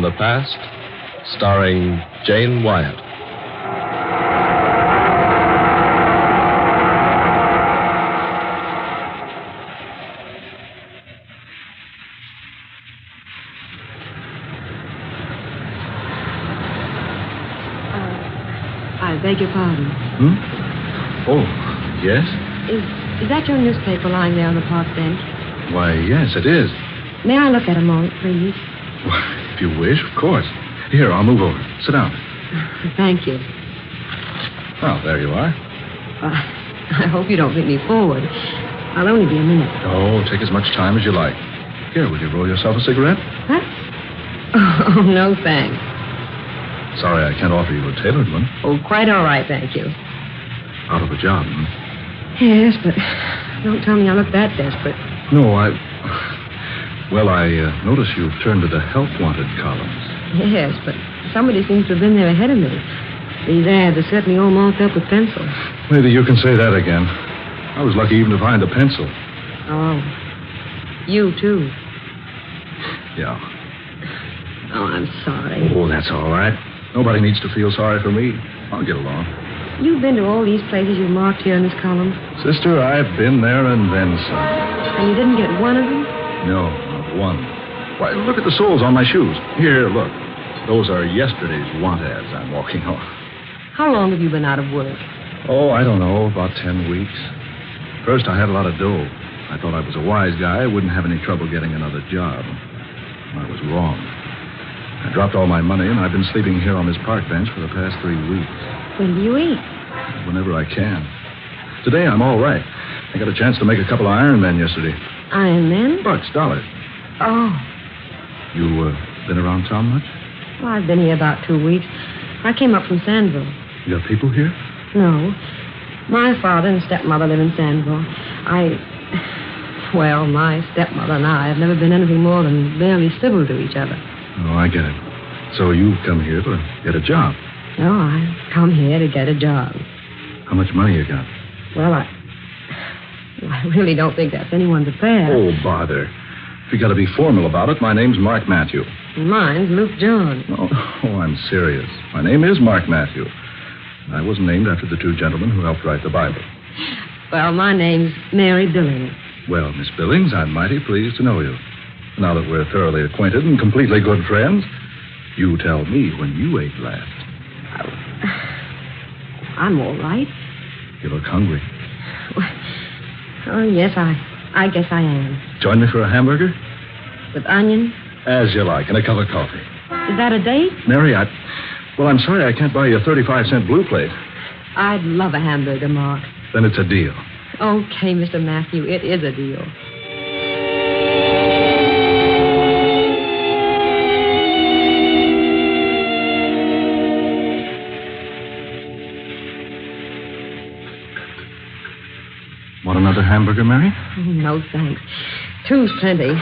the Past, starring Jane Wyatt. I beg your pardon. Oh, yes? Is that your newspaper lying there on the park bench? Why, yes, it is. May I look at a moment, please? Why, if you wish, of course. Here, I'll move over. Sit down. Thank you. Well, there you are. I hope you don't think me forward. I'll only be a minute. Oh, take as much time as you like. Here, will you roll yourself a cigarette? Huh? Oh, no, thanks. Sorry, I can't offer you a tailored one. Oh, quite all right, thank you. Out of a job, huh? Yes, but don't tell me I look that desperate. No, Well, I notice you've turned to the help wanted columns. Yes, but somebody seems to have been there ahead of me. These ads are certainly all marked up with pencils. Maybe you can say that again. I was lucky even to find a pencil. Oh. You, too. Yeah. Oh, I'm sorry. Oh, that's all right. Nobody needs to feel sorry for me. I'll get along. You've been to all these places you've marked here in this column? Sister, I've been there and then some. And you didn't get one of them? No, not one. Why, look at the soles on my shoes. Here, look. Those are yesterday's want ads I'm walking on. How long have you been out of work? Oh, I don't know, about 10 weeks. First, I had a lot of dough. I thought I was a wise guy. I wouldn't have any trouble getting another job. I was wrong. I dropped all my money, and I've been sleeping here on this park bench for the past 3 weeks. When do you eat? Whenever I can. Today, I'm all right. I got a chance to make a couple of Iron Men yesterday. Iron Men? Bucks, dollars. Oh. You been around town much? Well, I've been here about 2 weeks. I came up from Sandville. You got people here? No. My father and stepmother live in Sandville. Well, my stepmother and I have never been anything more than barely civil to each other. Oh, I get it. So you've come here to get a job? No, I come here to get a job. How much money you got? Well, I really don't think that's anyone's affair. Oh, bother. If you got to be formal about it, my name's Mark Matthew. And mine's Luke John. Oh, I'm serious. My name is Mark Matthew. I was named after the two gentlemen who helped write the Bible. Well, my name's Mary Billings. Well, Miss Billings, I'm mighty pleased to know you. Now that we're thoroughly acquainted and completely good friends, you tell me when you ate last. I'm all right. You look hungry. Oh, yes, I guess I am. Join me for a hamburger? With onions? As you like, and a cup of coffee. Is that a date? Mary, well, I'm sorry I can't buy you a 35-cent blue plate. I'd love a hamburger, Mark. Then it's a deal. Okay, Mr. Matthew, it is a deal. Want another hamburger, Mary? No, thanks. Two's plenty.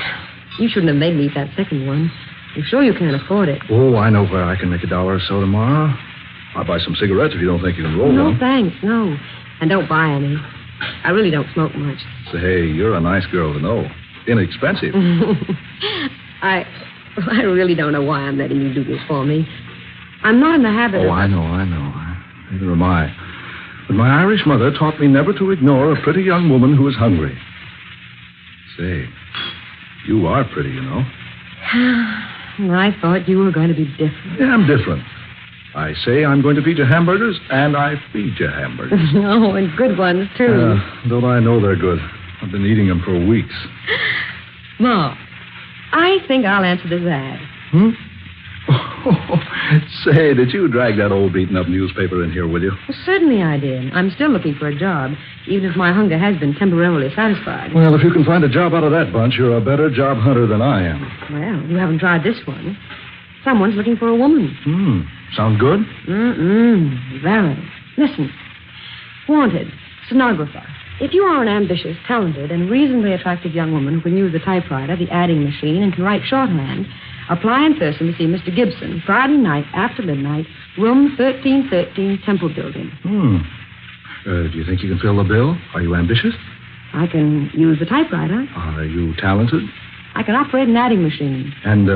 You shouldn't have made me eat that second one. I'm sure you can't afford it. Oh, I know where I can make $1 or so tomorrow. I'll buy some cigarettes if you don't think you can roll No, one. thanks, no. And don't buy any. I really don't smoke much. Say, you're a nice girl to know. Inexpensive. I really don't know why I'm letting you do this for me. I'm not in the habit of... Oh, I know. Neither am I. But my Irish mother taught me never to ignore a pretty young woman who is hungry. Say, you are pretty, you know. I thought you were going to be different. Yeah, I'm different. I say I'm going to feed you hamburgers, and I feed you hamburgers. Oh, and good ones, too. Don't I know they're good? I've been eating them for weeks. Ma, I think I'll answer this ad. Say, did you drag that old beaten-up newspaper in here, will you? Well, certainly I did. I'm still looking for a job, even if my hunger has been temporarily satisfied. Well, if you can find a job out of that bunch, you're a better job hunter than I am. Well, you haven't tried this one. Someone's looking for a woman. Sound good? Very. Listen. Wanted. Stenographer. If you are an ambitious, talented, and reasonably attractive young woman who can use the typewriter, the adding machine, and can write shorthand, apply in person to see Mr. Gibson, Friday night after midnight, room 1313, Temple Building. Do you think you can fill the bill? Are you ambitious? I can use the typewriter. Are you talented? I can operate an adding machine. And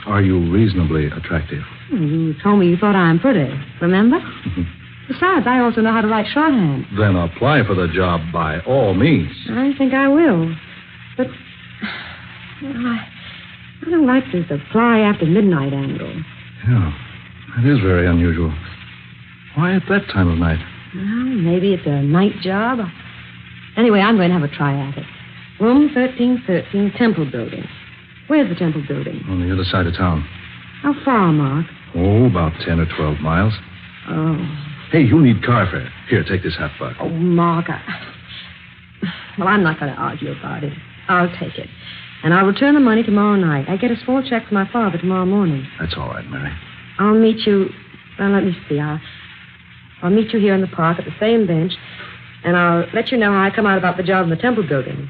Are you reasonably attractive? You told me you thought I'm pretty, remember? Besides, I also know how to write shorthand. Then apply for the job by all means. I think I will. But I don't like this apply after midnight angle. Yeah, it is very unusual. Why at that time of night? Well, maybe it's a night job. Anyway, I'm going to have a try at it. Room 1313, Temple Building. Where's the Temple Building? On the other side of town. How far, Mark? Oh, about 10 or 12 miles. Oh. Hey, you need car fare. Here, take this $50. Oh, Mark, Well, I'm not going to argue about it. I'll take it. And I'll return the money tomorrow night. I get a small check from my father tomorrow morning. That's all right, Mary. I'll meet you... Well, let me see. I'll meet you here in the park at the same bench, and I'll let you know how I come out about the job in the Temple Building.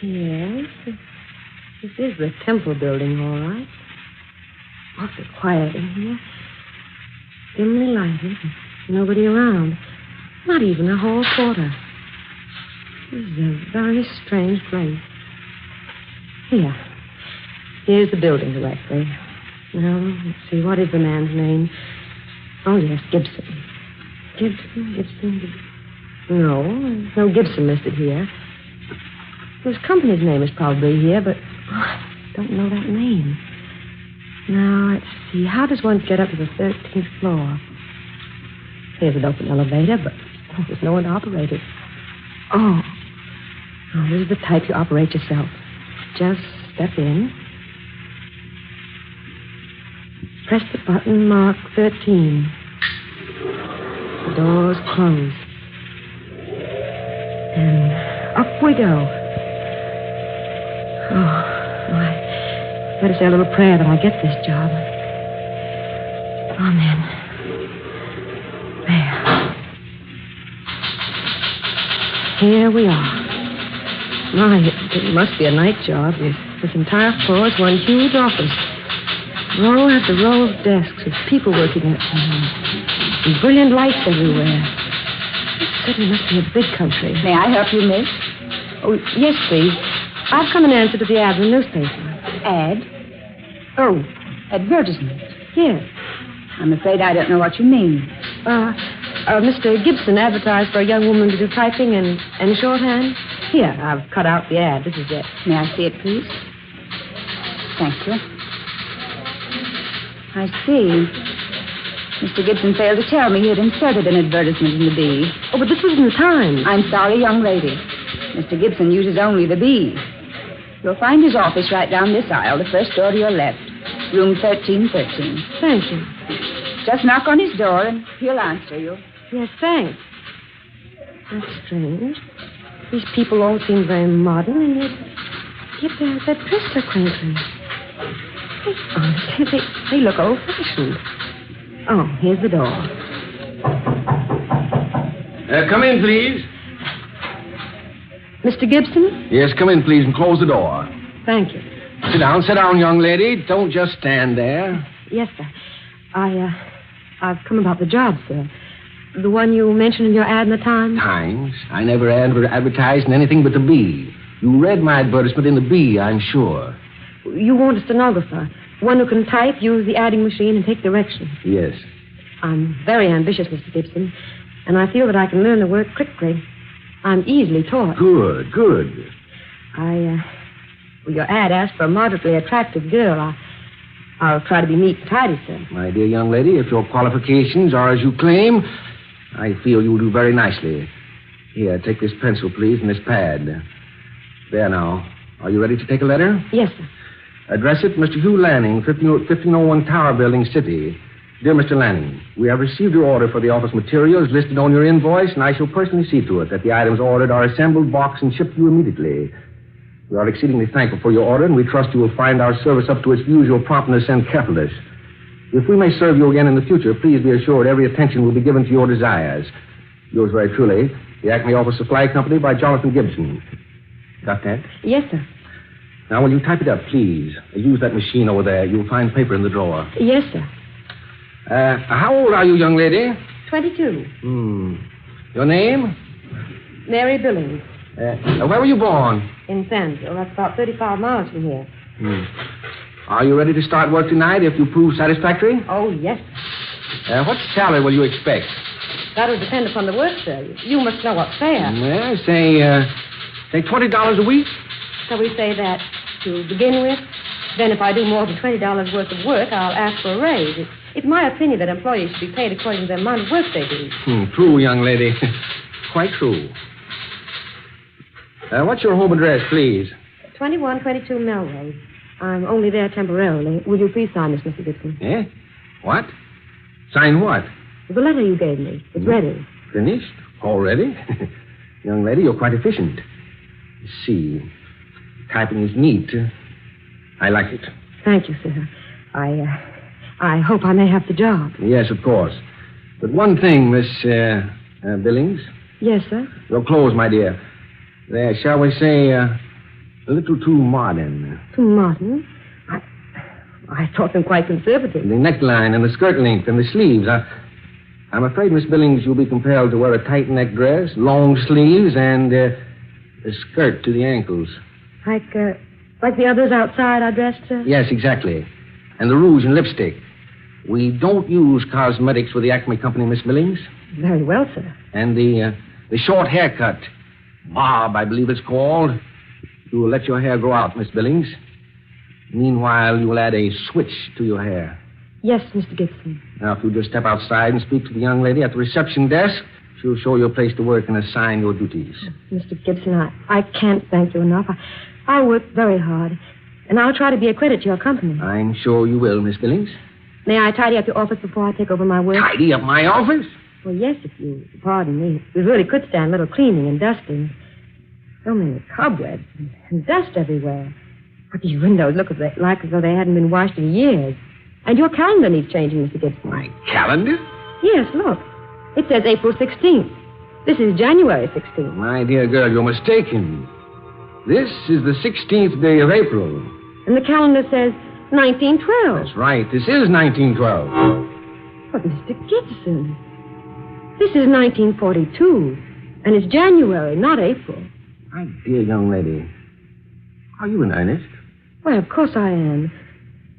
Yes, this is the Temple Building, all right. Awfully quiet in here. Dimly lighted. Nobody around. Not even a hall porter. This is a very strange place. Here's the building directly. Now, let's see. What is the man's name? Oh, yes, Gibson. Gibson. No, there's no Gibson listed here. His company's name is probably here, but I don't know that name. Now, let's see. How does one get up to the 13th floor? Here's an open elevator, but there's no one to operate it. Oh, this is the type you operate yourself. Just step in. Press the button marked 13. The doors close. And up we go. Oh, I better say a little prayer that I get this job. Amen. There. Here we are. My, it must be a night job. This entire floor is one huge office. Row after row of desks with people working at them. And brilliant lights everywhere. This certainly must be a big country. May I help you, miss? Oh, yes, please. I've come in answer to the ad in the newspaper. Ad? Oh, advertisement. Yes. I'm afraid I don't know what you mean. Mr. Gibson advertised for a young woman to do typing and shorthand. Here, I've cut out the ad. This is it. May I see it, please? Thank you. I see. Mr. Gibson failed to tell me he had inserted an advertisement in the B. Oh, but this was in the Times. I'm sorry, young lady. Mr. Gibson uses only the B. You'll find his office right down this aisle, the first door to your left. Room 1313. Thank you. Just knock on his door and he'll answer you. Yes, thanks. That's strange. These people all seem very modern, and yet they're dressed so quaintly. Honestly, they look old-fashioned. Oh, here's the door. Come in, please. Mr. Gibson? Yes, come in, please, and close the door. Thank you. Sit down, young lady. Don't just stand there. Yes, sir. I've come about the job, sir. The one you mentioned in your ad in the Times? Times? I never advertised in anything but the B. You read my advertisement in the B, I'm sure. You want a stenographer, one who can type, use the adding machine, and take directions. Yes. I'm very ambitious, Mr. Gibson, and I feel that I can learn the work quickly. I'm easily taught. Good. Your ad asked for a moderately attractive girl. I'll try to be neat and tidy, sir. My dear young lady, if your qualifications are as you claim, I feel you'll do very nicely. Here, take this pencil, please, and this pad. There now. Are you ready to take a letter? Yes, sir. Address it, Mr. Hugh Lanning, 1501 Tower Building, City. Dear Mr. Lanning, we have received your order for the office materials listed on your invoice, and I shall personally see to it that the items ordered are assembled, boxed, and shipped to you immediately. We are exceedingly thankful for your order, and we trust you will find our service up to its usual promptness and carefulness. If we may serve you again in the future, please be assured every attention will be given to your desires. Yours very truly, the Acme Office Supply Company by Jonathan Gibson. Got that? Yes, sir. Now, will you type it up, please? Use that machine over there. You'll find paper in the drawer. Yes, sir. How old are you, young lady? 22. Your name? Mary Billings. Where were you born? In Sandville. That's about 35 miles from here. Are you ready to start work tonight if you prove satisfactory? Oh, yes. What salary will you expect? That'll depend upon the work, sir. You must know what's fair. Well, say $20 a week. Shall we say that to begin with? Then if I do more than $20 worth of work, I'll ask for a raise. It's my opinion that employees should be paid according to the amount of work they do. True, young lady. Quite true. What's your home address, please? 2122 Melrose. I'm only there temporarily. Will you please sign this, Mr. Gibson? Eh? What? Sign what? The letter you gave me. It's ready. Finished? Already? Young lady, you're quite efficient. Let's see. Typing is neat. I like it. Thank you, sir. I hope I may have the job. Yes, of course. But one thing, Miss Billings. Yes, sir? Your clothes, my dear. They're, shall we say, a little too modern. Too modern? I thought them quite conservative. The neckline and the skirt length and the sleeves. I'm afraid, Miss Billings, you'll be compelled to wear a tight neck dress, long sleeves, and a skirt to the ankles. Like the others outside I dressed, sir? Yes, exactly. And the rouge and lipstick. We don't use cosmetics with the Acme Company, Miss Billings. Very well, sir. And the short haircut. Bob, I believe it's called. You will let your hair grow out, Miss Billings. Meanwhile, you will add a switch to your hair. Yes, Mr. Gibson. Now, if you just step outside and speak to the young lady at the reception desk, she'll show you a place to work and assign your duties. Mr. Gibson, I can't thank you enough. I'll work very hard, and I'll try to be a credit to your company. I'm sure you will, Miss Billings. May I tidy up your office before I take over my work? Tidy up my office? Well, yes, if you pardon me. We really could stand a little cleaning and dusting. So many cobwebs and dust everywhere. But these windows look like as though they hadn't been washed in years. And your calendar needs changing, Mr. Gibson. My calendar? Yes, look. It says April 16th. This is January 16th. My dear girl, you're mistaken. This is the 16th day of April. And the calendar says 1912. That's right. This is 1912. But, Mr. Gibson, this is 1942. And it's January, not April. My dear young lady, are you in earnest? Why, of course I am.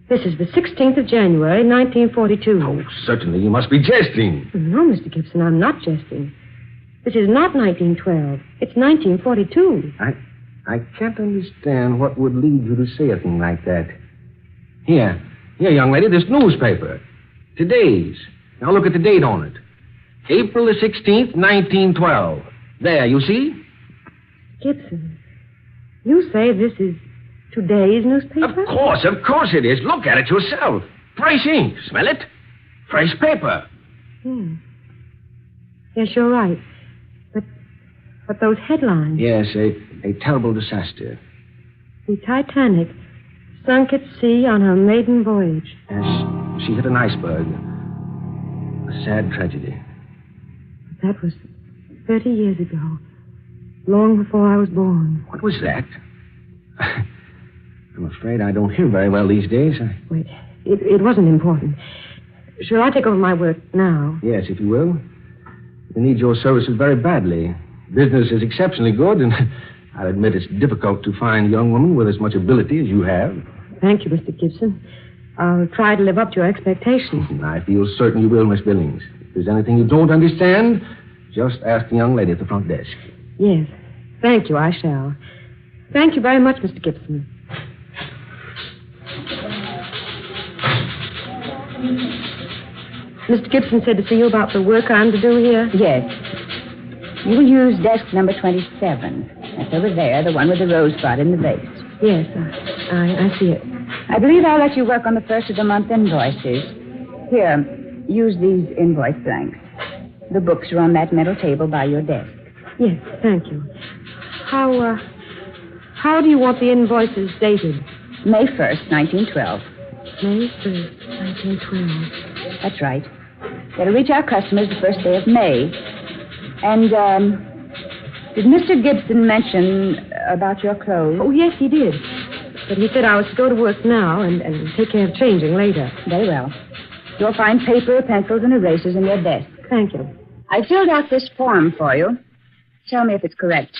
This is the 16th of January, 1942. Oh, certainly. You must be jesting. No, Mr. Gibson, I'm not jesting. This is not 1912. It's 1942. I can't understand what would lead you to say a thing like that. Here, young lady, this newspaper. Today's. Now look at the date on it. April the 16th, 1912. There, you see? Gibson, you say this is today's newspaper? Of course it is. Look at it yourself. Fresh ink. Smell it? Fresh paper. Yes, you're right. But those headlines. Yes, a terrible disaster. The Titanic sunk at sea on her maiden voyage. Yes, she hit an iceberg. A sad tragedy. That was 30 years ago. Long before I was born. What was that? I'm afraid I don't hear very well these days. Wait, it wasn't important. Shall I take over my work now? Yes, if you will. We need your services very badly. Business is exceptionally good, and I'll admit it's difficult to find a young woman with as much ability as you have. Thank you, Mr. Gibson. I'll try to live up to your expectations. I feel certain you will, Miss Billings. If there's anything you don't understand, just ask the young lady at the front desk. Yes. Thank you, I shall. Thank you very much, Mr. Gibson. Mr. Gibson said to see you about the work I'm to do here? Yes. You will use desk number 27. That's over there, the one with the rosebud in the vase. Yes, I see it. I believe I'll let you work on the first of the month invoices. Here, use these invoice blanks. The books are on that metal table by your desk. Yes, thank you. How do you want the invoices dated? May 1st, 1912. May 1st, 1912. That's right. That'll reach our customers the first day of May. And, did Mr. Gibson mention about your clothes? Oh, yes, he did. but he said I was to go to work now and take care of changing later. Very well. You'll find paper, pencils, and erasers in your desk. Thank you. I filled out this form for you. Tell me if it's correct.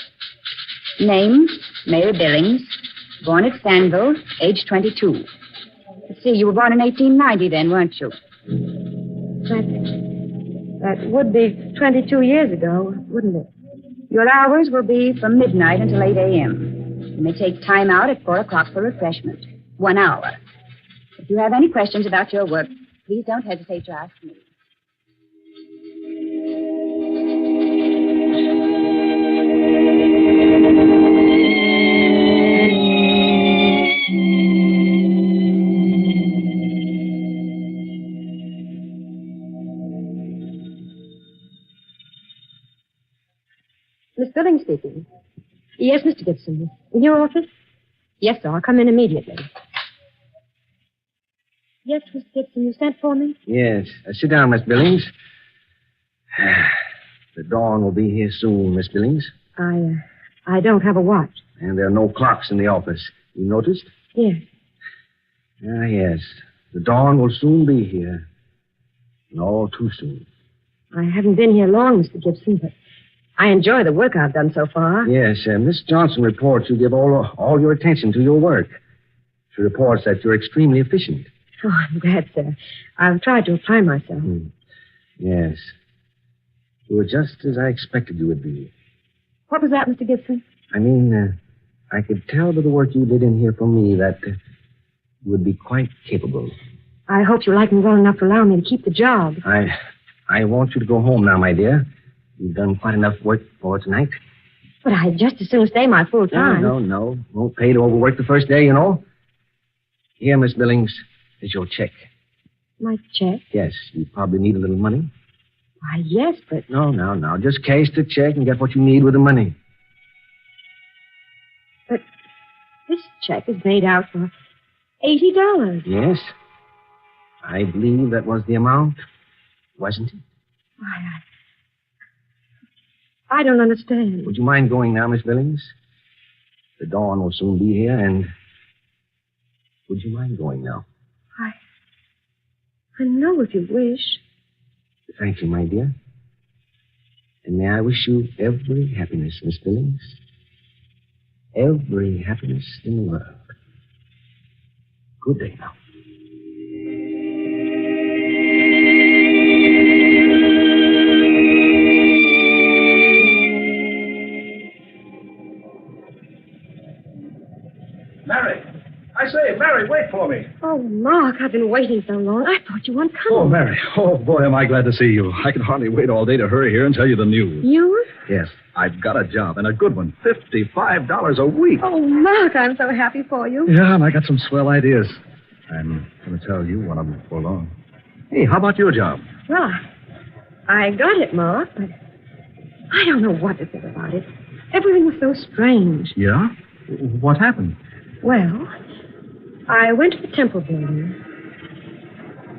Name, Mary Billings. Born at Stanville, age 22. Let's see, you were born in 1890 then, weren't you? That would be 22 years ago, wouldn't it? Your hours will be from midnight until 8 a.m. You may take time out at 4 o'clock for refreshment. 1 hour. If you have any questions about your work, please don't hesitate to ask me. Miss Billings speaking. Yes, Mr. Gibson. In your office? Yes, sir. I'll come in immediately. Yes, Mr. Gibson, you sent for me? Yes. Sit down, Miss Billings. The dawn will be here soon, Miss Billings. I don't have a watch. And there are no clocks in the office. You noticed? Yes. Yes. The dawn will soon be here. And all too soon. I haven't been here long, Mr. Gibson, but I enjoy the work I've done so far. Yes, Miss Johnson reports you give all your attention to your work. She reports that you're extremely efficient. Oh, I'm glad, sir. I've tried to apply myself. Yes. You were just as I expected you would be. What was that, Mr. Gibson? I mean, I could tell by the work you did in here for me that you would be quite capable. I hope you like me well enough to allow me to keep the job. I want you to go home now, my dear. You've done quite enough work for tonight. But I'd just as soon stay my full time. No. Won't pay to overwork the first day, you know. Here, Miss Billings, is your check. My check? Yes, you probably need a little money. Why, yes, but... No. Just cash the check and get what you need with the money. But this check is made out for $80. Yes. I believe that was the amount, wasn't it? Why, I don't understand. Would you mind going now, Miss Billings? The dawn will soon be here, and... Would you mind going now? I know if you wish. Thank you, my dear. And may I wish you every happiness, Miss Billings. Every happiness in the world. Good day now. Mary, wait for me. Oh, Mark, I've been waiting so long. I thought you weren't coming. Oh, Mary. Oh, boy, am I glad to see you. I can hardly wait all day to hurry here and tell you the news. News? Yes, I've got a job, and a good one. $55 a week. Oh, Mark, I'm so happy for you. Yeah, and I got some swell ideas. I'm going to tell you one of them before long. Hey, how about your job? Well, I got it, Mark, but I don't know what to think about it. Everything was so strange. Yeah? What happened? Well, I went to the Temple building,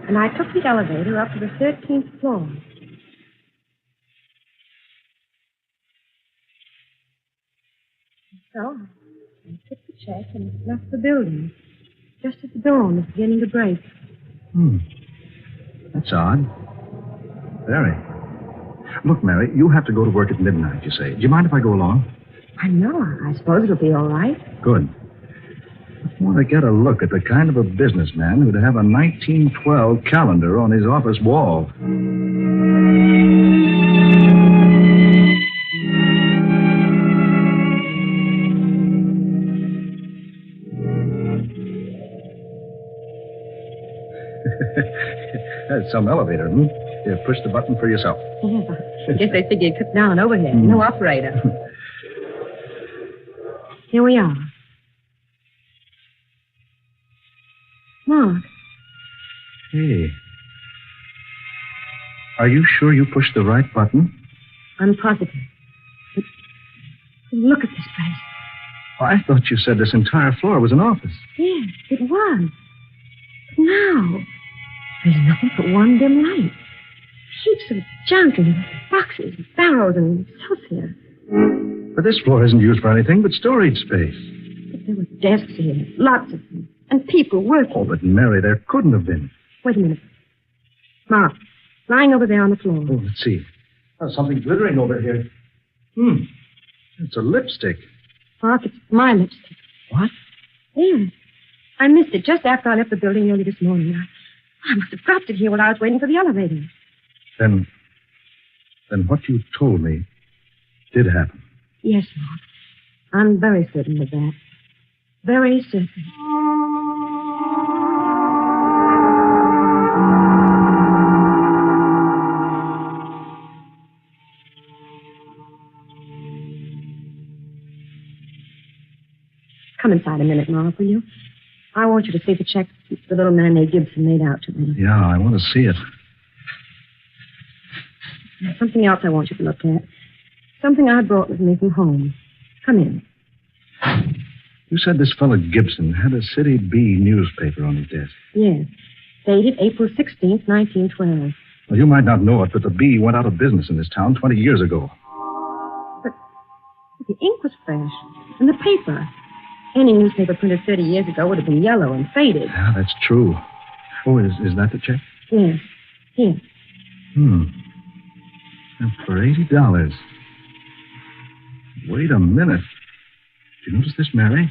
and I took the elevator up to the 13th floor. So I took the check and left the building, just as the dawn was beginning to break. That's odd. Very. Look, Mary, you have to go to work at midnight, you say. Do you mind if I go along? I know. I suppose it'll be all right. Good. I want to get a look at the kind of a businessman who'd have a 1912 calendar on his office wall. That's some elevator, Here, push the button for yourself. Yeah. I guess they figured you'd cut down an overhead. No operator. Here we are. Mark. Hey. Are you sure you pushed the right button? I'm positive. But look at this place. I thought you said this entire floor was an office. Yes, it was. But now, there's nothing but one dim light. Heaps of junk and boxes, barrels, and celsius. But this floor isn't used for anything but storage space. But There were desks here, lots of them, and people working. Oh, but Mary, there couldn't have been. Wait a minute. Mark, lying over there on the floor. Oh, let's see. Oh, something glittering over here. It's a lipstick. Mark, it's my lipstick. What? Yes. I missed it just after I left the building early this morning. I must have dropped it here while I was waiting for the elevator. Then what you told me did happen. Yes, Mark. I'm very certain of that. Very certain. Come inside a minute, Mark, will you? I want you to see the check the little man named Gibson made out to me. Yeah, I want to see it. There's something else I want you to look at. Something I brought with me from home. Come in. You said this fellow Gibson had a City B newspaper on his desk. Yes. Dated April 16th, 1912. Well, you might not know it, but the B went out of business in this town 20 years ago. But the ink was fresh. And the paper. Any newspaper printed 30 years ago would have been yellow and faded. Yeah, that's true. Oh, is that the check? Yes. Here. And for $80. Wait a minute. Did you notice this, Mary?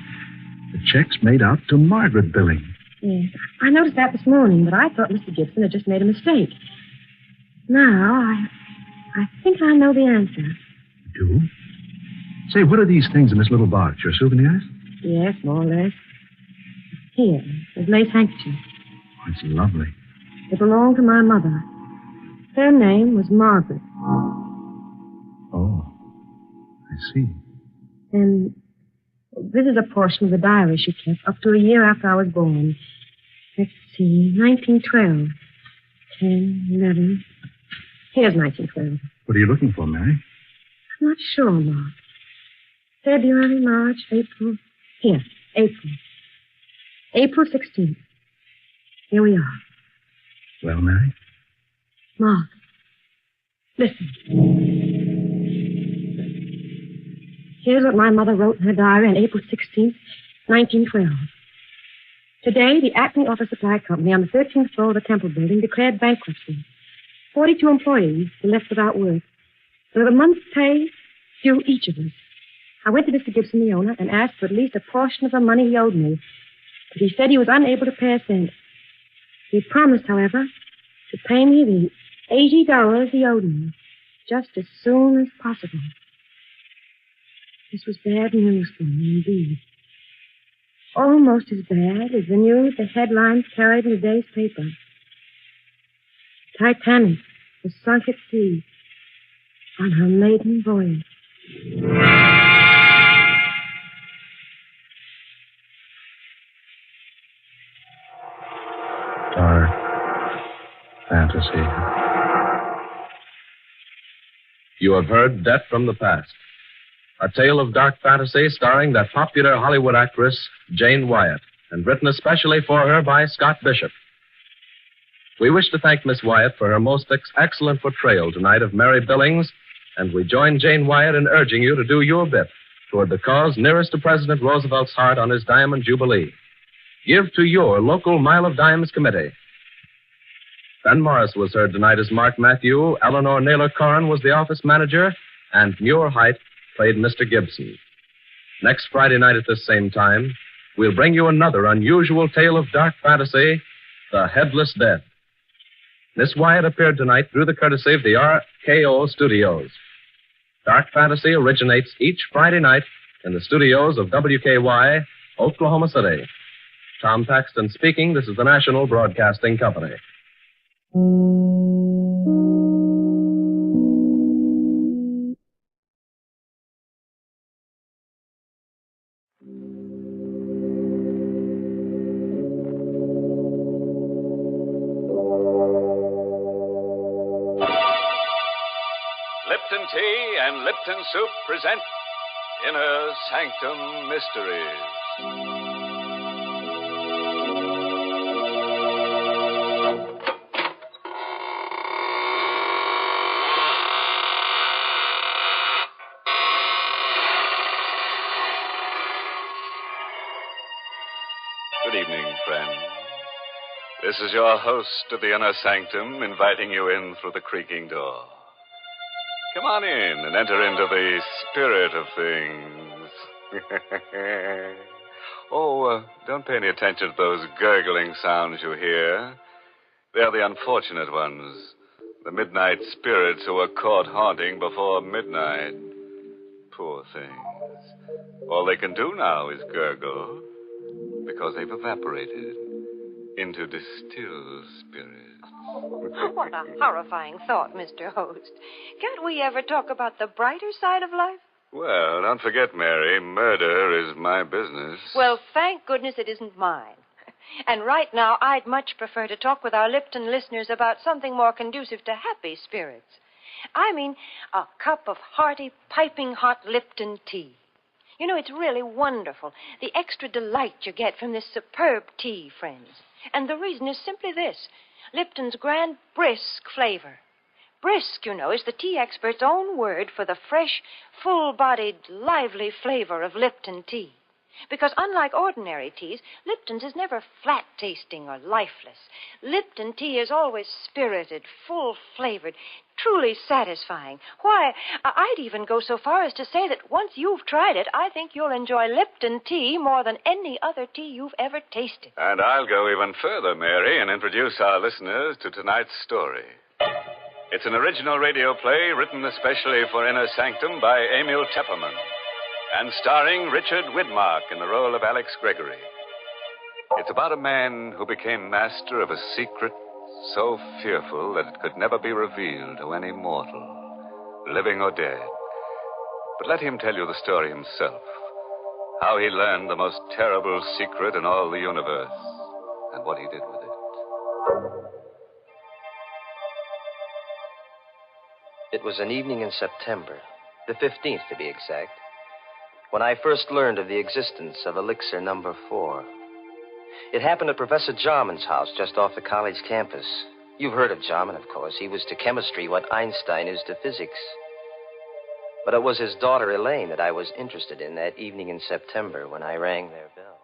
The check's made out to Margaret Billing. Yes. I noticed that this morning, but I thought Mr. Gibson had just made a mistake. Now, I think I know the answer. You do? Say, what are these things in this little box? Your souvenirs? Yes, more or less. Here, this lace handkerchief. Oh, it's lovely. It belonged to my mother. Her name was Margaret. Oh, I see. And this is a portion of the diary she kept up to a year after I was born. Let's see, 1912. 10, 11. Here's 1912. What are you looking for, Mary? I'm not sure, Mark. February, March, April. Here, April. April 16th. Here we are. Well, Mary? Mark, listen. Here's what my mother wrote in her diary on April 16th, 1912. Today, the Acme Office Supply Company on the 13th floor of the Temple Building declared bankruptcy. 42 employees were left without work. With a month's pay due each of us. I went to Mr. Gibson, the owner, and asked for at least a portion of the money he owed me. But he said he was unable to pay a cent. He promised, however, to pay me the $80 he owed me just as soon as possible. This was bad news for me, indeed. Almost as bad as the news the headlines carried in the day's paper. Titanic was sunk at sea on her maiden voyage. Dark fantasy. You have heard Death from the Past, a tale of dark fantasy starring that popular Hollywood actress, Jane Wyatt, and written especially for her by Scott Bishop. We wish to thank Miss Wyatt for her most excellent portrayal tonight of Mary Billings, and we join Jane Wyatt in urging you to do your bit toward the cause nearest to President Roosevelt's heart on his Diamond Jubilee. Give to your local Mile of Dimes committee. Ben Morris was heard tonight as Mark Matthew, Eleanor Naylor Corrin was the office manager, and Muir Height played Mr. Gibson. Next Friday night at this same time, we'll bring you another unusual tale of dark fantasy, The Headless Dead. Miss Wyatt appeared tonight through the courtesy of the RKO Studios. Dark fantasy originates each Friday night in the studios of WKY, Oklahoma City. Tom Paxton speaking. This is the National Broadcasting Company. Lipton Tea and Lipton Soup present Inner Sanctum Mysteries. Good evening, friends. This is your host of the Inner Sanctum inviting you in through the creaking door. Come on in and enter into the spirit of things. Don't pay any attention to those gurgling sounds you hear. They're the unfortunate ones. The midnight spirits who were caught haunting before midnight. Poor things. All they can do now is gurgle because they've evaporated into distilled spirits. What a horrifying thought, Mr. Host. Can't we ever talk about the brighter side of life? Well, don't forget, Mary, murder is my business. Well, thank goodness it isn't mine. And right now, I'd much prefer to talk with our Lipton listeners about something more conducive to happy spirits. I mean, a cup of hearty, piping hot Lipton tea. You know, it's really wonderful, the extra delight you get from this superb tea, friends. And the reason is simply this: Lipton's grand brisk flavor. Brisk, you know, is the tea expert's own word for the fresh, full-bodied, lively flavor of Lipton tea. Because unlike ordinary teas, Lipton's is never flat-tasting or lifeless. Lipton tea is always spirited, full-flavored, truly satisfying. Why, I'd even go so far as to say that once you've tried it, I think you'll enjoy Lipton tea more than any other tea you've ever tasted. And I'll go even further, Mary, and introduce our listeners to tonight's story. It's an original radio play written especially for Inner Sanctum by Emil Tepperman, and starring Richard Widmark in the role of Alex Gregory. It's about a man who became master of a secret so fearful that it could never be revealed to any mortal, living or dead. But let him tell you the story himself, how he learned the most terrible secret in all the universe, and what he did with it. It was an evening in September, the 15th to be exact, when I first learned of the existence of elixir number 4. It happened at Professor Jarman's house just off the college campus. You've heard of Jarman, of course. He was to chemistry what Einstein is to physics. But it was his daughter, Elaine, that I was interested in that evening in September when I rang their bell.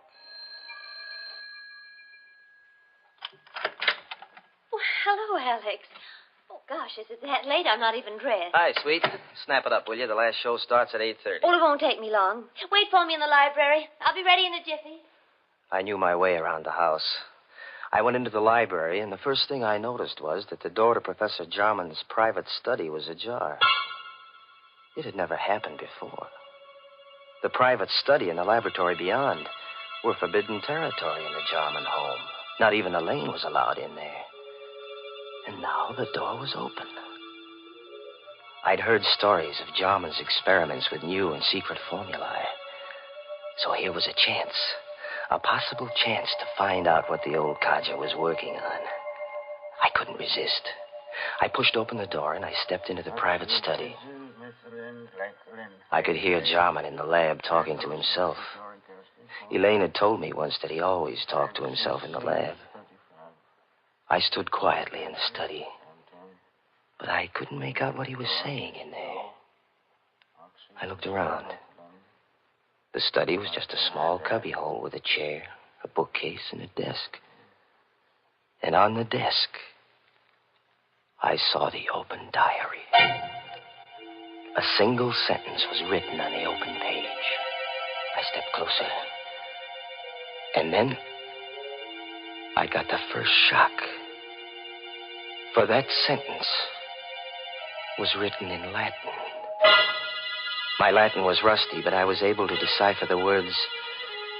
Well, hello, Alex. Oh, gosh, is it that late? I'm not even dressed. Hi, sweet. Snap it up, will you? The last show starts at 8:30. Oh, it won't take me long. Wait for me in the library. I'll be ready in a jiffy. I knew my way around the house. I went into the library, and the first thing I noticed was that the door to Professor Jarman's private study was ajar. It had never happened before. The private study and the laboratory beyond were forbidden territory in the Jarman home. Not even Elaine was allowed in there. And now the door was open. I'd heard stories of Jarman's experiments with new and secret formulae. So here was a chance. A possible chance to find out what the old codger was working on. I couldn't resist. I pushed open the door and I stepped into the private study. I could hear Jarman in the lab talking to himself. Elaine had told me once that he always talked to himself in the lab. I stood quietly in the study, but I couldn't make out what he was saying in there. I looked around. The study was just a small cubbyhole with a chair, a bookcase, and a desk. And on the desk, I saw the open diary. A single sentence was written on the open page. I stepped closer. And then I got the first shock. For that sentence was written in Latin. My Latin was rusty, but I was able to decipher the words,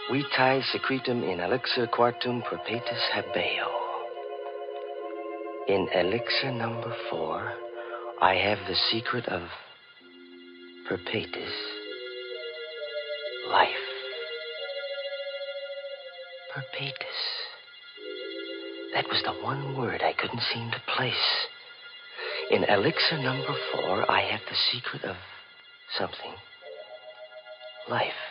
Vitae secretum in elixir quartum perpetus habeo. In elixir number 4, I have the secret of perpetus life. Perpetus. That was the one word I couldn't seem to place. In elixir number 4, I have the secret of something. Life.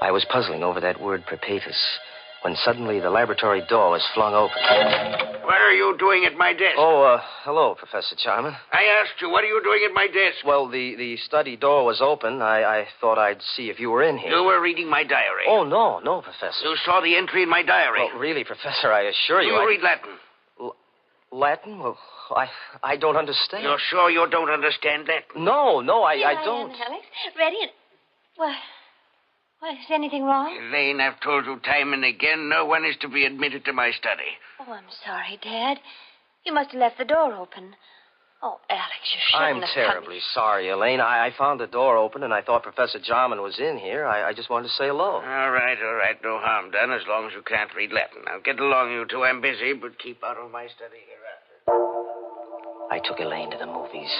I was puzzling over that word perpetus when suddenly the laboratory door was flung open. What are you doing at my desk? Oh, hello, Professor Jarman. I asked you, what are you doing at my desk? Well, the study door was open. I thought I'd see if you were in here. You were reading my diary. Oh, no, Professor. You saw the entry in my diary. Well, really, Professor, I assure you. You read Latin. Latin? Well, I don't understand. You're sure you don't understand Latin? No, I Here don't. I am, Alex. Ready and... What, is anything wrong? Elaine, I've told you time and again, no one is to be admitted to my study. Oh, I'm sorry, Dad. You must have left the door open. Oh, Alex, you shouldn't I'm have terribly sorry, Elaine. I found the door open, and I thought Professor Jarman was in here. I just wanted to say hello. All right. No harm done, as long as you can't read Latin. Now, get along, you two. I'm busy, but keep out of my study hereafter. I took Elaine to the movies,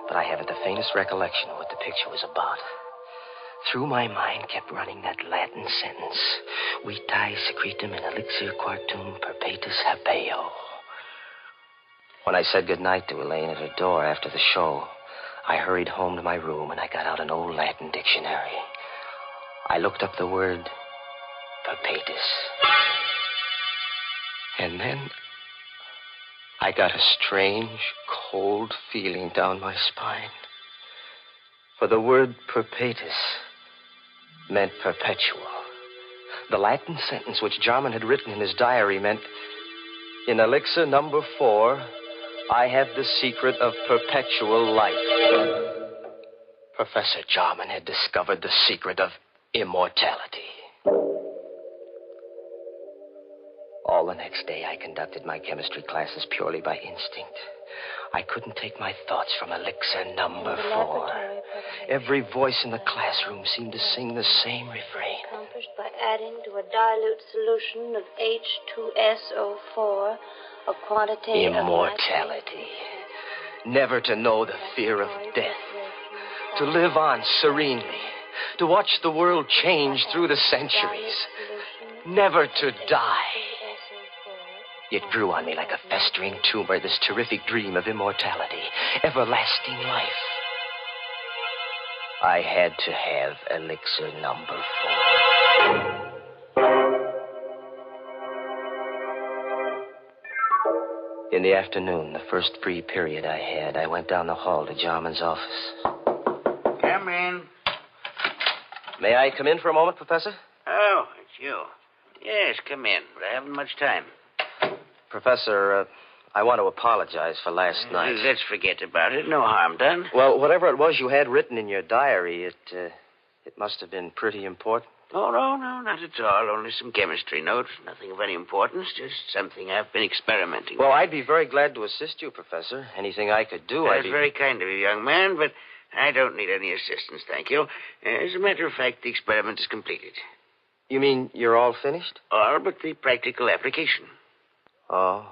but I haven't the faintest recollection of what the picture was about. Through my mind kept running that Latin sentence, Vitae secretum in elixir quartum perpetus habeo. When I said goodnight to Elaine at her door after the show, I hurried home to my room and I got out an old Latin dictionary. I looked up the word perpetus. And then I got a strange, cold feeling down my spine. For the word perpetus meant perpetual. The Latin sentence which Jarman had written in his diary meant, in elixir number 4, I have the secret of perpetual life. Professor Jarman had discovered the secret of immortality. All the next day, I conducted my chemistry classes purely by instinct. I couldn't take my thoughts from elixir number 4. Every voice in the classroom seemed to sing the same refrain. Accomplished by adding to a dilute solution of H2SO4 a quantity immortality. Never to know the fear of death. To live on serenely. To watch the world change through the centuries. Never to die. It grew on me like a festering tumor, this terrific dream of immortality, everlasting life. I had to have elixir number 4. In the afternoon, the first free period I had, I went down the hall to Jarman's office. Come in. May I come in for a moment, Professor? Oh, it's you. Yes, come in, but I haven't much time. Professor, I want to apologize for last night. Let's forget about it. No harm done. Well, whatever it was you had written in your diary, it must have been pretty important. Oh, no, not at all. Only some chemistry notes. Nothing of any importance. Just something I've been experimenting with. Well, I'd be very glad to assist you, Professor. Anything I could do, That's very kind of you, young man, but I don't need any assistance, thank you. As a matter of fact, the experiment is completed. You mean you're all finished? All but the practical application. Oh.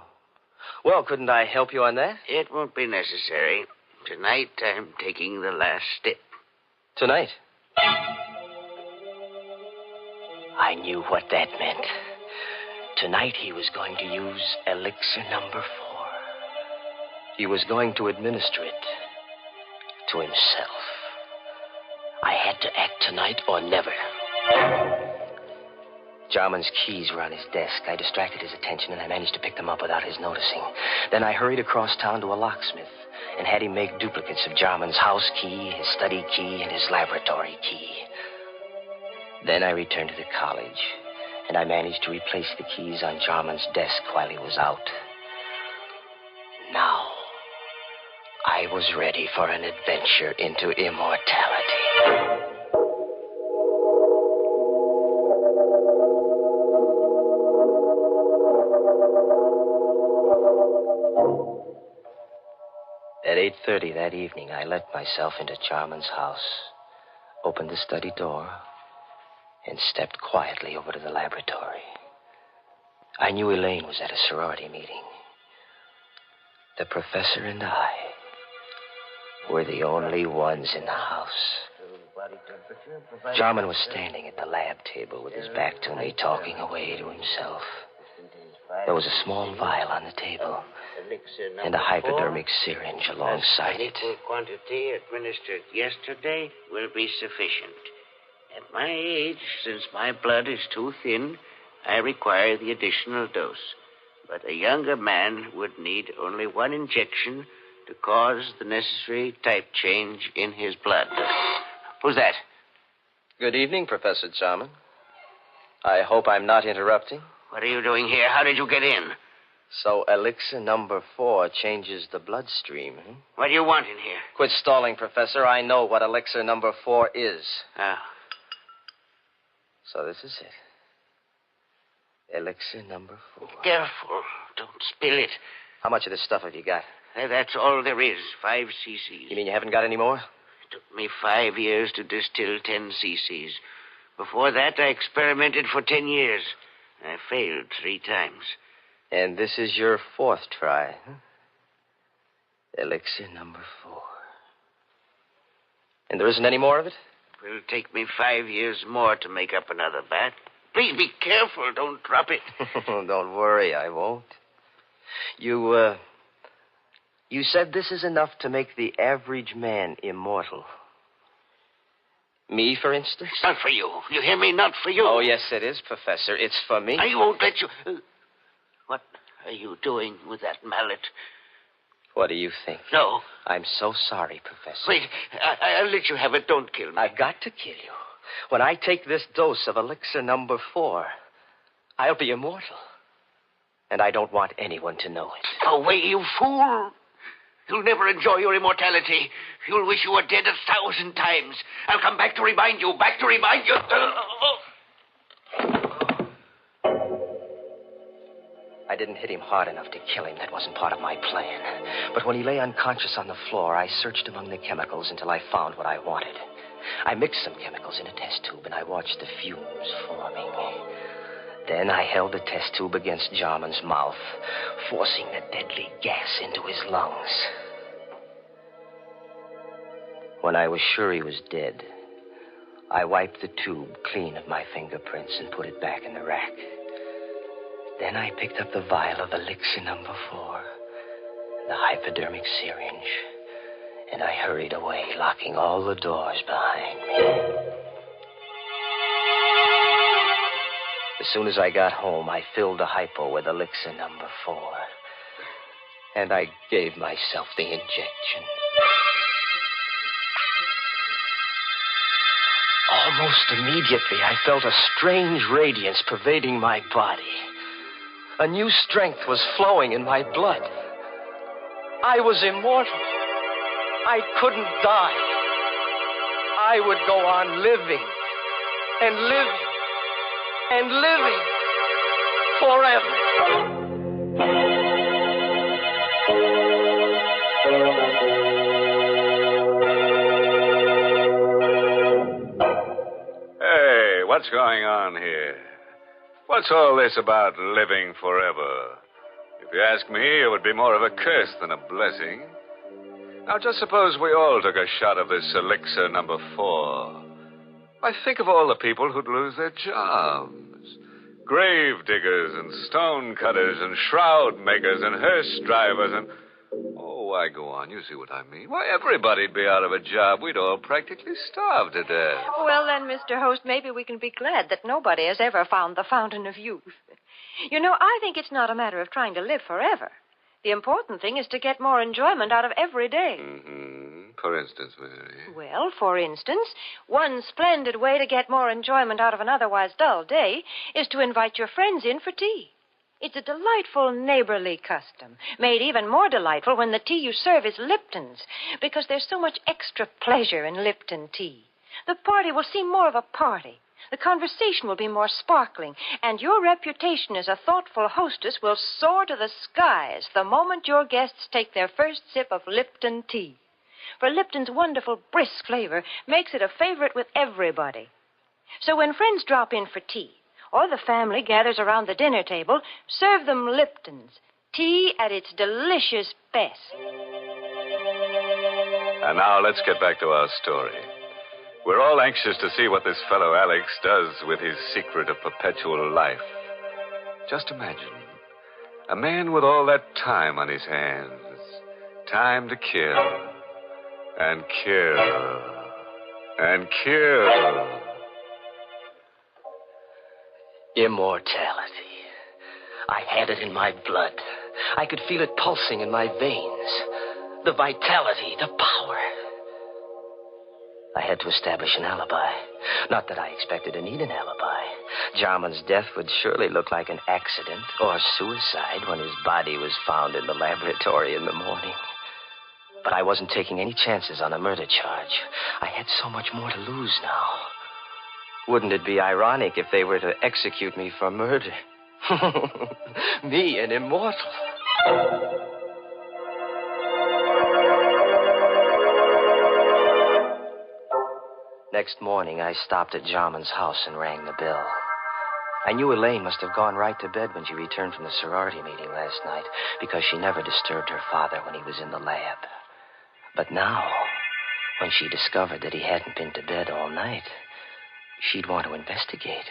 Well, couldn't I help you on that? It won't be necessary. Tonight, I'm taking the last step. Tonight? I knew what that meant. Tonight, he was going to use elixir number 4. He was going to administer it to himself. I had to act tonight or never. Jarman's keys were on his desk. I distracted his attention, and I managed to pick them up without his noticing. Then I hurried across town to a locksmith and had him make duplicates of Jarman's house key, his study key, and his laboratory key. Then I returned to the college, and I managed to replace the keys on Jarman's desk while he was out. Now, I was ready for an adventure into immortality. At 8:30 that evening, I let myself into Jarman's house, opened the study door, and stepped quietly over to the laboratory. I knew Elaine was at a sorority meeting. The professor and I were the only ones in the house. Jarman was standing at the lab table with his back to me, talking away to himself. There was a small vial on the table and a hypodermic syringe alongside it. Equal quantity administered yesterday will be sufficient. At my age, since my blood is too thin, I require the additional dose. But a younger man would need only one injection to cause the necessary type change in his blood. Who's that? Good evening, Professor Jarman. I hope I'm not interrupting. What are you doing here? How did you get in? So elixir number 4 changes the bloodstream, huh? What do you want in here? Quit stalling, Professor. I know what elixir number 4 is. Oh. So this is it. Elixir number 4. Careful. Don't spill it. How much of this stuff have you got? That's all there is. 5 cc's. You mean you haven't got any more? It took me 5 years to distill 10 cc's. Before that, I experimented for 10 years. I failed 3 times. And this is your 4th try, huh? Elixir number 4. And there isn't any more of it? It will take me 5 years more to make up another bat. Please be careful. Don't drop it. Don't worry, I won't. You said this is enough to make the average man immortal. Me, for instance? It's not for you. You hear me? Not for you. Oh, yes, it is, Professor. It's for me. I won't let you... What are you doing with that mallet? What do you think? No. I'm so sorry, Professor. Wait. I'll let you have it. Don't kill me. I've got to kill you. When I take this dose of elixir number 4, I'll be immortal. And I don't want anyone to know it. Oh, wait, you fool. You'll never enjoy your immortality. You'll wish you were dead 1,000 times. I'll come back to remind you. Back to remind you. I didn't hit him hard enough to kill him. That wasn't part of my plan. But when he lay unconscious on the floor, I searched among the chemicals until I found what I wanted. I mixed some chemicals in a test tube, and I watched the fumes forming. Then I held the test tube against Jarman's mouth, forcing the deadly gas into his lungs. When I was sure he was dead, I wiped the tube clean of my fingerprints and put it back in the rack. Then I picked up the vial of elixir number 4, the hypodermic syringe, and I hurried away, locking all the doors behind me. As soon as I got home, I filled the hypo with elixir number 4, and I gave myself the injection. Almost immediately, I felt a strange radiance pervading my body. A new strength was flowing in my blood. I was immortal. I couldn't die. I would go on living and living and living forever. Hey, what's going on here? What's all this about living forever? If you ask me, it would be more of a curse than a blessing. Now, just suppose we all took a shot of this elixir number 4. Why, think of all the people who'd lose their jobs. Grave diggers and stone cutters and shroud makers and hearse drivers and... Oh, why, go on. You see what I mean. Why, everybody'd be out of a job. We'd all practically starve to death. Well, then, Mr. Host, maybe we can be glad that nobody has ever found the fountain of youth. You know, I think it's not a matter of trying to live forever. The important thing is to get more enjoyment out of every day. Mm-hmm. For instance, Mary. Well, for instance, one splendid way to get more enjoyment out of an otherwise dull day is to invite your friends in for tea. It's a delightful neighborly custom, made even more delightful when the tea you serve is Lipton's, because there's so much extra pleasure in Lipton tea. The party will seem more of a party. The conversation will be more sparkling, and your reputation as a thoughtful hostess will soar to the skies the moment your guests take their first sip of Lipton tea. For Lipton's wonderful brisk flavor makes it a favorite with everybody. So when friends drop in for tea, or the family gathers around the dinner table, serve them Lipton's, tea at its delicious best. And now let's get back to our story. We're all anxious to see what this fellow Alex does with his secret of perpetual life. Just imagine, a man with all that time on his hands. Time to kill, and kill, and kill. Immortality. I had it in my blood. I could feel it pulsing in my veins. The vitality, the power. I had to establish an alibi. Not that I expected to need an alibi. Jarman's death would surely look like an accident or suicide when his body was found in the laboratory in the morning. But I wasn't taking any chances on a murder charge. I had so much more to lose now. Wouldn't it be ironic if they were to execute me for murder? Me, an immortal. Next morning, I stopped at Jarman's house and rang the bell. I knew Elaine must have gone right to bed when she returned from the sorority meeting last night, because she never disturbed her father when he was in the lab. But now, when she discovered that he hadn't been to bed all night, she'd want to investigate.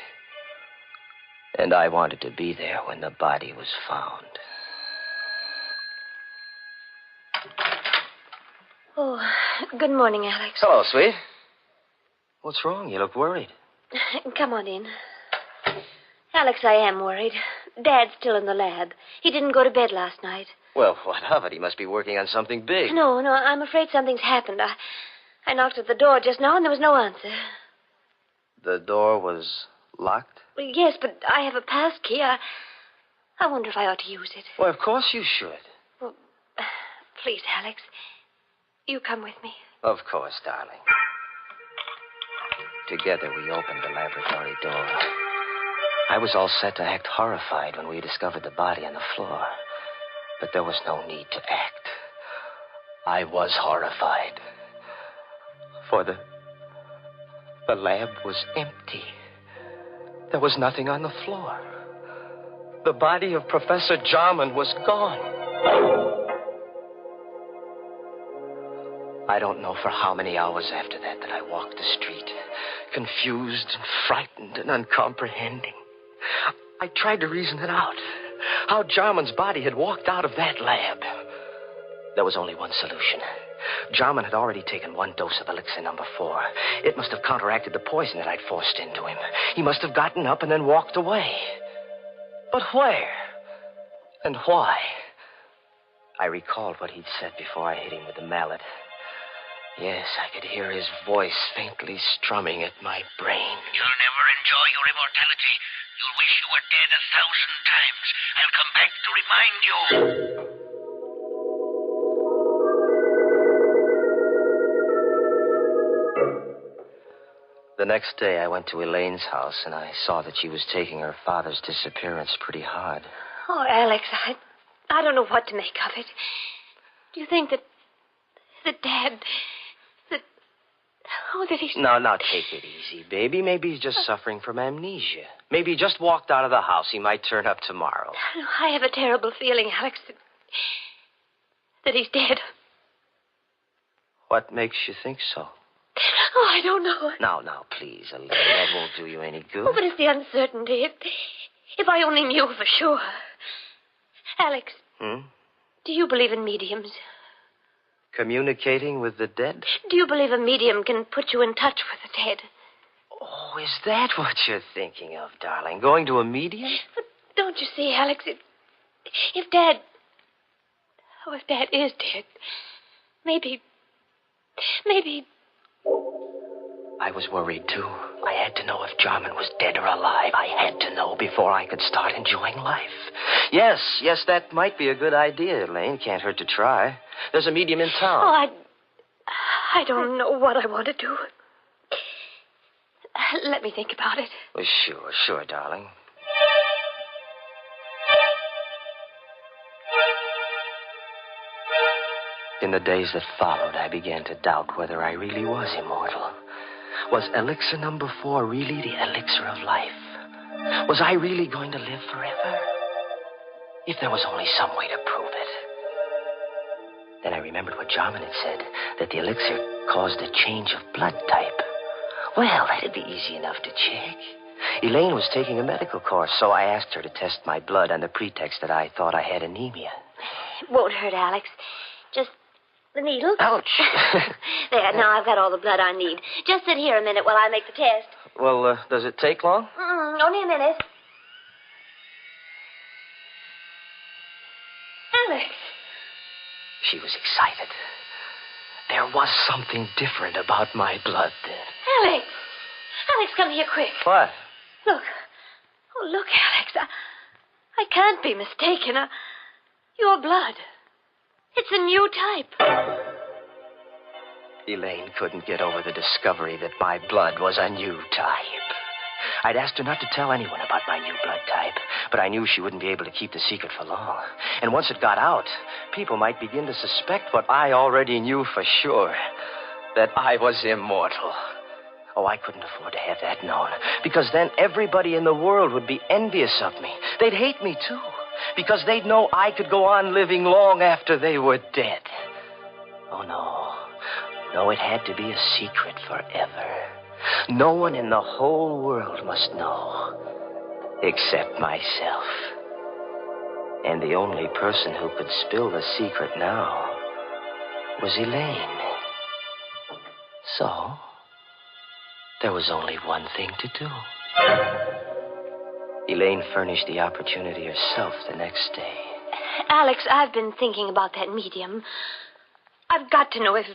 And I wanted to be there when the body was found. Oh, good morning, Alex. Hello, sweet. What's wrong? You look worried. Come on in. Alex, I am worried. Dad's still in the lab. He didn't go to bed last night. Well, what of it? He must be working on something big. No, I'm afraid something's happened. I knocked at the door just now, and there was no answer. The door was locked? Well, yes, but I have a pass key. I wonder if I ought to use it. Well, of course you should. Well, please, Alex. You come with me. Of course, darling. Together, we opened the laboratory door. I was all set to act horrified when we discovered the body on the floor. But there was no need to act. I was horrified. For the lab was empty. There was nothing on the floor. The body of Professor Jarman was gone. I don't know for how many hours after that I walked the street, confused and frightened and uncomprehending. I tried to reason it out. How Jarman's body had walked out of that lab. There was only one solution. Jarman had already taken one dose of elixir number 4. It must have counteracted the poison that I'd forced into him. He must have gotten up and then walked away. But where? And why? I recalled what he'd said before I hit him with the mallet. Yes, I could hear his voice faintly strumming at my brain. You'll never enjoy your immortality. You'll wish you were dead 1,000 times. I'll come back to remind you. The next day, I went to Elaine's house, and I saw that she was taking her father's disappearance pretty hard. Oh, Alex, I don't know what to make of it. Do you think that Dad... that he's... Now, take it easy, baby. Maybe he's just suffering from amnesia. Maybe he just walked out of the house. He might turn up tomorrow. I have a terrible feeling, Alex, that he's dead. What makes you think so? Oh, I don't know. Now, please, Elaine. That won't do you any good. Oh, but it's the uncertainty. If I only knew for sure. Alex. Do you believe in mediums? Communicating with the dead? Do you believe a medium can put you in touch with the dead? Oh, is that what you're thinking of, darling? Going to a medium? But don't you see, Alex, if Dad is dead, maybe... I was worried, too. I had to know if Jarman was dead or alive. I had to know before I could start enjoying life. Yes, that might be a good idea, Elaine. Can't hurt to try. There's a medium in town. Oh, I don't know what I want to do. Let me think about it. Well, sure, darling. In the days that followed, I began to doubt whether I really was immortal. Was elixir number 4 really the elixir of life? Was I really going to live forever? If there was only some way to prove it. Then I remembered what Jarman had said, that the elixir caused a change of blood type. Well, that'd be easy enough to check. Elaine was taking a medical course, so I asked her to test my blood on the pretext that I thought I had anemia. It won't hurt, Alex. Just the needle. Ouch. There, now I've got all the blood I need. Just sit here a minute while I make the test. Well, does it take long? Only a minute. Alex! She was excited. There was something different about my blood then. Alex! Alex, come here quick. What? Look. Oh, look, Alex. I can't be mistaken. Your blood. It's a new type. Elaine couldn't get over the discovery that my blood was a new type. I'd asked her not to tell anyone about my new blood type, but I knew she wouldn't be able to keep the secret for long. And once it got out, people might begin to suspect what I already knew for sure, that I was immortal. Oh, I couldn't afford to have that known, because then everybody in the world would be envious of me. They'd hate me, too, because they'd know I could go on living long after they were dead. Oh, no. No, it had to be a secret forever. No one in the whole world must know, except myself. And the only person who could spill the secret now was Elaine. So, there was only one thing to do. Elaine furnished the opportunity herself the next day. Alex, I've been thinking about that medium. I've got to know if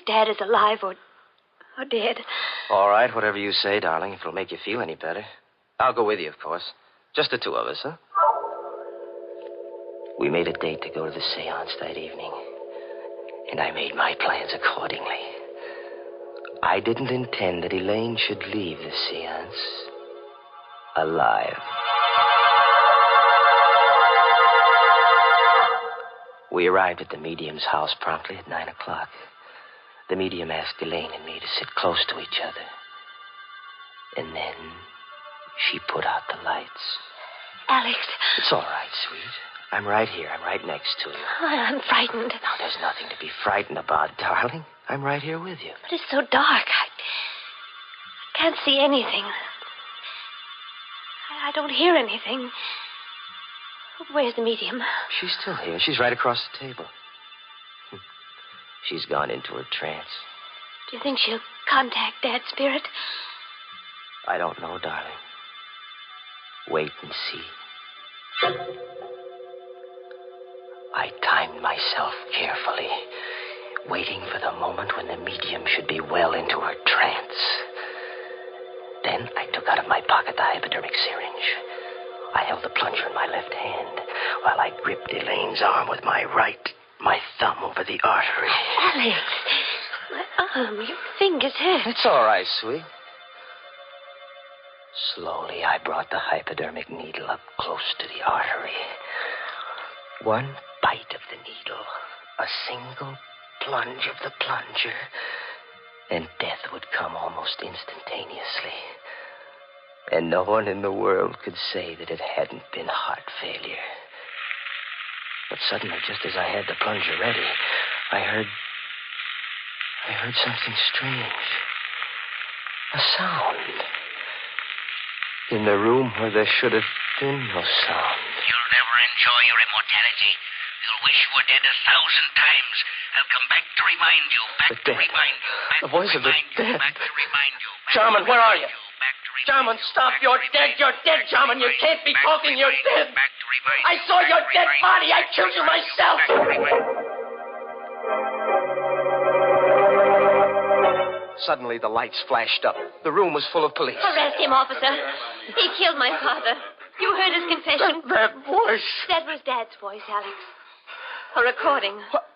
Dad is alive or dead. All right, whatever you say, darling, if it'll make you feel any better. I'll go with you, of course. Just the two of us, huh? We made a date to go to the seance that evening, and I made my plans accordingly. I didn't intend that Elaine should leave the seance alive. We arrived at the medium's house promptly at 9 o'clock. The medium asked Elaine and me to sit close to each other. And then she put out the lights. Alex. It's all right, sweet. I'm right here. I'm right next to you. I'm frightened. Now, there's nothing to be frightened about, darling. I'm right here with you. But it's so dark. I can't see anything. I don't hear anything. Where's the medium? She's still here. She's right across the table. She's gone into her trance. Do you think she'll contact Dad's spirit? I don't know, darling. Wait and see. I timed myself carefully, waiting for the moment when the medium should be well into her trance. Then I took out of my pocket the hypodermic syringe. I held the plunger in my left hand while I gripped Elaine's arm with my right, my thumb over the artery. Alex, my arm, your fingers hurt. It's all right, sweet. Slowly, I brought the hypodermic needle up close to the artery. One bite of the needle, a single plunge of the plunger, and death would come almost instantaneously. And no one in the world could say that it hadn't been heart failure. But suddenly, just as I had the plunger ready, I heard something strange. A sound. In the room where there should have been no sound. You'll never enjoy your immortality. You'll wish you were dead 1,000 times. I'll come back to remind you. Back to remind you. The voice of the dead. Back to remind you. Jarman, where are you? Jarman, stop. You're dead. You're dead, Jarman. You can't be talking. You're dead. I saw your dead body. I killed you myself. Suddenly, the lights flashed up. The room was full of police. Arrest him, officer. He killed my father. You heard his confession. That voice. That was Dad's voice, Alex. A recording. What?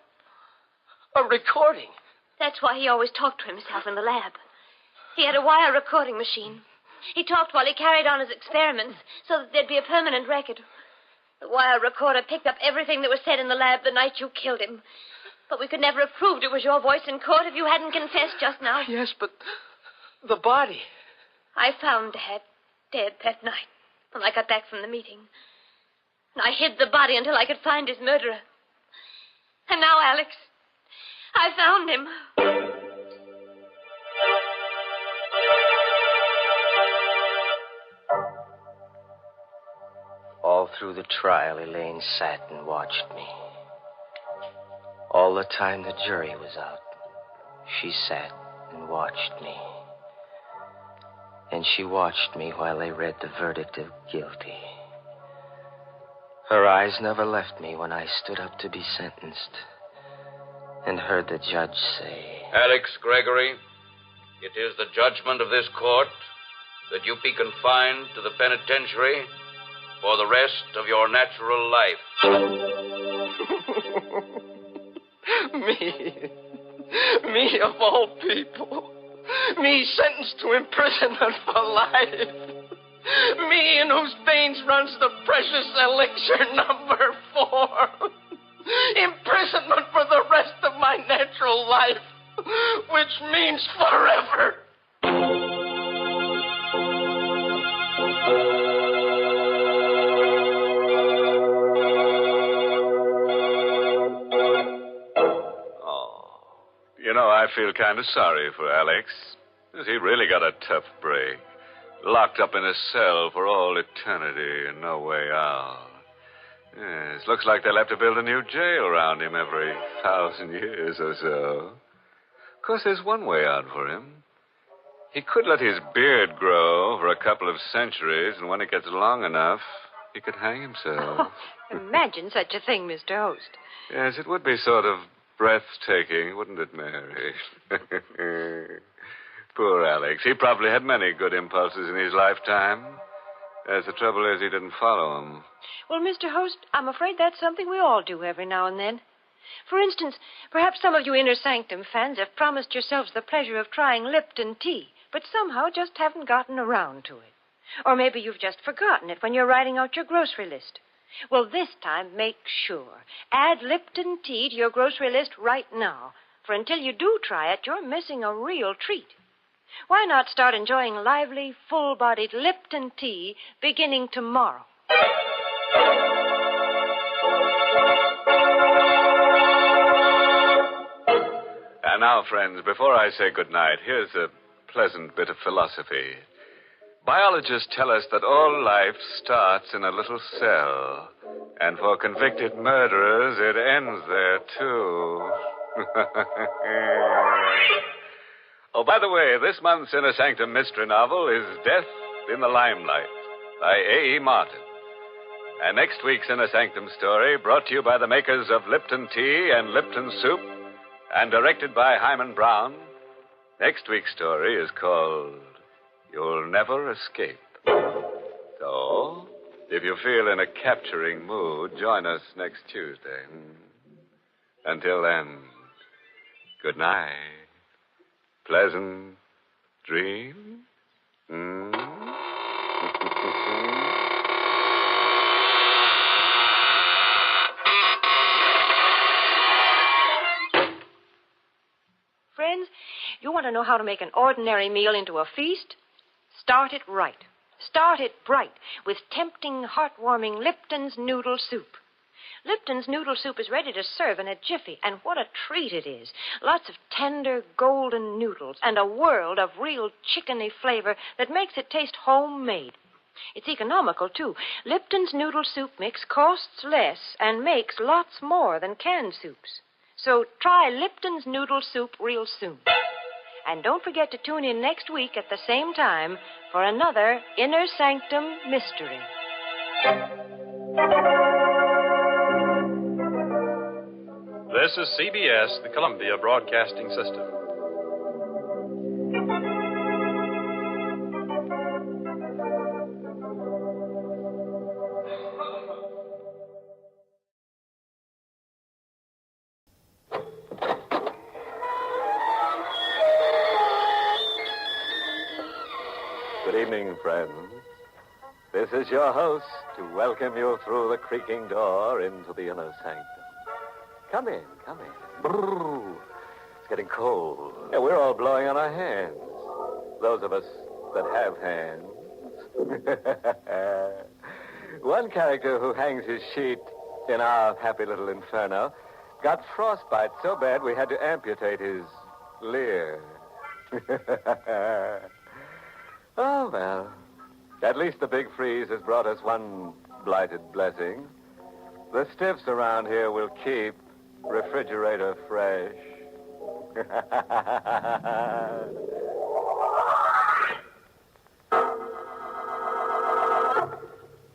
A recording? That's why he always talked to himself in the lab. He had a wire recording machine. He talked while he carried on his experiments so that there'd be a permanent record. The wire recorder picked up everything that was said in the lab the night you killed him. But we could never have proved it was your voice in court if you hadn't confessed just now. Yes, but the body. I found Dad dead that night when I got back from the meeting. And I hid the body until I could find his murderer. And now, Alex, I found him. All through the trial, Elaine sat and watched me. All the time the jury was out, she sat and watched me. And she watched me while they read the verdict of guilty. Her eyes never left me when I stood up to be sentenced and heard the judge say, Alex Gregory, it is the judgment of this court that you be confined to the penitentiary for the rest of your natural life. Me of all people. Me sentenced to imprisonment for life. Me in whose veins runs the precious elixir number 4. Imprisonment for the rest of my natural life, which means forever. You know, I feel kind of sorry for Alex. He really got a tough break. Locked up in a cell for all eternity and no way out. Yes, looks like they'll have to build a new jail around him every 1,000 years or so. Of course, there's one way out for him. He could let his beard grow for a couple of centuries, and when it gets long enough, he could hang himself. Imagine such a thing, Mr. Host. Yes, it would be sort of breathtaking, wouldn't it, Mary? Poor Alex. He probably had many good impulses in his lifetime. As the trouble is, he didn't follow them. Well, Mr. Host, I'm afraid that's something we all do every now and then. For instance, perhaps some of you Inner Sanctum fans have promised yourselves the pleasure of trying Lipton tea, but somehow just haven't gotten around to it. Or maybe you've just forgotten it when you're writing out your grocery list. Well, this time, make sure. Add Lipton tea to your grocery list right now, for until you do try it, you're missing a real treat. Why not start enjoying lively, full-bodied Lipton tea beginning tomorrow? And now, friends, before I say goodnight, here's a pleasant bit of philosophy. Biologists tell us that all life starts in a little cell, and for convicted murderers, it ends there, too. Oh, by the way, this month's Inner Sanctum mystery novel is Death in the Limelight by A.E. Martin. And next week's Inner Sanctum story, brought to you by the makers of Lipton Tea and Lipton Soup, and directed by Hyman Brown, next week's story is called You'll Never Escape. So, if you feel in a capturing mood, join us next Tuesday. Until then, good night. Pleasant dreams. Friends, you want to know how to make an ordinary meal into a feast? Start it right. Start it bright with tempting, heartwarming Lipton's Noodle Soup. Lipton's Noodle Soup is ready to serve in a jiffy, and what a treat it is. Lots of tender, golden noodles and a world of real chickeny flavor that makes it taste homemade. It's economical, too. Lipton's Noodle Soup mix costs less and makes lots more than canned soups. So try Lipton's Noodle Soup real soon. And don't forget to tune in next week at the same time for another Inner Sanctum mystery. This is CBS, the Columbia Broadcasting System. Good evening, friends. This is your host to welcome you through the creaking door into the Inner Sanctum. Come in, come in. Brrr. It's getting cold. Yeah, we're all blowing on our hands. Those of us that have hands. One character who hangs his sheet in our happy little inferno got frostbite so bad we had to amputate his leer. Oh, well. At least the big freeze has brought us one blighted blessing. The stiffs around here will keep refrigerator fresh.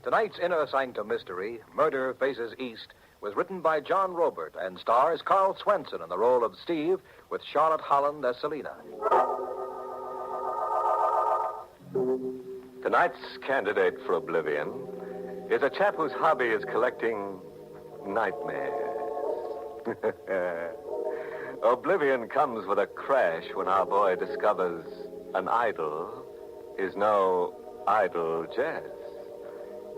Tonight's Inner Sanctum mystery, Murder Faces East, was written by John Robert and stars Carl Swenson in the role of Steve with Charlotte Holland as Selina. Tonight's candidate for oblivion is a chap whose hobby is collecting nightmares. Oblivion comes with a crash when our boy discovers an idol is no idle jazz.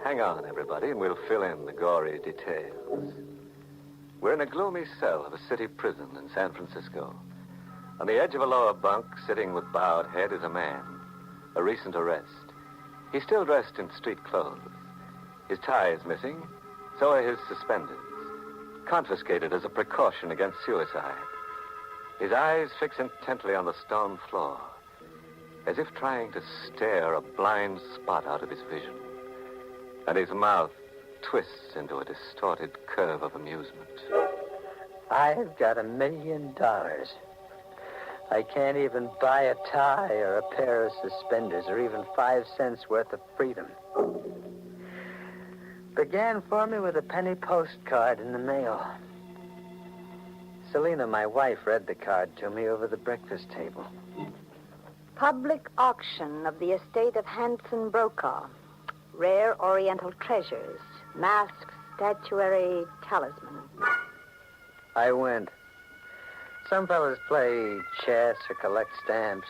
Hang on, everybody, and we'll fill in the gory details. We're in a gloomy cell of a city prison in San Francisco. On the edge of a lower bunk, sitting with bowed head, is a man. A recent arrest. He's still dressed in street clothes. His tie is missing, so are his suspenders. Confiscated as a precaution against suicide. His eyes fix intently on the stone floor, as if trying to stare a blind spot out of his vision. And his mouth twists into a distorted curve of amusement. I've got $1 million. I can't even buy a tie or a pair of suspenders or even 5 cents worth of freedom. Began for me with a penny postcard in the mail. Selina, my wife, read the card to me over the breakfast table. Public auction of the estate of Hanson Brokaw. Rare Oriental treasures. Masks, statuary, talisman. I went. Some fellas play chess or collect stamps.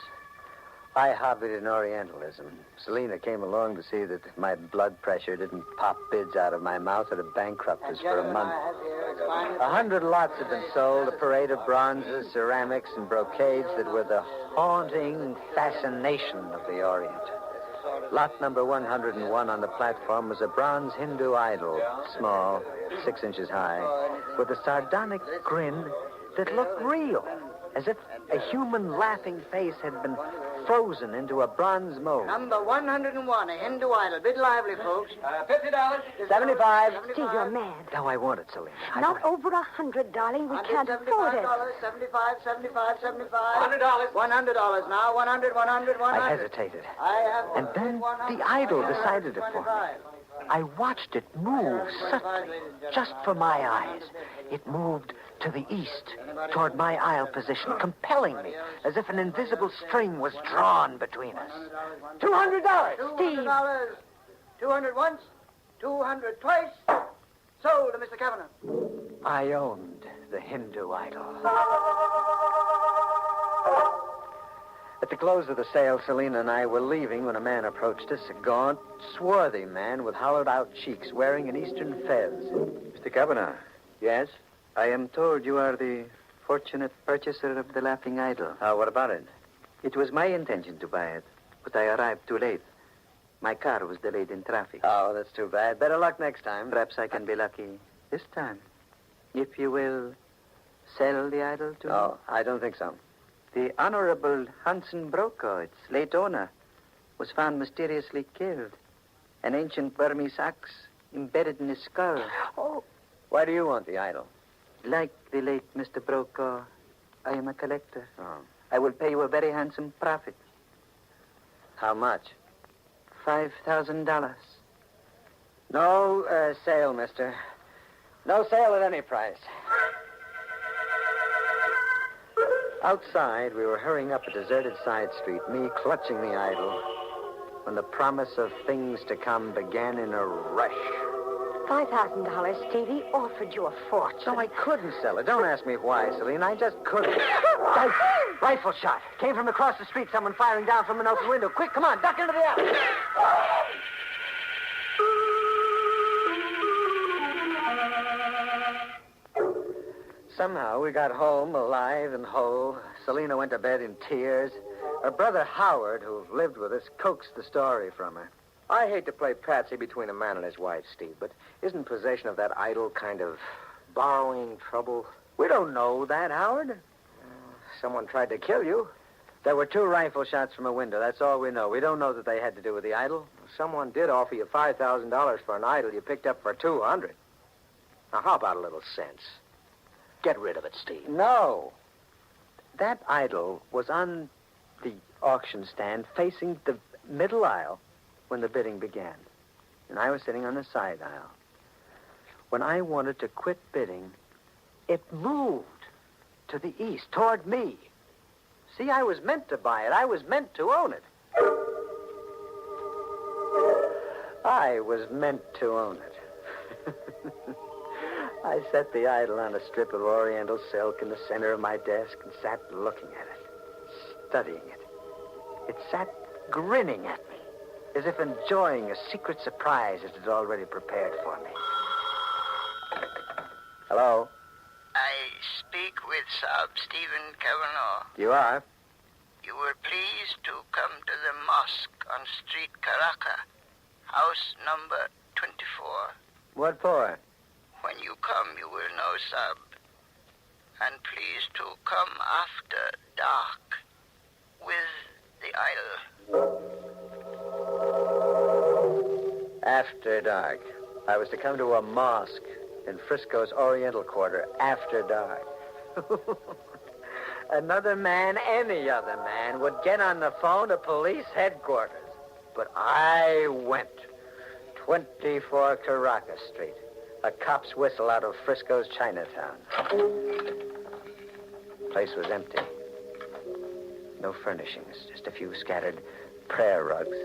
I hobbied in Orientalism. Selina came along to see that my blood pressure didn't pop bids out of my mouth or to bankrupt us for a month. 100 lots had been sold, a parade of bronzes, ceramics, and brocades that were the haunting fascination of the Orient. Lot number 101 on the platform was a bronze Hindu idol, small, 6 inches high, with a sardonic grin that looked real, as if a human laughing face had been frozen into a bronze mold. Number 101, a Hindu idol. Bid lively, folks. $50. 75. Steve, you're mad. No, I want it, Selina. Not over 100, darling. We can't afford it. $75. $100 now. 100. I hesitated. And then the idol decided it for me. I watched it move subtly, just for my eyes. It moved to the east, toward my aisle position, compelling me, as if an invisible string was drawn between us. $200! Steve! $200. 200 once, 200 twice. Sold to Mr. Kavanagh. I owned the Hindu idol. At the close of the sale, Selina and I were leaving when a man approached us, a gaunt, swarthy man with hollowed-out cheeks, wearing an eastern fez. Mr. Kavanagh. Yes? I am told you are the fortunate purchaser of the laughing idol. What about it? It was my intention to buy it, but I arrived too late. My car was delayed in traffic. Oh, that's too bad. Better luck next time. Perhaps I can be lucky this time. If you will sell the idol to me. Oh, I don't think so. The Honorable Hanson Brokaw, its late owner, was found mysteriously killed. An ancient Burmese axe embedded in his skull. Oh. Why do you want the idol? Like the late Mr. Brokaw, I am a collector. Oh. I will pay you a very handsome profit. How much? $5,000. No sale, mister. No sale at any price. Outside, we were hurrying up a deserted side street, me clutching the idol, when the promise of things to come began in a rush. $5,000, Stevie, offered you a fortune. So I couldn't sell it. Don't ask me why, Selina. I just couldn't. Rifle shot. Came from across the street, someone firing down from an open window. Quick, come on, duck into the alley. Somehow we got home alive and whole. Selina went to bed in tears. Her brother Howard, who lived with us, coaxed the story from her. I hate to play patsy between a man and his wife, Steve, but isn't possession of that idol kind of borrowing trouble? We don't know that, Howard. Someone tried to kill you. There were 2 rifle shots from a window. That's all we know. We don't know that they had to do with the idol. Someone did offer you $5,000 for an idol you picked up for $200. Now, how about a little sense? Get rid of it, Steve. No. That idol was on the auction stand facing the middle aisle when the bidding began. and I was sitting on the side aisle. When I wanted to quit bidding, it moved to the east, toward me. See, I was meant to buy it. I was meant to own it. I was meant to own it. I set the idol on a strip of oriental silk in the center of my desk and sat looking at it, studying it. It sat grinning at me, as if enjoying a secret surprise it had already prepared for me. Hello? I speak with Sub Stephen Kavanaugh. You are? You were pleased to come to the mosque on Street Caracas, house number 24. What for? When you come, you will know, Sub. And please to come after dark with the idol. After dark. I was to come to a mosque in Frisco's Oriental Quarter after dark. Another man, any other man, would get on the phone to police headquarters. But I went. 24 Caracas Street. A cop's whistle out of Frisco's Chinatown. The place was empty. No furnishings, just a few scattered prayer rugs,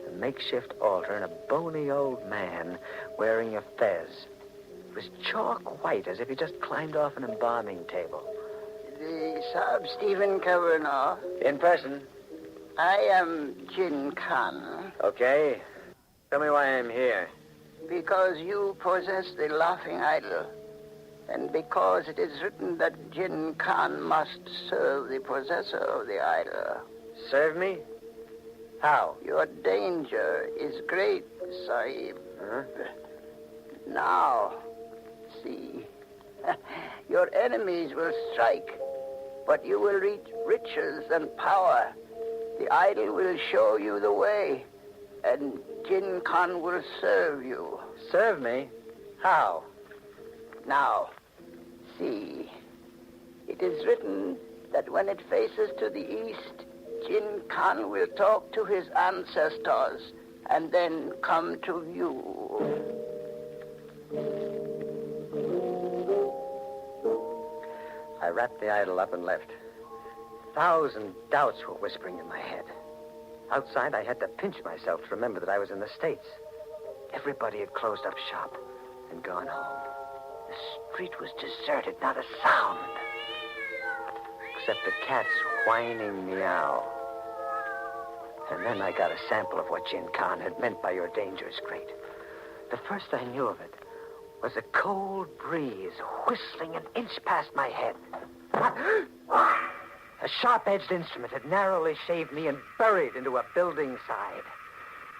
a makeshift altar, and a bony old man wearing a fez. It was chalk white, as if he just climbed off an embalming table. The Sub Stephen Kavanaugh. In person. I am Jin Khan. Okay. Tell me why I'm here. Because you possess the laughing idol, and because it is written that Jin Khan must serve the possessor of the idol. Serve me? How? Your danger is great, Sahib. Huh? Now, see, your enemies will strike, but you will reach riches and power. The idol will show you the way, and Jin Khan will serve you. Serve me? How? Now, see. It is written that when it faces to the east, Jin Khan will talk to his ancestors and then come to you. I wrapped the idol up and left. 1,000 doubts were whispering in my head. Outside, I had to pinch myself to remember that I was in the States. Everybody had closed up shop and gone home. The street was deserted, not a sound. Except a cat's whining meow. And then I got a sample of what Jin Khan had meant by your danger is great. The first I knew of it was a cold breeze whistling an inch past my head. A sharp-edged instrument had narrowly shaved me and buried into a building side.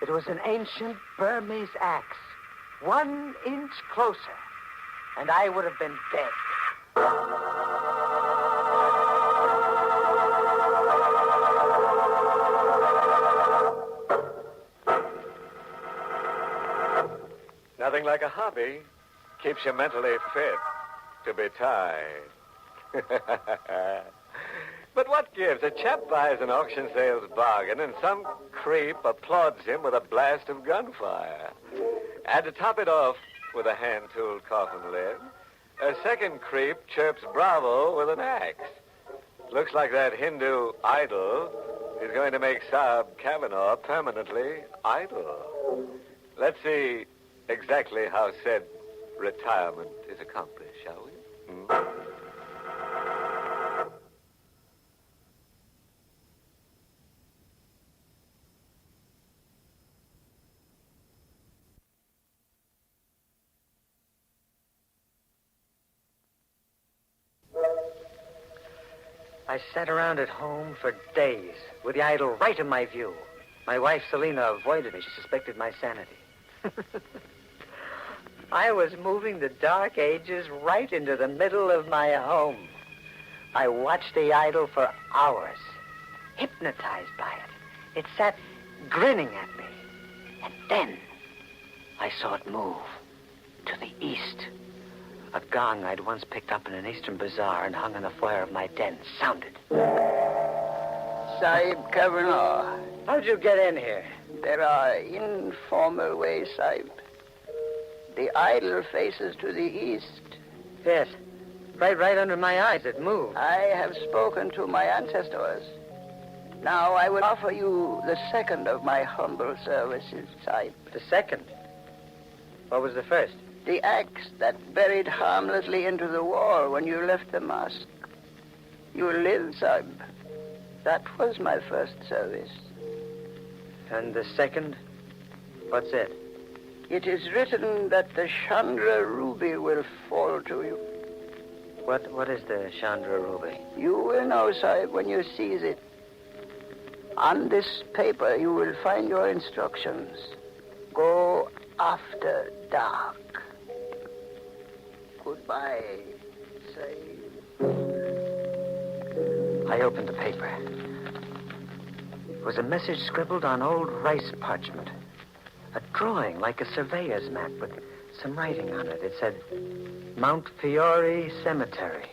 It was an ancient Burmese axe, 1 inch closer, and I would have been dead. Nothing like a hobby. Keeps you mentally fit to be tied. But what gives? A chap buys an auction sales bargain and some creep applauds him with a blast of gunfire. And to top it off with a hand-tooled coffin lid, a second creep chirps bravo with an axe. Looks like that Hindu idol is going to make Saab Kavanaugh permanently idle. Let's see exactly how said retirement is accomplished, shall we? I sat around at home for days with the idol right in my view. My wife, Selena, avoided me. She suspected my sanity. I was moving the dark ages right into the middle of my home. I watched the idol for hours, hypnotized by it. It sat grinning at me. And then I saw it move to the east. A gong I'd once picked up in an eastern bazaar and hung in the foyer of my den sounded. Sahib Kavanaugh. How'd you get in here? There are informal ways, Sahib. The idol faces to the east. Yes. Right under my eyes. It moved. I have spoken to my ancestors. Now I will offer you the second of my humble services, Sahib. The second? What was the first? The axe that buried harmlessly into the wall when you left the mosque. You live, Sahib. That was my first service. And the second? What's it? It is written that the Chandra ruby will fall to you. What is the Chandra ruby? You will know, Sahib, when you seize it. On this paper, you will find your instructions. Go after dark. Goodbye, Sahib. I opened the paper. It was a message scribbled on old rice parchment. A drawing like a surveyor's map with some writing on it. It said, Mount Fiore Cemetery.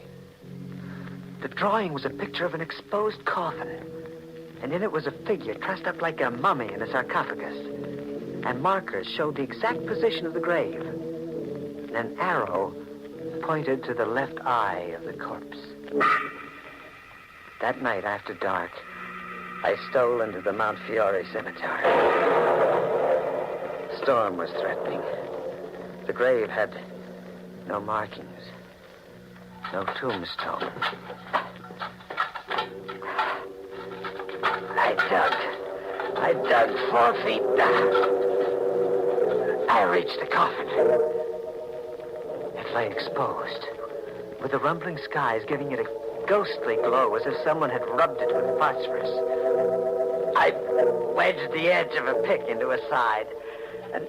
The drawing was a picture of an exposed coffin. And in it was a figure dressed up like a mummy in a sarcophagus. And markers showed the exact position of the grave. And an arrow pointed to the left eye of the corpse. That night after dark, I stole into the Mount Fiore Cemetery. Storm was threatening. The grave had no markings, no tombstone. I dug 4 feet down. I reached the coffin. It lay exposed, with the rumbling skies giving it a ghostly glow as if someone had rubbed it with phosphorus. I wedged the edge of a pick into a side and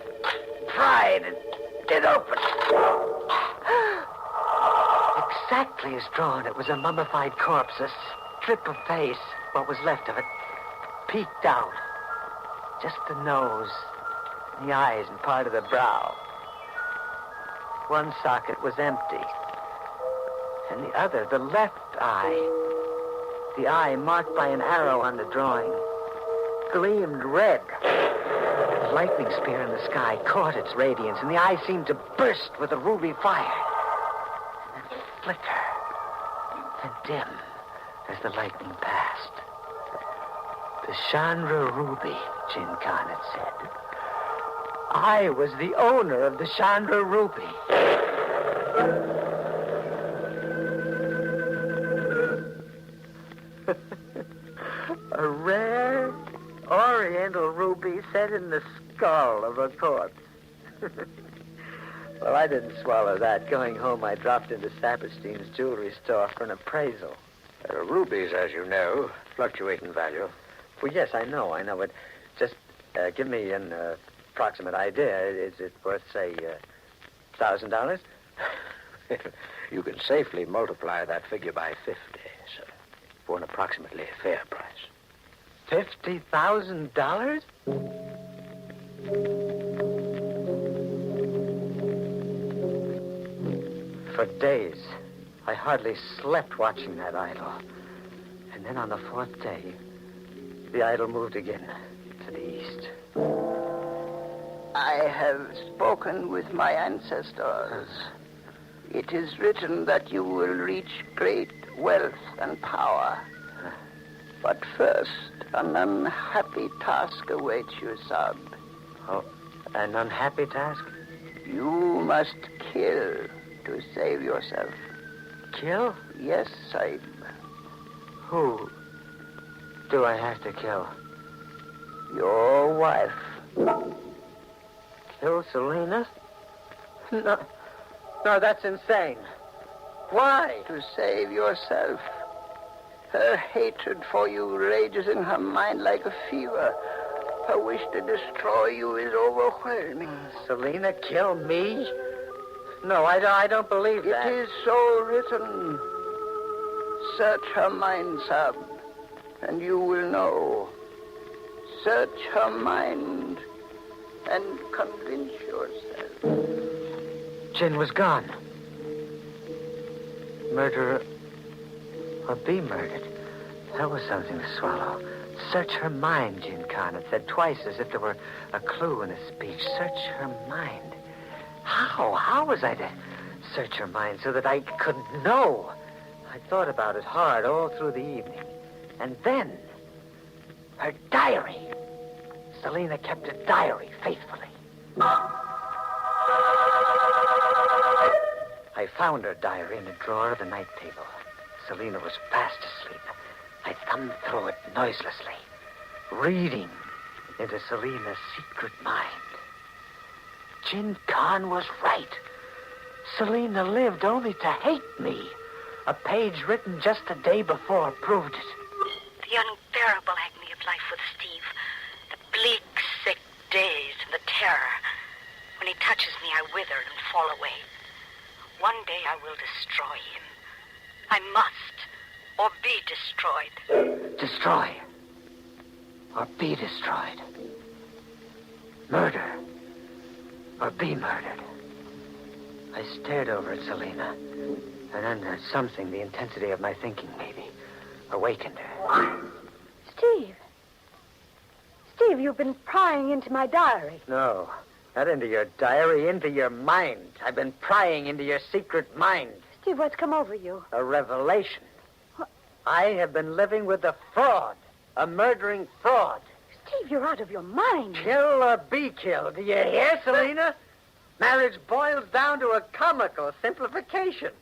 pried it open. Exactly as drawn, it was a mummified corpse, a strip of face, what was left of it, peeked out. Just the nose, the eyes, and part of the brow. One socket was empty. And the other, the left eye, the eye marked by an arrow on the drawing, gleamed red. A lightning spear in the sky caught its radiance, and the eye seemed to burst with a ruby fire. And then flicker and dim as the lightning passed. The Chandra ruby, Jin Khan had said. I was the owner of the Chandra ruby. A rare oriental ruby set in the skull of a corpse. Well, I didn't swallow that. Going home, I dropped into Saperstein's jewelry store for an appraisal. Rubies, as you know, fluctuate in value. Well, yes, I know, but just give me an approximate idea. Is it worth, say, $1,000? You can safely multiply that figure by 50, sir, for an approximately fair price. $50,000? For days, I hardly slept watching that idol. And then on the 4th day, the idol moved again to the east. I have spoken with my ancestors. It is written that you will reach great wealth and power. But first, an unhappy task awaits you, Sahib. Oh, an unhappy task? You must kill to save yourself. Kill? Yes, Sahib. Who do I have to kill? Your wife. Kill Selena? No, that's insane. Why? To save yourself. Her hatred for you rages in her mind like a fever. Her wish to destroy you is overwhelming. Selena kill me? No, I don't believe that. It is so written. Search her mind, Sahib, and you will know. Search her mind and convince yourself. Jin was gone. Murderer or be murdered. That was something to swallow. Search her mind, Gin-Con. It said twice as if there were a clue in his speech. Search her mind. How? How was I to search her mind so that I could know? I thought about it hard all through the evening. And then, her diary. Selena kept a diary faithfully. I found her diary in a drawer of the night table. Selena was fast asleep. I thumbed through it noiselessly, reading into Selena's secret mind. Gin-Con was right. Selena lived only to hate me. A page written just the day before proved it. The unbearable agony of life with Steve. The bleak, sick days and the terror. When he touches me, I wither and fall away. One day I will destroy him. I must, or be destroyed. Destroy. Or be destroyed. Murder. Or be murdered. I stared over at Selena, and then something, the intensity of my thinking maybe, awakened her. Steve. Steve, you've been prying into my diary. No, not into your diary, into your mind. I've been prying into your secret mind. Steve, what's come over you? A revelation. I have been living with a fraud, a murdering fraud. Steve, you're out of your mind. Kill or be killed. Do you hear, Selena? Marriage boils down to a comical simplification.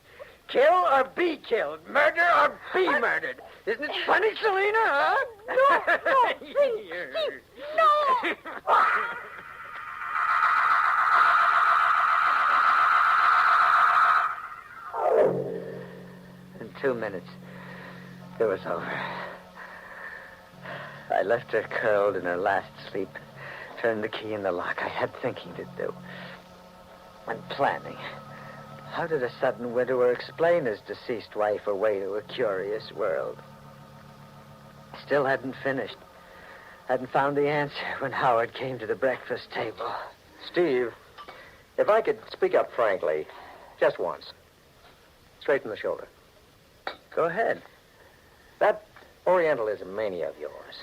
Kill or be killed. Murder or be murdered. Isn't it funny, Selena, huh? No, please, Steve, no! In 2 minutes, it was over. I left her curled in her last sleep, turned the key in the lock. I had thinking to do. And planning. How did a sudden widower explain his deceased wife away to a curious world? Still hadn't finished. Hadn't found the answer when Howard came to the breakfast table. Steve, if I could speak up frankly, just once. Straight from the shoulder. Go ahead. That Orientalism mania of yours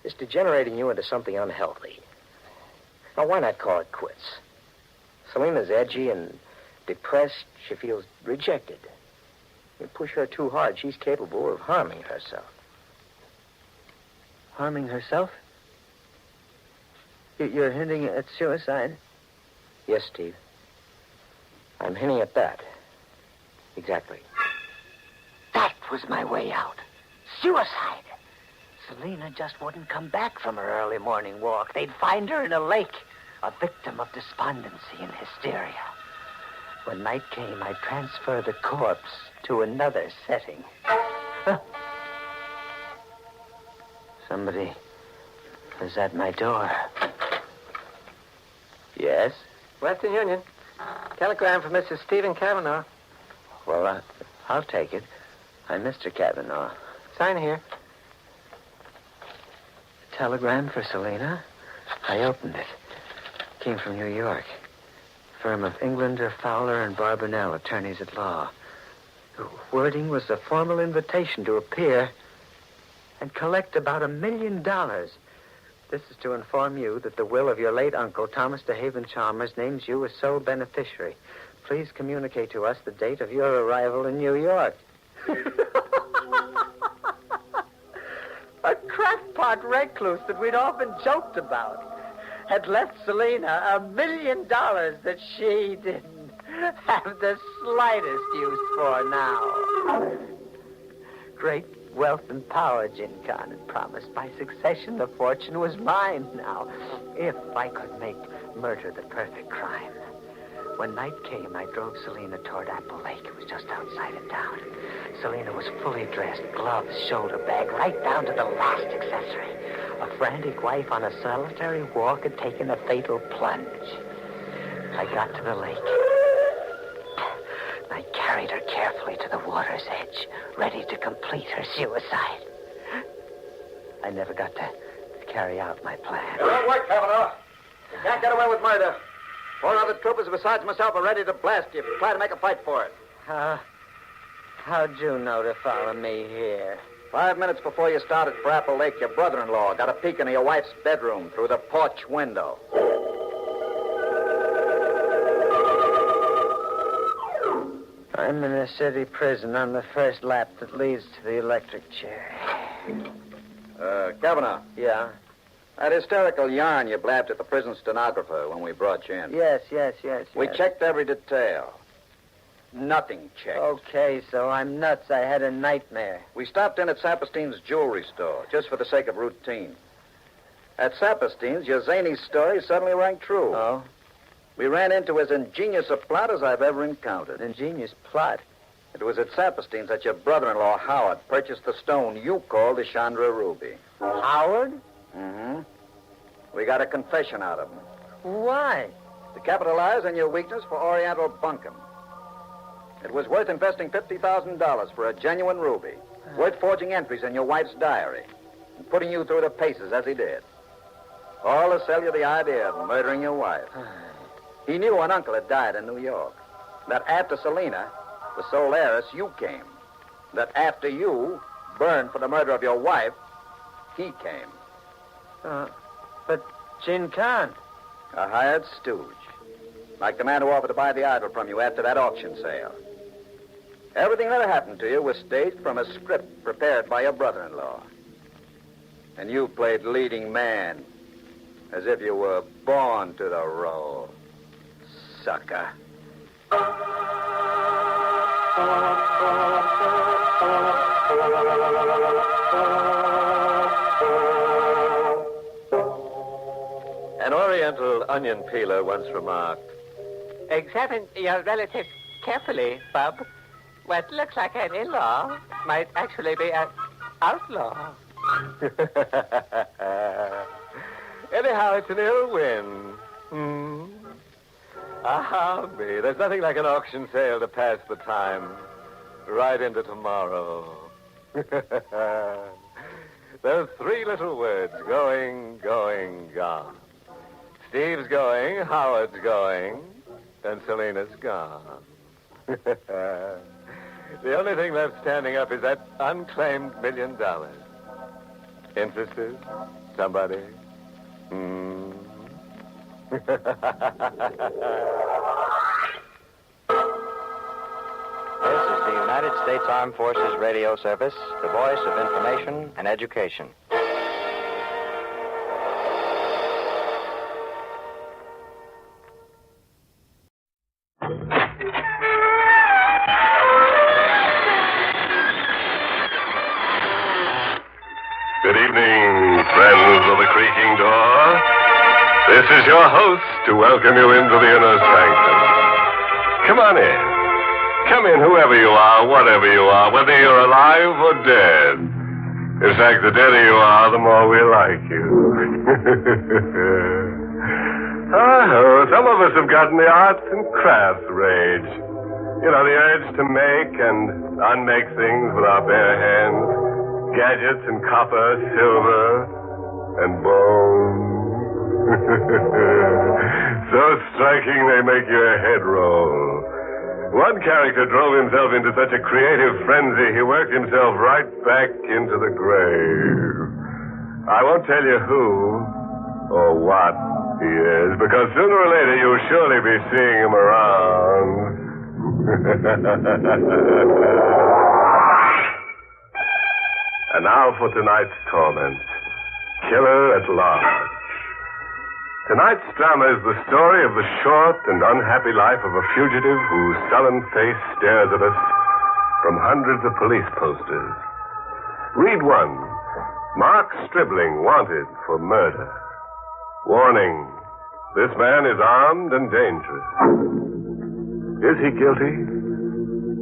is degenerating you into something unhealthy. Now, why not call it quits? Selena's edgy and depressed. She feels rejected. You push her too hard, she's capable of harming herself. Harming herself? You're hinting at suicide? Yes, Steve. I'm hinting at that. Exactly. That was my way out. Suicide. Selena just wouldn't come back from her early morning walk. They'd find her in a lake, a victim of despondency and hysteria. When night came, I'd transfer the corpse to another setting. Somebody was at my door. Yes? Western Union. Telegram for Mrs. Stephen Cavanaugh. Well, I'll take it. I'm Mr. Cavanaugh. Sign here. A telegram for Selena? I opened it. Came from New York. Firm of Englander, Fowler, and Barbanell, attorneys at law. The wording was a formal invitation to appear and collect about $1 million. This is to inform you that the will of your late uncle, Thomas DeHaven Chalmers, names you as sole beneficiary. Please communicate to us the date of your arrival in New York. A crackpot recluse that we'd often joked about had left Selena $1 million that she didn't have the slightest use for now. Great wealth and power, Gin-Con had promised. By succession, the fortune was mine now, if I could make murder the perfect crime. When night came, I drove Selena toward Apple Lake. It was just outside of town. Selena was fully dressed, gloves, shoulder bag, right down to the last accessory. A frantic wife on a solitary walk had taken a fatal plunge. I got to the lake. I carried her carefully to the water's edge, ready to complete her suicide. I never got to carry out my plan. You're on work, Cavanaugh. You can't get away with murder. 4 other troopers besides myself are ready to blast you if you try to make a fight for it. How'd you know to follow me here? 5 minutes before you started for Apple Lake, your brother-in-law got a peek into your wife's bedroom through the porch window. I'm in a city prison on the first lap that leads to the electric chair. Kavanaugh. Yeah? That hysterical yarn you blabbed at the prison stenographer when we brought you in. Yes. We checked every detail. Nothing checked. Okay, so I'm nuts. I had a nightmare. We stopped in at Saperstein's jewelry store, just for the sake of routine. At Saperstein's, your zany story suddenly rang true. Oh? We ran into as ingenious a plot as I've ever encountered. Ingenious plot? It was at Saperstein's that your brother-in-law, Howard, purchased the stone you called the Chandra Ruby. Howard? Mm-hmm. We got a confession out of him. Why? To capitalize on your weakness for Oriental bunkum. It was worth investing $50,000 for a genuine ruby. Worth forging entries in your wife's diary and putting you through the paces as he did. All to sell you the idea of murdering your wife. He knew an uncle had died in New York. That after Selena, the sole heiress, you came. That after you burned for the murder of your wife, he came. But Jin Khan. A hired stooge. Like the man who offered to buy the idol from you after that auction sale. Everything that happened to you was staged from a script prepared by your brother-in-law. And you played leading man, as if you were born to the role. Sucker. An Oriental onion peeler once remarked, Examine your relative carefully, Bub. What looks like an in-law might actually be an outlaw. Anyhow, it's an ill win. Ah, me. There's nothing like an auction sale to pass the time. Right into tomorrow. Those three little words, going, gone. Steve's going, Howard's going, and Selena's gone. The only thing left standing up is that unclaimed $1 million. Interested? Somebody? This is the United States Armed Forces Radio Service, the voice of information and education. Good evening, friends of the creaking door. This is your host to welcome you into the inner sanctum. Come on in. Come in, whoever you are, whatever you are, whether you're alive or dead. In fact, the deader you are, the more we like you. Some of us have gotten the arts and crafts rage. You know, the urge to make and unmake things with our bare hands. Gadgets and copper, silver, and bone. So striking they make your head roll. One character drove himself into such a creative frenzy, he worked himself right back into the grave. I won't tell you who or what he is, because sooner or later you'll surely be seeing him around. And now for tonight's torment. Killer at large. Tonight's drama is the story of the short and unhappy life of a fugitive whose sullen face stares at us from hundreds of police posters. Read one. Mark Stribling wanted for murder. Warning. This man is armed and dangerous. Is he guilty?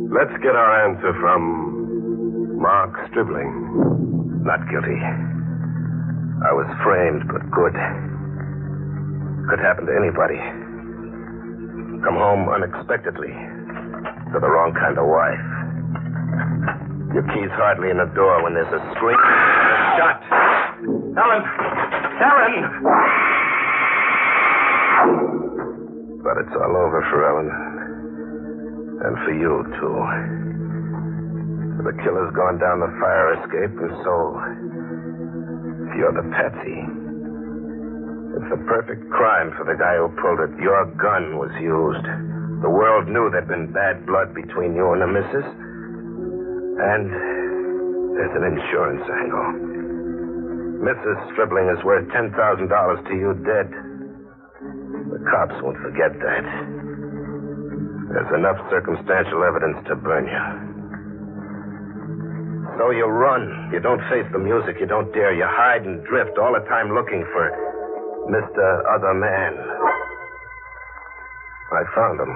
Let's get our answer from Mark Stribling. Not guilty. I was framed, but good. Could happen to anybody. Come home unexpectedly to the wrong kind of wife. Your key's hardly in the door when there's a scream and a shot. Helen! Helen! But it's all over for Ellen. And for you, too. The killer's gone down the fire escape, and so you're the patsy. It's the perfect crime for the guy who pulled it. Your gun was used. The world knew there'd been bad blood between you and the missus. And there's an insurance angle. Mrs. Stribling is worth $10,000 to you dead. The cops won't forget that. There's enough circumstantial evidence to burn you. So you run. You don't face the music. You don't dare. You hide and drift all the time looking for Mr. Other Man. I found him.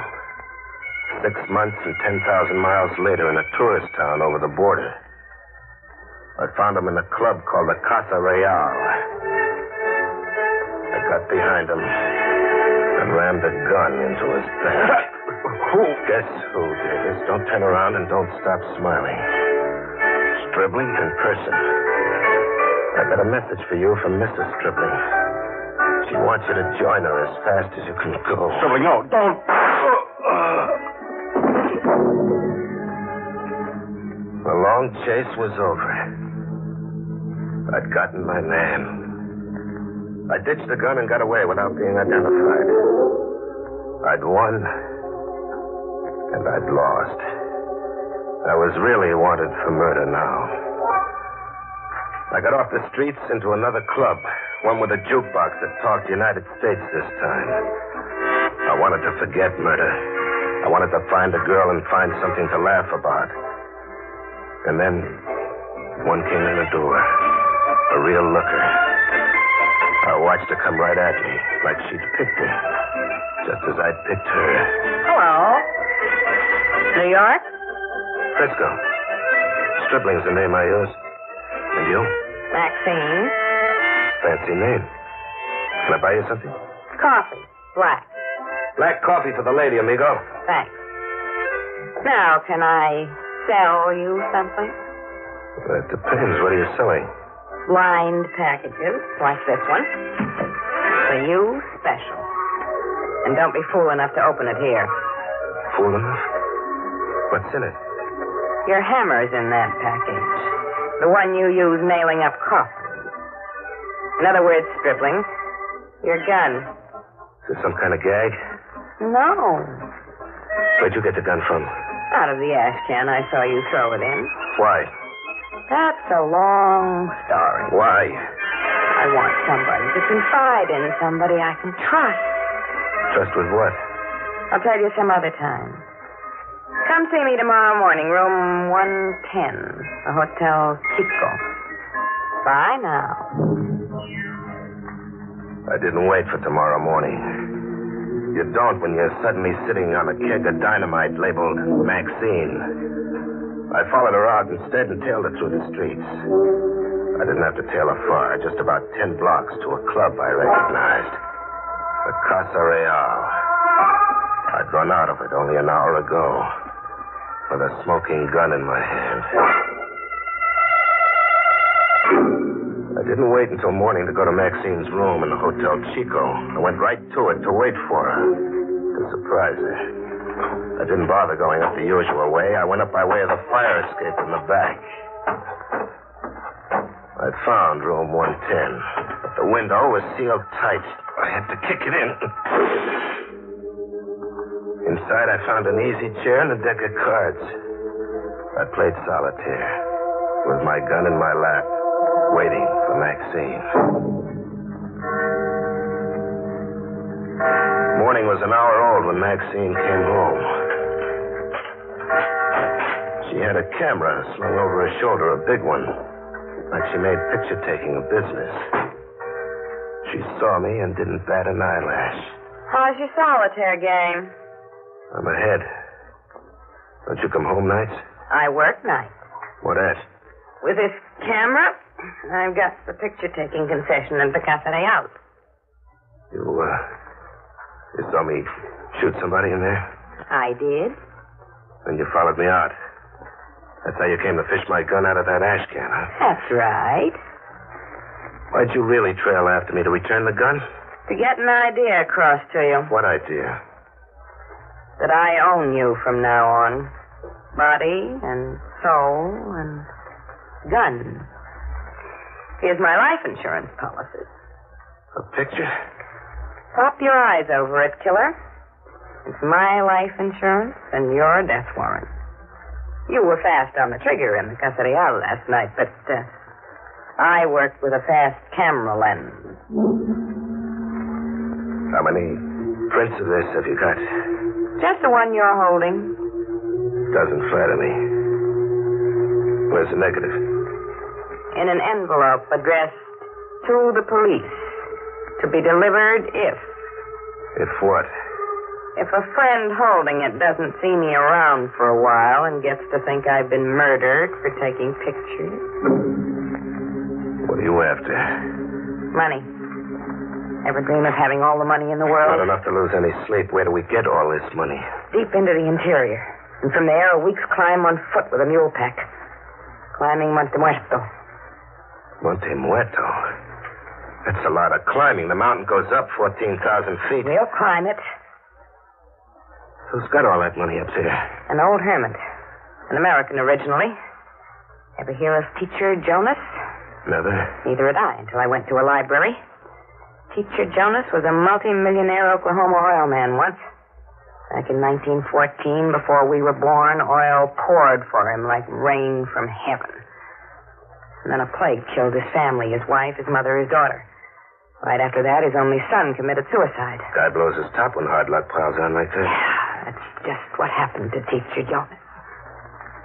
6 months and 10,000 miles later in a tourist town over the border. I found him in a club called the Casa Real. I got behind him and rammed a gun into his back. Who? Guess who did this? Don't turn around and don't stop smiling. Stribling in person. I got a message for you from Mrs. Stribling. She wants you to join her as fast as you can go. Stribling, no, don't. The long chase was over. I'd gotten my man. I ditched the gun and got away without being identified. I'd won, and I'd lost. I was really wanted for murder now. I got off the streets into another club, one with a jukebox that talked United States this time. I wanted to forget murder. I wanted to find a girl and find something to laugh about. And then one came in the door. A real looker. I watched her come right at me, like she'd picked me. Just as I'd picked her. Hello. New York? Frisco. Stribling's the name I use. And you? Maxine. Fancy name. Can I buy you something? Coffee. Black. Black coffee for the lady, amigo. Thanks. Now, can I sell you something? Well, it depends. What are you selling? Blind packages, like this one. For you, special. And don't be fool enough to open it here. Fool enough? What's in it? Your hammer's in that package. The one you use nailing up coffins. In other words, Stribling, your gun. Is this some kind of gag? No. Where'd you get the gun from? Out of the ash can I saw you throw it in. Why? That's a long story. Why? I want somebody to confide in, somebody I can trust. Trust with what? I'll tell you some other time. Come see me tomorrow morning, room 110, the Hotel Chico. Bye now. I didn't wait for tomorrow morning. You don't when you're suddenly sitting on a keg of dynamite labeled Maxine. I followed her out instead and tailed her through the streets. I didn't have to tail her far, just about 10 blocks to a club I recognized. The Casa Real. I'd run out of it only an hour ago, with a smoking gun in my hand. I didn't wait until morning to go to Maxine's room in the Hotel Chico. I went right to it to wait for her, to surprise her. I didn't bother going up the usual way. I went up by way of the fire escape in the back. I found room 110, but the window was sealed tight. I had to kick it in. Inside, I found an easy chair and a deck of cards. I played solitaire, with my gun in my lap, waiting for Maxine. Morning was an hour old when Maxine came home. She had a camera slung over her shoulder, a big one, like she made picture-taking a business. She saw me and didn't bat an eyelash. How's your solitaire game? I'm ahead. Don't you come home nights? I work nights. What at? With this camera, I've got the picture-taking concession in the Casa Real. You saw me shoot somebody in there? I did. Then you followed me out. That's how you came to fish my gun out of that ash can, huh? That's right. Why'd you really trail after me? To return the gun? To get an idea across to you. What idea? That I own you from now on. Body and soul, and guns. Here's my life insurance policy. A picture? Pop your eyes over it, killer. It's my life insurance and your death warrant. You were fast on the trigger in the Carousel last night, but I worked with a fast camera lens. How many prints of this have you got? Just the one you're holding. Doesn't flatter me. Where's the negative? In an envelope addressed to the police. To be delivered if. If what? If a friend holding it doesn't see me around for a while and gets to think I've been murdered for taking pictures. What are you after? Money. Ever dream of having all the money in the world? Not enough to lose any sleep. Where do we get all this money? Deep into the interior. And from there, a week's climb on foot with a mule pack. Climbing Monte Muerto. Monte Muerto? That's a lot of climbing. The mountain goes up 14,000 feet. We'll climb it. Who's got all that money up there? An old hermit. An American originally. Ever hear of Teacher Jonas? Never. Neither had I until I went to a library. Teacher Jonas was a multi-millionaire Oklahoma oil man once. Back in 1914, before we were born, oil poured for him like rain from heaven. And then a plague killed his family, his wife, his mother, his daughter. Right after that, his only son committed suicide. Guy blows his top when hard luck piles on like that. Yeah, that's just what happened to Teacher Jonas.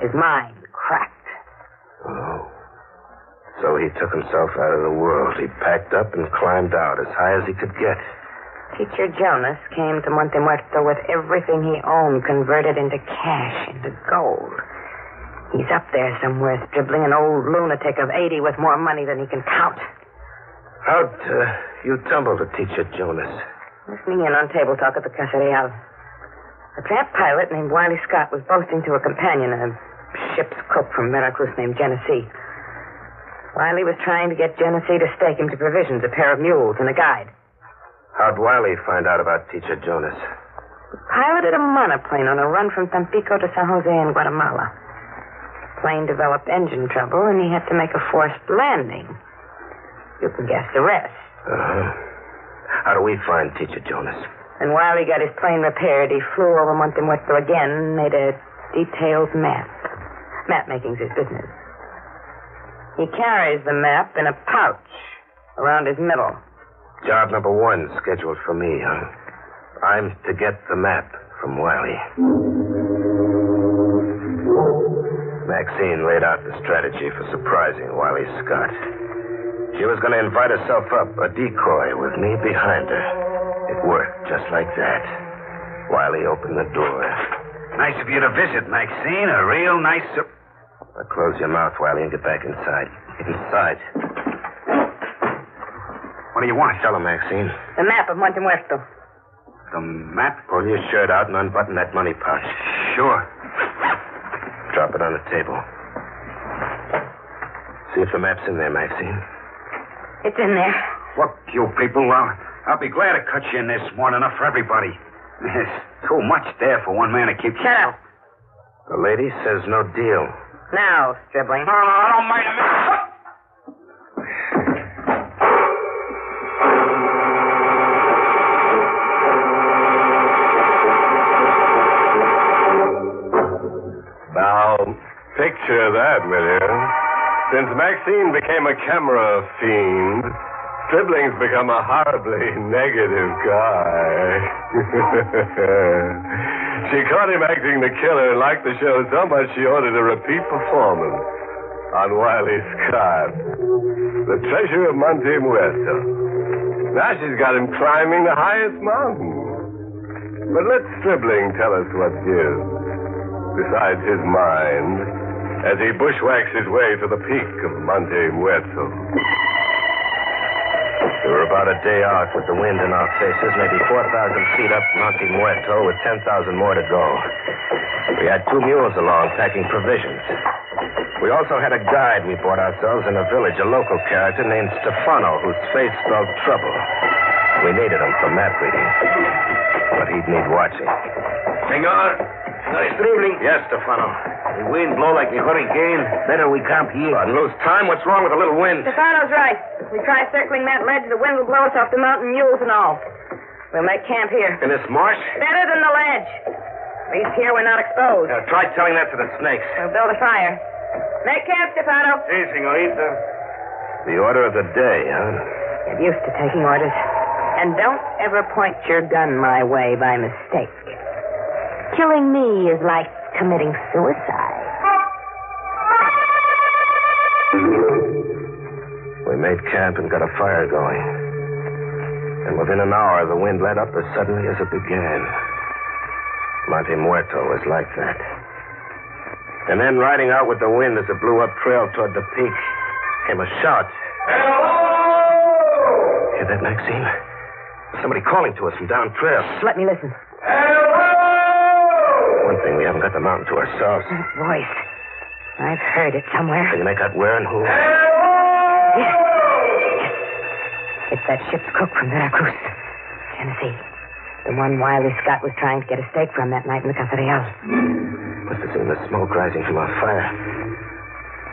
His mind cracked. Oh. So he took himself out of the world. He packed up and climbed out as high as he could get. Teacher Jonas came to Monte Muerto with everything he owned converted into cash, into gold. He's up there somewhere, dribbling an old lunatic of 80 with more money than he can count. How'd you tumble to Teacher Jonas? Listening in on table talk at the Carousel. A tramp pilot named Wiley Scott was boasting to a companion, a ship's cook from Veracruz named Genesee. Wiley was trying to get Genesee to stake him to provisions, a pair of mules, and a guide. How'd Wiley find out about Teacher Jonas? He piloted a monoplane on a run from Tampico to San Jose in Guatemala. The plane developed engine trouble, and he had to make a forced landing. You can guess the rest. How do we find Teacher Jonas? And while he got his plane repaired, he flew over Monte Muerto again and made a detailed map. Map making's his business. He carries the map in a pouch around his middle. Job number 1 scheduled for me, huh? I'm to get the map from Wiley. Maxine laid out the strategy for surprising Wiley Scott. She was going to invite herself up, a decoy with me behind her. It worked just like that. Wiley opened the door. Nice of you to visit, Maxine. A real nice... Now close your mouth, Wiley, and get back inside. Inside. What do you want? Tell him, Maxine. The map of Monte Muerto. The map? Pull your shirt out and unbutton that money pouch. Sure. Drop it on the table. See if the map's in there, Maxine. It's in there. Look, you people, I'll be glad to cut you in this more than enough for everybody. There's too much there for one man to keep... Shut up. The lady says no deal. Now, Stribling. No, I don't mind a minute. Now, picture that, will you? Since Maxine became a camera fiend, Stribling's become a horribly negative guy. She caught him acting the killer and liked the show so much she ordered a repeat performance on Wiley Scott, the treasure of Monte Muerto. Now she's got him climbing the highest mountain. But let Stribling tell us what gives, besides his mind, as he bushwhacks his way to the peak of Monte Muerto. We were about a day out with the wind in our faces, maybe 4,000 feet up Monte Muerto with 10,000 more to go. We had 2 mules along packing provisions. We also had a guide we bought ourselves in a village, a local character named Stefano, whose face spelled trouble. We needed him for map reading, but he'd need watching. Senor Stribling. Yes, Stefano. The wind blow like a hurricane. Better we camp here. And lose time? What's wrong with a little wind? Stefano's right. If we try circling that ledge, the wind will blow us off the mountain mules and all. We'll make camp here. In this marsh? Better than the ledge. At least here we're not exposed. Try telling that to the snakes. We'll build a fire. Make camp, Stefano. Si, senorita. The order of the day, huh? Get used to taking orders. And don't ever point your gun my way by mistake. Killing me is like committing suicide. We made camp and got a fire going. And within an hour, the wind let up as suddenly as it began. Monte Muerto was like that. And then, riding out with the wind as it blew up trail toward the peak, came a shout. Hello! Hear that, Maxine? Somebody calling to us from down trail. Let me listen. One thing, we haven't got the mountain to ourselves. That voice. I've heard it somewhere. Can you make out where and who? Yes. It's that ship's cook from Veracruz. Genesee. The one Wiley Scott was trying to get a steak from that night in the Casa Real. Must have seen the smoke rising from our fire.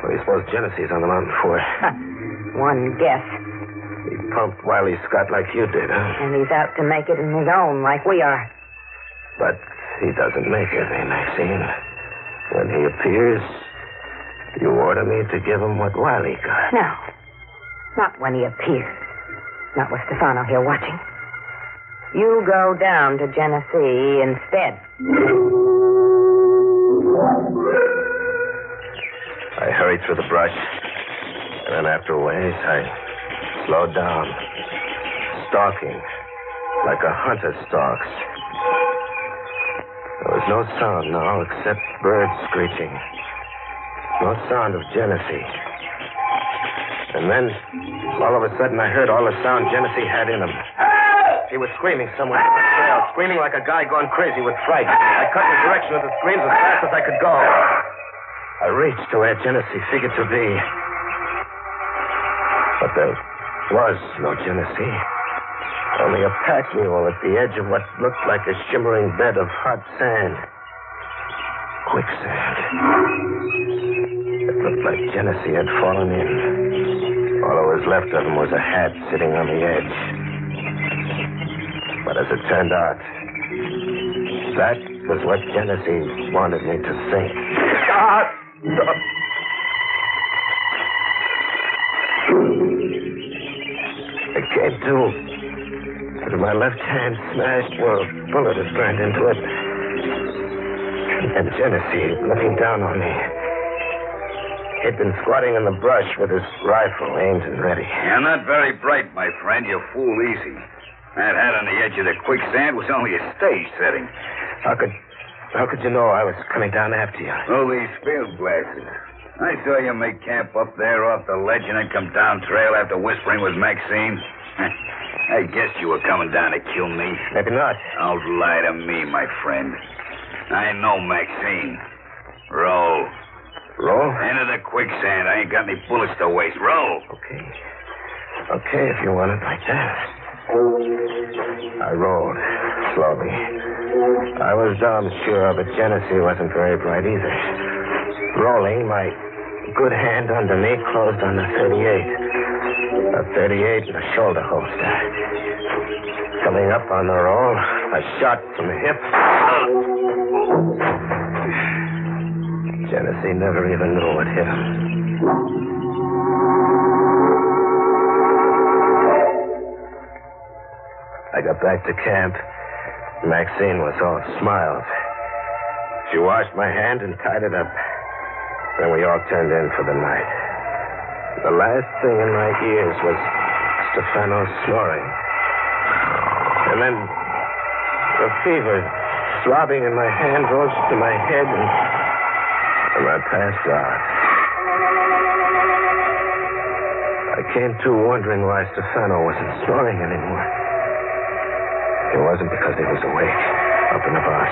What do you suppose Genesee's on the mountain for? One guess. He pumped Wiley Scott like you did, huh? And he's out to make it in his own, like we are. But he doesn't make it, eh, Maxine? When he appears, you order me to give him what Wiley got. No. Not when he appears. Not with Stefano here watching. You go down to Genesee instead. I hurried through the brush, and then after a ways, I slowed down, stalking like a hunter stalks. There was no sound now except birds screeching. No sound of Genesee. And then, all of a sudden, I heard all the sound Genesee had in him. He was screaming somewhere on the trail, screaming like a guy gone crazy with fright. I cut in the direction of the screams as fast as I could go. I reached to where Genesee figured to be. But there was no Genesee. Only a pack mule at the edge of what looked like a shimmering bed of hot sand. Quicksand. It looked like Genesee had fallen in. All that was left of him was a hat sitting on the edge. But as it turned out, that was what Genesee wanted me to think. It came to, but my left hand smashed where a bullet had burned into it. And Genesee looking down on me. He'd been squatting in the brush with his rifle aimed and ready. You're not very bright, my friend. You fool easy. That hat on the edge of the quicksand was only a stage setting. How could you know I was coming down after you? Oh, these field glasses. I saw you make camp up there off the ledge and then come down trail after whispering with Maxine. I guessed you were coming down to kill me. Maybe not. Don't lie to me, my friend. I know Maxine. Roll. Roll? Into the quicksand. I ain't got any bullets to waste. Roll. Okay, if you want it like that. I rolled, slowly. I was damn sure, but Genesee wasn't very bright either. Rolling, my good hand under me closed on the 38. A 38 and a shoulder holster. Coming up on the roll, a shot from the hip. Genesee never even knew what hit him. I got back to camp. Maxine was all smiles. She washed my hand and tied it up. Then we all turned in for the night. The last thing in my ears was Stefano snoring. And then the fever throbbing in my hand rose to my head and I passed out. I came to wondering why Stefano wasn't snoring anymore. It wasn't because he was awake, up and about,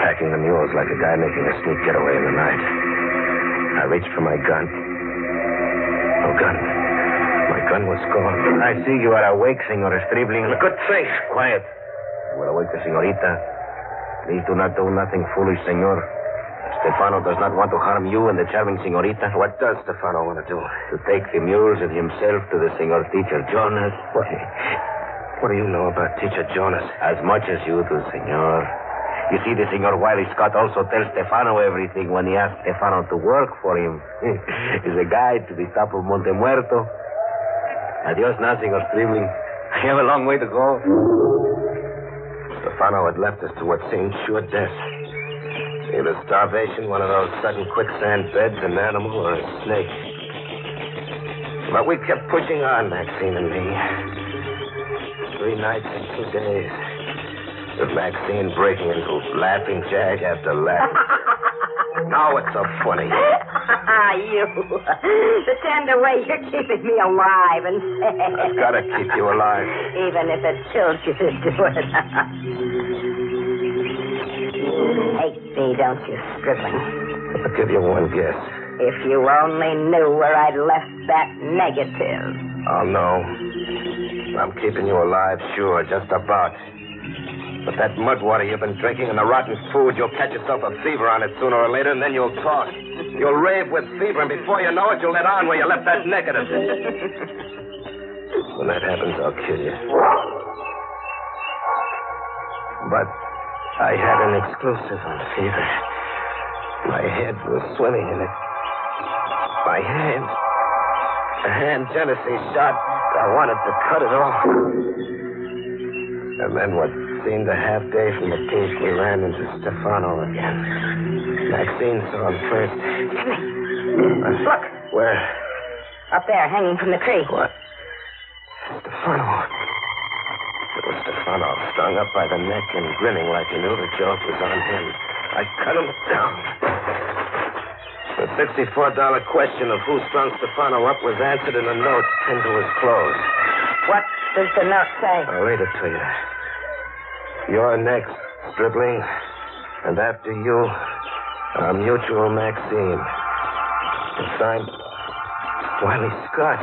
packing the mules like a guy making a sneak getaway in the night. I reached for my gun. No gun. My gun was gone. I see you are awake, Senor Stribling. A good thing. Quiet. You are awake, senorita. Please do not do nothing foolish, senor. Stefano does not want to harm you and the charming senorita. What does Stefano want to do? To take the mules and himself to the senor teacher Jonas. What do you know about teacher Jonas? As much as you do, senor. You see, the senor Wiley Scott also tells Stefano everything when he asks Stefano to work for him. He's a guide to the top of Monte Muerto. Adios now, senor Stribling. I have a long way to go. Stefano had left us to what seemed sure death. Either starvation, one of those sudden quicksand beds, an animal, or a snake. But we kept pushing on, Maxine and me. 3 nights and 2 days. With Maxine breaking into laughing jag after laughing. Now what's so funny? You. The tender way you're keeping me alive and I've got to keep you alive. Even if it kills you to do it. You hate me, don't you, Stripling? I'll give you one guess. If you only knew where I'd left that negative. Oh, no. I'm keeping you alive, sure, just about. But that mud water you've been drinking and the rotten food, you'll catch yourself a fever on it sooner or later, and then you'll talk. You'll rave with fever, and before you know it, you'll let on where you left that negative. When that happens, I'll kill you. But I had an exclusive on fever. My head was swimming in it. My hand. A hand jealousy shot. I wanted to cut it off. And then what seemed a half day from the peak, we ran into Stefano again. Maxine saw him first. Look. Where? Up there, hanging from the tree. What? Stefano. It was Stefano, strung up by the neck and grinning like he knew the joke was on him. I cut him down. The $64 question of who strung Stefano up was answered in a note pinned to his clothes. What does the note say? I'll read it to you. You're next, Stripling. And after you, our mutual Maxine. Signed, Wiley Scott.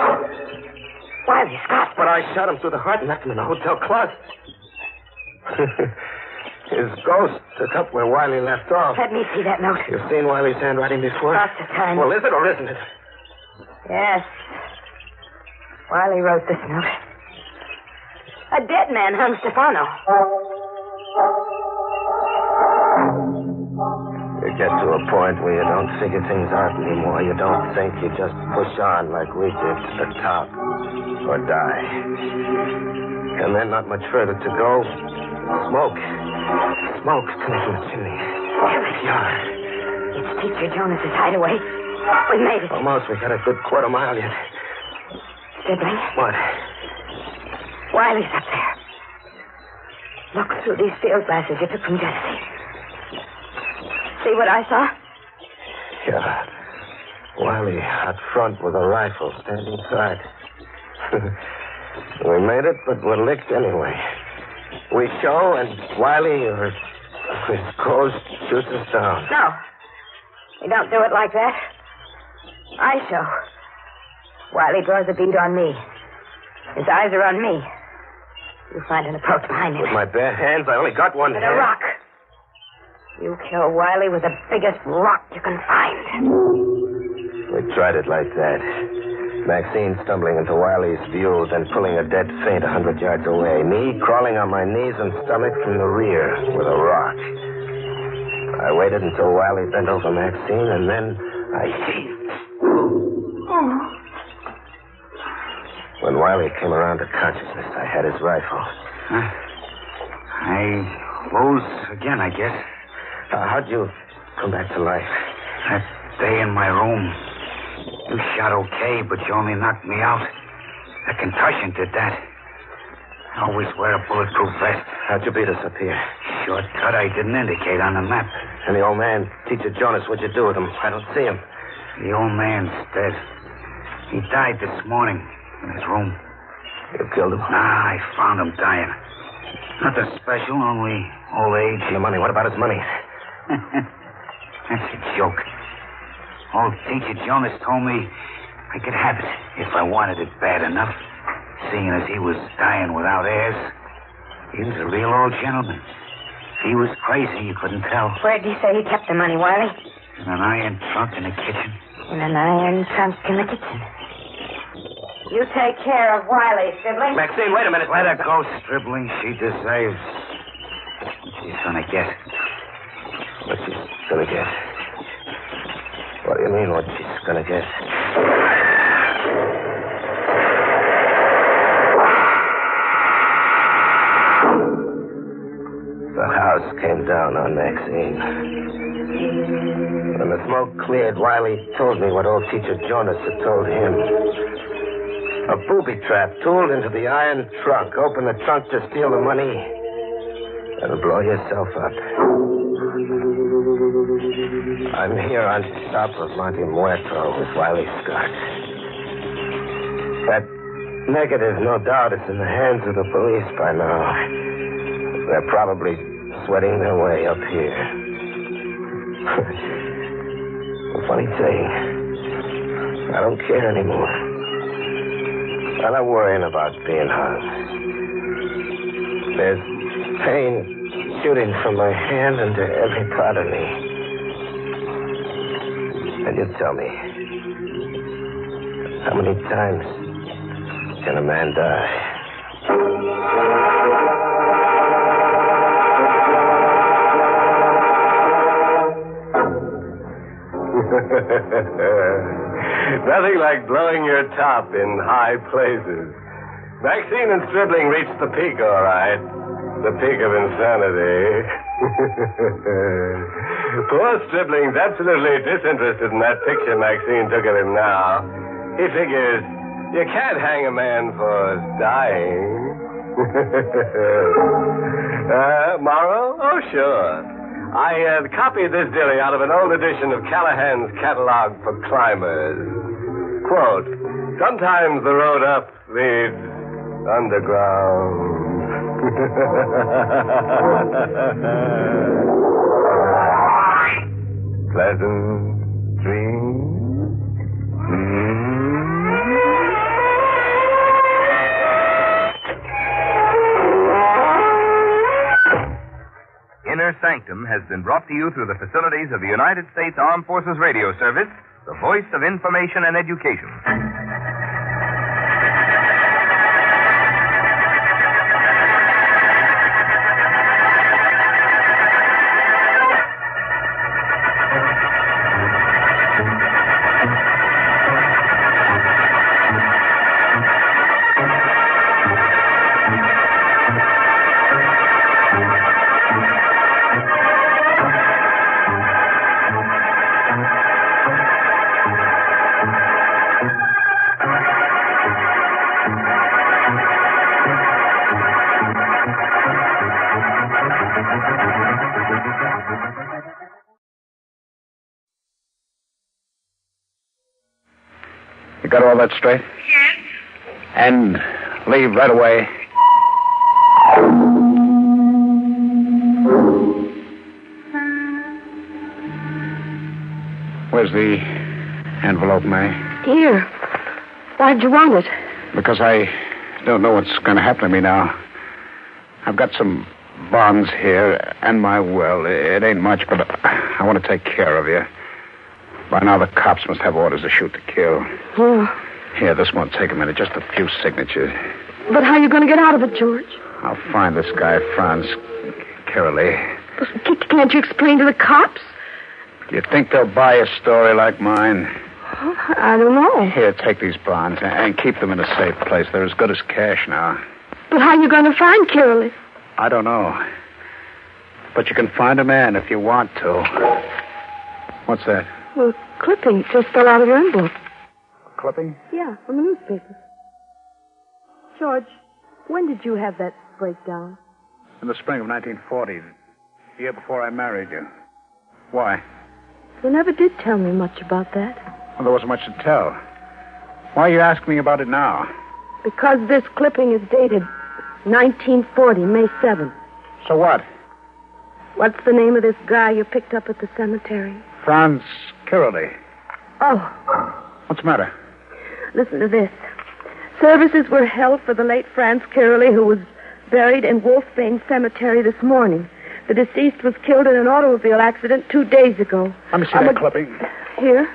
Wiley Scott? But I shot him through the heart and left him in the hotel closet. His ghost took up where Wiley left off. Let me see that note. You've seen Wiley's handwriting before? Lots of times. Well, is it or isn't it? Yes. Wiley wrote this note. A dead man hung Stefano. You get to a point where you don't figure things out anymore. You don't think. You just push on like we did to the top. Or die. And then not much further to go. Smoke. Smoke coming from the chimney. Yeah. It's Teacher Jonas's hideaway. We made it. Almost. We got a good quarter mile yet. Stripling. What? Wiley's up there. Look through these field glasses you took from Genesee. See what I saw? Yeah. Wiley out front with a rifle standing guard. We made it, but we're licked anyway. We show, and Wiley or his ghost shoots us down. No. We don't do it like that. I show. Wiley draws a bead on me. His eyes are on me. You find an approach behind him. With my bare hands? I only got one with hand. a rock. You kill Wiley with the biggest rock you can find. We tried it like that. Maxine stumbling into Wiley's view, then pulling a dead faint 100 yards away. Me crawling on my knees and stomach from the rear with a rock. I waited until Wiley bent over Maxine, and then I heaved. When Wiley came around to consciousness, I had his rifle. I lose again, I guess. How'd you come back to life? That day in my room. You shot okay, but you only knocked me out. A concussion did that. I always wear a bulletproof vest. How'd you beat us up here? Shortcut I didn't indicate on the map. And the old man, Teacher Jonas, what'd you do with him? I don't see him. The old man's dead. He died this morning in his room. You killed him? Nah, I found him dying. Nothing special, only old age. And the money, what about his money? That's a joke. Old Teacher Jonas told me I could have it if I wanted it bad enough. Seeing as he was dying without heirs. He was a real old gentleman. If he was crazy, you couldn't tell. Where'd he say he kept the money, Wiley? In an iron trunk in the kitchen? In an iron trunk in the kitchen. You take care of Wiley, Stribling. Maxine, wait a minute. Let her go, Stribling. She deserves what she's gonna get. What she's gonna get? What do you mean, what she's gonna get? The house came down on Maxine. When the smoke cleared, Wiley told me what old teacher Jonas had told him. A booby trap tooled into the iron trunk. Open the trunk to steal the money and blow yourself up. I'm here on top of Monte Muerto with Wiley Scott. That negative, no doubt, is in the hands of the police by now. They're probably sweating their way up here. The funny thing, I don't care anymore. I'm not worrying about being hung. There's pain shooting from my hand into every part of me. And you tell me, how many times can a man die? Nothing like blowing your top in high places. Maxine and Stribling reached the peak, all right. The peak of insanity. Poor Stribling's absolutely disinterested in that picture Maxine took of him now. He figures you can't hang a man for dying. Moral? Oh, sure. I copied this dilly out of an old edition of Callahan's Catalog for Climbers. Quote, sometimes the road up leads underground. Pleasant dreams. Inner Sanctum has been brought to you through the facilities of the United States Armed Forces Radio Service, the voice of information and education. You got all that straight? Yes. And leave right away. Where's the envelope, May? Here. Why'd you want it? Because I don't know what's going to happen to me now. I've got some bonds here and my will. It ain't much, but I want to take care of you. By now, the cops must have orders to shoot to kill. Oh. Here, this won't take a minute. Just a few signatures. But how are you going to get out of it, George? I'll find this guy, Franz Carousel. Can't you explain to the cops? Do you think they'll buy a story like mine? Oh, I don't know. Here, take these bonds and keep them in a safe place. They're as good as cash now. But how are you going to find Carousel? I don't know. But you can find a man if you want to. What's that? Well, a clipping just fell out of your envelope. Clipping? Yeah, from the newspaper. George, when did you have that breakdown? In the spring of 1940, the year before I married you. Why? You never did tell me much about that. Well, there wasn't much to tell. Why are you asking me about it now? Because this clipping is dated 1940, May 7th. So what? What's the name of this guy you picked up at the cemetery? Franz Carousel. Oh. What's the matter? Listen to this. Services were held for the late Franz Carousel, who was buried in Wolfbane Cemetery this morning. The deceased was killed in an automobile accident 2 days ago. Let me see that clipping. Here.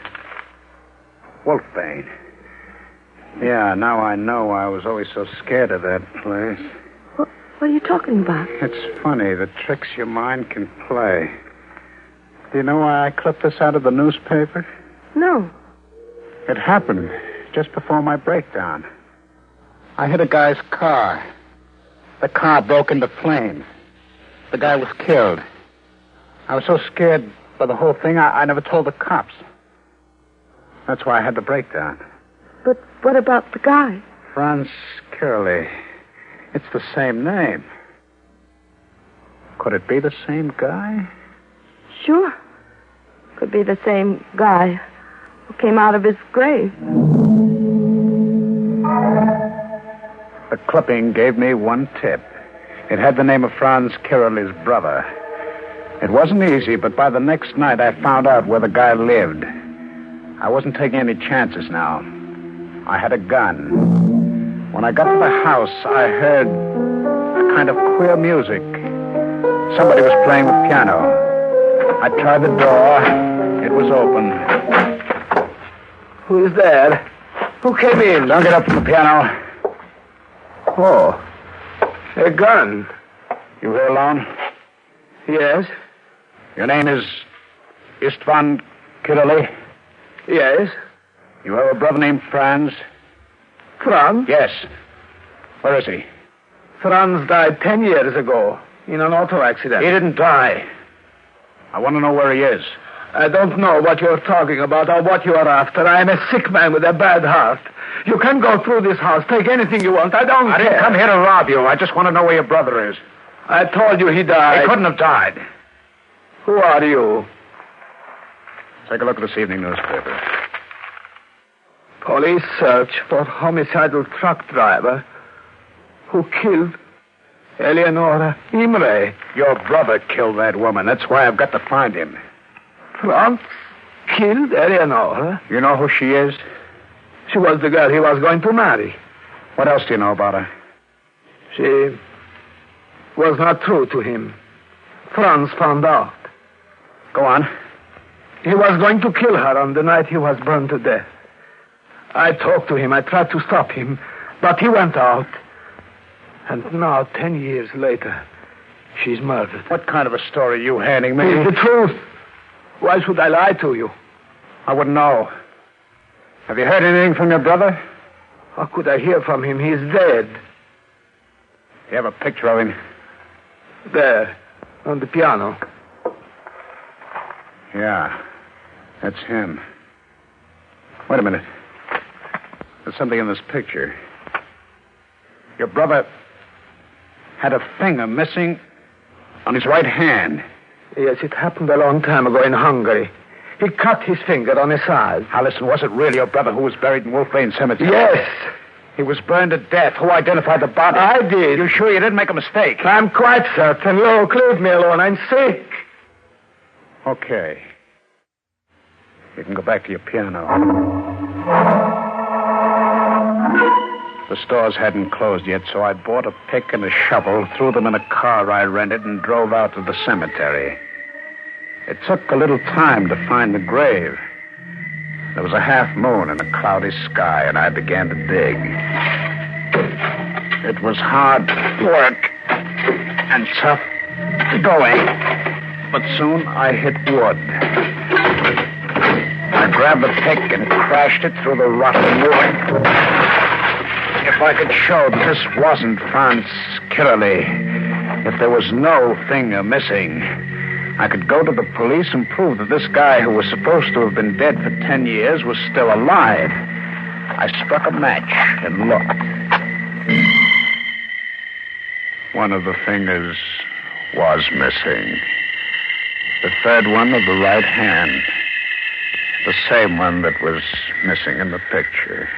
Wolfbane. Yeah, now I know why I was always so scared of that place. What are you talking about? It's funny, the tricks your mind can play. Do you know why I clipped this out of the newspaper? No. It happened just before my breakdown. I hit a guy's car. The car broke into flames. The guy was killed. I was so scared by the whole thing, I never told the cops. That's why I had the breakdown. But what about the guy? Franz Curley. It's the same name. Could it be the same guy? Sure. Could be the same guy who came out of his grave. The clipping gave me one tip. It had the name of Franz Curley's brother. It wasn't easy, but by the next night I found out where the guy lived. I wasn't taking any chances now. I had a gun. When I got to the house, I heard a kind of queer music. Somebody was playing the piano. I tried the door. It was open. Who's there? Who came in? Don't get up from the piano. Oh, a gun. You here alone? Yes. Your name is Istvan Curley? Yes. You have a brother named Franz? Franz? Yes. Where is he? Franz died 10 years ago in an auto accident. He didn't die. I want to know where he is. I don't know what you're talking about or what you are after. I am a sick man with a bad heart. You can go through this house, take anything you want. I didn't come here to rob you. I just want to know where your brother is. I told you he died. He couldn't have died. Who are you? Take a look at this evening newspaper. Police search for homicidal truck driver who killed Eleonora Imre. Your brother killed that woman. That's why I've got to find him. Franz killed Eleonora? You know who she is? She was the girl he was going to marry. What else do you know about her? She was not true to him. Franz found out. Go on. He was going to kill her on the night he was burned to death. I talked to him. I tried to stop him, but he went out. And now, 10 years later, she's murdered. What kind of a story are you handing me? It's the truth. Why should I lie to you? I wouldn't know. Have you heard anything from your brother? How could I hear from him? He's dead. You have a picture of him? There, on the piano. Yeah, that's him. Wait a minute. There's something in this picture. Your brother had a finger missing on his right hand. Yes, it happened a long time ago in Hungary. He cut his finger on his side. Now, listen, was it really your brother who was buried in Wolfbane Cemetery? Yes. He was burned to death. Who identified the body? I did. You sure you didn't make a mistake? I'm quite certain. Look, leave me alone. I'm sick. Okay. You can go back to your piano. The stores hadn't closed yet, so I bought a pick and a shovel, threw them in a car I rented, and drove out to the cemetery. It took a little time to find the grave. There was a half moon and a cloudy sky, and I began to dig. It was hard work and tough going, but soon I hit wood. I grabbed the pick and crashed it through the rotten wood. If I could show that this wasn't Franz Curley, if there was no finger missing, I could go to the police and prove that this guy who was supposed to have been dead for 10 years was still alive. I struck a match and looked. One of the fingers was missing. The third one of the right hand. The same one that was missing in the picture.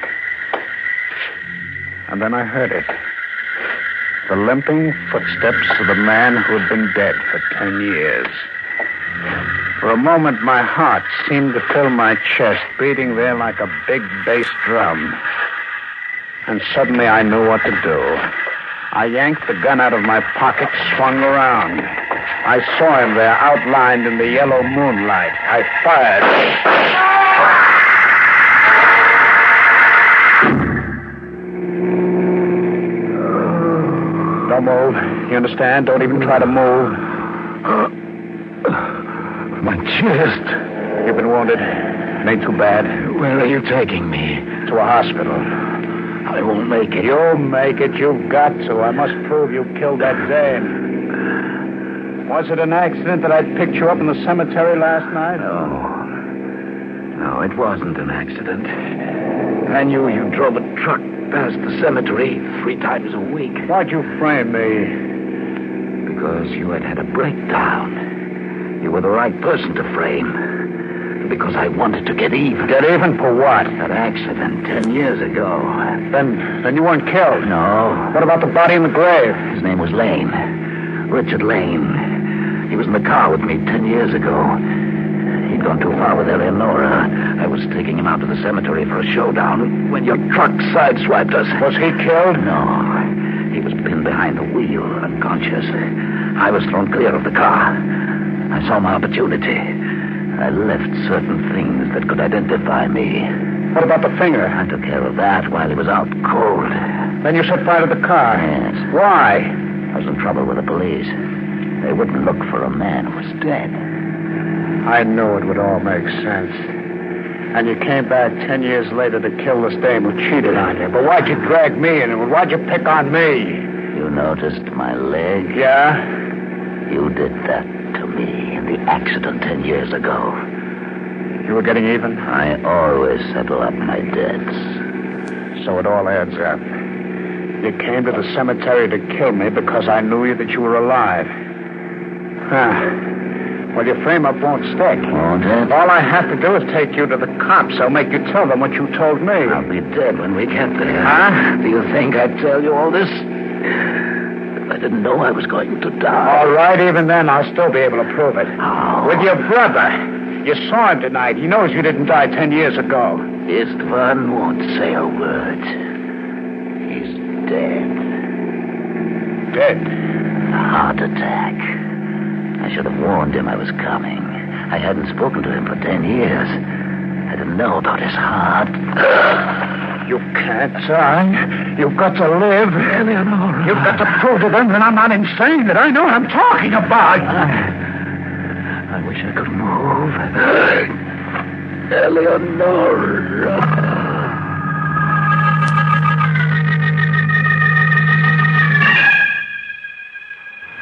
And then I heard it. The limping footsteps of the man who had been dead for 10 years. For a moment, my heart seemed to fill my chest, beating there like a big bass drum. And suddenly I knew what to do. I yanked the gun out of my pocket, swung around. I saw him there, outlined in the yellow moonlight. I fired. Don't move. You understand? Don't even try to move. My chest. You've been wounded. It ain't too bad. Where are you taking me? To a hospital. I won't make it. You'll make it. You've got to. I must prove you killed that Dane. Was it an accident that I picked you up in the cemetery last night? No, it wasn't an accident. I knew you drove a truck past the cemetery 3 times a week. Why'd you frame me? Because you had a breakdown. You were the right person to frame. Because I wanted to get even. Get even for what? That accident 10 years ago. Then you weren't killed? No. What about the body in the grave? His name was Lane. Richard Lane. He was in the car with me 10 years ago. He'd gone too far with Eleonora. I was taking him out to the cemetery for a showdown when your truck sideswiped us. Was he killed? No. He was pinned behind the wheel, unconscious. I was thrown clear of the car. I saw my opportunity. I left certain things that could identify me. What about the finger? I took care of that while he was out cold. Then you set fire to the car? Yes. Why? I was in trouble with the police. They wouldn't look for a man who was dead. I knew it would all make sense. And you came back 10 years later to kill this dame who cheated on you. But why'd you drag me in? Why'd you pick on me? You noticed my leg? Yeah? You did that to me in the accident 10 years ago. You were getting even? I always settle up my debts. So it all adds up. You came to the cemetery to kill me because I knew that you were alive. Well, your frame-up won't stick. Won't it? All I have to do is take you to the cops. I'll make you tell them what you told me. I'll be dead when we get there. Huh? Do you think I'd tell you all this? If I didn't know I was going to die. All right, even then, I'll still be able to prove it. Oh. With your brother. You saw him tonight. He knows you didn't die 10 years ago. Istvan won't say a word. He's dead. Dead? A heart attack. I should have warned him I was coming. I hadn't spoken to him for 10 years. I didn't know about his heart. You can't die. You've got to live. Eleonora. You've got to prove to them that I'm not insane, that I know what I'm talking about. I wish I could move. Eleonora.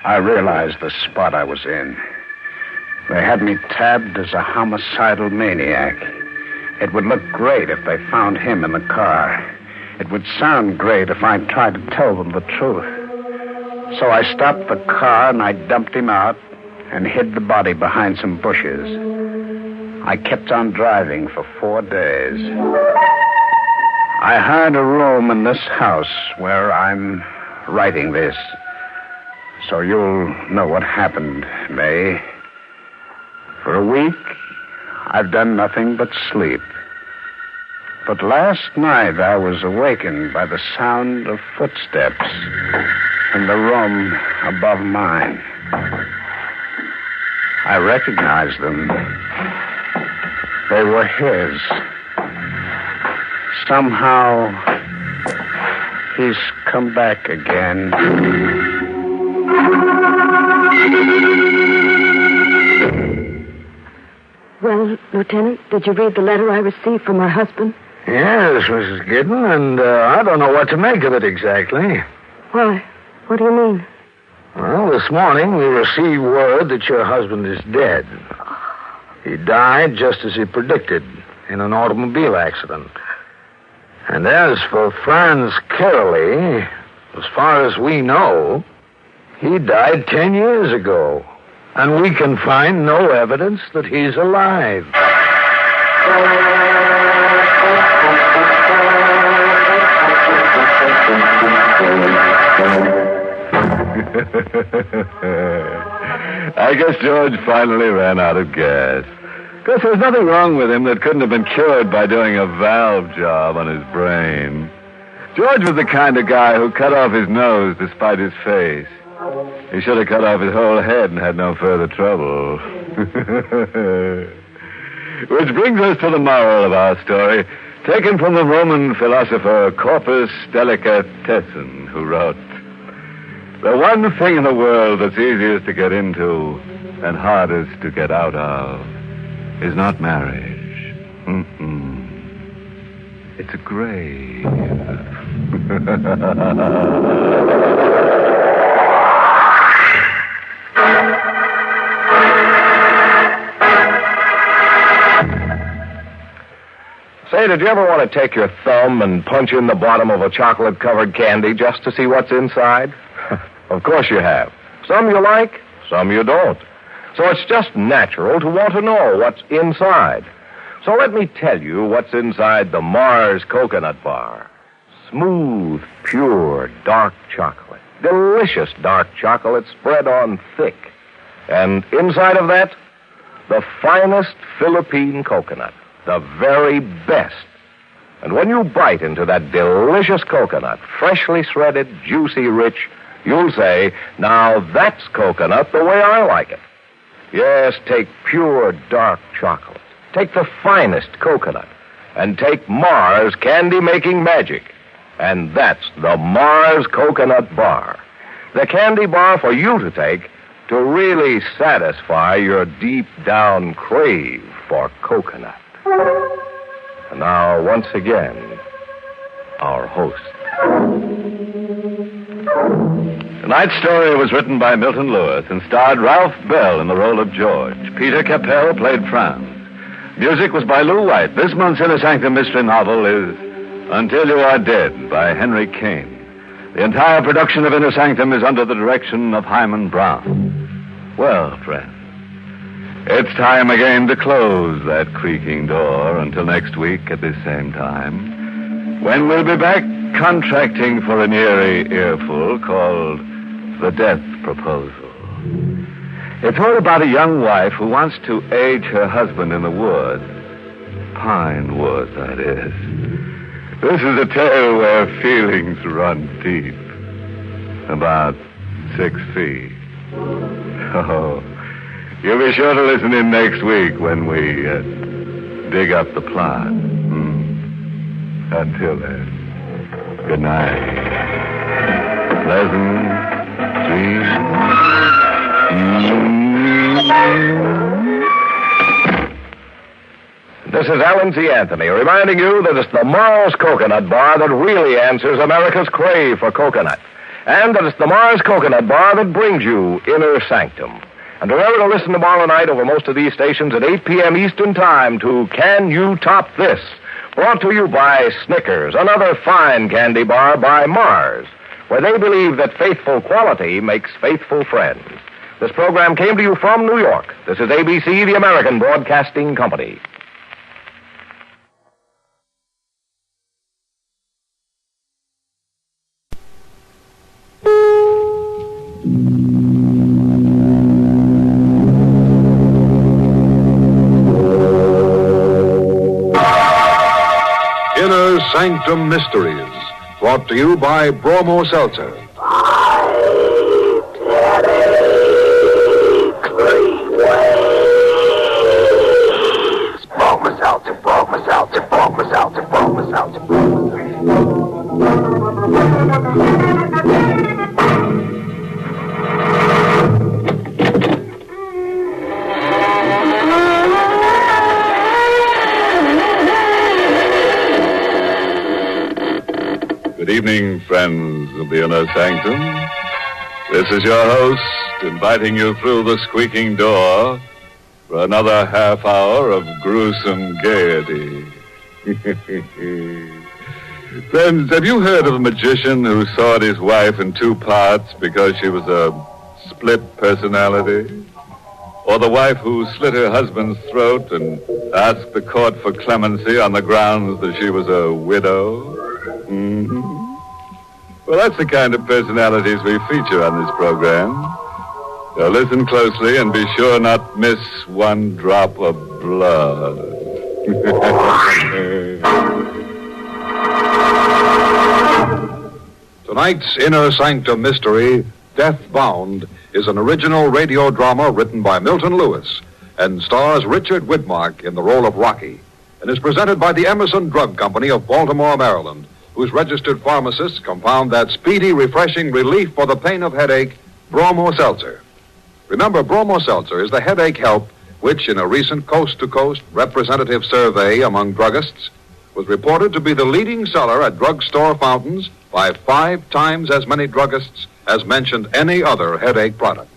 I realized the spot I was in. They had me tabbed as a homicidal maniac. It would look great if they found him in the car. It would sound great if I tried to tell them the truth. So I stopped the car and I dumped him out and hid the body behind some bushes. I kept on driving for 4 days. I hired a room in this house where I'm writing this. So you'll know what happened, May. For a week, I've done nothing but sleep. But last night I was awakened by the sound of footsteps in the room above mine. I recognized them. They were his. Somehow, he's come back again. Well, Lieutenant, did you read the letter I received from my husband? Yes, Mrs. Giddon, and I don't know what to make of it exactly. Why? What do you mean? Well, this morning we received word that your husband is dead. He died just as he predicted, in an automobile accident. And as for Franz Carousel, as far as we know, he died 10 years ago. And we can find no evidence that he's alive. I guess George finally ran out of gas. Guess there's nothing wrong with him that couldn't have been cured by doing a valve job on his brain. George was the kind of guy who cut off his nose to spite his face. He should have cut off his whole head and had no further trouble. Which brings us to the moral of our story, taken from the Roman philosopher Corpus Delicatessen, who wrote, "The one thing in the world that's easiest to get into and hardest to get out of is not marriage. It's a grave." Say, did you ever want to take your thumb and punch in the bottom of a chocolate-covered candy just to see what's inside? Of course you have. Some you like, some you don't. So it's just natural to want to know what's inside. So let me tell you what's inside the Mars Coconut Bar. Smooth, pure, dark chocolate. Delicious dark chocolate spread on thick. And inside of that, the finest Philippine coconut. The very best. And when you bite into that delicious coconut, freshly shredded, juicy, rich, you'll say, now that's coconut the way I like it. Yes, take pure, dark chocolate. Take the finest coconut. And take Mars candy-making magic. And that's the Mars Coconut Bar. The candy bar for you to take to really satisfy your deep-down crave for coconut. And now, once again, our host. Tonight's story was written by Milton Lewis and starred Ralph Bell in the role of George. Peter Capell played Franz. Music was by Lou White. This month's Inner Sanctum mystery novel is Until You Are Dead by Henry Kane. The entire production of Inner Sanctum is under the direction of Hyman Brown. Well, friends, it's time again to close that creaking door until next week at this same time, when we'll be back contracting for an eerie earful called The Death Proposal. It's all about a young wife who wants to age her husband in the woods. Pine wood, that is. This is a tale where feelings run deep. About 6 feet. Oh, you'll be sure to listen in next week when we dig up the plot. Until then, good night. Pleasant dreams. This is Alan C. Anthony reminding you that it's the Mars Coconut Bar that really answers America's crave for coconut. And that it's the Mars Coconut Bar that brings you Inner Sanctum. And remember to listen tomorrow night over most of these stations at 8 p.m. Eastern Time to Can You Top This? Brought to you by Snickers, another fine candy bar by Mars, where they believe that faithful quality makes faithful friends. This program came to you from New York. This is ABC, the American Broadcasting Company. Inner Sanctum Mysteries, brought to you by Bromo Seltzer. Good evening, friends of the Inner Sanctum. This is your host, inviting you through the squeaking door for another half hour of gruesome gaiety. Friends, have you heard of a magician who sawed his wife in 2 parts because she was a split personality? Or the wife who slit her husband's throat and asked the court for clemency on the grounds that she was a widow? Mm-hmm. Well, that's the kind of personalities we feature on this program. So listen closely and be sure not miss one drop of blood. Tonight's Inner Sanctum Mystery, Death Bound is an original radio drama written by Milton Lewis and stars Richard Widmark in the role of Rocky, and is presented by the Emerson Drug Company of Baltimore, Maryland, whose registered pharmacists compound that speedy, refreshing relief for the pain of headache, Bromo Seltzer. Remember, Bromo Seltzer is the headache help which, in a recent coast-to-coast representative survey among druggists, was reported to be the leading seller at drugstore fountains by 5 times as many druggists as mentioned any other headache product.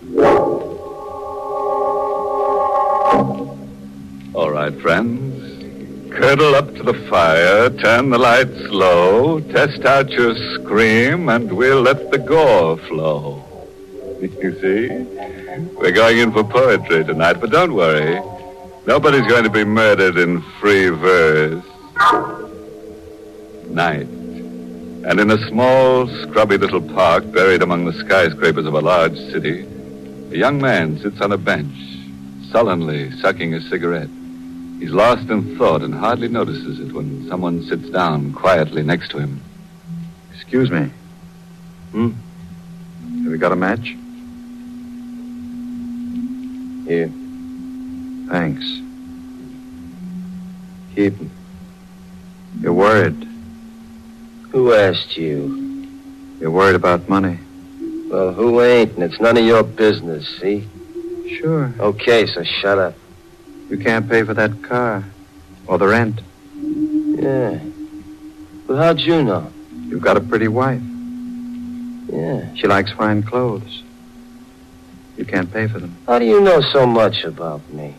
All right, friends. Cradle up to the fire, turn the lights low, test out your scream, and we'll let the gore flow. You see? We're going in for poetry tonight, but don't worry. Nobody's going to be murdered in free verse. Night. And in a small, scrubby little park buried among the skyscrapers of a large city, a young man sits on a bench, sullenly sucking a cigarette. He's lost in thought and hardly notices it when someone sits down quietly next to him. Excuse me. Have you got a match? Here. Thanks. Keep 'em. You're worried. Who asked you? You're worried about money. Well, who ain't? And it's none of your business, see? Sure. Okay, so shut up. You can't pay for that car. Or the rent. Yeah. Well, how'd you know? You've got a pretty wife. Yeah. She likes fine clothes. You can't pay for them. How do you know so much about me?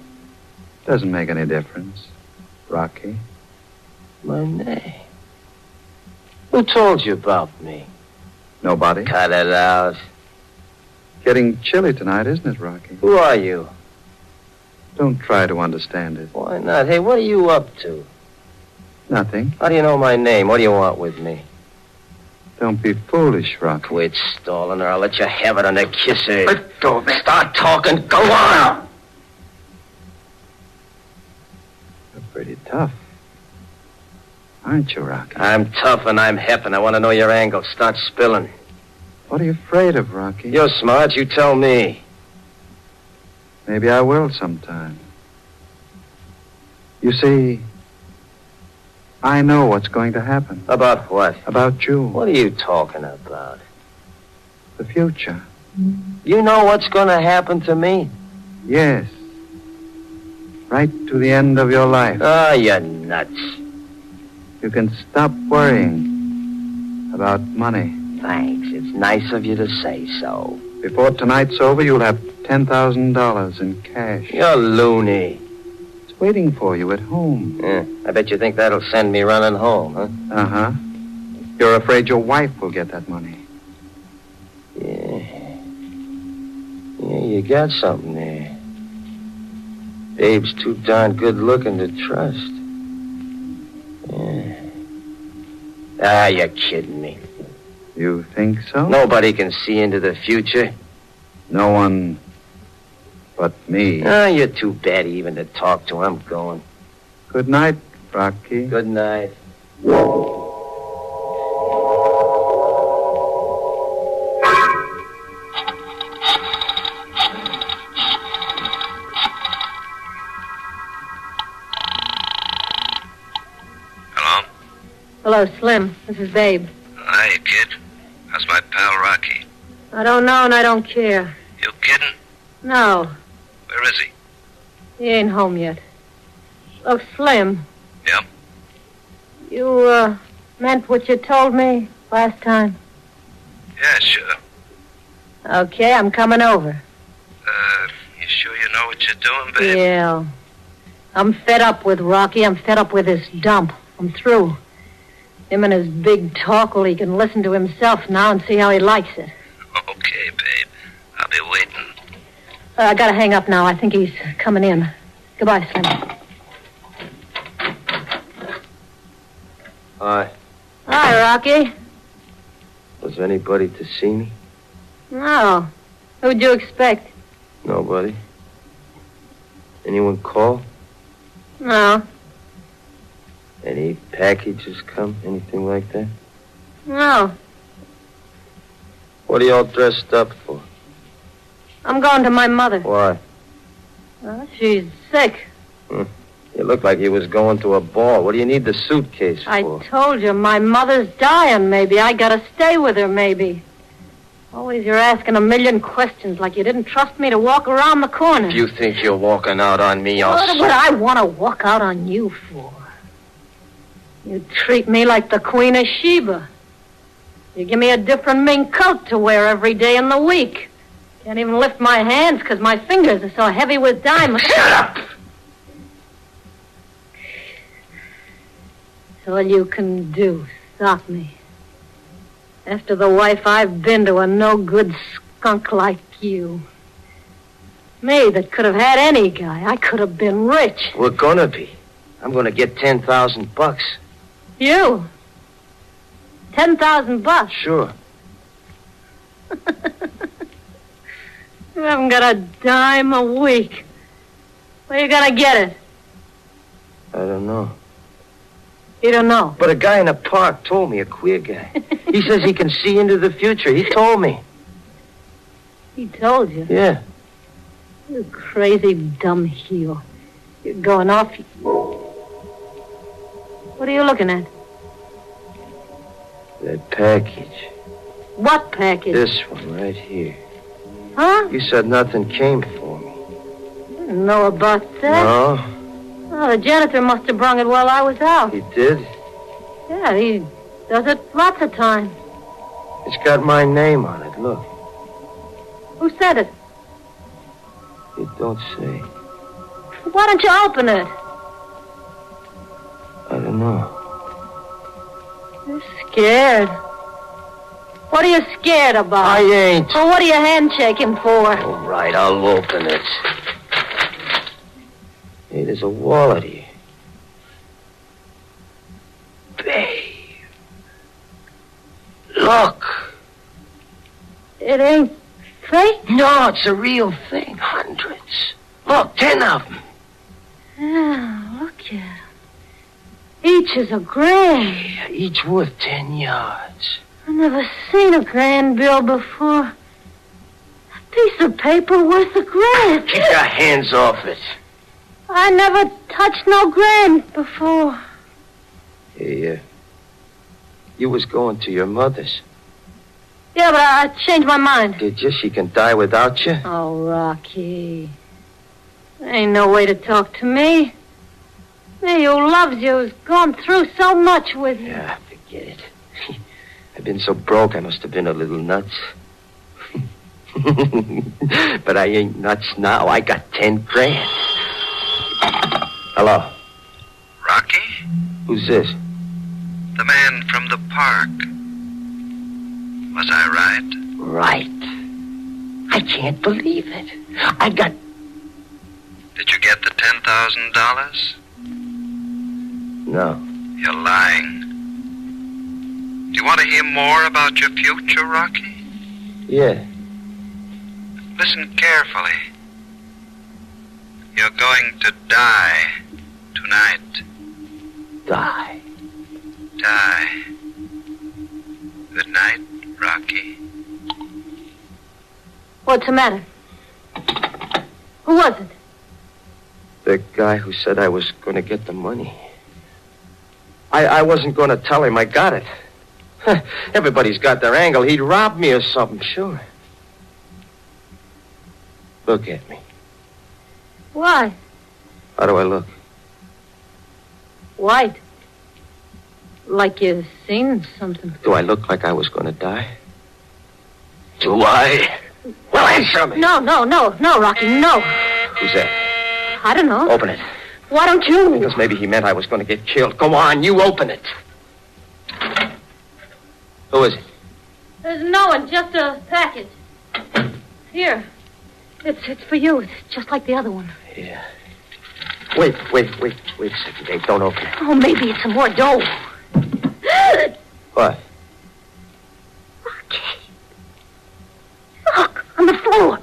Doesn't make any difference. Rocky. My name. Who told you about me? Nobody. Cut it out. Getting chilly tonight, isn't it, Rocky? Who are you? Don't try to understand it. Why not? Hey, what are you up to? Nothing. How do you know my name? What do you want with me? Don't be foolish, Rocky. Quit stalling or I'll let you have it on the kisser. Let go of me. Start talking. Go on. You're pretty tough. Aren't you, Rocky? I'm tough and I'm hep and I want to know your angle. Start spilling. What are you afraid of, Rocky? You're smart. You tell me. Maybe I will sometime. You see, I know what's going to happen. About what? About you. What are you talking about? The future. You know what's going to happen to me? Yes. Right to the end of your life. Ah, you're nuts. You can stop worrying about money. Thanks. It's nice of you to say so. Before tonight's over, you'll have $10,000 in cash. You're loony. It's waiting for you at home. Yeah, I bet you think that'll send me running home, huh? Uh-huh. You're afraid your wife will get that money. Yeah. Yeah, you got something there. Babe's too darn good looking to trust. Yeah. Ah, you're kidding me. You think so? Nobody can see into the future. No one but me. Ah, you're too bad even to talk to. I'm going. Good night, Rocky. Good night. Hello? Hello, Slim. This is Babe. Hi, kid. How's my pal Rocky? I don't know and I don't care. You kidding? No, Where is he? he ain't home yet. Look, Slim. Yeah? You, meant what you told me last time? Yeah, sure. Okay, I'm coming over. You sure you know what you're doing, babe? Yeah. I'm fed up with Rocky. I'm fed up with this dump. I'm through. Him and his big talk, well, he can listen to himself now and see how he likes it. Okay, babe. I'll be waiting. I gotta hang up now. I think he's coming in. Goodbye, Slim. Hi. Hi, Rocky. Was anybody to see me? No. Who'd you expect? Nobody. Anyone call? No. Any packages come? Anything like that? No. What are you all dressed up for? I'm going to my mother. Why? She's sick. You look like you was going to a ball. What do you need the suitcase for? I told you, my mother's dying, maybe. I gotta stay with her, maybe. Always you're asking a million questions like you didn't trust me to walk around the corner. If you think you're walking out on me, What would I want to walk out on you for? You treat me like the Queen of Sheba. You give me a different mink coat to wear every day in the week. Can't even lift my hands because my fingers are so heavy with diamonds. Shut up! That's all you can do, stop me. After the wife I've been to a no-good skunk like you. Me that could have had any guy. I could have been rich. We're gonna be. I'm gonna get $10,000. You? $10,000? Sure. You haven't got a dime a week. Where you gonna get it? I don't know. You don't know? But a guy in a park told me, a queer guy. He says he can see into the future. He told me. He told you? Yeah. You crazy dumb heel. You're going off. What are you looking at? That package. What package? This one right here. Huh? You said nothing came for me. I didn't know about that. No? Oh, the janitor must have brung it while I was out. He did? Yeah, he does it lots of times. It's got my name on it, look. Who said it? It don't say. Why don't you open it? I don't know. You're scared. What are you scared about? I ain't. Well, what are you handshaking for? All right, I'll open it. Hey, there's a wallet here. Babe. Look. It ain't fake? No, it's a real thing. Hundreds. Look, 10 of them. Yeah, look at 'em. Each is $1,000. Yeah, each worth 10 yards. I've never seen a grand bill before. A piece of paper worth $1,000. Keep your hands off it. I never touched no grand before. Hey, you was going to your mother's. Yeah, but I changed my mind. Did you? She can die without you? Oh, Rocky. There ain't no way to talk to me. Me who loves you, who's gone through so much with you. Yeah, forget it. I've been so broke, I must have been a little nuts. But I ain't nuts now. I got 10 grand. Hello? Rocky? Who's this? The man from the park. Was I right? Right. I can't believe it. I got... Did you get the $10,000? No. You're lying. Do you want to hear more about your future, Rocky? Yeah. Listen carefully. You're going to die tonight. Die? Die. Good night, Rocky. What's the matter? Who was it? The guy who said I was going to get the money. I wasn't going to tell him I got it. Everybody's got their angle. He'd robbed me or something, sure. Look at me. Why? How do I look? White. Like you've seen something. Do I look like I was going to die? Do I? Well, answer me. No, Rocky, no. Who's that? I don't know. Open it. Why don't you? Because maybe he meant I was going to get killed. Go on, you open it. Who is it? There's no one, just a package. Here. It's for you. It's just like the other one. Yeah. Wait a second, Dave. Don't open it. Oh, maybe it's some more dough. What? Rocky. Look, on the floor.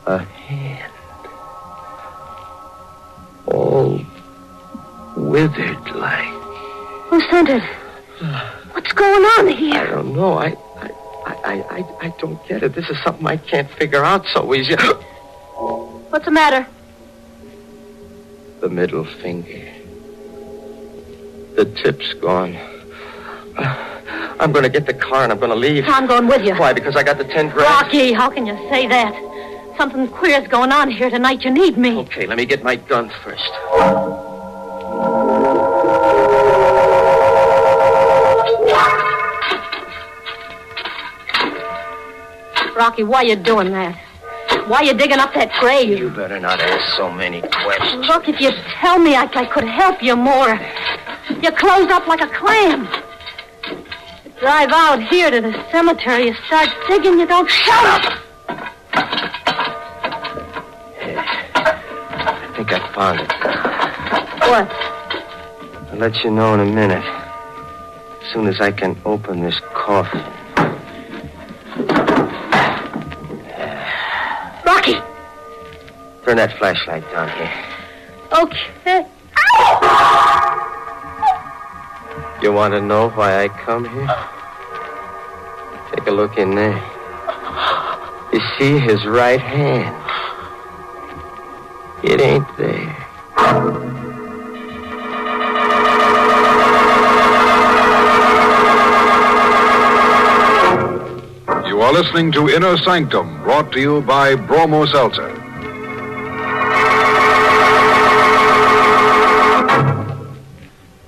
A hand. All withered like. Who sent it? on here? I don't know. I don't get it. This is something I can't figure out so easy. What's the matter? The middle finger. The tip's gone. I'm going to get the car and I'm going to leave. I'm going with you. Why? Because I got the 10 grand? Rocky, how can you say that? Something queer's going on here tonight. You need me. Okay, let me get my gun first. Rocky, why you doing that? Why you digging up that grave? You better not ask so many questions. Look, if you tell me, I could help you more. You close up like a clam. You drive out here to the cemetery. You start digging. You don't shut up. I think I found it. What? I'll let you know in a minute. As soon as I can open this coffin. Rocky! Turn that flashlight down here. Okay. You want to know why I come here? Take a look in there. You see his right hand? It ain't there. You are listening to Inner Sanctum, brought to you by Bromo Seltzer.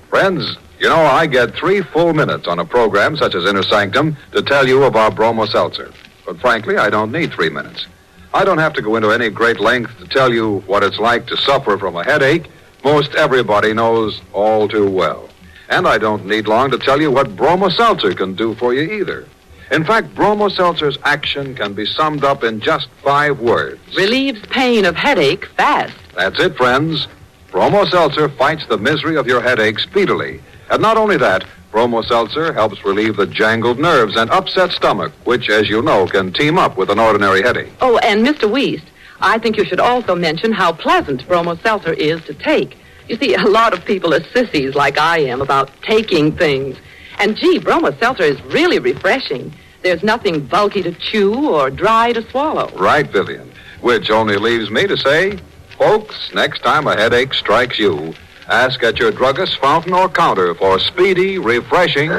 Friends, you know, I get 3 full minutes on a program such as Inner Sanctum to tell you about Bromo Seltzer. But frankly, I don't need 3 minutes. I don't have to go into any great length to tell you what it's like to suffer from a headache. Most everybody knows all too well. And I don't need long to tell you what Bromo Seltzer can do for you either. In fact, Bromo Seltzer's action can be summed up in just 5 words. Relieves pain of headache fast. That's it, friends. Bromo Seltzer fights the misery of your headache speedily. And not only that, Bromo Seltzer helps relieve the jangled nerves and upset stomach, which, as you know, can team up with an ordinary headache. Oh, and Mr. Wiest, I think you should also mention how pleasant Bromo Seltzer is to take. You see, a lot of people are sissies like I am about taking things. And gee, Bromo Seltzer is really refreshing. There's nothing bulky to chew or dry to swallow. Right, Vivian. Which only leaves me to say, folks, next time a headache strikes you, ask at your druggist, fountain, or counter for speedy, refreshing...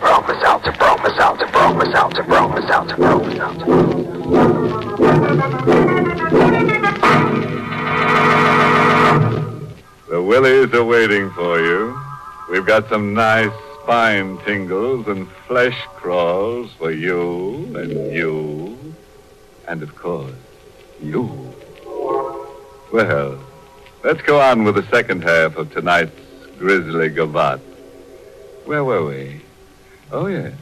Bromo Seltzer, Bromo Seltzer, Bromo Seltzer, Bromo Seltzer, Bromo Seltzer. The Willies are waiting for you. We've got some nice spine tingles and flesh crawls for you, and of course, you. Well, let's go on with the second half of tonight's grisly gavotte. Where were we? Oh, yes.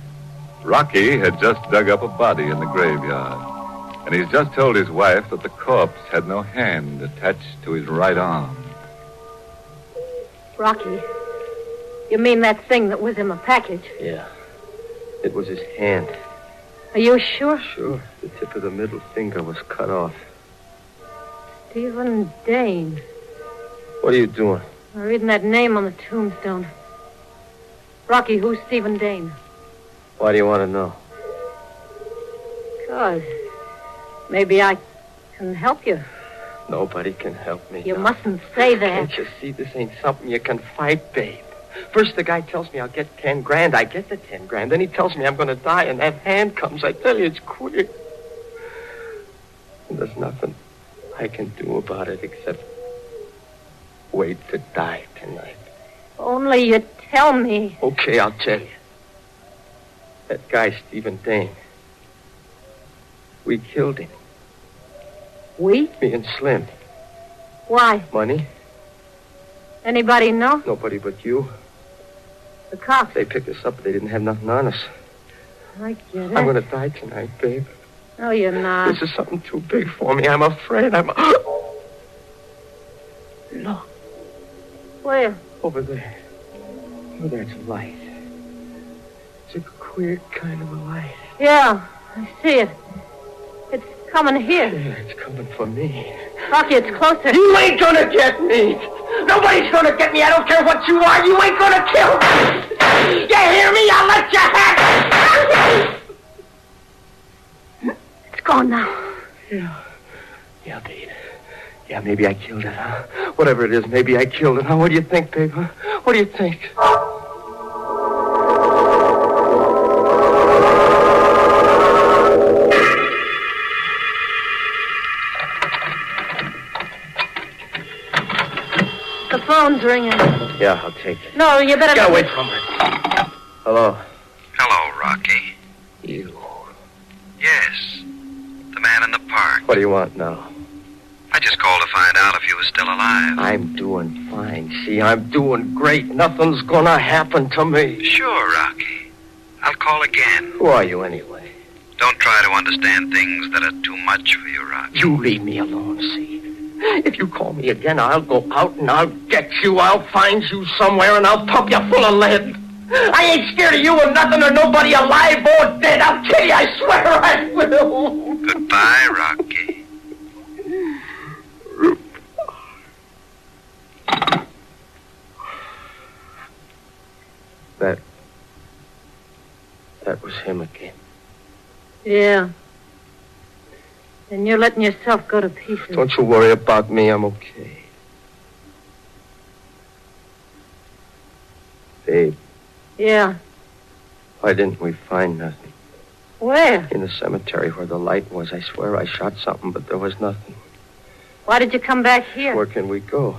Rocky had just dug up a body in the graveyard, and he's just told his wife that the corpse had no hand attached to his right arm. Rocky, you mean that thing that was in the package? Yeah. It was his hand. Are you sure? Sure. The tip of the middle finger was cut off. Stephen Dane. What are you doing? I'm reading that name on the tombstone. Rocky, who's Stephen Dane? Why do you want to know? Because maybe I can help you. Nobody can help me. You now. mustn't say that. Can't you see this ain't something you can fight, babe? First the guy tells me I'll get 10 grand. I get the 10 grand. Then he tells me I'm going to die, and that hand comes. I tell you, it's queer. And there's nothing I can do about it except wait to die tonight. Only you tell me. Okay, I'll tell you. That guy, Stephen Dane. We killed him. We? Me and Slim. Why? Money? Anybody know? Nobody but you. The cops. They picked us up, but they didn't have nothing on us. I get it. I'm going to die tonight, babe. No, you're not. This is something too big for me. I'm afraid. Look. Where? Over there. Oh, that's a light. It's a queer kind of a light. Yeah, I see it. It's coming here. Yeah, it's coming for me. Rocky, it's closer. You ain't gonna get me. Nobody's gonna get me. I don't care what you are. You ain't gonna kill me. You hear me? I'll let you have it! It's gone now. Yeah, babe. Yeah, maybe I killed it, huh? Whatever it is, maybe I killed it, huh? What do you think, babe, huh? What do you think? The phone's ringing. Yeah, I'll take it. No, you better... Get away from it. Hello. Hello, Rocky. You. Yes. The man in the park. What do you want now? I just called to find out if you were still alive. I'm doing fine. See, I'm doing great. Nothing's gonna happen to me. Sure, Rocky. I'll call again. Who are you, anyway? Don't try to understand things that are too much for you, Rocky. You leave me alone, see? If you call me again, I'll go out and I'll get you. I'll find you somewhere and I'll pump you full of lead. I ain't scared of you or nothing or nobody alive or dead. I'll kill you, I swear I will. Goodbye, Rocky. That was him again. Yeah. And you're letting yourself go to pieces. Don't you worry about me. I'm okay. Babe, Yeah. why didn't we find nothing? Where? In the cemetery where the light was. I swear I shot something, but there was nothing. Why did you come back here? Where can we go?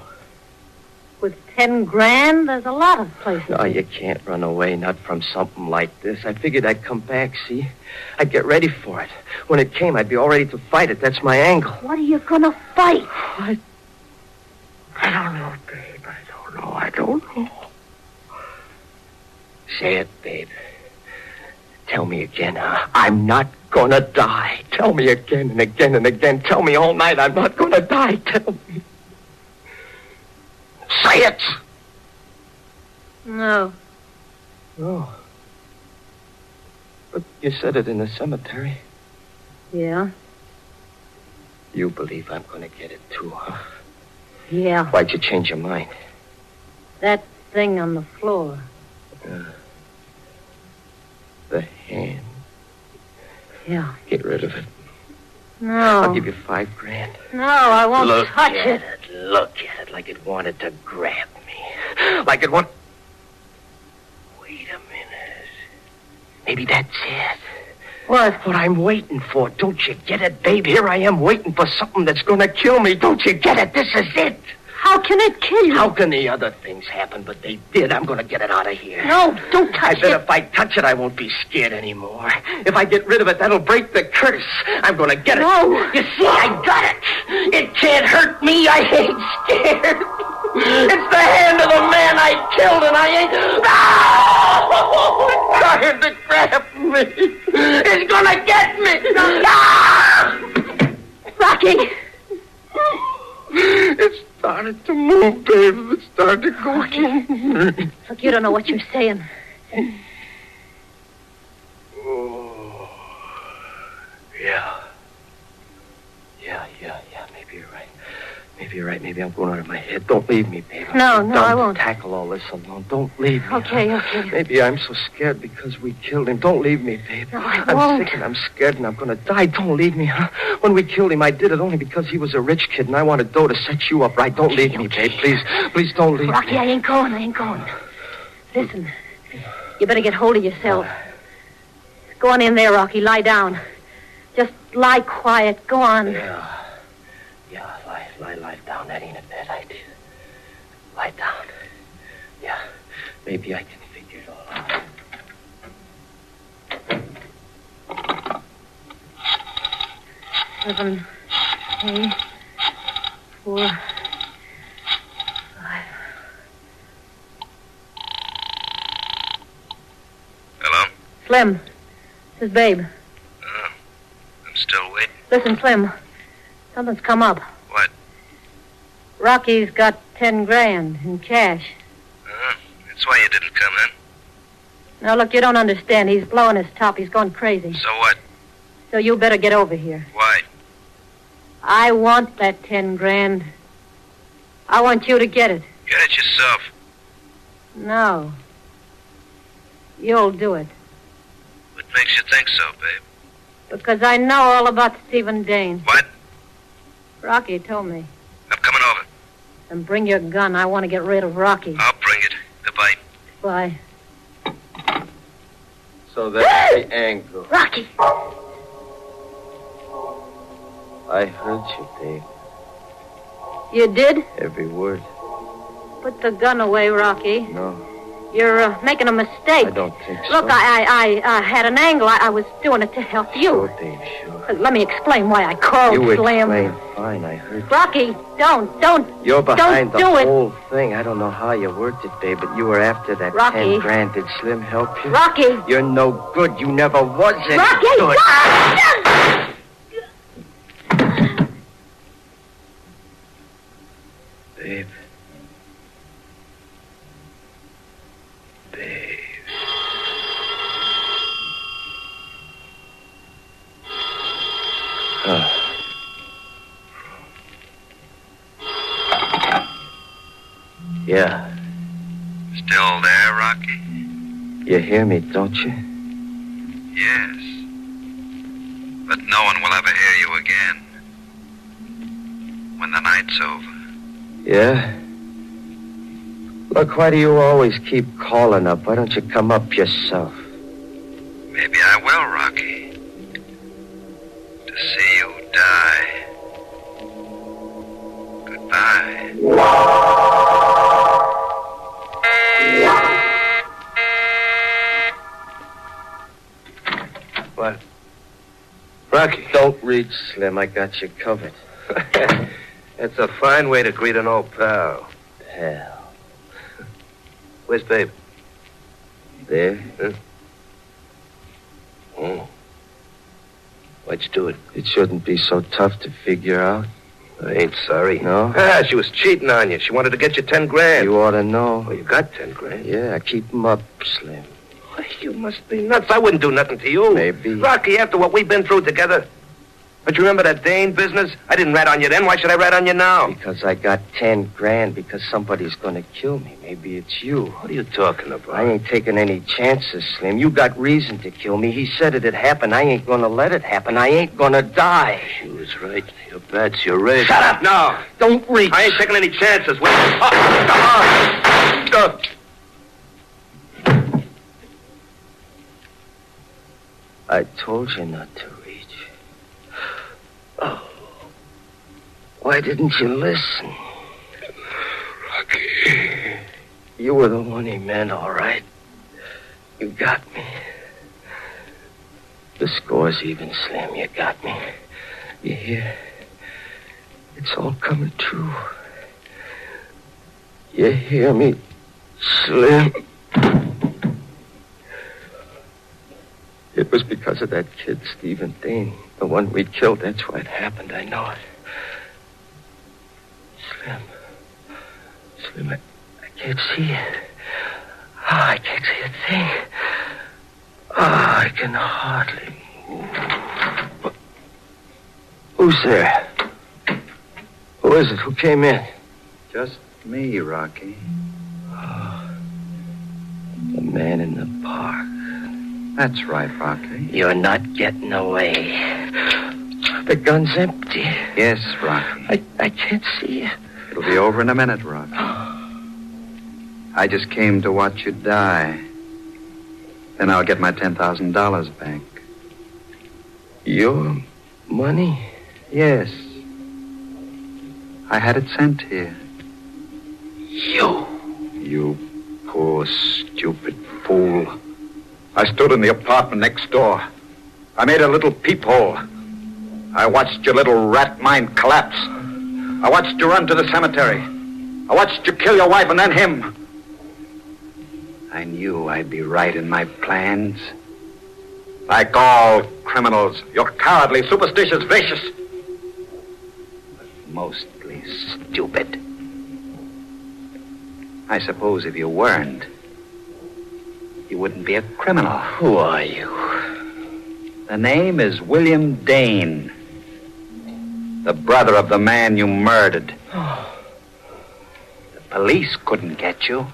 With 10 grand? There's a lot of places. No, you can't run away, not from something like this. I figured I'd come back, see? I'd get ready for it. When it came, I'd be all ready to fight it. That's my angle. What are you gonna fight? I don't know, babe. I don't know. Say it, babe. Tell me again, huh? I'm not gonna die. Tell me again and again and again. Tell me all night I'm not gonna die. Tell me. Say it! No. No. But you said it in the cemetery. Yeah? You believe I'm gonna get it too, huh? Yeah. Why'd you change your mind? That thing on the floor. The hand. Yeah. Get rid of it. No. I'll give you $5 grand. No, I won't Look touch at it. Look at it like it wanted to grab me. Like it want... Wait a minute. Maybe that's it. What? What I'm waiting for. Don't you get it, babe? Here I am waiting for something that's gonna kill me. Don't you get it? This is it. How can it kill you? How can the other things happen? But they did. I'm gonna get it out of here. No, don't touch I bet it. if I touch it, I won't be scared anymore. If I get rid of it, that'll break the curse. I'm gonna get it. No. You see, I got it. It can't hurt me. I ain't scared. It's the hand of the man I killed, and I ain't... No! It's trying to grab me. It's gonna get me. No! Rocky! It started to move, babe. It started to go. Look, you don't know what you're saying. Oh. Yeah. Maybe you're right. Maybe I'm going out of my head. Don't leave me, babe. No, I'm I done won't. to tackle all this alone. Don't leave me. Okay. Maybe I'm so scared because we killed him. Don't leave me, babe. No, I I'm won't. sick and I'm scared and I'm going to die. Don't leave me, huh? When we killed him, I did it only because he was a rich kid and I wanted dough to set you up right. Don't leave me, babe. Please don't leave Rocky, me. I ain't going. Listen, you better get hold of yourself. Go on in there, Rocky. Lie down. Just lie quiet. Go on. Yeah, lie down. That ain't a bad idea. Lie down. Yeah, maybe I can figure it all out. Seven, 8, 4, 5. Hello? Slim, this is Babe. I'm still waiting. Listen, Slim, something's come up. What? Rocky's got 10 grand in cash. That's why you didn't come in. Now, look, you don't understand. He's blowing his top. He's going crazy. So what? So you better get over here. Why? I want that 10 grand. I want you to get it. Get it yourself. No. You'll do it. What makes you think so, babe? Because I know all about Stephen Dane. What? Rocky told me. I'm coming over. Then bring your gun. I want to get rid of Rocky. I'll bring it. Goodbye. Bye. So that's the angle. Rocky! I heard you, babe. You did? Every word. Put the gun away, Rocky. No, You're making a mistake. I don't think so. Look, I had an angle. I was doing it to help you. Sure, babe, sure. Let me explain why I called You Slim. explained fine, I heard you. Rocky, don't. You're behind don't the do it. whole thing. I don't know how you worked it, babe, but you were after that Rocky. 10 grand. Did Slim help you? Rocky! You're no good. You never was any Rocky! good. Babe. Yeah. Still there, Rocky? You hear me, don't you? Yes. But no one will ever hear you again. When the night's over. Yeah? Look, why do you always keep calling up? Why don't you come up yourself? Maybe I will, Rocky. To see you die. Goodbye. What? Rocky. Don't reach, Slim. I got you covered. That's a fine way to greet an old pal. Hell. Where's Babe? There? Huh? Oh. Why'd you do it? It shouldn't be so tough to figure out. I ain't sorry. No? Ah, she was cheating on you. She wanted to get you 10 grand. You ought to know. Well, you got 10 grand. Yeah, keep 'em up, Slim. Why, you must be nuts. I wouldn't do nothing to you. Maybe. Rocky, after what we've been through together. But you remember that Dane business? I didn't rat on you then. Why should I rat on you now? Because I got 10 grand because somebody's going to kill me. Maybe it's you. What are you talking about? I ain't taking any chances, Slim. You got reason to kill me. He said it'd happen. I ain't going to let it happen. I ain't going to die. She was right. Your bat's your race. Shut up! No. Don't reach. I ain't taking any chances. Wait. I told you not to reach. Oh. Why didn't you listen? Rocky. You were the one he meant, all right. You got me. The score's even, Slim. You got me. You hear? It's all coming true. You hear me, Slim? It was because of that kid, Stephen Dane. The one we killed. That's why it happened. I know it. Slim, I can't see it. Oh, I can't see a thing. Oh, I can hardly move. Who's there? Who is it? Who came in? Just me, Rocky. Oh, the man in the park. That's right, Rocky. You're not getting away. The gun's empty. Yes, Rocky. I can't see it. It'll be over in a minute, Rocky. I just came to watch you die. Then I'll get my $10,000 back. Your money? Yes. I had it sent here. You poor, stupid fool. I stood in the apartment next door. I made a little peephole. I watched your little rat mind collapse. I watched you run to the cemetery. I watched you kill your wife and then him. I knew I'd be right in my plans. Like all criminals, you're cowardly, superstitious, vicious. Mostly stupid. I suppose if you weren't, you wouldn't be a criminal. Who are you? The name is William Dane. The brother of the man you murdered. The police couldn't get you.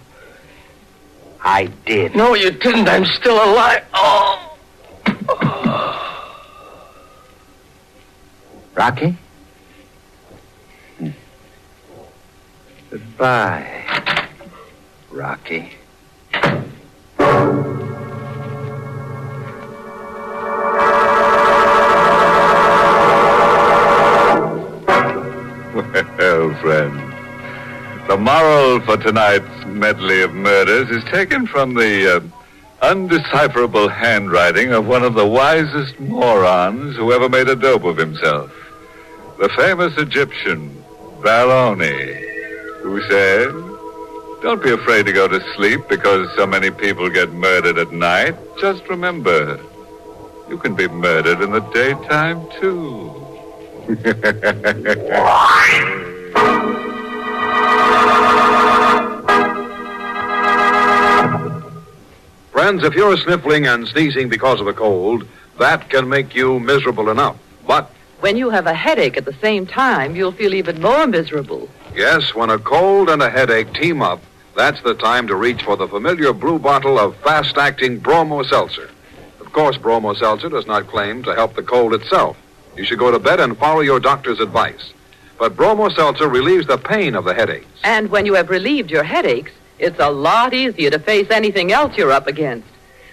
I did. No, you didn't. I'm still alive. Oh! Rocky? Goodbye, Rocky. Well, friend, the moral for tonight's medley of murders is taken from the undecipherable handwriting of one of the wisest morons who ever made a dope of himself. The famous Egyptian, Baroni, who said, "Don't be afraid to go to sleep because so many people get murdered at night. Just remember, you can be murdered in the daytime, too." Friends, if you're sniffling and sneezing because of a cold, that can make you miserable enough. But, When you have a headache at the same time, you'll feel even more miserable. yes, when a cold and a headache team up, that's the time to reach for the familiar blue bottle of fast-acting Bromo Seltzer. Of course, Bromo Seltzer does not claim to help the cold itself. You should go to bed and follow your doctor's advice. But Bromo Seltzer relieves the pain of the headaches. And when you have relieved your headaches, it's a lot easier to face anything else you're up against.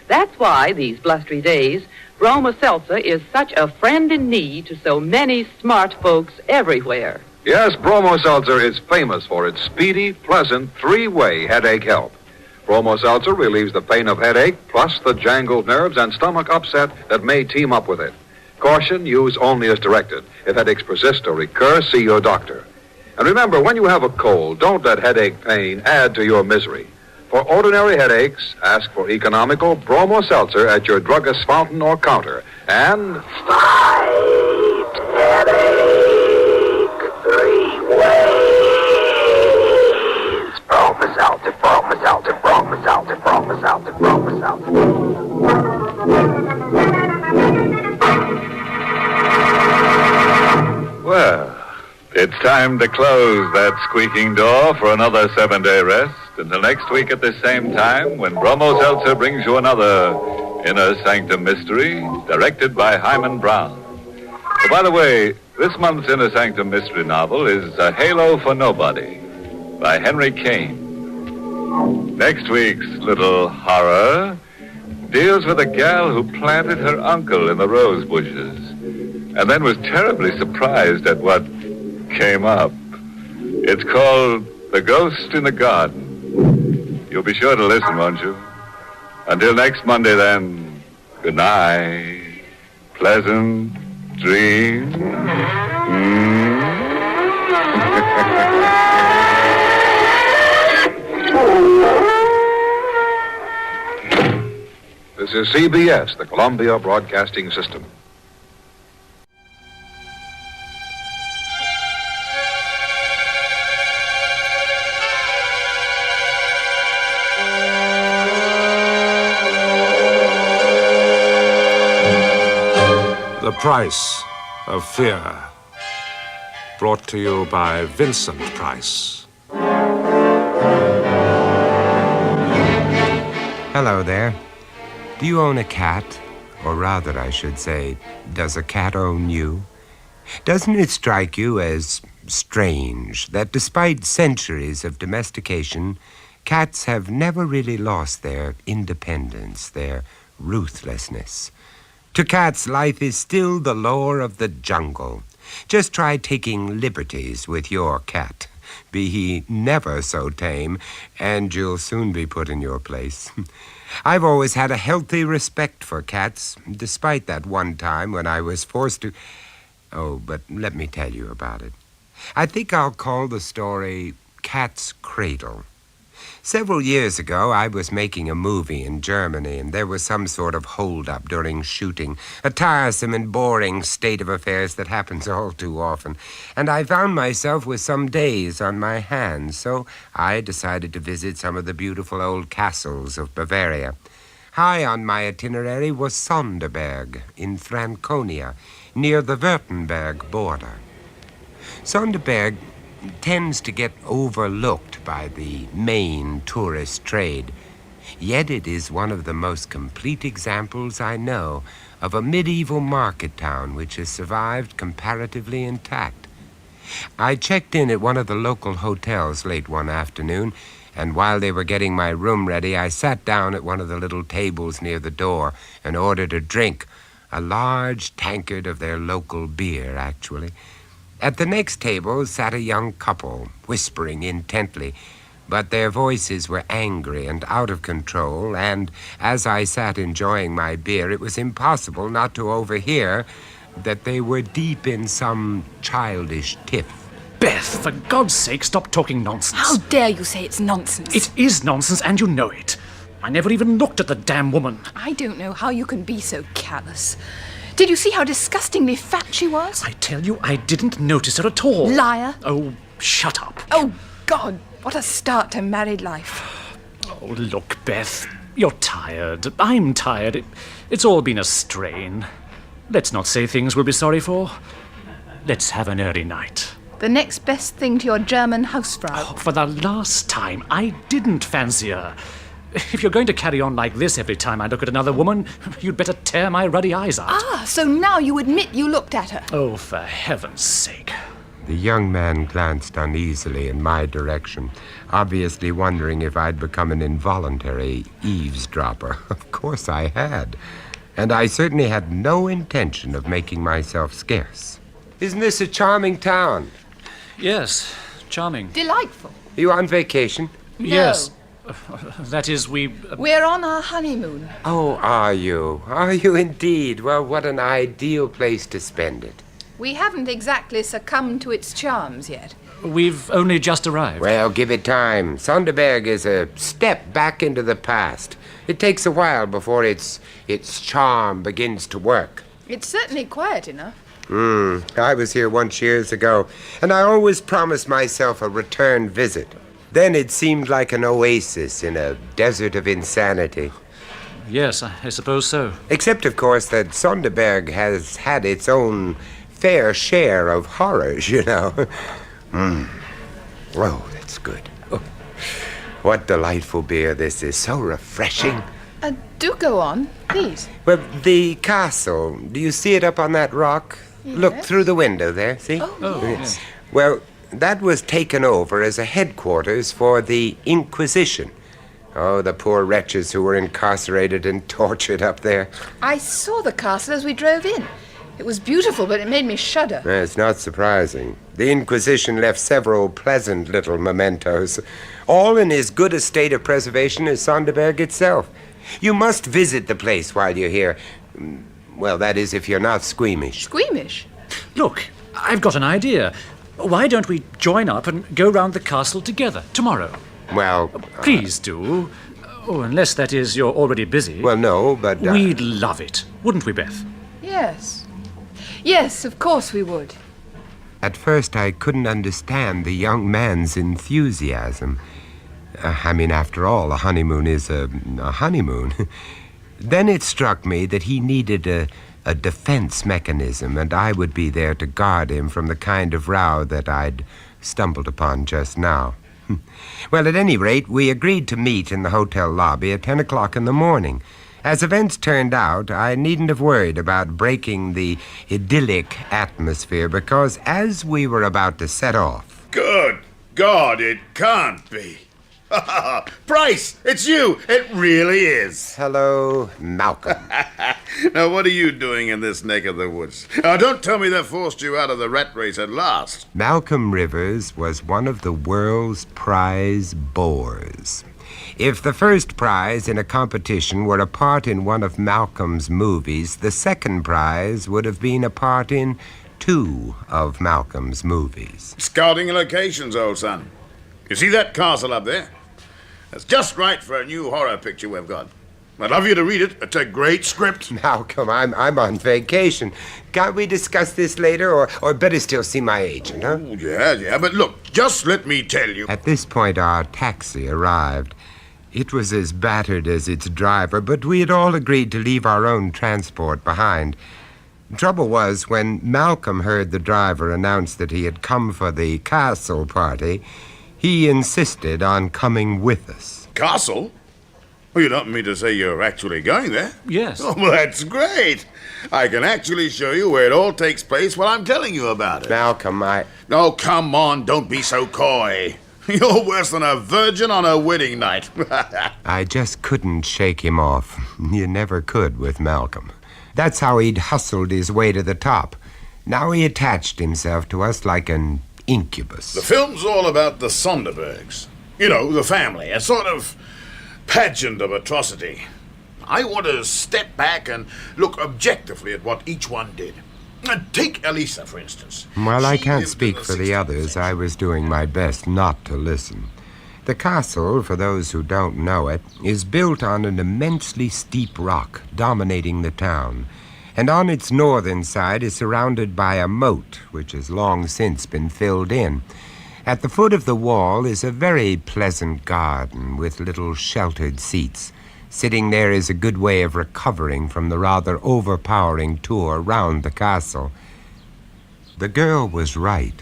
That's why, these blustery days, Bromo Seltzer is such a friend in need to so many smart folks everywhere. Yes, Bromo Seltzer is famous for its speedy, pleasant, three-way headache help. Bromo Seltzer relieves the pain of headache, plus the jangled nerves and stomach upset that may team up with it. Caution, use only as directed. If headaches persist or recur, see your doctor. And remember, when you have a cold, don't let headache pain add to your misery. For ordinary headaches, ask for economical Bromo Seltzer at your druggist's fountain or counter. And Fight headache 3 ways. Bromo Seltzer, Bromo Seltzer, Bromo Seltzer, Bromo Seltzer, Bromo Seltzer. Well, it's time to close that squeaking door for another 7-day rest. Until next week at this same time, when Bromo Seltzer brings you another Inner Sanctum Mystery, directed by Hyman Brown. Oh, by the way, this month's Inner Sanctum Mystery novel is A Halo for Nobody by Henry Kane. Next week's little horror deals with a gal who planted her uncle in the rose bushes and then was terribly surprised at what came up. It's called The Ghost in the Garden. You'll be sure to listen, won't you? Until next Monday, then, good night. Pleasant dreams. this is CBS, the Columbia Broadcasting System. The Price of Fear. Brought to you by Vincent Price. Hello there. Do you own a cat? Or rather, I should say, does a cat own you? Doesn't it strike you as strange that despite centuries of domestication, cats have never really lost their independence, their ruthlessness? To cats, life is still the lore of the jungle. Just try taking liberties with your cat, be he never so tame, and you'll soon be put in your place. I've always had a healthy respect for cats, despite that one time when I was forced to... Oh, but let me tell you about it. I think I'll call the story Cat's Cradle. Several years ago, I was making a movie in Germany, and there was some sort of hold-up during shooting, a tiresome and boring state of affairs that happens all too often, and I found myself with some days on my hands, so I decided to visit some of the beautiful old castles of Bavaria. High on my itinerary was Sonderberg in Franconia, near the Württemberg border. Sonderberg tends to get overlooked by the main tourist trade. Yet it is one of the most complete examples I know of a medieval market town which has survived comparatively intact. I checked in at one of the local hotels late one afternoon, and while they were getting my room ready, I sat down at one of the little tables near the door and ordered a drink, a large tankard of their local beer, actually. At the next table sat a young couple, whispering intently, but their voices were angry and out of control, and as I sat enjoying my beer, it was impossible not to overhear that they were deep in some childish tiff. Beth, for God's sake, stop talking nonsense. How dare you say it's nonsense? It is nonsense, and you know it. I never even looked at the damn woman. I don't know how you can be so callous. Did you see how disgustingly fat she was? I tell you, I didn't notice her at all. Liar. Oh, shut up. Oh, God, what a start to married life. Oh, look, Beth, you're tired. I'm tired. It's all been a strain. Let's not say things we'll be sorry for. Let's have an early night. The next best thing to your German Hausfrau. Oh, for the last time, I didn't fancy her. If you're going to carry on like this every time I look at another woman, you'd better tear my ruddy eyes out. Ah, so now you admit you looked at her. Oh, for heaven's sake. The young man glanced uneasily in my direction, obviously wondering if I'd become an involuntary eavesdropper. Of course I had. And I certainly had no intention of making myself scarce. Isn't this a charming town? Yes, charming. Delightful. Are you on vacation? No. Yes. That is, We're on our honeymoon. Oh, are you? Are you indeed? Well, what an ideal place to spend it. We haven't exactly succumbed to its charms yet. We've only just arrived. Well, give it time. Sonderberg is a step back into the past. It takes a while before its charm begins to work. It's certainly quiet enough. I was here once years ago, and I always promised myself a return visit. Then it seemed like an oasis in a desert of insanity. Yes, I suppose so. Except, of course, that Sonderberg has had its own fair share of horrors, you know. Oh, that's good. Oh, what delightful beer this is. So refreshing. Do go on, please. Well, the castle, do you see it up on that rock? Yes. Look through the window there, see? Oh, yes. Well, that was taken over as a headquarters for the Inquisition. Oh, the poor wretches who were incarcerated and tortured up there. I saw the castle as we drove in. It was beautiful, but it made me shudder. It's not surprising. The Inquisition left several pleasant little mementos, all in as good a state of preservation as Sonderberg itself. You must visit the place while you're here. Well, that is, if you're not squeamish. Squeamish? Look, I've got an idea. Why don't we join up and go round the castle together tomorrow? Well... Please do. Oh, unless, that is, you're already busy. Well, no, but... We'd love it, wouldn't we, Beth? Yes. Yes, of course we would. At first, I couldn't understand the young man's enthusiasm. After all, a honeymoon is a honeymoon. Then it struck me that he needed a defense mechanism, and I would be there to guard him from the kind of row that I'd stumbled upon just now. Well, at any rate, we agreed to meet in the hotel lobby at 10 o'clock in the morning. As events turned out, I needn't have worried about breaking the idyllic atmosphere, because as we were about to set off... Good God, it can't be. Bryce, it's you. It really is. Hello, Malcolm. Now, what are you doing in this neck of the woods? Don't tell me they forced you out of the rat race at last. Malcolm Rivers was one of the world's prize bores. If the first prize in a competition were a part in one of Malcolm's movies, the second prize would have been a part in 2 of Malcolm's movies. Scouting locations, old son. You see that castle up there? That's just right for a new horror picture we've got. I'd love you to read it. It's a great script. Malcolm, I'm on vacation. Can't we discuss this later, or better still see my agent, huh? Oh, yeah, but look, just let me tell you. At this point, our taxi arrived. It was as battered as its driver, but we had all agreed to leave our own transport behind. Trouble was, when Malcolm heard the driver announce that he had come for the castle party, he insisted on coming with us. Castle? Well, you don't mean to say you're actually going there? Yes. Oh, well, that's great. I can actually show you where it all takes place while I'm telling you about it. Malcolm, Oh, come on, don't be so coy. You're worse than a virgin on a wedding night. I just couldn't shake him off. You never could with Malcolm. That's how he'd hustled his way to the top. Now he attached himself to us like an incubus. The film's all about the Sonderbergs. You know, the family, a sort of pageant of atrocity. I want to step back and look objectively at what each one did. Take Elisa, for instance. While I can't speak for the others, I was doing my best not to listen. The castle, for those who don't know it, is built on an immensely steep rock dominating the town, and on its northern side is surrounded by a moat, which has long since been filled in. At the foot of the wall is a very pleasant garden with little sheltered seats. Sitting there is a good way of recovering from the rather overpowering tour round the castle. The girl was right.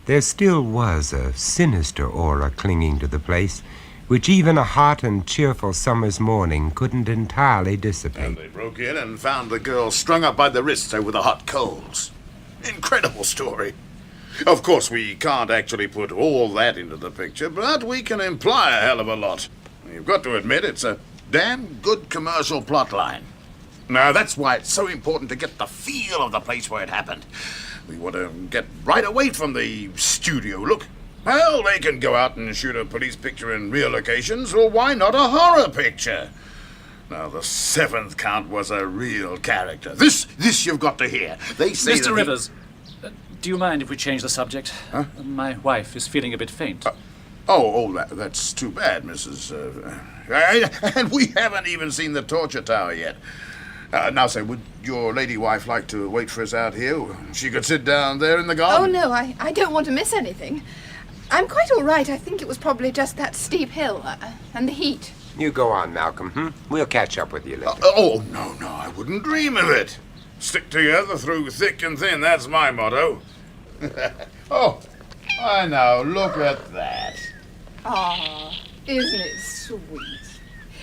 There still was a sinister aura clinging to the place, which even a hot and cheerful summer's morning couldn't entirely dissipate. And they broke in and found the girl strung up by the wrists over the hot coals. Incredible story. Of course, we can't actually put all that into the picture, but we can imply a hell of a lot. You've got to admit it's a damn good commercial plot line. Now, that's why it's so important to get the feel of the place where it happened. We want to get right away from the studio look. Well, they can go out and shoot a police picture in real locations, or why not a horror picture? Now, the seventh count was a real character. This you've got to hear. They say Mr. Rivers, do you mind if we change the subject? Huh? My wife is feeling a bit faint. That's too bad, Mrs. And we haven't even seen the torture tower yet. Now, say, would your lady wife like to wait for us out here? She could sit down there in the garden. Oh, no, I don't want to miss anything. I'm quite all right. I think it was probably just that steep hill and the heat. You go on, Malcolm. We'll catch up with you later. No, I wouldn't dream of it. Stick together through thick and thin, that's my motto. I know, look at that. Ah, isn't it sweet?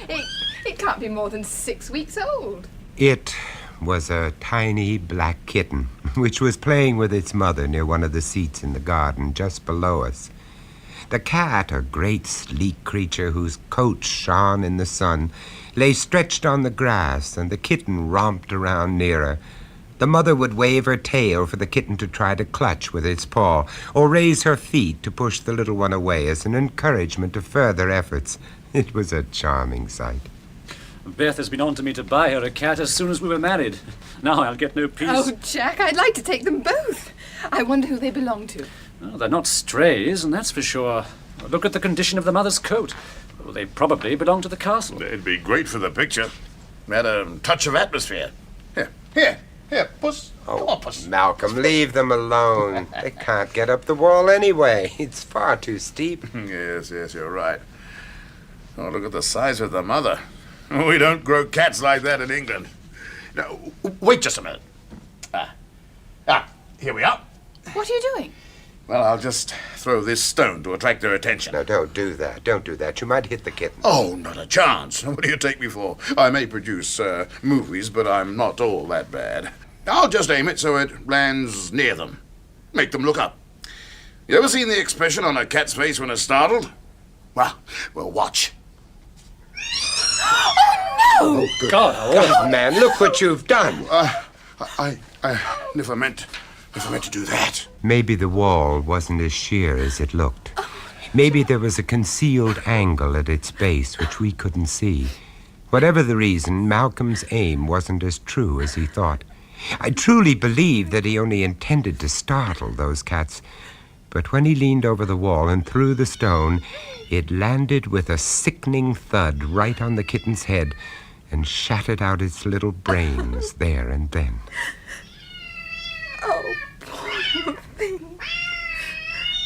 It can't be more than 6 weeks old. It was a tiny black kitten, which was playing with its mother near one of the seats in the garden just below us. The cat, a great sleek creature whose coat shone in the sun, lay stretched on the grass, and the kitten romped around near her. The mother would wave her tail for the kitten to try to clutch with its paw, or raise her feet to push the little one away as an encouragement to further efforts. It was a charming sight. Beth has been on to me to buy her a cat as soon as we were married. Now I'll get no peace. Oh, Jack, I'd like to take them both. I wonder who they belong to. Oh, they're not strays, and that's for sure. Look at the condition of the mother's coat. Well, they probably belong to the castle. They'd be great for the picture. Add a touch of atmosphere. Here, Puss. Come on, Puss. Malcolm, leave them alone. They can't get up the wall anyway. It's far too steep. Yes, you're right. Oh, look at the size of the mother. We don't grow cats like that in England. Now, wait just a minute. Here we are. What are you doing? Well, I'll just throw this stone to attract their attention. No, don't do that. Don't do that. You might hit the kitten. Oh, not a chance. What do you take me for? I may produce movies, but I'm not all that bad. I'll just aim it so it lands near them. Make them look up. You ever seen the expression on a cat's face when it's startled? Well, watch. Oh, no! God, man, look what you've done. I never meant to do that. Maybe the wall wasn't as sheer as it looked. Maybe there was a concealed angle at its base which we couldn't see. Whatever the reason, Malcolm's aim wasn't as true as he thought. I truly believe that he only intended to startle those cats. But when he leaned over the wall and threw the stone, it landed with a sickening thud right on the kitten's head and shattered out its little brains there and then. Oh, poor thing.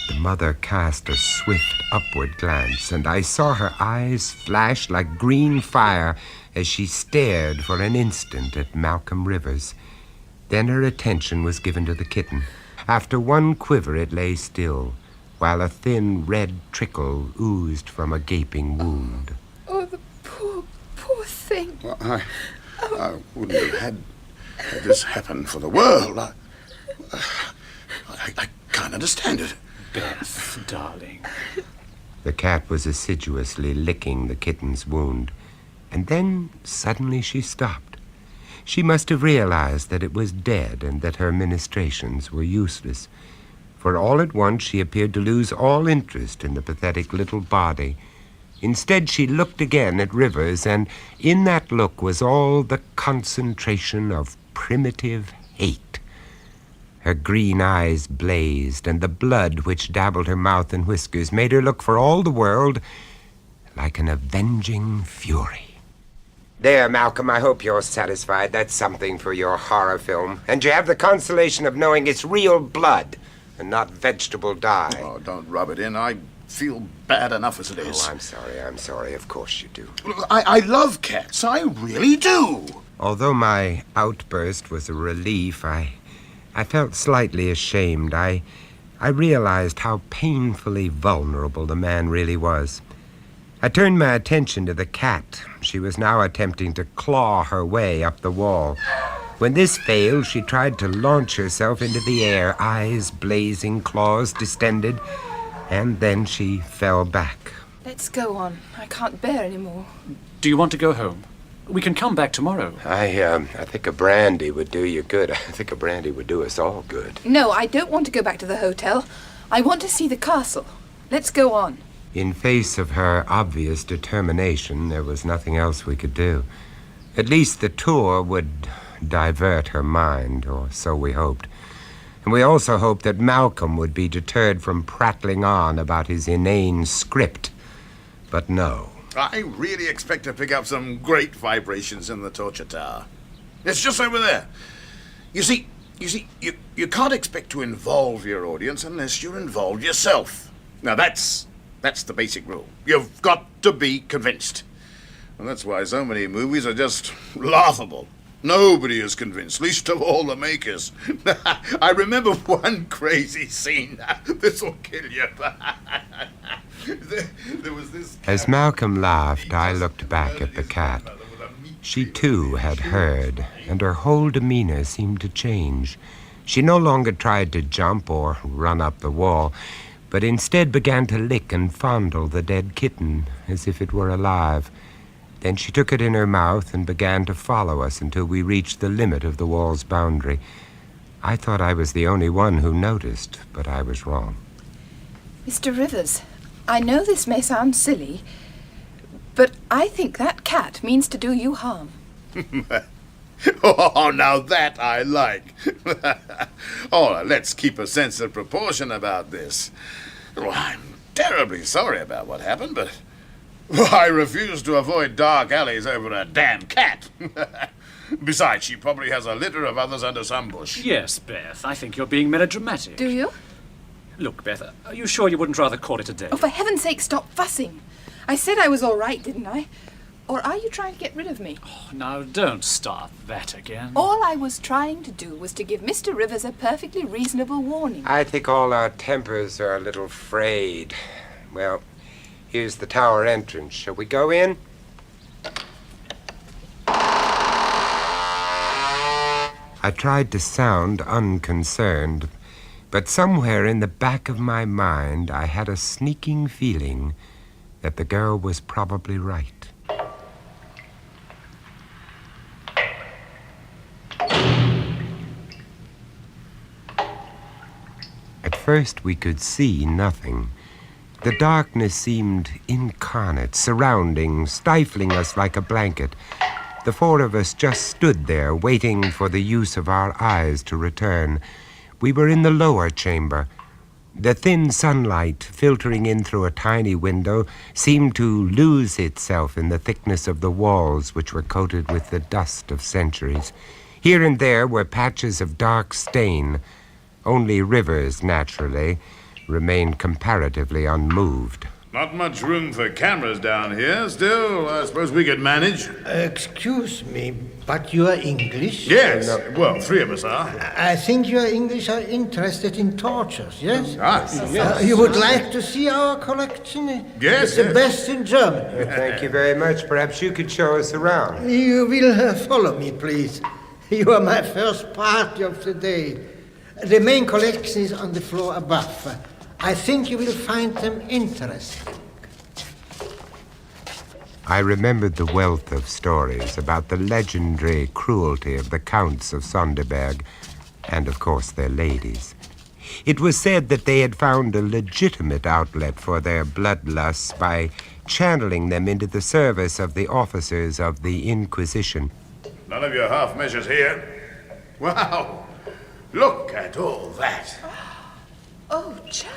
The mother cast a swift upward glance, and I saw her eyes flash like green fire as she stared for an instant at Malcolm Rivers. Then her attention was given to the kitten. After one quiver, it lay still, while a thin red trickle oozed from a gaping wound. Oh, the poor thing. Well, I wouldn't have had this happen for the world. I can't understand it. Beth, darling. The cat was assiduously licking the kitten's wound, and then suddenly she stopped. She must have realized that it was dead and that her ministrations were useless, for all at once she appeared to lose all interest in the pathetic little body. Instead, she looked again at Rivers, and in that look was all the concentration of primitive hate. Her green eyes blazed, and the blood which dabbled her mouth and whiskers made her look for all the world like an avenging fury. There, Malcolm, I hope you're satisfied. That's something for your horror film. And you have the consolation of knowing it's real blood and not vegetable dye. Oh, don't rub it in. I feel bad enough as it is. Oh, I'm sorry. Of course you do. I love cats. I really do. Although my outburst was a relief, I felt slightly ashamed. I realized how painfully vulnerable the man really was. I turned my attention to the cat. She was now attempting to claw her way up the wall. When this failed, she tried to launch herself into the air, eyes blazing, claws distended, and then she fell back. Let's go on. I can't bear any more. Do you want to go home? We can come back tomorrow. I think a brandy would do you good. I think a brandy would do us all good. No, I don't want to go back to the hotel. I want to see the castle. Let's go on. In face of her obvious determination, there was nothing else we could do. At least the tour would divert her mind, or so we hoped. And we also hoped that Malcolm would be deterred from prattling on about his inane script. But no. I really expect to pick up some great vibrations in the torture tower. It's just over there. You see, you can't expect to involve your audience unless you're involved yourself. Now that's the basic rule. You've got to be convinced. And that's why so many movies are just laughable. Nobody is convinced, least of all the makers. I remember one crazy scene. This'll kill you. There was this... As Malcolm laughed, I looked back at the cat. She, too, had heard, and her whole demeanor seemed to change. She no longer tried to jump or run up the wall, but instead began to lick and fondle the dead kitten as if it were alive. Then she took it in her mouth and began to follow us until we reached the limit of the wall's boundary. I thought I was the only one who noticed, but I was wrong. Mr. Rivers, I know this may sound silly, but I think that cat means to do you harm. Oh, now that I like. Oh, let's keep a sense of proportion about this. Well, I'm terribly sorry about what happened, but I refuse to avoid dark alleys over a damn cat. Besides, she probably has a litter of others under some bush. Yes, Beth, I think you're being melodramatic. Do you? Look, Beth, are you sure you wouldn't rather call it a day? Oh, for heaven's sake, stop fussing. I said I was all right, didn't I? Or are you trying to get rid of me? Oh, now, don't start that again. All I was trying to do was to give Mr. Rivers a perfectly reasonable warning. I think all our tempers are a little frayed. Well, here's the tower entrance. Shall we go in? I tried to sound unconcerned, but somewhere in the back of my mind I had a sneaking feeling that the girl was probably right. At first we could see nothing. The darkness seemed incarnate, surrounding, stifling us like a blanket. The four of us just stood there, waiting for the use of our eyes to return. We were in the lower chamber. The thin sunlight, filtering in through a tiny window, seemed to lose itself in the thickness of the walls, which were coated with the dust of centuries. Here and there were patches of dark stain. Only Rivers, naturally, remained comparatively unmoved, Not much room for cameras down here. Still, I suppose we could manage. Excuse me, but you are English? Yes. Well, three of us are. I think you are English are interested in tortures, yes? Yes. You would like to see our collection? Yes, It's the best in Germany. Thank you very much. Perhaps you could show us around. You will follow me, please. You are my first party of the day. The main collection is on the floor above. I think you will find them interesting. I remembered the wealth of stories about the legendary cruelty of the Counts of Sonderberg, and of course their ladies. It was said that they had found a legitimate outlet for their bloodlusts by channeling them into the service of the officers of the Inquisition. None of your half measures here. Wow! Look at all that. Oh, Jack.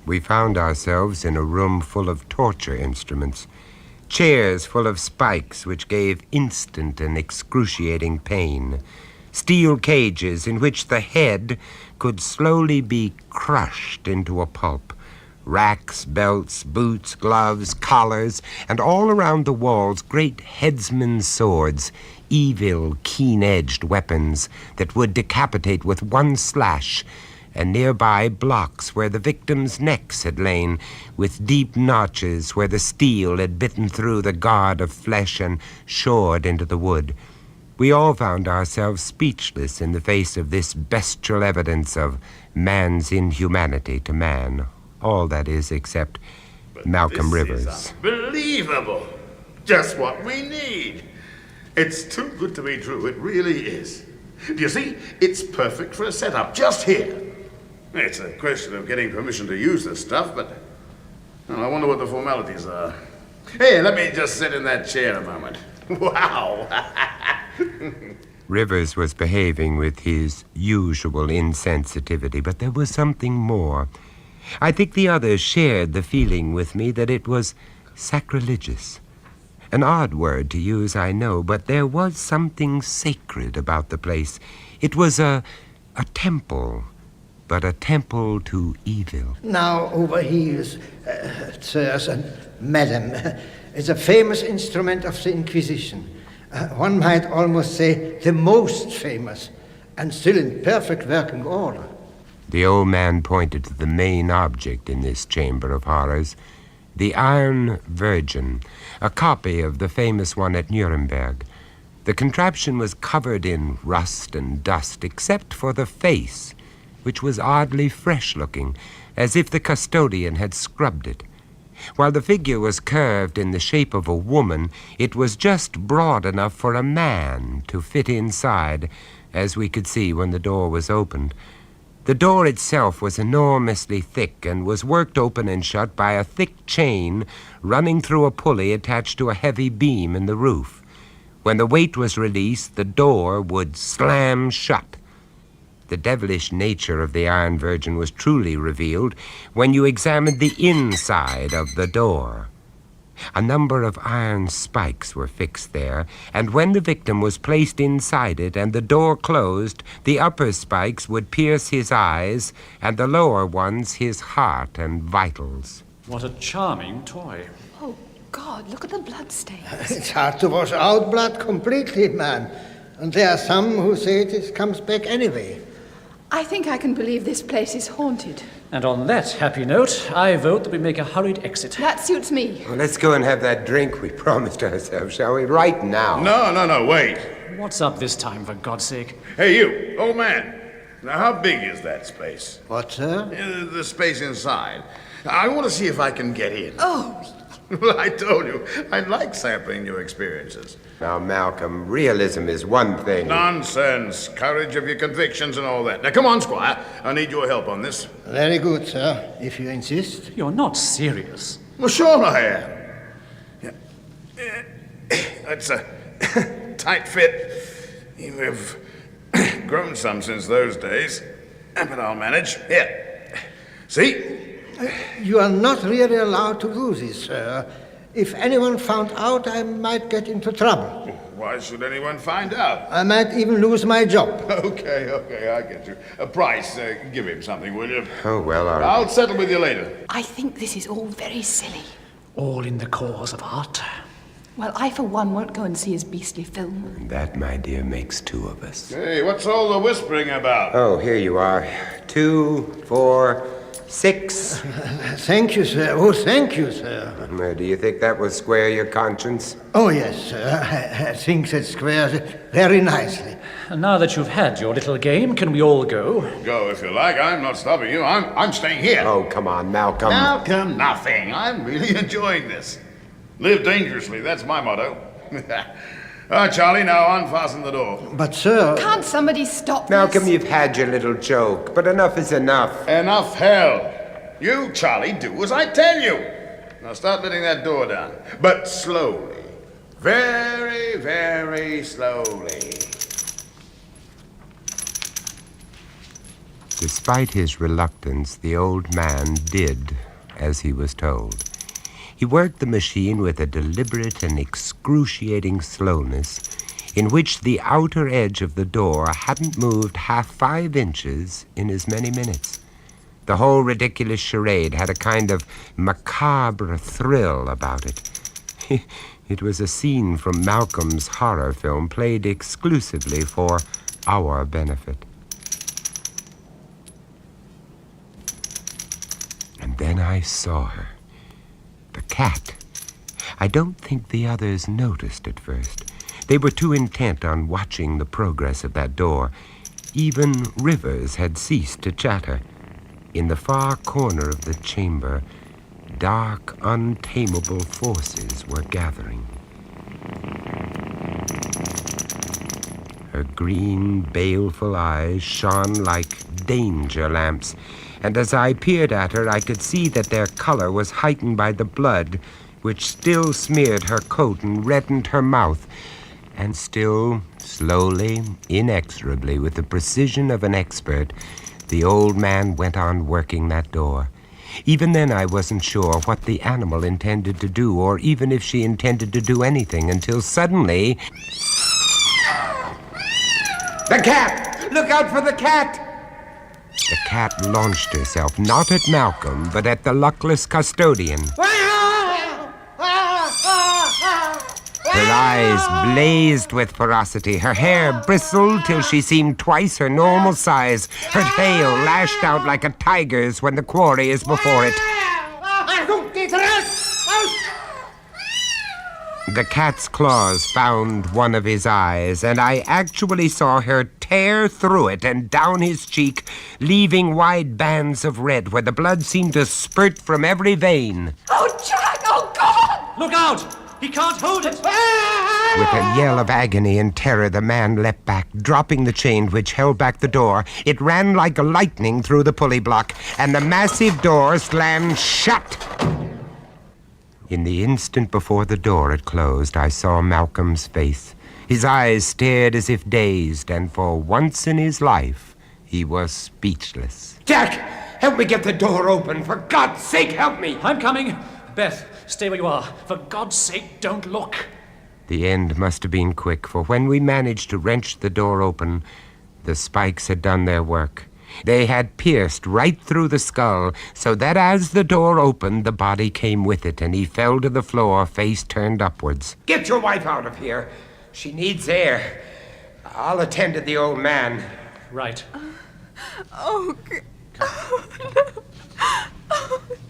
We found ourselves in a room full of torture instruments, chairs full of spikes which gave instant and excruciating pain, steel cages in which the head could slowly be crushed into a pulp, racks, belts, boots, gloves, collars, and all around the walls great headsmen's swords, evil, keen-edged weapons that would decapitate with one slash, and nearby blocks where the victims' necks had lain, with deep notches where the steel had bitten through the guard of flesh and shored into the wood. We all found ourselves speechless in the face of this bestial evidence of man's inhumanity to man. All, that is, except Malcolm Rivers. Is unbelievable. Just what we need. It's too good to be true. It really is. Do you see? It's perfect for a setup, just here. It's a question of getting permission to use this stuff, but well, I wonder what the formalities are. Hey, let me just sit in that chair a moment. Wow! Rivers was behaving with his usual insensitivity, but there was something more. I think the others shared the feeling with me that it was sacrilegious. An odd word to use, I know, but there was something sacred about the place. It was a temple, but a temple to evil. Now, over here, sirs and madam, is a famous instrument of the Inquisition. One might almost say the most famous, and still in perfect working order. The old man pointed to the main object in this chamber of horrors, the Iron Virgin, a copy of the famous one at Nuremberg. The contraption was covered in rust and dust, except for the face, which was oddly fresh-looking, as if the custodian had scrubbed it. While the figure was curved in the shape of a woman, it was just broad enough for a man to fit inside, as we could see when the door was opened. The door itself was enormously thick and was worked open and shut by a thick chain running through a pulley attached to a heavy beam in the roof. When the weight was released, the door would slam shut. The devilish nature of the Iron Virgin was truly revealed when you examined the inside of the door. A number of iron spikes were fixed there, and when the victim was placed inside it and the door closed, the upper spikes would pierce his eyes and the lower ones his heart and vitals. What a charming toy. Oh, God, look at the bloodstains. It's hard to wash out blood completely, man. And there are some who say it comes back anyway. I think I can believe this place is haunted. And on that happy note, I vote that we make a hurried exit. That suits me. Well, let's go and have that drink we promised ourselves, shall we? Right now. No, wait. What's up this time, for God's sake? Hey, you, old man. Now, how big is that space? What, sir? The space inside. I want to see if I can get in. Oh. Well, I told you, I like sampling new experiences. Now, Malcolm, realism is one thing. Nonsense. Courage of your convictions and all that. Now, come on, Squire. I need your help on this. Very good, sir, if you insist. You're not serious. Well, sure I am. Yeah. It's a tight fit. We've grown some since those days. But I'll manage. Here. See? You are not really allowed to do this, sir. If anyone found out, I might get into trouble. Why should anyone find out? I might even lose my job. Okay, I get you. Price, give him something, will you? Oh, well, I'll settle with you later. I think this is all very silly. All in the cause of art. Well, I, for one, won't go and see his beastly film. That, my dear, makes two of us. Hey, what's all the whispering about? Oh, here you are. 2, 4, 6. Thank you, sir. Oh, thank you, sir. Do you think that will square your conscience? Oh, yes, sir. I think that squares it very nicely. And now that you've had your little game, can we all go? Go if you like. I'm not stopping you. I'm staying here. Oh, come on, Malcolm. Malcolm, nothing. I'm really enjoying this. Live dangerously, that's my motto. Charlie, now unfasten the door. But, sir... Can't somebody stop Malcolm, this? you've had your little joke, but enough is enough. Enough hell. You, Charlie, do as I tell you. Now start letting that door down. But slowly. Very, very slowly. Despite his reluctance, the old man did as he was told. He worked the machine with a deliberate and excruciating slowness in which the outer edge of the door hadn't moved half 5 inches in as many minutes. The whole ridiculous charade had a kind of macabre thrill about it. It was a scene from Malcolm's horror film played exclusively for our benefit. And then I saw her. The cat. I don't think the others noticed at first. They were too intent on watching the progress of that door. Even Rivers had ceased to chatter. In the far corner of the chamber, dark, untamable forces were gathering. Her green, baleful eyes shone like danger lamps, and as I peered at her, I could see that their color was heightened by the blood, which still smeared her coat and reddened her mouth. And still, slowly, inexorably, with the precision of an expert, the old man went on working that door. Even then, I wasn't sure what the animal intended to do, or even if she intended to do anything, until suddenly... The cat! Look out for the cat! The cat launched herself, not at Malcolm, but at the luckless custodian. Her eyes blazed with ferocity. Her hair bristled till she seemed twice her normal size. Her tail lashed out like a tiger's when the quarry is before it. The cat's claws found one of his eyes, and I actually saw her tear through it and down his cheek, leaving wide bands of red where the blood seemed to spurt from every vein. Oh, Jack! Oh, God! Look out! He can't hold it! With a yell of agony and terror, the man leapt back, dropping the chain which held back the door. It ran like lightning through the pulley block, and the massive door slammed shut. In the instant before the door had closed, I saw Malcolm's face. His eyes stared as if dazed, and for once in his life, he was speechless. Jack, help me get the door open. For God's sake, help me. I'm coming. Beth, stay where you are. For God's sake, don't look. The end must have been quick, for when we managed to wrench the door open, the spikes had done their work. They had pierced right through the skull, so that as the door opened, the body came with it, and he fell to the floor, face turned upwards. Get your wife out of here. She needs air. I'll attend to the old man. Right. Oh,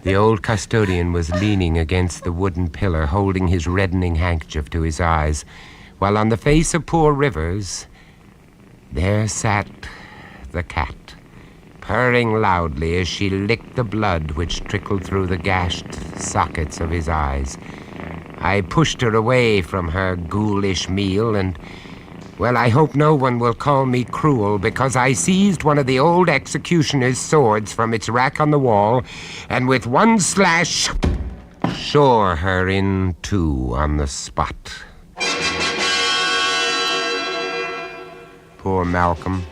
The old custodian was leaning against the wooden pillar, holding his reddening handkerchief to his eyes, while on the face of poor Rivers, there sat the cat, purring loudly as she licked the blood which trickled through the gashed sockets of his eyes. I pushed her away from her ghoulish meal, and, well, I hope no one will call me cruel, because I seized one of the old executioner's swords from its rack on the wall, and with one slash, shore her in two on the spot. Poor Malcolm.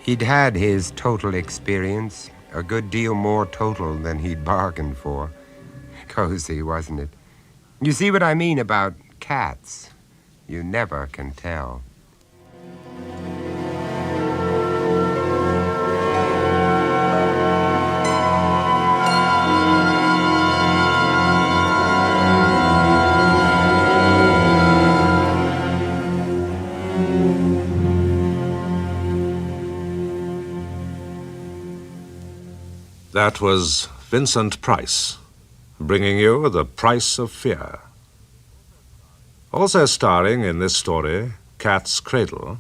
He'd had his total experience, a good deal more total than he'd bargained for. Cozy, wasn't it? You see what I mean about cats? You never can tell. That was Vincent Price, bringing you The Price of Fear. Also starring in this story, Cat's Cradle,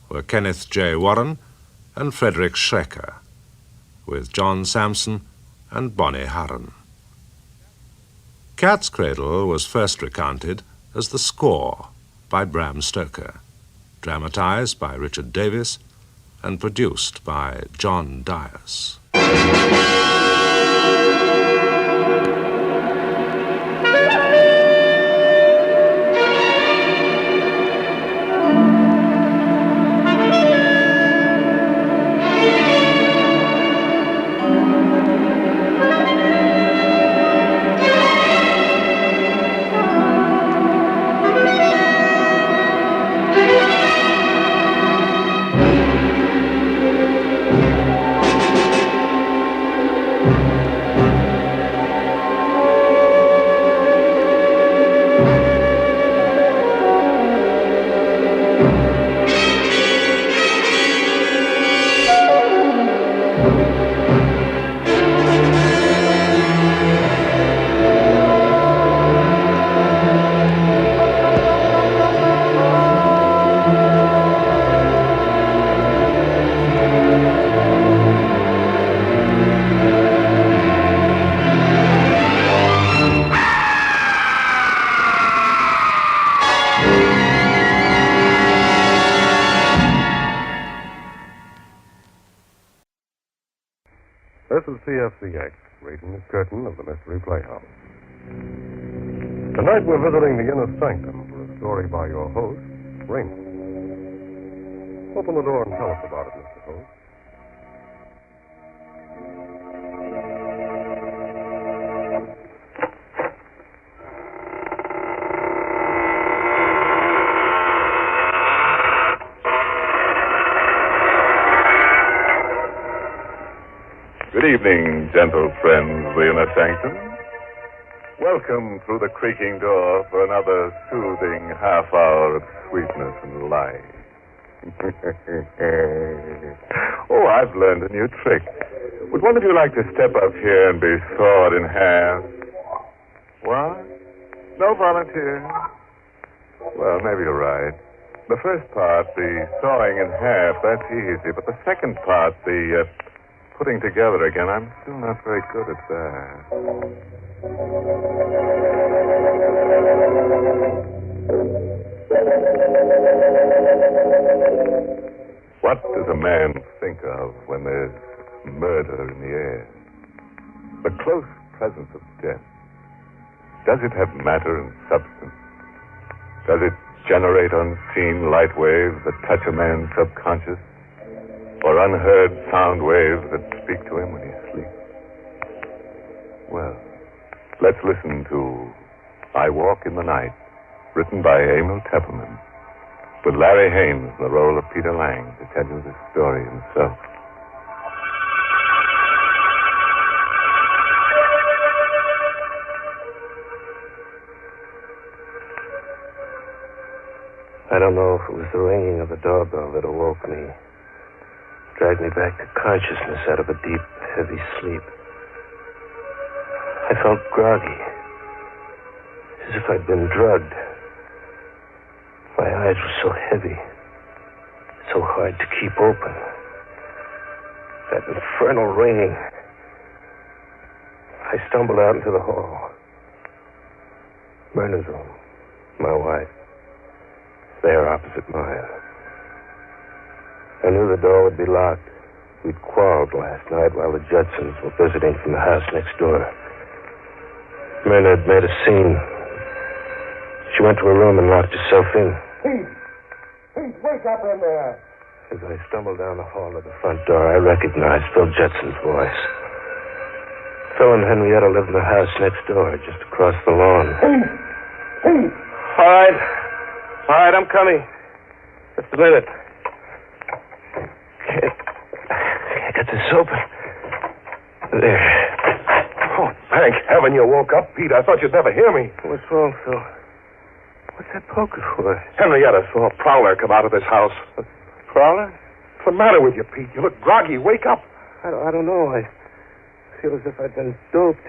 were Kenneth J. Warren and Frederick Schrecker, with John Sampson and Bonnie Harron. Cat's Cradle was first recounted as The Score by Bram Stoker, dramatized by Richard Davis, and produced by John Dias. This is CFCX, raising the curtain of the Mystery Playhouse. Tonight we're visiting the inner sanctum for a story by your host, Ring. Open the door and tell us about it, Mr. Host. Good evening, gentle friends of the inner sanctum. Welcome through the creaking door for another soothing half hour of sweetness and light. Oh, I've learned a new trick. Would one of you like to step up here and be sawed in half? What? No volunteer? Well, maybe you're right. The first part, the sawing in half, that's easy. But the second part, the putting together again, I'm still not very good at that. What does a man think of when there's murder in the air? The close presence of death. Does it have matter and substance? Does it generate unseen light waves that touch a man's subconscious? Or unheard sound waves that speak to him when he sleeps? Well, let's listen to I Walk in the Night, written by Emil Tepperman, with Larry Haines in the role of Peter Lang to tell you this story himself. I don't know if it was the ringing of the doorbell that awoke me. Dragged me back to consciousness out of a deep, heavy sleep. I felt groggy, as if I'd been drugged. My eyes were so heavy, so hard to keep open. That infernal ringing. I stumbled out into the hall. Myrna's room, my wife, there opposite mine. I knew the door would be locked. We'd quarreled last night while the Judsons were visiting from the house next door. Myrna had made a scene. She went to her room and locked herself in. Pete, wake up in there. As I stumbled down the hall to the front door, I recognized Phil Judson's voice. Phil and Henrietta lived in the house next door, just across the lawn. Pete! All right, I'm coming. Just a minute. Can't get this open. There. Oh, thank heaven you woke up, Pete. I thought you'd never hear me. What's wrong, Phil? What's that poker for? Henrietta saw a prowler come out of this house. A prowler? What's the matter with you, Pete? You look groggy. Wake up. I don't know. I feel as if I'd been doped.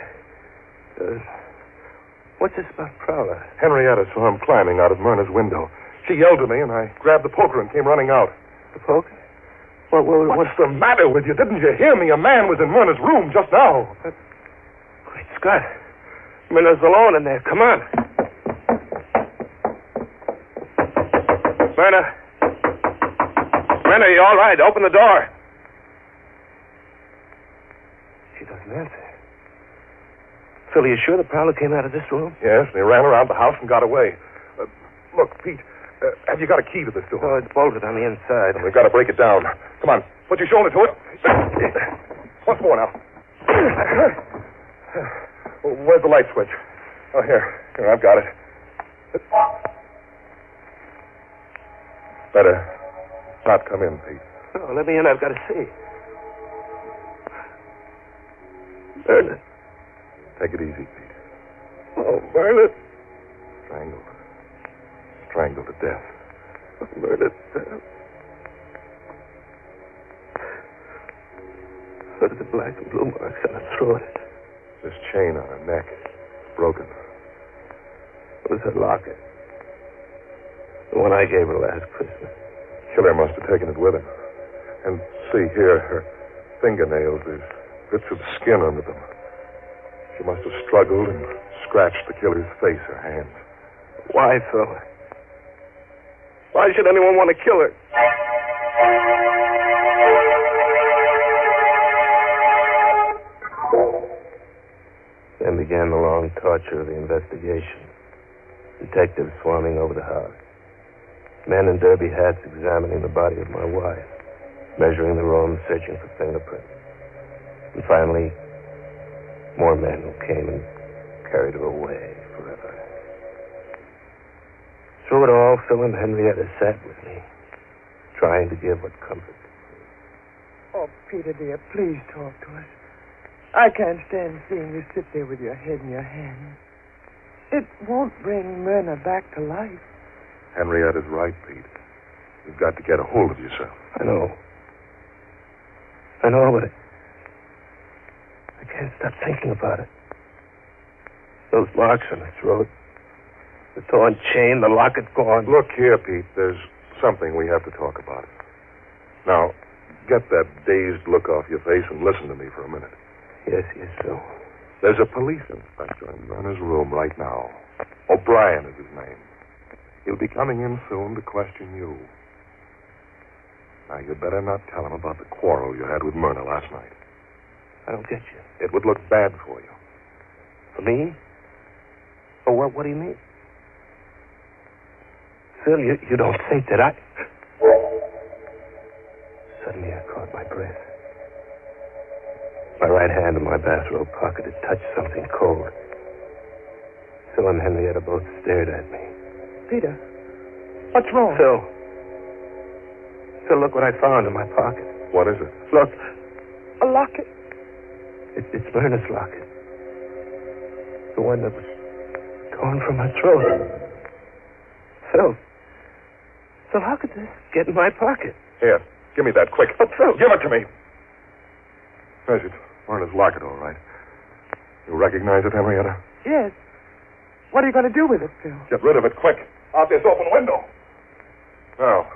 What's this about prowler? Henrietta saw him climbing out of Myrna's window. She yelled to me, and I grabbed the poker and came running out. The poker? What's the matter with you? Didn't you hear me? A man was in Myrna's room just now. Great Scott. Myrna's alone in there. Come on. Myrna, are you all right? Open the door. She doesn't answer. Phil, are you sure the prowler came out of this room? Yes, and he ran around the house and got away. Look, Pete, have you got a key to this door? Oh, it's bolted on the inside. We've got to break it down. Come on, put your shoulder to it. Once more now. Where's the light switch? Oh, here, I've got it. Better not come in, Pete. Oh, let me in. I've got to see. Myrna. Take it easy, Pete. Oh, Myrna. Strangled to death. Myrna. Look at the black and blue marks on her throat. This chain on her neck is broken. It was her locket. The one I gave her last Christmas. Killer must have taken it with him. And see here, her fingernails, there's bits of skin under them. She must have struggled and scratched the killer's face or hands. Why, Phil? Why should anyone want to kill her? Then began the long torture of the investigation. Detectives swarming over the house. Men in derby hats examining the body of my wife. Measuring the room, searching for fingerprints. And finally, more men who came and carried her away forever. Through it all, Phil and Henrietta sat with me, trying to give what comfort. Oh, Peter, dear, please talk to us. I can't stand seeing you sit there with your head in your hands. It won't bring Myrna back to life. Henrietta's right, Pete. You've got to get a hold of yourself. I know, but I can't stop thinking about it. Those marks on her throat, the torn chain, the locket gone. Look here, Pete. There's something we have to talk about. Now, get that dazed look off your face and listen to me for a minute. Yes, Phil. There's a police inspector in Myrna's room right now. O'Brien is his name. He'll be coming in soon to question you. Now, you'd better not tell him about the quarrel you had with Myrna last night. I don't get you. It would look bad for you. For me? Oh, what do you mean? Phil, you don't think that I... Suddenly I caught my breath. My right hand in my bathrobe pocket had touched something cold. Phil and Henrietta both stared at me. Peter, what's wrong? Phil, look what I found in my pocket. What is it? Look. A locket? It's Myrna's locket. The one that was torn from her throat. Phil, how could this get in my pocket? Here, give me that, quick. But Phil... Give it to me. There's it. Myrna's locket, all right. You recognize it, Henrietta? Yes. What are you going to do with it, Phil? Get rid of it, quick. Out this open window. Now,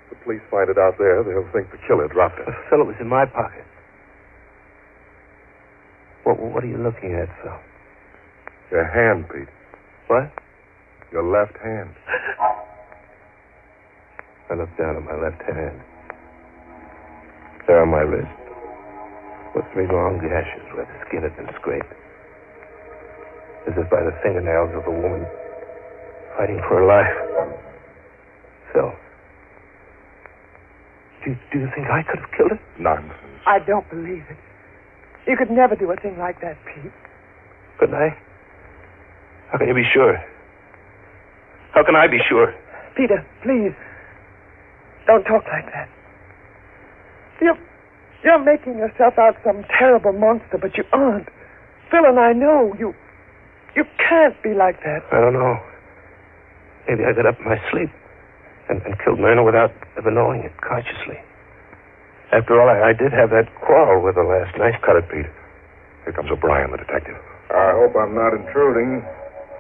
if the police find it out there, they'll think the killer dropped it. Phil, it was in my pocket. What are you looking at, Phil? Your hand, Pete. What? Your left hand. I looked down at my left hand. There on my wrist were 3 long gashes where the skin had been scraped. As if by the fingernails of a woman fighting for her life. Phil, do you think I could have killed her? Nonsense. I don't believe it. You could never do a thing like that, Pete. Couldn't I? How can you be sure? How can I be sure? Peter, please. Don't talk like that. You're making yourself out some terrible monster, but you aren't. Phil and I know you can't be like that. I don't know. Maybe I got up in my sleep and killed Myrna without ever knowing it consciously. After all, I did have that quarrel with her last night. Cut it, Pete. Here comes O'Brien, the detective. I hope I'm not intruding.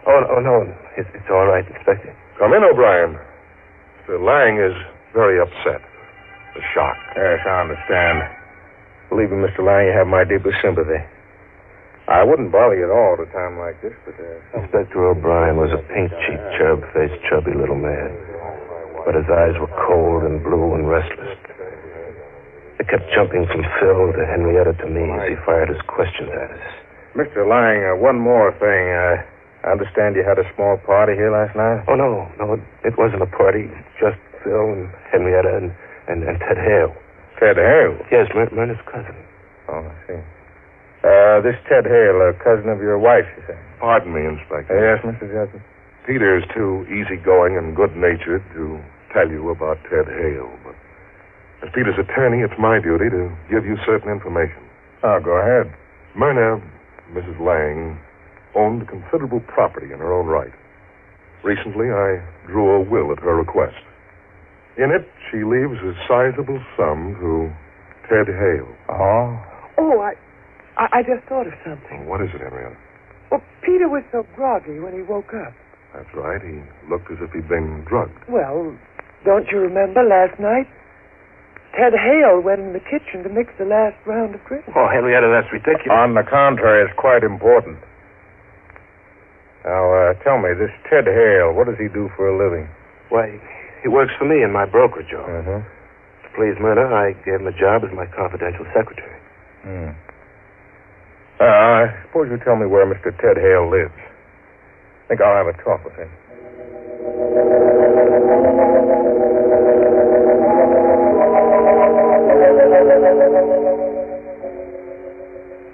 Oh, no. It's all right, Inspector. Come in, O'Brien. Mr. Lang is very upset. The shock. Yes, I understand. Believe me, Mr. Lang, you have my deepest sympathy. I wouldn't bother you at all at a time like this, but... Inspector O'Brien was a pink-cheeked, cherub-faced, chubby little man. But his eyes were cold and blue and restless. They kept jumping from Phil to Henrietta to me as he fired his questions at us. Mr. Lang, one more thing. I understand you had a small party here last night? Oh, no, it wasn't a party. Just Phil and Henrietta and Ted Hale. Ted Hale? Yes, Myrna's cousin. Oh, I see. This Ted Hale, a cousin of your wife, you say? Pardon me, Inspector. Yes, Mr. Judson. Peter's too easygoing and good-natured to tell you about Ted Hale, but as Peter's attorney, it's my duty to give you certain information. Oh, go ahead. Myrna, Mrs. Lang, owned considerable property in her own right. Recently, I drew a will at her request. In it, she leaves a sizable sum to Ted Hale. Oh, I just thought of something. What is it, Henrietta? Well, Peter was so groggy when he woke up. That's right. He looked as if he'd been drugged. Well, don't you remember last night? Ted Hale went in the kitchen to mix the last round of drinks. Oh, Henrietta, that's ridiculous. On the contrary, it's quite important. Now, tell me, this Ted Hale, what does he do for a living? Why, he works for me in my brokerage job. Uh-huh. To please Myrna, I gave him a job as my confidential secretary. I suppose you tell me where Mr. Ted Hale lives. I think I'll have a talk with him.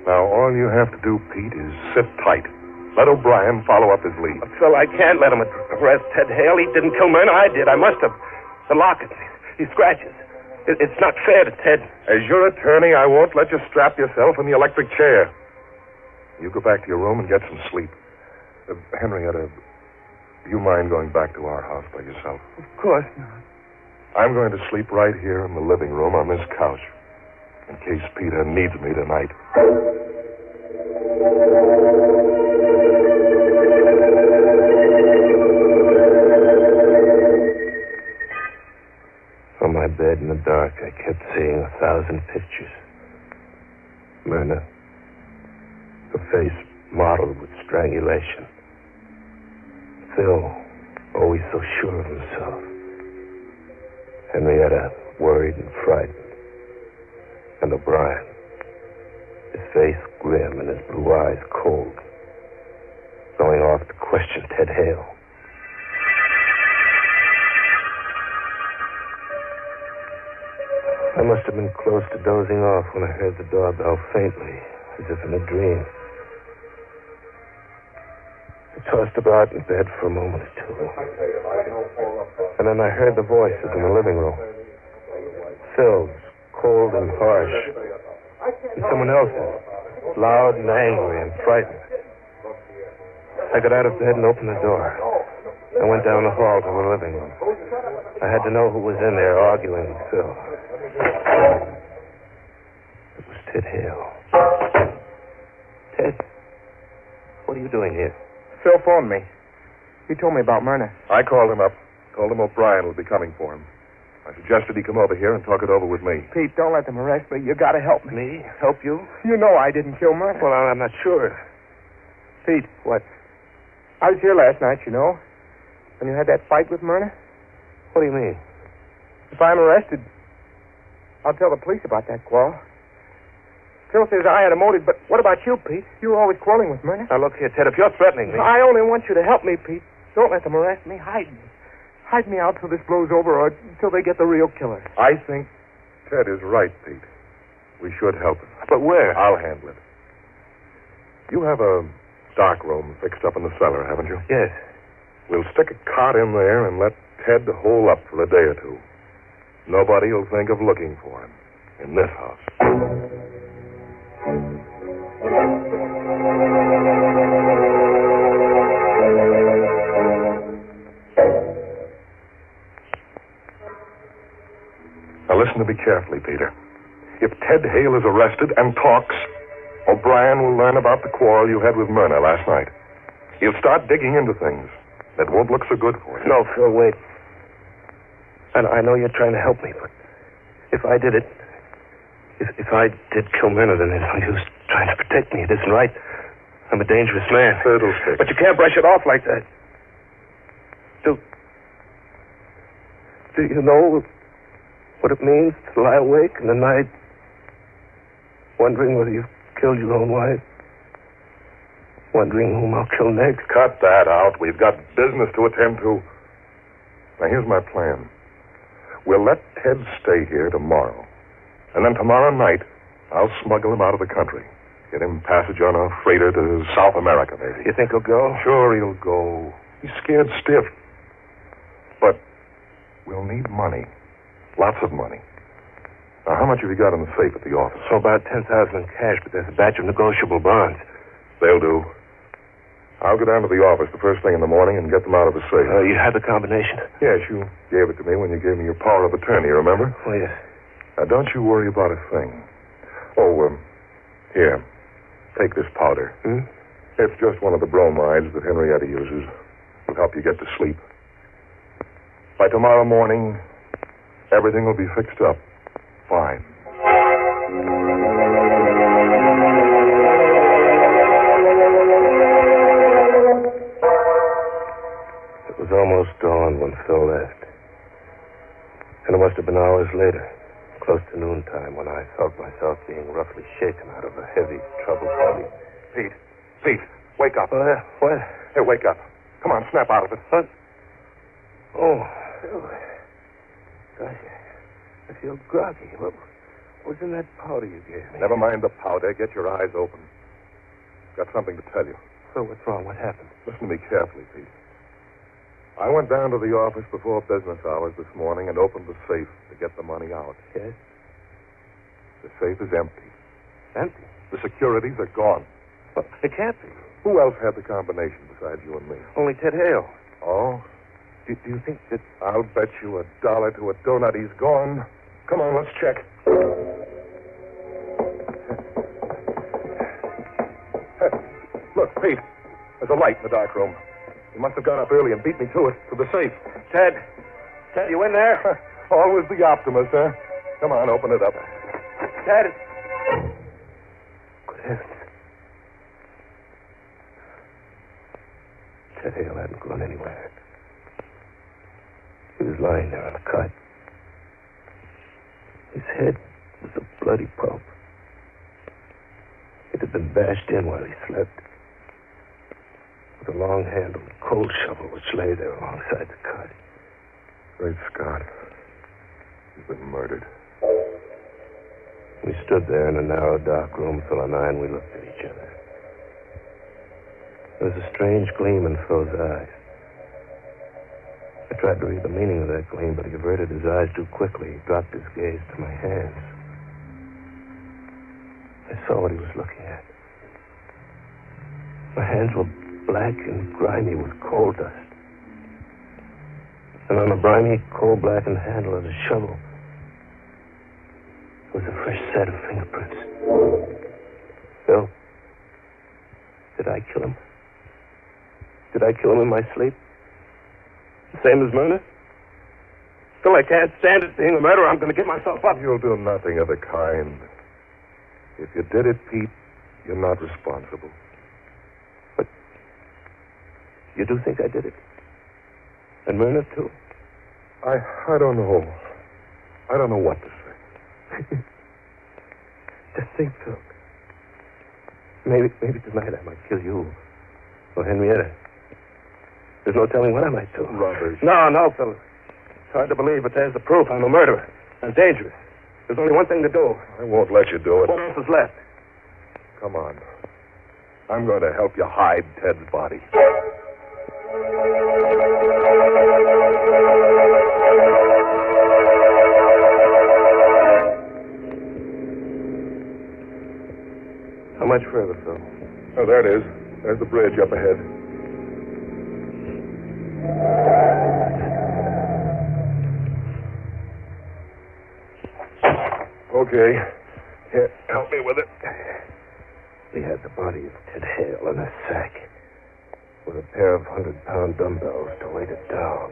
Now, all you have to do, Pete, is sit tight. Let O'Brien follow up his lead. Phil, I can't let him arrest Ted Hale. He didn't kill Myrna. I did. I must have. The locket. He scratches. It's not fair to Ted. As your attorney, I won't let you strap yourself in the electric chair. You go back to your room and get some sleep. Henrietta, do you mind going back to our house by yourself? Of course not. I'm going to sleep right here in the living room on this couch, in case Peter needs me tonight. From my bed in the dark, I kept seeing 1,000 pictures. Myrna, her face mottled with strangulation. Phil, always so sure of himself. Henrietta, worried and frightened. And O'Brien, his face grim and his blue eyes cold, going off to question Ted Hale. I must have been close to dozing off when I heard the doorbell faintly, as if in a dream. I tossed about in bed for a moment or two. And then I heard the voices in the living room. Phil's, cold and harsh. And someone else's, loud and angry and frightened. I got out of bed and opened the door. I went down the hall to the living room. I had to know who was in there arguing with Phil. It was Ted Hale. Ted, what are you doing here? Phil phoned me. He told me about Myrna. I called him up. Told him O'Brien would be coming for him. I suggested he come over here and talk it over with me. Pete, don't let them arrest me. You gotta help me. Me? Help you? You know I didn't kill Myrna. Well, I'm not sure. Pete, what? I was here last night, you know. When you had that fight with Myrna. What do you mean? If I'm arrested, I'll tell the police about that quarrel. Phil says I had a motive, but what about you, Pete? You were always quarreling with Myrna. Now, look here, Ted, if you're threatening me... I only want you to help me, Pete. Don't let them arrest me. Hide me. Hide me out till this blows over or till they get the real killer. I think Ted is right, Pete. We should help him. But where? I'll handle it. You have a dark room fixed up in the cellar, haven't you? Yes. We'll stick a cot in there and let Ted hole up for a day or two. Nobody will think of looking for him in this house. Now listen to me carefully, Peter. If Ted Hale is arrested and talks, O'Brien will learn about the quarrel you had with Myrna last night. He'll start digging into things that won't look so good for you. No, Phil, wait. I know you're trying to help me, but if I did it, if I did kill Myrna, then there's no use trying to protect me. It isn't right. I'm a dangerous man. Fiddlestick. But you can't brush it off like that. Do you know what it means to lie awake in the night, wondering whether you've killed your own wife? Wondering whom I'll kill next? Cut that out. We've got business to attend to. Now, here's my plan. We'll let Ted stay here tomorrow. And then tomorrow night, I'll smuggle him out of the country. Get him passage on a freighter to South America, maybe. You think he'll go? Sure he'll go. He's scared stiff. But we'll need money. Lots of money. Now, how much have you got in the safe at the office? So about $10,000 in cash, but there's a batch of negotiable bonds. They'll do. I'll go down to the office the first thing in the morning and get them out of the safe. You have the combination? Yes, you gave it to me when you gave me your power of attorney, remember? Oh, yes. Now, don't you worry about a thing. Oh, here. Take this powder. It's just one of the bromides that Henrietta uses. It'll help you get to sleep. By tomorrow morning, everything will be fixed up. Fine. It was almost dawn when Phil left. And it must have been hours later, close to noontime, when I felt myself being roughly shaken out of a heavy, troubled body. Pete, wake up. What? Hey, wake up. Come on, snap out of it. What? Oh, gosh, I feel groggy. What was in that powder you gave me? Never mind the powder. Get your eyes open. Got something to tell you. So what's wrong? What happened? Listen to me carefully, Pete. I went down to the office before business hours this morning and opened the safe to get the money out. Yes? The safe is empty. Empty? The securities are gone. Well, it can't be. Who else had the combination besides you and me? Only Ted Hale. Oh? Do you think that... I'll bet you $1 to a donut he's gone. Come on, let's check. Hey, look, Pete. There's a light in the dark room. You must have got up early and beat me to it, to the safe. Ted, you in there? Always the optimist, huh? Come on, open it up. Ted. Good heavens. Ted Hale hadn't gone anywhere. He was lying there on the cot. His head was a bloody pulp. It had been bashed in while he slept. With a long-handled coal shovel which lay there alongside the cot. Great Scott. He's been murdered. We stood there in a narrow, dark room, Phil and I, and we looked at each other. There was a strange gleam in Phil's eyes. I tried to read the meaning of that gleam, but he averted his eyes too quickly. He dropped his gaze to my hands. I saw what he was looking at. My hands were black and grimy with coal dust. And on the briny, coal-blackened handle of the shovel was a fresh set of fingerprints. Phil, did I kill him? Did I kill him in my sleep? The same as Myrna? Phil, I can't stand it being a murderer. I'm going to get myself up. You'll do nothing of the kind. If you did it, Pete, you're not responsible. But you do think I did it? And Myrna, too? I don't know. I don't know what to say. Just think, Phil. Maybe tonight I might kill you. Or Henrietta. There's no telling what I might do. Rubbish. No, Phil. It's hard to believe, but there's the proof. I'm a murderer. I'm dangerous. There's only one thing to do. I won't let you do it. What else is left? Come on. I'm going to help you hide Ted's body. How much further, Phil? Oh, there it is. There's the bridge up ahead. Okay. Here, help me with it. We had the body of Ted Hale in a sack with a pair of 100-pound dumbbells to weight it down.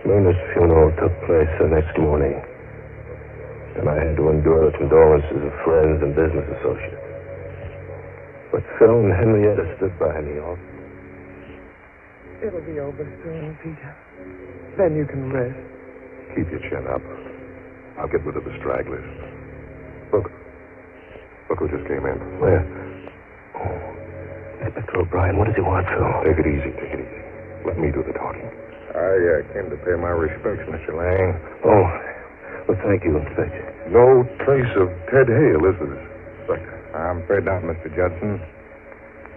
Myrna's funeral took place the next morning, and I had to endure the condolences of friends and business associates. But Phil and Henrietta stood by me all. It'll be over soon, Peter. Then you can rest. Keep your chin up. I'll get rid of the stragglers. Look who just came in. Where? Oh, Inspector O'Brien. What does he want, Phil? Take it easy. Let me do the talking. I came to pay my respects, Mr. Lang. Oh, well, thank you, Inspector. No trace of Ted Hale, is there, Spectre? I'm afraid not, Mr. Judson.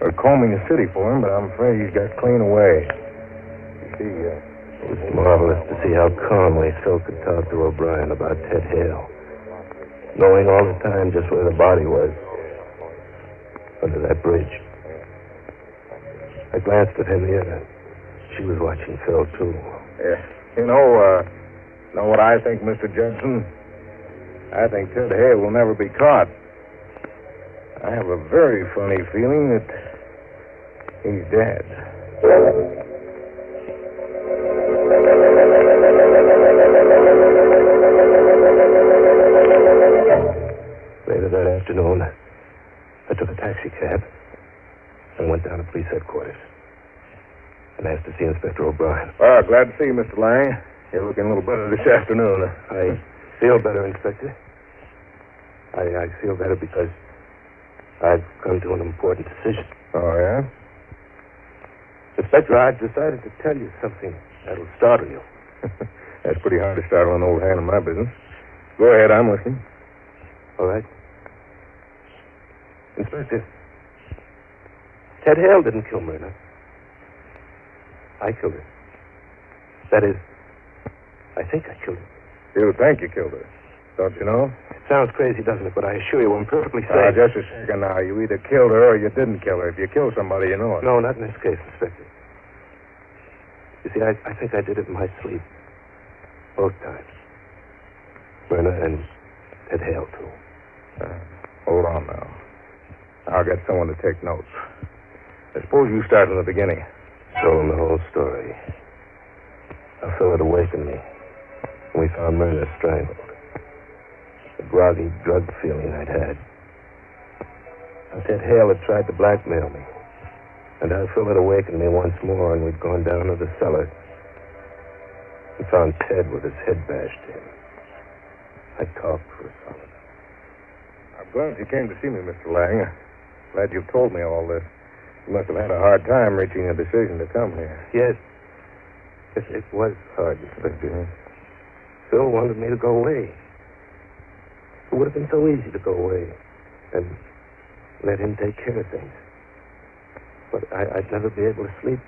We're combing the city for him, but I'm afraid he's got clean away. You see, it was marvelous to see how calmly Phil could talk to O'Brien about Ted Hale, knowing all the time just where the body was, under that bridge. I glanced at Henrietta. She was watching Phil, too. Yeah. You know what I think, Mr. Judson? I think Ted Hale will never be caught. I have a very funny feeling that he's dead. Later that afternoon, I took a taxi cab and went down to police headquarters and asked to see Inspector O'Brien. Well, glad to see you, Mr. Lang. You're looking a little better this afternoon. I feel better, Inspector. I feel better because I've come to an important decision. Oh, yeah? Inspector, I've decided to tell you something that'll startle you. That's pretty hard to startle an old hand in my business. Go ahead, I'm listening. All right. Inspector, Ted Hale didn't kill Myrna. I killed her. That is, I think I killed her. You think you killed her, don't you know? It sounds crazy, doesn't it? But I assure you I'm perfectly safe. Just a second now. You either killed her or you didn't kill her. If you kill somebody, you know it. No, not in this case, Inspector. You see, I think I did it in my sleep. Both times. Myrna and Ted Hale, too. Hold on now. I'll get someone to take notes. I suppose you start from the beginning. Told him the whole story. I felt it awaken me. We found Myrna strangled. The groggy drug feeling I'd had. And Ted Hale had tried to blackmail me. And I felt it awaken me once more, and we'd gone down to the cellar and found Ted with his head bashed in. I talked for a solid. I'm glad you came to see me, Mr. Lang. Glad you've told me all this. You must have had a hard time reaching a decision to come here. Yes. It was hard, Inspector. Phil wanted me to go away. It would have been so easy to go away and let him take care of things. But I'd never be able to sleep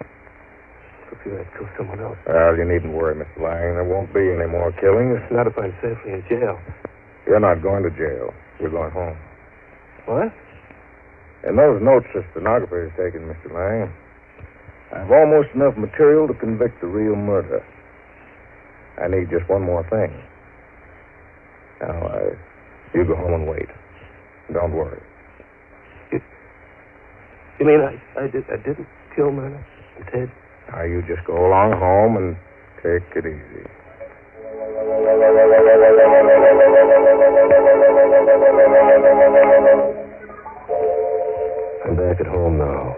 for fear I'd kill someone else. Well, you needn't worry, Mr. Lang. There won't be any more killings. Not if I'm safely in jail. You're not going to jail. You're going home. What? In those notes the stenographer has taken, Mr. Lang, I've almost enough material to convict the real murderer. I need just one more thing. Now, you go home and wait. Don't worry. You mean I didn't kill Myrna and Ted? Now, you just go along home and take it easy. I'm back at home now.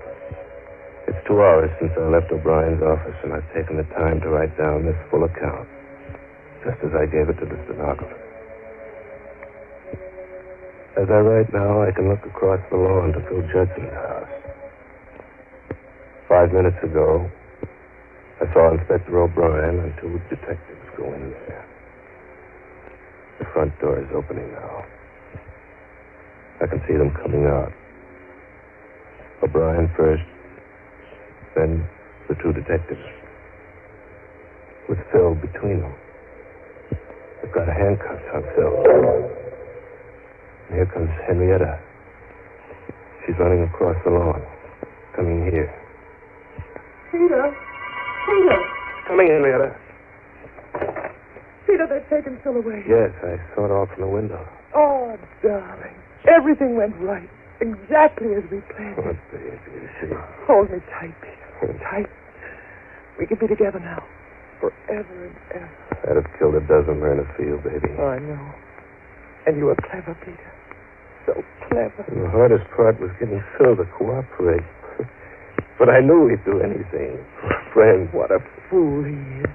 It's 2 hours since I left O'Brien's office, and I've taken the time to write down this full account, just as I gave it to the stenographer. As I write now, I can look across the lawn to Phil Judson's house. 5 minutes ago, I saw Inspector O'Brien and 2 detectives go in there. The front door is opening now. I can see them coming out. O'Brien first, then the two detectives. With Phil between them. They've got handcuffs on Phil. And here comes Henrietta. She's running across the lawn. Coming here. Peter! Peter! Coming, Henrietta. Peter, they've taken Phil away. Yes, I saw it all from the window. Oh, darling. Everything went right. Exactly as we planned. Oh, baby, you see. Hold me tight, Peter. Tight. We can be together now. Forever and ever. I'd have killed a dozen men to feel, baby. I know. And you were clever, Peter. So clever. And the hardest part was getting Phil to cooperate. But I knew he'd do anything. Friend. What a fool he is.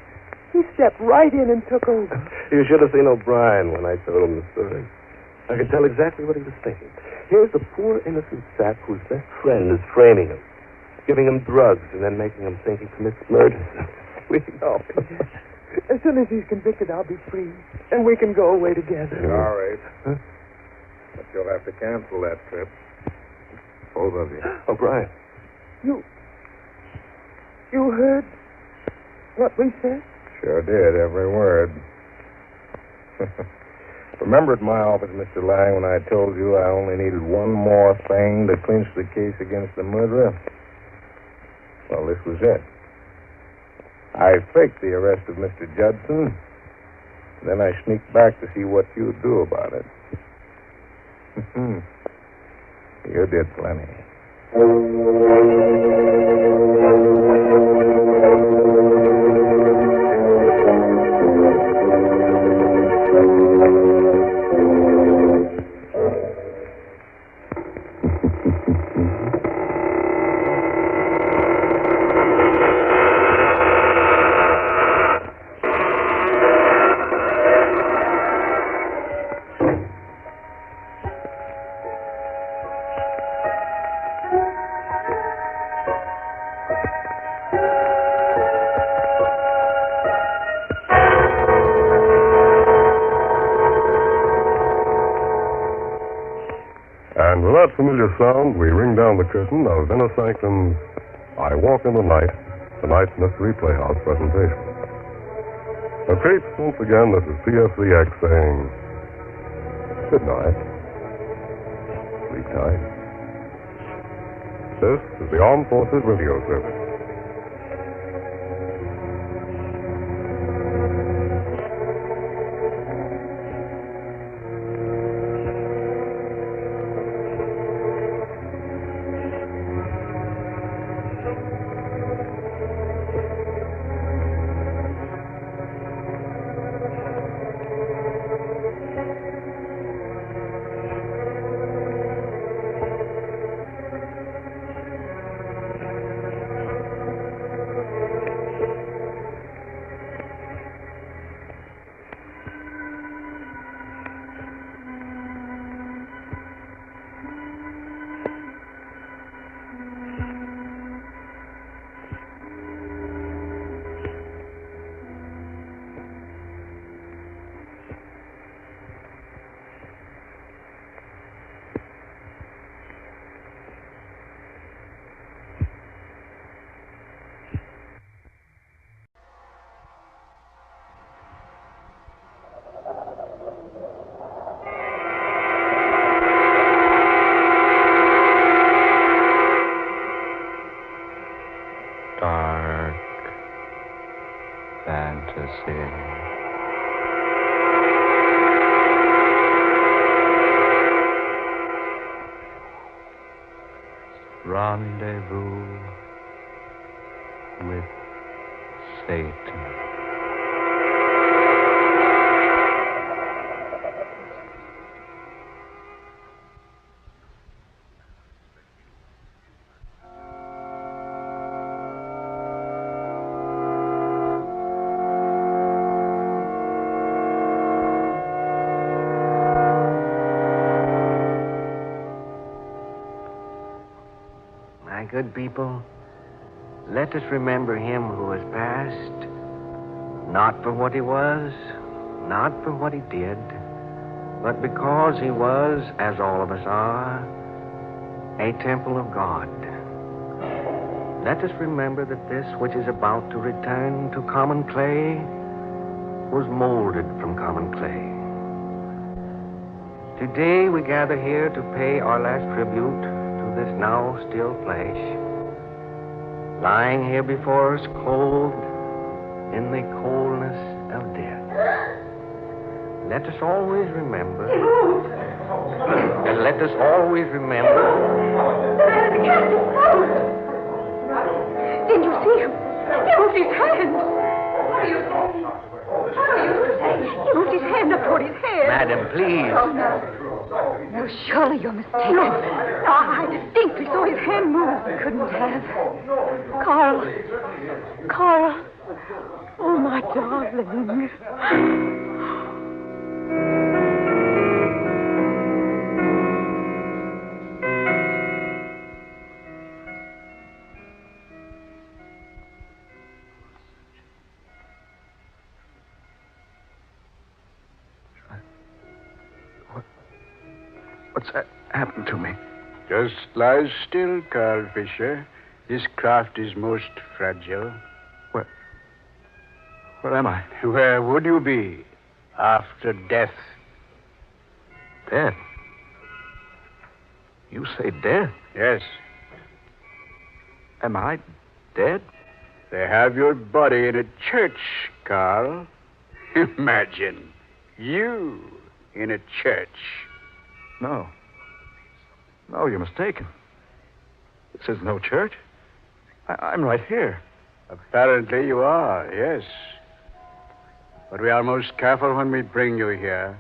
He stepped right in and took over. You should have seen O'Brien when I told him the story. I could tell exactly what he was thinking. Here's a poor innocent sap whose best friend is framing him, giving him drugs, and then making him think he commits murder. We know. As soon as he's convicted, I'll be free. And we can go away together. All right. Huh? But you'll have to cancel that trip. Both of you. O'Brien. You heard what we said? Sure did, every word. Remember at my office, Mr. Lang, when I told you I only needed one more thing to clinch the case against the murderer? Well, this was it. I faked the arrest of Mr. Judson. Then I sneaked back to see what you'd do about it. You did plenty. And with that familiar sound, we ring down the curtain of Inner Sanctum's I Walk in the Night, tonight's Mystery Playhouse presentation. Now, Kate, once again, this is PFCX saying good night. Sleep tight. This is the Armed Forces Radio Service. Dark fantasy. Rendezvous with Satan. Good people, let us remember him who has passed, not for what he was, not for what he did, but because he was, as all of us are, a temple of God. Let us remember that this which is about to return to common clay was molded from common clay. Today we gather here to pay our last tribute to this now still flesh, lying here before us cold in the coldness of death. Let us always remember. Let us always remember. Didn't you see him? He moved his hand. What are you saying? He moved his hand up toward his head. Madam, please. Oh, no. No, surely you're mistaken. No, I distinctly saw his hand move. Couldn't have. Carl. Carl. Oh, my darling. What's happened to me? Just lie still, Carl Fisher. This craft is most fragile. Where am I? Where would you be after death? Dead? You say dead? Yes. Am I dead? They have your body in a church, Carl. Imagine you in a church. No. No, you're mistaken. This is no church. I'm right here. Apparently you are, yes. But we are most careful when we bring you here.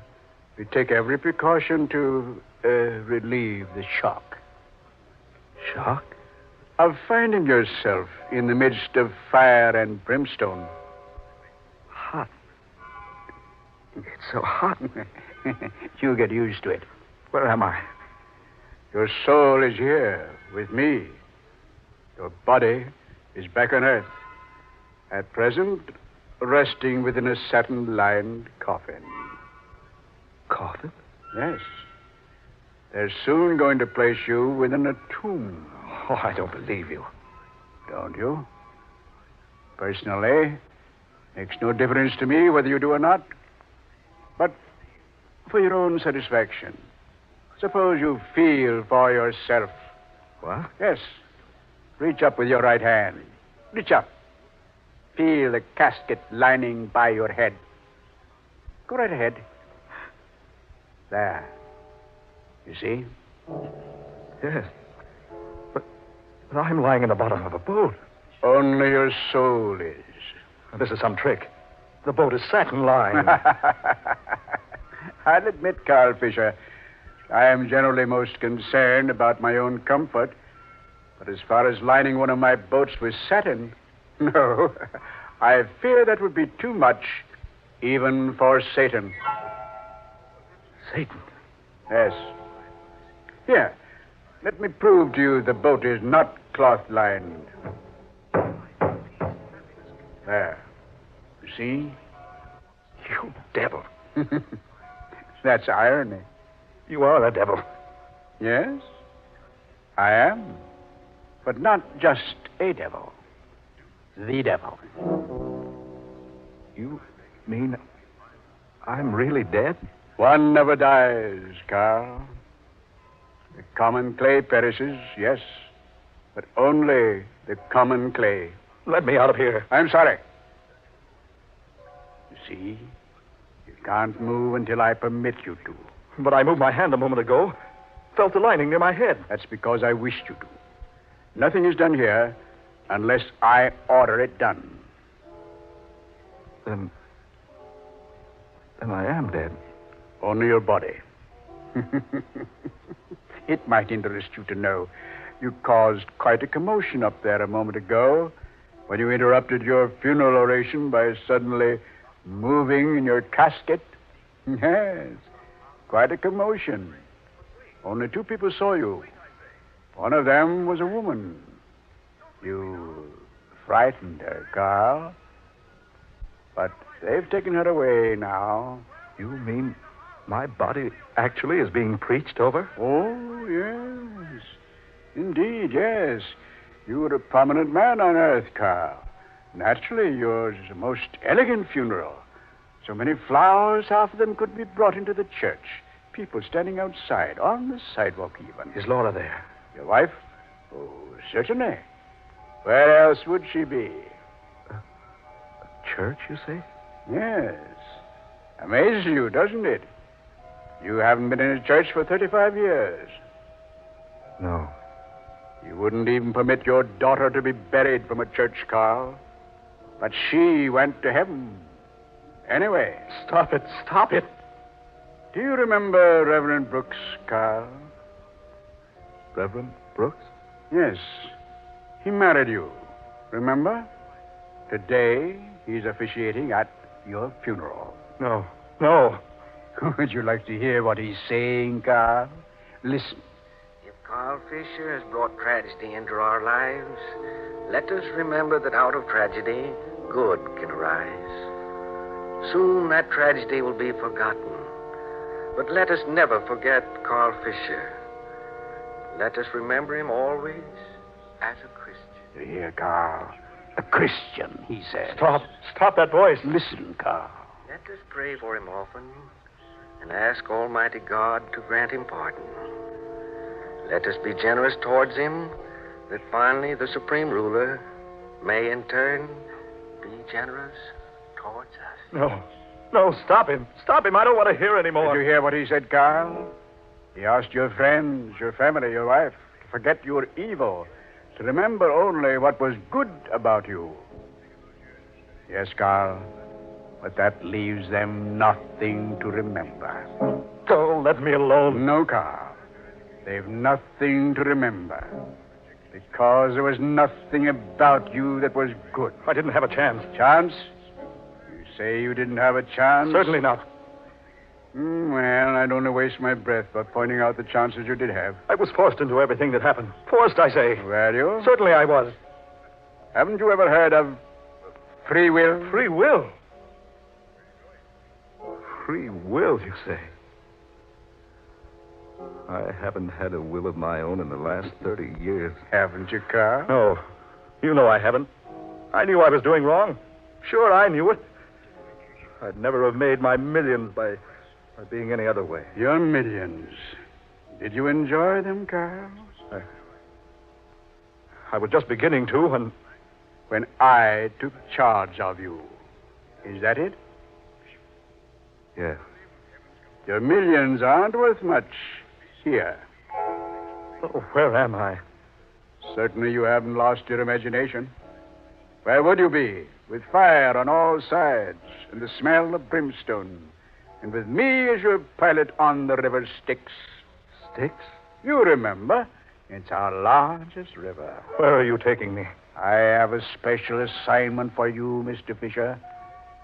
We take every precaution to relieve the shock. Shock? Of finding yourself in the midst of fire and brimstone. Hot. It's so hot. You'll get used to it. Where am I? Your soul is here with me. Your body is back on Earth. At present, resting within a satin-lined coffin. Coffin? Yes. They're soon going to place you within a tomb. Oh, I don't believe you. Don't you? Personally, makes no difference to me whether you do or not. But for your own satisfaction, suppose you feel for yourself. What? Yes. Reach up with your right hand. Reach up. Feel the casket lining by your head. Go right ahead. There. You see? Yes. But I'm lying in the bottom of a boat. Only your soul is. This is some trick. The boat is satin-lined. I'll admit, Carl Fisher, I am generally most concerned about my own comfort. But as far as lining one of my boats with satin, no. I fear that would be too much, even for Satan. Satan? Yes. Here, let me prove to you the boat is not cloth-lined. There. You see? You devil. That's irony. You are the devil. Yes, I am. But not just a devil. The devil. You mean I'm really dead? One never dies, Carl. The common clay perishes, yes, but only the common clay. Let me out of here. I'm sorry. You see, you can't move until I permit you to. But I moved my hand a moment ago. Felt the lining near my head. That's because I wished you to. Nothing is done here unless I order it done. Then I am dead. Only your body. It might interest you to know you caused quite a commotion up there a moment ago when you interrupted your funeral oration by suddenly moving in your casket. Yes, quite a commotion. Only 2 people saw you. One of them was a woman. You frightened her, Carl. But they've taken her away now. You mean My body actually is being preached over? Oh, yes. Indeed, yes. You were a prominent man on Earth, Carl. Naturally, yours is a most elegant funeral. So many flowers, half of them could be brought into the church. People standing outside, on the sidewalk even. Is Laura there? Your wife? Oh, certainly. Where else would she be? Church, you say? Yes. Amazes you, doesn't it? You haven't been in a church for 35 years. No. You wouldn't even permit your daughter to be buried from a church, Carl. But she went to heaven. Anyway. Stop it. Stop it. Do you remember Reverend Brooks, Carl? Reverend Brooks? Yes. He married you. Remember? Today, he's officiating at your funeral. No. No. Would you like to hear what he's saying, Carl? Listen. If Carl Fisher has brought tragedy into our lives, let us remember that out of tragedy, good can arise. Soon that tragedy will be forgotten. But let us never forget Carl Fisher. Let us remember him always as a Christian. You hear, Carl? A Christian, he said. Stop. Stop that voice. Listen, Carl. Let us pray for him often and ask Almighty God to grant him pardon. Let us be generous towards him, that finally the Supreme Ruler may in turn be generous towards us. No. No, stop him. Stop him. I don't want to hear anymore. Did you hear what he said, Carl? He asked your friends, your family, your wife, to forget your evil, to remember only what was good about you. Yes, Carl, but that leaves them nothing to remember. Oh, let me alone. No, Carl. They've nothing to remember. Because there was nothing about you that was good. I didn't have a chance. Chance? You say you didn't have a chance? Certainly not. Well, I'd only waste my breath by pointing out the chances you did have. I was forced into everything that happened. Forced, I say. Were you? Certainly I was. Haven't you ever heard of free will? Free will? Free will, you say? I haven't had a will of my own in the last 30 years. Haven't you, Carl? No. You know I haven't. I knew I was doing wrong. Sure, I knew it. I'd never have made my millions by being any other way. Your millions. Did you enjoy them, Carl? I was just beginning to when I took charge of you. Is that it? Yes. Your millions aren't worth much here. Oh, where am I? Certainly you haven't lost your imagination. Where would you be? With fire on all sides and the smell of brimstone. And with me as your pilot on the river Styx. Styx? You remember. It's our largest river. Where are you taking me? I have a special assignment for you, Mr. Fisher.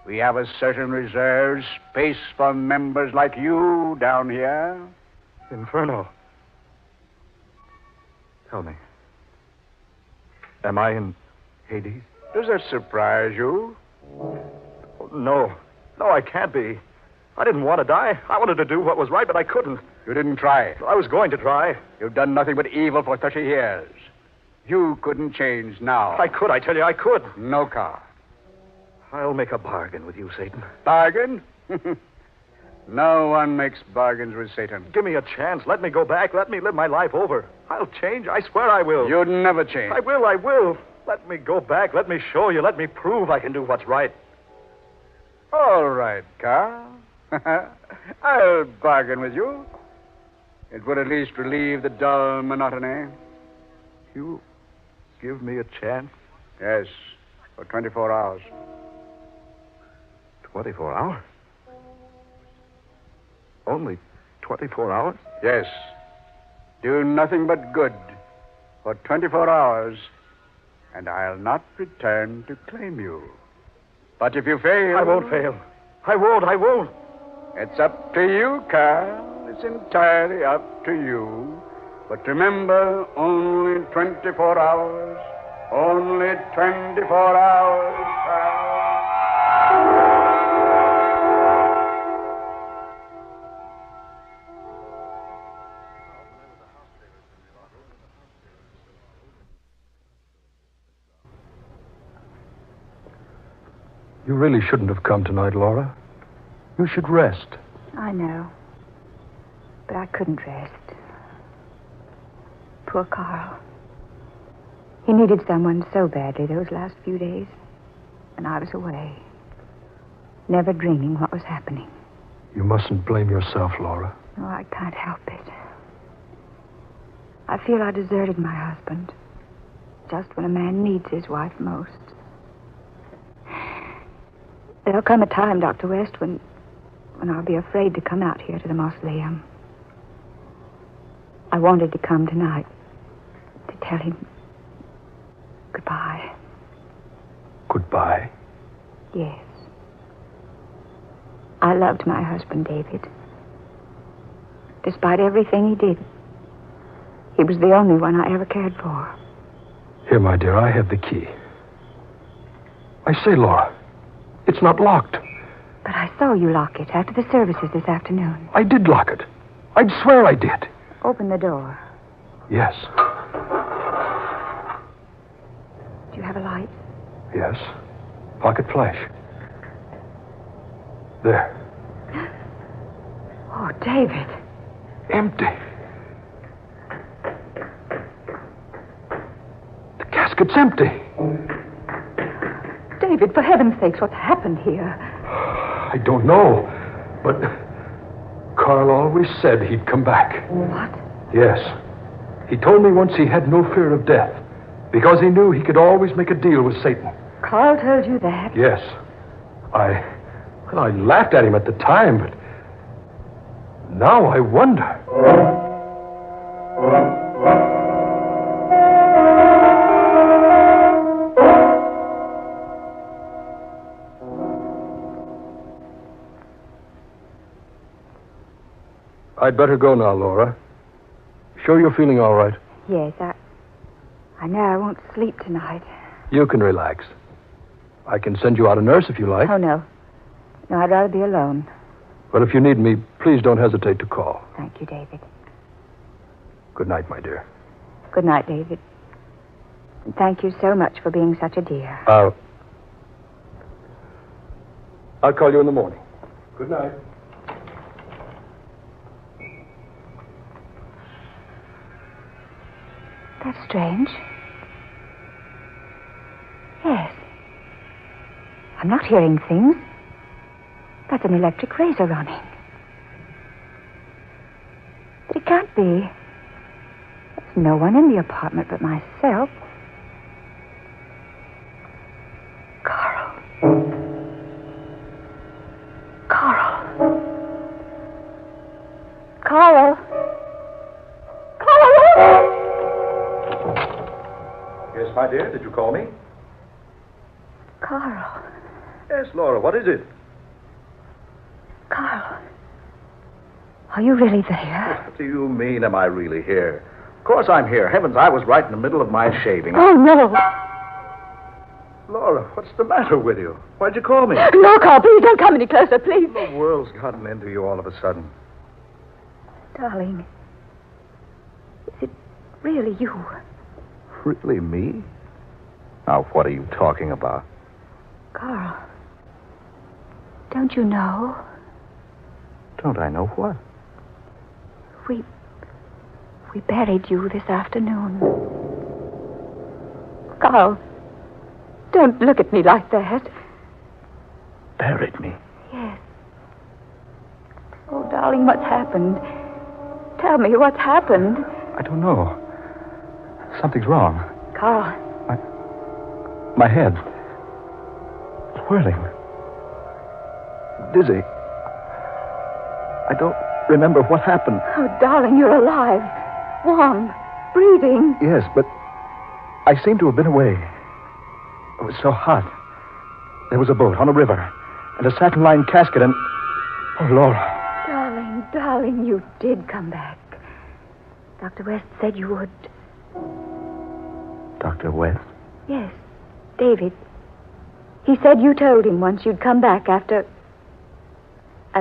We have a certain reserved space for members like you down here. Inferno. Tell me. Am I in Hades? Does that surprise you? No. No, I can't be. I didn't want to die. I wanted to do what was right, but I couldn't. You didn't try. I was going to try. You've done nothing but evil for 30 years. You couldn't change now. I could, I tell you, I could. No, Carl. I'll make a bargain with you, Satan. Bargain? No one makes bargains with Satan. Give me a chance. Let me go back. Let me live my life over. I'll change. I swear I will. You'd never change. I will. Let me go back. Let me show you. Let me prove I can do what's right. All right, Carl. I'll bargain with you. It would at least relieve the dull monotony. You give me a chance? Yes, for 24 hours. 24 hours? Only 24 hours? Yes. Do nothing but good for 24 hours, and I'll not return to claim you. But if you fail... I won't fail. I won't. It's up to you, Carl. It's entirely up to you. But remember, only 24 hours. Only 24 hours, Carl. You really shouldn't have come tonight, Laura. You should rest. I know. But I couldn't rest. Poor Carl. He needed someone so badly those last few days. And I was away. Never dreaming what was happening. You mustn't blame yourself, Laura. No, I can't help it. I feel I deserted my husband. Just when a man needs his wife most. There'll come a time, Dr. West, when I'll be afraid to come out here to the mausoleum. I wanted to come tonight to tell him goodbye. Goodbye? Yes. I loved my husband, David. Despite everything he did, he was the only one I ever cared for. Here, my dear, I have the key. I say, Laura, it's not locked. But I saw you lock it after the services this afternoon. I did lock it. I'd swear I did. Open the door. Yes. Do you have a light? Yes. Pocket flash. There. Oh, David. Empty. The casket's empty. David, for heaven's sakes, what's happened here? I don't know, but Carl always said he'd come back. What? Yes. He told me once he had no fear of death because he knew he could always make a deal with Satan. Carl told you that? Yes. I laughed at him at the time, but now I wonder. I'd better go now, Laura. Sure you're feeling all right? Yes, I know I won't sleep tonight. You can relax. I can send you out a nurse if you like. Oh, no. No, I'd rather be alone. Well, if you need me, please don't hesitate to call. Thank you, David. Good night, my dear. Good night, David. And thank you so much for being such a dear. I'll call you in the morning. Good night. That's strange. Yes. I'm not hearing things. That's an electric razor running. But it can't be. There's no one in the apartment but myself. Carl. Carl. Carl. Carl! Yes, my dear, did you call me? Carl. Yes, Laura, what is it? Carl. Are you really there? What do you mean, am I really here? Of course I'm here. Heavens, I was right in the middle of my shaving. Oh, no. Laura, what's the matter with you? Why'd you call me? No, Carl, please don't come any closer, please. The world's gotten into you all of a sudden. Darling, is it really you? Really, me? Now, what are you talking about? Carl, don't you know? Don't I know what? We buried you this afternoon. Carl, don't look at me like that. Buried me? Yes. Oh, darling, what's happened? Tell me what's happened. I don't know. Something's wrong. Carl. My head. Whirling. Dizzy. I don't remember what happened. Oh, darling, you're alive. Warm. Breathing. Yes, but I seem to have been away. It was so hot. There was a boat on a river and a satin-lined casket and... Oh, Laura. Darling, you did come back. Dr. West said you would. Dr. West? Yes, David. He said you told him once you'd come back after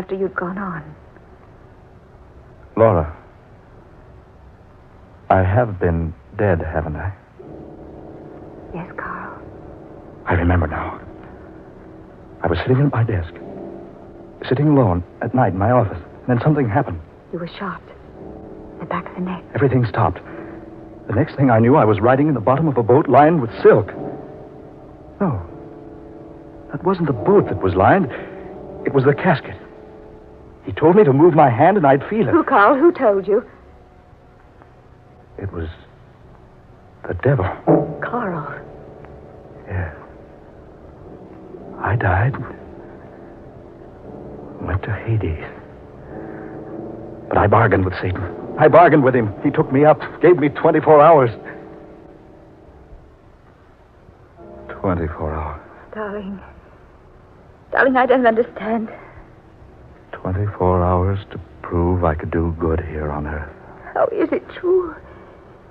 you'd gone on. Laura, I have been dead, haven't I? Yes, Carl. I remember now. I was sitting at my desk, sitting alone at night in my office, and then something happened. You were shot. The back of the neck. Everything stopped. The next thing I knew, I was riding in the bottom of a boat lined with silk. No. That wasn't the boat that was lined. It was the casket. He told me to move my hand and I'd feel it. Who, Carl? Who told you? It was the devil. Carl. Yeah. I died. Went to Hades. But I bargained with Satan. I bargained with him. He took me up, gave me 24 hours. 24 hours. Darling. Darling, I don't understand. 24 hours to prove I could do good here on Earth. Oh, is it true?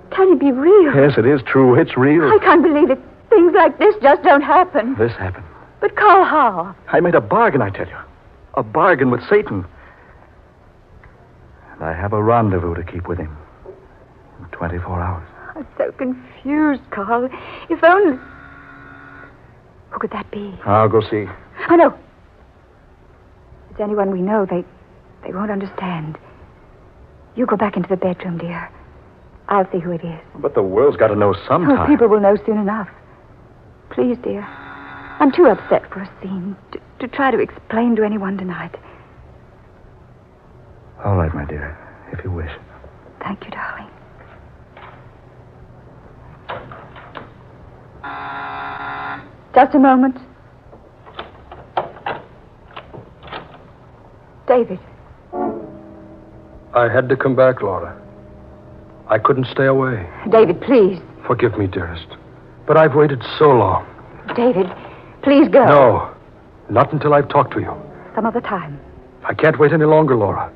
Can it be real? Yes, it is true. It's real. I can't believe it. Things like this just don't happen. This happened. But, Carl, how? I made a bargain, I tell you. A bargain with Satan. And I have a rendezvous to keep with him. In 24 hours. I'm so confused, Carl. If only... Who could that be? I'll go see. Oh, no. If it's anyone we know, they won't understand. You go back into the bedroom, dear. I'll see who it is. But the world's got to know sometime. Oh, people will know soon enough. Please, dear. I'm too upset for a scene to try to explain to anyone tonight. All right, my dear, if you wish. Thank you, darling. Just a moment. David. I had to come back, Laura. I couldn't stay away. David, please. Forgive me, dearest. But I've waited so long. David, please go. No, not until I've talked to you. Some other time. I can't wait any longer, Laura.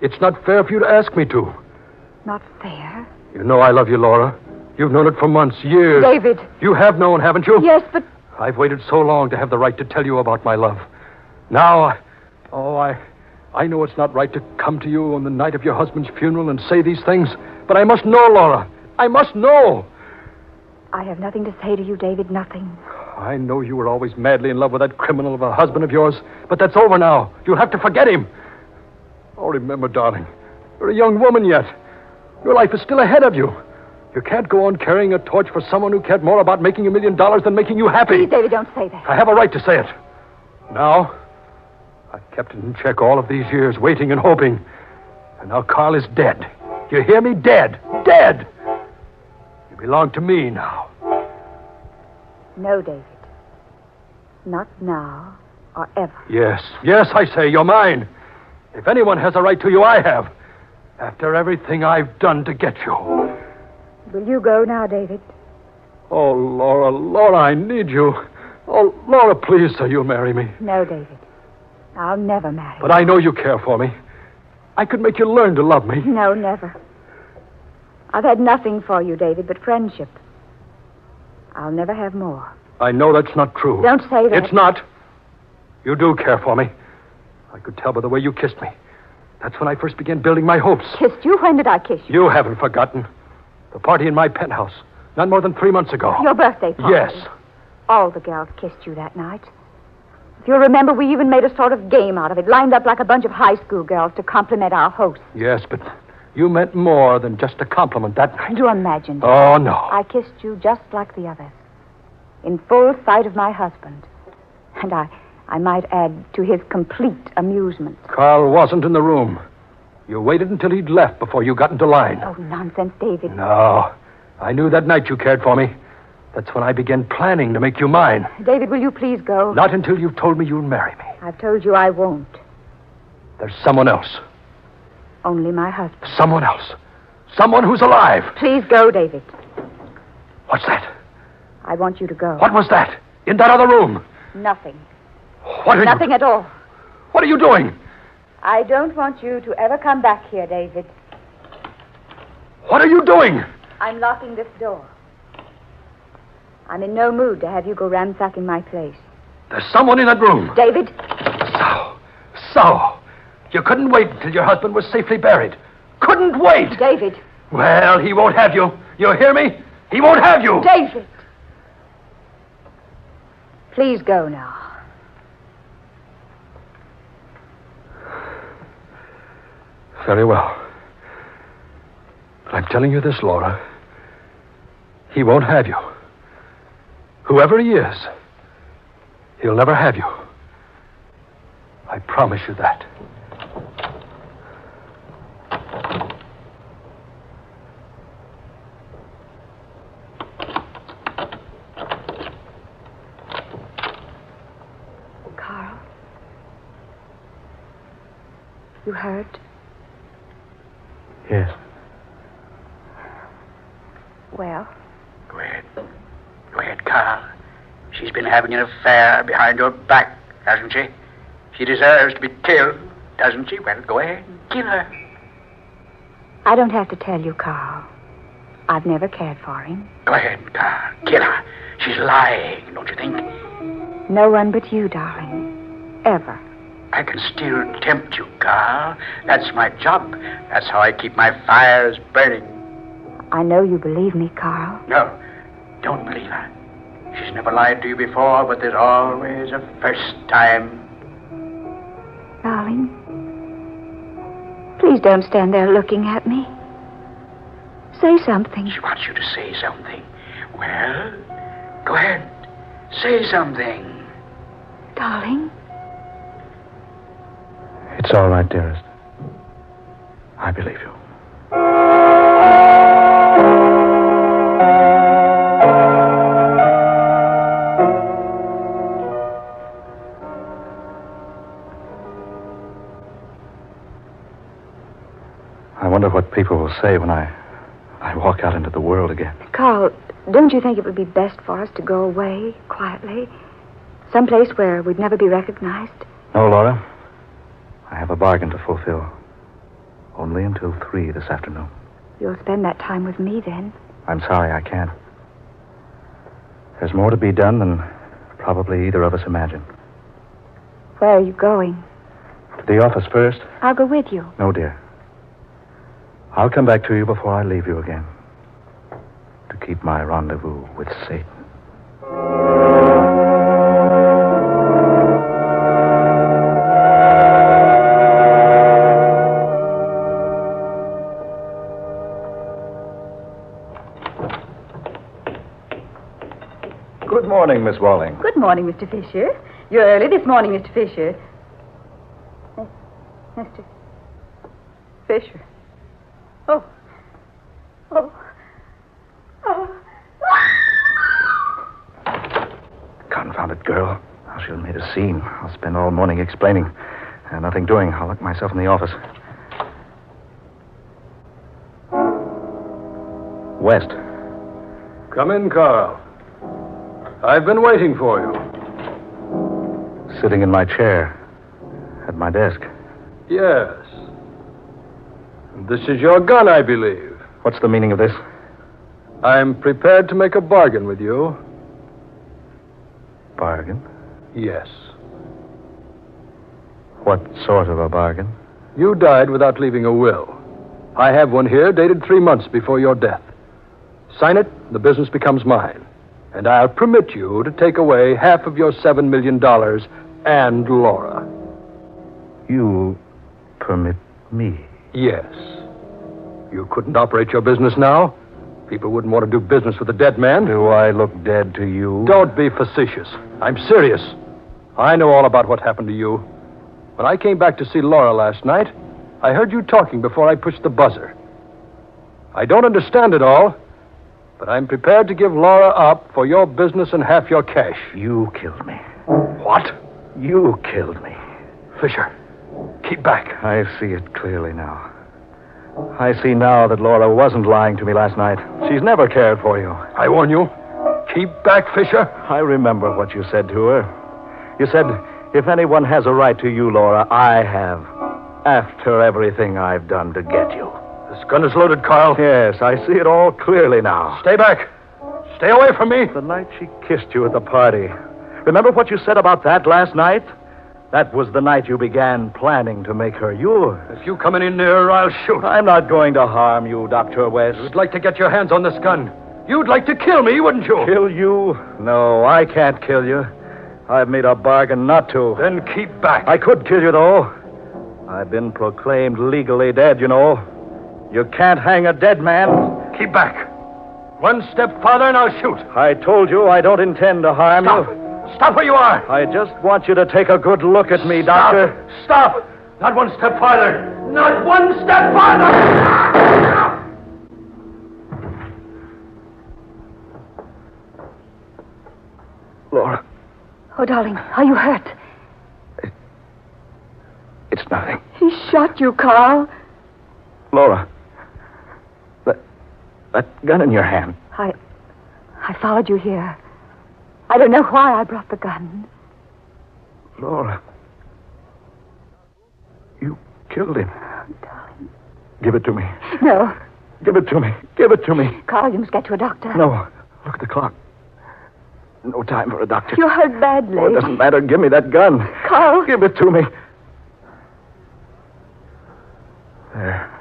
It's not fair for you to ask me to. Not fair? You know I love you, Laura. You've known it for months, years. David. You have known, haven't you? Yes, but... I've waited so long to have the right to tell you about my love. Now, I know it's not right to come to you on the night of your husband's funeral and say these things, but I must know, Laura. I must know. I have nothing to say to you, David, nothing. I know you were always madly in love with that criminal of a husband of yours, but that's over now. You'll have to forget him. Oh, remember, darling, you're a young woman yet. Your life is still ahead of you. You can't go on carrying a torch for someone who cared more about making $1 million than making you happy. Please, David, don't say that. I have a right to say it. Now, I've kept it in check all of these years, waiting and hoping. And now Carl is dead. You hear me? Dead. Dead. You belong to me now. No, David. Not now or ever. Yes, I say, you're mine. If anyone has a right to you, I have. After everything I've done to get you. Will you go now, David? Oh, Laura, I need you. Oh, Laura, please, so you'll marry me. No, David. I'll never marry. But I know you care for me. I could make you learn to love me. No, never. I've had nothing for you, David, but friendship. I'll never have more. I know that's not true. Don't say that. It's not. You do care for me. I could tell by the way you kissed me. That's when I first began building my hopes. Kissed you? When did I kiss you? You haven't forgotten. The party in my penthouse. Not more than 3 months ago. Your birthday party? Yes. All the girls kissed you that night. If you'll remember, we even made a sort of game out of it, lined up like a bunch of high school girls to compliment our host. Yes, but you meant more than just a compliment that night. Do imagine. Oh, no. I kissed you just like the others. In full sight of my husband. And I might add, to his complete amusement. Carl wasn't in the room. You waited until he'd left before you got into line. Oh, nonsense, David. No. I knew that night you cared for me. That's when I began planning to make you mine. David, will you please go? Not until you've told me you'll marry me. I've told you I won't. There's someone else. Only my husband. Someone else. Someone who's alive. Please go, David. What's that? I want you to go. What was that? In that other room? Nothing. What are Nothing at all. What are you doing? I don't want you to ever come back here, David. What are you doing? I'm locking this door. I'm in no mood to have you go ransacking my place. There's someone in that room. David? So. You couldn't wait until your husband was safely buried. Couldn't wait. David. Well, he won't have you. You hear me? He won't have you. David. Please go now. Very well. But I'm telling you this, Laura. He won't have you. Whoever he is, he'll never have you. I promise you that. Carl? You hurt? Yes. Well? Go ahead. Go ahead, Carl. She's been having an affair behind your back, hasn't she? She deserves to be killed, doesn't she? Well, go ahead and kill her. I don't have to tell you, Carl. I've never cared for him. Go ahead, Carl. Kill her. She's lying, don't you think? No one but you, darling. Ever. I can still tempt you, Carl. That's my job. That's how I keep my fires burning. I know you believe me, Carl. No, don't believe her. She's never lied to you before, but there's always a first time. Darling, please don't stand there looking at me. Say something. She wants you to say something. Well, go ahead. Say something. Darling. It's all right, dearest. I believe you. I wonder what people will say when I walk out into the world again. Carl, don't you think it would be best for us to go away quietly? Someplace where we'd never be recognized? No, Laura. I have a bargain to fulfill. Only until 3 this afternoon. You'll spend that time with me then. I'm sorry I can't. There's more to be done than probably either of us imagined. Where are you going? To the office first? I'll go with you. No, dear. I'll come back to you before I leave you again. To keep my rendezvous with Satan. Good morning, Miss Walling. Good morning, Mr. Fisher. You're early this morning, Mr. Fisher. Mr. Fisher. Oh. Oh. Oh. Confounded girl. How she'll made a scene. I'll spend all morning explaining. Nothing doing. I'll lock myself in the office. West. Come in, Carl. I've been waiting for you. Sitting in my chair. At my desk. Yes. This is your gun, I believe. What's the meaning of this? I'm prepared to make a bargain with you. Bargain? Yes. What sort of a bargain? You died without leaving a will. I have one here dated 3 months before your death. Sign it, the business becomes mine. And I'll permit you to take away half of your $7 million and Laura. You permit me? Yes. You couldn't operate your business now. People wouldn't want to do business with a dead man. Do I look dead to you? Don't be facetious. I'm serious. I know all about what happened to you. When I came back to see Laura last night, I heard you talking before I pushed the buzzer. I don't understand it all, but I'm prepared to give Laura up for your business and half your cash. You killed me. What? You killed me. Fisher, keep back. I see it clearly now. I see now that Laura wasn't lying to me last night. She's never cared for you. I warn you. Keep back, Fisher. I remember what you said to her. You said, if anyone has a right to you, Laura, I have. After everything I've done to get you. This gun is loaded, Carl. Yes, I see it all clearly now. Stay back. Stay away from me. The night she kissed you at the party. Remember what you said about that last night? That was the night you began planning to make her yours. If you come any nearer, I'll shoot. I'm not going to harm you, Dr. West. You'd like to get your hands on this gun. You'd like to kill me, wouldn't you? Kill you? No, I can't kill you. I've made a bargain not to. Then keep back. I could kill you, though. I've been proclaimed legally dead, you know. You can't hang a dead man. Keep back. One step farther and I'll shoot. I told you I don't intend to harm you. Stop where you are. I just want you to take a good look at me, Doctor. Stop. Not one step farther. Not one step farther. Laura. Oh, darling, are you hurt? It's nothing. He shot you, Carl. Laura. That gun in your hand. I followed you here. I don't know why I brought the gun. Laura. You killed him. Oh, darling. Give it to me. No. Give it to me. Give it to me. Carl, you must get to a doctor. No. Look at the clock. No time for a doctor. You're hurt badly. Oh, it doesn't matter. Give me that gun. Carl. Give it to me. There.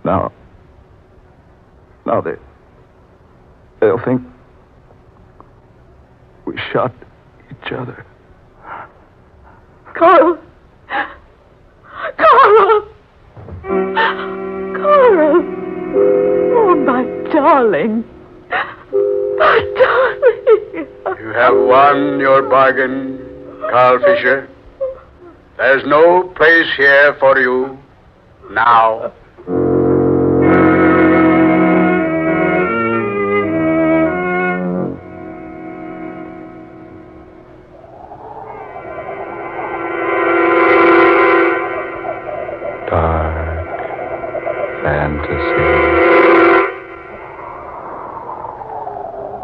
Now they'll think we shot each other. Carl! Carl! Carl! Oh, my darling. My darling. You have won your bargain, Carl Fisher. There's no place here for you now.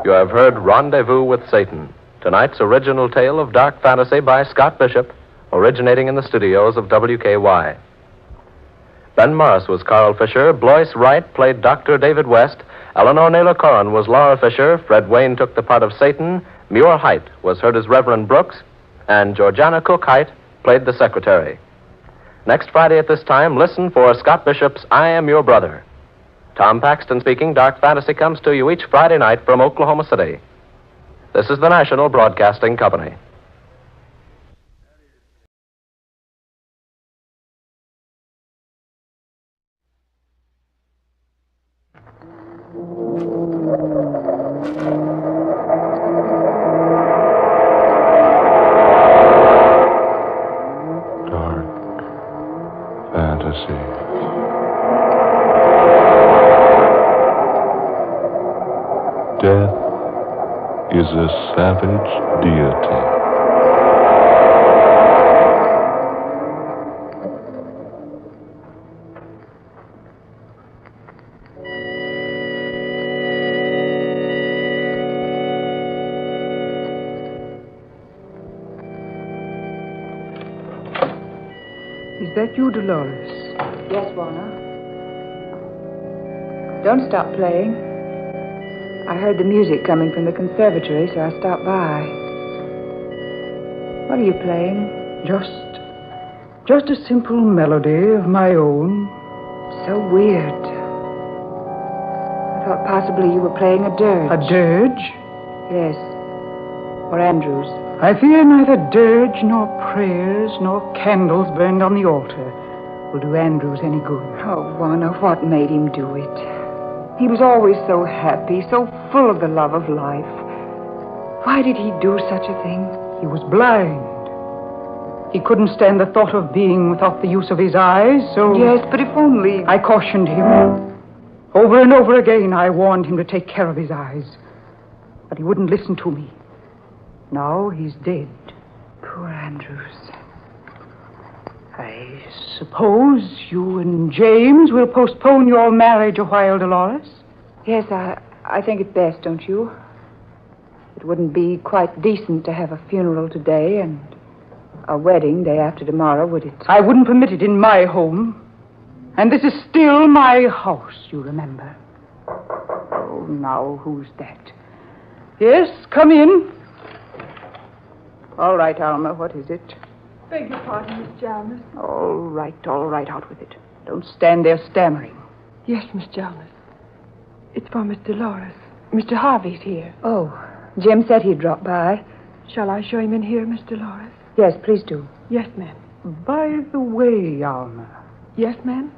You have heard Rendezvous with Satan, tonight's original tale of dark fantasy by Scott Bishop, originating in the studios of WKY. Ben Morris was Carl Fisher, Blois Wright played Dr. David West, Eleanor Naylor Corrin was Laura Fisher, Fred Wayne took the part of Satan, Muir Height was heard as Reverend Brooks, and Georgiana Cook Height played the secretary. Next Friday at this time, listen for Scott Bishop's I Am Your Brother. Tom Paxton speaking. Dark Fantasy comes to you each Friday night from Oklahoma City. This is the National Broadcasting Company. Dark Fantasy. Death is a savage deity. Is that you, Dolores? Yes, Warner. Don't stop playing. I heard the music coming from the conservatory, so I stopped by. What are you playing? Just a simple melody of my own. So weird. I thought possibly you were playing a dirge. A dirge? Yes. Or Andrews. I fear neither dirge nor prayers nor candles burned on the altar will do Andrews any good. Oh, Warner, what made him do it? He was always so happy, so full of the love of life. Why did he do such a thing? He was blind. He couldn't stand the thought of being without the use of his eyes, so... Yes, but if only... I cautioned him. Over and over again, I warned him to take care of his eyes. But he wouldn't listen to me. Now he's dead. Poor Andrews. I suppose you and James will postpone your marriage a while, Dolores? Yes, I think it's best, don't you? It wouldn't be quite decent to have a funeral today and a wedding day after tomorrow, would it? I wouldn't permit it in my home. And this is still my house, you remember. Oh, now, who's that? Yes, come in. All right, Alma, what is it? Beg your pardon, Miss Jarmus. All right, out with it. Don't stand there stammering. Yes, Miss Jarmus. It's for Miss Dolores. Mr. Harvey's here. Oh, Jim said he'd drop by. Shall I show him in here, Miss Dolores? Yes, please do. Yes, ma'am. By the way, Alma, Yes, ma'am?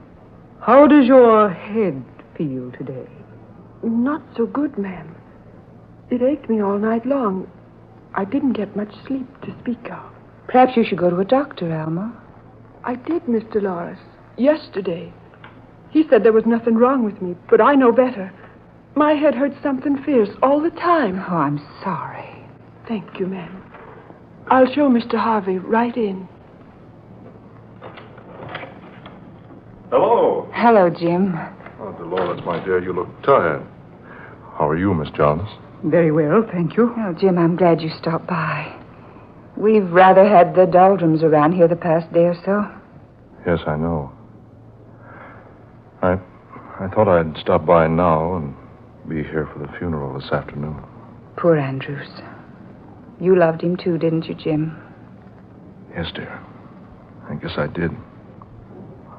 how does your head feel today? Not so good, ma'am. It ached me all night long. I didn't get much sleep to speak of. Perhaps you should go to a doctor, Alma. I did, Miss Dolores, yesterday. He said there was nothing wrong with me, but I know better. My head hurts something fierce all the time. Oh, I'm sorry. Thank you, ma'am. I'll show Mr. Harvey right in. Hello. Hello, Jim. Oh, Dolores, my dear, you look tired. How are you, Miss Jonas? Very well, thank you. Oh, Jim, I'm glad you stopped by. We've rather had the doldrums around here the past day or so. Yes, I know. I thought I'd stop by now and be here for the funeral this afternoon. Poor Andrews. You loved him too, didn't you, Jim? Yes, dear. I guess I did.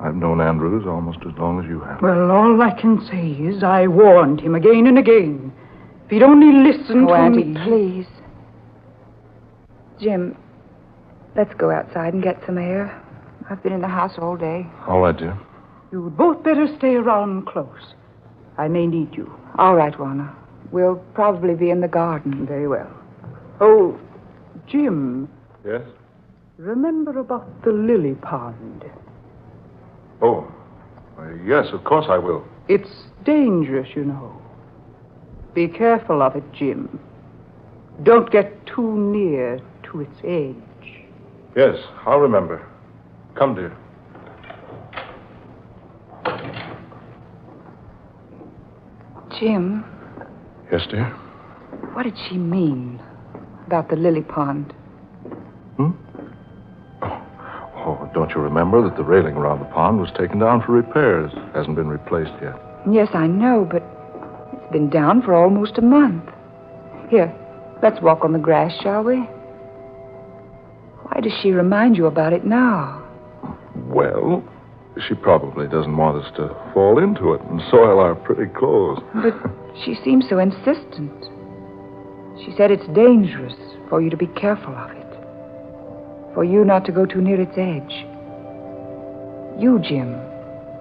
I've known Andrews almost as long as you have. Well, all I can say is I warned him again and again. If he'd only listened to Auntie, me... please. Jim, let's go outside and get some air. I've been in the house all day. All right, dear. You'd both better stay around close. I may need you. All right, Warner. We'll probably be in the garden. Very well. Oh, Jim, Yes? remember about the lily pond. Oh, yes, of course I will. It's dangerous, you know. Be careful of it, Jim. Don't get too near to its edge. Yes, I'll remember. Come, dear. Jim, Yes, dear? what did she mean about the lily pond? Oh, don't you remember that the railing around the pond was taken down for repairs? Hasn't been replaced yet. Yes, I know, but it's been down for almost a month. Here, let's walk on the grass, shall we? Why does she remind you about it now? Well, she probably doesn't want us to fall into it and soil our pretty clothes. But she seems so insistent. She said it's dangerous for you to be careful of it. For you not to go too near its edge. You, Jim,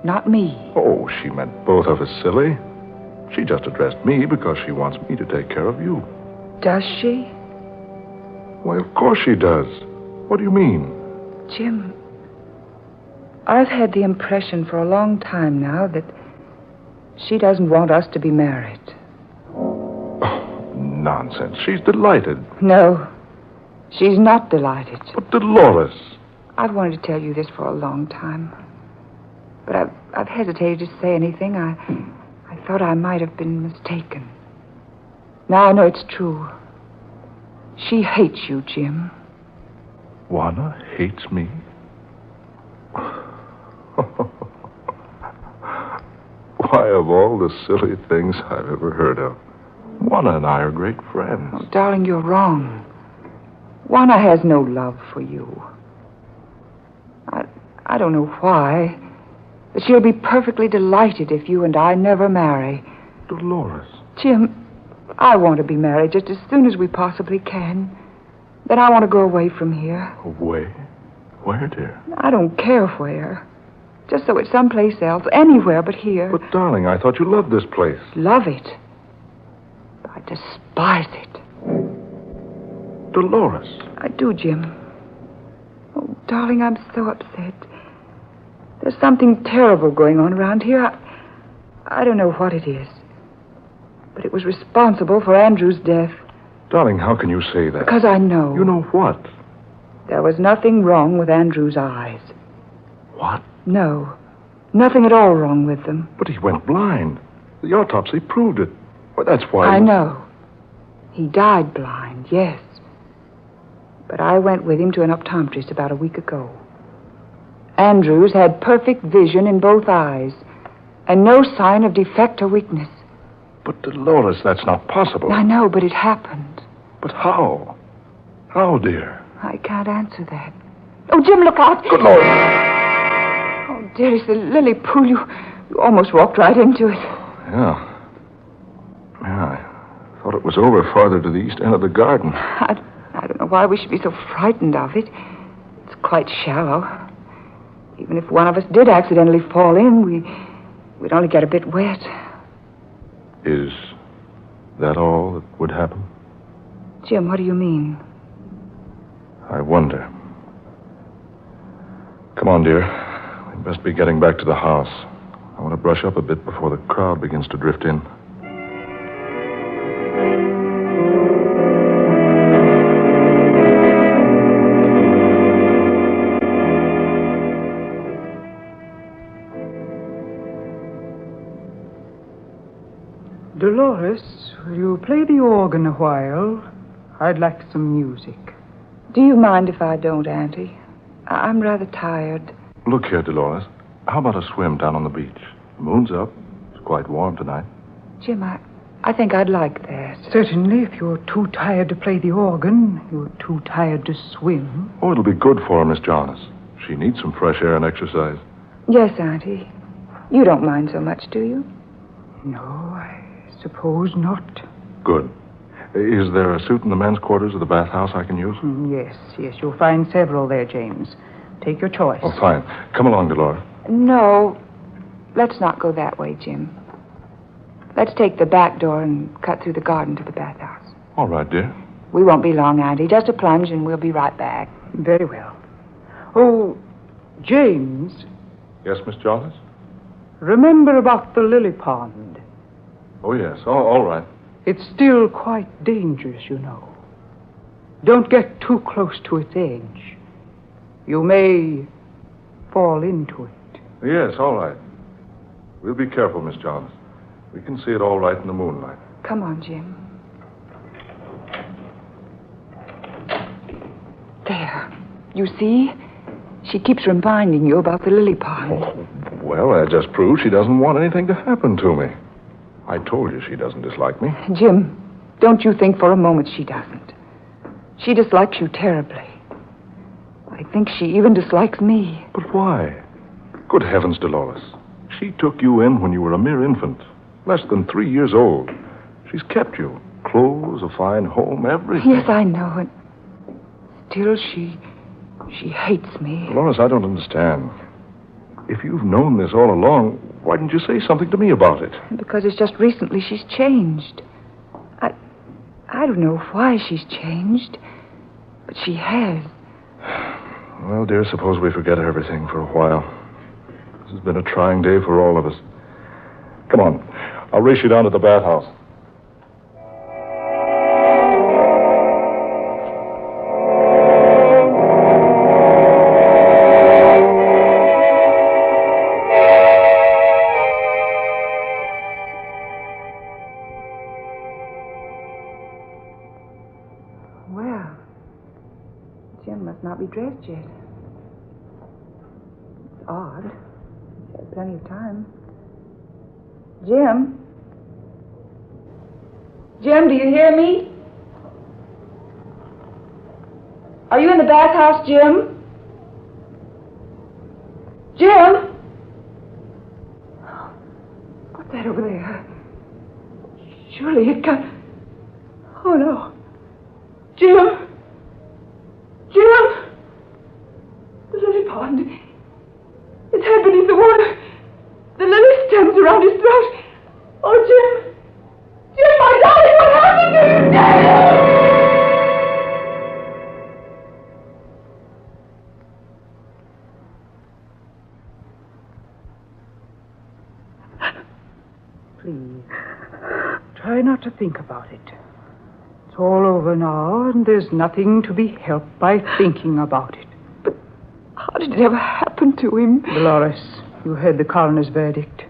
not me. Oh, she meant both of us, silly. She just addressed me because she wants me to take care of you. Does she? Why, of course she does. What do you mean? Jim, I've had the impression for a long time now that she doesn't want us to be married. Nonsense. She's delighted. No, she's not delighted. But Dolores. I've wanted to tell you this for a long time. But I've hesitated to say anything. I thought I might have been mistaken. Now I know it's true. She hates you, Jim. Juana hates me? Why, of all the silly things I've ever heard of, Juana and I are great friends. Oh, darling, you're wrong. Juana has no love for you. I don't know why, but she'll be perfectly delighted if you and I never marry. Dolores. Jim, I want to be married just as soon as we possibly can. Then I want to go away from here. Away? Where, dear? I don't care where. Just so it's someplace else, anywhere but here. But, darling, I thought you loved this place. Love it. I despise it. Dolores. I do, Jim. Oh, darling, I'm so upset. There's something terrible going on around here. I don't know what it is. But it was responsible for Andrew's death. Darling, how can you say that? Because I know. You know what? There was nothing wrong with Andrew's eyes. What? No. Nothing at all wrong with them. But he went blind. The autopsy proved it. Well, that's why... I know. He died blind, yes. But I went with him to an optometrist about a week ago. Andrews had perfect vision in both eyes, and no sign of defect or weakness. But, Dolores, that's not possible. I know, but it happened. But how? How, dear? I can't answer that. Oh, Jim, look out! Good Lord! Oh, dearest, the lily pool, you almost walked right into it. Yeah. I thought it was over farther to the east end of the garden. I don't know why we should be so frightened of it. It's quite shallow. Even if one of us did accidentally fall in, we'd only get a bit wet. Is that all that would happen? Jim, what do you mean? I wonder. Come on, dear. We'd best be getting back to the house. I want to brush up a bit before the crowd begins to drift in. Dolores, will you play the organ a while? I'd like some music. Do you mind if I don't, Auntie? I'm rather tired. Look here, Dolores. How about a swim down on the beach? The moon's up. It's quite warm tonight. Jim, I think I'd like that. Certainly, if you're too tired to play the organ, you're too tired to swim. Oh, it'll be good for her, Miss Jonas. She needs some fresh air and exercise. Yes, Auntie. You don't mind so much, do you? No, I suppose not. Good. Is there a suit in the men's quarters of the bathhouse I can use? Yes, you'll find several there, James. Take your choice. Oh, fine. Come along, Dolores. No, let's not go that way, Jim. Let's take the back door and cut through the garden to the bathhouse. All right, dear. We won't be long, Auntie. Just a plunge and we'll be right back. Very well. Oh, James. Yes, Miss Jonas? Remember about the lily pond. Oh, yes. Oh, all right. It's still quite dangerous, you know. Don't get too close to its edge. You may fall into it. Yes, all right. We'll be careful, Miss Jonas. We can see it all right in the moonlight. Come on, Jim. There. You see? She keeps reminding you about the lily pond. Oh, well, that just proves she doesn't want anything to happen to me. I told you she doesn't dislike me. Jim, don't you think for a moment she doesn't. She dislikes you terribly. I think she even dislikes me. But why? Good heavens, Dolores. She took you in when you were a mere infant, less than 3 years old. She's kept you. Clothes, a fine home, everything. Yes, I know it. Still, she hates me. Dolores, I don't understand. If you've known this all along, why didn't you say something to me about it? Because it's just recently she's changed. I don't know why she's changed, but she has. Well, dear, suppose we forget everything for a while. This has been a trying day for all of us. Come on. I'll race you down to the bathhouse. Well, Jim must not be dressed yet. It's odd. He has plenty of time. Jim? Jim, do you hear me? Are you in the bathhouse, Jim? Jim? What's that over there? Surely it got... Oh, no. Jim? Jim? The lily pond. Its head beneath the water. The lily stems around his throat. Oh, Jim. Jim, my darling, what happened to you, Jim? Please, try not to think about it. It's all over now, and there's nothing to be helped by thinking about it. But how did it ever happen to him? Dolores, you heard the coroner's verdict.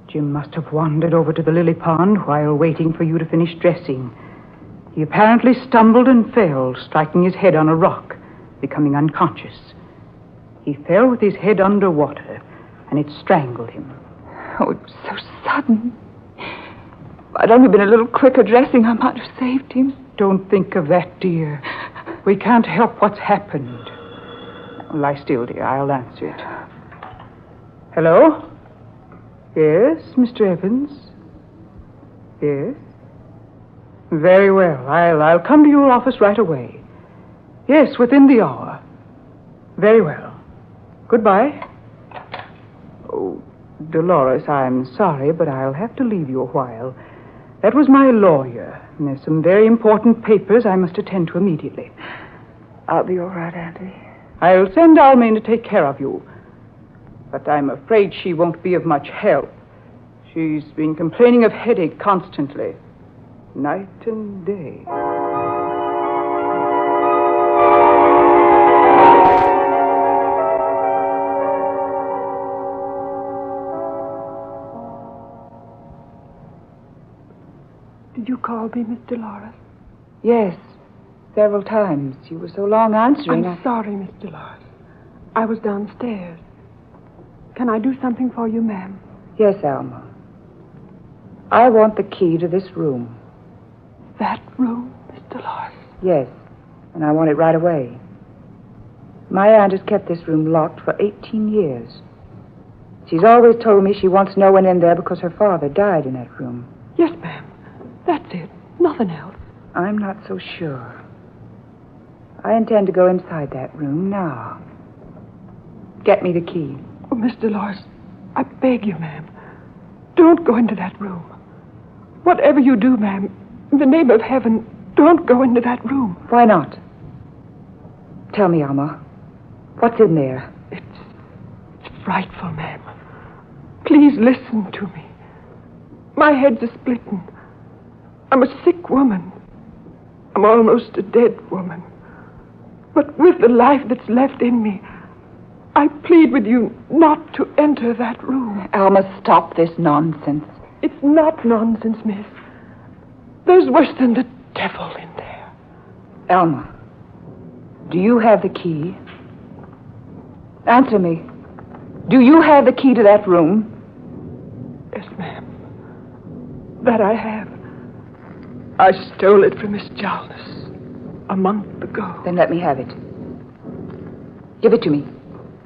Jim must have wandered over to the lily pond while waiting for you to finish dressing. He apparently stumbled and fell, striking his head on a rock, becoming unconscious. He fell with his head underwater, and it strangled him. Oh, it was so sudden. If I'd only been a little quicker dressing, I might have saved him. Don't think of that, dear. We can't help what's happened. Lie still, dear. I'll answer it. Hello? Yes, Mr. Evans? Yes? Very well. I'll come to your office right away. Yes, within the hour. Very well. Goodbye. Oh, Dolores, I'm sorry, but I'll have to leave you a while. That was my lawyer, and there's some very important papers I must attend to immediately. I'll be all right, Auntie. I'll send Almain to take care of you. But I'm afraid she won't be of much help. She's been complaining of headache constantly, night and day. Did you call me, Miss Dolores? Yes, several times. You were so long answering. I'm sorry, Miss Dolores. I was downstairs. Can I do something for you, ma'am? Yes, Alma. I want the key to this room. That room, Miss Dolores? Yes, and I want it right away. My aunt has kept this room locked for 18 years. She's always told me she wants no one in there because her father died in that room. Yes, ma'am. That's it. Nothing else. I'm not so sure. I intend to go inside that room now. Get me the key. Oh, Miss Dolores, I beg you, ma'am. Don't go into that room. Whatever you do, ma'am, in the name of heaven, don't go into that room. Why not? Tell me, Alma. What's in there? It's frightful, ma'am. Please listen to me. My head's a-splitting. I'm a sick woman. I'm almost a dead woman. But with the life that's left in me, I plead with you not to enter that room. Alma, stop this nonsense. It's not nonsense, miss. There's worse than the devil in there. Alma, do you have the key? Answer me. Do you have the key to that room? Yes, ma'am. That I have. I stole it from Miss Jarvis a month ago. Then let me have it. Give it to me.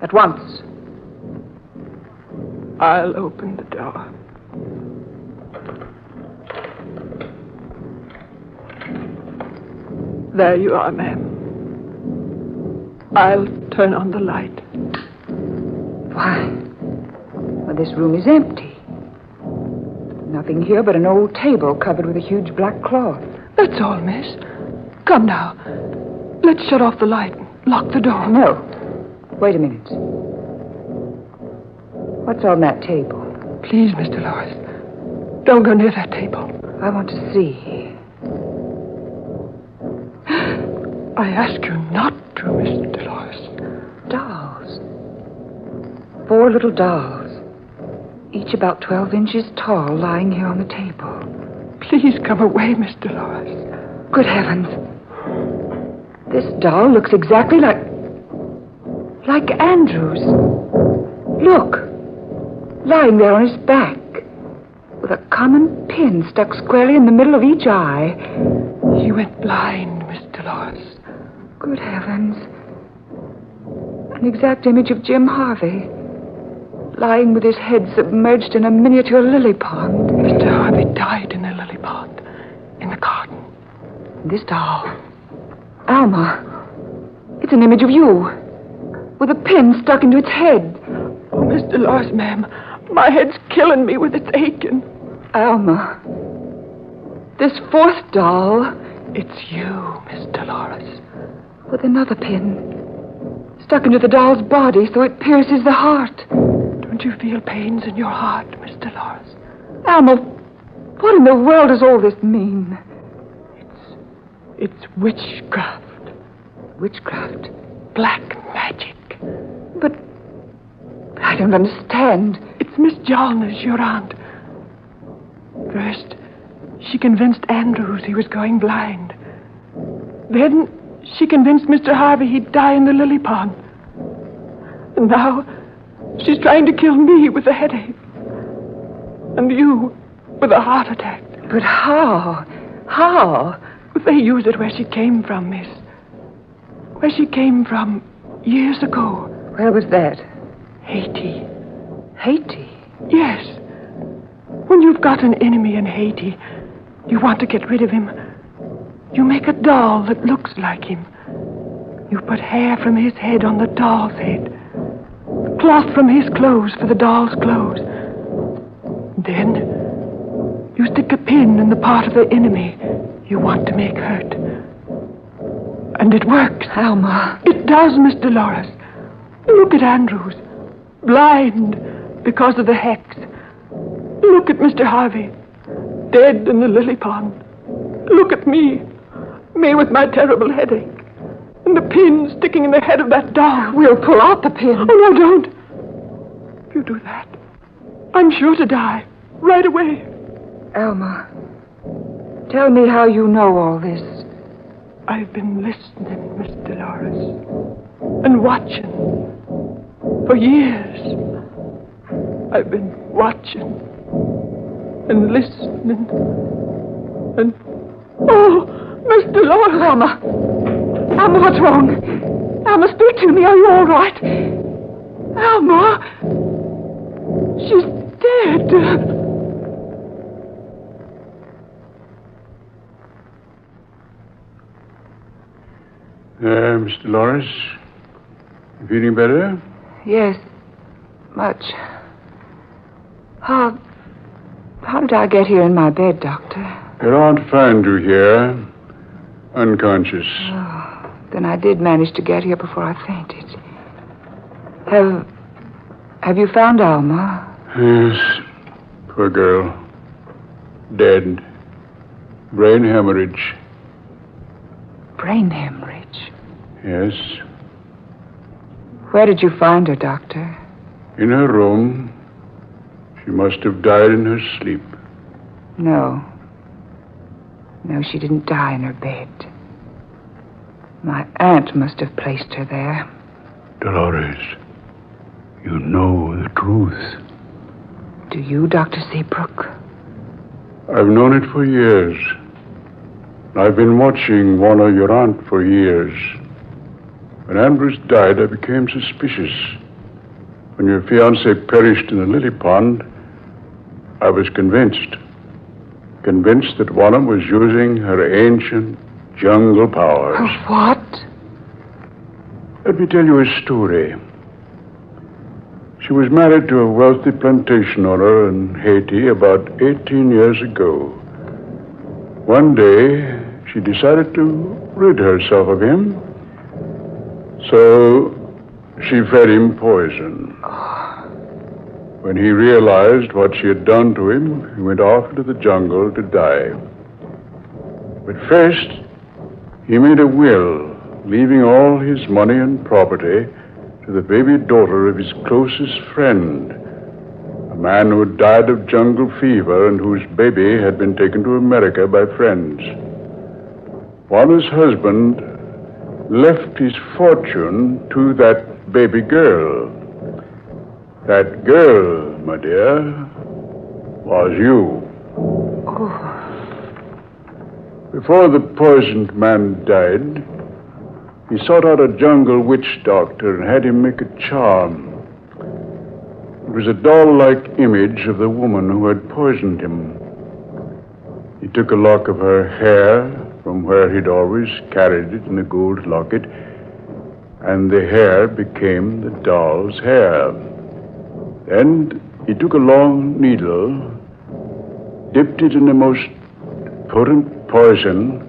At once. I'll open the door. There you are, ma'am. I'll turn on the light. Why? Well, this room is empty. Nothing here but an old table covered with a huge black cloth. That's all, miss. Come now. Let's shut off the light and lock the door. No. Wait a minute. What's on that table? Please, Miss Dolores, don't go near that table. I want to see. I ask you not to, Miss Dolores. Dolls. 4 little dolls. Each about 12 inches tall, lying here on the table. Please come away, Miss Dolores. Good heavens. This doll looks exactly like Andrew's. Look. Lying there on his back, with a common pin stuck squarely in the middle of each eye. He went blind, Miss Dolores. Good heavens. An exact image of Jim Harvey, lying with his head submerged in a miniature lily pond. Mr. Harvey died in a lily pond, in the garden. This doll. Alma. It's an image of you, with a pin stuck into its head. Oh, Miss Dolores, ma'am, my head's killing me with its aching. Alma. This 4th doll. It's you, Miss Dolores. With another pin stuck into the doll's body so it pierces the heart. Don't you feel pains in your heart, Miss Dolores? Alma, what in the world does all this mean? It's witchcraft. Witchcraft? Black magic. But I don't understand. It's Miss Jarvis, your aunt. First, she convinced Andrews he was going blind. Then she convinced Mr. Harvey he'd die in the lily pond. And now she's trying to kill me with a headache. And you with a heart attack. But how? How? They use it where she came from, miss. Where she came from years ago. Where was that? Haiti. Haiti? Yes. When you've got an enemy in Haiti, you want to get rid of him. You make a doll that looks like him. You put hair from his head on the doll's head. Cloth from his clothes for the doll's clothes. Then you stick a pin in the part of the enemy you want to make hurt. And it works. Alma. It does, Miss Dolores. Look at Andrews. Blind because of the hex. Look at Mr. Harvey. Dead in the lily pond. Look at me. Me with my terrible headache. And the pin sticking in the head of that doll. We'll pull out the pin. Oh, no, don't. If you do that, I'm sure to die. Right away. Alma, tell me how you know all this. I've been listening, Miss Dolores. And watching. For years. I've been watching. And listening. And... Oh, Miss Dolores! Alma, what's wrong? Alma, speak to me. Are you all right? Alma! She's dead. Miss Dolores, you feeling better? Yes, much. How did I get here in my bed, Doctor? Your aunt found you here, unconscious. Oh, then I did manage to get here before I fainted. Have you found Alma? Yes, poor girl. Dead. Brain hemorrhage. Brain hemorrhage? Yes. Where did you find her, Doctor? In her room. She must have died in her sleep. No. No, she didn't die in her bed. My aunt must have placed her there. Dolores, you know the truth. Do you, Dr. Seabrook? I've known it for years. I've been watching Warner, your aunt, for years. When Ambrose died, I became suspicious. When your fiancé perished in the lily pond, I was convinced that Warner was using her ancient jungle powers. Oh, what? Let me tell you a story. She was married to a wealthy plantation owner in Haiti about 18 years ago. One day, she decided to rid herself of him, so she fed him poison. When he realized what she had done to him, he went off into the jungle to die. But first, he made a will, leaving all his money and property to the baby daughter of his closest friend, a man who had died of jungle fever and whose baby had been taken to America by friends. Warner's husband left his fortune to that baby girl. That girl, my dear, was you. Oh. Before the poisoned man died, he sought out a jungle witch doctor and had him make a charm. It was a doll-like image of the woman who had poisoned him. He took a lock of her hair from where he'd always carried it in a gold locket, and the hair became the doll's hair. Then he took a long needle, dipped it in the most potent poison,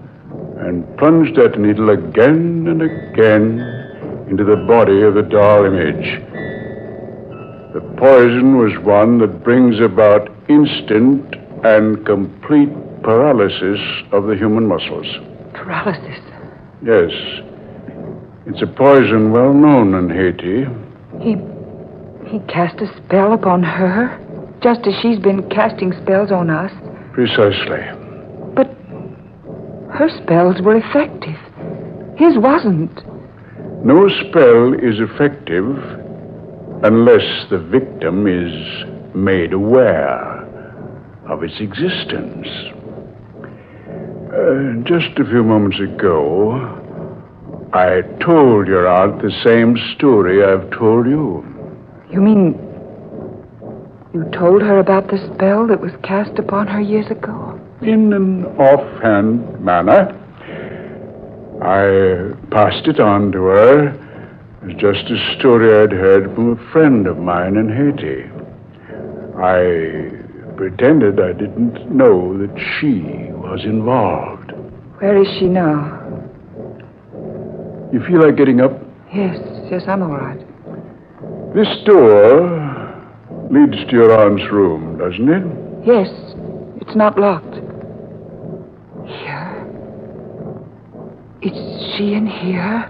and plunged that needle again and again into the body of the doll image. The poison was one that brings about instant and complete paralysis of the human muscles. Paralysis? Yes. It's a poison well known in Haiti. He cast a spell upon her, just as she's been casting spells on us. Precisely. But her spells were effective. His wasn't. No spell is effective unless the victim is made aware of its existence. Just a few moments ago, I told your aunt the same story I've told you. You mean you told her about the spell that was cast upon her years ago? In an offhand manner. I passed it on to her. It's just a story I'd heard from a friend of mine in Haiti. I pretended I didn't know that she was involved. Where is she now? You feel like getting up? Yes, I'm all right. This door leads to your aunt's room, doesn't it? Yes, it's not locked. Here? Is she in here?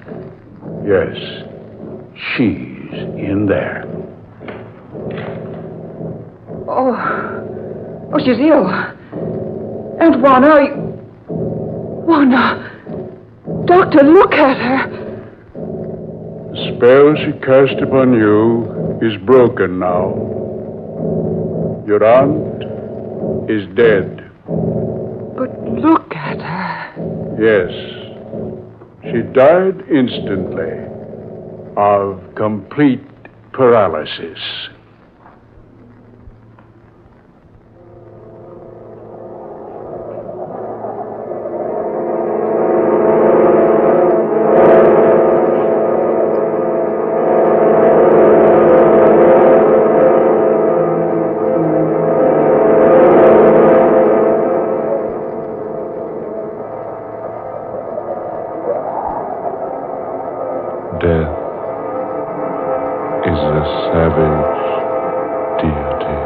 Yes, she's in there. Oh, she's ill. Aunt Juana, Juana, Doctor, look at her. The spell she cast upon you is broken now. Your aunt is dead. But look at her. Yes. She died instantly of complete paralysis. Death is a savage deity.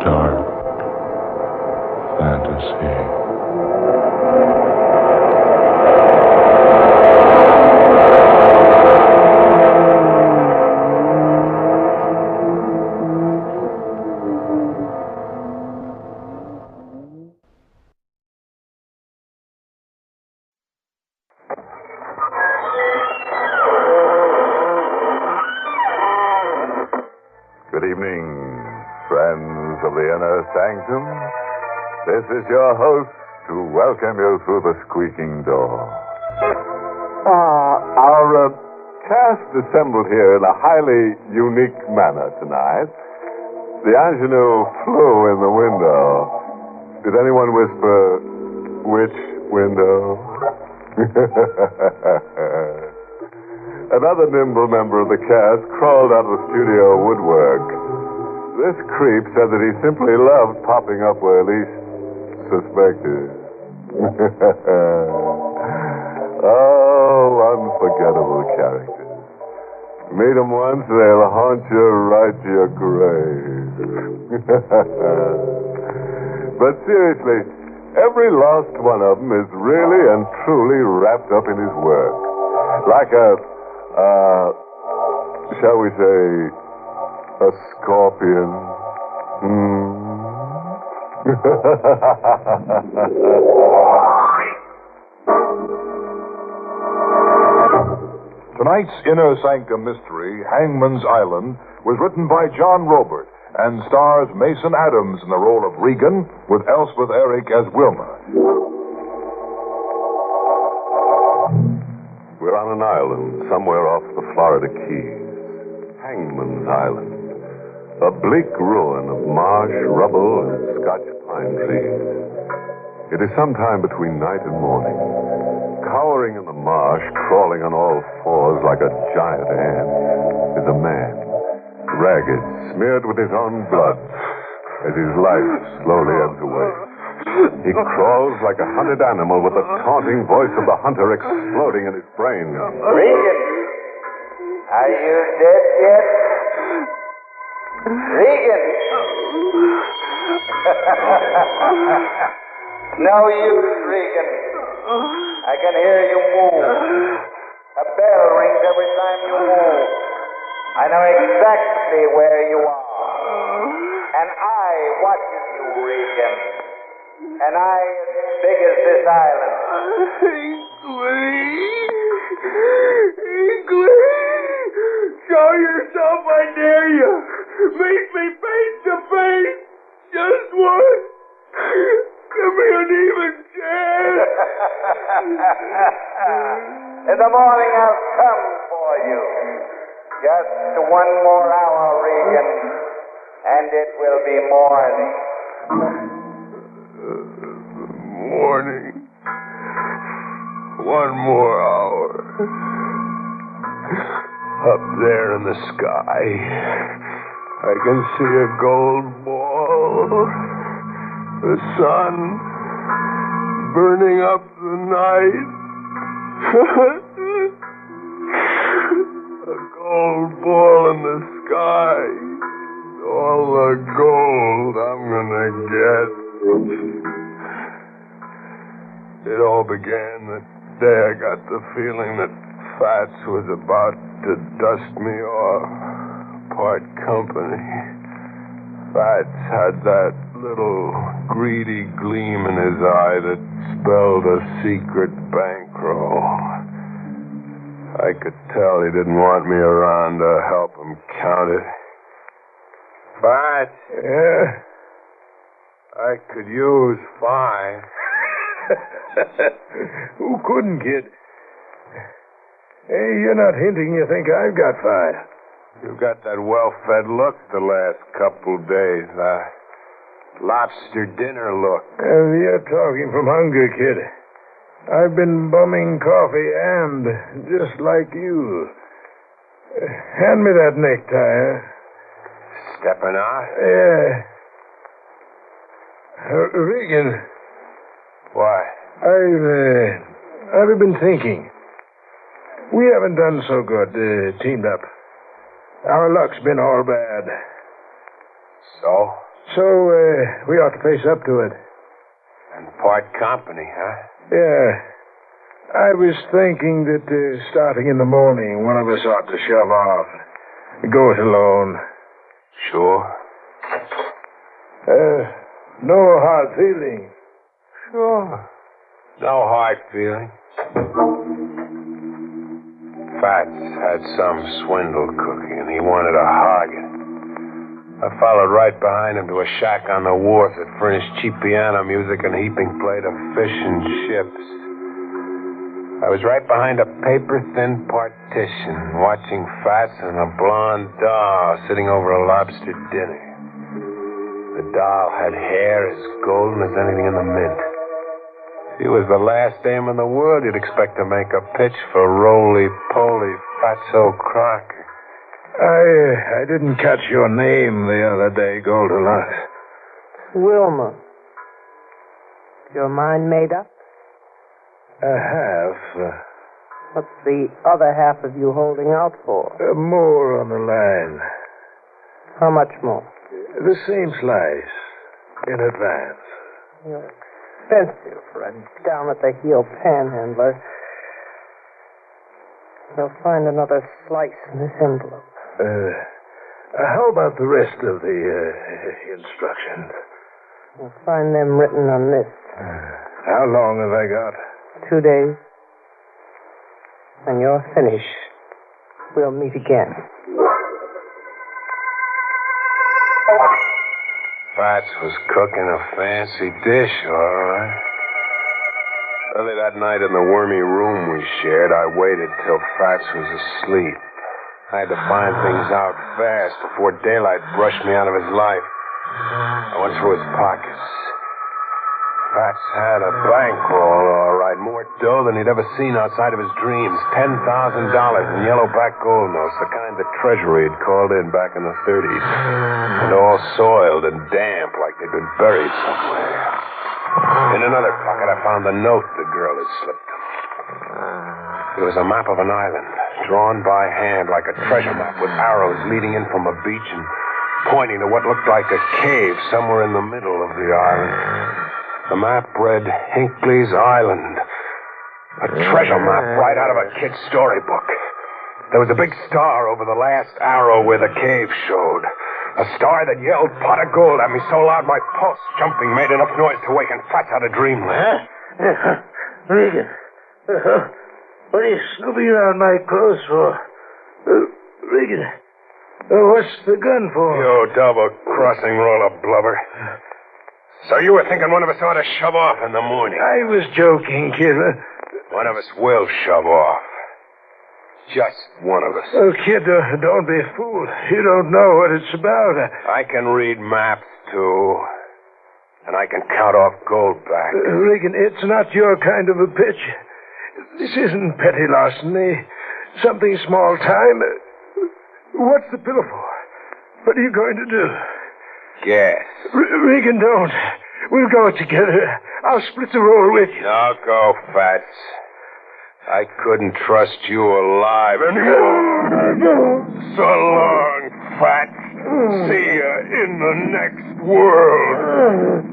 Dark fantasy. Good evening, friends of the inner sanctum. This is your host to welcome you through the squeaking door. Our cast assembled here in a highly unique manner tonight. The ingenue flew in the window. Did anyone whisper, which window? Another nimble member of the cast crawled out of the studio woodwork. This creep said that he simply loved popping up where least suspected. Oh, unforgettable characters. Meet them once, they'll haunt you right to your grave. But seriously, every last one of them is really and truly wrapped up in his work. Like shall we say, a scorpion? Tonight's Inner Sanctum Mystery, Hangman's Island, was written by John Robert and stars Mason Adams in the role of Regan, with Elspeth Eric as Wilma. We're on an island somewhere off the Florida Keys. Hangman's Island. A bleak ruin of marsh, rubble, and Scotch pine trees. It is sometime between night and morning. Cowering in the marsh, crawling on all fours like a giant ant, is a man. Ragged, smeared with his own blood, as his life slowly ebbs away. He crawls like a hunted animal with the taunting voice of the hunter exploding in his brain. Regan, are you dead yet? Regan! No use, Regan. I can hear you move. A bell rings every time you move. I know exactly where you are. And I watches you, Regan. And I as big as this island. Show yourself, I dare you. Meet me face to face. Just once. Give me an even chance. In the morning I'll come for you. Just 1 more hour, Regan, and it will be morning. Morning. 1 more hour. Up there in the sky, I can see a gold ball. The sun burning up the night. A gold ball in the sky. All the gold I'm gonna get. It all began the day I got the feeling that Fats was about to dust me off. Part company. Fats had that little greedy gleam in his eye that spelled a secret bankroll. I could tell he didn't want me around to help him count it. Fats? Yeah? I could use 5. Who couldn't, kid? Hey, you're not hinting you think I've got 5. You've got that well-fed look the last couple days. Lobster dinner look. You're talking from hunger, kid. I've been bumming coffee and just like you. Hand me that necktie. Stepping out? Yeah. Regan. Why? I've been thinking. We haven't done so good, teamed up. Our luck's been all bad. So? So, we ought to face up to it. And part company, huh? Yeah. I was thinking that starting in the morning, one of us ought to shove off. Go it alone. Sure. No hard feelings. Sure. No hard feeling. Fats had some swindle cooking, and he wanted to hog it. I followed right behind him to a shack on the wharf that furnished cheap piano music and heaping plate of fish and chips. I was right behind a paper-thin partition, watching Fats and a blonde doll sitting over a lobster dinner. The doll had hair as golden as anything in the mint. She was the last dame in the world you'd expect to make a pitch for roly-poly Fatso Crocker. I didn't catch your name the other day, Goldilocks. Wilma. Your mind made up? Half. What's the other half of you holding out for? More on the line. How much more? The same slice. In advance. You're expensive for a down-at-the-heel panhandler. You'll find another slice in this envelope. How about the rest of the instructions? You'll find them written on this. How long have I got? 2 days. When you're finished, we'll meet again. Fats was cooking a fancy dish, all right. Early that night in the wormy room we shared, I waited till Fats was asleep. I had to find things out fast before daylight brushed me out of his life. I went through his pockets. Fats had a bankroll, all right. More dough than he'd ever seen outside of his dreams. $10,000 in yellow-back gold notes, the kind the Treasury had called in back in the 30s. And all soiled and damp like they'd been buried somewhere. In another pocket, I found the note the girl had slipped him. It was a map of an island, drawn by hand like a treasure map with arrows leading in from a beach and pointing to what looked like a cave somewhere in the middle of the island. The map read Hinckley's Island. A treasure map right out of a kid's storybook. There was a big star over the last arrow where the cave showed. A star that yelled pot of gold at me so loud my pulse jumping made enough noise to waken Fats out of dreamland. Regan, what are you snooping around my clothes for? Regan, what's the gun for? You double-crossing roll of blubber. So you were thinking one of us ought to shove off in the morning? I was joking, kid. One of us will shove off. Just one of us. Oh, kid, don't be a fool. You don't know what it's about. I can read maps, too. And I can count off gold back. Regan, it's not your kind of a pitch. This isn't petty larceny. Something small time. What's the pillow for? What are you going to do? Guess. Regan, don't. We'll go together. I'll split the roll with you. Now go, Fats. I couldn't trust you alive anymore. So long, Fats. See ya in the next world.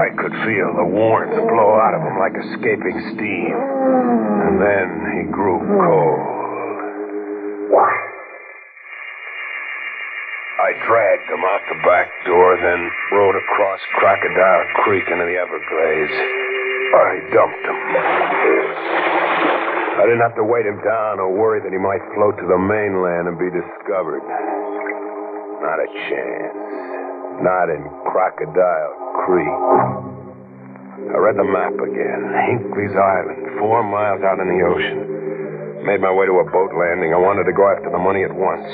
I could feel the warmth blow out of him like escaping steam. And then he grew cold. I dragged him out the back door, then rode across Crocodile Creek into the Everglades. I dumped him. I didn't have to weight him down or worry that he might float to the mainland and be discovered. Not a chance. Not in Crocodile Creek. I read the map again. Hinckley's Island, 4 miles out in the ocean. Made my way to a boat landing. I wanted to go after the money at once.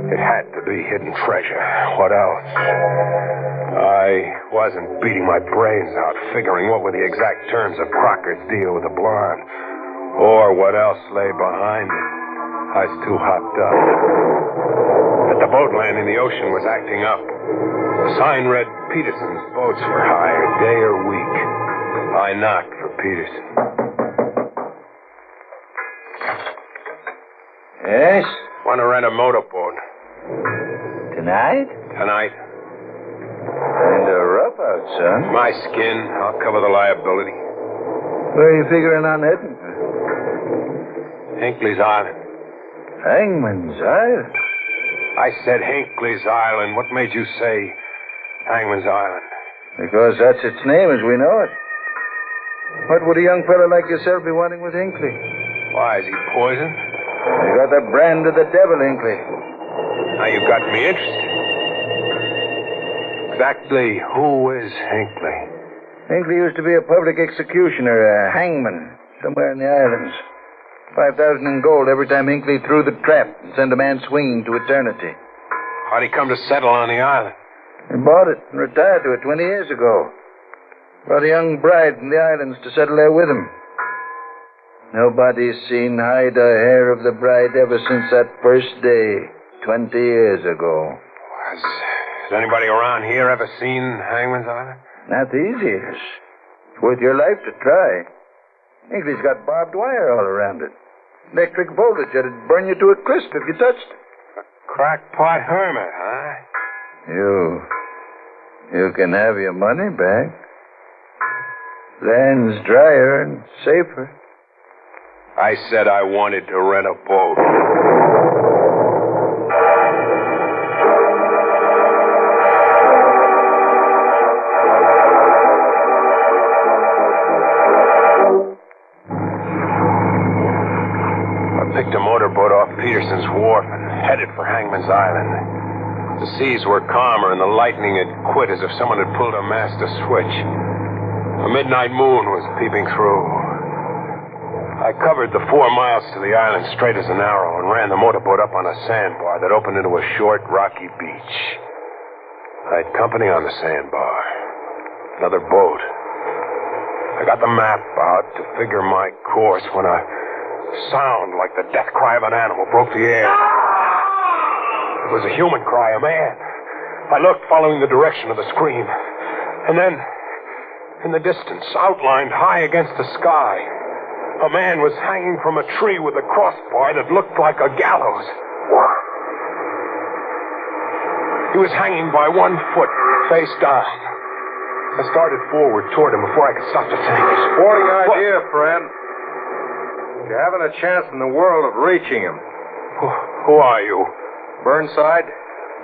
It had to be hidden treasure. What else? I wasn't beating my brains out figuring what were the exact terms of Crocker's deal with the blonde, or what else lay behind it. I was too hopped up. At the boat landing, the ocean was acting up. The sign read Peterson's boats for hire, day or week. I knocked for Peterson. Yes? Want to rent a motorboat. Tonight? Tonight. Kinda rough out, son. My skin. I'll cover the liability. Where are you figuring on heading? Hinckley's Island. Hangman's Island? I said Hinckley's Island. What made you say Hangman's Island? Because that's its name as we know it. What would a young fellow like yourself be wanting with Hinckley? Why, is he poisoned? You got the brand of the devil, Hinckley. Now you've got me interested. Exactly who is Hinckley? Hinckley used to be a public executioner, a hangman, somewhere in the islands. 5,000 in gold every time Hinckley threw the trap and sent a man swinging to eternity. How'd he come to settle on the island? He bought it and retired to it 20 years ago. Brought a young bride from the islands to settle there with him. Nobody's seen hide or hair of the bride ever since that first day, 20 years ago. Has anybody around here ever seen Hangman's Island? Not these years. It's worth your life to try. Hinckley's got barbed wire all around it. Electric voltage that'd burn you to a crisp if you touched it. A crackpot hermit, huh? You can have your money back. Land's drier and safer. I said I wanted to rent a boat. I picked a motorboat off Peterson's Wharf and headed for Hangman's Island. The seas were calmer and the lightning had quit as if someone had pulled a master switch. A midnight moon was peeping through. I covered the 4 miles to the island straight as an arrow and ran the motorboat up on a sandbar that opened into a short, rocky beach. I had company on the sandbar. Another boat. I got the map out to figure my course when a sound like the death cry of an animal broke the air. It was a human cry, a man. I looked, following the direction of the scream. And then, in the distance, outlined high against the sky, a man was hanging from a tree with a crossbar that looked like a gallows. He was hanging by 1 foot, face down. I started forward toward him before I could stop to think. Sporting idea, friend. You haven't a chance in the world of reaching him. Who are you? Burnside?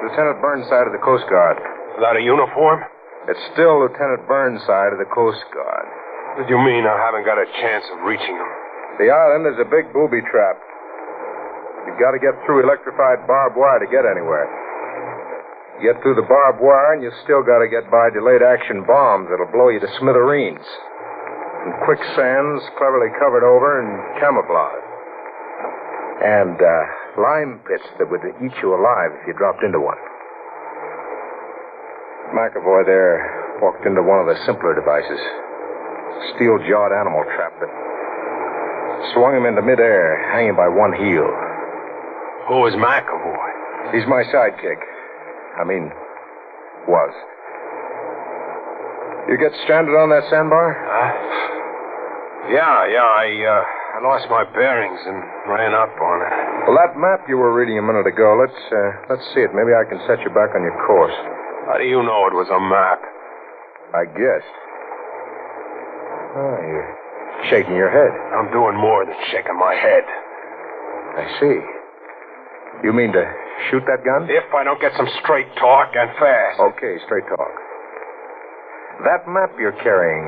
Lieutenant Burnside of the Coast Guard. Without a uniform? It's still Lieutenant Burnside of the Coast Guard. What do you mean I haven't got a chance of reaching him? The island is a big booby trap. You've got to get through electrified barbed wire to get anywhere. You get through the barbed wire, and you still got to get by delayed action bombs that'll blow you to smithereens. and quicksands cleverly covered over and camouflaged. And lime pits that would eat you alive if you dropped into one. McAvoy there walked into one of the simpler devices. Steel-jawed animal trap that swung him into midair, hanging by one heel. Who is McAvoy? He's my sidekick. I mean, was. You get stranded on that sandbar? Yeah, I lost my bearings and ran up on it. Well, that map you were reading a minute ago, let's see it. Maybe I can set you back on your course. How do you know it was a map? I guessed. Oh, you're shaking your head. I'm doing more than shaking my head. I see. You mean to shoot that gun? If I don't get some straight talk and fast. Okay, straight talk. That map you're carrying,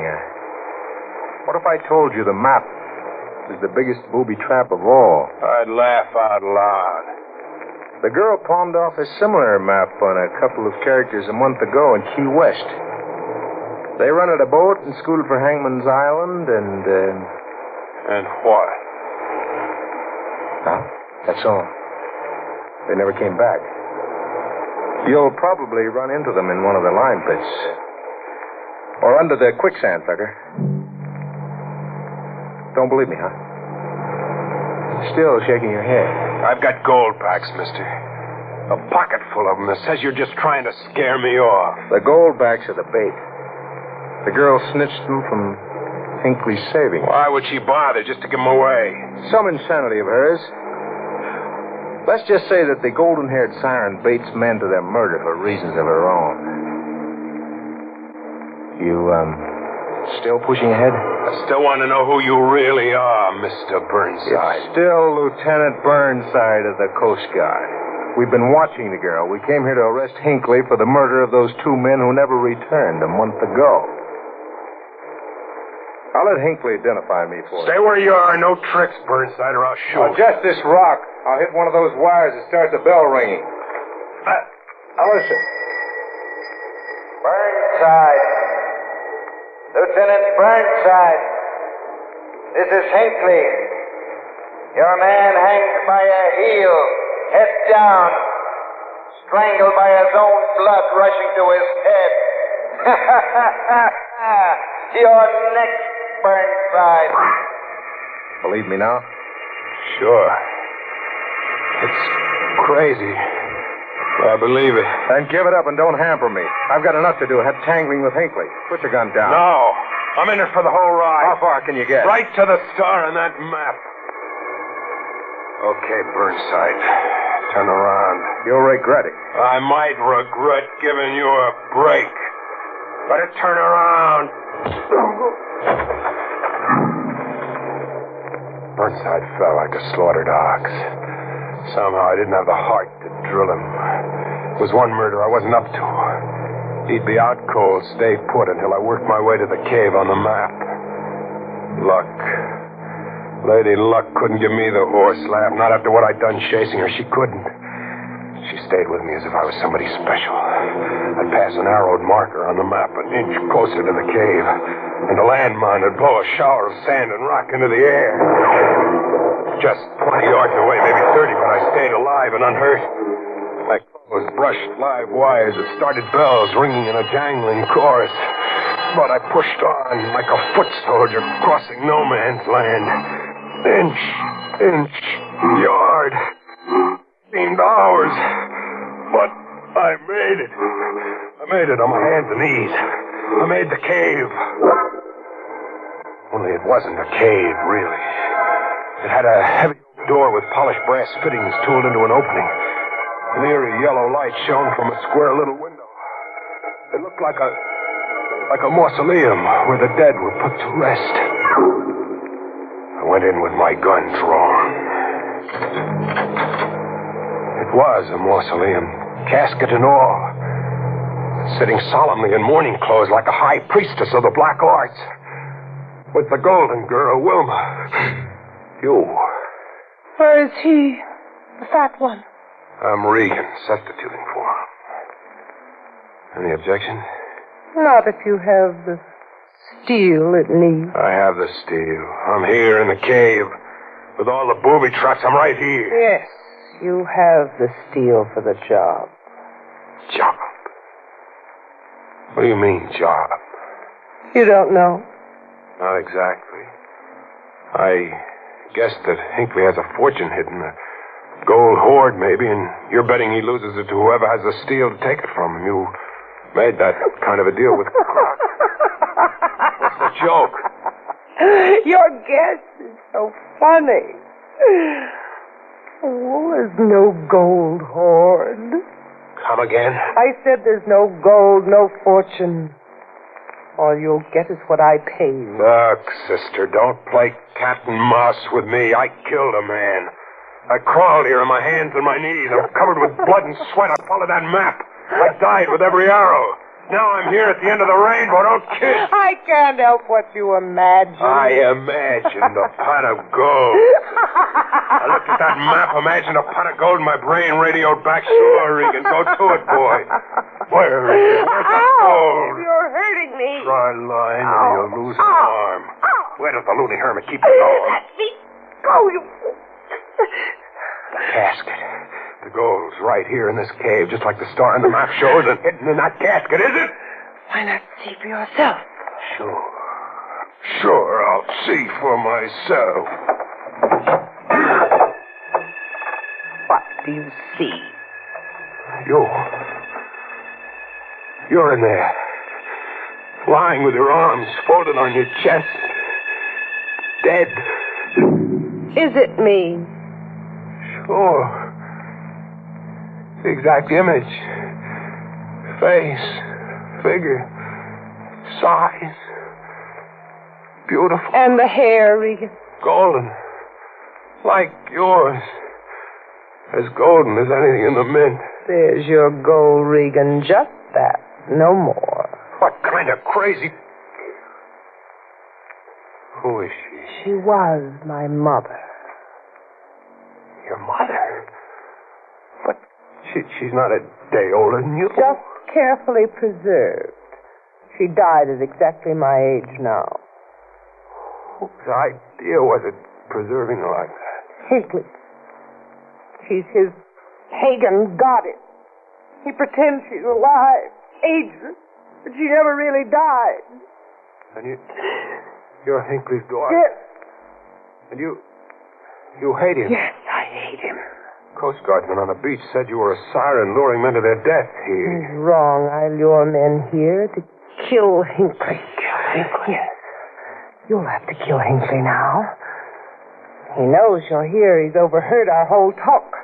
what if I told you the map is the biggest booby trap of all? I'd laugh out loud. The girl palmed off a similar map on a couple of characters a month ago in Key West. They rented a boat and scooted for Hangman's Island and... And what? No, that's all. They never came back. You'll probably run into them in one of the lime pits. Or under the quicksand, Tucker. Don't believe me, huh? Still shaking your head. I've got gold backs, mister. A pocket full of them that says you're just trying to scare me off. The gold backs are the bait. The girl snitched them from Hinckley's savings. Why would she bother just to give them away? Some insanity of hers. Let's just say that the golden-haired siren baits men to their murder for reasons of her own. You, still pushing ahead? I still want to know who you really are, Mr. Burnside. It's still Lieutenant Burnside of the Coast Guard. We've been watching the girl. We came here to arrest Hinckley for the murder of those two men who never returned a month ago. I'll let Hinckley identify me for you. Stay where you are. No tricks, Burnside, or I'll shoot. Just this rock. I'll hit one of those wires that starts the bell ringing. Now listen. Burnside. Lieutenant Burnside. This is Hinckley. Your man hangs by a heel, head down, strangled by his own blood rushing to his head. You're next, Burnside. Believe me now? Sure. It's crazy. But I believe it. Then give it up and don't hamper me. I've got enough to do. Have tangling with Hinckley. Put your gun down. No. I'm in it for the whole ride. How far can you get? Right to the star on that map. Okay, Burnside. Turn around. You'll regret it. I might regret giving you a break. Better turn around. Burnside fell like a slaughtered ox. Somehow I didn't have the heart to drill him. It was one murder I wasn't up to. He'd be out cold, stay put until I worked my way to the cave on the map. Luck. Lady Luck couldn't give me the horse laugh. Not after what I'd done chasing her. She couldn't. She stayed with me as if I was somebody special. I'd pass an arrowed marker on the map an inch closer to the cave, and the landmine would blow a shower of sand and rock into the air. Just 20 yards away, maybe 30, but I stayed alive and unhurt. My clothes brushed live wires that started bells ringing in a jangling chorus. But I pushed on like a foot soldier crossing no man's land. Inch, yard. Seemed hours. But I made it. I made it on my hands and knees. I made the cave. Only it wasn't a cave, really. It had a heavy door with polished brass fittings tooled into an opening. An eerie yellow light shone from a square little window. It looked like a mausoleum where the dead were put to rest. I went in with my gun drawn. It was a mausoleum, casket and all, sitting solemnly in mourning clothes like a high priestess of the black arts, with the golden girl, Wilma. You. Where is he? The fat one. I'm Regan, substituting for him. Any objection? Not if you have the steel it needs. I have the steel. I'm here in the cave. With all the booby traps, I'm right here. Yes, you have the steel for the job. Job? What do you mean, job? You don't know? Not exactly. I guessed that Hinckley has a fortune hidden, a gold hoard maybe, and you're betting he loses it to whoever has the steel to take it from him. You made that kind of a deal with Croc. What's the joke? Your guess is so funny. Oh, there's no gold hoard. Come again? I said there's no gold, no fortune. All you'll get is what I pay you. Look, sister, don't play cat and mouse with me. I killed a man. I crawled here on my hands and my knees. I'm covered with blood and sweat. I followed that map. I died with every arrow. Now I'm here at the end of the rainbow. Don't kid. I can't help what you imagine. I imagined a pot of gold. I looked at that map, imagined a pot of gold, and my brain radioed back. Sure, Regan, go to it, boy. Where is it? Where's the gold? You're hurting me. Try lying and you'll lose an arm. Where does the loony hermit keep the gold? Let me go, you... The casket. The gold's right here in this cave, just like the star on the map shows, and hidden in that casket, is it? Why not see for yourself? Sure, I'll see for myself. What do you see? You're in there. Lying with your arms folded on your chest. Dead. Is it me? Sure. The exact image. Face. Figure. Size. Beautiful. And the hair, Regan? Golden. Like yours. As golden as anything in the mint. There's your gold, Regan. Just that. No more. What kind of crazy... Who is she? She was my mother. Your mother? But she's not a day older than you. Just carefully preserved. She died at exactly my age now. Whose idea was it preserving her like that? Hinckley. She's his pagan goddess. He pretends she's alive, ageless, but she never really died. And you're Hinckley's daughter? Yes. And you hate him? Yes, I hate him. Coast Guardsmen on the beach said you were a siren luring men to their death here. He's wrong. I lure men here to kill Hinckley. Kill Hinckley? Yes. You'll have to kill Hinckley now. He knows you're here. He's overheard our whole talk.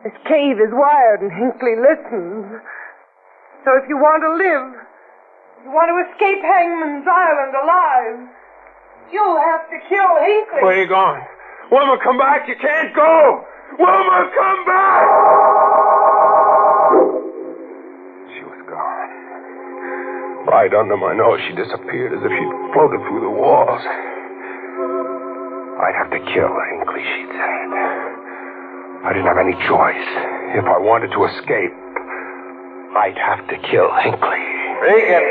This cave is wired and Hinckley listens. So if you want to live, you want to escape Hangman's Island alive, you'll have to kill Hinckley. Where are you going? Wilma, come back. You can't go. Wilma, come back. She was gone. Right under my nose, she disappeared as if she'd floated through the walls. I'd have to kill Hinckley, she'd said. I didn't have any choice. If I wanted to escape, I'd have to kill Hinckley. Regan,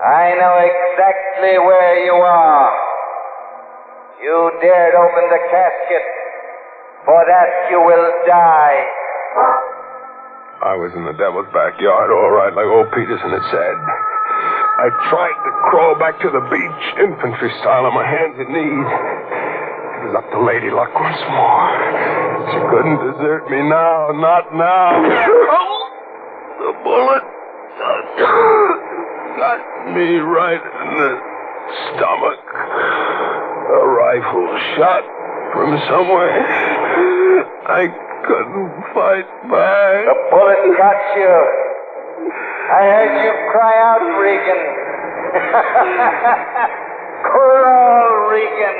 I know exactly where you are. You dared open the casket. For that you will die. I was in the devil's backyard, all right, like old Peterson had said. I tried to crawl back to the beach, infantry style, on my hands and knees. It was up to Lady Luck once more. She couldn't desert me now, not now. The bullet got me right in the stomach. A rifle shot from somewhere. I couldn't fight back. The bullet got you. I heard you cry out, Regan. Crawl, Regan.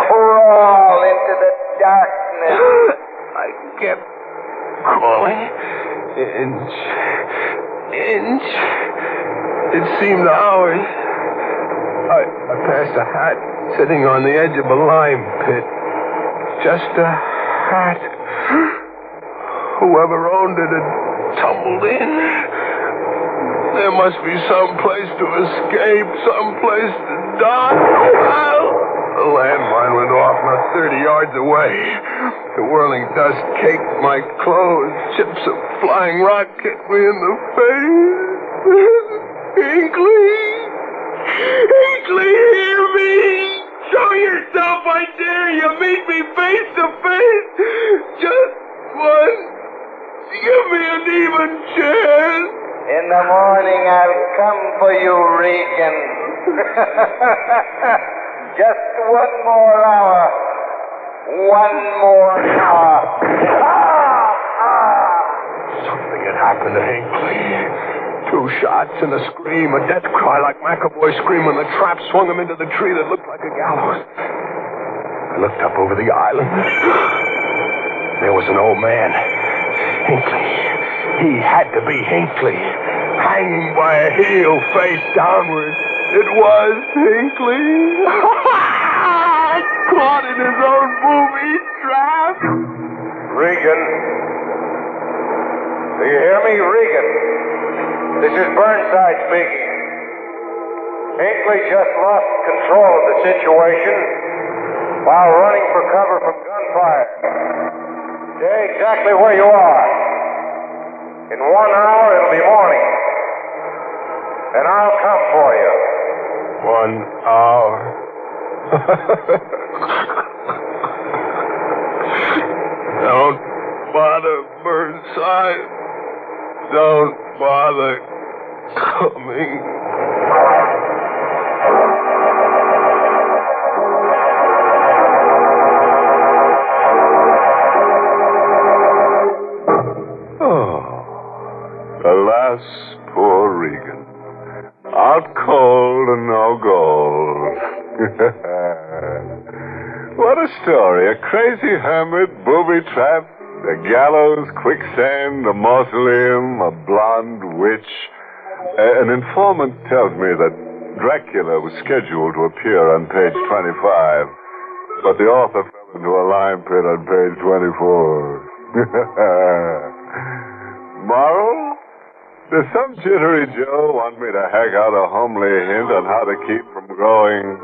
Crawl into the darkness. I kept crawling. Inch. It seemed hours. I passed a hat sitting on the edge of a lime pit. Just a hat. Whoever owned it had tumbled in. There must be some place to escape, some place to die. The landmine went off not 30 yards away. The whirling dust caked my clothes. Chips of flying rock hit me in the face. Hinkley! Hinkley, hear me! Show yourself, I dare you! Meet me face to face! Just once! Give me an even chance! In the morning, I'll come for you, Regan. Just one more hour. One more hour. Something had happened to Hinkley. 2 shots and a scream, a death cry like McAvoy's scream when the trap swung him into the tree that looked like a gallows. I looked up over the island. There was an old man. Hinkley. He had to be Hinkley. Hanging by a heel, face downward. It was Hinkley. Caught in his own booby trap. Regan. Do you hear me, Regan? This is Burnside speaking. Hinkley just lost control of the situation while running for cover from gunfire. Stay exactly where you are. In 1 hour, it'll be morning. And I'll come for you. 1 hour. Don't bother, Burnside. Don't bother coming. Alas, poor Regan. Out cold and no gold. What a story. A crazy hermit, booby trap, a gallows, quicksand, a mausoleum, a blonde witch. An informant tells me that Dracula was scheduled to appear on page 25, but the author fell into a lime pit on page 24. Moral? Does some jittery Joe want me to hack out a homely hint on how to keep from growing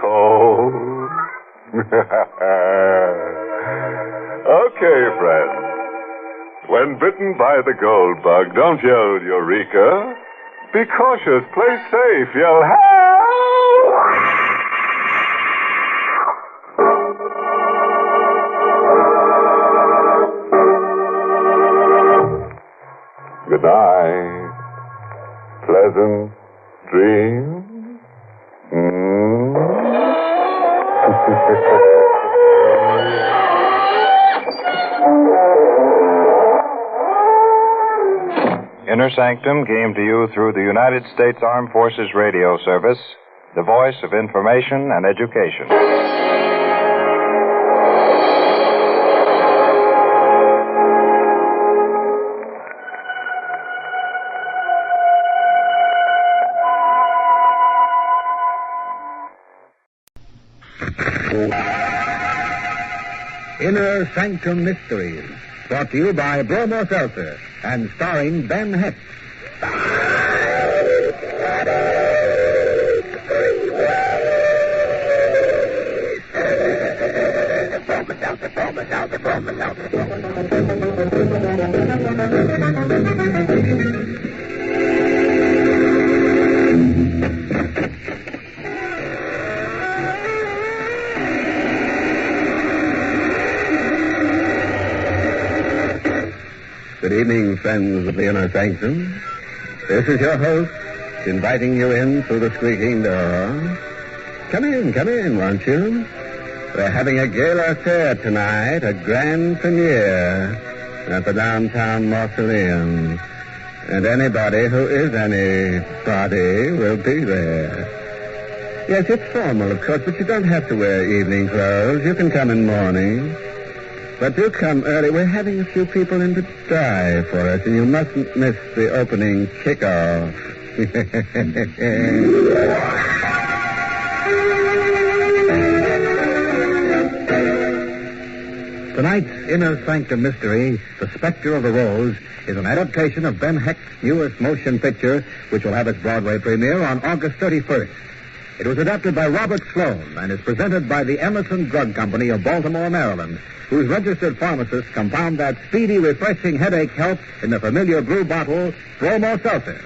cold? Okay, friends. When bitten by the gold bug, don't yell Eureka. Be cautious, play safe, yell help! Good night. Pleasant dreams. Inner Sanctum came to you through the United States Armed Forces Radio Service, the voice of information and education. Inner Sanctum Mysteries, brought to you by Bromo Seltzer and starring Ben Hecht. Good evening, friends of the Inner Sanctum. This is your host, inviting you in through the squeaking door. Come in, won't you? We're having a gala affair tonight, a grand premiere at the downtown mausoleum. And anybody who is anybody will be there. Yes, it's formal, of course, but you don't have to wear evening clothes. You can come in morning. But do come early. We're having a few people in to die for us, and you mustn't miss the opening kickoff. Tonight's Inner Sanctum mystery, The Spectre of the Rose, is an adaptation of Ben Hecht's newest motion picture, which will have its Broadway premiere on August 31st. It was adapted by Robert Sloan and is presented by the Emerson Drug Company of Baltimore, Maryland, whose registered pharmacists compound that speedy, refreshing headache help in the familiar blue bottle, Bromo Seltzer.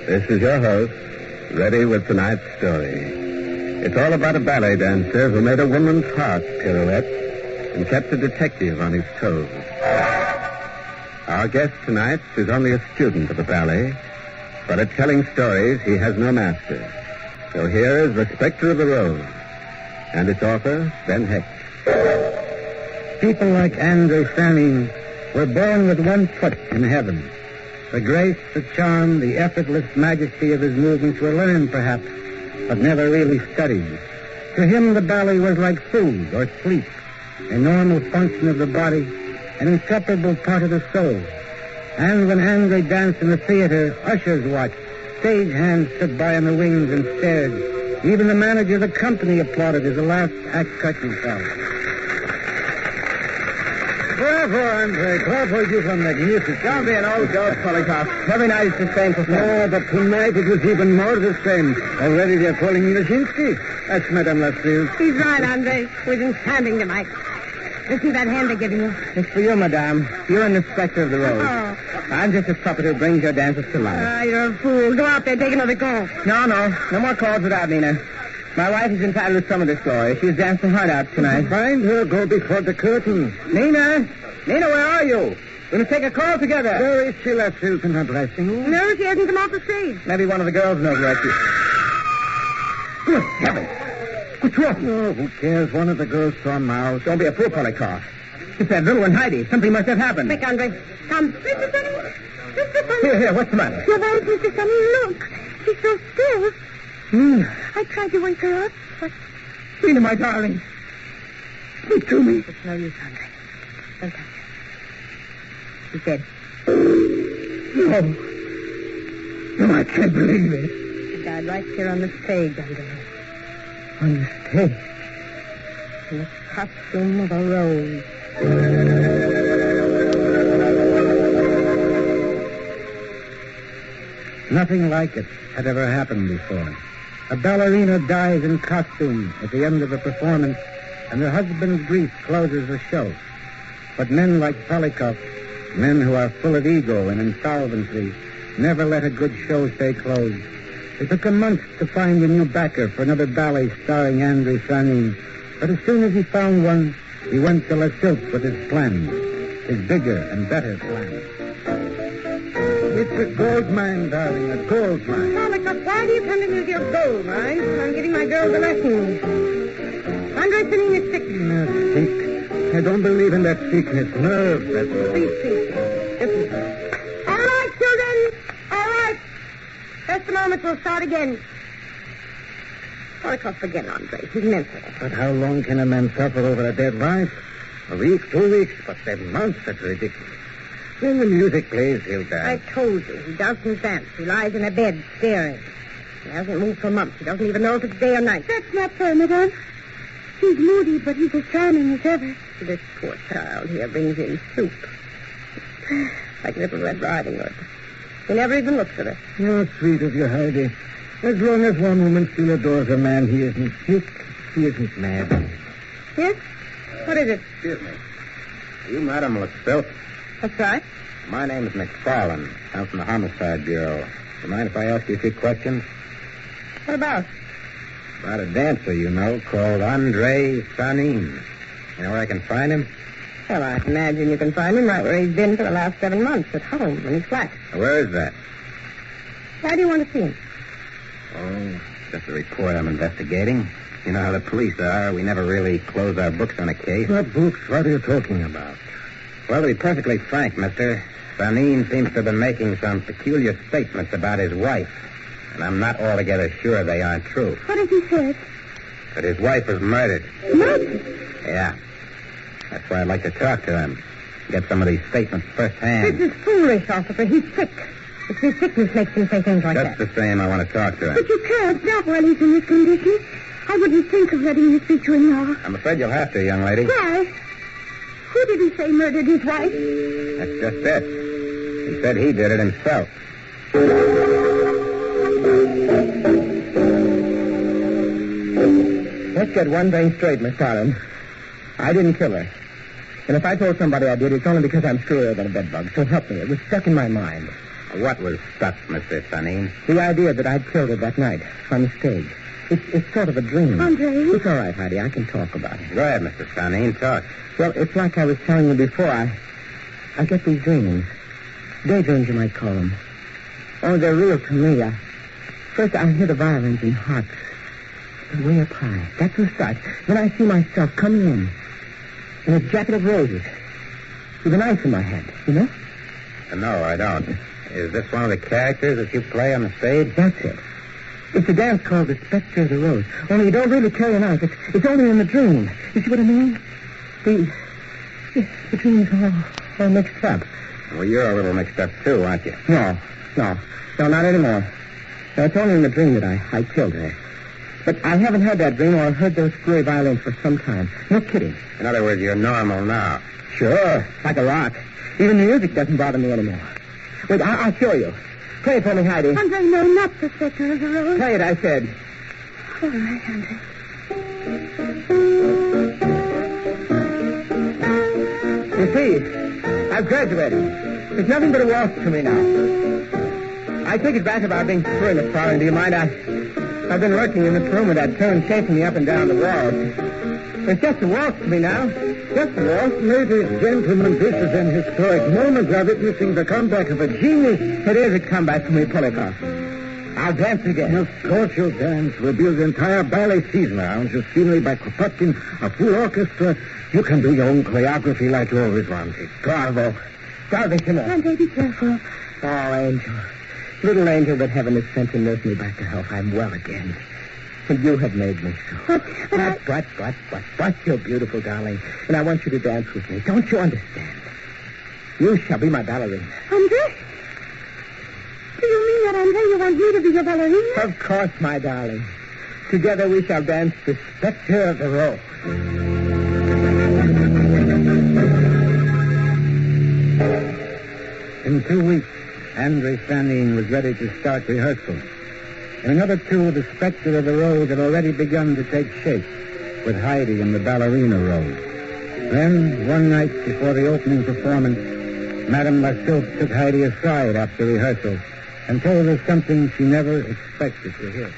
This is your host, ready with tonight's story. It's all about a ballet dancer who made a woman's heart pirouette and kept a detective on his toes. Our guest tonight is only a student of the ballet, but at telling stories, he has no master. So here is The Spectre of the Rose, and its author, Ben Hecht. People like Andre Sanin were born with one foot in heaven. The grace, the charm, the effortless majesty of his movements were learned, perhaps, but never really studied. To him, the ballet was like food or sleep, a normal function of the body, an inseparable part of the soul. And when Andre danced in the theater, ushers watched, stage hands stood by in the wings and stared. Even the manager of the company applauded as the last act curtain fell. Bravo, Andre. Bravo, you were magnificent. Don't be an old dog, Polikoff. Every night it's the same performance. No, but tonight it was even more the same. Already they're calling me Nijinsky. That's Madame Lascelles. He's right, Andre. We've been standing tonight. Listen to that hand they're giving you. It's for you, Madame. You're an Spectre of the Rose. Oh. I'm just a puppet who brings your dancers to life. Ah, you're a fool. Go out there, take another call. No more calls without Nina. My wife is entitled to some of this glory. She's danced her heart out tonight. Find her, go before the curtain. Nina, where are you? We're going to take a call together. Where is she, Lascelles, in her dressing room? No, she hasn't come off the stage. Maybe one of the girls knows where she is. Good heavens. What's wrong? Oh, who cares? One of the girls saw Mouse. Don't be a fool, Polikoff. It's that little one, Heidi. Something must have happened. Quick, Andre. Come. Mr. Sonny. Mr. Sonny. Here, what's the matter? Your wife, Mr. Sonny, look. She's so still. I tried to wake her up, but... Nina, my darling. Speak to me. It's no use, Andre. Don't touch her. She's dead. No, I can't believe it. She died right here on the stage, Andre. On the stage? In the costume of a rose. Nothing like it had ever happened before. A ballerina dies in costume at the end of a performance, and her husband's grief closes the show. But men like Polikoff, men who are full of ego and insolvency, never let a good show stay closed. It took him months to find a new backer for another ballet starring Andre Sanin. But as soon as he found one, he went to La Silk with his plans, his bigger and better plans. It's a gold mine, darling, a gold mine. Polikoff, why do you come in with your gold mine? I'm giving my girls a lesson. Andre Sanin is sick. No, sick. I don't believe in that sickness. Nerves, that's all. Please. Listen. All right, children. All right. Just a moment, we'll start again. Polikoff, forget Andre. He's mental. But how long can a man suffer over a dead wife? A week, 2 weeks, but 7 months? That's ridiculous. When the music plays, he'll die. I told you, he doesn't dance. He lies in a bed, staring. He hasn't moved for months. He doesn't even know if it's day or night. That's not fair, Madame. He's moody, but he's as charming as ever. This poor child here brings in soup. Like Little Red Riding Hood. He never even looks at her. Oh, sweet of you, Heidi. As long as one woman still adores a man, he isn't sick. He isn't mad. Yes? What is it? Excuse me. You, Madame Lascelles? That's right. My name is McFarlane. I'm from the Homicide Bureau. Do you mind if I ask you a few questions? What about? About a dancer you know called Andre Sanin. You know where I can find him? Well, I imagine you can find him right where he's been for the last 7 months, at home, in his flat. Where is that? Why do you want to see him? Oh, just a report I'm investigating. You know how the police are. We never really close our books on a case. What books? What are you talking about? Well, to be perfectly frank, mister, Sanin seems to have been making some peculiar statements about his wife. And I'm not altogether sure they aren't true. What has he said? That his wife was murdered. Murdered? Yeah. That's why I'd like to talk to him. Get some of these statements firsthand. This is foolish, officer. He's sick. It's his sickness makes him say things like Just that. the same, I want to talk to him. But you can't, not while he's in this condition. I wouldn't think of letting you speak to him now. I'm afraid you'll have to, young lady. Why? Who did he say murdered his wife? That's just it. He said he did it himself. Let's get one thing straight, Miss Allen. I didn't kill her. And if I told somebody I did, it's only because I'm screwier than a bedbug. So help me. It was stuck in my mind. What was stuck, Mr. Sanin? The idea that I'd killed her that night on the stage. It's sort of a dream. Andre? It's all right, Heidi. I can talk about it. Go ahead, Mr. Sanin. Talk. Well, it's like I was telling you before. I get these dreams. Daydreams, you might call them. Oh, they're real to me. First, I hear the violins and harps. They're way up high. That's the start. Then I see myself coming in a jacket of roses with a knife in my hand, you know? No, I don't. Is this one of the characters that you play on the stage? That's it. It's a dance called the Spectre of the Rose. Only you don't really carry a knife. It's only in the dream. You see what I mean? The dream's all mixed up. Well, you're a little mixed up, too, aren't you? No, not anymore. No, it's only in the dream that I killed her. But I haven't had that dream or heard those screwy violins for some time. No kidding. In other words, you're normal now. Sure, like a rock. Even the music doesn't bother me anymore. Wait, I'll show you. Play it for me, Heidi. Andre, no, not the Spectre of the Rose. Play it, I said. All right, Andre. You see, I've graduated. It's nothing but a waltz to me now. I take it back about being screwing the fire. Do you mind? I've been working in this room with that tune chasing me up and down the walls. It's just a waltz to me now. Just a waltz. Ladies and gentlemen, this is an historic moment. We're witnessing the comeback of a genius. It is a comeback for me, Polikarp. I'll dance again. Of course you'll dance. We'll build the entire ballet season around your scenery by Kropotkin, a full orchestra. You can do your own choreography like you always wanted. Bravo. Bravissimo. Andre, be careful. Oh, Angel. Little angel that heaven has sent to nurse me back to health. I'm well again. And you have made me so. But, you're beautiful, darling. And I want you to dance with me. Don't you understand? You shall be my ballerina. Andre? Do you mean that, Andre? You want me to be your ballerina? Of course, my darling. Together we shall dance the Spectre of the Rose. In 2 weeks, Andre Sanin was ready to start rehearsal. In another 2, the Spectre of the Rose had already begun to take shape, with Heidi in the ballerina role. Then, one night before the opening performance, Madame Lassilk took Heidi aside after rehearsal and told her something she never expected to hear.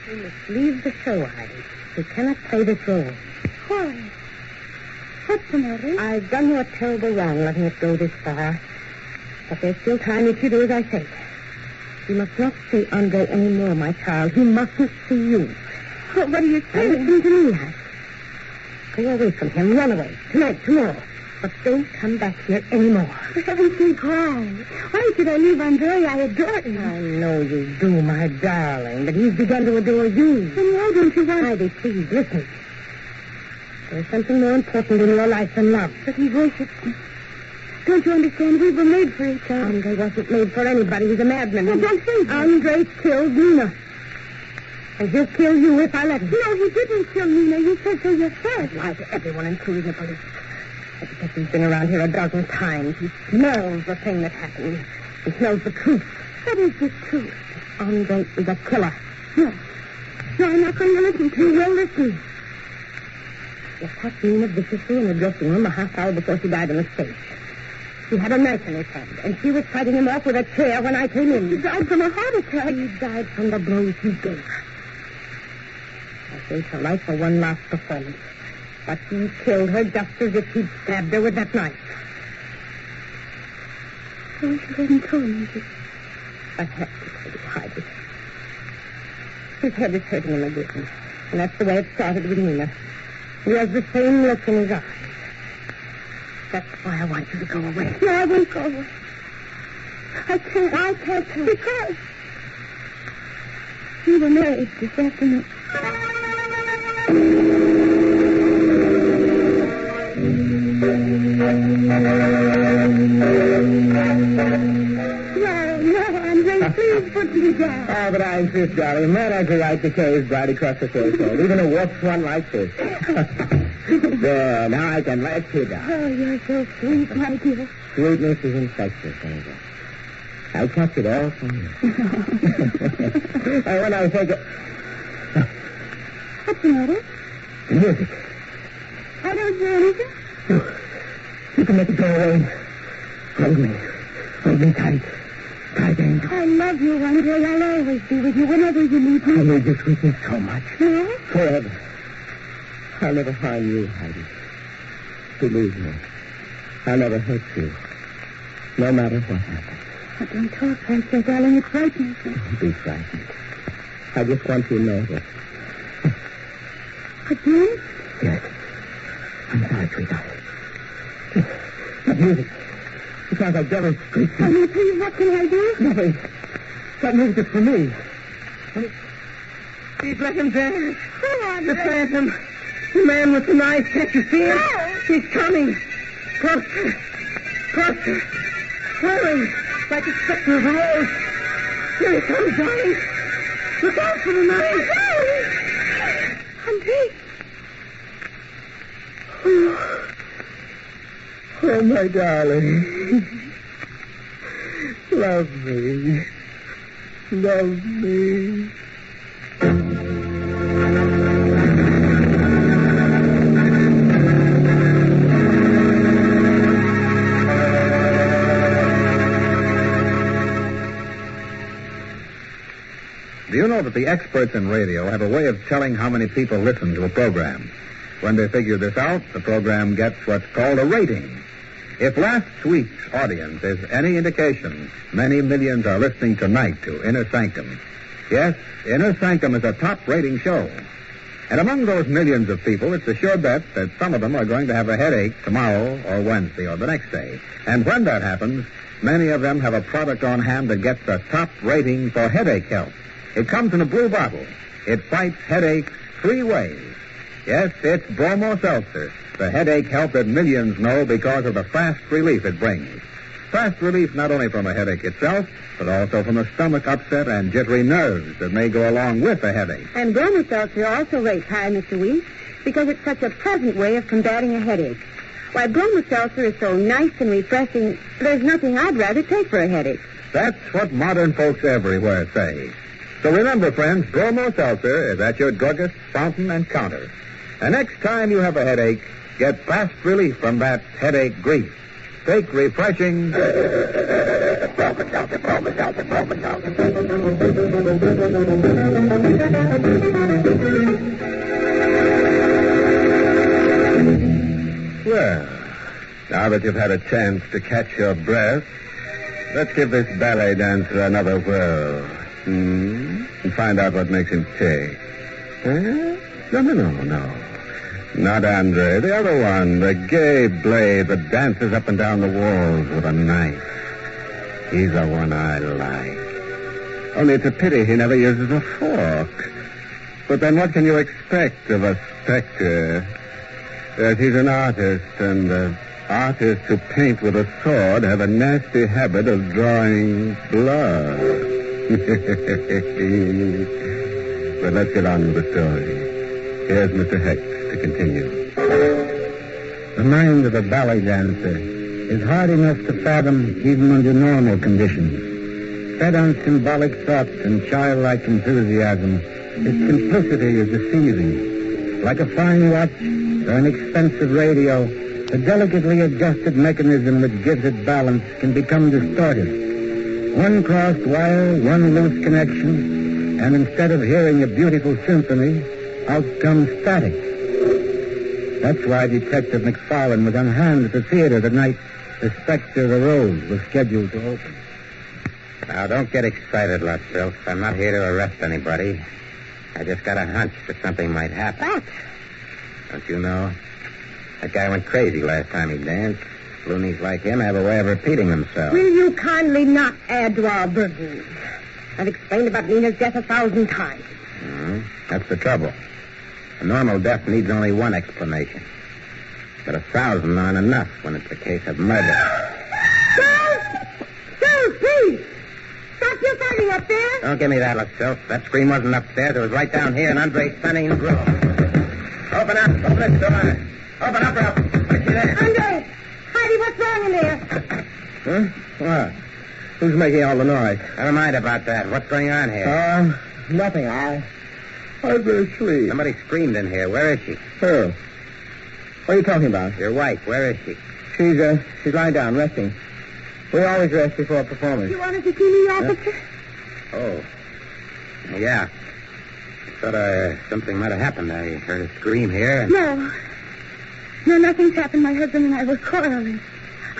You must leave the show, Heidi. You cannot play this role. Why? What's the matter? I've done you a terrible wrong letting it go this far. But there's still time if you do as I say. You must not see Andre anymore, my child. He mustn't see you. What are you saying? Listen to me, Heidi. Go away from him. Run away. Tonight, tomorrow. But don't come back here anymore. For heaven's sake, why? Why should I leave Andre? I adore him. I know you do, my darling, but he's begun to adore you. Then why don't you want... Heidi, please, listen. There's something more important in your life than love. But he worships me. Don't you understand? We were made for each other. Andre wasn't made for anybody. He's a madman. Oh, don't say that. Andre killed Nina. And he'll kill you if I let him. No, he didn't kill Nina. You said so yourself. Lie to everyone, including the police. But because he's been around here a dozen times, he smells the thing that happened. He smells the truth. What is the truth? Andre is a killer. No, I'm not going to listen to you. You will listen. You caught Nina viciously in the dressing room a half hour before she died in the stage. He had a knife in his hand, and she was fighting him off with a chair when I came in. He died from a heart attack. He died from the blows he gave her. I saved her life for one last performance. But he killed her just as if he'd stabbed her with that knife. I wish you hadn't told me this. I have to tell you, Heidi. His head is hurting him again. And that's the way it started with Nina. He has the same look in his eyes. That's why I want you to go away. No, I won't go away. I can't. Because we were married this afternoon. No, Please put me down. Oh, but I insist, darling. A man has a right to carry his bride across the threshold, even a warped one like this. There, now I can let you down. Oh, you're so sweet, my dear. Sweetness is infectious, Angel. I'll catch it all from you. And when I take it... What's the matter? Music. I don't hear anything. You can make it go away. Hold me. Hold me tight. Tight, Angel. I love you, Andre. I'll always be with you whenever you need me. I need your sweetness so much. Yes? Forever. I'll never harm you, Heidi. Believe me. I'll never hurt you. No matter what happens. But don't talk like that, darling. It frightens me. Don't be frightened. I just want you to know that. Again? Yes. I'm sorry, sweetheart. That music. It sounds like devil's screech. Oh, no, please, what can I do? Nothing. That music is for me. Please let him vanish. The phantom. The man with the knife. Can't you see him? He's coming. Closer. Closer. Hurry. Like a spectre of a rose. Here he comes, darling. Look out for the knife. Andre. Oh, my darling. Love me. Love me. Do you know that the experts in radio have a way of telling how many people listen to a program? When they figure this out, the program gets what's called a rating. If last week's audience is any indication, many millions are listening tonight to Inner Sanctum. Yes, Inner Sanctum is a top-rating show. And among those millions of people, it's a sure bet that some of them are going to have a headache tomorrow or Wednesday or the next day. And when that happens, many of them have a product on hand that gets a top rating for headache help. It comes in a blue bottle. It fights headaches 3 ways. Yes, it's Bromo Seltzer, the headache help that millions know because of the fast relief it brings. Fast relief not only from a headache itself, but also from the stomach upset and jittery nerves that may go along with a headache. And Bromo Seltzer also rates high, Mr. Weese, because it's such a pleasant way of combating a headache. Why, Bromo Seltzer is so nice and refreshing, there's nothing I'd rather take for a headache. That's what modern folks everywhere say. So remember, friends, Bromo Seltzer is at your druggist, fountain, and counter. And next time you have a headache, get fast relief from that headache grief. Take refreshing... Bromo Seltzer, Bromo Seltzer, Bromo Seltzer. Well, now that you've had a chance to catch your breath, let's give this ballet dancer another whirl. And find out what makes him tick. No. Not Andre. The other one, the gay blade that dances up and down the walls with a knife. He's the one I like. Only it's a pity he never uses a fork. But then what can you expect of a Spectre? Yes, he's an artist, and artists who paint with a sword have a nasty habit of drawing blood. But let's get on with the story. Here's Mr. Hex to continue. The mind of a ballet dancer is hard enough to fathom even under normal conditions. Fed on symbolic thoughts and childlike enthusiasm, its simplicity is deceiving. Like a fine watch or an expensive radio, the delicately adjusted mechanism that gives it balance can become distorted. One crossed wire, one loose connection, and instead of hearing a beautiful symphony, out comes static. That's why Detective McFarlane was on hand at the theater the night the Spectre arose was scheduled to open. Now, don't get excited, Lutz. I'm not here to arrest anybody. I just got a hunch that something might happen. What? Don't you know? That guy went crazy last time he danced. Loonies like him have a way of repeating themselves. Will you kindly not add to our burden? I've explained about Nina's death 1,000 times. That's the trouble. A normal death needs only one explanation. But 1,000 aren't enough when it's a case of murder. Girls, please! Stop your fighting Don't give me that, Lascelles. That scream wasn't upstairs. It was right down here, and Andre's standing in the grill. Open up. Open this door. Open up, or I'll put you there. Andre! Heidi, what's wrong in there? Huh? What? Who's making all the noise? Never mind about that. What's going on here? Nothing. I've been asleep. Somebody screamed in here. Where is she? Who? What are you talking about? Your wife. Where is she? She's lying down, resting. We always rest before a performance. You wanted to see me, officer? Oh. Yeah. Thought something might have happened. I heard a scream here. And... No, nothing's happened. My husband and I were quarreling.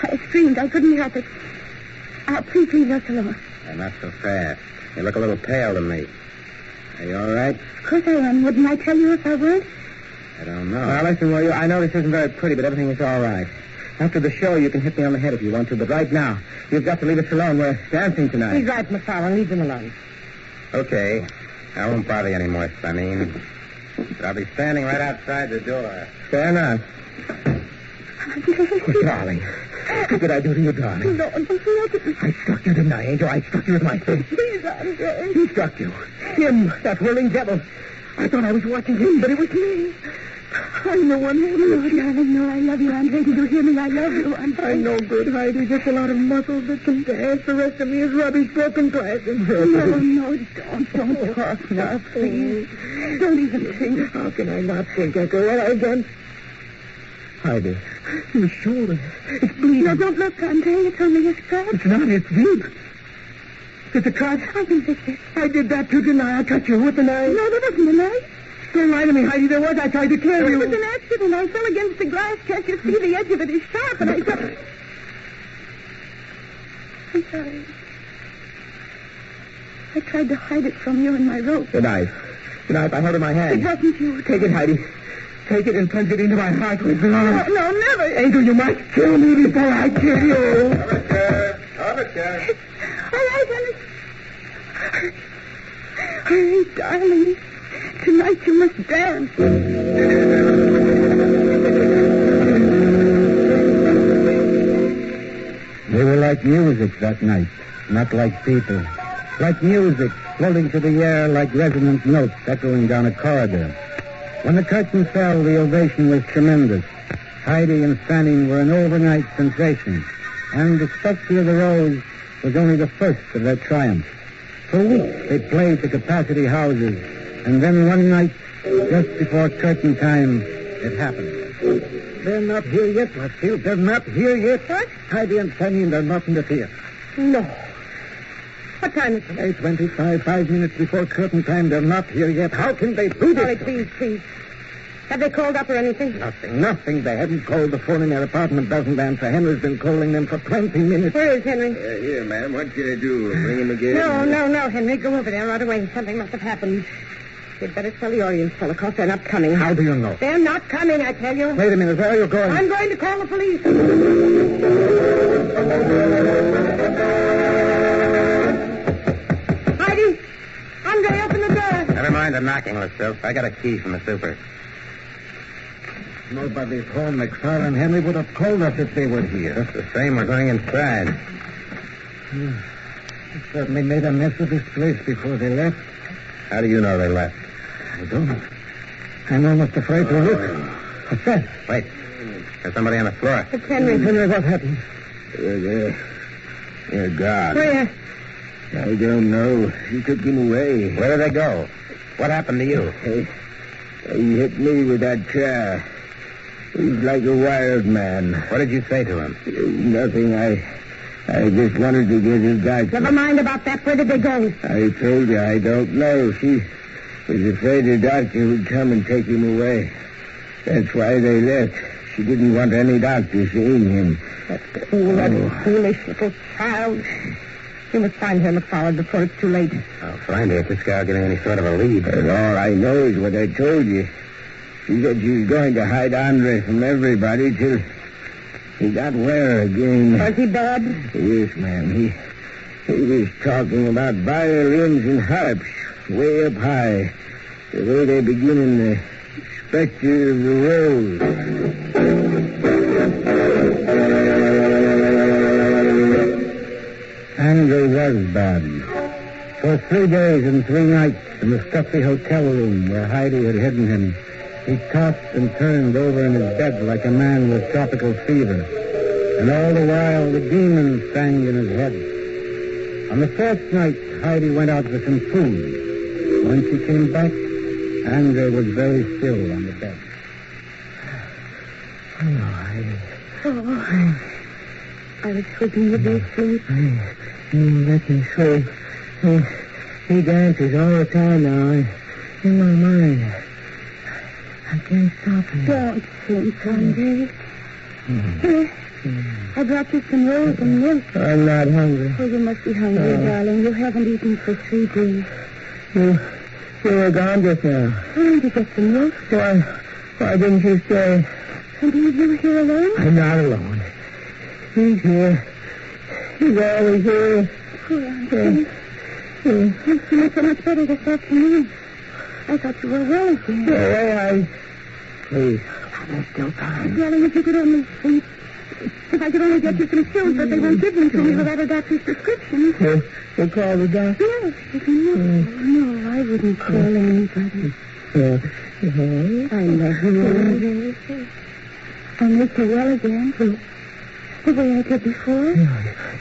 I screamed. I couldn't help it. Please leave us alone. Not so fast. You look a little pale to me. Are you all right? Of course I am. Wouldn't I tell you if I weren't? I don't know. Now, listen, will you? I know this isn't very pretty, but everything is all right. After the show, you can hit me on the head if you want to, but right now, you've got to leave us alone. We're dancing tonight. He's right, McFarland. Leave him alone. Okay. I won't bother you anymore, Sonny. But I'll be standing right outside the door. Fair enough. Oh, darling. What did I do to you, darling? No, I struck you, didn't I, Angel? I struck you with my fist. Please, Andre. Who struck you? Him, that whirling devil. I thought I was watching him, but it was me. I'm the one who... No, darling, no, I love you, Andre. Did you hear me? I love you, Andre. I'm no good, Heidi. Just a lot of muscles that can dance. The rest of me is rubbish, broken glass, and No, don't talk now, please. Don't even think. How can I not think after what I've done? Heidi, your shoulder. It's bleeding. No, don't look, Andre. It's only a scratch. It's not. It's deep. It's a cut. I can fix it. I did that too, didn't I? I cut you with the knife. No, there wasn't a knife. Don't lie to me, Heidi. There was. I tried to kill you. It was an accident. I fell against the glass. Can't you see the edge of it is sharp? And I thought... I'm sorry. I tried to hide it from you in my rope. The knife. The knife I held in my hand. It wasn't you. Take it, Heidi. Take it and plunge it into my heart with blood. No, never. Angel, you must kill me before I kill you. Officer. All right, honey. All right, darling. Tonight you must dance. They were like music that night, not like people. Like music, floating through the air like resonant notes echoing down a corridor. When the curtain fell, the ovation was tremendous. Heidi and Fanning were an overnight sensation, and the Spectre of the Rose was only the first of their triumphs. For weeks they played to capacity houses, and then one night, just before curtain time, it happened. They're not here yet, Lascelles. They're not here yet. What? Heidi and Fanning, they're not in the theater. No. What time is it? 8:25, 5 minutes before curtain time. They're not here yet. How can they do this? Sorry, please. Have they called up or anything? Nothing. They haven't called. The phone in their apartment doesn't answer. Henry's been calling them for 20 minutes. Where is Henry? Here, ma'am. What can I do? Bring him again? No, Henry. Go over there right away. Something must have happened. You'd better tell the audience telephone. They're not coming. How do you know? They're not coming, I tell you. Wait a minute. Where are you going? I'm going to call the police. Heidi! Andre, open the door. Never mind the knocking, Lascelles. I got a key from the super. Nobody's home. McFarland and Henry would have called us if they were here. Just the same, we're going inside. They certainly made a mess of this place before they left. How do you know they left? I don't know. I'm almost afraid to look. What's that? Wait. There's somebody on the floor. It's Henry. Henry, what happened? They're gone. Where? I don't know. He took him away. Where did they go? What happened to you? He hit me with that chair. He's like a wild man. What did you say to him? Nothing. I just wanted to get his guy. Never mind about that. Where did they go? I told you, I don't know. She was afraid the doctor would come and take him away. That's why they left. She didn't want any doctor seeing him. That foolish little child. You must find her, McFarland, before it's too late. I'll find her if this guy will give me any sort of a lead. But all I know is what I told you. She said she was going to hide Andre from everybody till he got well again. Was he bad? Yes, ma'am. He was talking about violins and harps way up high. The way they begin in the Spectre of the Rose. Andre was bad. For 3 days and 3 nights in the stuffy hotel room where Heidi had hidden him, he tossed and turned over in his bed like a man with tropical fever. And all the while, the demons sang in his head. On the 4th night, Heidi went out for some food. When she came back, Andre was very still on the bed. Oh, Heidi. Oh, I was hoping you'd be asleep. Let me sleep. He dances all the time now in my mind. I can't stop him. Don't sleep, Andre. Here, I brought you some rolls and milk. I'm not hungry. Oh, you must be hungry, darling. You haven't eaten for 3 days. You were gone just now. Trying to get some milk. Why didn't you stay? And leave you here alone? I'm not alone. He's here. He's always here. Poor Andre. I'm feeling so much better this afternoon. I thought you were well again. Go away, Please, I'm still fine. Darling, if you could only sleep. If I could only get you some pills, but they won't give them to me without a doctor's prescription. You'll call the doctor? Yes, but no, I wouldn't call anybody. I love you, Andre. I'll make you well again. The way I did before.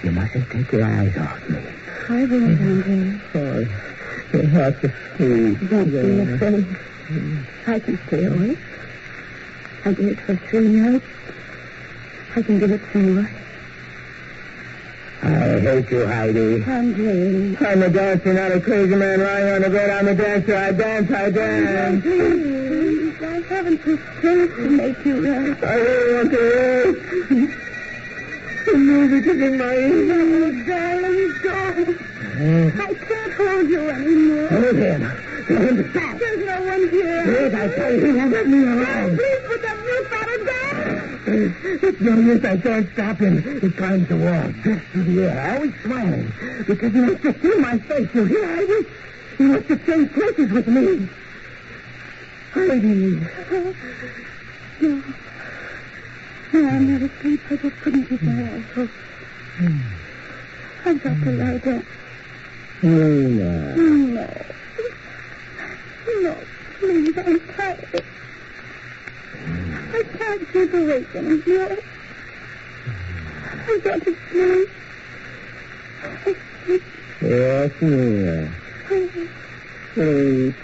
You mustn't take your eyes off me. I won't, Andre. Oh, you have to sleep. Don't be afraid. I can stay awake. I did it for 3 nights. I can give it some more. I hate you, Heidi. Andre. I'm a dancer, not a crazy man lying on the bed. I'm a dancer. I dance. Andre, please. I haven't the strength to make you rest. I really want to rest. The music is in my ears. Oh, darling, don't. I can't hold you anymore. Hold him. Tell him to stop. There's no one here. Please, I tell you, he won't let me alone. Please put that milk out of there. It's no use. I can't stop him. He climbs the wall, drifts through the air, always smiling. Because he wants to see my face. You hear, Heidi? He wants to change places with me. Heidi. No, I'm not asleep. I just couldn't keep my eyes open. I've got to lie down. No, please, I'm tired. I can't keep awake anymore. I've got to sleep. Yes, Nina. Sleep.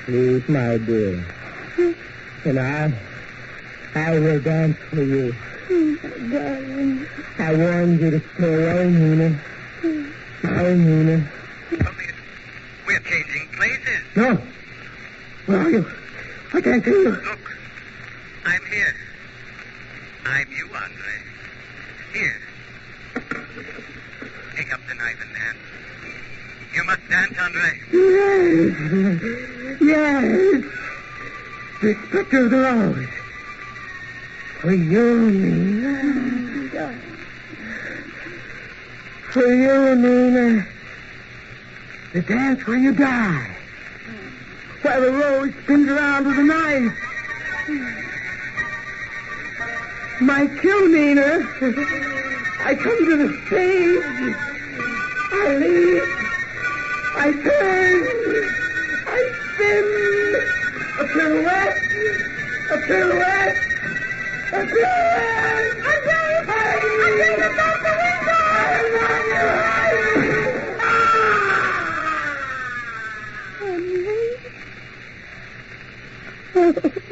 Sleep, my dear. And I will dance for you. Darling. I warned you to stay away, Nina. Oh, Nina. We're changing places. No. Where are you? I can't see you. Look. I'm here. I'm you, Andre. Here. Take up the knife and dance. You must dance, Andre. Yes. The Spectre of the Rose. For you, Nina. For you, Nina. The dance where you die. While the rose spins around with a knife. My kill, Nina. I come to the stage. I leap. I turn. I spin. A pirouette. A pirouette. A pirouette. I'm going to out the window.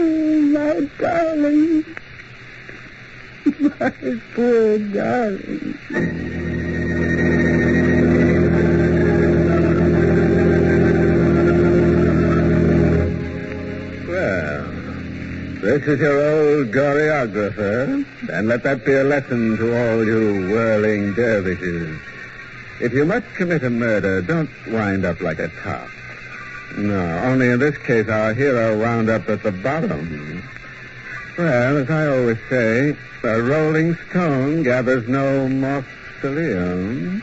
Oh, my darling. My poor darling. Well, this is your old choreographer, and let that be a lesson to all you whirling dervishes. If you must commit a murder, don't wind up like a top. No, only in this case our hero wound up at the bottom. Well, as I always say, a rolling stone gathers no mausoleum.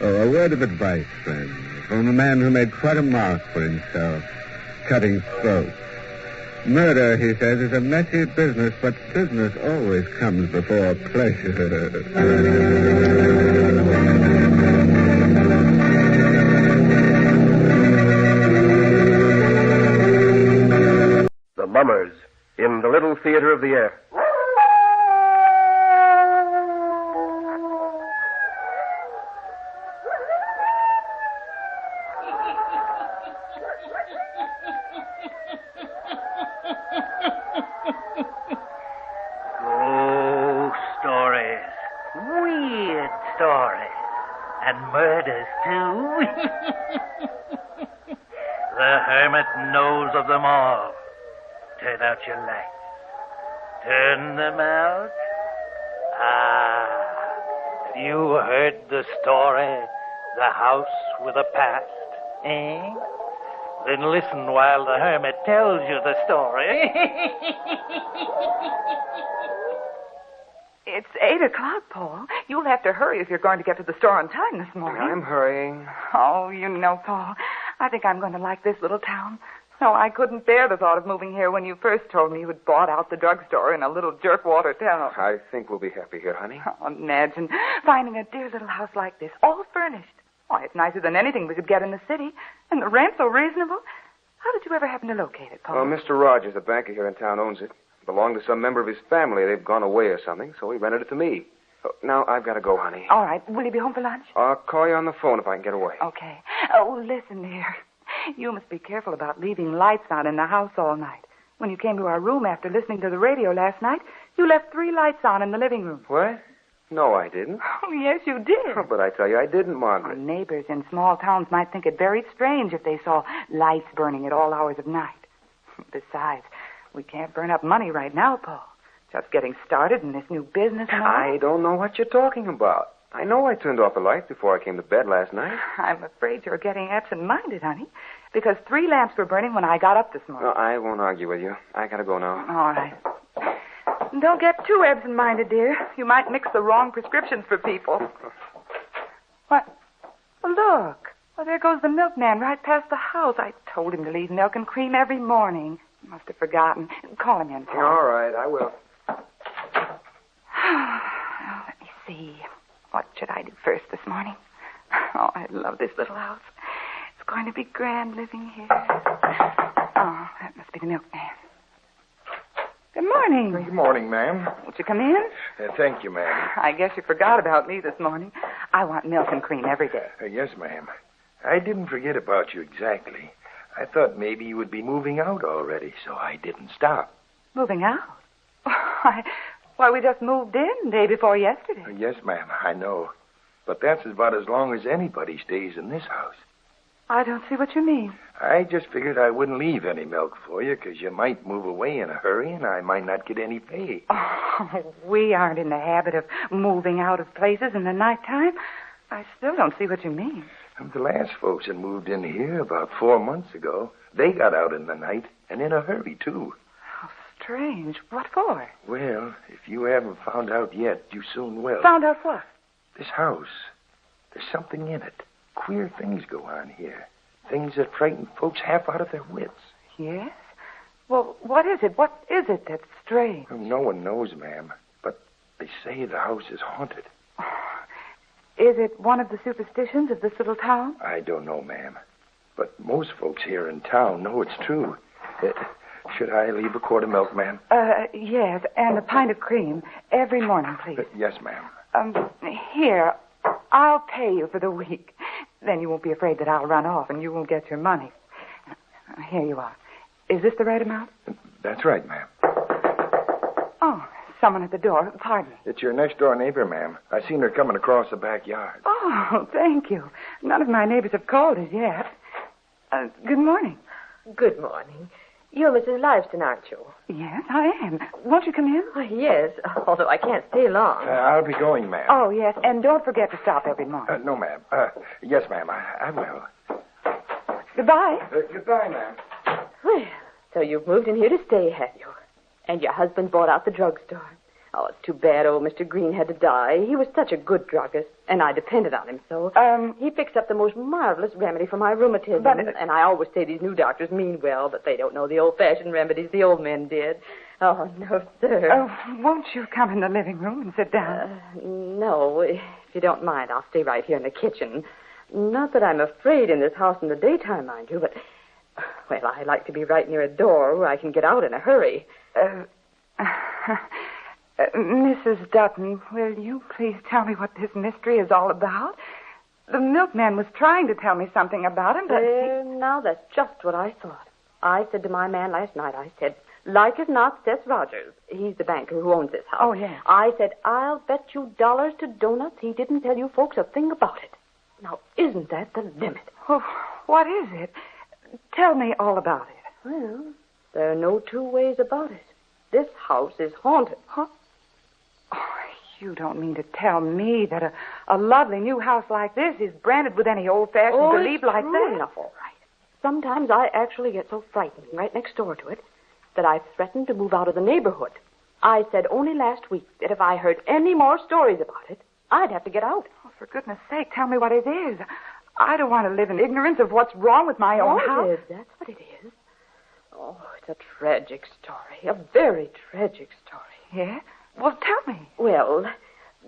Oh, a word of advice, friend, from a man who made quite a mark for himself, cutting throats. Murder, he says, is a messy business, but business always comes before pleasure. The Mummers in the Little Theater of the Air. Ghost stories. Weird stories. And murders, too. The hermit knows of them all. Turn out your lights. Turn them out. Have you heard the story? The house with a past, eh? Then listen while the hermit tells you the story. It's 8 o'clock, Paul. You'll have to hurry if you're going to get to the store on time this morning. I'm hurrying. Oh, you know, Paul, I think I'm going to like this little town. No, I couldn't bear the thought of moving here when you first told me you had bought out the drugstore in a little jerkwater town. I think we'll be happy here, honey. Oh, imagine finding a dear little house like this, all furnished. Why, it's nicer than anything we could get in the city. And the rent so reasonable. How did you ever happen to locate it, Paul? Well, Mr. Rogers, the banker here in town, owns it. It belonged to some member of his family. They've gone away or something, so he rented it to me. Oh, now, I've got to go, honey. All right. Will you be home for lunch? I'll call you on the phone if I can get away. Okay. Oh, listen, dear. You must be careful about leaving lights on in the house all night. When you came to our room after listening to the radio last night, you left 3 lights on in the living room. What? No, I didn't. Oh, yes, you did. But I tell you, I didn't, Margaret. Our neighbors in small towns might think it very strange if they saw lights burning at all hours of night. Besides, we can't burn up money right now, Paul. Just getting started in this new business and all. I don't know what you're talking about. I know I turned off the lights before I came to bed last night. I'm afraid you're getting absent-minded, honey, because 3 lamps were burning when I got up this morning. No, I won't argue with you. I gotta go now. All right. Don't get too absent-minded, dear. You might mix the wrong prescriptions for people. What? Well, look. Well, there goes the milkman right past the house. I told him to leave milk and cream every morning. Must have forgotten. Call him in, Paul. All right, I will. Let me see. What should I do first this morning? Oh, I love this little house. It's going to be grand living here. Oh, that must be the milkman. Good morning. Good morning, ma'am. Won't you come in? Thank you, ma'am. I guess you forgot about me this morning. I want milk and cream every day. Yes, ma'am. I didn't forget about you exactly. I thought maybe you would be moving out already, so I didn't stop. Moving out? Why, we just moved in day before yesterday. Yes, ma'am, I know. But that's about as long as anybody stays in this house. I don't see what you mean. I just figured I wouldn't leave any milk for you, because you might move away in a hurry, and I might not get any pay. Oh, we aren't in the habit of moving out of places in the nighttime. I still don't see what you mean. The last folks that moved in here about 4 months ago, they got out in the night, and in a hurry, too. How strange. What for? Well, if you haven't found out yet, you soon will. Found out what? This house. There's something in it. Queer things go on here. Things that frighten folks half out of their wits. Yes? Well, what is it? What is it that's strange? No one knows, ma'am. But they say the house is haunted. Is it one of the superstitions of this little town? I don't know, ma'am. But most folks here in town know it's true. Should I leave a quart of milk, ma'am? Yes, and a pint of cream every morning, please. Yes, ma'am. Here, I'll pay you for the week. Then you won't be afraid that I'll run off and you won't get your money. Here you are. Is this the right amount? That's right, ma'am. Oh, someone at the door. Pardon me. It's your next-door neighbor, ma'am. I seen her coming across the backyard. Oh, thank you. None of my neighbors have called as yet. Good morning. Good morning. You're Mrs. Liveston, aren't you? Yes, I am. Won't you come in? Yes, although I can't stay long. I'll be going, ma'am. Oh, yes, and don't forget to stop every morning. No, ma'am. Yes, ma'am, I will. Goodbye. Goodbye, ma'am. Well, so you've moved in here to stay, have you? And your husband bought out the drugstore. Oh, it's too bad old Mr. Green had to die. He was such a good druggist, and I depended on him so. He fixed up the most marvelous remedy for my rheumatism. And I always say these new doctors mean well, but they don't know the old-fashioned remedies the old men did. Oh, no, sir. Oh, won't you come in the living room and sit down? No, if you don't mind, I'll stay right here in the kitchen. Not that I'm afraid in this house in the daytime, mind you, but, well, I like to be right near a door where I can get out in a hurry. Mrs. Dutton, will you please tell me what this mystery is all about? The milkman was trying to tell me something about him, but... Now, that's just what I thought. I said to my man last night, I said, like as not, Seth Rogers. He's the banker who owns this house. Oh, yeah. I said, I'll bet you dollars to donuts he didn't tell you folks a thing about it. Now, isn't that the limit? Oh, what is it? Tell me all about it. Well, there are no two ways about it. This house is haunted. Huh? Oh, you don't mean to tell me that a lovely new house like this is branded with any old-fashioned belief like that? Enough, all right. Sometimes I actually get so frightened right next door to it that I've threatened to move out of the neighborhood. I said only last week that if I heard any more stories about it, I'd have to get out. Oh, for goodness sake, tell me what it is. I don't want to live in ignorance of what's wrong with my own house. That's what it is. Oh, it's a tragic story. A very tragic story. Yeah? Well, tell me. Well,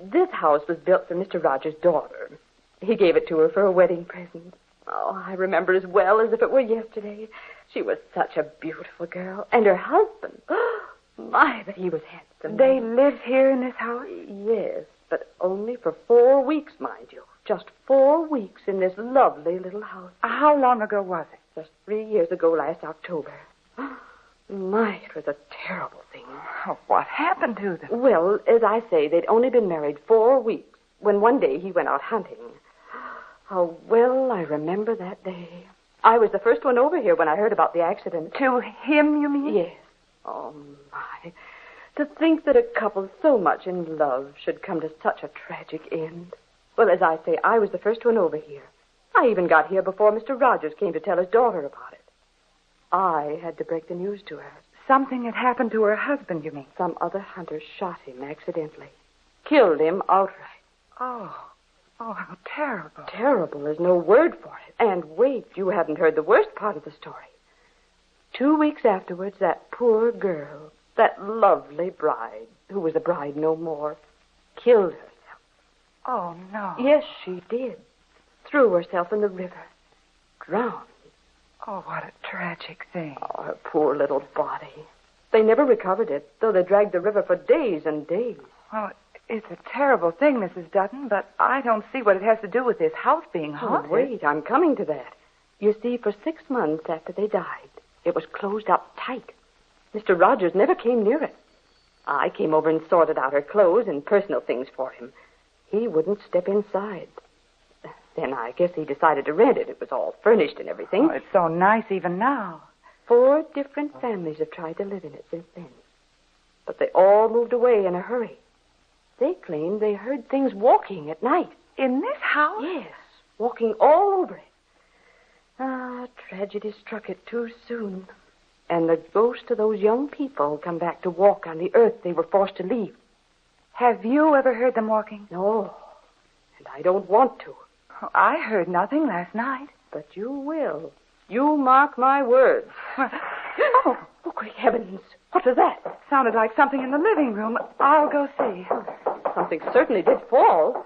this house was built for Mr. Rogers' daughter. He gave it to her for a wedding present. Oh, I remember as well as if it were yesterday. She was such a beautiful girl. And her husband. My, but he was handsome. They live here in this house? Yes, but only for 4 weeks, mind you. Just 4 weeks in this lovely little house. How long ago was it? Just 3 years ago last October. My, it was a terrible thing. Oh, what happened to them? Well, as I say, they'd only been married 4 weeks when one day he went out hunting. Oh, well, I remember that day. I was the first one over here when I heard about the accident. To him, you mean? Yes. Oh, my. To think that a couple so much in love should come to such a tragic end. Well, as I say, I was the first one over here. I even got here before Mr. Rogers came to tell his daughter about it. I had to break the news to her. Something had happened to her husband, you mean? Some other hunter shot him accidentally. Killed him outright. Oh, how terrible. Terrible is no word for it. And wait, you haven't heard the worst part of the story. 2 weeks afterwards, that poor girl, that lovely bride, who was a bride no more, killed herself. Oh, no. Yes, she did. Threw herself in the river. Drowned. Oh, what a tragic thing. Oh, her poor little body. They never recovered it, though they dragged the river for days and days. Well, it's a terrible thing, Mrs. Dutton, but I don't see what it has to do with this house being haunted. Oh, wait, I'm coming to that. You see, for 6 months after they died, it was closed up tight. Mr. Rogers never came near it. I came over and sorted out her clothes and personal things for him. He wouldn't step inside. Then I guess he decided to rent it. It was all furnished and everything. Oh, it's so nice even now. 4 different families have tried to live in it since then. But they all moved away in a hurry. They claimed they heard things walking at night. In this house? Yes, walking all over it. Tragedy struck it too soon. And the ghosts of those young people come back to walk on the earth they were forced to leave. Have you ever heard them walking? No, and I don't want to. Oh, I heard nothing last night. But you will. You mark my words. Oh, great heavens. What was that? Sounded like something in the living room. I'll go see. Something certainly did fall.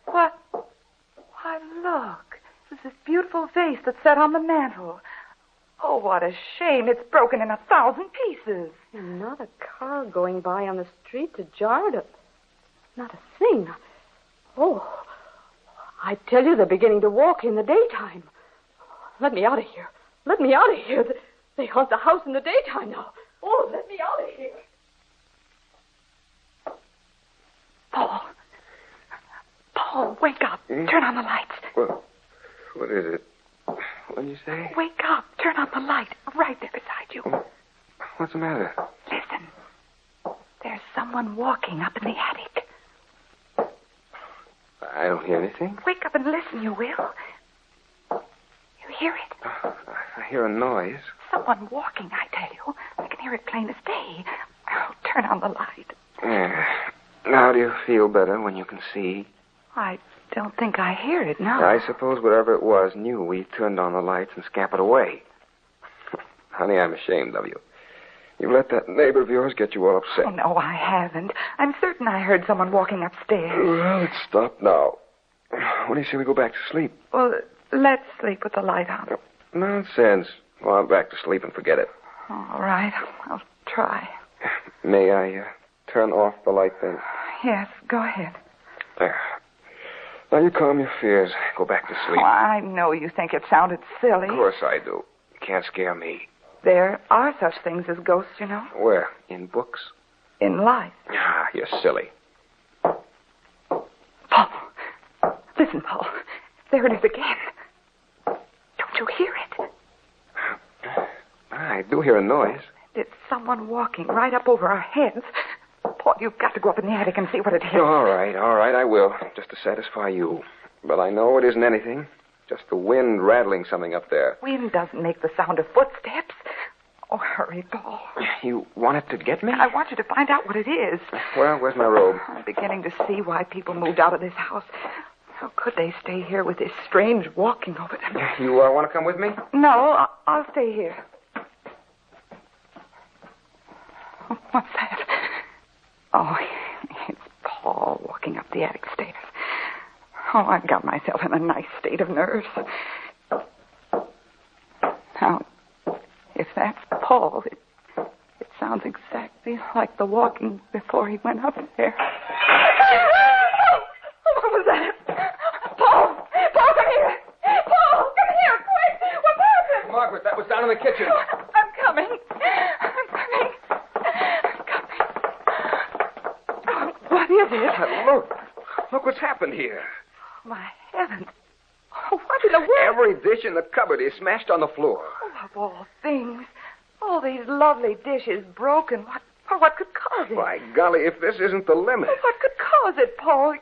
What? Why, look. It's this beautiful vase that's set on the mantel. Oh, what a shame. It's broken in 1,000 pieces. And not a car going by on the street to jar it up. Not a thing. Oh, I tell you, they're beginning to walk in the daytime. Let me out of here. Let me out of here. They haunt the house in the daytime now. Oh, let me out of here. Paul, wake up. Turn on the lights. Well, what is it? What did you say? Wake up. Turn on the light. Right there beside you. What's the matter? Listen. There's someone walking up in the attic. I don't hear anything. Wake up and listen, you will. You hear it? I hear a noise. Someone walking, I tell you. I can hear it plain as day. Oh, turn on the light. Now do you feel better when you can see? I don't think I hear it, no. I suppose whatever it was knew we turned on the lights and scampered away. Honey, I'm ashamed of you. You let that neighbor of yours get you all upset. Oh, no, I haven't. I'm certain I heard someone walking upstairs. Well, it's stopped now. What do you say we go back to sleep? Well, let's sleep with the light on. Nonsense. Well, I'm back to sleep and forget it. All right. I'll try. May I turn off the light then? Yes, go ahead. There. Now you calm your fears. Go back to sleep. Oh, I know you think it sounded silly. Of course I do. You can't scare me. There are such things as ghosts, you know. Where? In books? In life. Ah, you're silly. Paul. Listen, Paul. There it is again. Don't you hear it? I do hear a noise. It's someone walking right up over our heads. Paul, you've got to go up in the attic and see what it is. All right, I will. Just to satisfy you. But I know it isn't anything. Just the wind rattling something up there. Wind doesn't make the sound of footsteps. Oh, hurry, Paul. You wanted to get me? I want you to find out what it is. Well, where's my robe? I'm beginning to see why people moved out of this house. How could they stay here with this strange walking over them? You want to come with me? No, I'll stay here. What's that? Oh, it's Paul walking up the attic stairs. Oh, I've got myself in a nice state of nerves. Now, if that's Paul, it sounds exactly like the walking before he went up there. What was that? Paul! Paul, come here! Paul, come here, quick! What happened? Margaret, that was down in the kitchen. I'm coming. What is it? Look what's happened here. My heavens. Oh, what in the world? Every dish in the cupboard is smashed on the floor. Oh, of all things. All these lovely dishes broken. What could cause it? By golly, if this isn't the limit. What could cause it, Paul?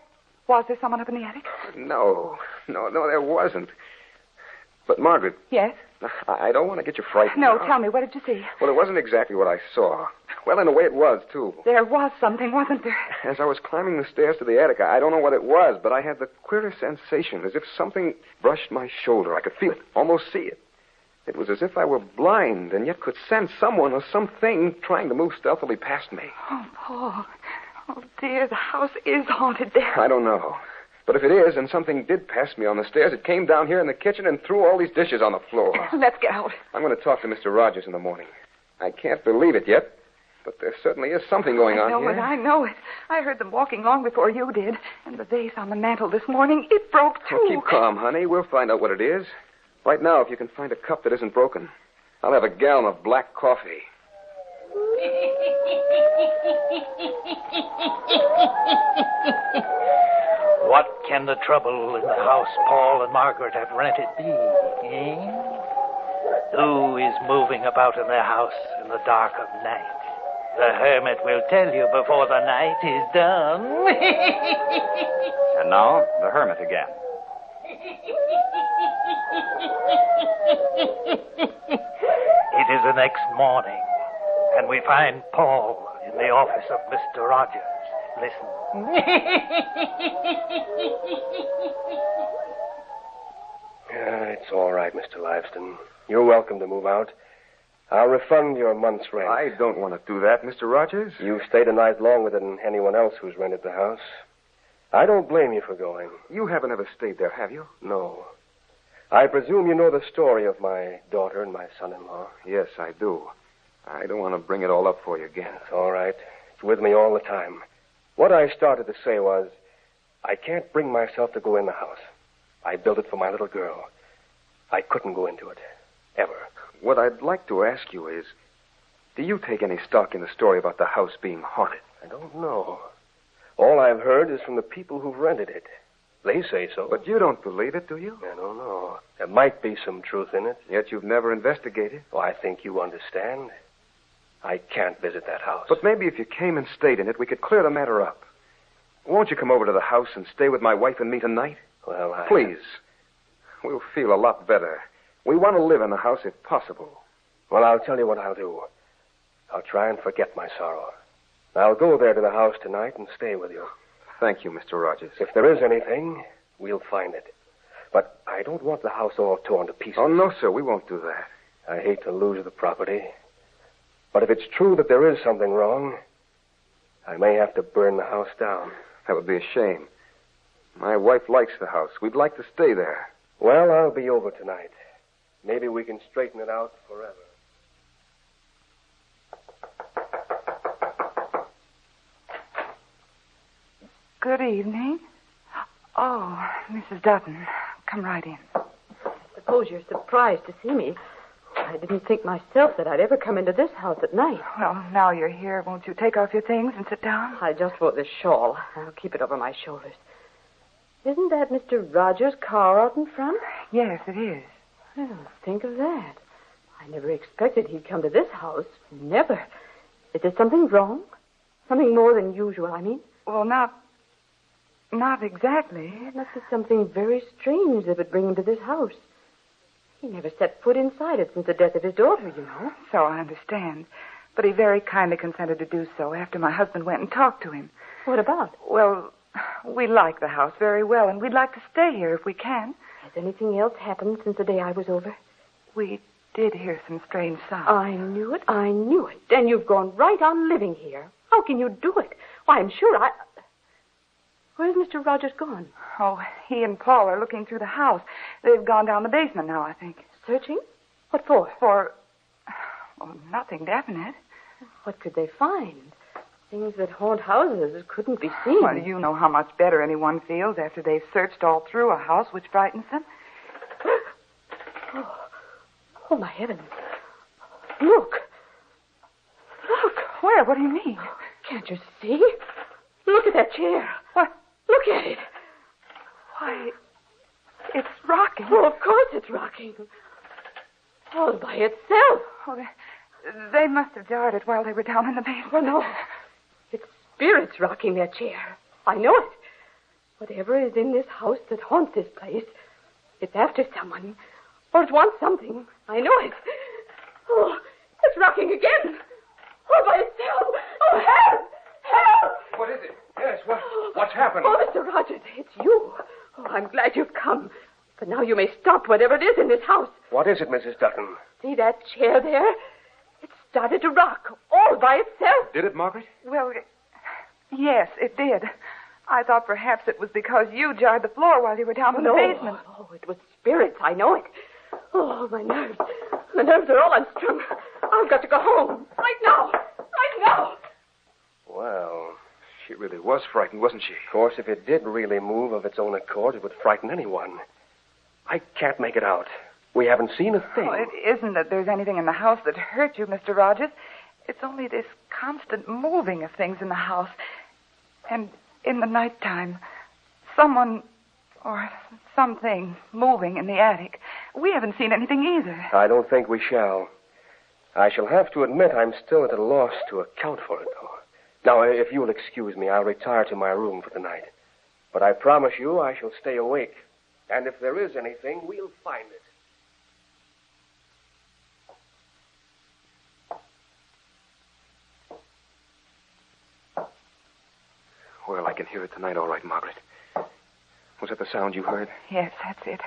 Was there someone up in the attic? No, there wasn't. But, Margaret. Yes? I don't want to get you frightened. No, now. tell me, what did you see? Well, it wasn't exactly what I saw. Well, in a way it was, too. There was something, wasn't there? As I was climbing the stairs to the attic, I don't know what it was, but I had the queerest sensation, as if something brushed my shoulder. I could feel it, almost see it. It was as if I were blind and yet could sense someone or something trying to move stealthily past me. Oh, Paul. Oh, dear, the house is haunted there. I don't know. But if it is, and something did pass me on the stairs, it came down here in the kitchen and threw all these dishes on the floor. Let's get out. I'm going to talk to Mr. Rogers in the morning. I can't believe it yet, but there certainly is something going on here. I know it. I heard them walking long before you did. And the vase on the mantel this morning, it broke, too. Well, keep calm, honey. We'll find out what it is. Right now, if you can find a cup that isn't broken, I'll have a gallon of black coffee. What can the trouble in the house Paul and Margaret have rented be, eh? Who is moving about in their house in the dark of night? The hermit will tell you before the night is done. And now, the hermit again. It is the next morning, and we find Paul in the office of Mr. Rogers. Listen. It's all right, Mr. Liveston. You're welcome to move out. I'll refund your month's rent. I don't want to do that, Mr. Rogers. You've stayed a night longer than anyone else who's rented the house. I don't blame you for going. You haven't ever stayed there, have you? No. I presume you know the story of my daughter and my son-in-law. Yes, I do. I don't want to bring it all up for you again. It's all right. It's with me all the time. What I started to say was, I can't bring myself to go in the house. I built it for my little girl. I couldn't go into it. Ever. What I'd like to ask you is, do you take any stock in the story about the house being haunted? I don't know. All I've heard is from the people who've rented it. They say so. But you don't believe it, do you? I don't know. There might be some truth in it. Yet you've never investigated. Oh, I think you understand. I can't visit that house. But maybe if you came and stayed in it, we could clear the matter up. Won't you come over to the house and stay with my wife and me tonight? Well, Please. We'll feel a lot better. We want to live in the house if possible. Well, I'll tell you what I'll do. I'll try and forget my sorrow. I'll go there to the house tonight and stay with you. Thank you, Mr. Rogers. If there is anything, we'll find it. But I don't want the house all torn to pieces. Oh, no, sir. We won't do that. I hate to lose the property. But if it's true that there is something wrong, I may have to burn the house down. That would be a shame. My wife likes the house. We'd like to stay there. Well, I'll be over tonight. Maybe we can straighten it out forever. Good evening. Oh, Mrs. Dutton. Come right in. Suppose you're surprised to see me. I didn't think myself that I'd ever come into this house at night. Well, now you're here, won't you take off your things and sit down? I just wore this shawl. I'll keep it over my shoulders. Isn't that Mr. Rogers' car out in front? Yes, it is. Well, think of that. I never expected he'd come to this house. Never. Is there something wrong? Something more than usual, I mean? Well, not exactly. It must be something very strange that would bring him to this house. He never set foot inside it since the death of his daughter, you know. So I understand. But he very kindly consented to do so after my husband went and talked to him. What about? Well, we like the house very well, and we'd like to stay here if we can. Has anything else happened since the day I was over? We did hear some strange sounds. I knew it. And you've gone right on living here. How can you do it? Why, I'm sure Where's Mr. Rogers gone? Oh, he and Paul are looking through the house. They've gone down the basement now, I think. Searching? What for? Well, nothing definite. What could they find? Things that haunt houses couldn't be seen. Well, you know how much better anyone feels after they've searched all through a house, which frightens them. Oh, my heavens. Look. Where? What do you mean? Can't you see? Look at that chair. What? Look at it. Why, it's rocking. Oh, of course it's rocking. All by itself. Oh, they must have jarred it while they were down in the basement. Oh, no. It's spirits rocking that chair. I know it. Whatever is in this house that haunts this place, it's after someone. Or it wants something. I know it. Oh, it's rocking again. All by itself. Oh, help! Help! What is it? Yes, what's happened? Oh, Mr. Rogers, it's you. Oh, I'm glad you've come. But now you may stop whatever it is in this house. What is it, Mrs. Dutton? See that chair there? It started to rock all by itself. Did it, Margaret? Well, yes, it did. I thought perhaps it was because you jarred the floor while you were down in the basement. Oh, it was spirits. I know it. Oh, my nerves. The nerves are all unstrung. I've got to go home. Right now. Right now. Well, she really was frightened, wasn't she? Of course, if it did really move of its own accord, it would frighten anyone. I can't make it out. We haven't seen a thing. Oh, it isn't that there's anything in the house that hurt you, Mr. Rogers. It's only this constant moving of things in the house. And in the nighttime, someone or something moving in the attic. We haven't seen anything either. I don't think we shall. I shall have to admit I'm still at a loss to account for it, though. Now, if you'll excuse me, I'll retire to my room for the night. But I promise you I shall stay awake. And if there is anything, we'll find it. Well, I can hear it tonight, all right, Margaret. Was that the sound you heard? Yes, that's it.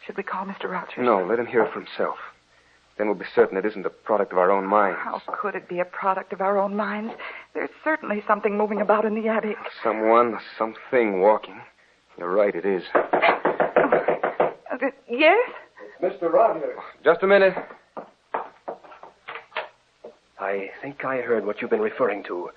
Should we call Mr. Rogers? No, let him hear it for himself. Then we'll be certain it isn't a product of our own minds. How could it be a product of our own minds? There's certainly something moving about in the attic. Someone, something walking. You're right, it is. Yes? It's Mr. Rogers. Just a minute. I think I heard what you've been referring to.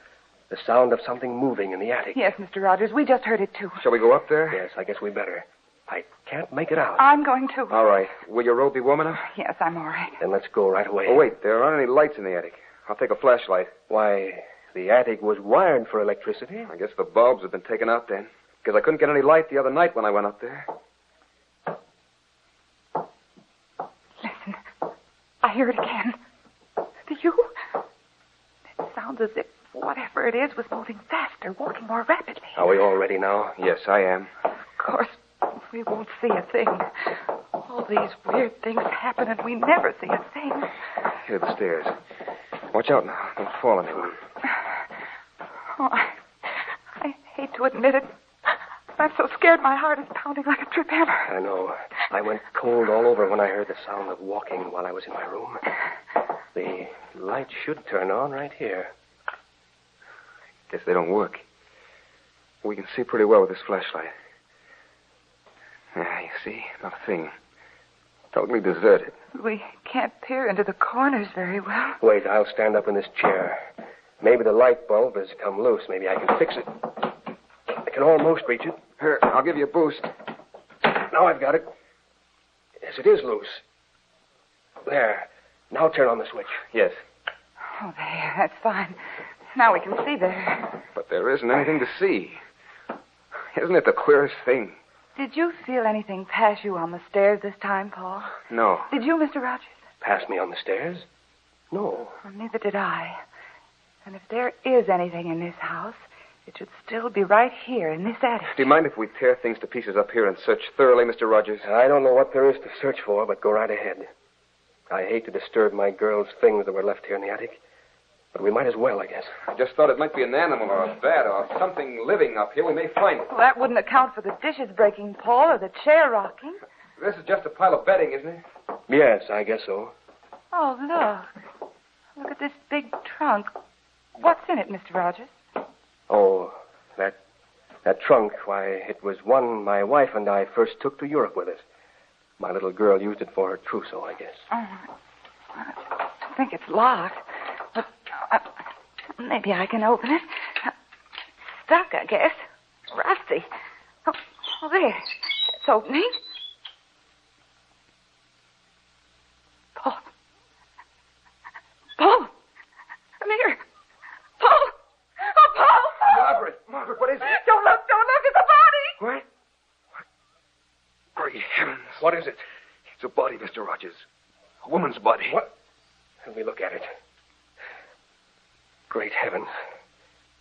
The sound of something moving in the attic. Yes, Mr. Rogers. We just heard it, too. Shall we go up there? Yes, I guess we better. I can't make it out. I'm going to. All right. Will your robe be warm enough? Yes, I'm all right. Then let's go right away. Oh, wait. There aren't any lights in the attic. I'll take a flashlight. Why, the attic was wired for electricity. I guess the bulbs have been taken out then. Because I couldn't get any light the other night when I went up there. Listen. I hear it again. Do you? It sounds as if whatever it is was moving faster, walking more rapidly. Are we all ready now? Yes, I am. Of course, we won't see a thing. All these weird things happen and we never see a thing. Here are the stairs. Watch out now. Don't fall into them. Oh, I hate to admit it. I'm so scared my heart is pounding like a trip hammer. I know. I went cold all over when I heard the sound of walking while I was in my room. The light should turn on right here. Guess they don't work. We can see pretty well with this flashlight. Yeah, you see? Not a thing. Totally deserted. We can't peer into the corners very well. Wait, I'll stand up in this chair. Maybe the light bulb has come loose. Maybe I can fix it. I can almost reach it. Here, I'll give you a boost. Now I've got it. Yes, it is loose. There. Now turn on the switch. Yes. Oh, there. That's fine. Now we can see there. But there isn't anything to see. Isn't it the queerest thing? Did you feel anything pass you on the stairs this time, Paul? No. Did you, Mr. Rogers? Pass me on the stairs? No. Well, neither did I. And if there is anything in this house, it should still be right here in this attic. Do you mind if we tear things to pieces up here and search thoroughly, Mr. Rogers? I don't know what there is to search for, but go right ahead. I hate to disturb my girl's things that were left here in the attic, but we might as well, I guess. I just thought it might be an animal or a bat or something living up here. We may find it. Well, that wouldn't account for the dishes breaking, Paul, or the chair rocking. This is just a pile of bedding, isn't it? Yes, I guess so. Oh, look. Look at this big trunk. What's in it, Mr. Rogers? Oh, that trunk, why, it was one my wife and I first took to Europe with us. My little girl used it for her trousseau, I guess. Oh, I think it's locked. But maybe I can open it. Stuck, I guess. Rusty. Oh, there. It's opening. Paul. Paul. Come here. Paul. Oh, Paul. Margaret, what is it? Don't look. It's a body. What? Great heavens. What is it? It's a body, Mr. Rogers. A woman's body. What? Let me look at it. Great heavens.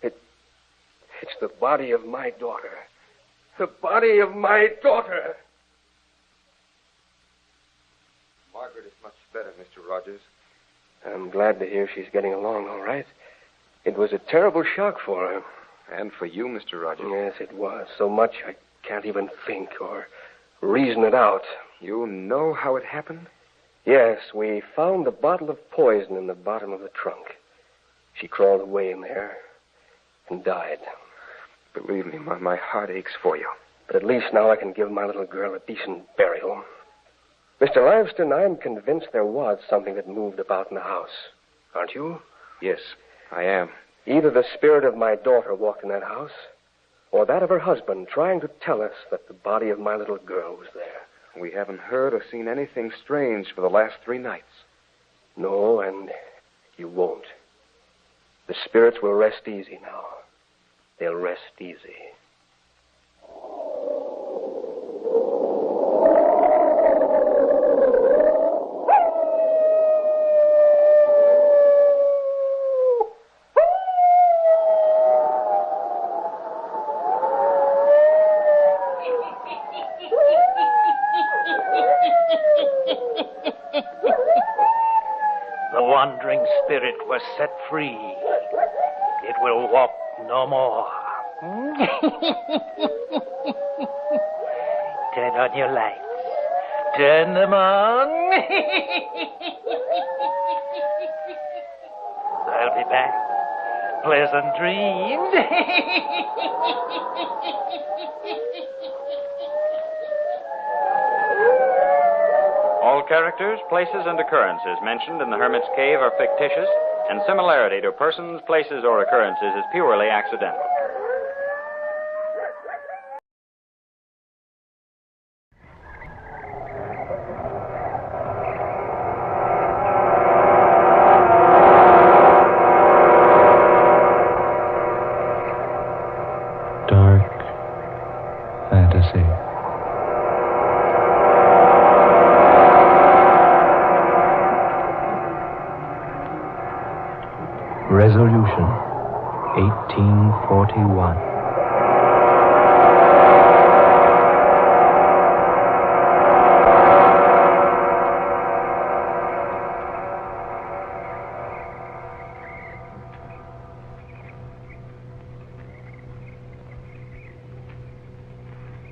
It's the body of my daughter. The body of my daughter. Margaret is much better, Mr. Rogers. I'm glad to hear she's getting along all right. It was a terrible shock for her. And for you, Mr. Rogers. Yes, it was. So much I can't even think or reason it out. You know how it happened? Yes, we found a bottle of poison in the bottom of the trunk. She crawled away in there and died. Believe me, my heart aches for you. But at least now I can give my little girl a decent burial. Mr. Liveston, I'm convinced there was something that moved about in the house. Aren't you? Yes, I am. Either the spirit of my daughter walked in that house, or that of her husband trying to tell us that the body of my little girl was there. We haven't heard or seen anything strange for the last 3 nights. No, and you won't. The spirits will rest easy now. They'll rest easy. The wandering spirit was set free. It will walk no more. Turn on your lights. Turn them on. I'll be back. Pleasant dreams. All characters, places, and occurrences mentioned in the Hermit's Cave are fictitious, and similarity to persons, places, or occurrences is purely accidental. Dark fantasy. Resolution 1841.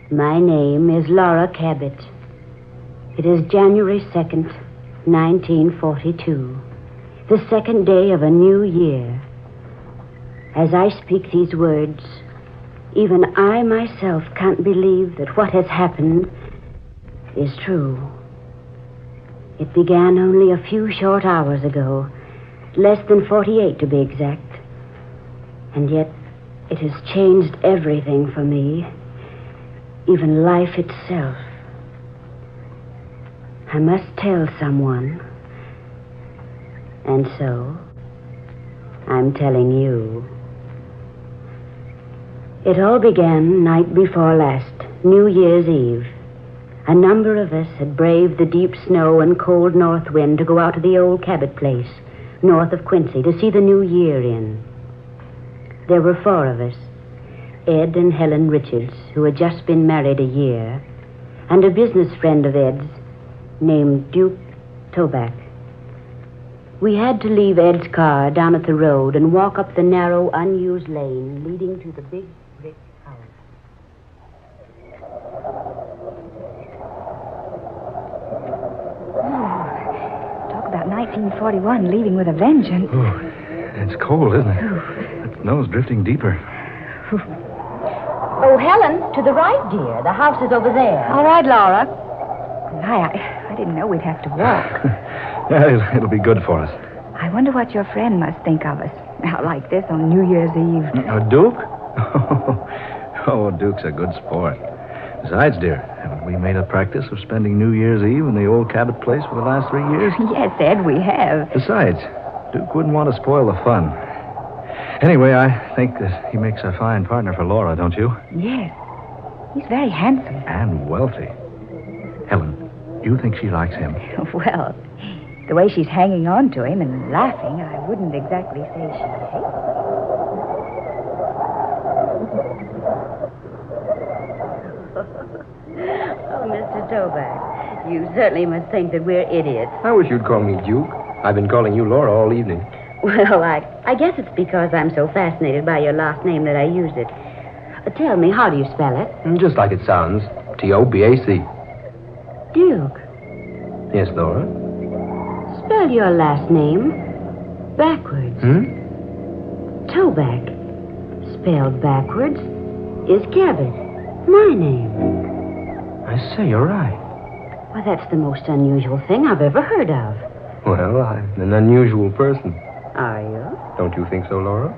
My name is Laura Cabot. It is January 2nd, 1942. The second day of a new year. As I speak these words, even I myself can't believe that what has happened is true. It began only a few short hours ago, less than 48 to be exact. And yet it has changed everything for me, even life itself. I must tell someone. And so, I'm telling you. It all began night before last, New Year's Eve. A number of us had braved the deep snow and cold north wind to go out to the old Cabot place, north of Quincy, to see the new year in. There were 4 of us, Ed and Helen Richards, who had just been married a year, and a business friend of Ed's named Duke Toback. We had to leave Ed's car down at the road and walk up the narrow, unused lane leading to the big brick house. Talk about 1941 leaving with a vengeance. Oh, it's cold, isn't it? That snow's drifting deeper. Oh, Helen, to the right, dear. The house is over there. All right, Laura. I didn't know we'd have to walk. Yeah, it'll be good for us. I wonder what your friend must think of us out like this on New Year's Eve. Duke? Oh, Duke's a good sport. Besides, dear, haven't we made a practice of spending New Year's Eve in the old Cabot place for the last 3 years? Yes, Ed, we have. Besides, Duke wouldn't want to spoil the fun. Anyway, I think that he makes a fine partner for Laura, don't you? Yes. He's very handsome. And wealthy. Helen, do you think she likes him? Well, the way she's hanging on to him and laughing, I wouldn't exactly say she hates him. Oh, Mr. Toback, you certainly must think that we're idiots. I wish you'd call me Duke. I've been calling you Laura all evening. Well, I guess it's because I'm so fascinated by your last name that I used it. Tell me, how do you spell it? Just like it sounds. T-O-B-A-C. Duke. Yes, Laura? Spell your last name backwards. Toback, spelled backwards, is Cabot. My name. I say, you're right. Well, that's the most unusual thing I've ever heard of. Well, I'm an unusual person. Are you? Don't you think so, Laura?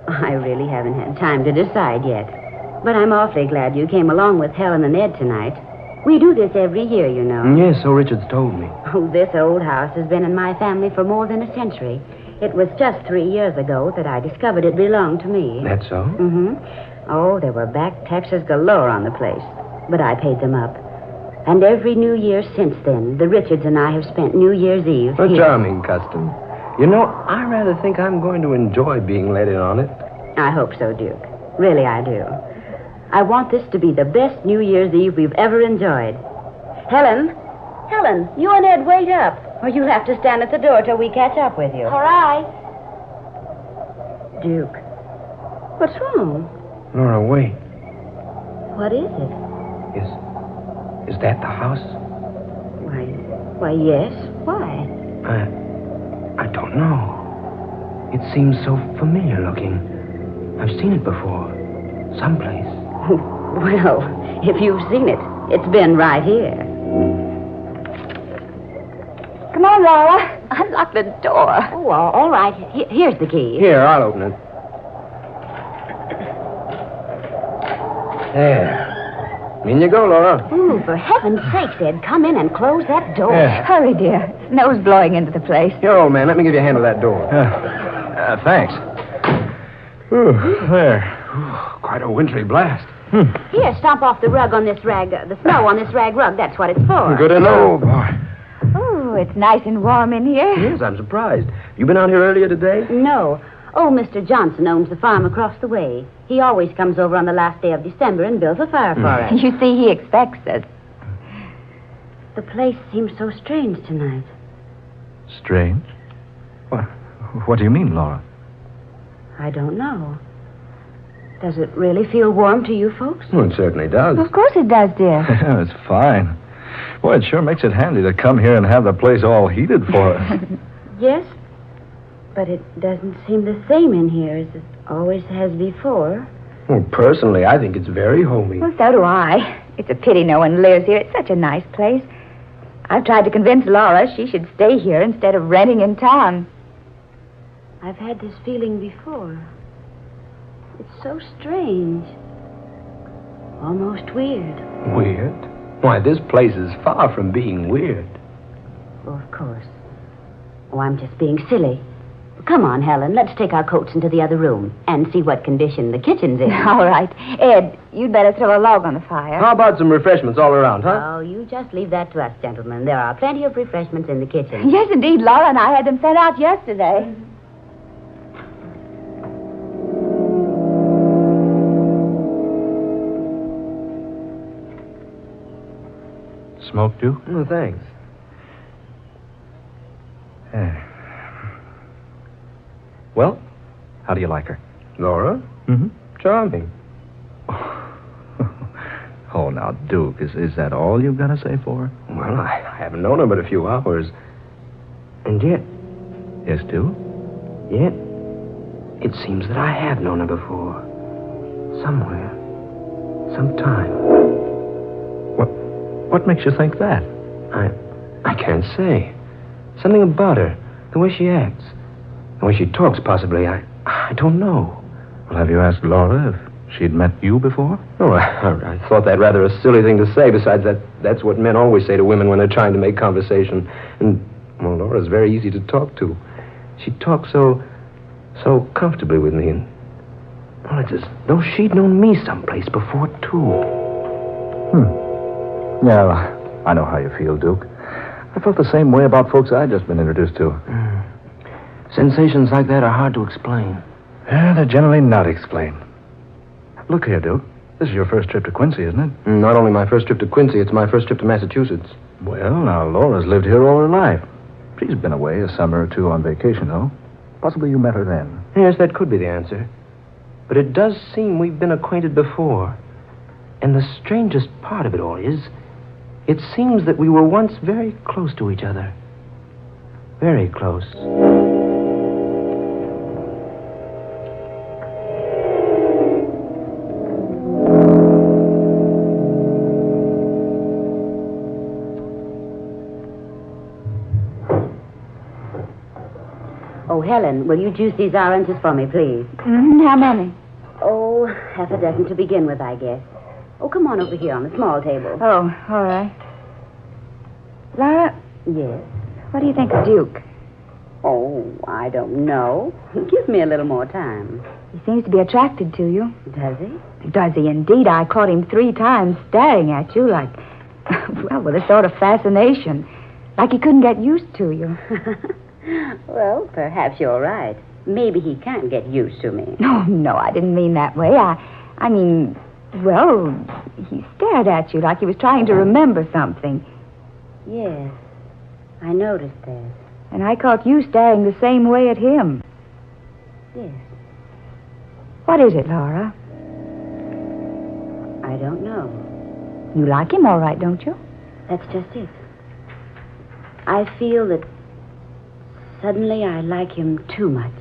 I really haven't had time to decide yet. But I'm awfully glad you came along with Helen and Ed tonight. We do this every year, you know. Yes, so Richard's told me. Oh, this old house has been in my family for more than a century. It was just 3 years ago that I discovered it belonged to me. That's so? Oh, there were back taxes galore on the place. But I paid them up. And every New Year since then, the Richards and I have spent New Year's Eve A here. charming custom. You know, I rather think I'm going to enjoy being let in on it. I hope so, Duke. Really, I do. I want this to be the best New Year's Eve we've ever enjoyed. Helen, you and Ed wait up, or you'll have to stand at the door till we catch up with you. All right. Duke, what's wrong? Laura, wait. What is it? Is that the house? Why, yes. Why? I don't know. It seems so familiar looking. I've seen it before. Someplace. Well, if you've seen it, it's been right here. Come on, Laura. Unlock the door. Oh, all right. Here's the key. Here, I'll open it. There. In you go, Laura. Ooh, for heaven's sake, Ed, come in and close that door. Yeah. Hurry, dear. Snow's blowing into the place. Here, old man, let me give you a hand with that door. Thanks. There. Quite a wintry blast. Here, stomp off the rug on this rag, the snow on this rag rug. That's what it's for. Good to know. Oh, boy. Oh, it's nice and warm in here. Yes, I'm surprised. You been out here earlier today? No. Oh, Mr. Johnson owns the farm across the way. He always comes over on the last day of December and builds a fire for us. You see, he expects us. The place seems so strange tonight. Strange? What do you mean, Laura? I don't know. Does it really feel warm to you folks? Well, it certainly does. Of course it does, dear. Yeah, it's fine. Boy, it sure makes it handy to come here and have the place all heated for us. Yes? But it doesn't seem the same in here as it always has before. Well, personally, I think it's very homey. Well, so do I. It's a pity no one lives here. It's such a nice place. I've tried to convince Laura she should stay here instead of renting in town. I've had this feeling before. It's so strange. Almost weird. Weird? Why, this place is far from being weird. Oh, of course. Oh, I'm just being silly. Come on, Helen. Let's take our coats into the other room and see what condition the kitchen's in. All right. Ed, you'd better throw a log on the fire. How about some refreshments all around, huh? Oh, you just leave that to us, gentlemen. There are plenty of refreshments in the kitchen. Yes, indeed. Laura and I had them sent out yesterday. Smoke, Duke? Oh, thanks. Well, how do you like her? Laura? Mm-hmm. Charming. Oh, now, Duke, is that all you've got to say for her? Well, I haven't known her but a few hours. And yet... Yes, Duke? Yet, it seems that I have known her before. Somewhere. Sometime. What makes you think that? I can't say. Something about her. The way she acts. The way she talks, possibly. I don't know. Well, have you asked Laura if she'd met you before? Oh, I thought that rather a silly thing to say. Besides, that's what men always say to women when they're trying to make conversation. And, well, Laura's very easy to talk to. She talks so comfortably with me. And, well, it's as though she'd known me someplace before, too. Yeah, well, I know how you feel, Duke. I felt the same way about folks I'd just been introduced to. Sensations like that are hard to explain. Yeah, they're generally not explained. Look here, Duke. This is your first trip to Quincy, isn't it? Not only my first trip to Quincy, it's my first trip to Massachusetts. Well, now, Laura's lived here all her life. She's been away a summer or two on vacation, though. Possibly you met her then. Yes, that could be the answer. But it does seem we've been acquainted before. And the strangest part of it all is... it seems that we were once very close to each other. Very close. Oh, Helen, will you juice these oranges for me, please? How many? Oh, half a dozen to begin with, I guess. Oh, come on over here on the small table. Oh, all right. Laura? Yes? What do you think of Duke? Oh, I don't know. Give me a little more time. He seems to be attracted to you. Does he? Does he indeed? I caught him 3 times staring at you like, well, with a sort of fascination. Like he couldn't get used to you. Well, perhaps you're right. Maybe he can't get used to me. No, I didn't mean that way. I mean, well, he stared at you like he was trying to remember something. Yes, I noticed that. And I caught you staring the same way at him. Yes. What is it, Laura? I don't know. You like him all right, don't you? That's just it. I feel that suddenly I like him too much.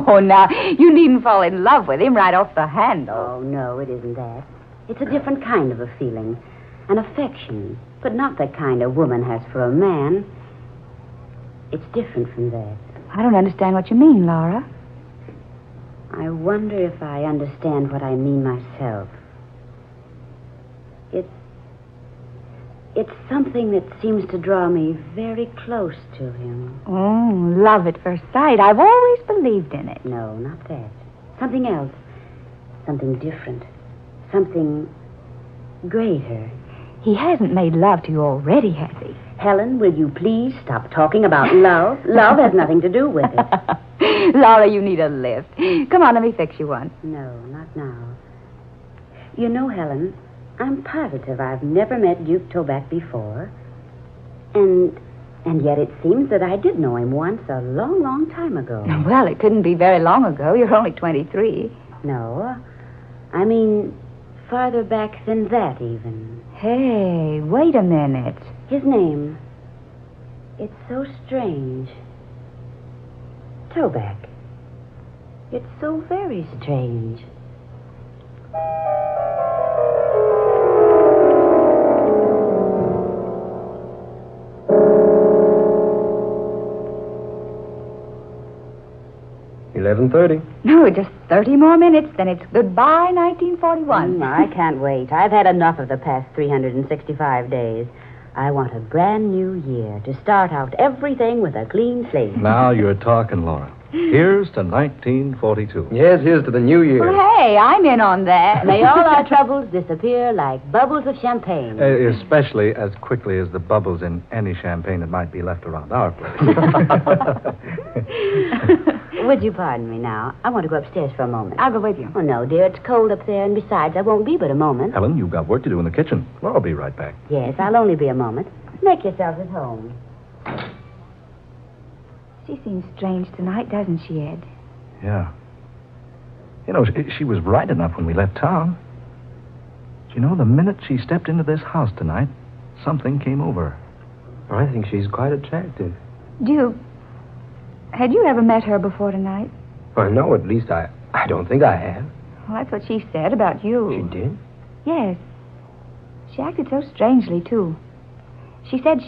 Oh, now, you needn't fall in love with him right off the handle. Oh, no, it isn't that. It's a different kind of a feeling. An affection, but not the kind a woman has for a man. It's different from that. I don't understand what you mean, Laura. I wonder if I understand what I mean myself. It's something that seems to draw me very close to him. Oh, love at first sight. I've always believed in it. No, not that. Something else. Something different. Something greater. He hasn't made love to you already, has he? Helen, will you please stop talking about love? Love has nothing to do with it. Laura, you need a lift. Come on, let me fix you one. No, not now. You know, Helen, I'm positive I've never met Duke Toback before. And yet it seems that I did know him once a long, long time ago. Well, it couldn't be very long ago. You're only 23. No, I mean farther back than that, even. Hey, wait a minute. His name. It's so strange. Toback. It's so very strange. $11:30. No, just 30 more minutes, then it's goodbye 1941. I can't wait. I've had enough of the past 365 days. I want a brand new year to start out everything with a clean slate. Now you're talking, Laura. Here's to 1942. Yes, here's to the new year. Well, hey, I'm in on that. May all our troubles disappear like bubbles of champagne. Especially as quickly as the bubbles in any champagne that might be left around our place. Would you pardon me now? I want to go upstairs for a moment. I'll go with you. Oh, no, dear. It's cold up there, and besides, I won't be but a moment. Helen, you've got work to do in the kitchen. Well, I'll be right back. Yes, I'll only be a moment. Make yourself at home. She seems strange tonight, doesn't she, Ed? Yeah. You know, she was right enough when we left town. But you know, the minute she stepped into this house tonight, something came over her. I think she's quite attractive. Duke, had you ever met her before tonight? Well, no, at least I don't think I have. Well, that's what she said about you. She did? Yes. She acted so strangely, too. She said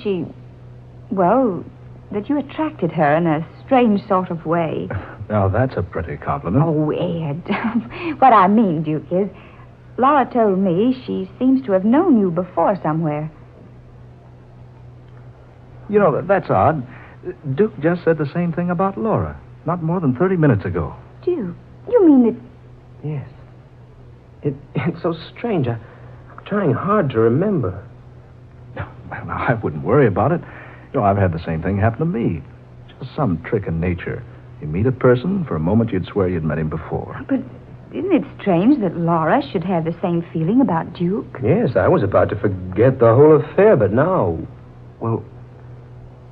that you attracted her in a strange sort of way. Now, that's a pretty compliment. Oh, Ed. What I mean, Duke, is Laura told me she seems to have known you before somewhere. You know, that's odd. Duke just said the same thing about Laura, not more than 30 minutes ago. Duke, you mean that... Yes. It's so strange. I'm trying hard to remember. Well, now, I wouldn't worry about it. You know, I've had the same thing happen to me. Just some trick in nature. You meet a person, for a moment you'd swear you'd met him before. But isn't it strange that Laura should have the same feeling about Duke? Yes, I was about to forget the whole affair, but now... Well,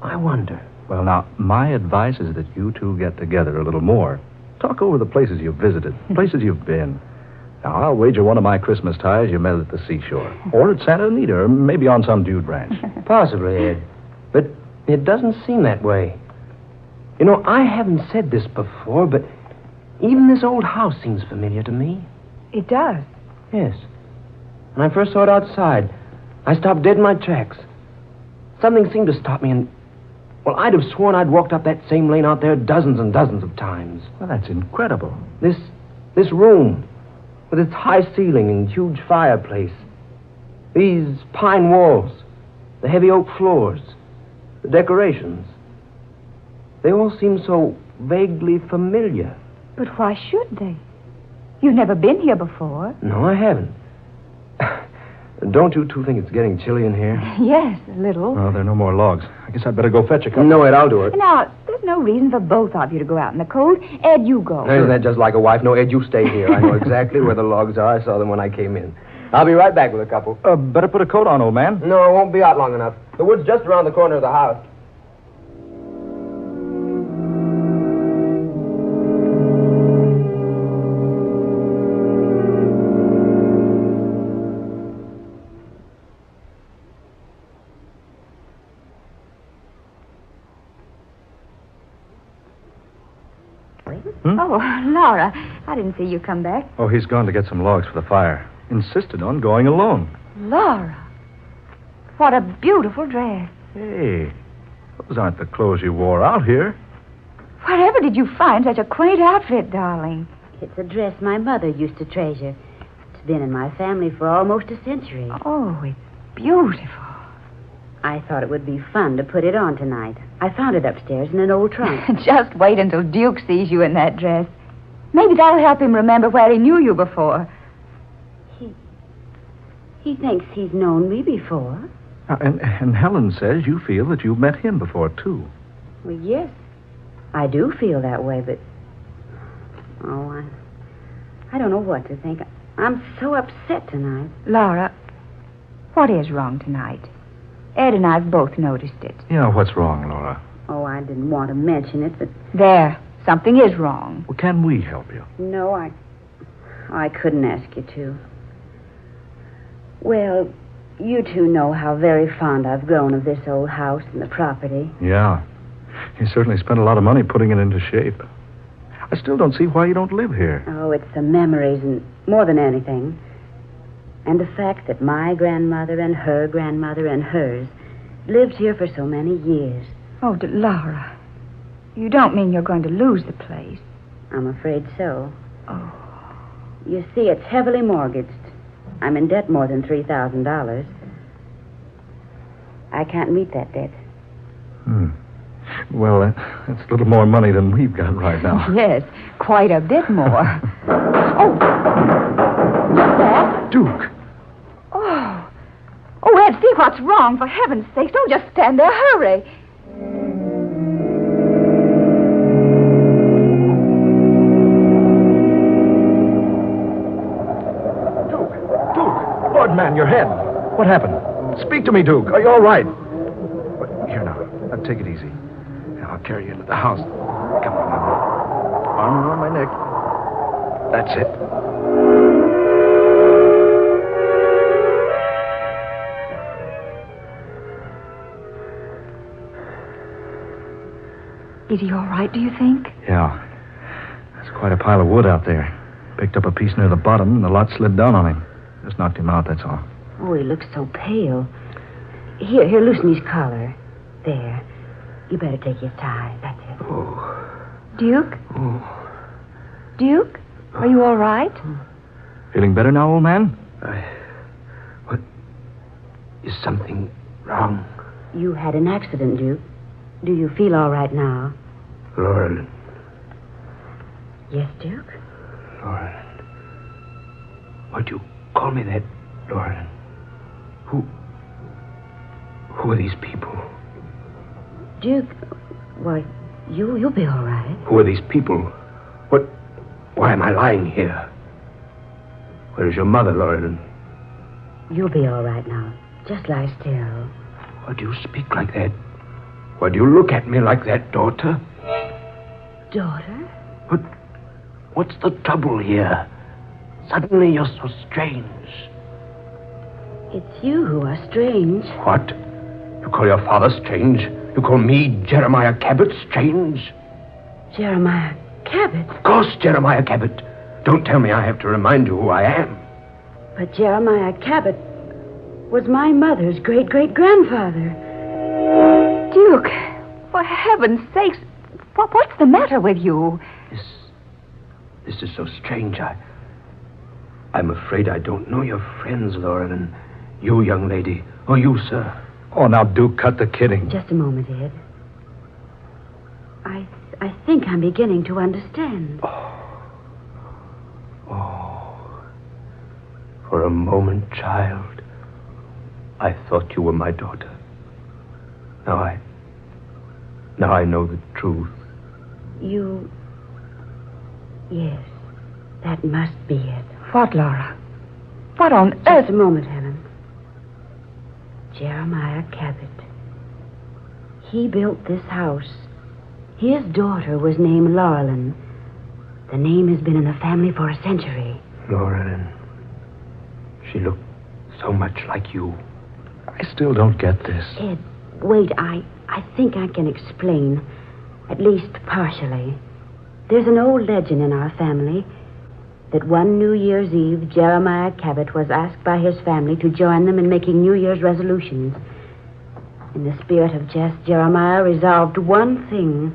I wonder. Well, now, my advice is that you two get together a little more. Talk over the places you've visited, places you've been. Now, I'll wager one of my Christmas ties you met at the seashore. Or at Santa Anita, or maybe on some dude ranch. Possibly, Ed. But it doesn't seem that way. You know, I haven't said this before, but even this old house seems familiar to me. It does? Yes. When I first saw it outside, I stopped dead in my tracks. Something seemed to stop me, and... Well, I'd have sworn I'd walked up that same lane out there dozens and dozens of times. Well, that's incredible. This room, with its high ceiling and huge fireplace. These pine walls, the heavy oak floors, the decorations. They all seem so vaguely familiar. But why should they? You've never been here before. No, I haven't. Don't you two think it's getting chilly in here? Yes, a little. Oh, there are no more logs. I guess I'd better go fetch a couple. No, Ed, I'll do it. Now, there's no reason for both of you to go out in the cold. Ed, you go. Isn't that just like a wife? No, Ed, you stay here. I know exactly where the logs are. I saw them when I came in. I'll be right back with a couple. Better put a coat on, old man. No, it won't be out long enough. The wood's just around the corner of the house. Oh, Laura, I didn't see you come back. Oh, he's gone to get some logs for the fire. Insisted on going alone. Laura, what a beautiful dress. Hey, those aren't the clothes you wore out here. Wherever did you find such a quaint outfit, darling? It's a dress my mother used to treasure. It's been in my family for almost a century. Oh, it's beautiful. I thought it would be fun to put it on tonight. I found it upstairs in an old trunk. Just wait until Duke sees you in that dress. Maybe that'll help him remember where he knew you before. He thinks he's known me before. And Helen says you feel that you've met him before, too. Well, yes. I do feel that way, but... Oh, I don't know what to think. I'm so upset tonight. Laura, what is wrong tonight? Ed and I've both noticed it. Yeah, what's wrong, Laura? Oh, I didn't want to mention it, but... There. Something is wrong. Well, can we help you? No, I couldn't ask you to. Well, you two know how very fond I've grown of this old house and the property. Yeah. You certainly spent a lot of money putting it into shape. I still don't see why you don't live here. Oh, it's the memories and more than anything. And the fact that my grandmother and her grandmother and hers lived here for so many years. Oh, Laura, you don't mean you're going to lose the place? I'm afraid so. Oh. You see, it's heavily mortgaged. I'm in debt more than $3,000. I can't meet that debt. Well, that's a little more money than we've got right now. Yes, quite a bit more. Oh! What's that? Duke! Oh. Oh, Ed, see what's wrong. For heaven's sake, don't just stand there. Hurry. Duke! Lord, man, your head. What happened? Speak to me, Duke. Are you all right? Here now. Take it easy. I'll carry you into the house. Come on now. Arm around my neck. That's it. Is he all right, do you think? Yeah. There's quite a pile of wood out there. Picked up a piece near the bottom, and the lot slid down on him. Just knocked him out, that's all. Oh, he looks so pale. Here, loosen his collar. There. You better take his tie. That's it. Oh. Duke? Oh. Duke? Are you all right? Feeling better now, old man? What? Is something wrong? You had an accident, Duke. Do you feel all right now? Lauren. Yes, Duke? Lauren. Why'd you call me that, Lauren? Who are these people? Duke, why, you'll be all right. Who are these people? Why am I lying here? Where's your mother, Lauren? You'll be all right now. Just lie still. Why do you speak like that? Why do you look at me like that, daughter? Daughter? What's the trouble here? Suddenly you're so strange. It's you who are strange. What? You call your father strange? You call me, Jeremiah Cabot, strange? Jeremiah Cabot? Of course, Jeremiah Cabot. Don't tell me I have to remind you who I am. But Jeremiah Cabot was my mother's great-great-grandfather. Duke, for heaven's sakes, what's the matter with you? This is so strange. I'm afraid I don't know your friends, Lauren, and you, young lady, or you, sir. Oh, now, Duke, cut the kidding. Just a moment, Ed. I think I'm beginning to understand. Oh. For a moment, child, I thought you were my daughter. Now I know the truth. You... Yes, that must be it. What, Laura? What on earth? Just a moment, Helen. Jeremiah Cabot. He built this house. His daughter was named Laurelyn. The name has been in the family for a century. Laurelyn. She looked so much like you. I still don't get this. Ed, wait, I think I can explain. At least partially. There's an old legend in our family that one New Year's Eve, Jeremiah Cabot was asked by his family to join them in making New Year's resolutions. In the spirit of jest, Jeremiah resolved one thing: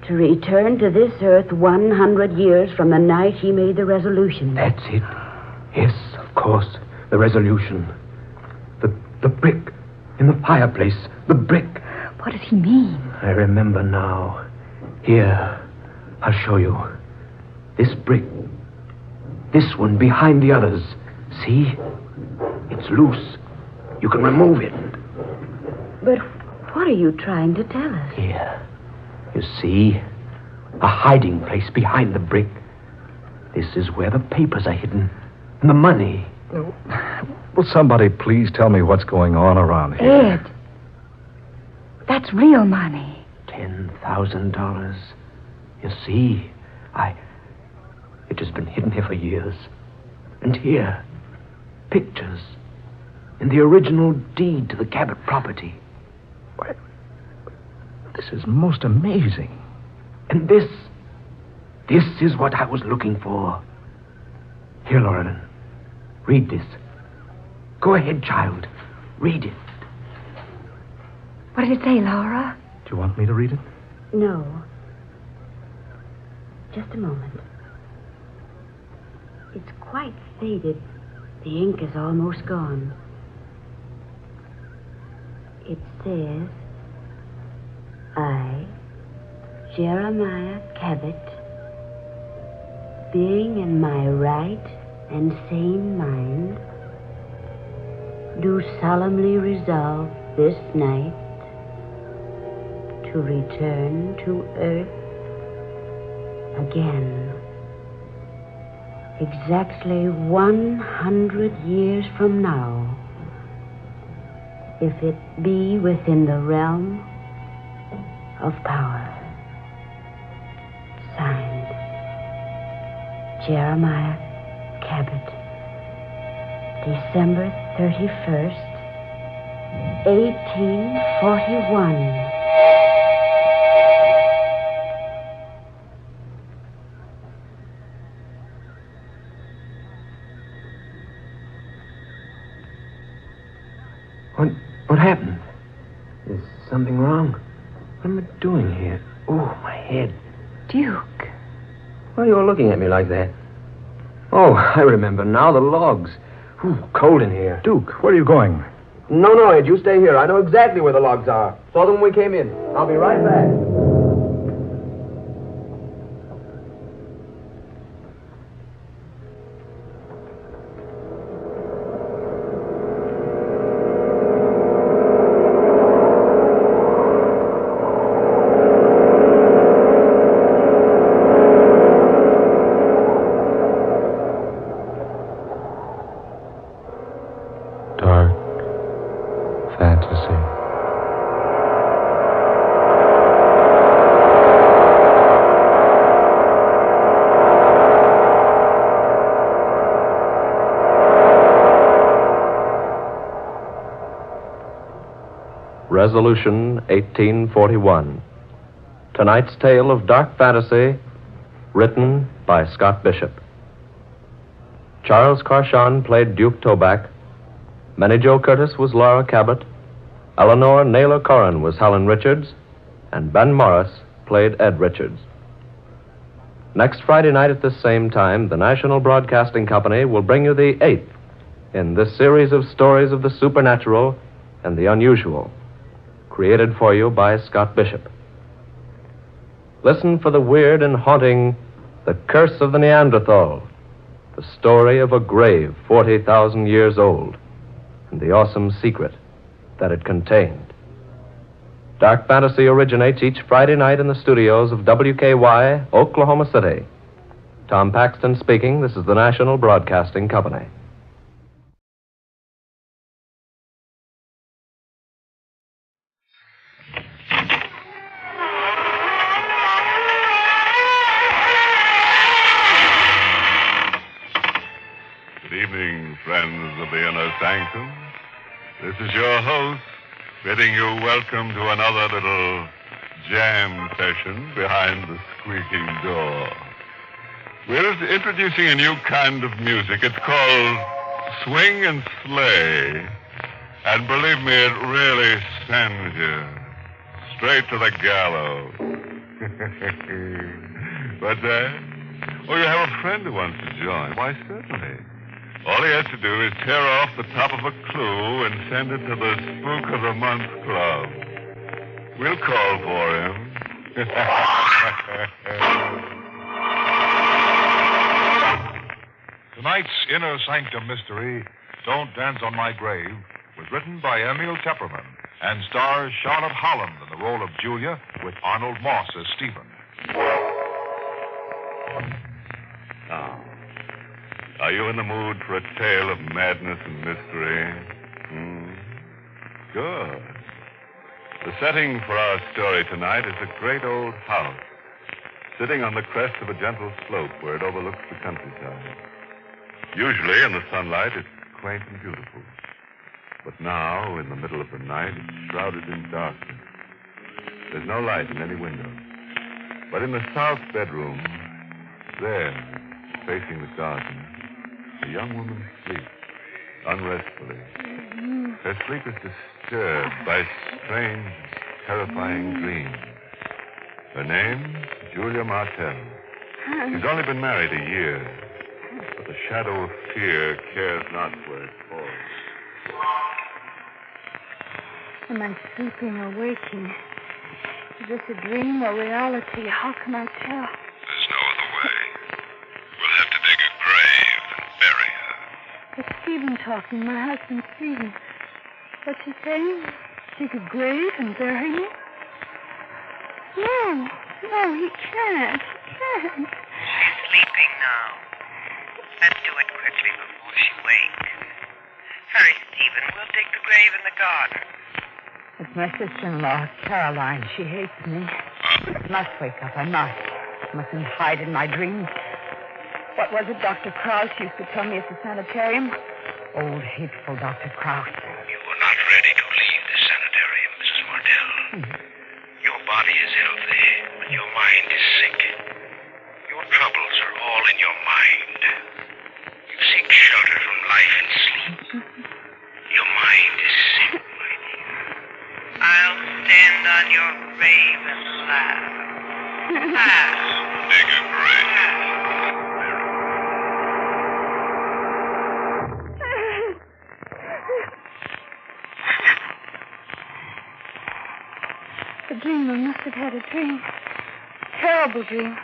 to return to this earth 100 years from the night he made the resolution. That's it. Yes, of course, the resolution. The brick in the fireplace, the brick. What does he mean? I remember now. Here, I'll show you. This brick. This one behind the others. See? It's loose. You can remove it. But what are you trying to tell us? Here. You see? A hiding place behind the brick. This is where the papers are hidden. And the money. Will somebody please tell me what's going on around here? Ed. That's real money. $10,000. You see? It has been hidden here for years. And here, pictures in the original deed to the Cabot property. This is most amazing. And this is what I was looking for. Here, Laurelyn, read this. Go ahead, child. Read it. What did it say, Laura? Do you want me to read it? No. Just a moment. It's quite faded. The ink is almost gone. It says, I, Jeremiah Cabot, being in my right and sane mind, do solemnly resolve this night to return to earth again. Exactly 100 years from now, if it be within the realm of power. Signed, Jeremiah Cabot, December 31st, 1841. What happened? Is something wrong? What am I doing here? Oh, my head. Duke. Why are you all looking at me like that? Oh, I remember now, the logs. Ooh, cold in here. Duke, where are you going? No, Ed, you stay here. I know exactly where the logs are. Saw them when we came in. I'll be right back. Resolution 1841. Tonight's tale of dark fantasy, written by Scott Bishop. Charles Carshon played Duke Toback. Minnie Jo Curtis was Laura Cabot. Eleanor Naylor Corrin was Helen Richards. And Ben Morris played Ed Richards. Next Friday night at this same time, the National Broadcasting Company will bring you the 8th in this series of stories of the supernatural and the unusual, created for you by Scott Bishop. Listen for the weird and haunting The Curse of the Neanderthal, the story of a grave 40,000 years old, and the awesome secret that it contained. Dark Fantasy originates each Friday night in the studios of WKY, Oklahoma City. Tom Paxton speaking. This is the National Broadcasting Company. Friends of the Inner Sanctum, this is your host bidding you welcome to another little jam session behind the squeaking door. We're introducing a new kind of music. It's called Swing and Slay. And believe me, it really sends you straight to the gallows. What's that? Oh, you have a friend who wants to join. Why, certainly. All he has to do is tear off the top of a clue and send it to the Spook of the Month Club. We'll call for him. Tonight's Inner Sanctum mystery, Don't Dance on My Grave, was written by Emil Tepperman and stars Charlotte Holland in the role of Julia with Arnold Moss as Stephen. Now, are you in the mood for a tale of madness and mystery? Good. The setting for our story tonight is a great old house, sitting on the crest of a gentle slope where it overlooks the countryside. Usually, in the sunlight, it's quaint and beautiful. But now, in the middle of the night, it's shrouded in darkness. There's no light in any window. But in the south bedroom, there, facing the garden, a young woman sleeps unrestfully. Her sleep is disturbed by strange, terrifying dreams. Her name, Julia Martel. She's only been married a year, but the shadow of fear cares not where it falls. Am I sleeping or waking? Is this a dream or reality? How can I tell? There's no other way. We'll have to dig a grave and bury her. It's Stephen talking, my husband, Stephen. What's he saying? Dig a grave and bury me? No, he can't. She's sleeping now. Let's do it quickly before she wakes. Hurry, Stephen. We'll dig the grave in the garden. It's my sister-in-law, Caroline. She hates me. I must wake up. I must. I mustn't hide in my dreams. What was it Dr. Krauss used to tell me at the sanitarium? Old, hateful Dr. Krauss. You were not ready to leave the sanitarium, Mrs. Martel. Your body is healthy, but your mind is sick. Your troubles are all in your mind. You seek shelter from life and sleep. Your mind is sick, my dear. I'll stand on your grave and laugh. Dig a grave. The dreamer must have had a dream. Terrible dream.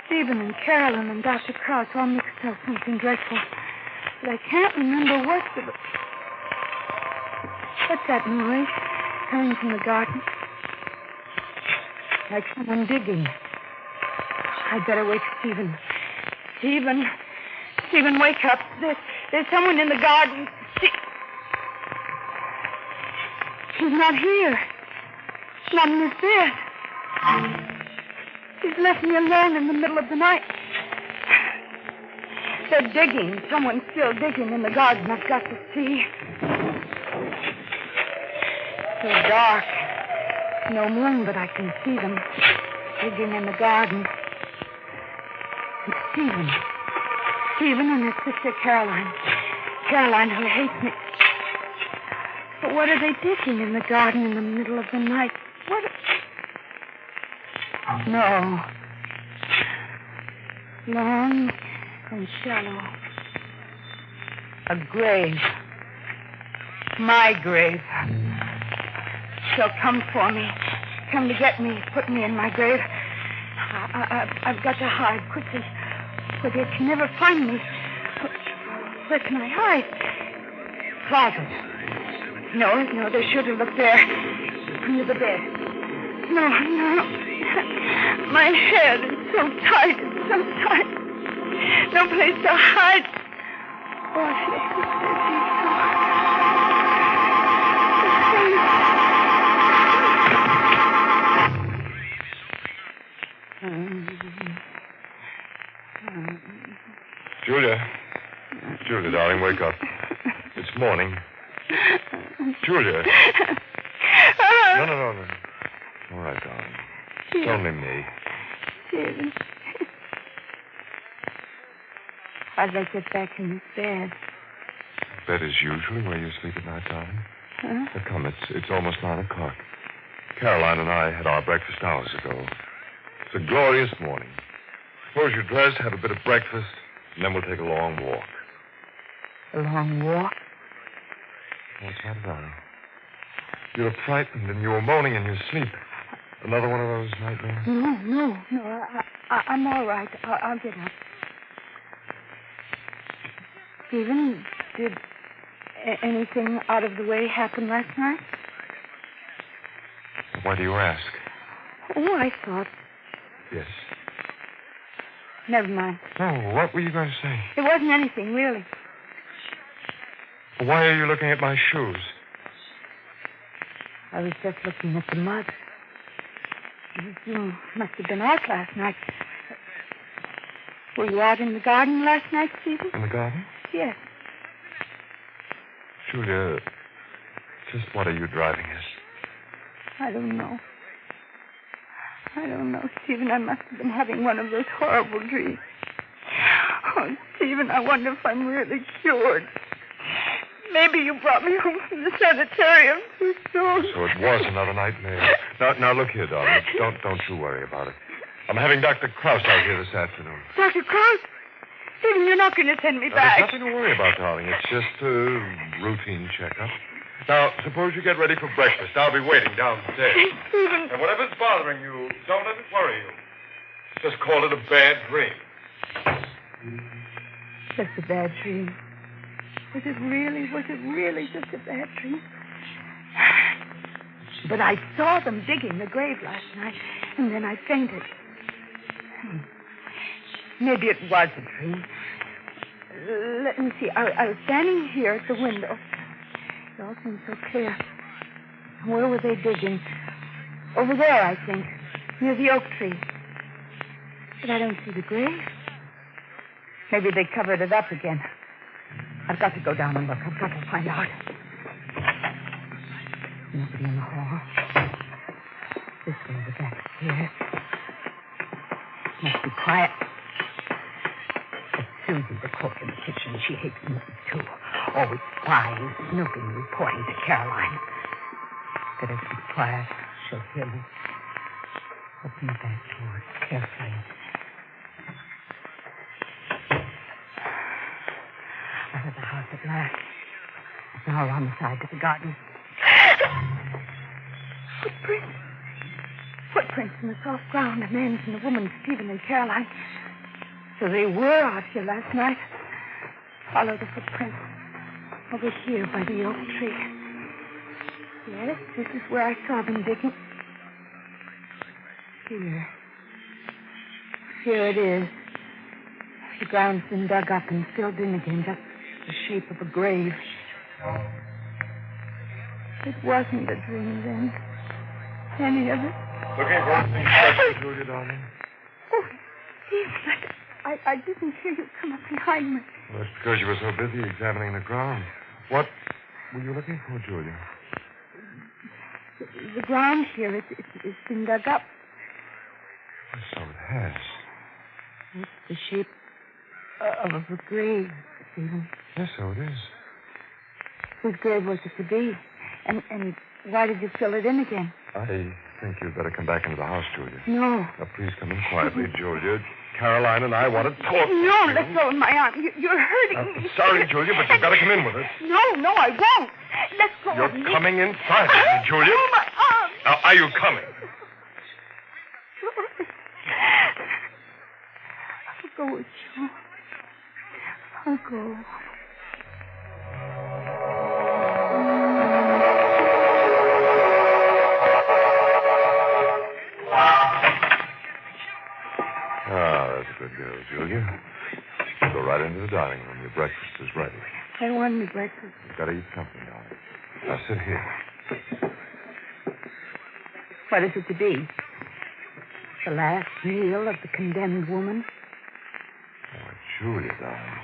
Stephen and Carolyn and Dr. Krauss all mixed up something dreadful. But I can't remember what the... What's that noise coming from the garden? Like someone digging. I'd better wake Stephen. Stephen, wake up. There's someone in the garden. She's not here. Not in his bed. She's left me alone in the middle of the night. They're digging. Someone's still digging in the garden. I've got to see. So dark. No moon, but I can see them digging in the garden. And Stephen and his sister Caroline. Caroline, who hates me. But what are they digging in the garden in the middle of the night? What? No. Long and shallow. A grave. My grave. She'll come for me. Come to get me. Put me in my grave. I've got to hide quickly. But they can never find me. Where can I hide? Closet. No, they should have looked there. Under the bed. No. My head is so tight. It's so tight. No place to hide. Oh, I feel so Julia, darling, wake up. It's morning. Julia. No. All right, darling. It's only me. Stephen. How'd I get back in this bed? Bed is usually where you sleep at night, darling. Huh? Now, come, it's almost 9 o'clock. Caroline and I had our breakfast hours ago. It's a glorious morning. Suppose you dress, have a bit of breakfast, and then we'll take a long walk. A long walk? What's the matter, darling? You look frightened and you were moaning in your sleep. Another one of those nightmares? No. I'm all right. I'll get up. Stephen, did anything out of the way happen last night? Why do you ask? Oh, I thought. Yes. Never mind. No, what were you going to say? It wasn't anything, really. Why are you looking at my shoes? I was just looking at the mud. You must have been out last night. Were you out in the garden last night, Stephen? In the garden? Yes. Julia, just what are you driving at? I don't know. I don't know, Stephen. I must have been having one of those horrible dreams. Oh, Stephen, I wonder if I'm really cured. Maybe you brought me home from the sanitarium too soon. So it was another nightmare. Now look here, darling. Don't you worry about it. I'm having Dr. Krause out here this afternoon. Dr. Krause? Stephen, you're not going to send me back. There's nothing to worry about, darling. It's just a routine checkup. Now, suppose you get ready for breakfast. I'll be waiting downstairs. Stephen. And whatever's bothering you, don't let it worry you. Just call it a bad dream. Just a bad dream. Was it really just a bad dream? But I saw them digging the grave last night, and then I fainted. Maybe it was a dream. Let me see. I was standing here at the window. It all seemed so clear. Where were they digging? Over there, I think, near the oak tree. But I don't see the grave. Maybe they covered it up again. I've got to go down and look. I've got to find out. Nobody in the hall. This way, the back stairs. Must be quiet. It's Susie, the cook in the kitchen. She hates music, too. Always spying, snooping, reporting to Caroline. Better keep quiet. She'll hear me. Open the back door carefully. Out of the house at last. Now around the side to the garden. Footprints. Footprints in the soft ground. A man's and a woman's, Stephen and Caroline. So they were out here last night. Follow the footprints. Over here by the oak tree. Yes, this is where I saw them digging. Here it is. The ground's been dug up and filled in again, just the shape of a grave. It wasn't a dream then. Any of it. Looking for anything special, Julia, darling? Oh, Steve, I didn't hear you come up behind me. Well, that's because you were so busy examining the ground. What were you looking for, Julia? The ground here, it's been dug up. Well, so it has. It's the shape of a grave, Stephen. Yes, so it is. Whose grave was it to be? And why did you fill it in again? I think you'd better come back into the house, Julia. No. Now, please come in quietly, Julia. Caroline and I want to talk. No, let go of my arm. You're hurting me. Sorry, Julia, but you've got to come in with us. No, I won't. Let go of me. You're coming inside with me, Julia. Oh, my arm. Now, are you coming? I'll go with you. I'll go. That's a good girl, Julia. Go right into the dining room. Your breakfast is ready. I want me breakfast. You've got to eat something, darling. Now, sit here. What is it to be? The last meal of the condemned woman? Oh, Julia, darling.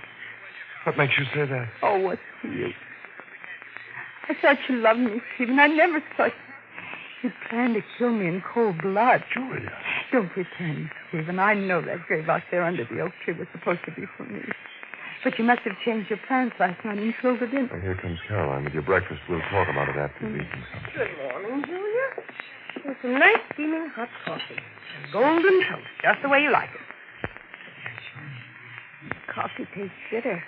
What makes you say that? Oh, what's you? I thought you loved me, Stephen. I never thought you planned to kill me in cold blood. Julia. Don't pretend, Stephen. I know that grave out there under the oak tree was supposed to be for me. But you must have changed your plans last night and filled it in. Well, here comes Caroline with your breakfast. We'll talk about it after you've eaten something. Good morning, Julia. With some nice steaming hot coffee. And golden toast, just the way you like it. Coffee tastes bitter.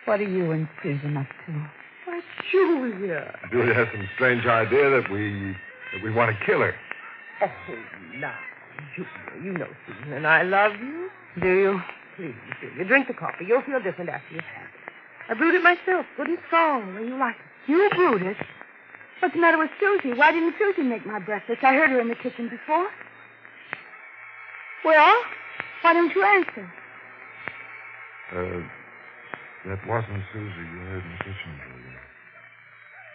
What are you and Stephen up to? Why, Julia. Julia has some strange idea that we want to kill her. Oh, now, Julia, you know Stephen and I love you. Do you? Please, Julia, drink the coffee. You'll feel different after you've had it. I brewed it myself, good and strong, the way you like it. You brewed it? What's the matter with Susie? Why didn't Susie make my breakfast? I heard her in the kitchen before. Well, why don't you answer? That wasn't Susie you heard in the kitchen, Julia.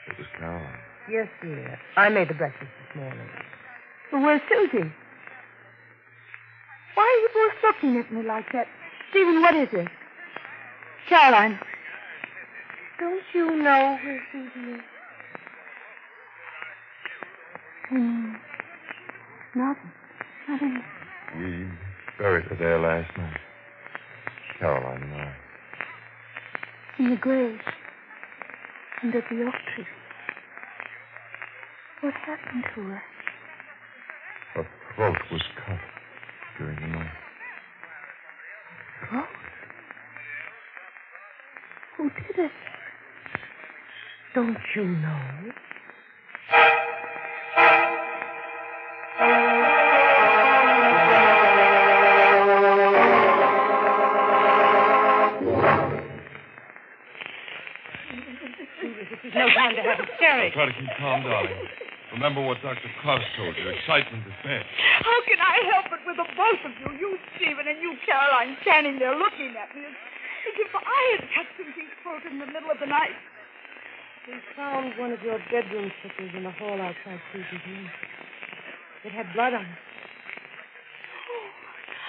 It was Caroline. Yes, dear. I made the breakfast this morning. Well, where's Susie? Why are you both looking at me like that? Stephen, what is it? Caroline. Don't you know where Susie is? Nothing. We buried her there last night. Caroline and I. In the grave. Under the oak tree. What happened to her? Her throat was cut during the night. Throat? Who did it? Don't you know? This is no time to have hysterics. Try to keep calm, darling. Remember what Dr. Cross told you. Excitement is bad. How can I help it with the both of you? You, Stephen, and you, Caroline, standing there looking at me as if I had cut Susie's throat in the middle of the night. We found one of your bedroom slippers in the hall outside Susie's room. It had blood on it. Oh,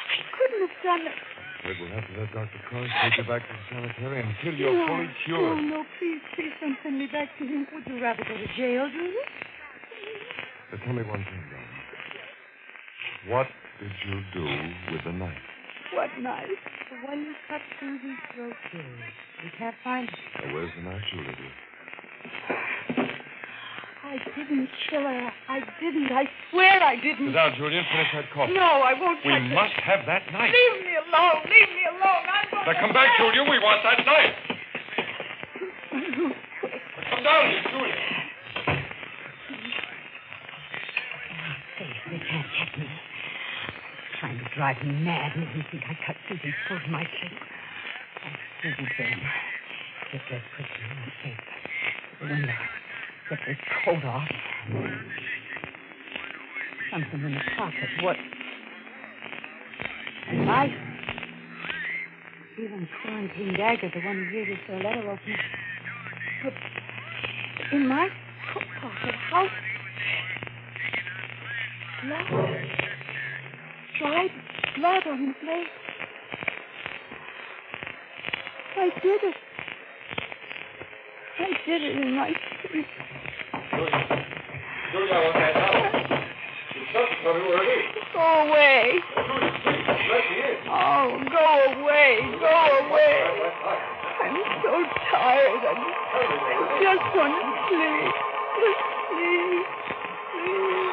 I couldn't have done it. Wait, we'll have to let Dr. Cross take you back to the sanitarium until you're fully cured. No, please don't send me back to him. Would you rather go to jail, Julie? But tell me one thing, darling. What did you do with the knife? What knife? The one you cut Susie's throat with. We can't find it. Now, where's the knife, Julie? I didn't kill her. I didn't. I swear I didn't. Sit down, Julian. Finish that coffee. No, I won't We touch it. must have that knife. Leave me alone. Leave me alone. I'm going Now, come back, Julian. We want that knife. Come down here, Julian. They can't get me. Trying to drive me mad, and you think I cut Susie's throat in my sleep. I fooled them. Get that quickly in the safe. The window. Get this coat off. Something in the pocket. What? A knife. Even quarantine dagger, the one you used for a letter opener. But in my coat pocket, how? Blood. Dried blood on his leg. I did it. I did it in my sleep. Julia, I want that knife. You shot me where it is. Go away. Oh, go away. Go away. I'm so tired. I just want to sleep. Please. Please.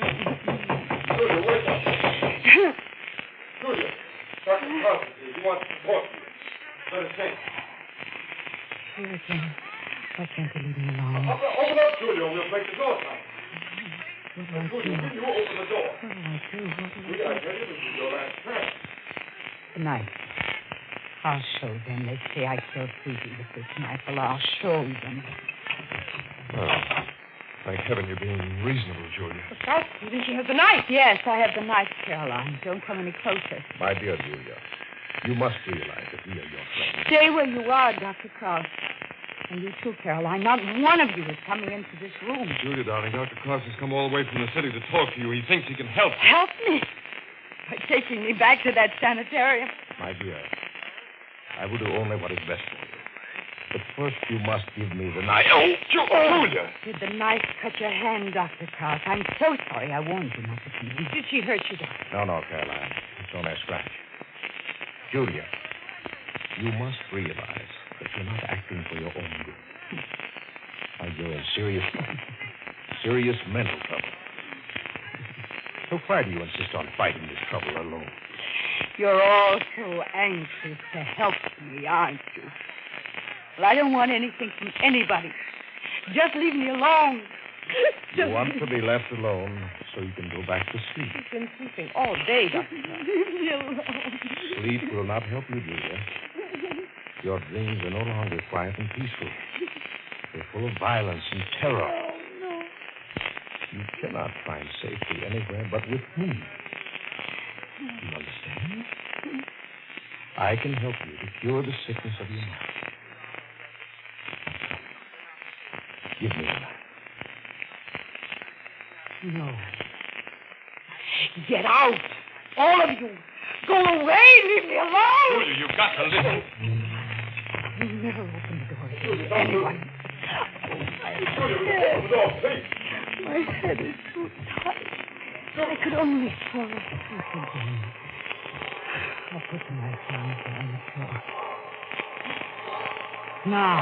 Julia, wake up. Julia, Dr. Cross, he wants to talk to you. Let us in. Here again. Why can't you leave me alone? Open up, Julia. We'll break the door down. What do I do? Julia, you open the door. What do I do? We gotta tell you this is your last chance. The knife. I'll show them. They say I killed Susie with this knife. Well, I'll show them. Oh, thank heaven you're being reasonable, Julia. Look out, Stephen. She has the knife. Yes, I have the knife, Caroline. Don't come any closer. My dear Julia, you must realize that we are your friends. Stay where you are, Dr. Krauss. And you too, Caroline. Not one of you is coming into this room. Julia, darling, Dr. Cross has come all the way from the city to talk to you. He thinks he can help you. Help me? By taking me back to that sanitarium. My dear, I will do only what is best for you. But first you must give me the knife. Oh, Julia! Did the knife cut your hand, Dr. Krauss? I'm so sorry. I warned you not to come in. Did she hurt you, Doctor? No, Caroline. It's only a scratch. Julia, you must realize that you're not acting for your own good. Now, you're in serious mental trouble. So why do you insist on fighting this trouble alone? You're all so anxious to help me, aren't you? Well, I don't want anything from anybody. Just leave me alone. You want to be left alone so you can go back to sleep. You've been sleeping all day, Dr. Krauss. Leave me alone. Sleep will not help you, Julia. Your dreams are no longer quiet and peaceful. They're full of violence and terror. Oh, no. You cannot find safety anywhere but with me. You understand? I can help you to cure the sickness of your mind. Give me a knife. No. Get out. All of you. Go away. Leave me alone. Julia, you've got to listen. You never open the door to anyone. My head is so tight. I could only fall asleep again. I'll put the knife on the floor. Now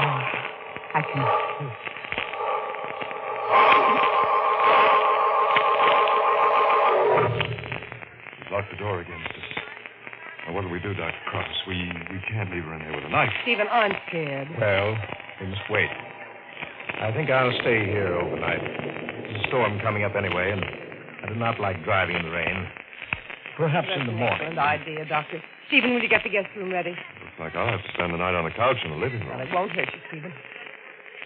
I can sleep. Lock the door again, sister. Now, what do we do, Dr. Cross? We can't leave her in there with a knife. Stephen, I'm scared. Well, we must wait. I think I'll stay here overnight. There's a storm coming up anyway, and I do not like driving in the rain. Perhaps in the morning. Excellent idea, Doctor. Stephen, will you get the guest room ready? Looks like I'll have to spend the night on the couch in the living room. Well, it won't hurt you, Stephen.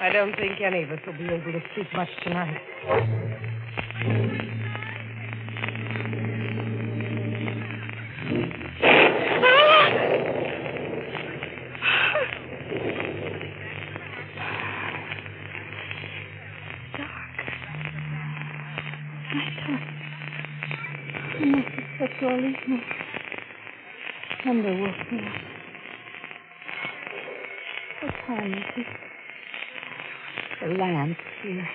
I don't think any of us will be able to sleep much tonight. All evening. Thunder woke me up. What time is it? The lamp here.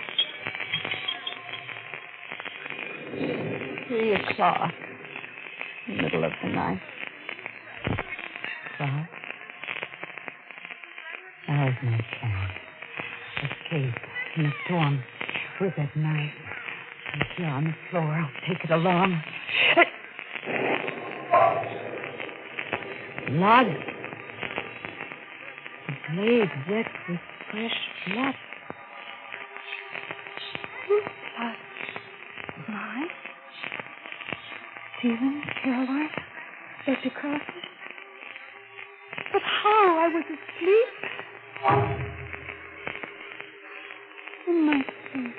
3 o'clock. Middle of the night. Well, now's my chance. Escape in the storm with that knife. It's here on the floor. I'll take it along. Blood. The blade wet with fresh blood. Whose blood? Mine? Stephen, Caroline, Dr. Cross's? But how? I was asleep. In my sleep.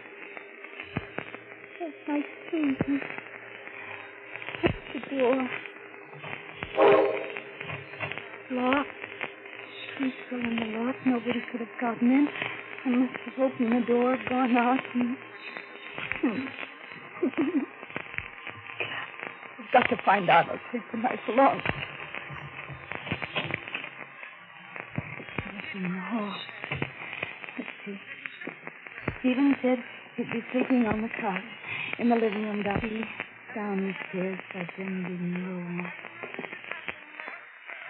As my sleep. The door. Locked. She's still in the lock. Nobody could have gotten in. I must have opened the door, gone out, and... I've got to find out. I'll take the knife along. It's in the hall. Let's see. Stephen said he'd be sleeping on the couch in the living room down the stairs by bending room.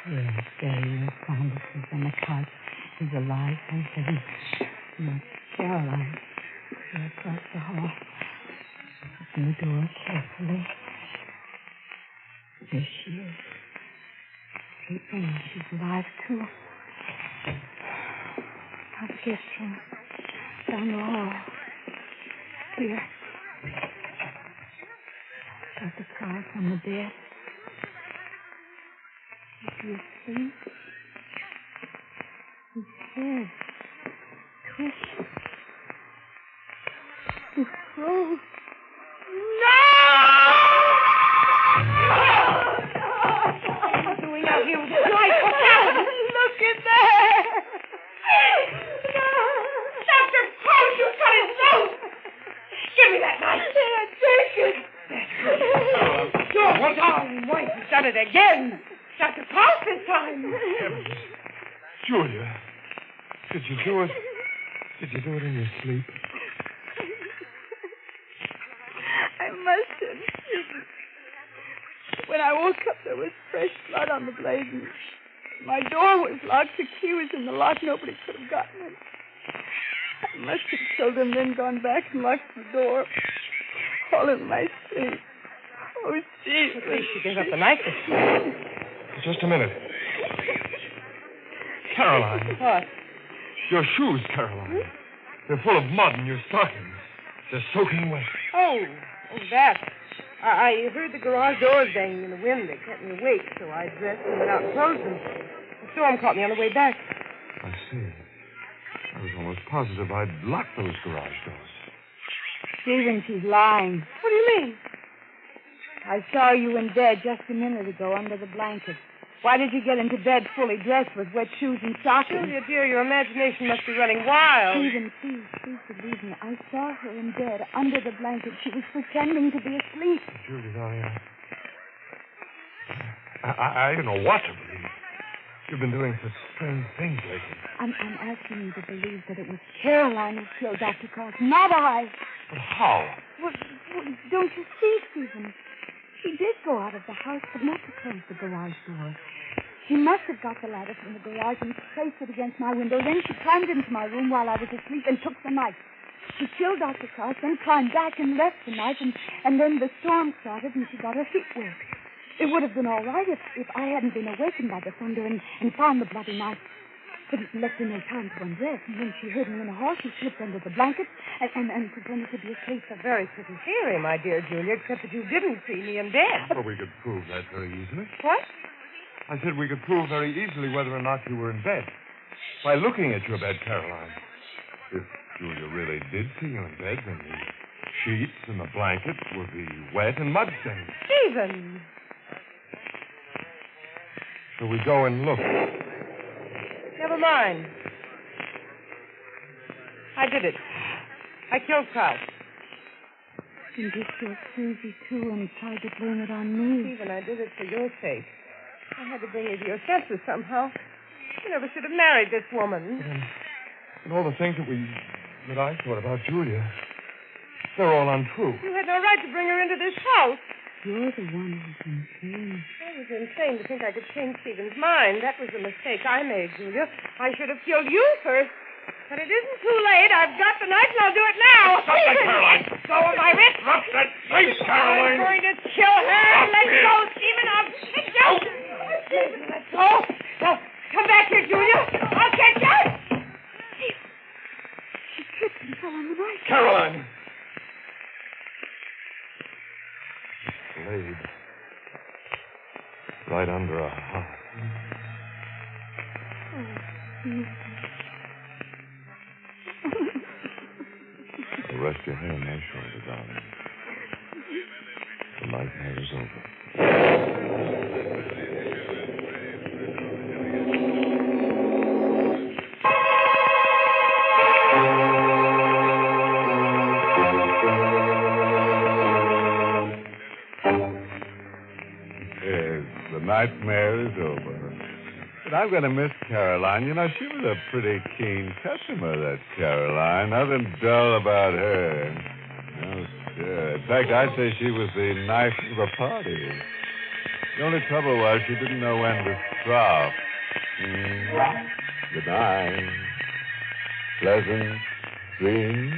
Yes, there he is, sound asleep on the couch. He's alive, thank heaven. Not Caroline. She's across the hall. Open the door carefully. There she is. Sleeping. She's alive, too. Now the guest room. Down the hall. Here. Dr. Cross on the bed. Is he asleep? His head twisted. His throat. No! What are you doing out here with this knife? What's happening? Look at there! Dr. Cross, you cut his throat! Give me that knife! Take it! Your darling wife has done it again! Dr. Cross this time. Julia, did you do it? Did you do it in your sleep? I must have. When I woke up, there was fresh blood on the blade. And my door was locked. The key was in the lock. Nobody could have gotten it. I must have killed him, then gone back and locked the door. All in my sleep. Oh, Jesus. At least she gave up the knife. Just a minute. Caroline. What? Your shoes, Caroline. They're full of mud in your stockings. They're soaking wet. Oh, that. I heard the garage doors banging in the wind. They kept me awake, so I dressed and went out and closed them. The storm caught me on the way back. I see. I was almost positive I'd locked those garage doors. Stephen, she's lying. What do you mean? I saw you in bed just a minute ago under the blanket. Why did you get into bed fully dressed with wet shoes and stockings? Julia, dear, your imagination must be running wild. Stephen, please believe me. I saw her in bed under the blanket. She was pretending to be asleep. Julia, I I don't know what to believe. You've been doing such strange things lately. I'm asking you to believe that it was Caroline who killed Dr. Cross, not I. But how? Well, don't you see, Stephen? She did go out of the house, but not to close the garage door. She must have got the ladder from the garage and placed it against my window. Then she climbed into my room while I was asleep and took the knife. She killed Dr. Cross, then climbed back and left the knife, and then the storm started and she got her feet wet. It would have been all right if I hadn't been awakened by the thunder and found the bloody knife. But it left her no time to undress, and when she heard me in the hall, she slipped under the blankets and pretended to be asleep. A very pretty theory, my dear Julia, except that you didn't see me in bed. Well, we could prove that very easily. What? I said we could prove very easily whether or not you were in bed. By looking at your bed, Caroline. If Julia really did see you in bed, then the sheets and the blankets would be wet and mud-stained. Stephen! Shall we go and look? Never mind. I did it. I killed Kraus. And this was crazy, too, and tried to blame it on me. Stephen, I did it for your sake. I had to bring you to your senses somehow. You never should have married this woman. And all the things that I thought about Julia, they're all untrue. You had no right to bring her into this house. You're the one who's insane. I was insane to think I could change Stephen's mind. That was the mistake I made, Julia. I should have killed you first. But it isn't too late. I've got the knife and I'll do it now. Stop that, Caroline! Let go of my wrist. Drop that knife, Caroline! I'm going to kill her. Let go, Stephen. I'll catch you. Stephen, let go. Now, come back here, Julia. I'll catch you. She tripped and fell on the knife. Caroline! Blade. Right under her heart. Rest your head on my shoulder, darling. The nightmare is over. Yes, the nightmare is over. But I'm going to miss Caroline. You know, she was a pretty keen customer, that Caroline. Nothing dull about her. No, sir. In fact, I'd say she was the knife of the party. The only trouble was she didn't know when to stop. Good night. Pleasant dreams.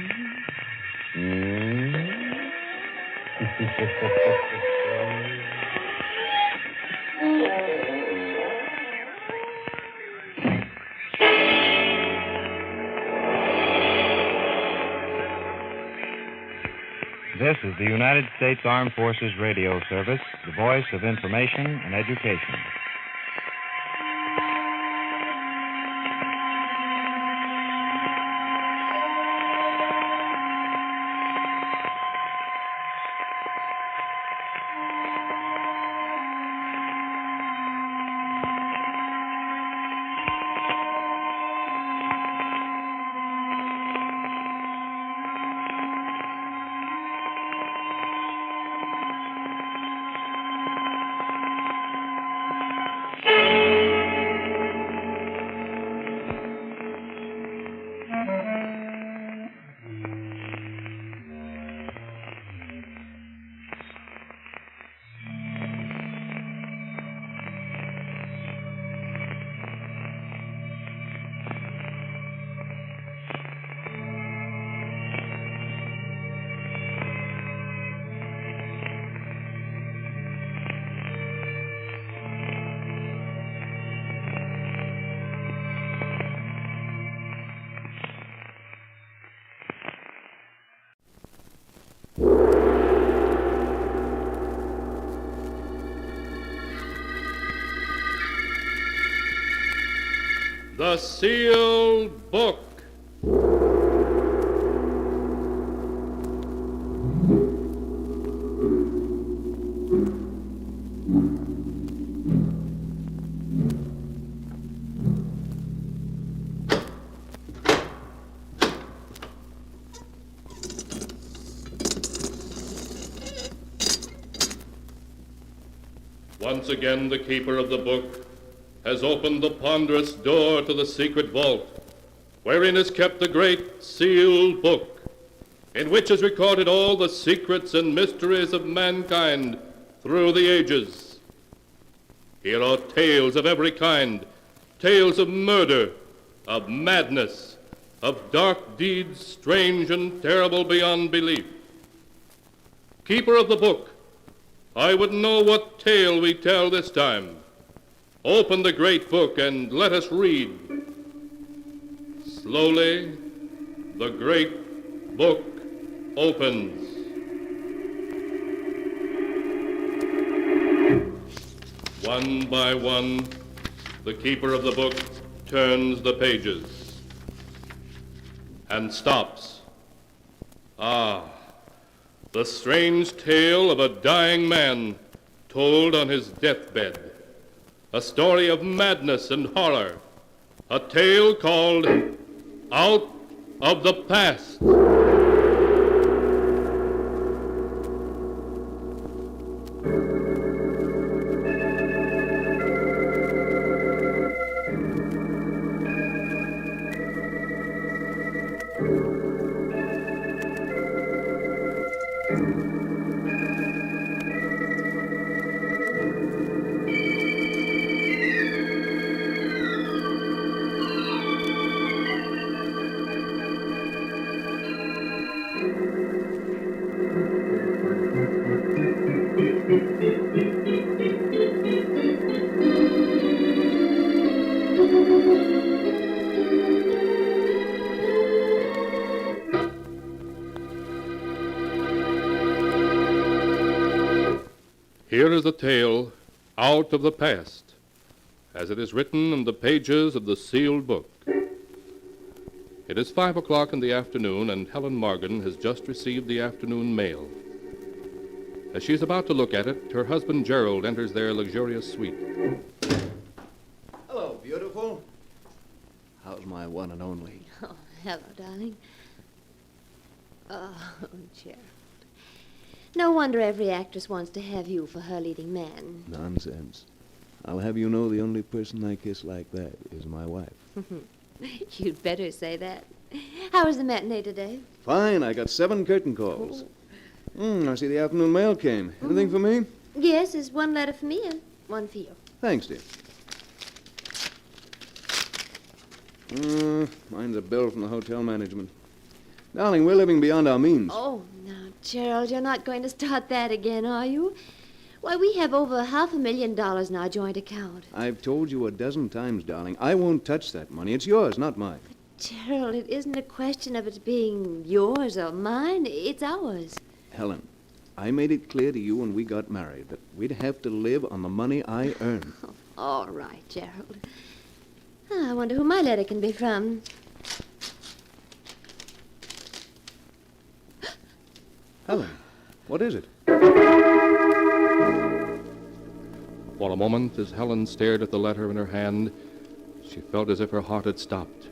This is the United States Armed Forces Radio Service, the voice of information and education. The Sealed Book. Once again, the keeper of the book has opened the ponderous door to the secret vault, wherein is kept the great sealed book, in which is recorded all the secrets and mysteries of mankind through the ages. Here are tales of every kind, tales of murder, of madness, of dark deeds strange and terrible beyond belief. Keeper of the book, I would know what tale we tell this time. Open the great book and let us read. Slowly, the great book opens. One by one, the keeper of the book turns the pages and stops. Ah, the strange tale of a dying man told on his deathbed. A story of madness and horror. A tale called Out of the Past. Here is the tale, Out of the Past, as it is written in the pages of the sealed book. It is 5 o'clock in the afternoon, and Helen Morgan has just received the afternoon mail. As she's about to look at it, her husband Gerald enters their luxurious suite. Hello, beautiful. How's my one and only? Oh, hello, darling. Oh, Gerald. No wonder every actress wants to have you for her leading man. Nonsense. I'll have you know the only person I kiss like that is my wife. You'd better say that. How was the matinee today? Fine. I got 7 curtain calls. I see the afternoon mail came. Anything for me? Yes, there's one letter for me and one for you. Thanks, dear. Mine's a bill from the hotel management. Darling, we're living beyond our means. Oh, now, Gerald, you're not going to start that again, are you? Why, we have over $500,000 in our joint account. I've told you a dozen times, darling, I won't touch that money. It's yours, not mine. Gerald, it isn't a question of it being yours or mine. It's ours. Helen, I made it clear to you when we got married that we'd have to live on the money I earn. All right, Gerald. I wonder who my letter can be from. Helen, what is it? For a moment, as Helen stared at the letter in her hand, she felt as if her heart had stopped.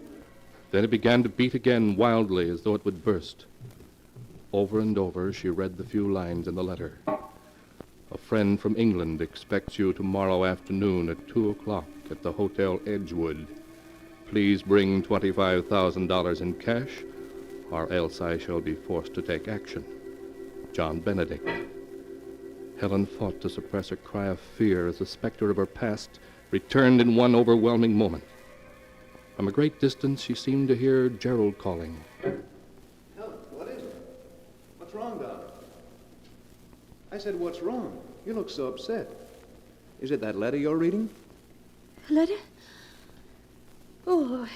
Then it began to beat again wildly, as though it would burst. Over and over, she read the few lines in the letter. A friend from England expects you tomorrow afternoon at 2 o'clock at the Hotel Edgewood. Please bring $25,000 in cash, or else I shall be forced to take action. John Benedict. Helen fought to suppress a cry of fear as the specter of her past returned in one overwhelming moment. From a great distance, she seemed to hear Gerald calling. Helen, what is it? What's wrong, darling? I said, what's wrong? You look so upset. Is it that letter you're reading? A letter? Oh,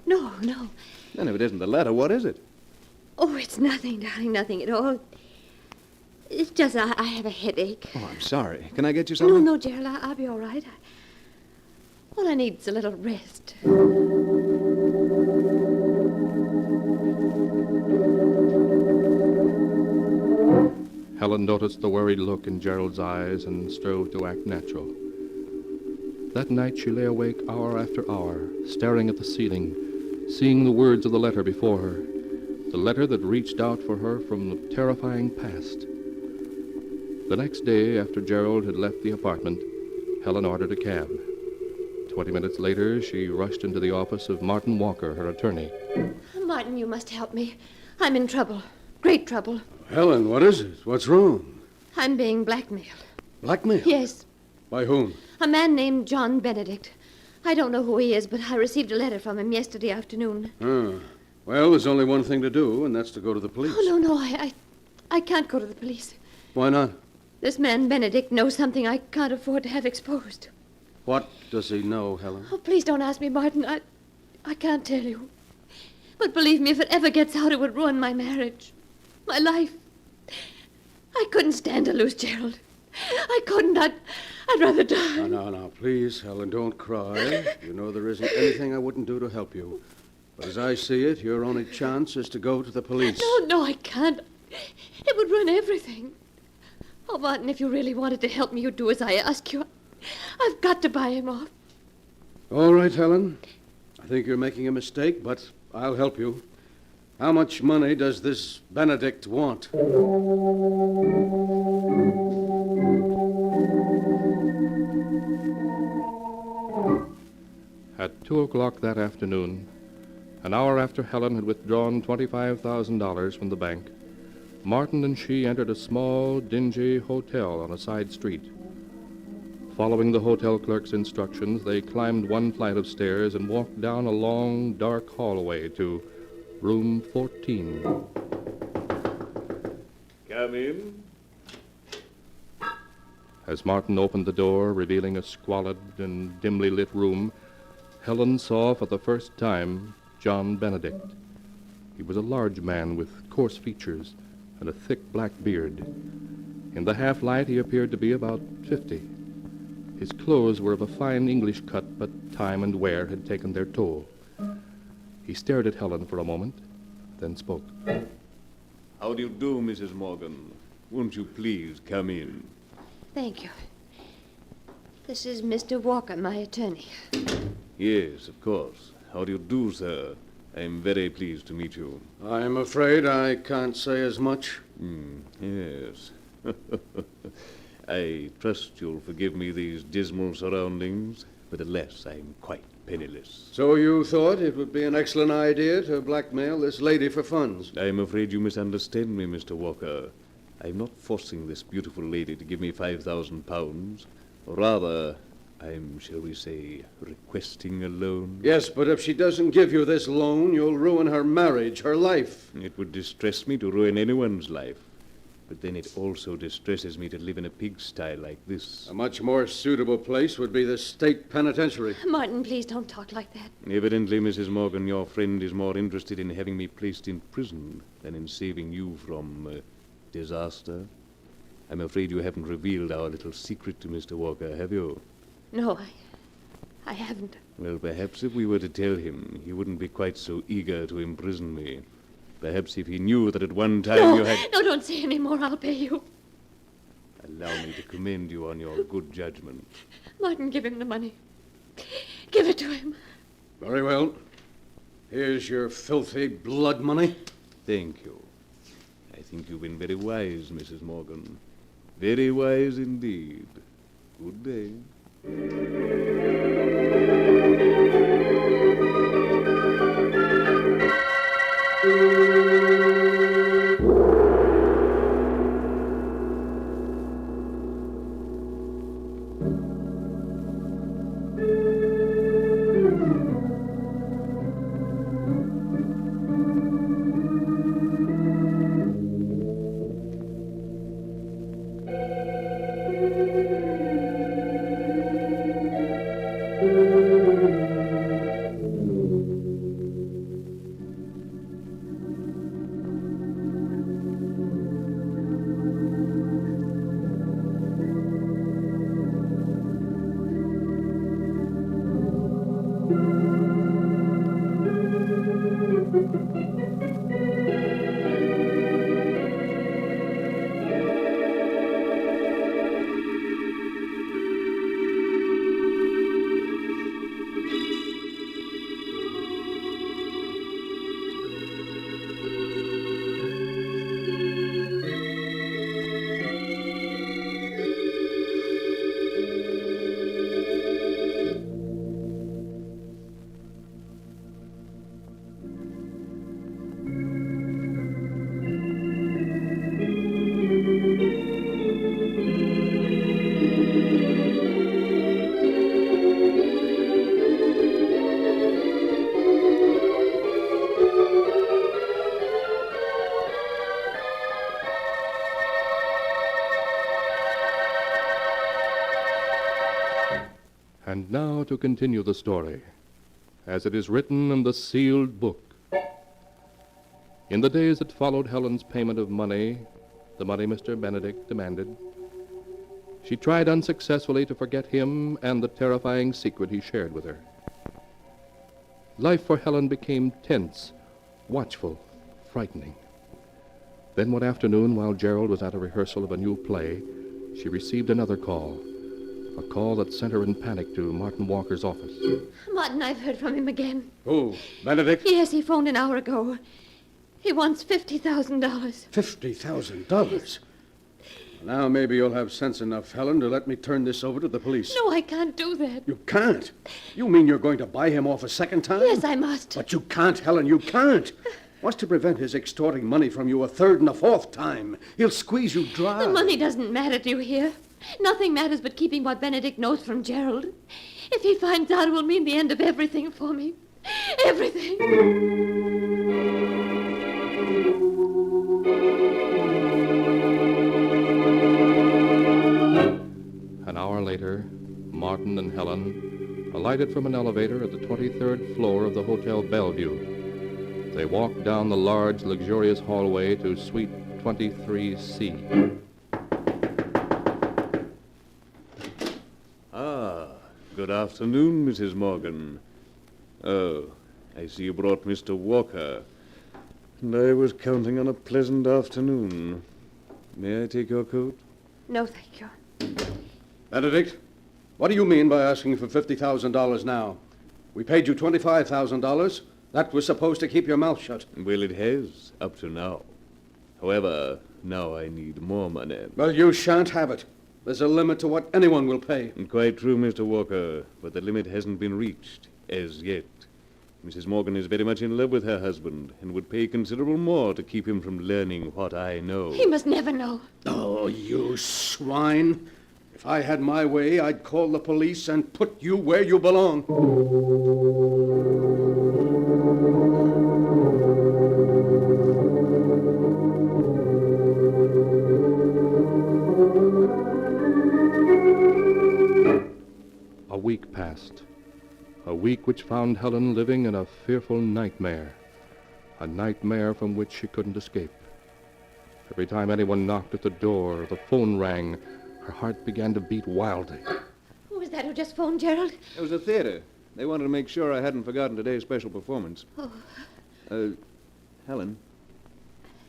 no. Then if it isn't the letter, what is it? Oh, it's nothing, darling, nothing at all. It's just I have a headache. Oh, I'm sorry. Can I get you something? No, Gerald, I'll be all right. All I need is a little rest. Helen noticed the worried look in Gerald's eyes and strove to act natural. That night she lay awake hour after hour, staring at the ceiling, seeing the words of the letter before her, the letter that reached out for her from the terrifying past. The next day, after Gerald had left the apartment, Helen ordered a cab. 20 minutes later, she rushed into the office of Martin Walker, her attorney. Martin, you must help me. I'm in trouble. Great trouble. Helen, what is it? What's wrong? I'm being blackmailed. Blackmail? Yes. By whom? A man named John Benedict. I don't know who he is, but I received a letter from him yesterday afternoon. Well, there's only one thing to do, and that's to go to the police. Oh, no, I can't go to the police. Why not? This man Benedict knows something I can't afford to have exposed. What does he know, Helen? Oh, please don't ask me, Martin. I can't tell you. But believe me, if it ever gets out, it would ruin my marriage. My life. I couldn't stand to lose Gerald. I couldn't. I'd rather die. No, please, Helen, don't cry. You know there isn't anything I wouldn't do to help you. But as I see it, your only chance is to go to the police. No, I can't. It would ruin everything. Oh, Martin, if you really wanted to help me, you'd do as I ask you. I've got to buy him off. All right, Helen. I think you're making a mistake, but I'll help you. How much money does this Benedict want? At 2 o'clock that afternoon, an hour after Helen had withdrawn $25,000 from the bank, Martin and she entered a small, dingy hotel on a side street. Following the hotel clerk's instructions, they climbed one flight of stairs and walked down a long, dark hallway to room 14. Come in. As Martin opened the door, revealing a squalid and dimly lit room, Helen saw for the first time John Benedict. He was a large man with coarse features and a thick black beard. In the half-light, he appeared to be about 50. His clothes were of a fine English cut, but time and wear had taken their toll. He stared at Helen for a moment, then spoke. How do you do, Mrs. Morgan? Won't you please come in? Thank you. This is Mr. Walker, my attorney. Yes, of course. How do you do, sir? I'm very pleased to meet you. I'm afraid I can't say as much. Yes. I trust you'll forgive me these dismal surroundings, but alas, I'm quite penniless. So you thought it would be an excellent idea to blackmail this lady for funds? I'm afraid you misunderstand me, Mr. Walker. I'm not forcing this beautiful lady to give me £5,000. Rather, I'm, shall we say, requesting a loan. Yes, but if she doesn't give you this loan, you'll ruin her marriage, her life. It would distress me to ruin anyone's life. But then it also distresses me to live in a pigsty like this. A much more suitable place would be the state penitentiary. Martin, please don't talk like that. Evidently, Mrs. Morgan, your friend is more interested in having me placed in prison than in saving you from disaster. I'm afraid you haven't revealed our little secret to Mr. Walker, have you? No, I haven't. Well, perhaps if we were to tell him, he wouldn't be quite so eager to imprison me. Perhaps if he knew that at one time you had... No, don't say any more. I'll pay you. Allow me to commend you on your good judgment. Martin, give him the money. Give it to him. Very well. Here's your filthy blood money. Thank you. I think you've been very wise, Mrs. Morgan. Very wise indeed. Good day. And now to continue the story, as it is written in the sealed book. In the days that followed Helen's payment of money, the money Mr. Benedict demanded, she tried unsuccessfully to forget him and the terrifying secret he shared with her. Life for Helen became tense, watchful, frightening. Then one afternoon, while Gerald was at a rehearsal of a new play, she received another call. A call that sent her in panic to Martin Walker's office. Martin, I've heard from him again. Who? Benedict? Yes, he phoned an hour ago. He wants $50,000. $50,000? Now maybe you'll have sense enough, Helen, to let me turn this over to the police. No, I can't do that. You can't? You mean you're going to buy him off a second time? Yes, I must. But you can't, Helen, you can't. What's to prevent his extorting money from you a third and a fourth time? He'll squeeze you dry. The money doesn't matter to you here. Nothing matters but keeping what Benedict knows from Gerald. If he finds out, it will mean the end of everything for me. Everything. An hour later, Martin and Helen alighted from an elevator at the 23rd floor of the Hotel Bellevue. They walked down the large, luxurious hallway to Suite 23C. Good afternoon, Mrs. Morgan. Oh, I see you brought Mr. Walker. And I was counting on a pleasant afternoon. May I take your coat? No, thank you. Benedict, what do you mean by asking for $50,000 now? We paid you $25,000. That was supposed to keep your mouth shut. Well, it has, up to now. However, now I need more money. Well, you shan't have it. There's a limit to what anyone will pay. Quite true, Mr. Walker, but the limit hasn't been reached, as yet. Mrs. Morgan is very much in love with her husband and would pay considerable more to keep him from learning what I know. He must never know. Oh, you swine. If I had my way, I'd call the police and put you where you belong. A week passed. A week which found Helen living in a fearful nightmare. A nightmare from which she couldn't escape. Every time anyone knocked at the door or the phone rang, her heart began to beat wildly. Who was that who just phoned, Gerald? It was the theater. They wanted to make sure I hadn't forgotten today's special performance. Oh. Helen,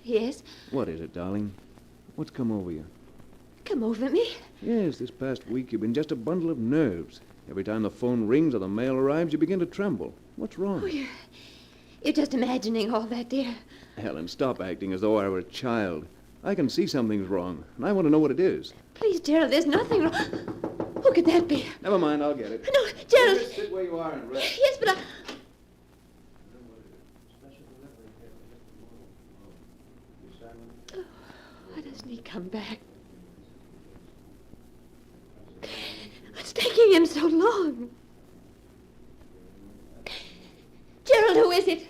Yes? what is it, darling? What's come over you? Come over me? Yes, this past week you've been just a bundle of nerves. Every time the phone rings or the mail arrives, you begin to tremble. What's wrong? Oh, you're just imagining all that, dear. Helen, stop acting as though I were a child. I can see something's wrong, and I want to know what it is. Please, Gerald, there's nothing wrong. Who could that be? Never mind, I'll get it. No, Gerald. Just sit where you are and rest. Yes, but I... Oh, why doesn't he come back? What's taking him so long? Gerald, who is it?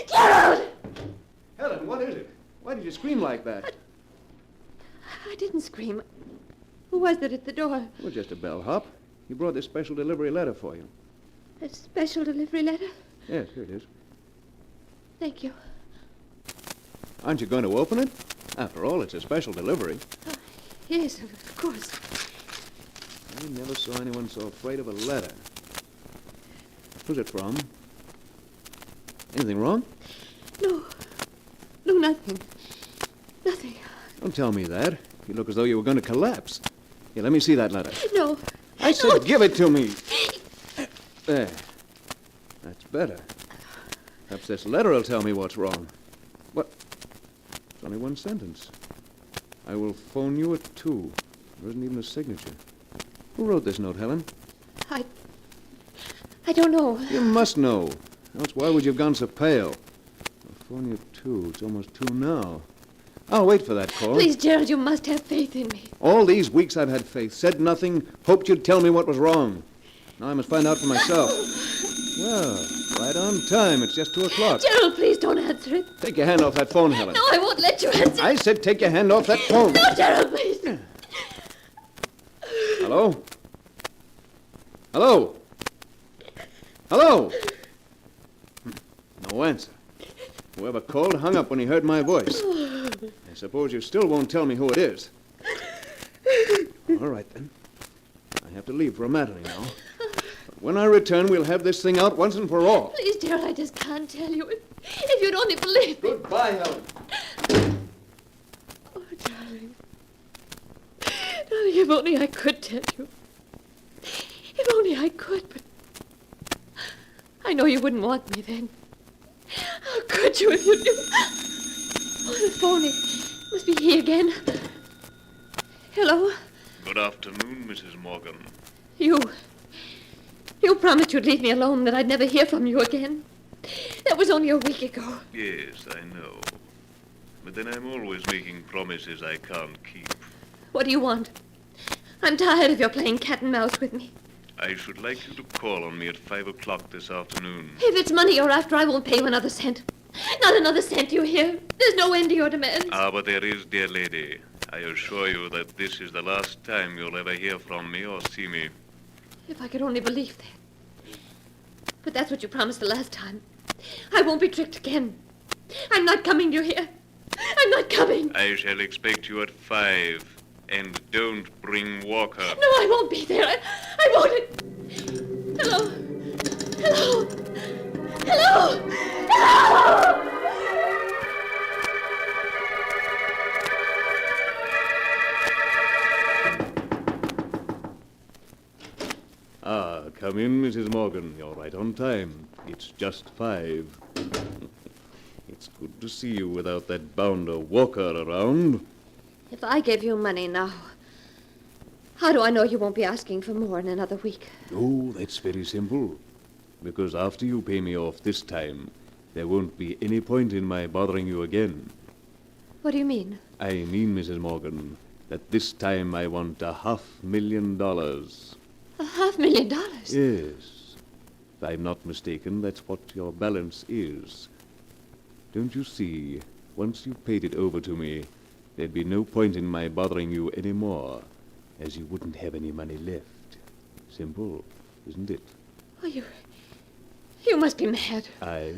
Gerald! Helen, what is it? Why did you scream like that? I didn't scream. Who was it at the door? Well, just a bellhop. He brought this special delivery letter for you. A special delivery letter? Yes, here it is. Thank you. Aren't you going to open it? After all, it's a special delivery. Yes, of course. I never saw anyone so afraid of a letter. Who's it from? Anything wrong? No, nothing. Nothing. Don't tell me that. You look as though you were going to collapse. Here, let me see that letter. No. I said give it to me. There. That's better. Perhaps this letter will tell me what's wrong. What? It's only one sentence. I will phone you at 2. There isn't even a signature. Who wrote this note, Helen? I don't know. You must know. Else why would you have gone so pale? I'll phone you at 2. It's almost 2 now. I'll wait for that call. Please, Gerald, you must have faith in me. All these weeks I've had faith, said nothing, hoped you'd tell me what was wrong. Now I must find out for myself. Well, right on time. It's just 2 o'clock. Gerald, please don't answer it. Take your hand off that phone, Helen. No, I won't let you answer. I said take your hand off that phone. No, Gerald, please. Hello? Hello? Hello? No answer. Whoever called hung up when he heard my voice. I suppose you still won't tell me who it is. All right, then. I have to leave for a matinee now. But when I return, we'll have this thing out once and for all. Please, Gerald, I just can't tell you. If you'd only believe me. Goodbye, Helen. Oh, darling. Darling, if only I could tell you. If only I could, but I know you wouldn't want me then. How could you if you knew? Oh, the phone. It must be he again. Hello? Good afternoon, Mrs. Morgan. You promised you'd leave me alone, that I'd never hear from you again. That was only a week ago. Yes, I know. But then I'm always making promises I can't keep. What do you want? I'm tired of your playing cat and mouse with me. I should like you to call on me at 5 o'clock this afternoon. If it's money you're after, I won't pay you another cent. Not another cent, you hear? There's no end to your demands. Ah, but there is, dear lady. I assure you that this is the last time you'll ever hear from me or see me. If I could only believe that. But that's what you promised the last time. I won't be tricked again. I'm not coming, you hear? I'm not coming. I shall expect you at 5. And don't bring Walker. No, I won't be there. I won't. Hello? Hello? Hello? Hello? Ah, come in, Mrs. Morgan. You're right on time. It's just 5. It's good to see you without that bounder Walker around. If I gave you money now, how do I know you won't be asking for more in another week? Oh, that's very simple. Because after you pay me off this time, there won't be any point in my bothering you again. What do you mean? I mean, Mrs. Morgan, that this time I want $500,000. $500,000? Yes. If I'm not mistaken, that's what your balance is. Don't you see, once you paid it over to me, there'd be no point in my bothering you anymore, as you wouldn't have any money left. Simple, isn't it? Oh, you must be mad. I?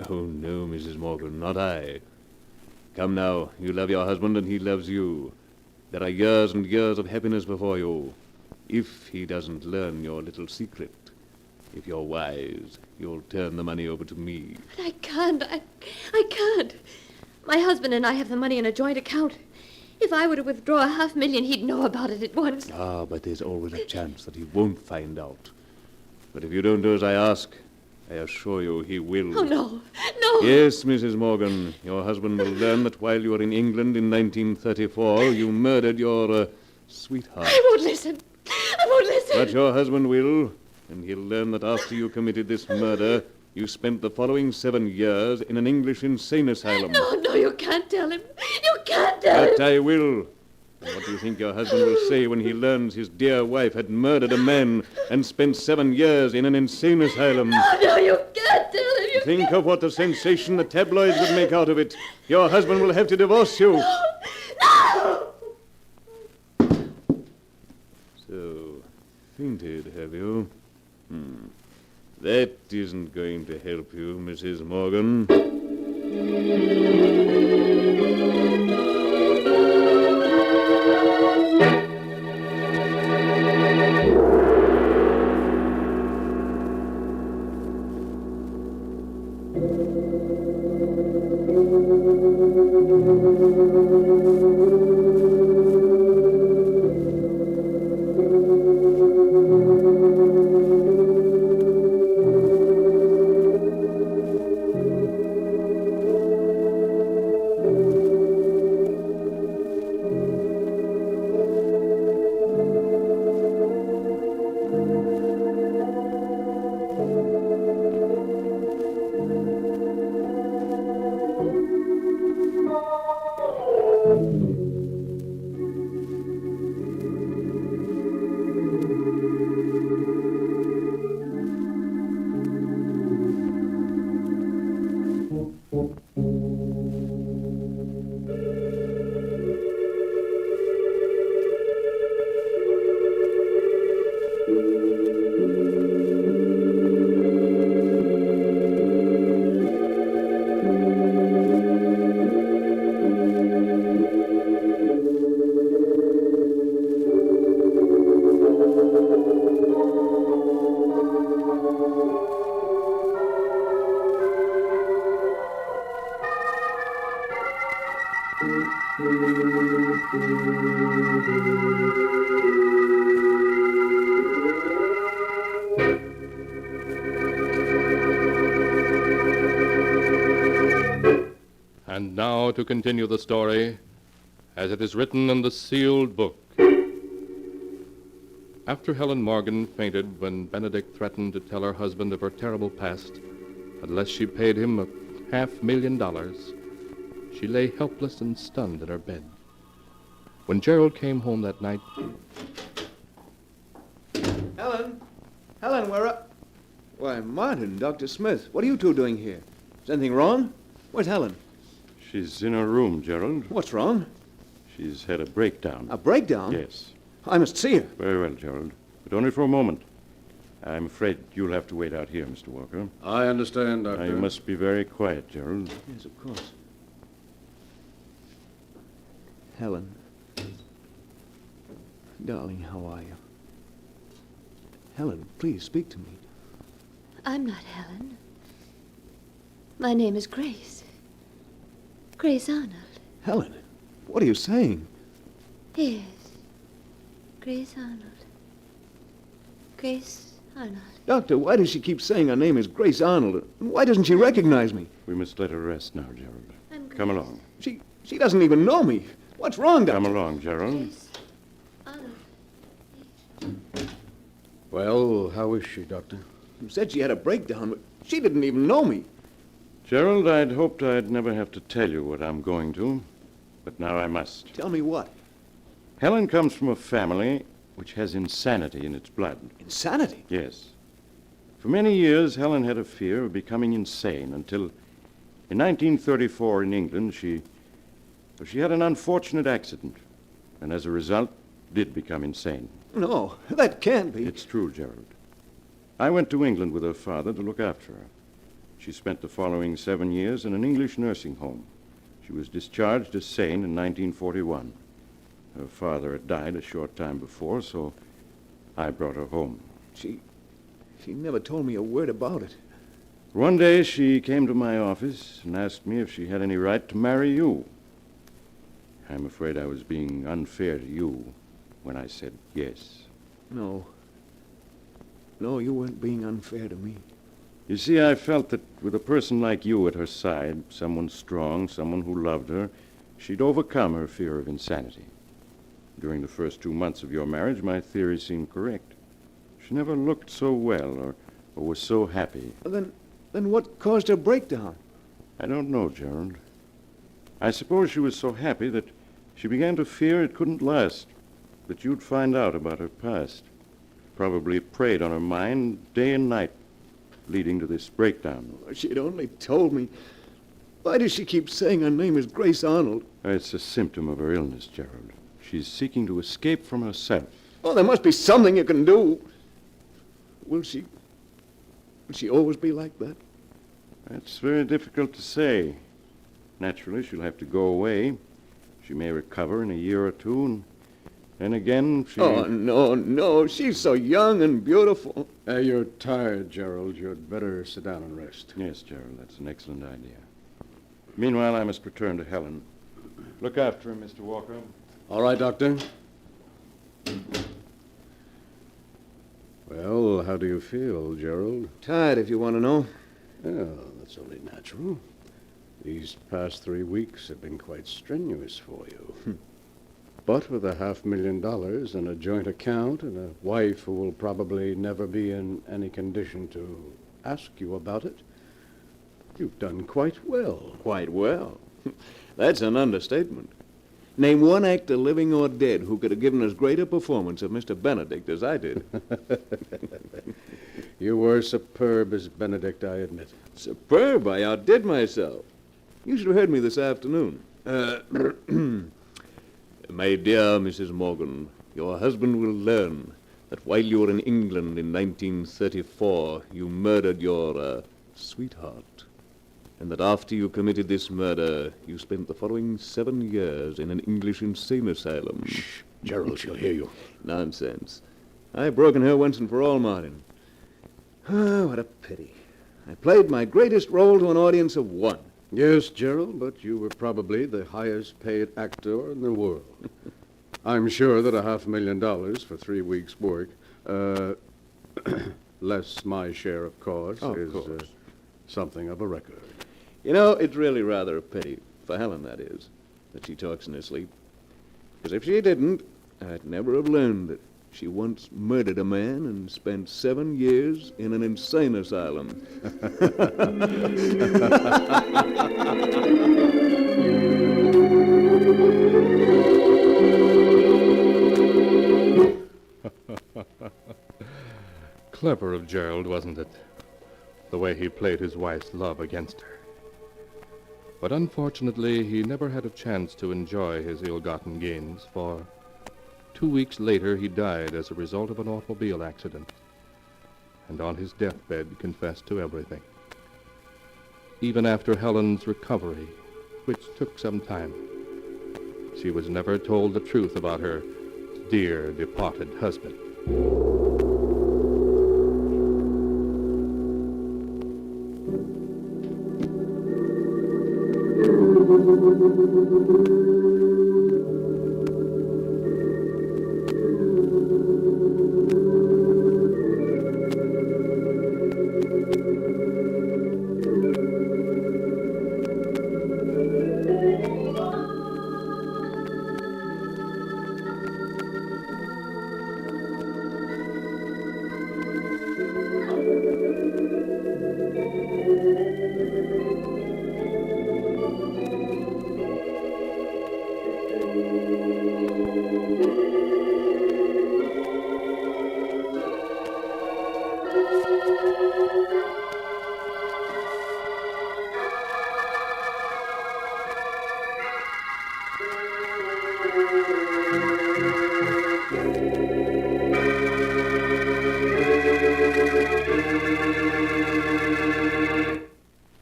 Oh, no, Mrs. Morgan, not I. Come now, you love your husband and he loves you. There are years and years of happiness before you. If he doesn't learn your little secret, if you're wise, you'll turn the money over to me. But I can't. I can't. My husband and I have the money in a joint account. If I were to withdraw $500,000, he'd know about it at once. Ah, but there's always a chance that he won't find out. But if you don't do as I ask, I assure you he will. Oh, no. No. Yes, Mrs. Morgan, your husband will learn that while you were in England in 1934, you murdered your sweetheart. I won't listen. I won't listen. But your husband will, and he'll learn that after you committed this murder, you spent the following 7 years in an English insane asylum. No, you can't tell him. You can't tell him. But I will. And what do you think your husband will say when he learns his dear wife had murdered a man and spent 7 years in an insane asylum? No, you can't tell him. Think of what the sensation the tabloids would make out of it. Your husband will have to divorce you. No! So, fainted, have you? That isn't going to help you, Mrs. Morgan. And now to continue the story as it is written in the sealed book. After Helen Morgan fainted when Benedict threatened to tell her husband of her terrible past unless she paid him $500,000, she lay helpless and stunned in her bed. When Gerald came home that night... Helen! Helen, where are... Why, Martin, Dr. Smith, what are you two doing here? Is anything wrong? Where's Helen? She's in her room, Gerald. What's wrong? She's had a breakdown. A breakdown? Yes. I must see her. Very well, Gerald. But only for a moment. I'm afraid you'll have to wait out here, Mr. Walker. I understand, Doctor. Now, you must be very quiet, Gerald. Yes, of course. Helen. Darling, how are you? Helen, please speak to me. I'm not Helen. My name is Grace. Grace Arnold. Helen, what are you saying? Yes. Grace Arnold. Grace Arnold. Doctor, why does she keep saying her name is Grace Arnold? Why doesn't she recognize me? We must let her rest now, Gerald. Come along. She doesn't even know me. What's wrong, Doctor? Come along, Gerald. Well, how is she, Doctor? You said she had a breakdown, but she didn't even know me. Gerald, I'd hoped I'd never have to tell you what I'm going to, but now I must. Tell me what? Helen comes from a family which has insanity in its blood. Insanity? Yes. For many years, Helen had a fear of becoming insane until, in 1934 in England, she had an unfortunate accident, and as a result, did become insane. No, that can't be. It's true, Gerald. I went to England with her father to look after her. She spent the following 7 years in an English nursing home. She was discharged as sane in 1941. Her father had died a short time before, so I brought her home. She never told me a word about it. One day she came to my office and asked me if she had any right to marry you. I'm afraid I was being unfair to you when I said yes. No. No, you weren't being unfair to me. You see, I felt that with a person like you at her side, someone strong, someone who loved her, she'd overcome her fear of insanity. During the first 2 months of your marriage, my theory seemed correct. She never looked so well or was so happy. Then what caused her breakdown? I don't know, Gerald. I suppose she was so happy that she began to fear it couldn't last, that you'd find out about her past. Probably preyed on her mind day and night, leading to this breakdown. She'd only told me. Why does she keep saying her name is Grace Arnold? It's a symptom of her illness, Gerald. She's seeking to escape from herself. Oh, there must be something you can do. Will she always be like that? That's very difficult to say. Naturally, she'll have to go away. She may recover in a year or two, and then again she... Oh, no. She's so young and beautiful. You're tired, Gerald. You'd better sit down and rest. Yes, Gerald, that's an excellent idea. Meanwhile, I must return to Helen. Look after her, Mr. Walker. All right, Doctor. Well, how do you feel, Gerald? Tired, if you want to know. Well, that's only natural. These past 3 weeks have been quite strenuous for you. But with $500,000 and a joint account and a wife who will probably never be in any condition to ask you about it, you've done quite well. Quite well? That's an understatement. Name one actor, living or dead, who could have given as great a performance of Mr. Benedict as I did. You were superb as Benedict, I admit. Superb? I outdid myself. You should have heard me this afternoon. My dear Mrs. Morgan, your husband will learn that while you were in England in 1934, you murdered your sweetheart. And that after you committed this murder, you spent the following 7 years in an English insane asylum. Shh, Gerald, she'll hear you. Nonsense. I've broken her once and for all, Martin. Ah, what a pity. I played my greatest role to an audience of one. Yes, Gerald, but you were probably the highest paid actor in the world. I'm sure that $500,000 for 3 weeks' work, less my share of costs, is something of a record. You know, it's really rather a pity, for Helen, that is, that she talks in her sleep. Because if she didn't, I'd never have learned that she once murdered a man and spent 7 years in an insane asylum. Clever of Gerald, wasn't it? The way he played his wife's love against her. But unfortunately, he never had a chance to enjoy his ill-gotten gains, for 2 weeks later he died as a result of an automobile accident, and on his deathbed confessed to everything. Even after Helen's recovery, which took some time, she was never told the truth about her dear departed husband.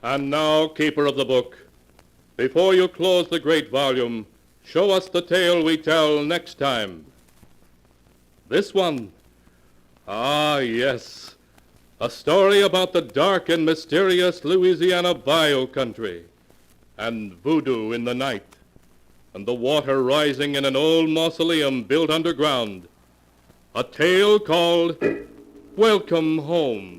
And now, keeper of the book, before you close the great volume, show us the tale we tell next time. This one. Ah, yes. A story about the dark and mysterious Louisiana bayou country, and voodoo in the night, and the water rising in an old mausoleum built underground. A tale called Welcome Home.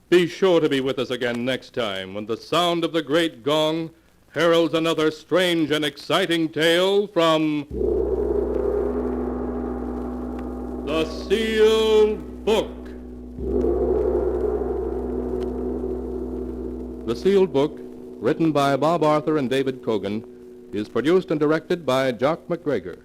Be sure to be with us again next time when the sound of the great gong heralds another strange and exciting tale from The Sealed Book. The Sealed Book, written by Bob Arthur and David Cogan, is produced and directed by Jock McGregor.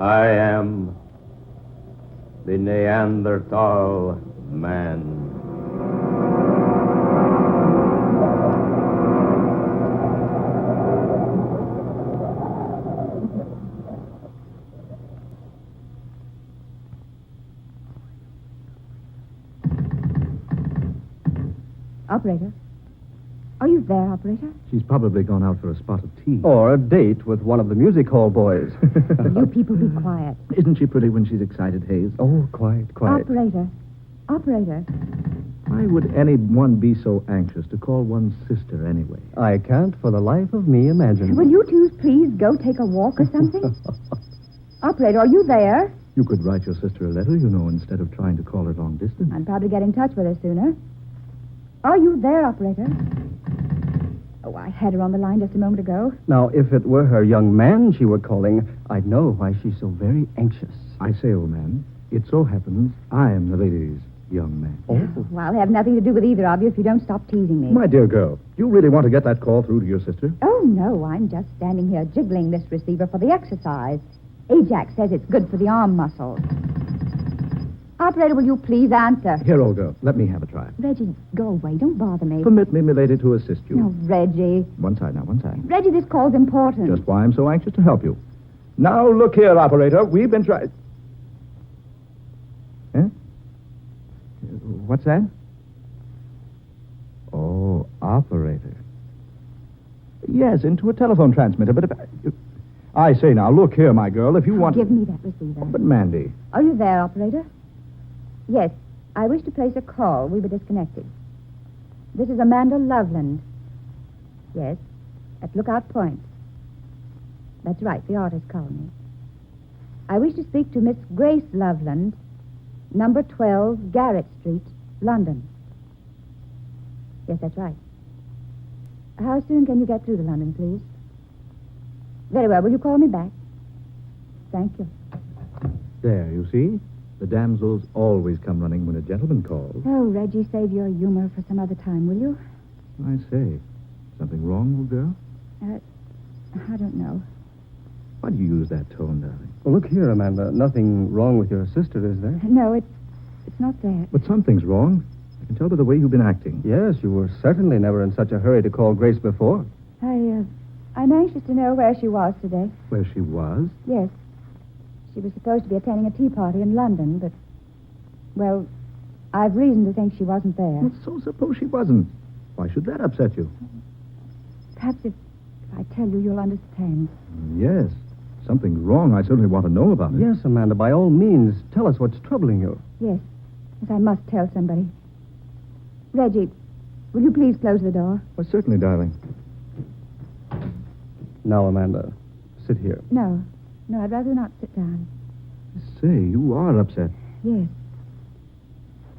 I am the Neanderthal man. Operator? Are you there, operator? She's probably gone out for a spot of tea. Or a date with one of the music hall boys. Will you people be quiet? Isn't she pretty when she's excited, Hayes? Oh, quiet. Operator. Why would anyone be so anxious to call one's sister anyway? I can't for the life of me imagine. Will you two please go take a walk or something? Operator, are you there? You could write your sister a letter, instead of trying to call her long distance. I'd probably get in touch with her sooner. Are you there, operator? Oh, I had her on the line just a moment ago. Now, if it were her young man she were calling, I'd know why she's so very anxious. I say, old man, it so happens I am the lady's young man. Oh, well, I'll have nothing to do with either of you if you don't stop teasing me. My dear girl, do you really want to get that call through to your sister? Oh, no, I'm just standing here jiggling this receiver for the exercise. Ajax says it's good for the arm muscles. Operator, will you please answer? Here, old girl, let me have a try. Reggie, go away. Don't bother me. Permit me, milady, to assist you. No, Reggie. One side now, one side. Reggie, this call's important. Just why I'm so anxious to help you. Now, look here, operator. We've been trying... Huh? What's that? Oh, operator. Yes, into a telephone transmitter, but if... I say now, look here, my girl, if you want... Give me that receiver. But, Mandy... Are you there, operator? Yes, I wish to place a call. We were disconnected. This is Amanda Loveland. Yes, at Lookout Point. That's right, the artist called me. I wish to speak to Miss Grace Loveland, number 12, Garrett Street, London. Yes, that's right. How soon can you get through to London, please? Very well. Will you call me back? Thank you. There, you see? The damsels always come running when a gentleman calls. Oh, Reggie, save your humor for some other time, will you? I say, something wrong, old girl? I don't know. Why do you use that tone, darling? Well, look here, Amanda. Nothing wrong with your sister, is there? No, it's not that. But something's wrong. I can tell by the way you've been acting. Yes, you were certainly never in such a hurry to call Grace before. I'm anxious to know where she was today. Where she was? Yes. She was supposed to be attending a tea party in London, but, well, I've reason to think she wasn't there. Well, so suppose she wasn't. Why should that upset you? Perhaps if I tell you, you'll understand. Yes. Something's wrong. I certainly want to know about it. Yes, Amanda, by all means, tell us what's troubling you. Yes. Yes, I must tell somebody. Reggie, will you please close the door? Well, certainly, darling. Now, Amanda, sit here. No, I'd rather not sit down. Say, you are upset. Yes.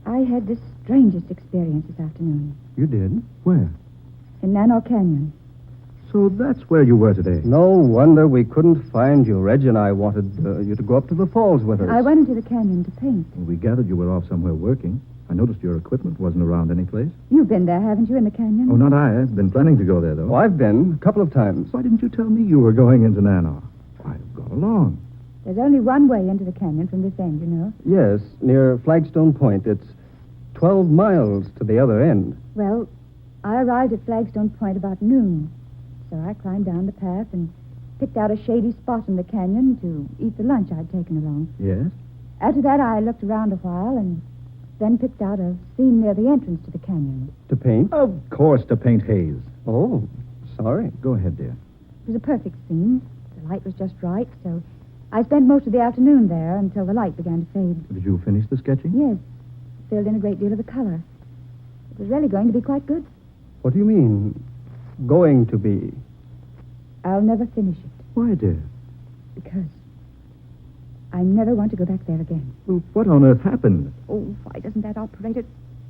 I had the strangest experience this afternoon. You did? Where? In Nano Canyon. So that's where you were today. No wonder we couldn't find you. Reggie and I wanted you to go up to the falls with us. I went into the canyon to paint. Well, we gathered you were off somewhere working. I noticed your equipment wasn't around any place. You've been there, haven't you, in the canyon? Oh, not I. I've been planning to go there, though. Oh, I've been a couple of times. Why didn't you tell me you were going into Nano? I've gone along. There's only one way into the canyon from this end, you know. Yes, near Flagstone Point. It's 12 miles to the other end. Well, I arrived at Flagstone Point about noon. So I climbed down the path and picked out a shady spot in the canyon to eat the lunch I'd taken along. Yes? After that, I looked around a while and then picked out a scene near the entrance to the canyon. To paint? Of course, to paint haze. Oh, sorry. Go ahead, dear. It was a perfect scene. The light was just right, so I spent most of the afternoon there until the light began to fade. Did you finish the sketching? Yes. Filled in a great deal of the color. It was really going to be quite good. What do you mean, going to be? I'll never finish it. Why, dear? Because I never want to go back there again. Well, what on earth happened? Oh, why doesn't that operator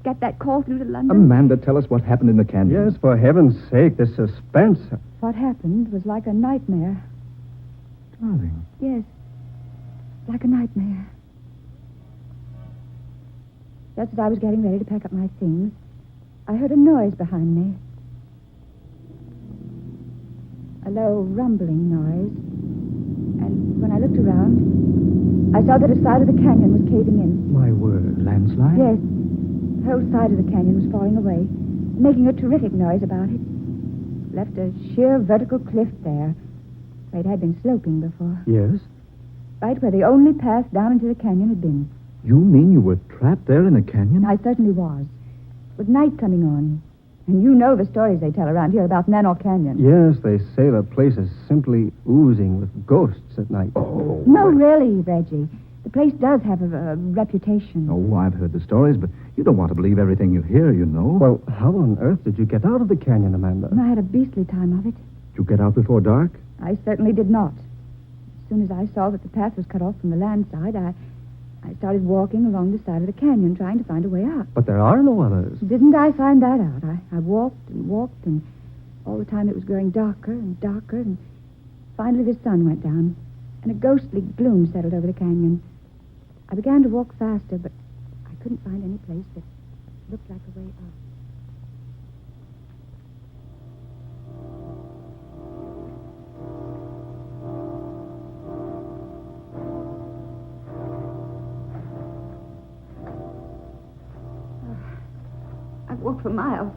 get that call through to London? Amanda, tell us what happened in the canyon. Yes, for heaven's sake, this suspense. What happened was like a nightmare. Darling. Yes, like a nightmare. Just as I was getting ready to pack up my things, I heard a noise behind me. A low rumbling noise. And when I looked around, I saw that a side of the canyon was caving in. My word. Landslide? Yes. The whole side of the canyon was falling away, making a terrific noise about it. Left a sheer vertical cliff there, where it had been sloping before. Yes? Right where the only path down into the canyon had been. You mean you were trapped there in a canyon? I certainly was. With night coming on. And you know the stories they tell around here about Nano Canyon. Yes, they say the place is simply oozing with ghosts at night. Oh. No, really, Reggie. The place does have a reputation. Oh, I've heard the stories, but you don't want to believe everything you hear, you know. Well, how on earth did you get out of the canyon, Amanda? I had a beastly time of it. Did you get out before dark? I certainly did not. As soon as I saw that the path was cut off from the land side, I started walking along the side of the canyon, trying to find a way out. But there are no others. Didn't I find that out? I walked and walked, and All the time it was growing darker and darker, and finally the sun went down, and a ghostly gloom settled over the canyon. I began to walk faster, but I couldn't find any place that looked like a way up. I've walked for miles.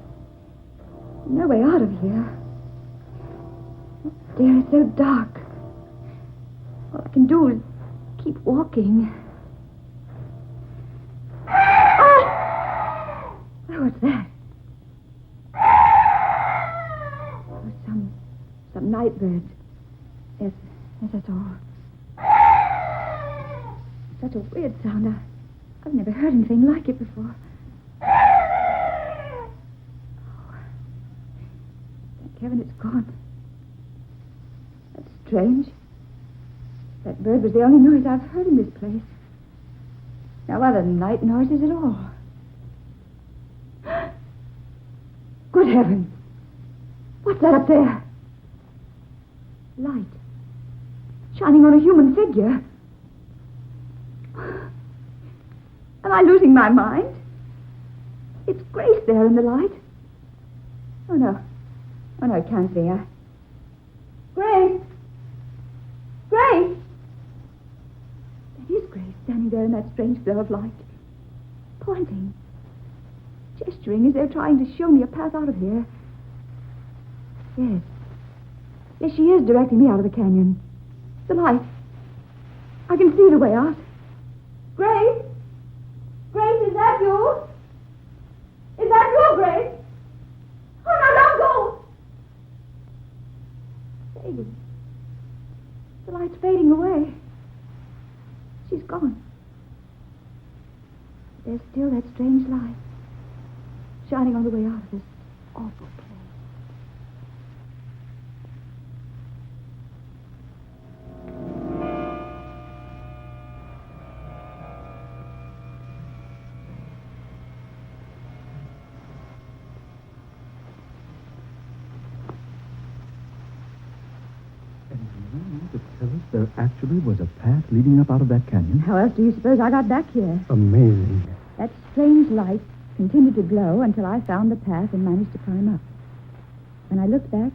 No way out of here. Oh, dear, it's so dark. All I can do is keep walking. Ah! Oh, what's that? Oh, some night birds. Yes, that's all. Such a weird sound. I've never heard anything like it before. Heaven, it's gone. That's strange. That bird was the only noise I've heard in this place. No other night noises at all. Good heavens! What's that up there? Light. Shining on a human figure. Am I losing my mind? It's Grace there in the light. Oh, no. Oh, no, it can't be. Grace! Grace! That is Grace standing there in that strange glow of light. Pointing. Gesturing as though trying to show me a path out of here. Yes. Yes, she is directing me out of the canyon. The light. I can see the way out. Grace? Grace, is that you? Is that you, Grace? Oh, no, don't go! Fading. The light's fading away. She's gone. There's still that strange light shining on the way out of this awful place. There actually was a path leading up out of that canyon. How else do you suppose I got back here? Amazing. That strange light continued to glow until I found the path and managed to climb up. When I looked back,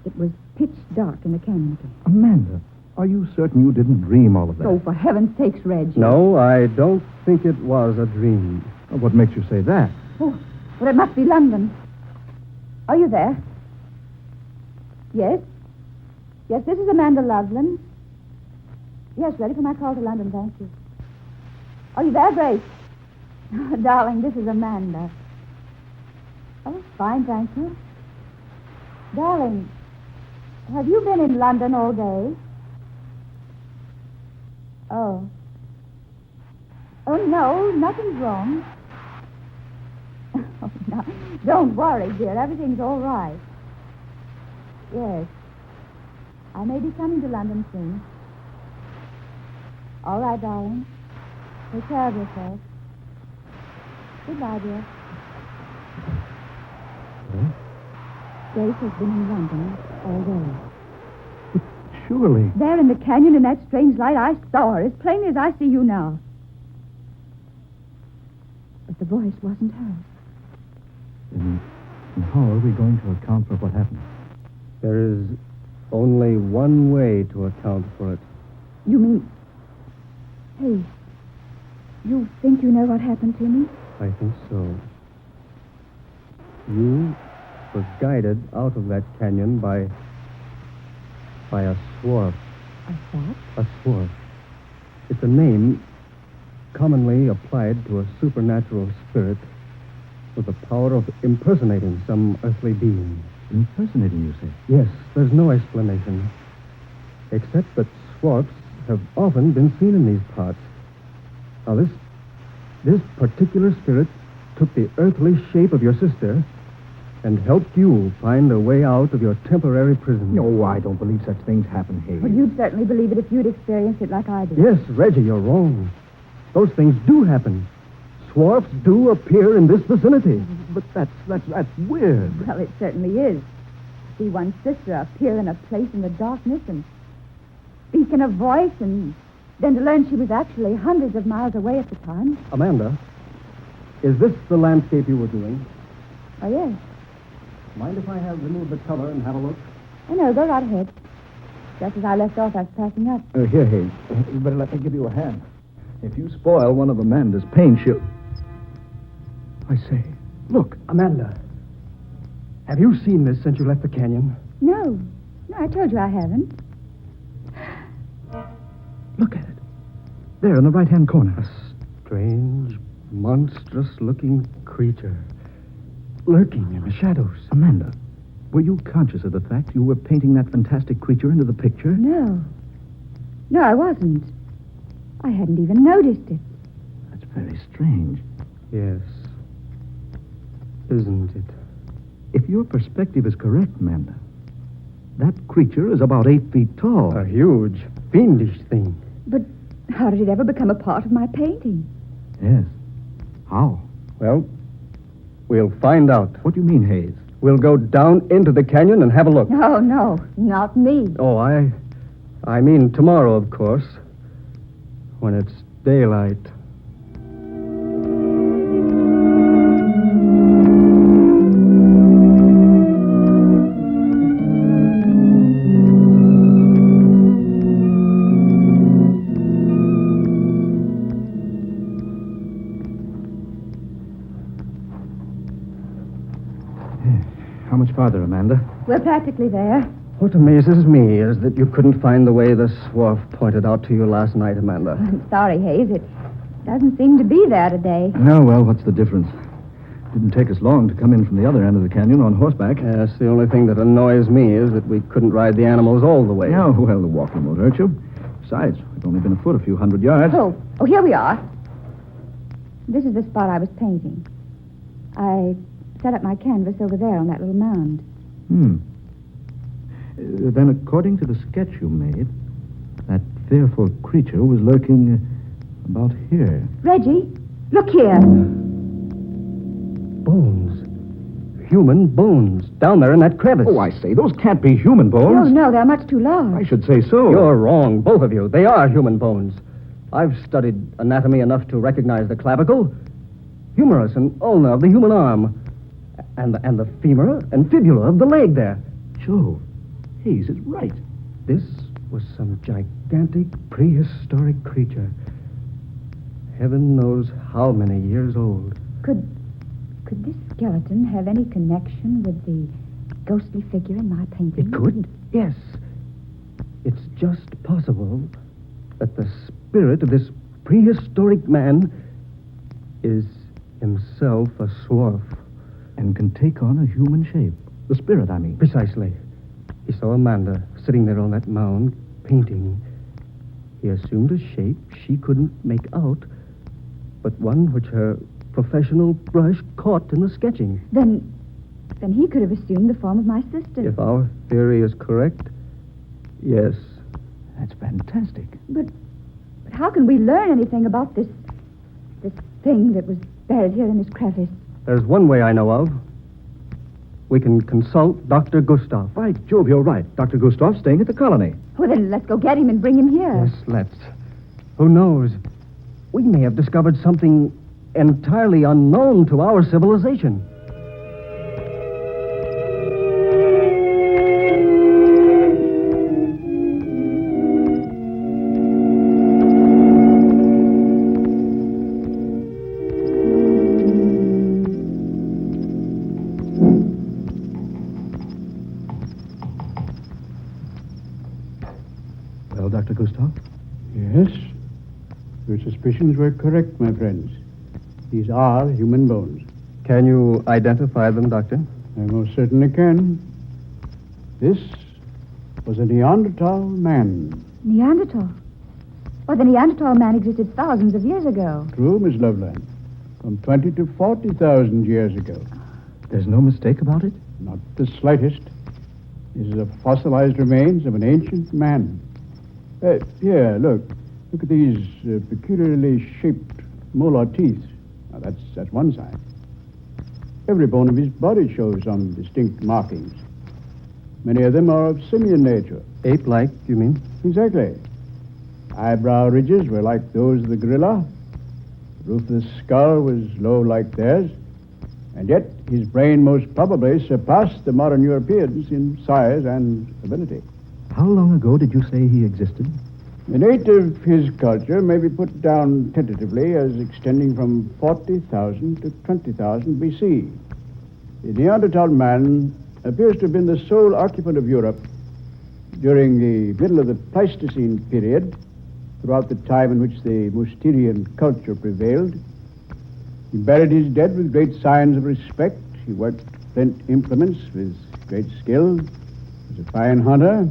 it was pitch dark in the canyon again. Amanda, are you certain you didn't dream all of that? Oh, for heaven's sakes, Reg. No, I don't think it was a dream. What makes you say that? Oh, well, it must be London. Are you there? Yes? Yes, this is Amanda Loveland. Yes, ready for my call to London, thank you. Are you there, Grace? Oh, darling, this is Amanda. Oh, fine, thank you. Darling, have you been in London all day? Oh. Oh, no, nothing's wrong. Oh, no, don't worry, dear. Everything's all right. Yes. I may be coming to London soon. All right, darling. Take care of yourself. Goodbye, dear. Huh? Grace has been in London all day. Surely. There in the canyon in that strange light, I saw her as plainly as I see you now. But the voice wasn't hers. Then how are we going to account for what happened? There is only one way to account for it. You mean... Hey, you think you know what happened to me? I think so. You were guided out of that canyon by a swarf. A what? A swarf. It's a name commonly applied to a supernatural spirit with the power of impersonating some earthly being. Impersonating, you say? Yes, there's no explanation. Except that swarfs have often been seen in these parts. Now, this particular spirit took the earthly shape of your sister and helped you find a way out of your temporary prison. No, I don't believe such things happen, Hayes. Well, you'd certainly believe it if you'd experienced it like I did. Yes, Reggie, you're wrong. Those things do happen. Swarfs do appear in this vicinity. But that's weird. Well, it certainly is. see one's sister appear in a place in the darkness and speak in a voice, and then to learn she was actually hundreds of miles away at the time. Amanda, is this the landscape you were doing? Oh, yes. Mind if I have removed the cover and have a look? Oh, no, go right ahead. Just as I left off, I was passing up. Here, Hayes. You better let me give you a hand. If you spoil one of Amanda's paint, she'll... I say, look. Amanda, have you seen this since you left the canyon? No. No, I told you I haven't. Look at it. There in the right-hand corner. A strange, monstrous-looking creature. Lurking in the shadows. Amanda, were you conscious of the fact you were painting that fantastic creature into the picture? No. No, I wasn't. I hadn't even noticed it. That's very strange. Yes. Isn't it? If your perspective is correct, Amanda, that creature is about 8 feet tall. A huge, fiendish thing. But how did it ever become a part of my painting? Yes. How? Well, we'll find out. What do you mean, Hayes? We'll go down into the canyon and have a look. No, no, not me. Oh, I mean tomorrow, of course. When it's daylight. How much farther, Amanda? We're practically there. What amazes me is that you couldn't find the way the swarf pointed out to you last night, Amanda. I'm sorry, Hayes. It doesn't seem to be there today. No, well, what's the difference? Didn't take us long to come in from the other end of the canyon on horseback. Yes, the only thing that annoys me is that we couldn't ride the animals all the way. No, well, the walking won't hurt you. Besides, we've only been afoot a few hundred yards. Oh, here we are. This is the spot I was painting. I set up my canvas over there on that little mound. Then, according to the sketch you made, that fearful creature was lurking about here. Reggie, look here. Bones. Human bones. Down there in that crevice. Oh, I say, those can't be human bones. No, they're much too large. I should say so. You're wrong, both of you. They are human bones. I've studied anatomy enough to recognize the clavicle, humerus and ulna of the human arm, and the femur and fibula of the leg there. Jove, Hayes is right. This was some gigantic prehistoric creature. Heaven knows how many years old. Could this skeleton have any connection with the ghostly figure in my painting? It could, yes. It's just possible that the spirit of this prehistoric man is himself a swarf. And can take on a human shape. The spirit, I mean. Precisely. He saw Amanda sitting there on that mound, painting. He assumed a shape she couldn't make out, but one which her professional brush caught in the sketching. Then he could have assumed the form of my sister. If our theory is correct, yes. That's fantastic. But how can we learn anything about this thing that was buried here in this crevice? There's one way I know of. We can consult Dr. Gustav. By Jove, you're right. Dr. Gustav's staying at the colony. Well, then let's go get him and bring him here. Yes, let's. Who knows? We may have discovered something entirely unknown to our civilization. Well, Dr. Gustav? Yes. Your suspicions were correct, my friends. These are human bones. Can you identify them, Doctor? I most certainly can. This was a Neanderthal man. Neanderthal? Well, the Neanderthal man existed thousands of years ago. True, Miss Loveland. From 20 to 40,000 years ago. There's no mistake about it? Not the slightest. This is the fossilized remains of an ancient man. Here, look. Look at these peculiarly shaped molar teeth. Now, that's one sign. Every bone of his body shows some distinct markings. Many of them are of simian nature. Ape-like, you mean? Exactly. Eyebrow ridges were like those of the gorilla. The roof of the skull was low like theirs. And yet, his brain most probably surpassed the modern Europeans in size and ability. How long ago did you say he existed? The date of his culture may be put down tentatively as extending from 40,000 to 20,000 BC. The Neanderthal man appears to have been the sole occupant of Europe during the middle of the Pleistocene period, throughout the time in which the Mousterian culture prevailed. He buried his dead with great signs of respect. He worked flint implements with great skill. He was a fine hunter.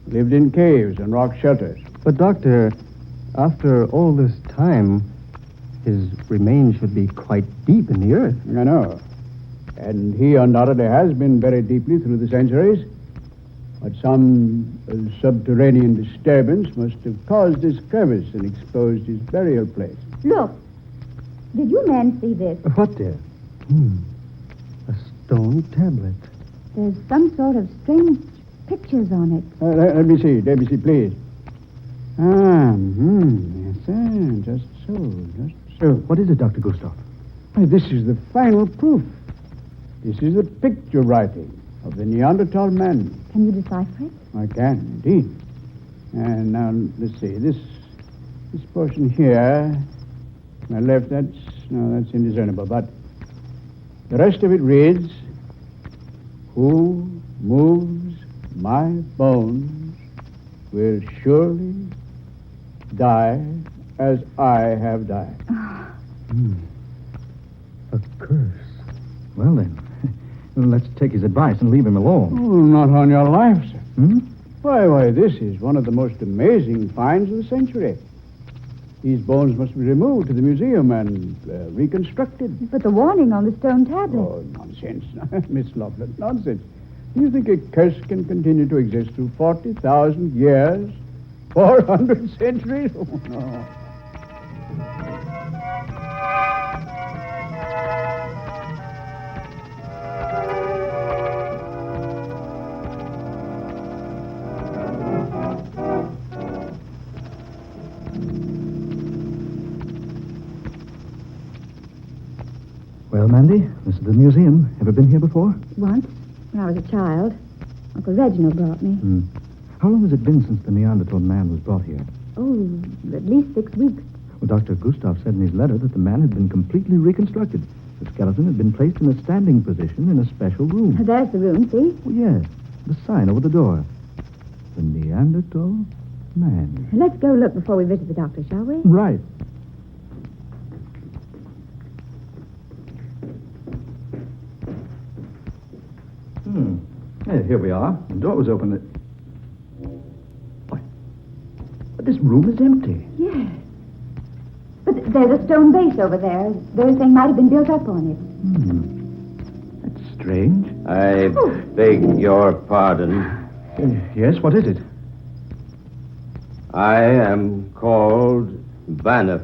Lived in caves and rock shelters. But, Doctor, after all this time, his remains should be quite deep in the earth. I know. And he undoubtedly has been buried deeply through the centuries. But some subterranean disturbance must have caused this crevice and exposed his burial place. Look. Did you men see this? What, dear? A stone tablet. There's some sort of strange pictures on it. Let me see, please. Yes, just so. What is it, Dr. Gustav? Why, this is the final proof. This is the picture writing of the Neanderthal man. Can you decipher it? I can, indeed. And now, let's see, this portion here, my left, that's indiscernible, but the rest of it reads, "Who moves my bones will surely die as I have died." A curse. Well, then, let's take his advice and leave him alone. Oh, not on your life, sir. Why, this is one of the most amazing finds of the century. These bones must be removed to the museum and reconstructed. But the warning on the stone tablet. Oh, nonsense. Miss Loveland, nonsense. Do you think a curse can continue to exist through 40,000 years? 400 centuries? Oh, no. Well, Mandy, this is the museum. Ever been here before? Once, when I was a child. Uncle Reginald brought me. How long has it been since the Neanderthal man was brought here? Oh, at least 6 weeks. Well, Dr. Gustav said in his letter that the man had been completely reconstructed. The skeleton had been placed in a standing position in a special room. There's the room, see? Oh, yes. The sign over the door. The Neanderthal man. Let's go look before we visit the doctor, shall we? Right. Here we are. The door was open. What? But this room is empty. Yes. But there's a stone base over there. Everything might have been built up on it. That's strange. I beg your pardon. Yes, what is it? I am called Banff.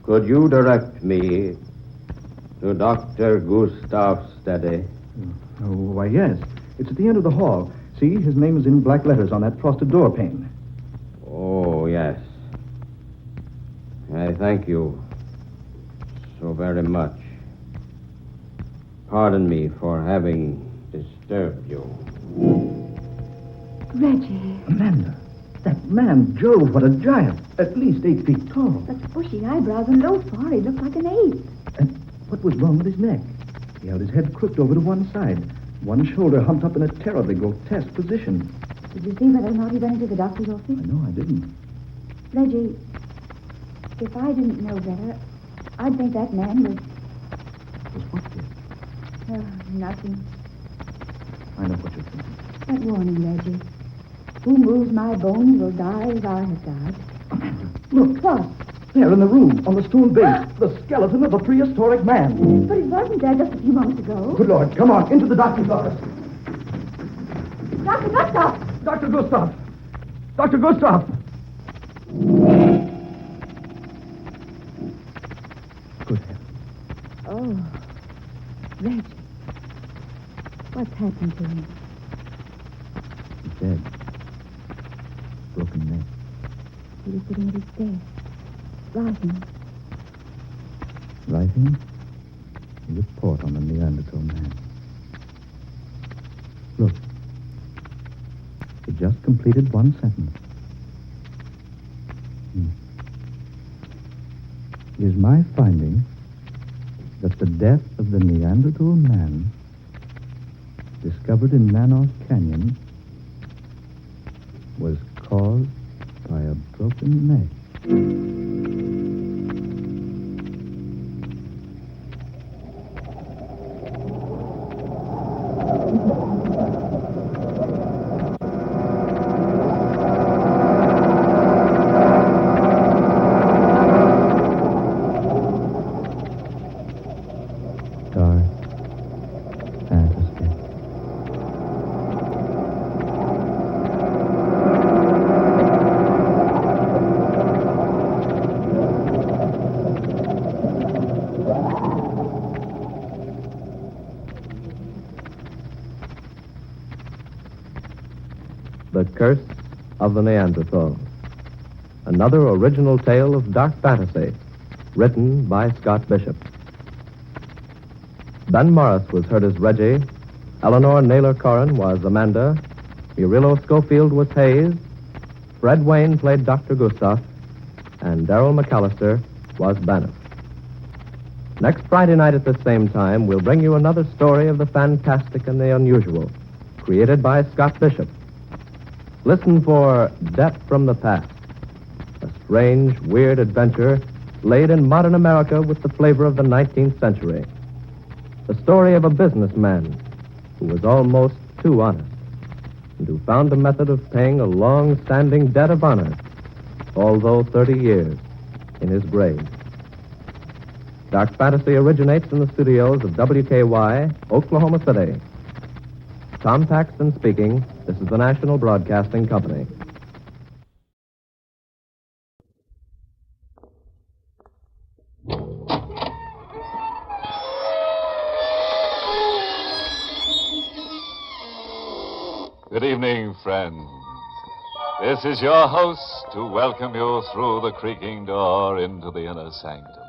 Could you direct me to Dr. Gustav's study? Oh, why, yes. It's at the end of the hall. See, his name is in black letters on that frosted door pane. Oh, yes. I thank you so very much. Pardon me for having disturbed you. Reggie. Amanda, that man, Jove, what a giant. At least 8 feet tall. Such bushy eyebrows and low forehead. He looked like an ape. And what was wrong with his neck? He held his head crooked over to one side, one shoulder humped up in a terribly grotesque position. Did you see whether or not he went into the doctor's office? No, I didn't. Reggie, if I didn't know better, I'd think that man was... Was what, dear? Oh, nothing. I know what you're thinking. That warning, Reggie. Who moves my bones will die as I have died. Look, What? there in the room, on the stone base, the skeleton of a prehistoric man. But it wasn't there just a few moments ago. Good Lord, come on, into the doctor's office. Dr. Gustav! Dr. Gustav! Dr. Gustav! Good heavens. Oh, Reggie. What's happened to him? He's dead. Broken neck. He was sitting at his desk, writing. Writing a report on the Neanderthal man. Look. He just completed one sentence. It is my finding that the death of the Neanderthal man discovered in Manos Canyon was caused by a broken neck. The Curse of the Neanderthal. Another original tale of dark fantasy, written by Scott Bishop. Ben Morris was heard as Reggie, Eleanor Naylor Corrin was Amanda, Murillo Schofield was Hayes, Fred Wayne played Dr. Gustav, and Darrell McAllister was Bannock. Next Friday night at the same time, we'll bring you another story of the fantastic and the unusual, created by Scott Bishop. Listen for Death from the Past, a strange, weird adventure laid in modern America with the flavor of the 19th century. The story of a businessman who was almost too honest and who found a method of paying a long-standing debt of honor, although 30 years in his grave. Dark Fantasy originates in the studios of WKY, Oklahoma City. Tom Paxton speaking. This is the National Broadcasting Company. Good evening, friends. This is your host to welcome you through the creaking door into the inner sanctum.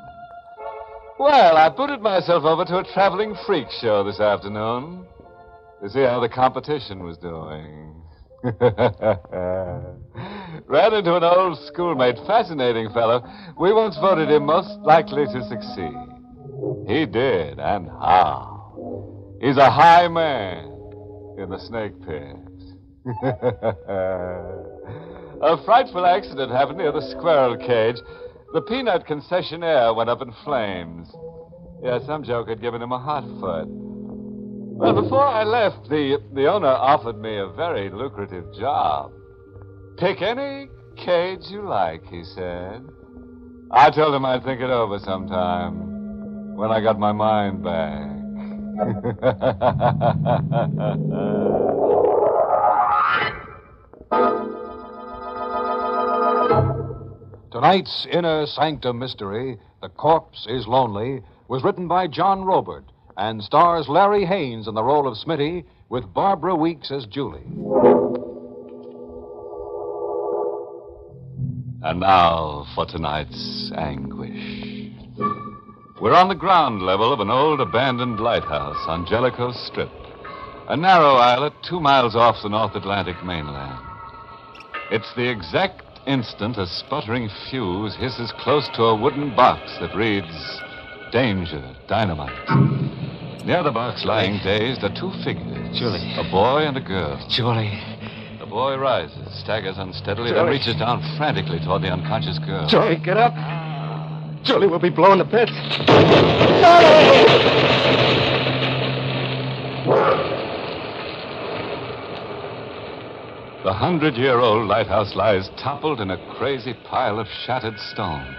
Well, I booted myself over to a traveling freak show this afternoon to see how the competition was doing. Ran into an old schoolmate, fascinating fellow. We once voted him most likely to succeed. He did, and how. He's a high man in the snake pit. A frightful accident happened near the squirrel cage. The peanut concessionaire went up in flames. Yeah, some joke had given him a hot foot. Well, before I left, the owner offered me a very lucrative job. Pick any cage you like, he said. I told him I'd think it over sometime when I got my mind back. Tonight's Inner Sanctum Mystery, The Corpse is Lonely, was written by John Robert and stars Larry Haynes in the role of Smitty with Barbara Weeks as Julie. And now for tonight's anguish. We're on the ground level of an old abandoned lighthouse on Jellicoe Strip, a narrow islet 2 miles off the North Atlantic mainland. It's the exact instant a sputtering fuse hisses close to a wooden box that reads, "Danger, Dynamite." Near the box, lying dazed, are two figures. Julie. A boy and a girl. Julie. The boy rises, staggers unsteadily, Julie. then reaches down frantically toward the unconscious girl. Julie, get up. Julie will be blown to bits. The 100-year-old lighthouse lies toppled in a crazy pile of shattered stone.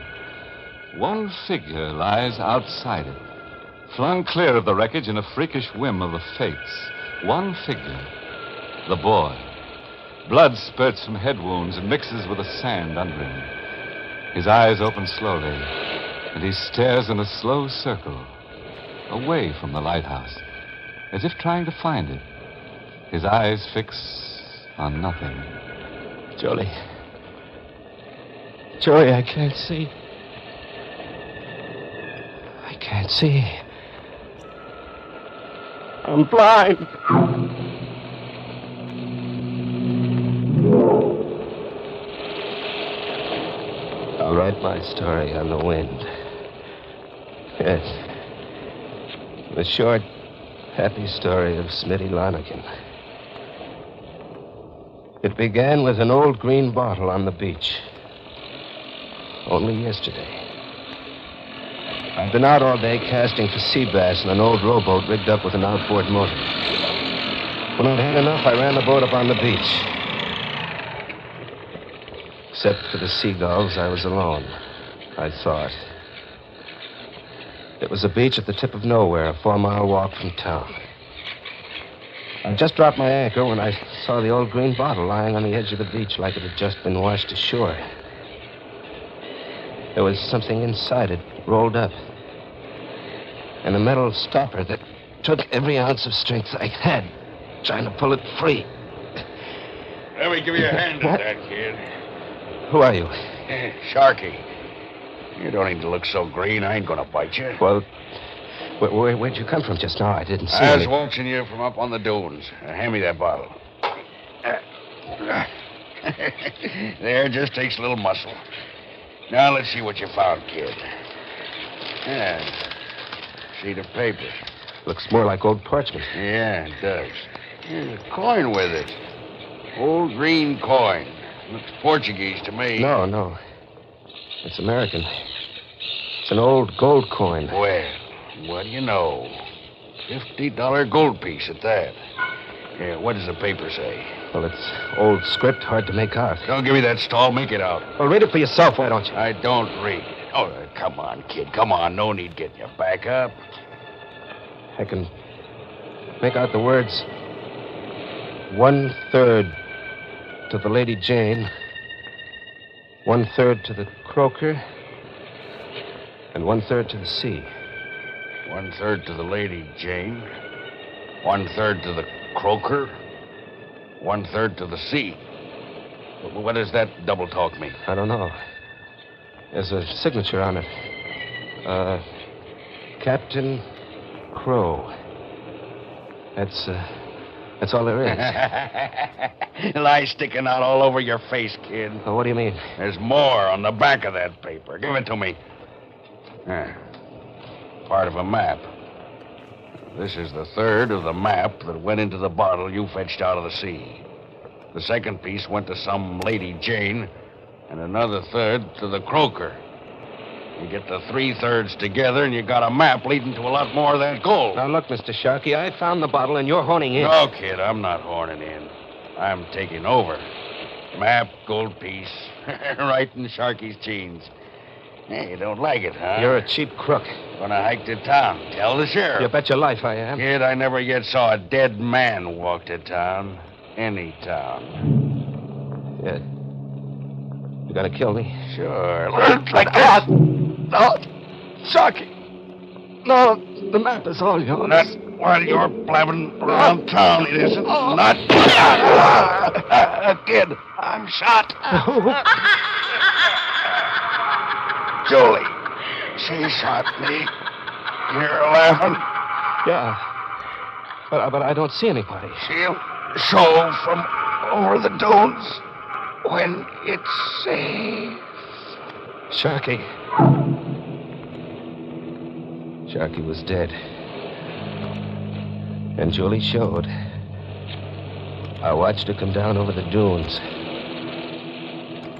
One figure lies outside it, flung clear of the wreckage in a freakish whim of the fates. One figure, the boy. Blood spurts from head wounds and mixes with the sand under him. His eyes open slowly, and he stares in a slow circle, away from the lighthouse. as if trying to find it. His eyes fix on nothing. Jolie. Jolie, I can't see. I can't see. I'm blind. I'll write my story on the wind. Yes. The short, happy story of Smitty Lonergan. It began with an old green bottle on the beach. Only yesterday. I'd been out all day casting for sea bass in an old rowboat rigged up with an outboard motor. When I'd had enough, I ran the boat up on the beach. Except for the seagulls, I was alone, I thought. It was a beach at the tip of nowhere, a 4-mile walk from town. I just dropped my anchor when I saw the old green bottle lying on the edge of the beach like it had just been washed ashore. There was something inside it, rolled up. And a metal stopper that took every ounce of strength I had, trying to pull it free. Let me give you a hand at that, kid. Who are you? Sharky. You don't need to look so green. I ain't gonna bite you. Well, where'd you come from just now? I didn't see I was any. watching you from up on the dunes. Hand me that bottle. There, just takes a little muscle. Now, let's see what you found, kid. Yeah. Sheet of paper. Looks more like old parchment. Yeah, it does. There's a coin with it. Old green coin. Looks Portuguese to me. No. It's American. It's an old gold coin. Well, what do you know? $50 gold piece at that. Yeah, what does the paper say? Well, it's old script, hard to make out. Don't give me that stall. Make it out. Well, read it for yourself, why don't you? I don't read. Oh, come on, kid. Come on. No need getting your back up. I can make out the words 1/3 to the Lady Jane, 1/3 to the Croaker, and 1/3 to the sea. 1/3 to the Lady Jane, 1/3 to the Croaker, 1/3 to the sea. What does that double talk mean? I don't know. There's a signature on it. Captain Crow. That's all there is. Lies sticking out all over your face, kid. Well, what do you mean? There's more on the back of that paper. Give it to me. Part of a map. This is the third of the map that went into the bottle you fetched out of the sea. The second piece went to some Lady Jane, and another third to the Croaker. You get the 3/3 together, and you got a map leading to a lot more of that gold. Now, look, Mr. Sharkey, I found the bottle, and you're horning in. No, kid, I'm not horning in. I'm taking over. Map, gold piece, right in Sharky's jeans. Hey, you don't like it, huh? You're a cheap crook. Gonna hike to town. Tell the sheriff. You bet your life I am. Kid, I never yet saw a dead man walk to town. Any town. Yeah. You gonna kill me? Sure. Like this. No, Sharky. No, the map is all yours. Not while you're blabbing around town, it isn't. Not. Kid, I'm shot. Jolie, she shot me. You're laughing. Yeah. But I don't see anybody. She'll show from over the dunes when it's safe. Sharky. Sharky was dead. And Julie showed. I watched her come down over the dunes,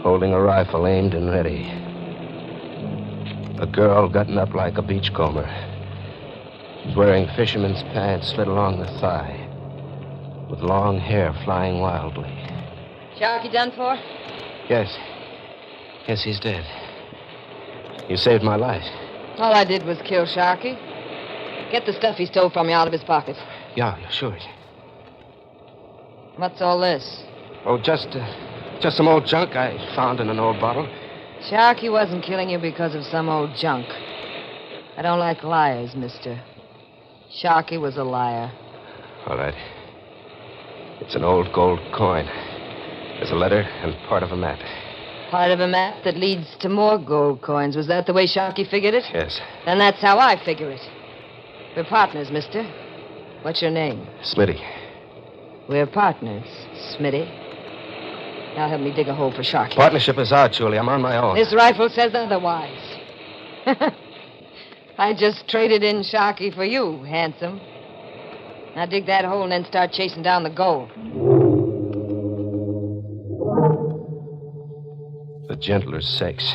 holding a rifle aimed and ready. A girl gotten up like a beachcomber. Was wearing fisherman's pants slit along the thigh, with long hair flying wildly. Sharky done for? Yes. Yes, he's dead. You saved my life. All I did was kill Sharky. Get the stuff he stole from you out of his pocket. Yeah, sure. What's all this? Oh, just some old junk I found in an old bottle. Sharky wasn't killing you because of some old junk. I don't like liars, mister. Sharky was a liar. All right. It's an old gold coin. There's a letter and part of a map. Part of a map that leads to more gold coins. Was that the way Sharkey figured it? Yes. Then that's how I figure it. We're partners, mister. What's your name? Smitty. We're partners, Smitty. Now help me dig a hole for Sharkey. Partnership is out, Julie. I'm on my own. This rifle says otherwise. I just traded in Sharkey for you, handsome. Now dig that hole and then start chasing down the gold. The gentler sex.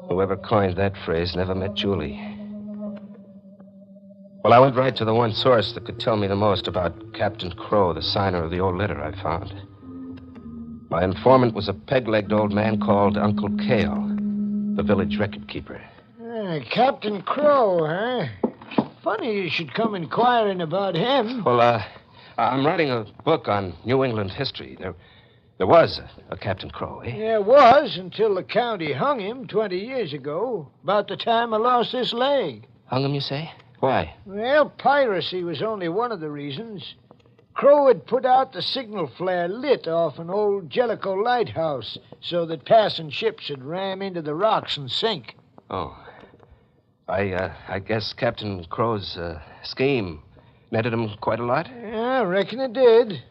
Whoever coined that phrase never met Julie. Well, I went right to the one source that could tell me the most about Captain Crow, the signer of the old letter I found. My informant was a peg-legged old man called Uncle Cale, the village record keeper. Captain Crow, huh? Funny you should come inquiring about him. Well, I'm writing a book on New England history. There was a Captain Crow, eh? Yeah, was until the county hung him 20 years ago, about the time I lost this leg. Hung him, you say? Why? Well, piracy was only one of the reasons. Crow had put out the signal flare lit off an old Jellicoe lighthouse so that passing ships would ram into the rocks and sink. Oh. I guess Captain Crow's scheme netted him quite a lot? Yeah, I reckon it did.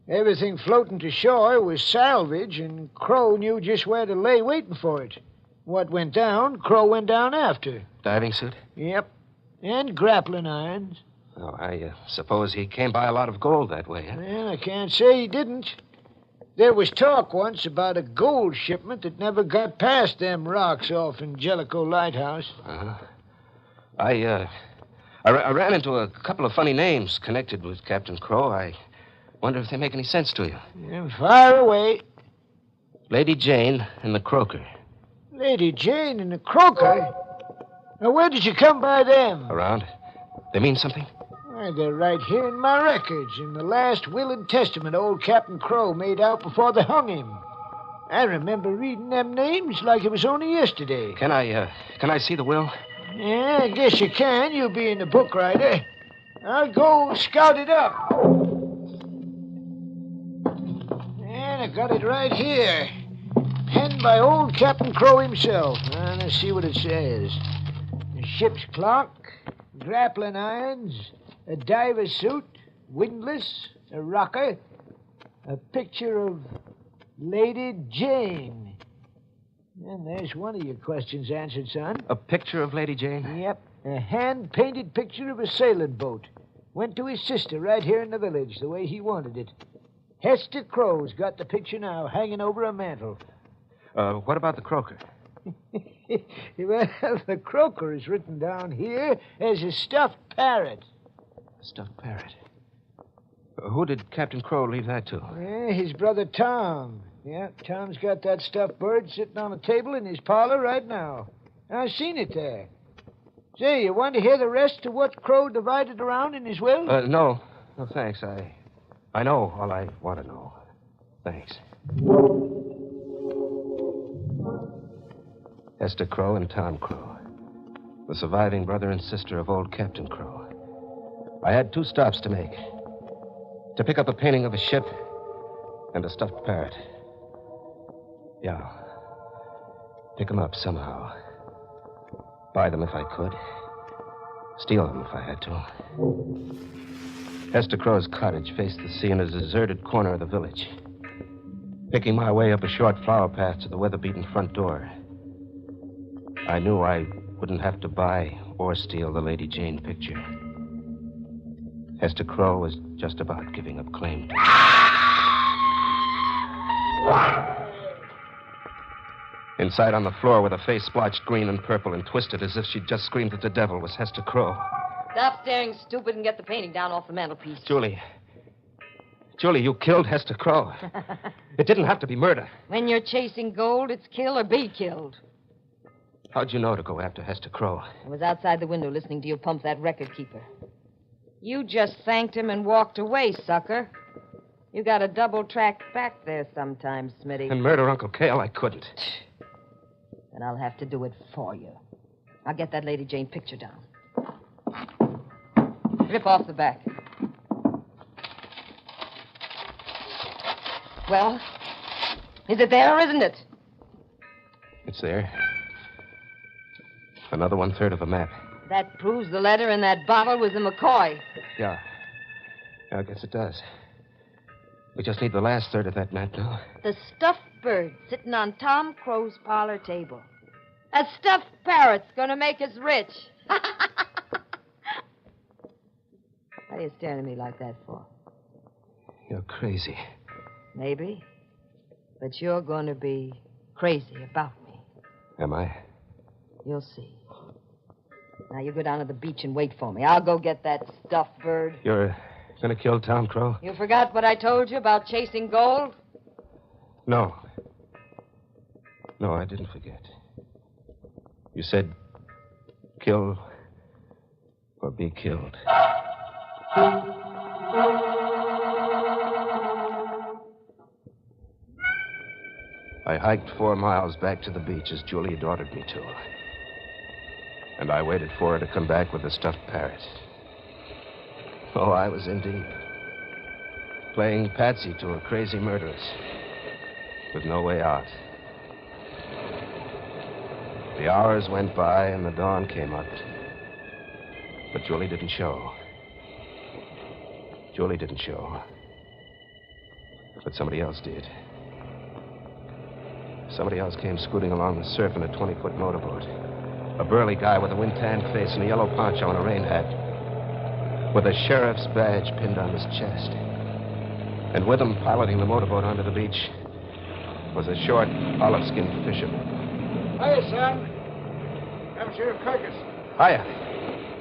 Everything floating to shore was salvage, and Crow knew just where to lay waiting for it. What went down, Crow went down after. Diving suit? Yep. And grappling irons. Oh, I suppose he came by a lot of gold that way, huh? Well, I can't say he didn't. There was talk once about a gold shipment that never got past them rocks off in Jellicoe Lighthouse. Uh-huh. I ran into a couple of funny names connected with Captain Crow. I wonder if they make any sense to you. Yeah, fire away. Lady Jane and the Croaker. Lady Jane and the Croaker? Now, where did you come by them? Around. They mean something? Why, they're right here in my records, in the last will and testament old Captain Crow made out before they hung him. I remember reading them names like it was only yesterday. Can I see the will? Yeah, I guess you can. You'll be in the book writer. I'll go scout it up. And I got it right here. Penned by old Captain Crow himself. Now, let's see what it says. A ship's clock, grappling irons, a diver's suit, windlass, a rocker, a picture of Lady Jane. And there's one of your questions answered, son. A picture of Lady Jane? Yep. A hand-painted picture of a sailing boat. Went to his sister right here in the village, the way he wanted it. Hester Crow's got the picture now, hanging over a mantel. What about the Croaker? Well, the Croaker is written down here as a stuffed parrot. A stuffed parrot? Who did Captain Crow leave that to? Yeah, his brother Tom. Yeah, Tom's got that stuffed bird sitting on a table in his parlor right now. I've seen it there. Say, you want to hear the rest of what Crow divided around in his will? No. No, thanks. I know all I want to know. Thanks. Hester Crow and Tom Crow, the surviving brother and sister of old Captain Crow. I had 2 stops to make. To pick up a painting of a ship and a stuffed parrot. Yeah. Pick them up somehow. Buy them if I could. Steal them if I had to. Hester Crow's cottage faced the sea in a deserted corner of the village. Picking my way up a short flower path to the weather-beaten front door, I knew I wouldn't have to buy or steal the Lady Jane picture. Hester Crow was just about giving up claim to it. Inside on the floor with a face splotched green and purple and twisted as if she'd just screamed at the devil was Hester Crow. Stop staring stupid and get the painting down off the mantelpiece. Julie, you killed Hester Crow. It didn't have to be murder. When you're chasing gold, it's kill or be killed. How'd you know to go after Hester Crow? I was outside the window listening to you pump that record keeper. You just thanked him and walked away, sucker. You got a double track back there sometimes, Smitty. And murder Uncle Cale, I couldn't. And I'll have to do it for you. I'll get that Lady Jane picture down. Rip off the back. Well, is it there or isn't it? It's there. Another 1/3 of a map. That proves the letter in that bottle was the McCoy. Yeah. I guess it does. We just need the last third of that map now. The stuffed bird sitting on Tom Crow's parlor table. A stuffed parrot's gonna make us rich. What are you staring at me like that for? You're crazy. Maybe. But you're gonna be crazy about me. Am I? You'll see. Now you go down to the beach and wait for me. I'll go get that stuffed bird. You're gonna kill Tom Crow? You forgot what I told you about chasing gold? No. No, I didn't forget. You said kill or be killed. I hiked 4 miles back to the beach as Julie had ordered me to. And I waited for her to come back with the stuffed parrot. Oh, I was in deep. Playing patsy to a crazy murderess with no way out. The hours went by and the dawn came up. But Julie didn't show. Julie didn't show. But somebody else did. Somebody else came scooting along the surf in a 20-foot motorboat. A burly guy with a wind-tanned face and a yellow poncho and a rain hat. With a sheriff's badge pinned on his chest. And with him, piloting the motorboat onto the beach, was a short, olive-skinned fisherman. Hiya, son. I'm Sheriff Kirkus. Hiya.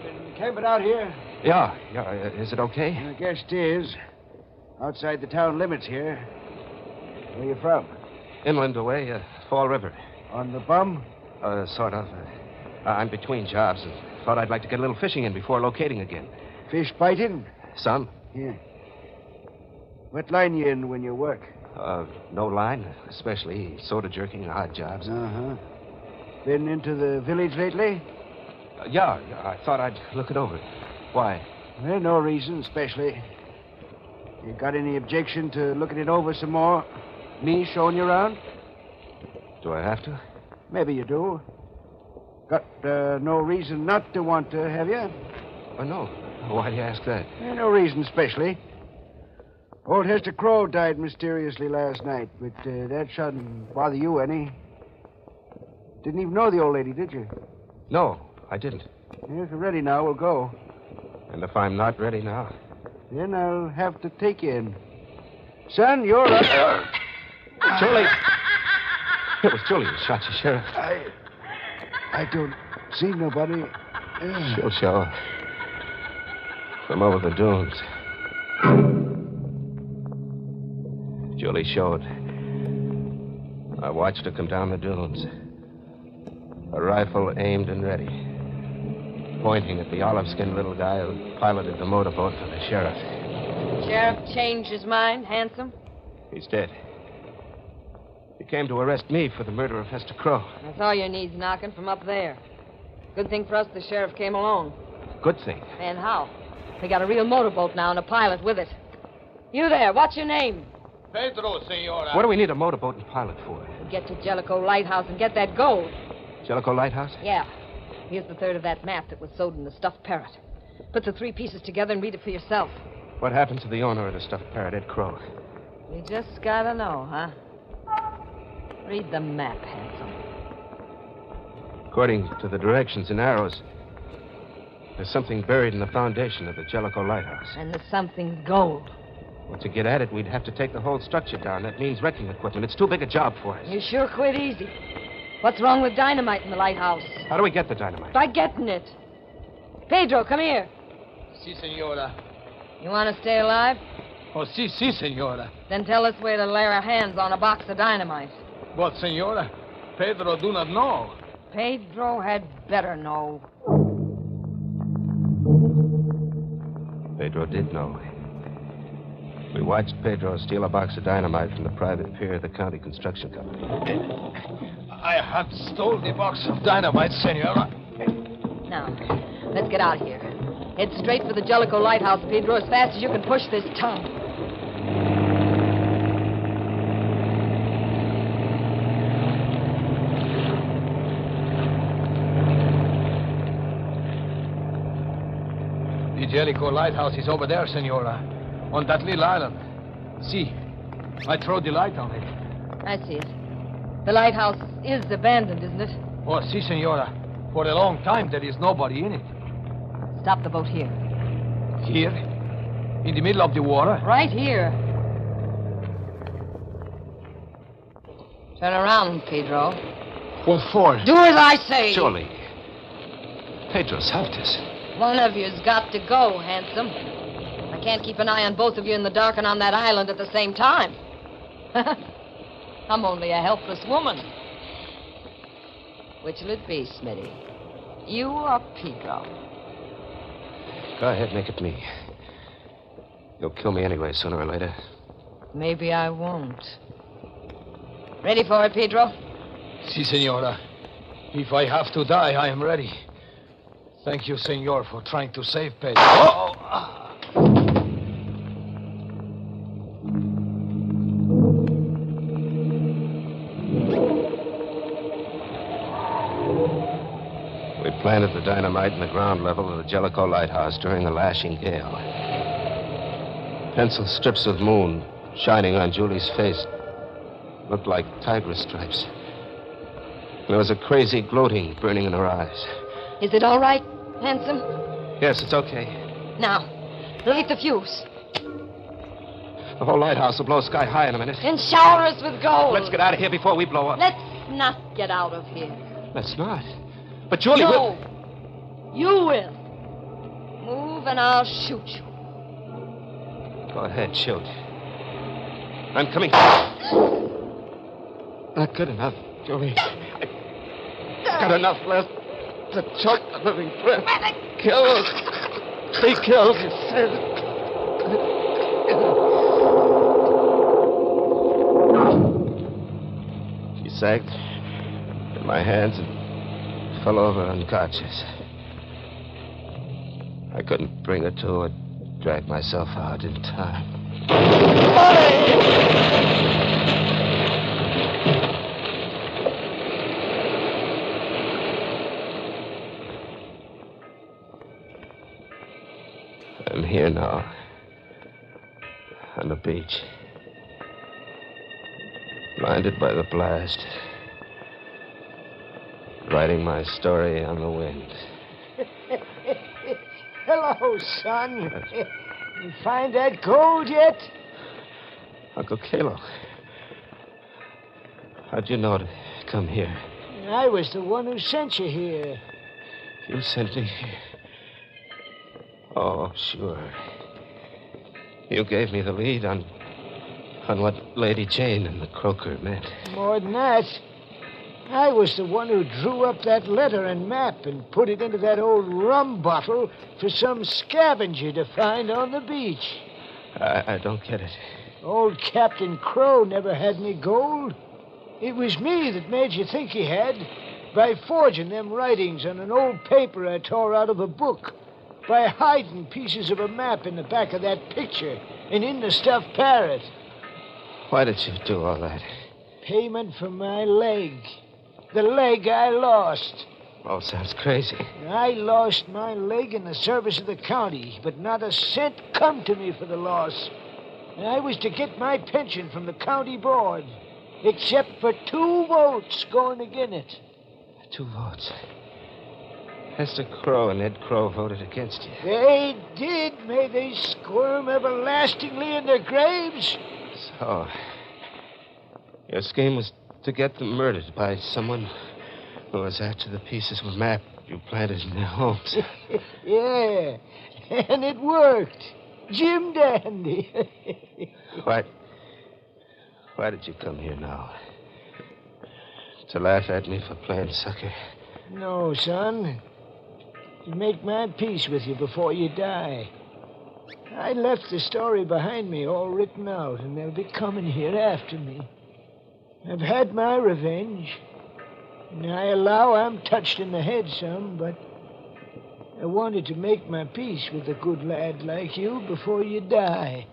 Been camping out here? Yeah. Is it okay? I guess it is. Outside the town limits here. Where you from? Inland away, Fall River. On the bum? Sort of. I'm between jobs and thought I'd like to get a little fishing in before locating again. Fish biting? Some. Yeah. What line you in when you work? No line, especially soda jerking, odd jobs. Uh-huh. Been into the village lately? Yeah, I thought I'd look it over. Why? Well, no reason, especially. You got any objection to looking it over some more? Me showing you around? Do I have to? Maybe you do. Got no reason not to want to, have you? No. Why do you ask that? No reason, especially. Old Hester Crow died mysteriously last night, but that shouldn't bother you any. Didn't even know the old lady, did you? No, I didn't. If you're ready now, we'll go. And if I'm not ready now? Then I'll have to take you in. Son, you're up. Julie! It was Julie who shot you, Sheriff. I don't see nobody. She'll show. From over the dunes. Julie showed. I watched her come down the dunes. A rifle aimed and ready. Pointing at the olive-skinned little guy who piloted the motorboat for the sheriff. Sheriff changed his mind, handsome? He's dead. He came to arrest me for the murder of Hester Crow. I saw your knees knocking from up there. Good thing for us the sheriff came along. Good thing. And how? We got a real motorboat now and a pilot with it. You there, what's your name? Pedro, senora. What do we need a motorboat and pilot for? To get to Jellicoe Lighthouse and get that gold. Jellicoe Lighthouse? Yeah. Here's the third of that map that was sewed in the stuffed parrot. Put the 3 pieces together and read it for yourself. What happened to the owner of the stuffed parrot, Ed Crow? You just gotta know, huh? Read the map, handsome. According to the directions and arrows, there's something buried in the foundation of the Jellicoe Lighthouse. And the something's gold. Well, to get at it, we'd have to take the whole structure down. That means wrecking equipment. It's too big a job for us. You sure quit easy. What's wrong with dynamite in the lighthouse? How do we get the dynamite? By getting it. Pedro, come here. Si, senora. You want to stay alive? Oh, si, senora. Then tell us where to lay our hands on a box of dynamite. But, senora, Pedro do not know. Pedro had better know. Pedro did know. We watched Pedro steal a box of dynamite from the private pier of the county construction company. I have stole the box of dynamite, senora. Now, let's get out of here. Head straight for the Jellicoe Lighthouse, Pedro, as fast as you can push this tongue. Jellicoe lighthouse is over there, Senora. On that little island. See, I throw the light on it. I see it. The lighthouse is abandoned, isn't it? Oh, si, Senora. For a long time, there is nobody in it. Stop the boat here. Here? In the middle of the water? Right here. Turn around, Pedro. What for? Do as I say. Surely. Pedro's helped us. One of you's got to go, handsome. I can't keep an eye on both of you in the dark and on that island at the same time. I'm only a helpless woman. Which'll it be, Smitty? You or Pedro? Go ahead, make it me. You'll kill me anyway, sooner or later. Maybe I won't. Ready for it, Pedro? Si, Senora. If I have to die, I am ready. Thank you, Senor, for trying to save Pedro. We planted the dynamite in the ground level of the Jellicoe lighthouse during the lashing gale. Pencil strips of moon shining on Julie's face looked like tiger stripes. There was a crazy gloating burning in her eyes. Is it all right, handsome? Yes, it's okay. Now, light the fuse. The whole lighthouse will blow sky high in a minute. And shower us with gold. Let's get out of here before we blow up. Let's not get out of here. Let's not. But Julie No. You will. Move and I'll shoot you. Go ahead, shoot. I'm coming. Not good enough, Julie. I've got enough left to choke the living breath. Kills. 3 kills, you said. She sagged in my hands and fell over unconscious. I couldn't bring her to or drag myself out in time. I'm here now, on the beach, blinded by the blast, writing my story on the wind. Hello, son. You find that gold yet? Uncle Kalo, how'd you know to come here? I was the one who sent you here. You sent me here. Oh, sure. You gave me the lead on what Lady Jane and the croaker meant. More than that, I was the one who drew up that letter and map and put it into that old rum bottle for some scavenger to find on the beach. I don't get it. Old Captain Crow never had any gold. It was me that made you think he had by forging them writings on an old paper I tore out of a book, by hiding pieces of a map in the back of that picture and in the stuffed parrot. Why did you do all that? Payment for my leg. The leg I lost. Oh, sounds crazy. I lost my leg in the service of the county, but not a cent come to me for the loss. I was to get my pension from the county board, except for 2 votes going against it. 2 votes. Hester Crow and Ed Crow voted against you. They did. May they squirm everlastingly in their graves. So, your scheme was to get them murdered by someone who was after the pieces of map you planted in their homes. Yeah, and it worked. Jim Dandy. Why did you come here now? To laugh at me for playing sucker? No, son. To make my peace with you before you die. I left the story behind me all written out, and they'll be coming here after me. I've had my revenge. And I allow I'm touched in the head some, but I wanted to make my peace with a good lad like you before you die.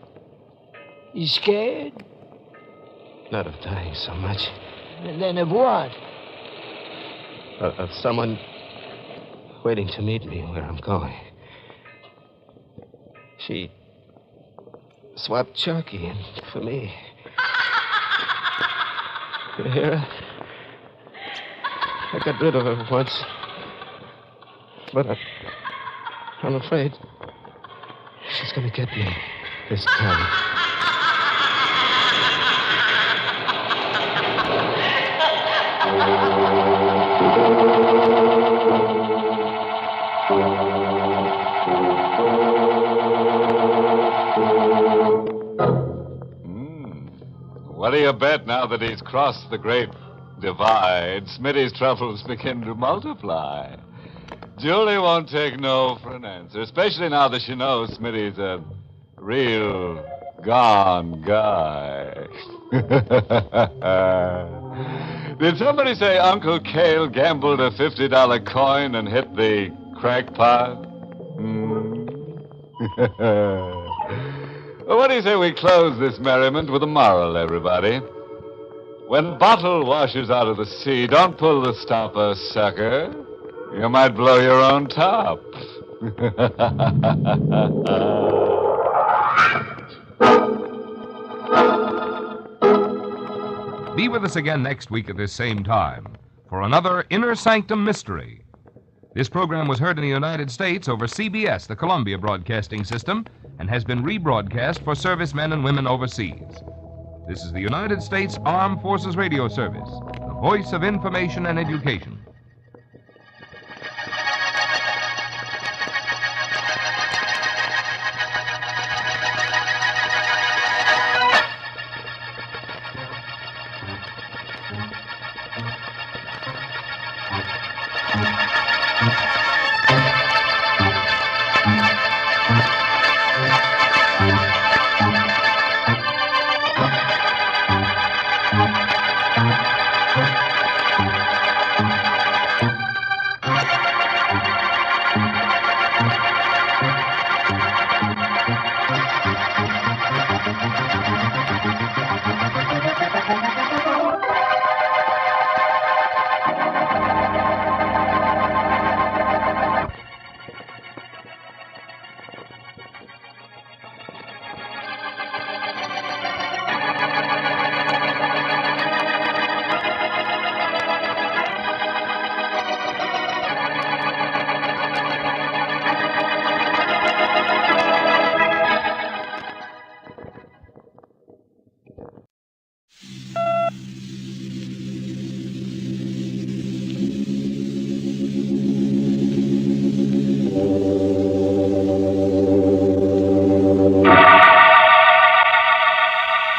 You scared? Not of dying so much. And then of what? Of someone waiting to meet me where I'm going. She swapped Chalky in for me. You hear her? I got rid of her once. But I'm afraid she's going to get me this time. What do you bet now that he's crossed the great divide, Smitty's troubles begin to multiply? Julie won't take no for an answer, especially now that she knows Smitty's a real gone guy. Did somebody say Uncle Cale gambled a $50 coin and hit the crackpot? Well, what do you say we close this merriment with a moral, everybody? When bottle washes out of the sea, don't pull the stopper, sucker. You might blow your own top. Be with us again next week at this same time for another Inner Sanctum Mystery. This program was heard in the United States over CBS, the Columbia Broadcasting System, and has been rebroadcast for servicemen and women overseas. This is the United States Armed Forces Radio Service, the voice of information and education.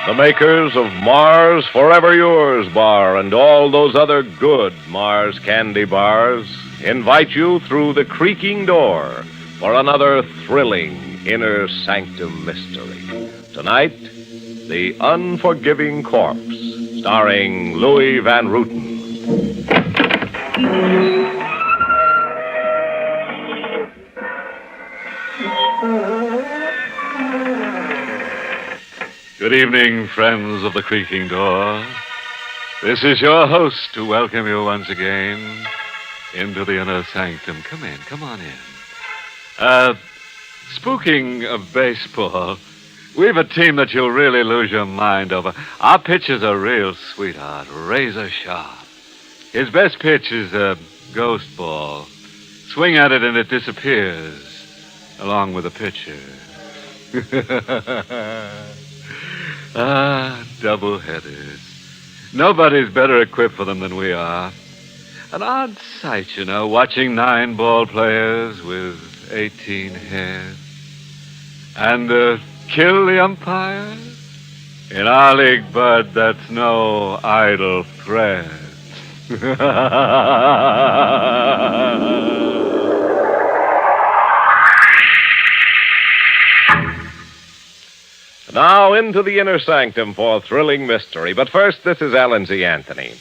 The makers of Mars Forever Yours Bar and all those other good Mars candy bars invite you through the creaking door for another thrilling Inner Sanctum mystery. Tonight, The Unforgiving Corpse, starring Louis Van Rooten. Good evening, friends of the creaking door. This is your host to welcome you once again into the Inner Sanctum. Come in, come on in. Spooking of baseball, we've a team that you'll really lose your mind over. Our pitcher's a real sweetheart, razor sharp. His best pitch is a ghost ball. Swing at it and it disappears, along with the pitcher. Double-headers. Nobody's better equipped for them than we are. An odd sight, you know, watching 9 ball players with 18 heads. And kill the umpire? In our league, Bud, that's no idle threat. Now into the Inner Sanctum for thrilling mystery. But first, this is Alan Z. Anthony.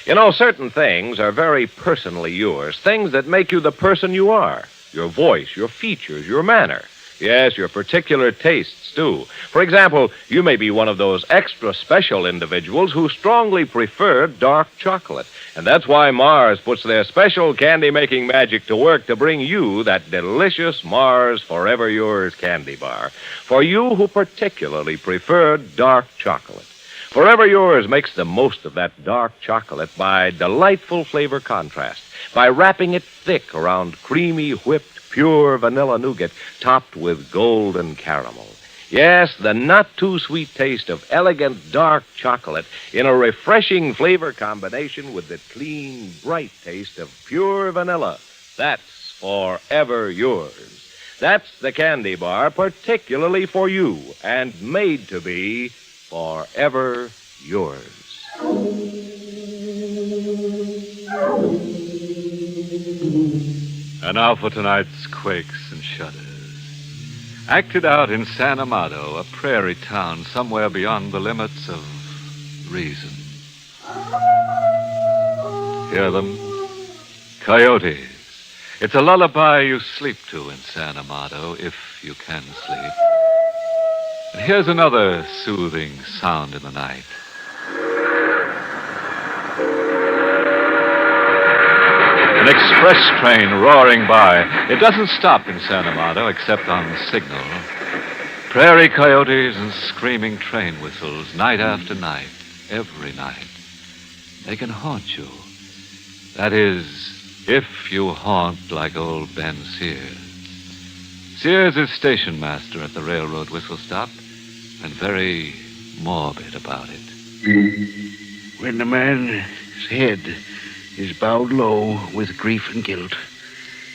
You know, certain things are very personally yours, things that make you the person you are. Your voice, your features, your manner. Yes, your particular tastes, too. For example, you may be one of those extra special individuals who strongly prefer dark chocolate. And that's why Mars puts their special candy-making magic to work to bring you that delicious Mars Forever Yours candy bar. For you who particularly prefer dark chocolate. Forever Yours makes the most of that dark chocolate by delightful flavor contrast, by wrapping it thick around creamy, whipped, pure vanilla nougat topped with golden caramel. Yes, the not-too-sweet taste of elegant dark chocolate in a refreshing flavor combination with the clean, bright taste of pure vanilla. That's Forever Yours. That's the candy bar particularly for you and made to be forever yours. And now for tonight's Quakes and Shudders. Acted out in San Amado, a prairie town somewhere beyond the limits of reason. Hear them? Coyotes. It's a lullaby you sleep to in San Amado, if you can sleep. And here's another soothing sound in the night. An express train roaring by. It doesn't stop in San Amado except on signal. Prairie coyotes and screaming train whistles night after night, every night. They can haunt you. That is, if you haunt like old Ben Sears. Sears is station master at the railroad whistle stop and very morbid about it. When the man's head is bowed low with grief and guilt,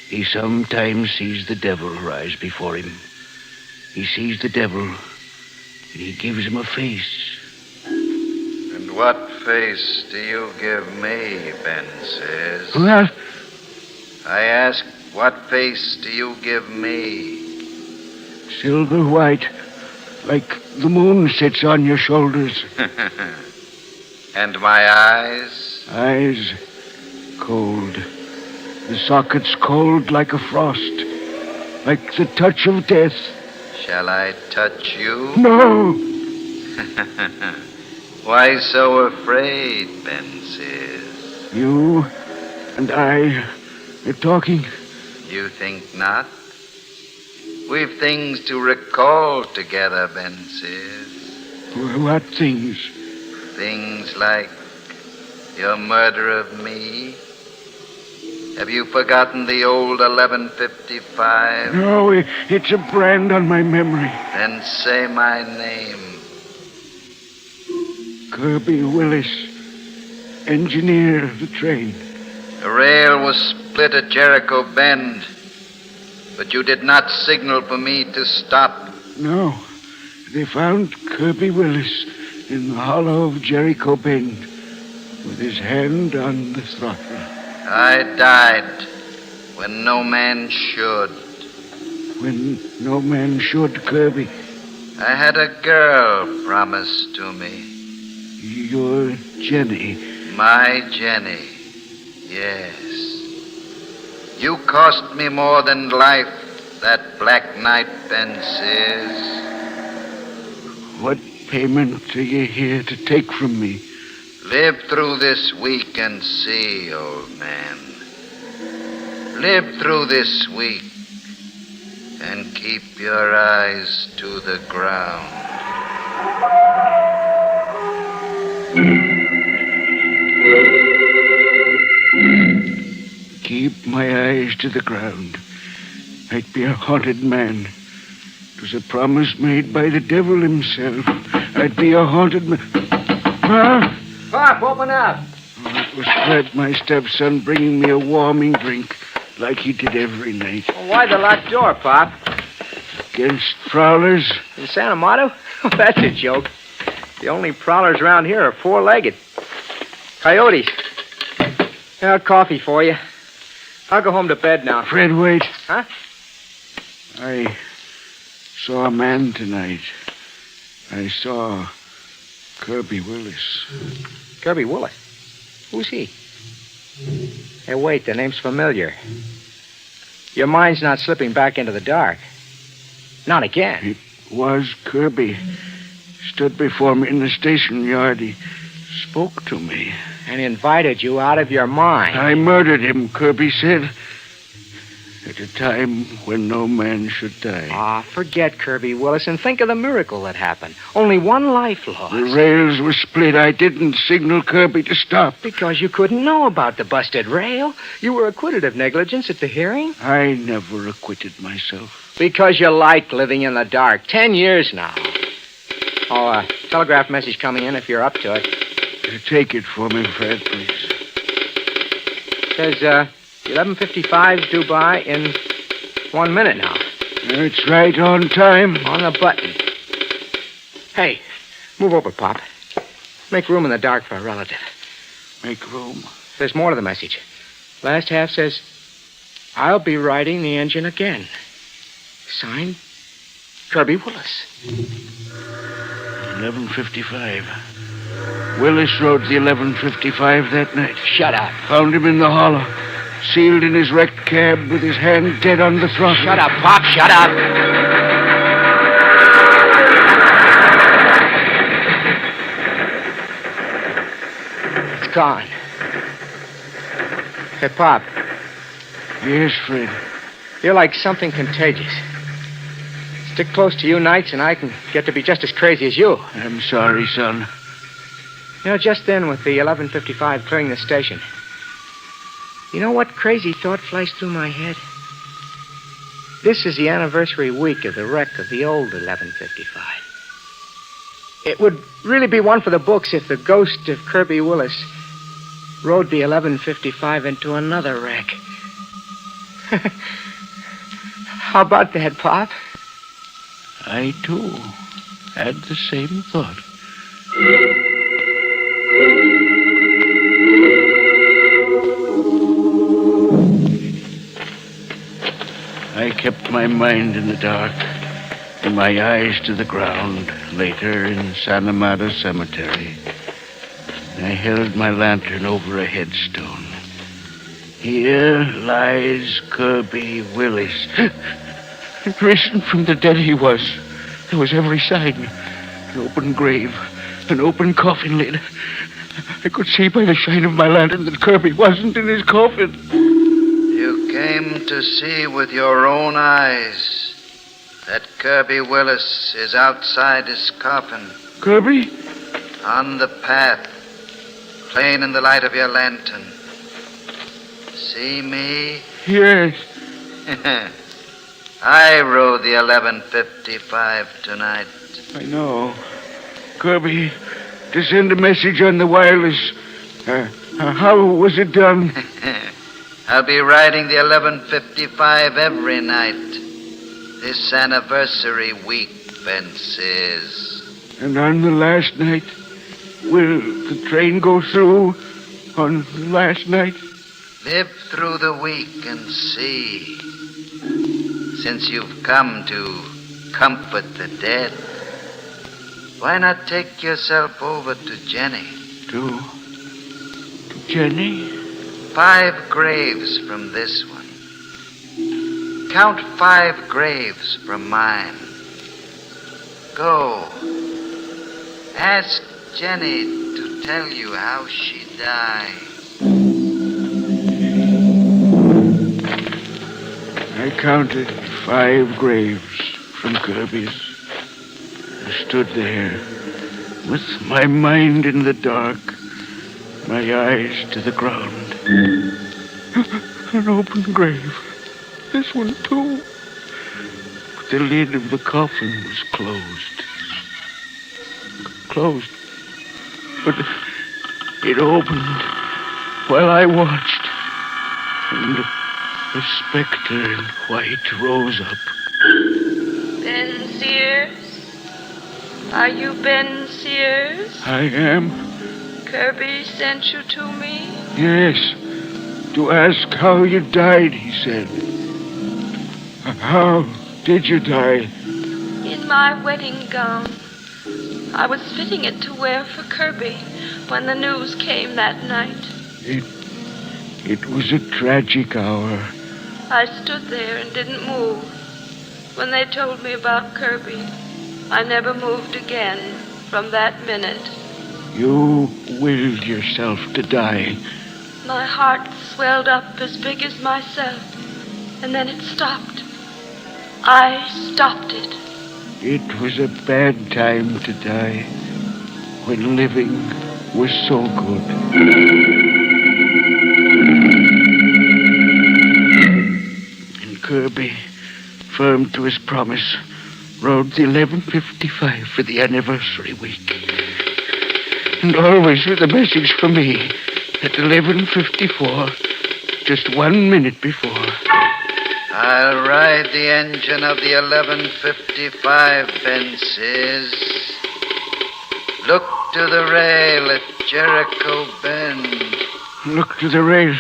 he sometimes sees the devil rise before him. He sees the devil, and he gives him a face. And what face do you give me, Ben says? What? I ask, what face do you give me? Silver white, like the moon sits on your shoulders. And my eyes? Eyes cold. The sockets cold like a frost, like the touch of death. Shall I touch you? No! Why so afraid, Ben says? You and I are talking. You think not? We've things to recall together, Ben says. What things? Things like your murder of me. Have you forgotten the old 1155? No, it's a brand on my memory. Then say my name. Kirby Willis, engineer of the train. The rail was split at Jericho Bend, but you did not signal for me to stop. No, they found Kirby Willis in the hollow of Jericho Bend with his hand on the throttle. I died when no man should. When no man should, Kirby. I had a girl promised to me. Your Jenny. My Jenny, yes. You cost me more than life that black night, Ben says. What payment are you here to take from me? Live through this week and see, old man. Live through this week and keep your eyes to the ground. Keep my eyes to the ground. I'd be a haunted man. It was a promise made by the devil himself. I'd be a haunted man. Huh? Pop, open up. Oh, it was Fred, my stepson, bringing me a warming drink like he did every night. Well, why the locked door, Pop? Against prowlers? In San Amado? That's a joke. The only prowlers around here are four-legged. Coyotes. Coffee for you. I'll go home to bed now. Fred, wait. Huh? I saw a man tonight. I saw Kirby Willis. Kirby Willis? Who's he? Hey, wait, the name's familiar. Your mind's not slipping back into the dark. Not again. It was Kirby. Stood before me in the station yard. He spoke to me. And invited you out of your mind. I murdered him, Kirby said. At a time when no man should die. Forget Kirby Willis and think of the miracle that happened. Only one life lost. The rails were split. I didn't signal Kirby to stop. Because you couldn't know about the busted rail. You were acquitted of negligence at the hearing. I never acquitted myself. Because you liked living in the dark. 10 years now. Telegraph message coming in if you're up to it. Take it for me, Fred, please. Says, 11:55's due by in 1 minute now. It's right on time. On the button. Hey, move over, Pop. Make room in the dark for a relative. Make room? There's more to the message. Last half says, I'll be riding the engine again. Signed, Kirby Willis. 11:55. Willis rode the 11:55 that night. Shut up. Found him in the hollow, sealed in his wrecked cab with his hand dead on the throttle. Shut up, Pop, shut up. It's gone. Hey, Pop. Yes, Fred. You're like something contagious. Stick close to you nights and I can get to be just as crazy as you. I'm sorry, son. You know, just then with the 11:55 clearing the station, you know what crazy thought flashed through my head? This is the anniversary week of the wreck of the old 11:55. It would really be one for the books if the ghost of Kirby Willis rode the 11:55 into another wreck. How about that, Pop? I, too, had the same thought. I kept my mind in the dark and my eyes to the ground. Later, in San Amado Cemetery, I held my lantern over a headstone. Here lies Kirby Willis. Risen from the dead he was. There was every sign. An open grave, an open coffin lid. I could see by the shine of my lantern that Kirby wasn't in his coffin. You came to see with your own eyes that Kirby Willis is outside his coffin. Kirby? On the path, plain in the light of your lantern. See me? Yes. I rode the 11:55 tonight. I know. Kirby, to send a message on the wireless. How was it done? I'll be riding the 11:55 every night. This anniversary week, Ben says. And on the last night, will the train go through on the last night? Live through the week and see. Since you've come to comfort the dead, why not take yourself over to Jenny? To Jenny? 5 graves from this one. Count 5 graves from mine. Go. Ask Jenny to tell you how she died. I counted 5 graves from Kirby's. I stood there with my mind in the dark, my eyes to the ground. An open grave. This one, too. But the lid of the coffin was closed. Closed. But it opened while I watched. And a specter in white rose up. Ben Sears? Are you Ben Sears? I am. Kirby sent you to me? Yes. To ask how you died, he said. How did you die? In my wedding gown. I was fitting it to wear for Kirby when the news came that night. It was a tragic hour. I stood there and didn't move, When they told me about Kirby, I never moved again from that minute. You willed yourself to die. My heart swelled up as big as myself, and then it stopped. I stopped it. It was a bad time to die, when living was so good. And Kirby, firm to his promise, rode the 11:55 for the anniversary week. And always with a message for me at 11:54, just 1 minute before. I'll ride the engine of the 11:55, Ben says. Look to the rail at Jericho Bend. Look to the rail.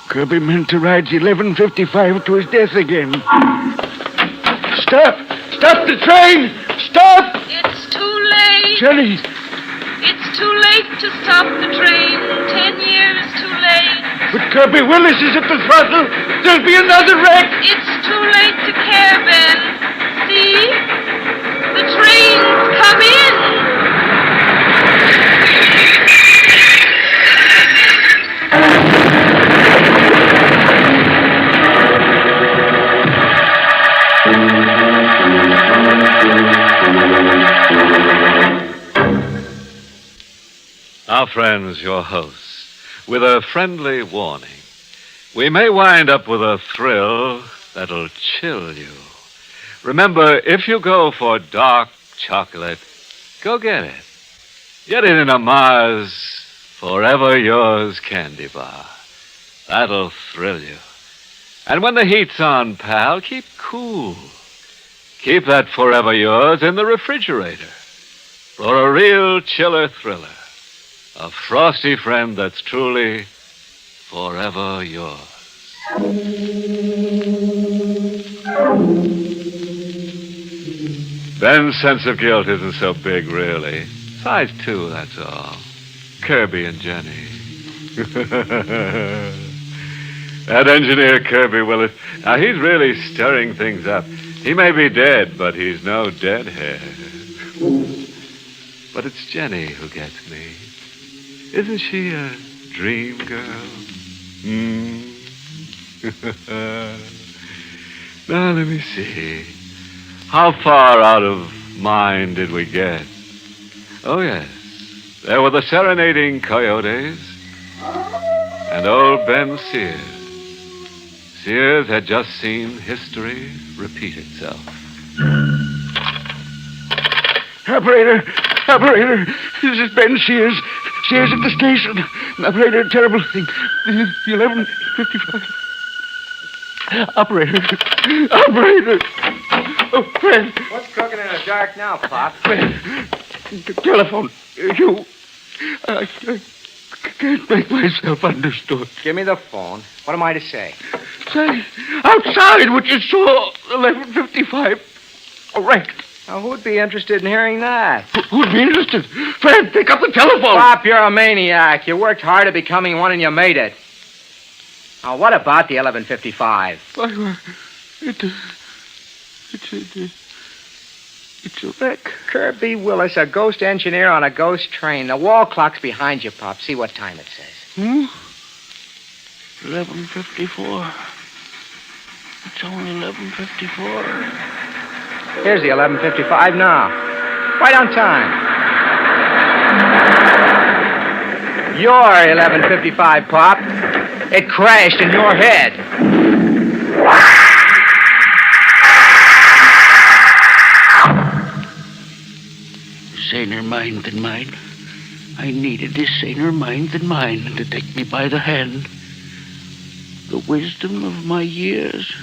Kirby meant to ride the 11:55 to his death again. Stop! Stop the train! Stop! It's too late. Jenny! It's too late to stop the train. 10 years too late. But Kirby Willis is at the throttle. There'll be another wreck. It's too late to care, Ben. See? The train's come in. Our friends, your hosts, with a friendly warning. We may wind up with a thrill that'll chill you. Remember, if you go for dark chocolate, go get it. Get it in a Mars Forever Yours candy bar. That'll thrill you. And when the heat's on, pal, keep cool. Keep that Forever Yours in the refrigerator for a real chiller thriller. A frosty friend that's truly forever yours. Ben's sense of guilt isn't so big, really. Size 2, that's all. Kirby and Jenny. That engineer, Kirby Willis, now he's really stirring things up. He may be dead, but he's no deadhead. But it's Jenny who gets me. Isn't she a dream girl? Now, let me see. How far out of mind did we get? Oh, yes. There were the serenading coyotes and old Ben Sears. Sears had just seen history repeat itself. Operator! Operator! This is Ben Sears. Sears at the station. Operator, terrible thing. The 11:55. Operator. Operator. Oh, Fred. What's cooking in the dark now, Pop? Fred. Telephone. You. I can't make myself understood. Give me the phone. What am I to say? Say, outside what you saw, 11:55. Wrecked. Now, who'd be interested in hearing that? Who'd be interested? Fred, pick up the telephone. Pop, you're a maniac. You worked hard at becoming one and you made it. Now, what about the 11:55? It's a wreck. Kirby Willis, a ghost engineer on a ghost train. The wall clock's behind you, Pop. See what time it says. 11:54. It's only 11:54. Here's the 11:55 now. Right on time. Your 11:55, Pop. It crashed in your head. Saner mind than mine. I needed a saner mind than mine to take me by the hand. The wisdom of my years.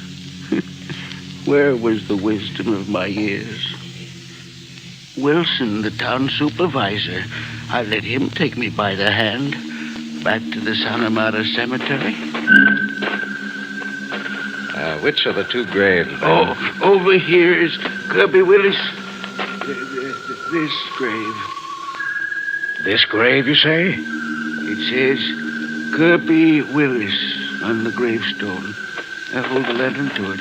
Where was the wisdom of my years? Wilson, the town supervisor, I let him take me by the hand back to the Santa Marta Cemetery. Which of the two graves, Ben? Oh, over here is Kirby Willis. This grave. This grave, you say? It says Kirby Willis on the gravestone. I hold the lantern to it.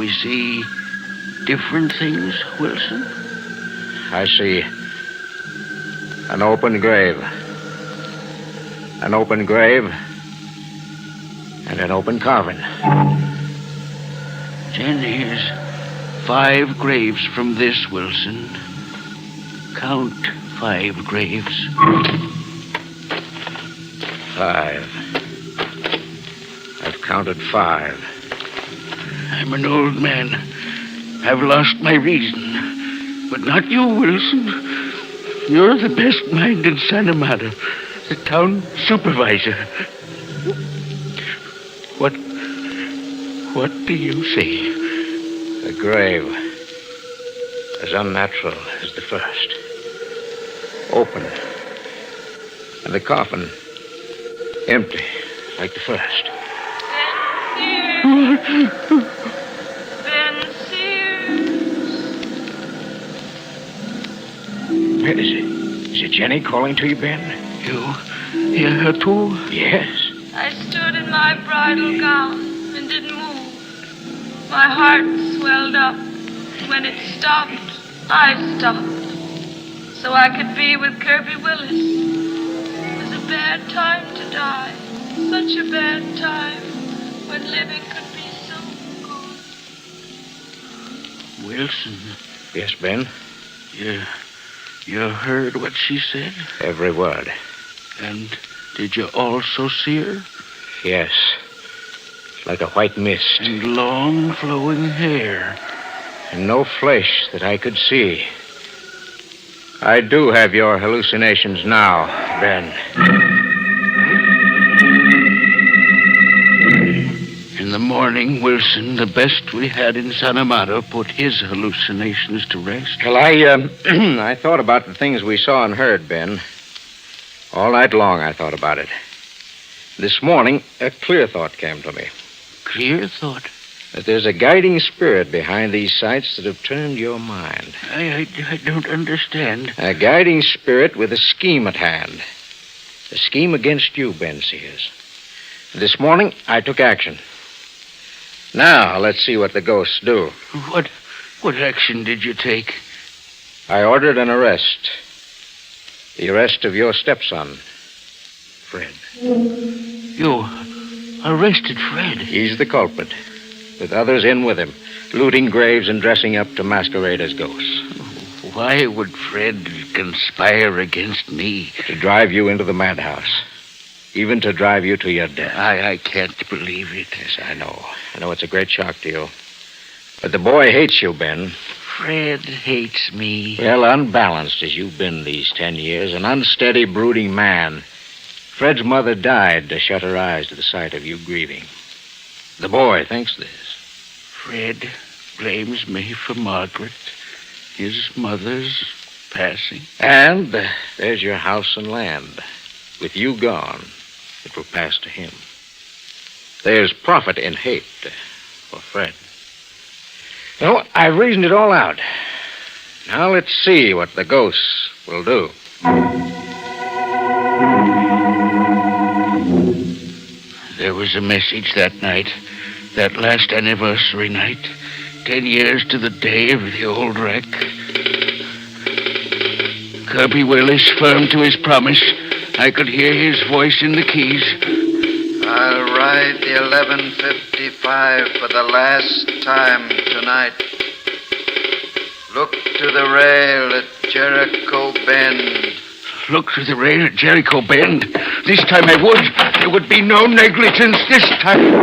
we see different things, Wilson? I see an open grave. An open grave and an open coffin. Then here's 5 graves from this, Wilson. Count 5 graves. 5. I've counted 5. I'm an old man. I've lost my reason. But not you, Wilson. You're the best mind in Santa Mata. The town supervisor. What do you say? The grave, as unnatural as the first. Open. And the coffin, empty, like the first. Ben Sears. Ben, is it Jenny calling to you, Ben? You hear her too? Yes. I stood in my bridal gown and didn't move. My heart swelled up. When it stopped, I stopped. So I could be with Kirby Willis. It was a bad time to die. Such a bad time when living could be so good. Wilson. Yes, Ben? You heard what she said? Every word. And did you also see her? Yes. Like a white mist. And long flowing hair. And no flesh that I could see. I do have your hallucinations now, Ben. In the morning, Wilson, the best we had in Santa Mata, put his hallucinations to rest. Well, I thought about the things we saw and heard, Ben. All night long I thought about it. This morning, a clear thought came to me. Clear thought? That there's a guiding spirit behind these sights that have turned your mind. I don't understand. A guiding spirit with a scheme at hand. A scheme against you, Ben Sears. This morning, I took action. Now, let's see what the ghosts do. What action did you take? I ordered an arrest. The arrest of your stepson, Fred. You arrested Fred? He's the culprit, with others in with him, looting graves and dressing up to masquerade as ghosts. Why would Fred conspire against me? To drive you into the madhouse. Even to drive you to your death. I can't believe it. Yes, I know. I know it's a great shock to you. But the boy hates you, Ben. Fred hates me. Well, unbalanced as you've been these 10 years, an unsteady, brooding man. Fred's mother died to shut her eyes to the sight of you grieving. The boy thinks this. Fred blames me for Margaret, his mother's passing. And there's your house and land. With you gone, it will pass to him. There's profit in hate for Fred. No, I've reasoned it all out. Now let's see what the ghosts will do. There was a message that night, that last anniversary night, 10 years to the day of the old wreck. Kirby Willis firm to his promise. I could hear his voice in the keys. I'll ride the 1155 for the last time tonight. Look to the rail at Jericho Bend. Look to the rail at Jericho Bend. This time I would. There would be no negligence this time.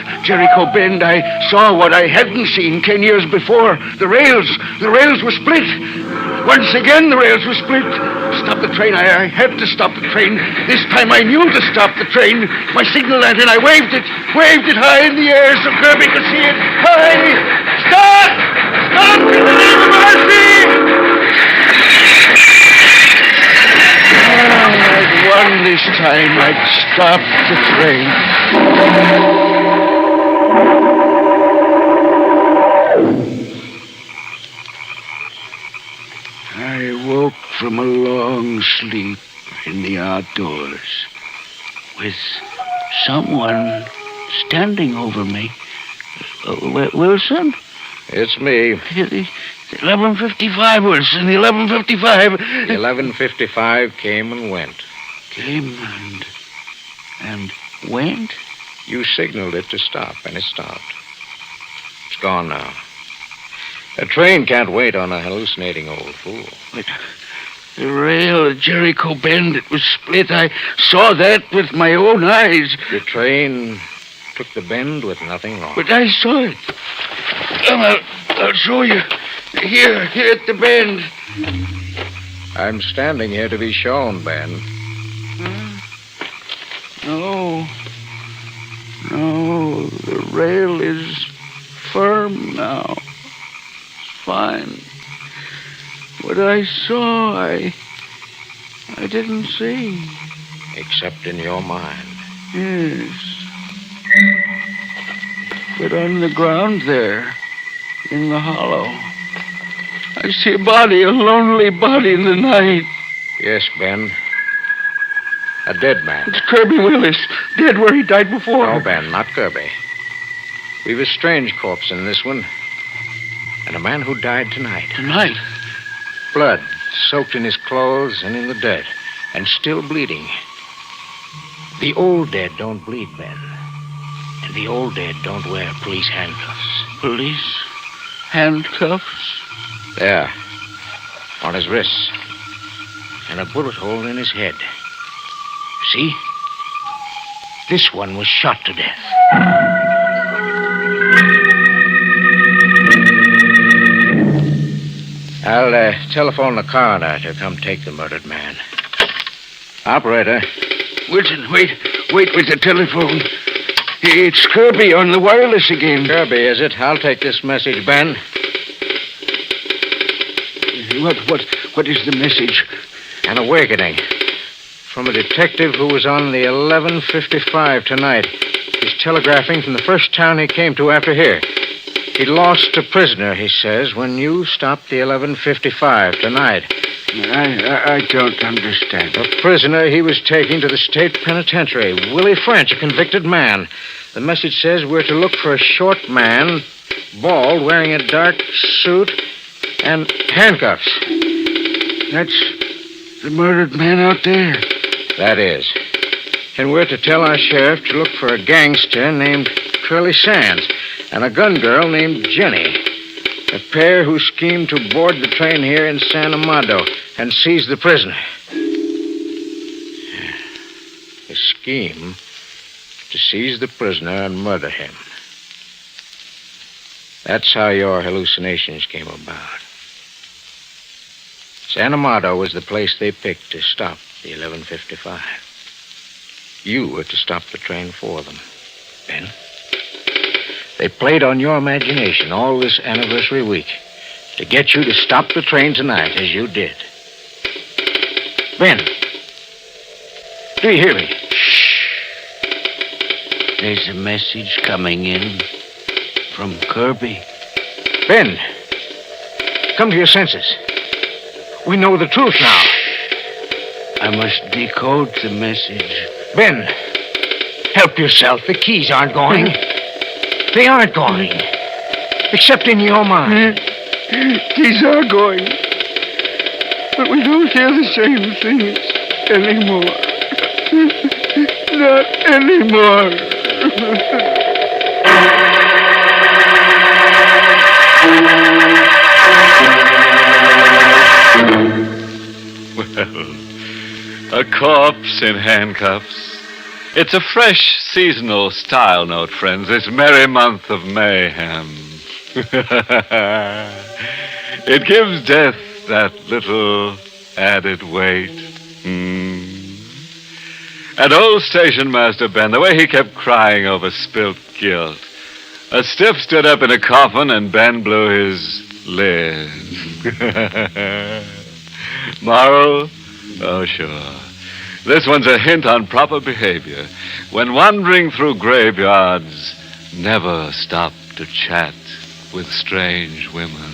At Jericho Bend, I saw what I hadn't seen 10 years before. The rails were split. Once again, the rails were split. Stop the train. I had to stop the train. This time I knew to stop the train. My signal lantern, I waved it high in the air so Kirby could see it. High! Stop! Stop in the name of mercy! I'd won this time. I'd stopped the train. I woke from a long sleep in the outdoors with someone standing over me. Wilson? It's me. 11:55, Wilson. 11:55. 11:55 came and went. Came and went? You signaled it to stop, and it stopped. It's gone now. A train can't wait on a hallucinating old fool. But the rail at Jericho Bend, it was split. I saw that with my own eyes. The train took the bend with nothing wrong. But I saw it. I'll show you. Here at the bend. I'm standing here to be shown, Ben. No, the rail is firm now. Fine. What I saw, I didn't see. Except in your mind. Yes. But on the ground there, in the hollow, I see a body, a lonely body in the night. Yes, Ben. A dead man. It's Kirby Willis, dead where he died before. No, Ben, not Kirby. We've a strange corpse in this one. And a man who died tonight. Tonight? Blood soaked in his clothes and in the dirt. And still bleeding. The old dead don't bleed, Ben. And the old dead don't wear police handcuffs. Police handcuffs? There. On his wrists. And a bullet hole in his head. See? This one was shot to death. I'll telephone the coroner to come take the murdered man. Operator. Wilson, wait with the telephone. It's Kirby on the wireless again. Kirby, is it? I'll take this message, Ben. What is the message? An awakening. From a detective who was on the 11:55 tonight. He's telegraphing from the first town he came to after here. He lost a prisoner, he says, when you stopped the 11:55 tonight. I don't understand. A prisoner he was taking to the state penitentiary. Willie French, a convicted man. The message says we're to look for a short man, bald, wearing a dark suit, and handcuffs. That's the murdered man out there. That is. And we're to tell our sheriff to look for a gangster named Curly Sands and a gun girl named Jenny. A pair who schemed to board the train here in San Amado and seize the prisoner. A scheme to seize the prisoner and murder him. That's how your hallucinations came about. San Amado was the place they picked to stop the 11:55. You were to stop the train for them, Ben. They played on your imagination all this anniversary week to get you to stop the train tonight, as you did. Ben, do you hear me? Shh. There's a message coming in from Kirby. Ben, come to your senses. We know the truth now. I must decode the message. Ben, help yourself. The keys aren't going. They aren't going. Except in your mind. Keys are going. But we don't hear the same things anymore. Not anymore. Well, a corpse in handcuffs. It's a fresh seasonal style note, friends, this merry month of mayhem. It gives death that little added weight. And old station master Ben, the way he kept crying over spilt guilt. A stiff stood up in a coffin and Ben blew his lid. Moral? Oh, sure. This one's a hint on proper behavior. When wandering through graveyards, never stop to chat with strange women.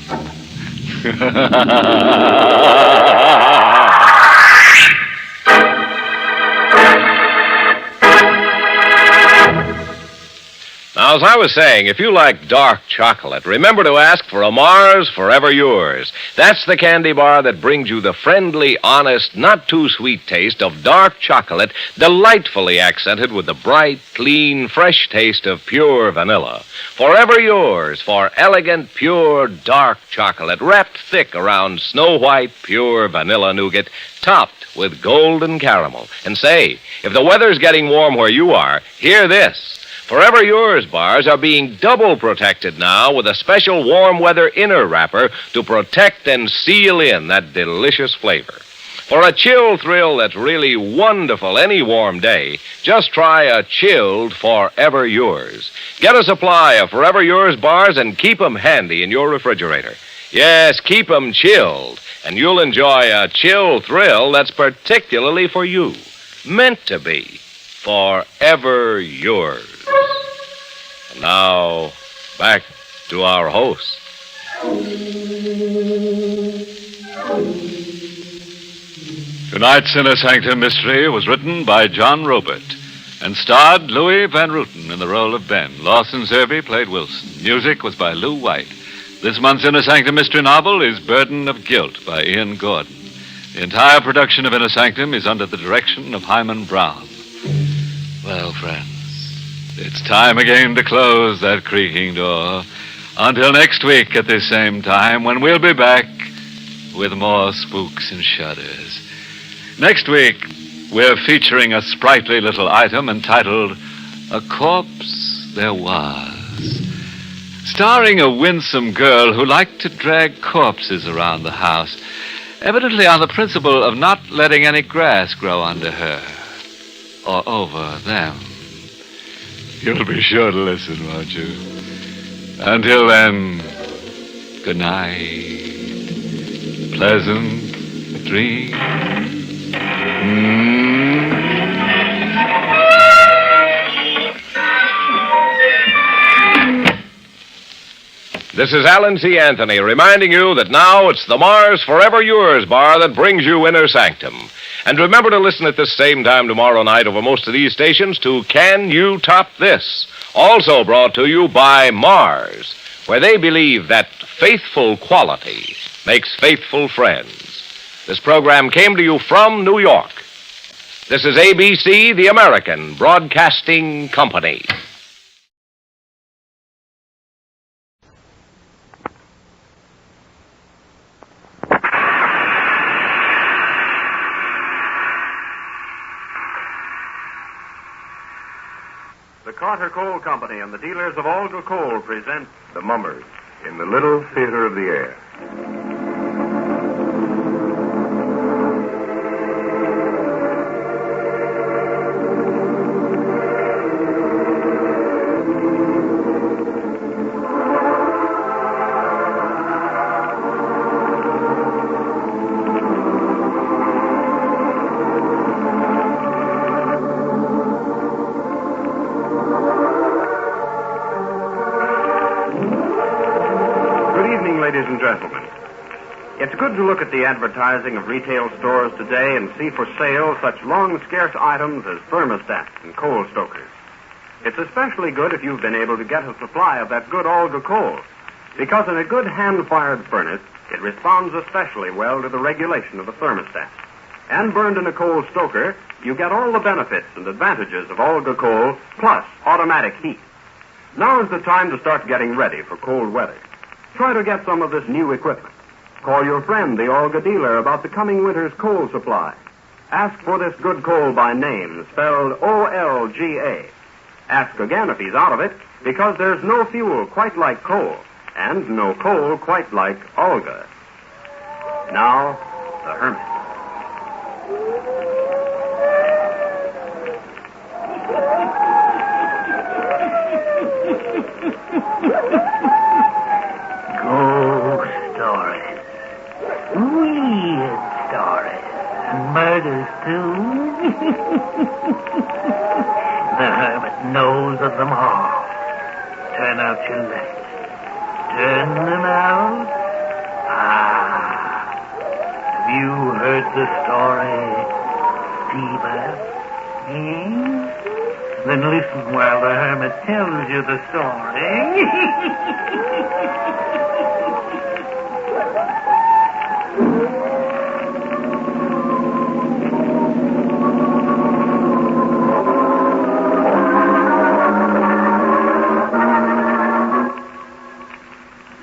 Well, as I was saying, if you like dark chocolate, remember to ask for a Mars Forever Yours. That's the candy bar that brings you the friendly, honest, not too sweet taste of dark chocolate, delightfully accented with the bright, clean, fresh taste of pure vanilla. Forever Yours for elegant, pure, dark chocolate, wrapped thick around snow-white, pure vanilla nougat, topped with golden caramel. And say, if the weather's getting warm where you are, hear this. Forever Yours bars are being double protected now with a special warm weather inner wrapper to protect and seal in that delicious flavor. For a chill thrill that's really wonderful any warm day, just try a chilled Forever Yours. Get a supply of Forever Yours bars and keep 'em handy in your refrigerator. Yes, keep 'em chilled, and you'll enjoy a chill thrill that's particularly for you. Meant to be. Forever Yours. And now, back to our host. Tonight's Inner Sanctum Mystery was written by John Robert and starred Louis Van Ruten in the role of Ben. Lawson Zerby played Wilson. Music was by Lou White. This month's Inner Sanctum Mystery novel is Burden of Guilt by Ian Gordon. The entire production of Inner Sanctum is under the direction of Hyman Brown. Well, friends, it's time again to close that creaking door. Until next week at this same time, when we'll be back with more spooks and shudders. Next week, we're featuring a sprightly little item entitled A Corpse There Was, starring a winsome girl who liked to drag corpses around the house, evidently on the principle of not letting any grass grow under her. Or over them. You'll be sure to listen, won't you? Until then, good night. Pleasant dreams. This is Alan C. Anthony reminding you that now it's the Mars Forever Yours bar that brings you Inner Sanctum. And remember to listen at this same time tomorrow night over most of these stations to Can You Top This? Also brought to you by Mars, where they believe that faithful quality makes faithful friends. This program came to you from New York. This is ABC, the American Broadcasting Company. The Carter Coal Company and the dealers of Olga Coal present The Mummers in the Little Theater of the Air. Ladies and gentlemen, it's good to look at the advertising of retail stores today and see for sale such long, scarce items as thermostats and coal stokers. It's especially good if you've been able to get a supply of that good Olga coal, because in a good hand-fired furnace, it responds especially well to the regulation of the thermostat. And burned in a coal stoker, you get all the benefits and advantages of Olga coal, plus automatic heat. Now is the time to start getting ready for cold weather. Try to get some of this new equipment. Call your friend, the Olga dealer, about the coming winter's coal supply. Ask for this good coal by name, spelled O-L-G-A. Ask again if he's out of it, because there's no fuel quite like coal, and no coal quite like Olga. Now, the Hermit. Ghost stories. Weird stories. Murders, too. The hermit knows of them all. Turn out your lights. Turn them out. Have you heard the story, Steve? Then listen while the hermit tells you the story.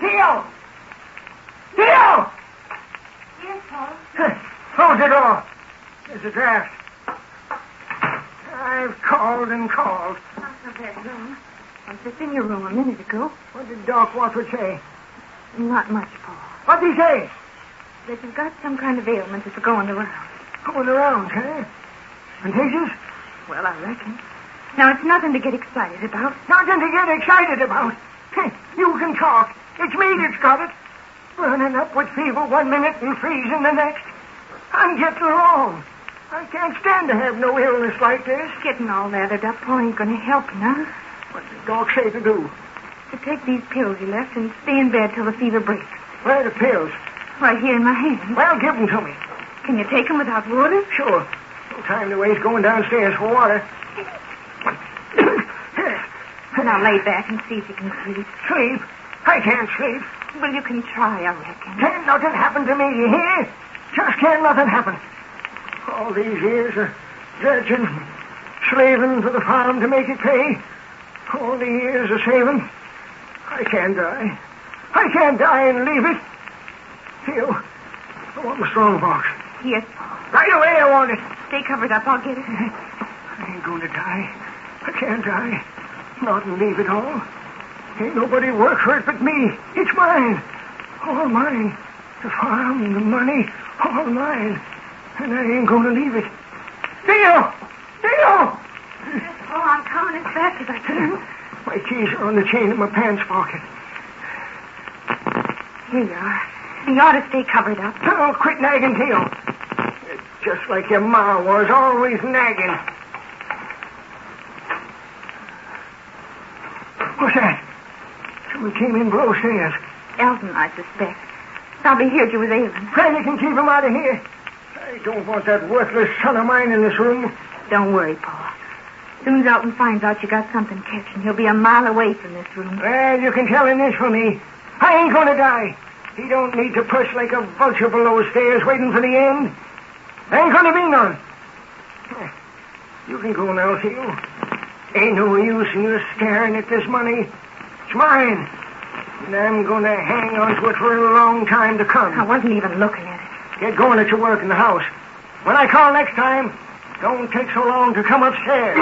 Theo! Theo! Yes, Paul? Close the door. There's a draft. I've called and called. Not so bad, room. I was just in your room a minute ago. What did Doc Watford say? Not much, Paul. What'd he say? That you've got some kind of ailment that's going around. Going around, huh? Contagious? Well, I reckon. Now, it's nothing to get excited about. Nothing to get excited about. Hey, you can talk. It's me that's got it. Burning up with fever one minute and freezing the next. I'm getting along. I can't stand to have no illness like this. Getting all lathered up, Paul, ain't going to help you now. What did Doc say to do? To take these pills you left and stay in bed till the fever breaks. Where are the pills? Right here in my hand. Well, give them to me. Can you take them without water? Sure. No time to waste going downstairs for water. Now lay back and see if you can sleep. Sleep? I can't sleep. Well, you can try, I reckon. Can't nothing happen to me, you hear? Just can't nothing happen. All these years of dredging, slaving for the farm to make it pay. All the years of saving. I can't die. I can't die and leave it. Theo, I want my strong box. Yes, Paul. Right away, I want it. Stay covered up. I'll get it. I ain't going to die. I can't die. Not and leave it all. Ain't nobody work for it but me. It's mine. All mine. The farm, the money, all mine. And I ain't going to leave it. Theo! Theo! Oh, I'm coming as fast as I can. My keys are on the chain in my pants pocket. Here you are. You ought to stay covered up. Oh, quit nagging, Theo. Just like your ma was, always nagging. What's that? Someone came in below stairs. Elton, I suspect. Probably heard you was ailing. Pray you can keep him out of here. I don't want that worthless son of mine in this room. Don't worry, Paul. Soon as Elton finds out you got something catching, he'll be a mile away from this room. Well, you can tell him this for me. I ain't going to die. He don't need to push like a vulture below stairs waiting for the end. Ain't going to be none. You can go now, Theo. Ain't no use in you staring at this money. It's mine. And I'm going to hang on to it for a long time to come. I wasn't even looking at it. Get going at your work in the house. When I call next time, don't take so long to come upstairs.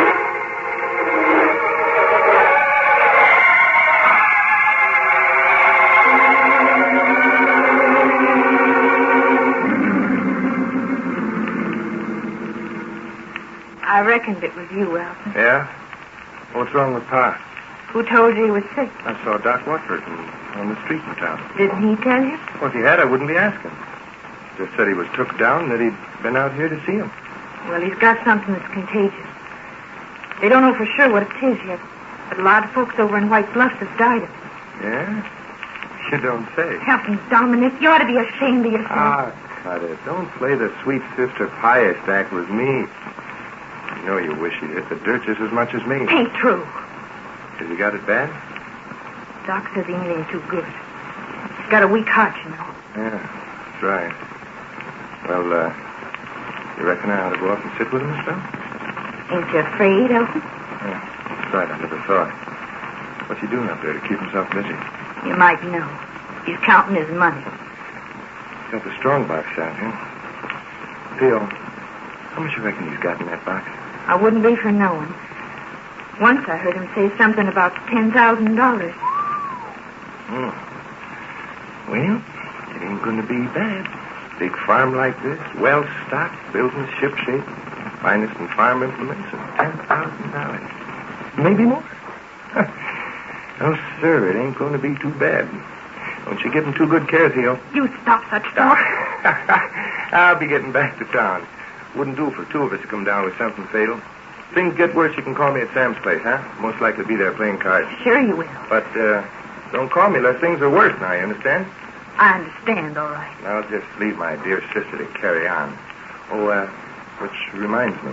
I reckoned it was you, Elton. Yeah? What's wrong with Pa? Who told you he was sick? I saw Doc Watford on the street in town. Didn't he tell you? Well, if he had, I wouldn't be asking. Just said he was took down and that he'd been out here to see him. Well, he's got something that's contagious. They don't know for sure what it is yet, but a lot of folks over in White Bluff have died of it. Yeah? You don't say. Heavens, Dominic, you ought to be ashamed of yourself. Ah, cut it. Don't play the sweet sister pious act with me. You know you wish he'd hit the dirt just as much as me. Ain't true. Has he got it bad? Doc says he ain't too good. He's got a weak heart, you know. Yeah, that's right. Well, you reckon I ought to go up and sit with him a spell? Ain't you afraid, Elton? Yeah, that's right. I never thought. What's he doing up there to keep himself busy? You might know. He's counting his money. He's got the strong box out here. Theo, how much you reckon he's got in that box? I wouldn't be for knowing. Once I heard him say something about $10,000. Hmm. Well, it ain't going to be bad. Big farm like this, well stocked, building ship shape, finest in farm implements, and $10,000. Maybe more. No, sir, it ain't going to be too bad. Don't you give him too good care, Theo. You stop such talk. I'll be getting back to town. Wouldn't do for two of us to come down with something fatal. If things get worse, you can call me at Sam's place, huh? Most likely be there playing cards. Sure you will. But, don't call me unless things are worse now, you understand? I understand, all right. I'll just leave my dear sister to carry on. Oh, which reminds me.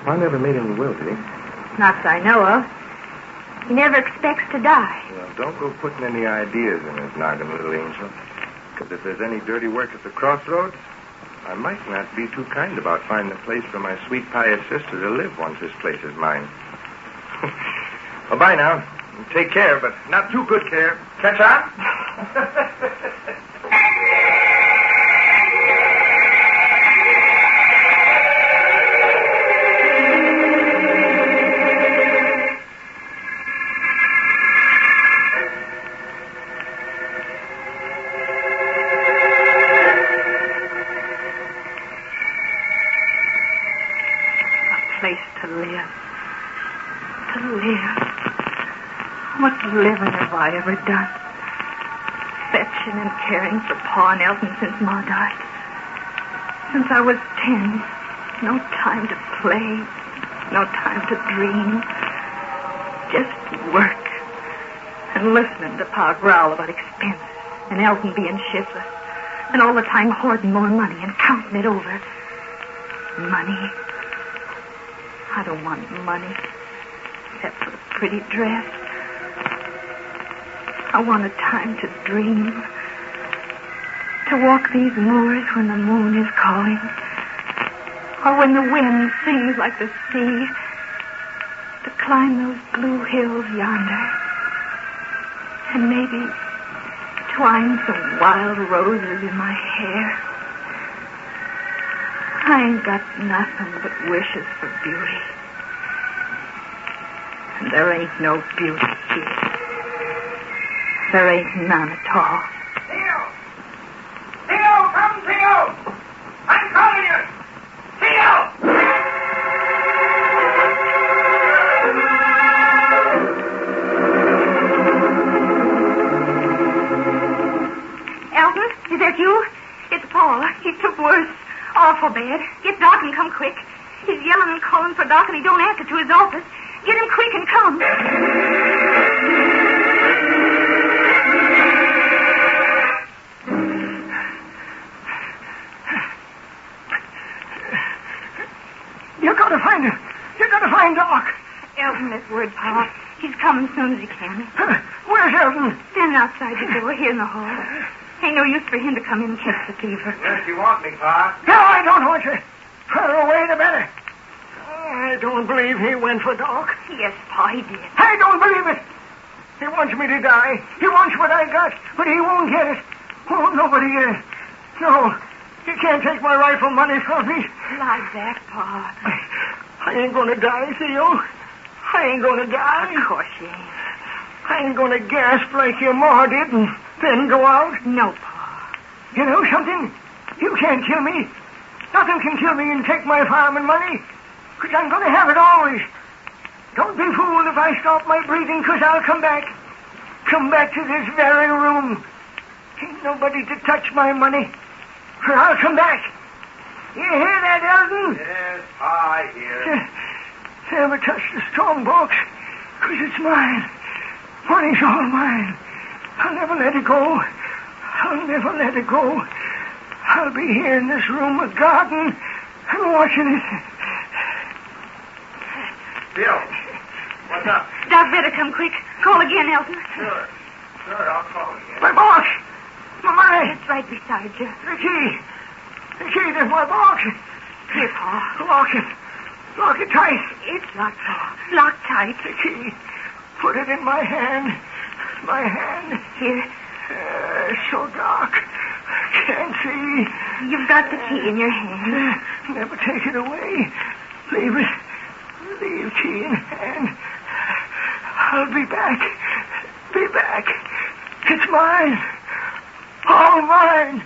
Pa never made any will, did he? Not that I know of. He never expects to die. Well, don't go putting any ideas in his noggin, little angel. Because if there's any dirty work at the crossroads, I might not be too kind about finding a place for my sweet, pious sister to live once this place is mine. Well, bye now. Take care, but not too good care. Catch on? What living have I ever done? Fetching and caring for Pa and Elton since Ma died. Since I was 10. No time to play. No time to dream. Just work. And listening to Pa growl about expenses. And Elton being shiftless. And all the time hoarding more money and counting it over. Money. I don't want money. Except for a pretty dress. I want a time to dream. To walk these moors when the moon is calling. Or when the wind sings like the sea. To climb those blue hills yonder. And maybe twine some wild roses in my hair. I ain't got nothing but wishes for beauty. And there ain't no beauty here. There ain't none at all. Theo! Theo, come, Theo! I'm calling you! Theo! Elton, is that you? It's Paul. He's took worse. Awful bad. Get Doc and come quick. He's yelling and calling for Doc and he don't answer to his office. Get him quick and come. You gotta find him. You gotta find Doc. Elton, this word, Pa. He's coming as soon as he can. Where's Elton? Standing outside the door here in the hall. Ain't no use for him to come in and catch the fever. Yes, you want me, Pa? No, I don't want you. Further away, the better. I don't believe he went for Doc. Yes, Pa, he did. I don't believe it. He wants me to die. He wants what I got, but he won't get it. Oh, nobody is. No, you can't take my rifle money from me. Like that, Pa. I ain't gonna die, Theo. I ain't gonna die. Of course you ain't. I ain't gonna gasp like your ma did and then go out. No, Pa. You know something? You can't kill me. Nothing can kill me and take my farm and money. Because I'm gonna have it always. Don't be fooled if I stop my breathing, because I'll come back. Come back to this very room. Ain't nobody to touch my money. Or I'll come back. You hear that, Elton? Yes, I hear. Never touch the strong box, because it's mine. Money's all mine. I'll never let it go. I'll never let it go. I'll be here in this room with garden and watching it. Bill, what's up? Doc better come quick. Call again, Elton. Sure, I'll call again. My box! My money! It's right beside you. The key! The key to my box! Here, Pa. Lock it. Lock it tight. It's locked, Pa. Locked tight. The key. Put it in my hand. My hand. Here. So dark. Can't see. You've got the key in your hand. Never take it away. Leave it. Leave key in hand. I'll be back. Be back. It's mine. All mine.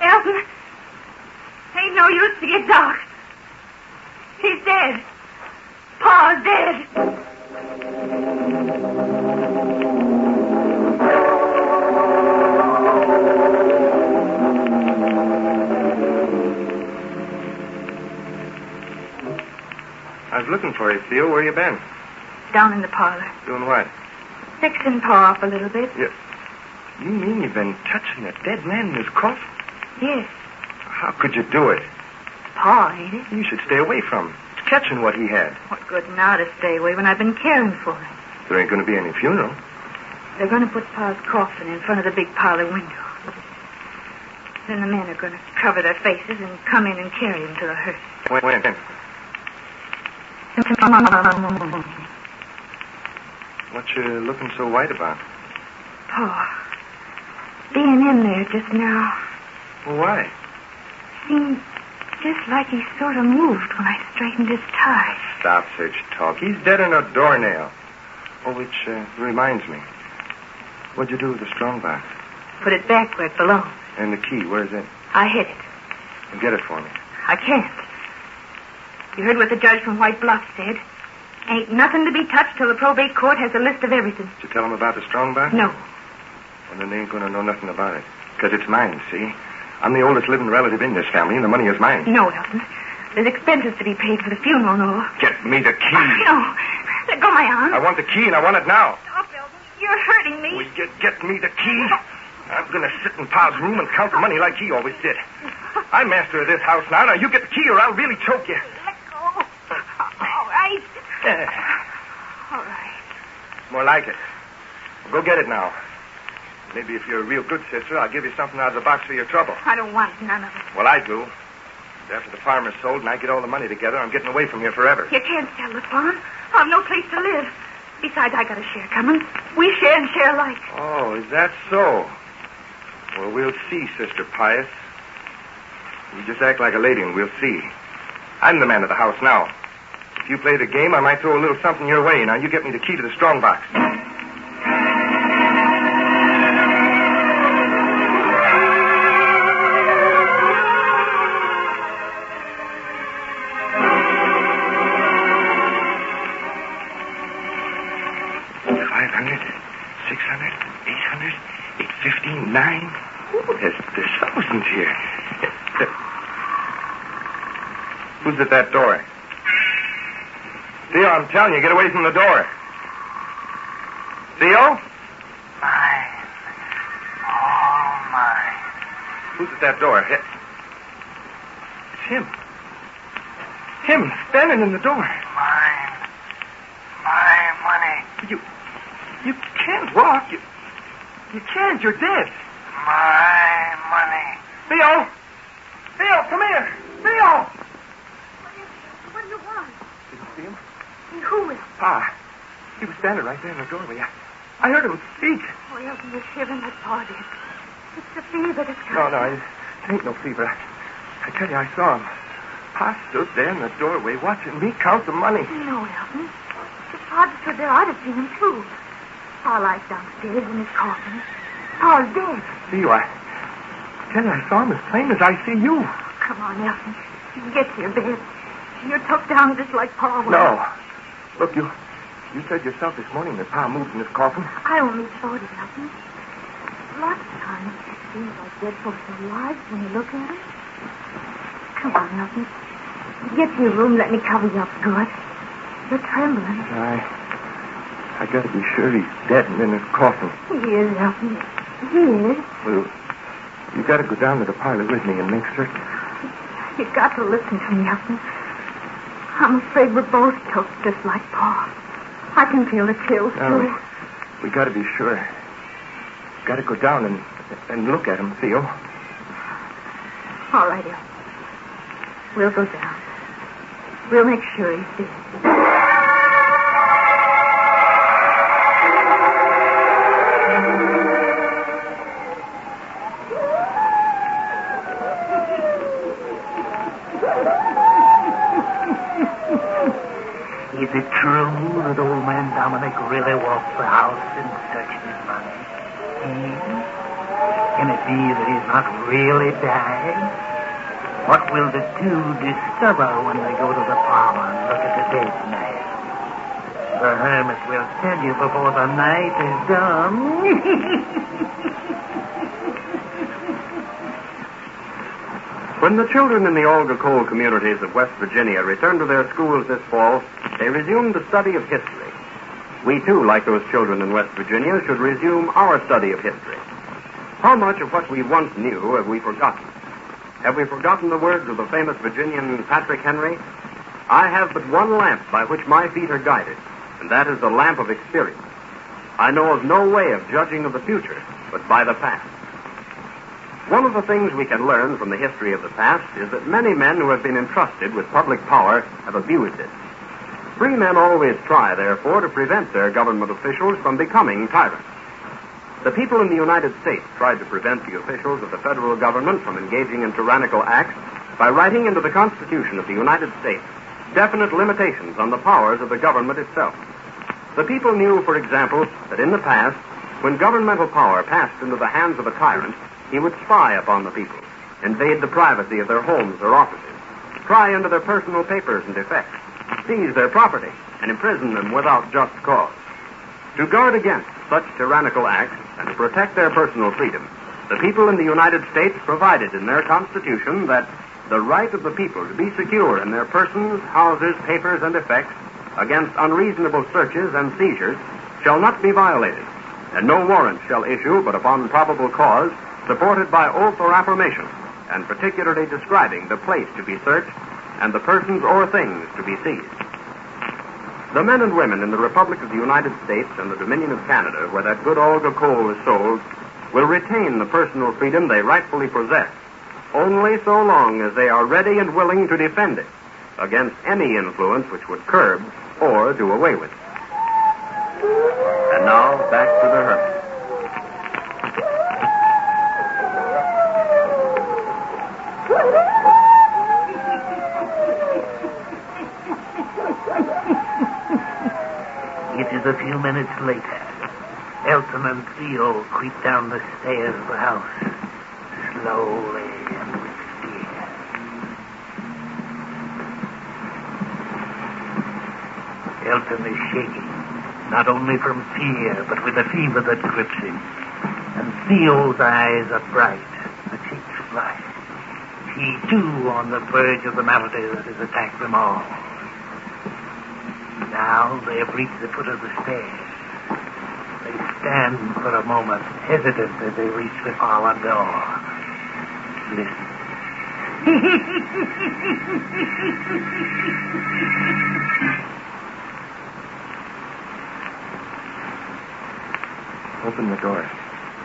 Elton, ain't no use to get Doc. He's dead. Pa's dead. I was looking for you, Theo. Where you been? Down in the parlor. Doing what? Fixing Pa up a little bit. You mean you've been touching a dead man in his coffin? Yes. How could you do it? Pa, ain't it? You should stay away from him. It's catching what he had. What good now to stay away when I've been caring for him? There ain't going to be any funeral. They're going to put Pa's coffin in front of the big parlor window. Then the men are going to cover their faces and come in and carry him to the hearse. When? What you looking so white about? Pa, being in there just now Well, why? seemed just like he sort of moved when I straightened his tie. Stop such talk. He's dead on a doornail. Oh, which reminds me. What'd you do with the strongbox? Put it back where it belongs. And the key, where's it? I hid it. And get it for me. I can't. You heard what the judge from White Bluff said. Ain't nothing to be touched till the probate court has a list of everything. Did you tell him about the strongbox? No. Well, then they ain't going to know nothing about it. Because it's mine, see? I'm the oldest living relative in this family, and the money is mine. No, Elton. There's expenses to be paid for the funeral, no. Get me the key. No. Let go my arm. I want the key, and I want it now. Stop, Elton. You're hurting me. Will you get me the key? I'm going to sit in Pa's room and count the money like he always did. I'm master of this house now. Now, you get the key or I'll really choke you. Let go. All right. All right. More like it. Well, go get it now. Maybe if you're a real good sister, I'll give you something out of the box for your trouble. I don't want none of it. Well, I do. After the farmer's sold and I get all the money together, I'm getting away from here forever. You can't sell the farm. I've no place to live. Besides, I got a share coming. We share and share alike. Oh, is that so? Well, we'll see, Sister Pius. You just act like a lady and we'll see. I'm the man of the house now. If you play the game, I might throw a little something your way. Now, you get me the key to the strongbox. There's thousands here. Who's at that door? Theo, I'm telling you, get away from the door. Theo? Mine. All mine. Who's at that door? It's him. Him, standing in the door. Mine. My money. You can't walk. You can't. You're dead. My money. Theo! Theo, come here! Theo! What do you want? Did you see him? Who is? Pa. He was standing right there in the doorway. I heard him speak. Oh, Elton, you're shivering that paw did. It's the fever that's coming. No, it ain't no fever. I tell you, I saw him. Pa stood there in the doorway watching me count the money. No, Elton. If Pa stood there, I'd have seen him, too. Pa lies downstairs in his coffin. Pa's dead. Theo, I tell you, I saw him as plain as I see you. Come on, Elton. Get to your bed. You're tucked down just like Pa was. No. Look, you said yourself this morning that Pa moved in his coffin. I only thought it, Elton. Lots of times it seems like dead folks are alive when you look at them. Come on, Elton. Get to your room. Let me cover you up good. You're trembling. I gotta be sure he's dead and in his coffin. He is, Elton. He is. Well, you gotta go down to the parlor with me and make certain. You've got to listen to me, Elton. I'm afraid we're both choked just like Pa. I can feel the chills, too. We gotta be sure. Gotta go down and look at him, Theo. All right, Elton. We'll go down. We'll make sure he's dead. Is it true that old man Dominic really walked the house in search of his money? Can it be that he's not really dying? What will the two discover when they go to the parlor and look at the dead man? The hermit will tell you before the night is done. When the children in the Olga coal communities of West Virginia returned to their schools this fall, they resumed the study of history. We, too, like those children in West Virginia, should resume our study of history. How much of what we once knew have we forgotten? Have we forgotten the words of the famous Virginian Patrick Henry? I have but one lamp by which my feet are guided, and that is the lamp of experience. I know of no way of judging of the future but by the past. One of the things we can learn from the history of the past is that many men who have been entrusted with public power have abused it. Free men always try, therefore, to prevent their government officials from becoming tyrants. The people in the United States tried to prevent the officials of the federal government from engaging in tyrannical acts by writing into the Constitution of the United States definite limitations on the powers of the government itself. The people knew, for example, that in the past, when governmental power passed into the hands of a tyrant, he would spy upon the people, invade the privacy of their homes or offices, pry into their personal papers and effects, seize their property, and imprison them without just cause. To guard against such tyrannical acts and to protect their personal freedom, the people in the United States provided in their Constitution that the right of the people to be secure in their persons, houses, papers, and effects against unreasonable searches and seizures shall not be violated, and no warrant shall issue but upon probable cause, supported by oath or affirmation, and particularly describing the place to be searched and the persons or things to be seized. The men and women in the Republic of the United States and the Dominion of Canada, where that good Olga coal is sold, will retain the personal freedom they rightfully possess, only so long as they are ready and willing to defend it against any influence which would curb or do away with it. And now, back to the hermit. It is a few minutes later. Elton and Theo creep down the stairs of the house, slowly and with fear. Elton is shaking, not only from fear, but with a fever that grips him. And Theo's eyes are bright, the cheeks flush. He, too, on the verge of the malady that has attacked them all. Now they have reached the foot of the stairs. They stand for a moment, hesitant as they reach the parlor door. Listen. Open the door.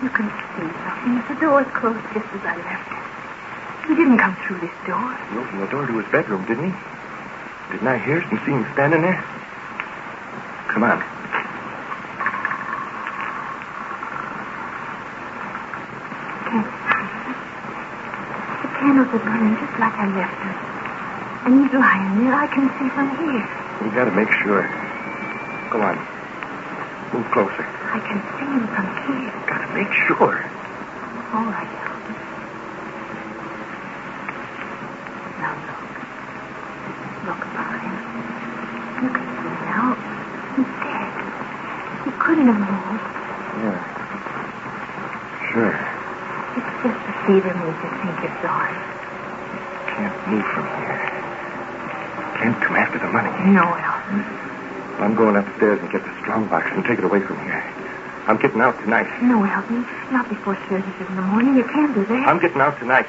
You can see nothing. The door's closed just as I left it. He didn't come through this door. He opened the door to his bedroom, didn't he? Didn't I hear and see him standing there? Come on. The candles are burning just like I left them. And he's lying there. I can see from here. We gotta make sure. Go on. Move closer. I can see him from here. Gotta make sure. All right, Elton. Now look. Look about him. You can see now. He's dead. He couldn't have moved. Yeah. Sure. It's just the fever makes you think you saw him. Can't move from here. Can't come after the money. No, Elton. I'm going upstairs and get the strong box and take it away from here. I'm getting out tonight. No, Elton. Not before services in the morning. You can't do that. I'm getting out tonight.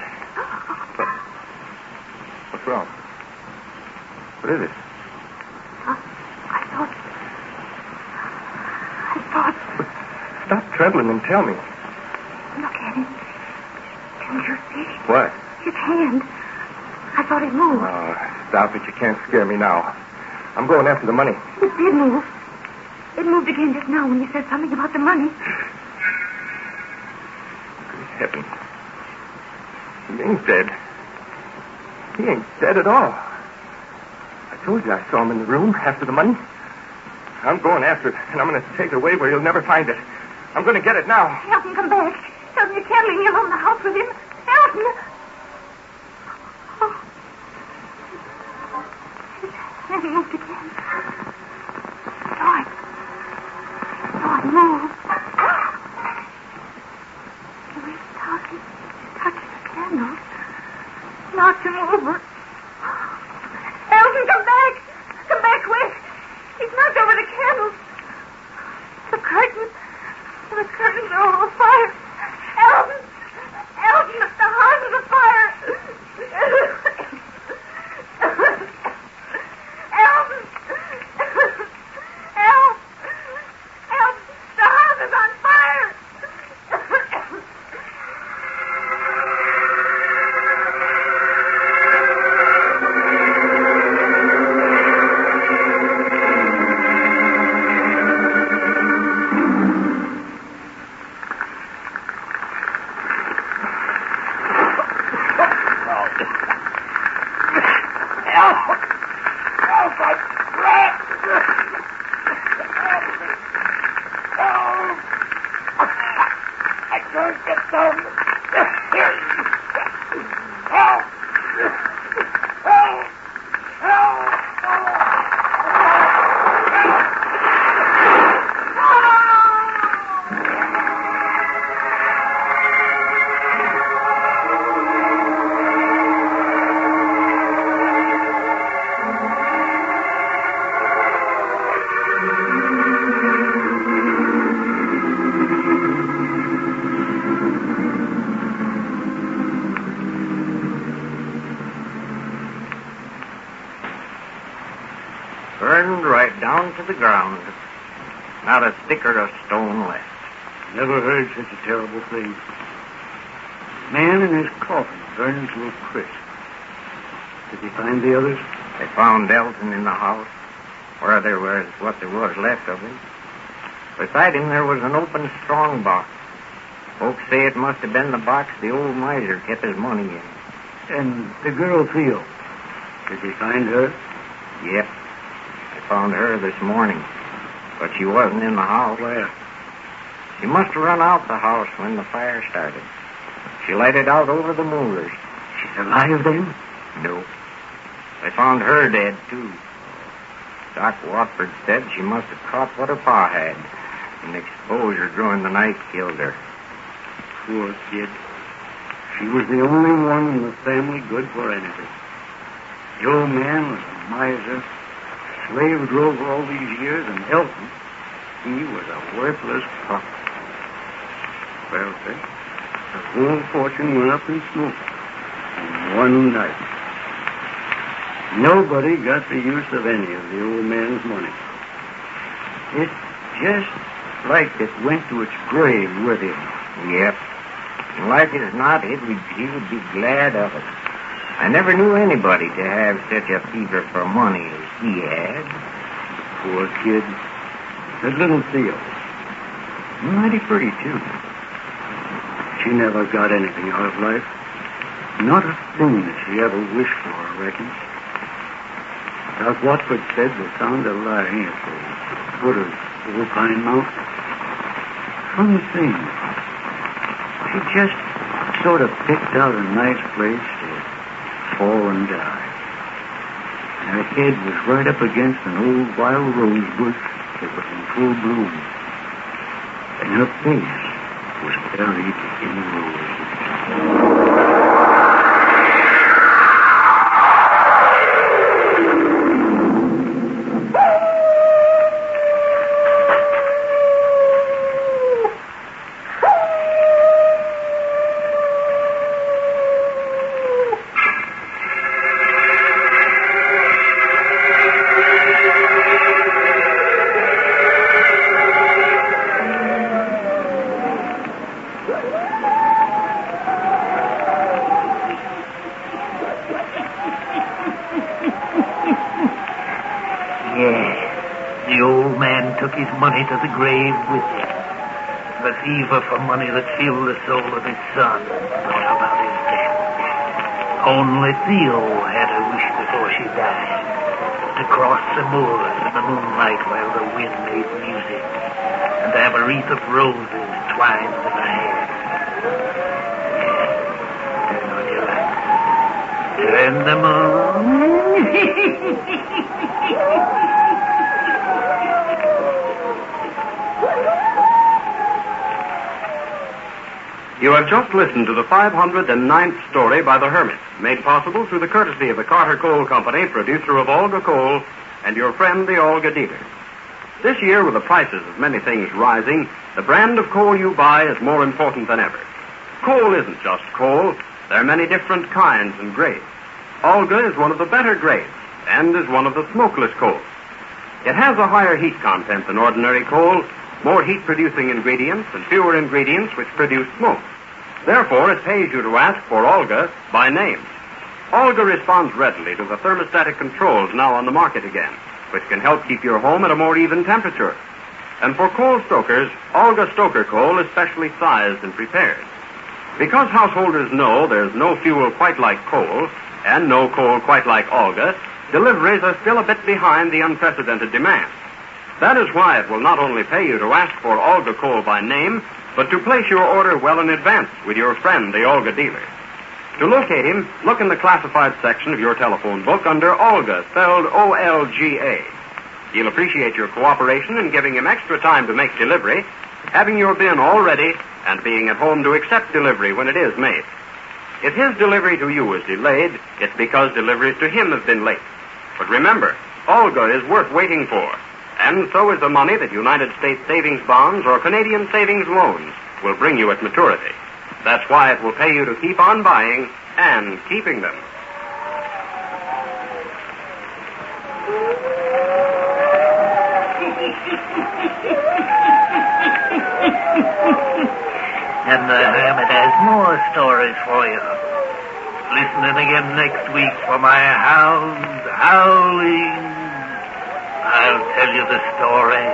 What's wrong? What is it? I thought... Stop trembling and tell me. Look at him. Didn't you see? What? His hand. I thought it moved. Oh, stop it. You can't scare me now. I'm going after the money. It did move. It moved again just now when you said something about the money. Good heavens. He ain't dead. He ain't dead at all. I told you I saw him in the room after the money. I'm going after it, and I'm going to take it away where you'll never find it. I'm going to get it now. Elton, come back. Elton, you can't leave me alone in the house with him. Elton! Oh. His hand moved again. Saw it. Move. He's touching the candle. Knocked him over. Elton, come back! Come back quick! He's knocked over the candles. The curtains are all afire. Elton! the ground. Not a stick or a stone left. Never heard such a terrible thing. Man in his coffin burned to a crisp. Did he find the others? They found Elton in the house, where there was what there was left of him. Beside him there was an open strong box. Folks say it must have been the box the old miser kept his money in. And the girl Theo, did they find her? Yep. They found her this morning, but she wasn't in the house. Where? She must have run out the house when the fire started. She lighted out over the moors. She's alive then? No. They found her dead, too. Doc Watford said she must have caught what her pa had. An exposure during the night killed her. Poor kid. She was the only one in the family good for anything. The old man was a miser, slaved over all these years, and Elton, he was a worthless pup. Well, sir, the whole fortune went up in smoke in one night. Nobody got the use of any of the old man's money. It's just like it went to its grave with him. Yep. And like as not, he would be glad of it. I never knew anybody to have such a fever for money as he had. Poor kid. That little Theo. Mighty pretty, too. She never got anything out of life. Not a thing that she ever wished for, I reckon. Doc Watford said they found her lying at the foot of Old Pine Mountain. Funny thing. She just sort of picked out a nice place to fall and die. And her head was right up against an old wild rose bush that was in full bloom. And her face was buried in the roses. Money to the grave with him. The fever for money that filled the soul of his son brought about his death. Only Theo had a wish before she died, to cross the moors in the moonlight while the wind made music, and to have a wreath of roses twined in her hair. Turn on your lights. Turn them on. You have just listened to the 509th story by The Hermit, made possible through the courtesy of the Carter Coal Company, producer of Olga Coal, and your friend, the Olga dealer. This year, with the prices of many things rising, the brand of coal you buy is more important than ever. Coal isn't just coal. There are many different kinds and grades. Olga is one of the better grades, and is one of the smokeless coals. It has a higher heat content than ordinary coal, more heat-producing ingredients, and fewer ingredients which produce smoke. Therefore, it pays you to ask for Olga by name. Olga responds readily to the thermostatic controls now on the market again, which can help keep your home at a more even temperature. And for coal stokers, Olga Stoker Coal is specially sized and prepared. Because householders know there's no fuel quite like coal, and no coal quite like Olga, deliveries are still a bit behind the unprecedented demand. That is why it will not only pay you to ask for Olga Coal by name, but to place your order well in advance with your friend, the Olga dealer. To locate him, look in the classified section of your telephone book under Olga, spelled O-L-G-A. He'll appreciate your cooperation in giving him extra time to make delivery, having your bin all ready, and being at home to accept delivery when it is made. If his delivery to you is delayed, it's because deliveries to him have been late. But remember, Olga is worth waiting for. And so is the money that United States savings bonds or Canadian savings loans will bring you at maturity. That's why it will pay you to keep on buying and keeping them. And the hermit has more stories for you. Listen in again next week for my hounds howling. I'll tell you the story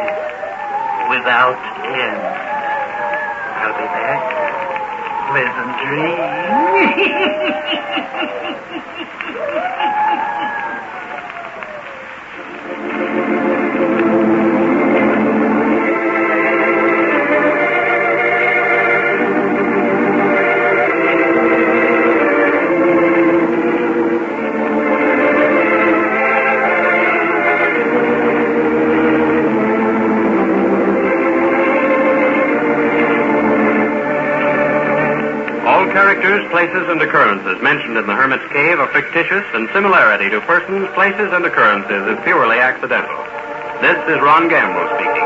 without end. I'll be back. Pleasant Characters, places, and occurrences mentioned in the Hermit's Cave are fictitious, and similarity to persons, places, and occurrences is purely accidental. This is Ron Gamble speaking.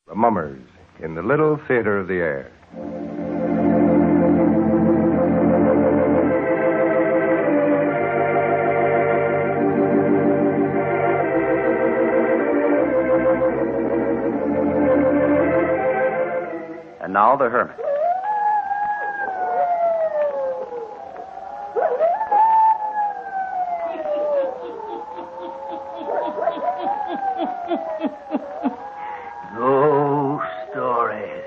The Mummers in the Little Theater of the Air. And now the Hermit. Ghost stories.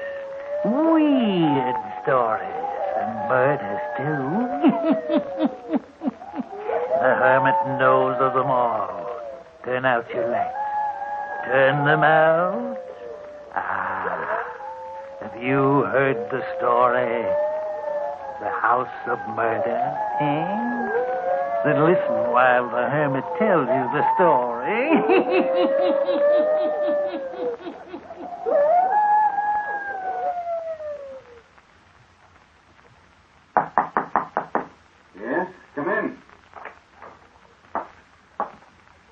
Weird stories. And murders, too. The hermit knows of them all. Turn out your lights. Turn them out. Have you heard the story? The House of Murder, eh? Then listen while the hermit tells you the story. Yes, come in.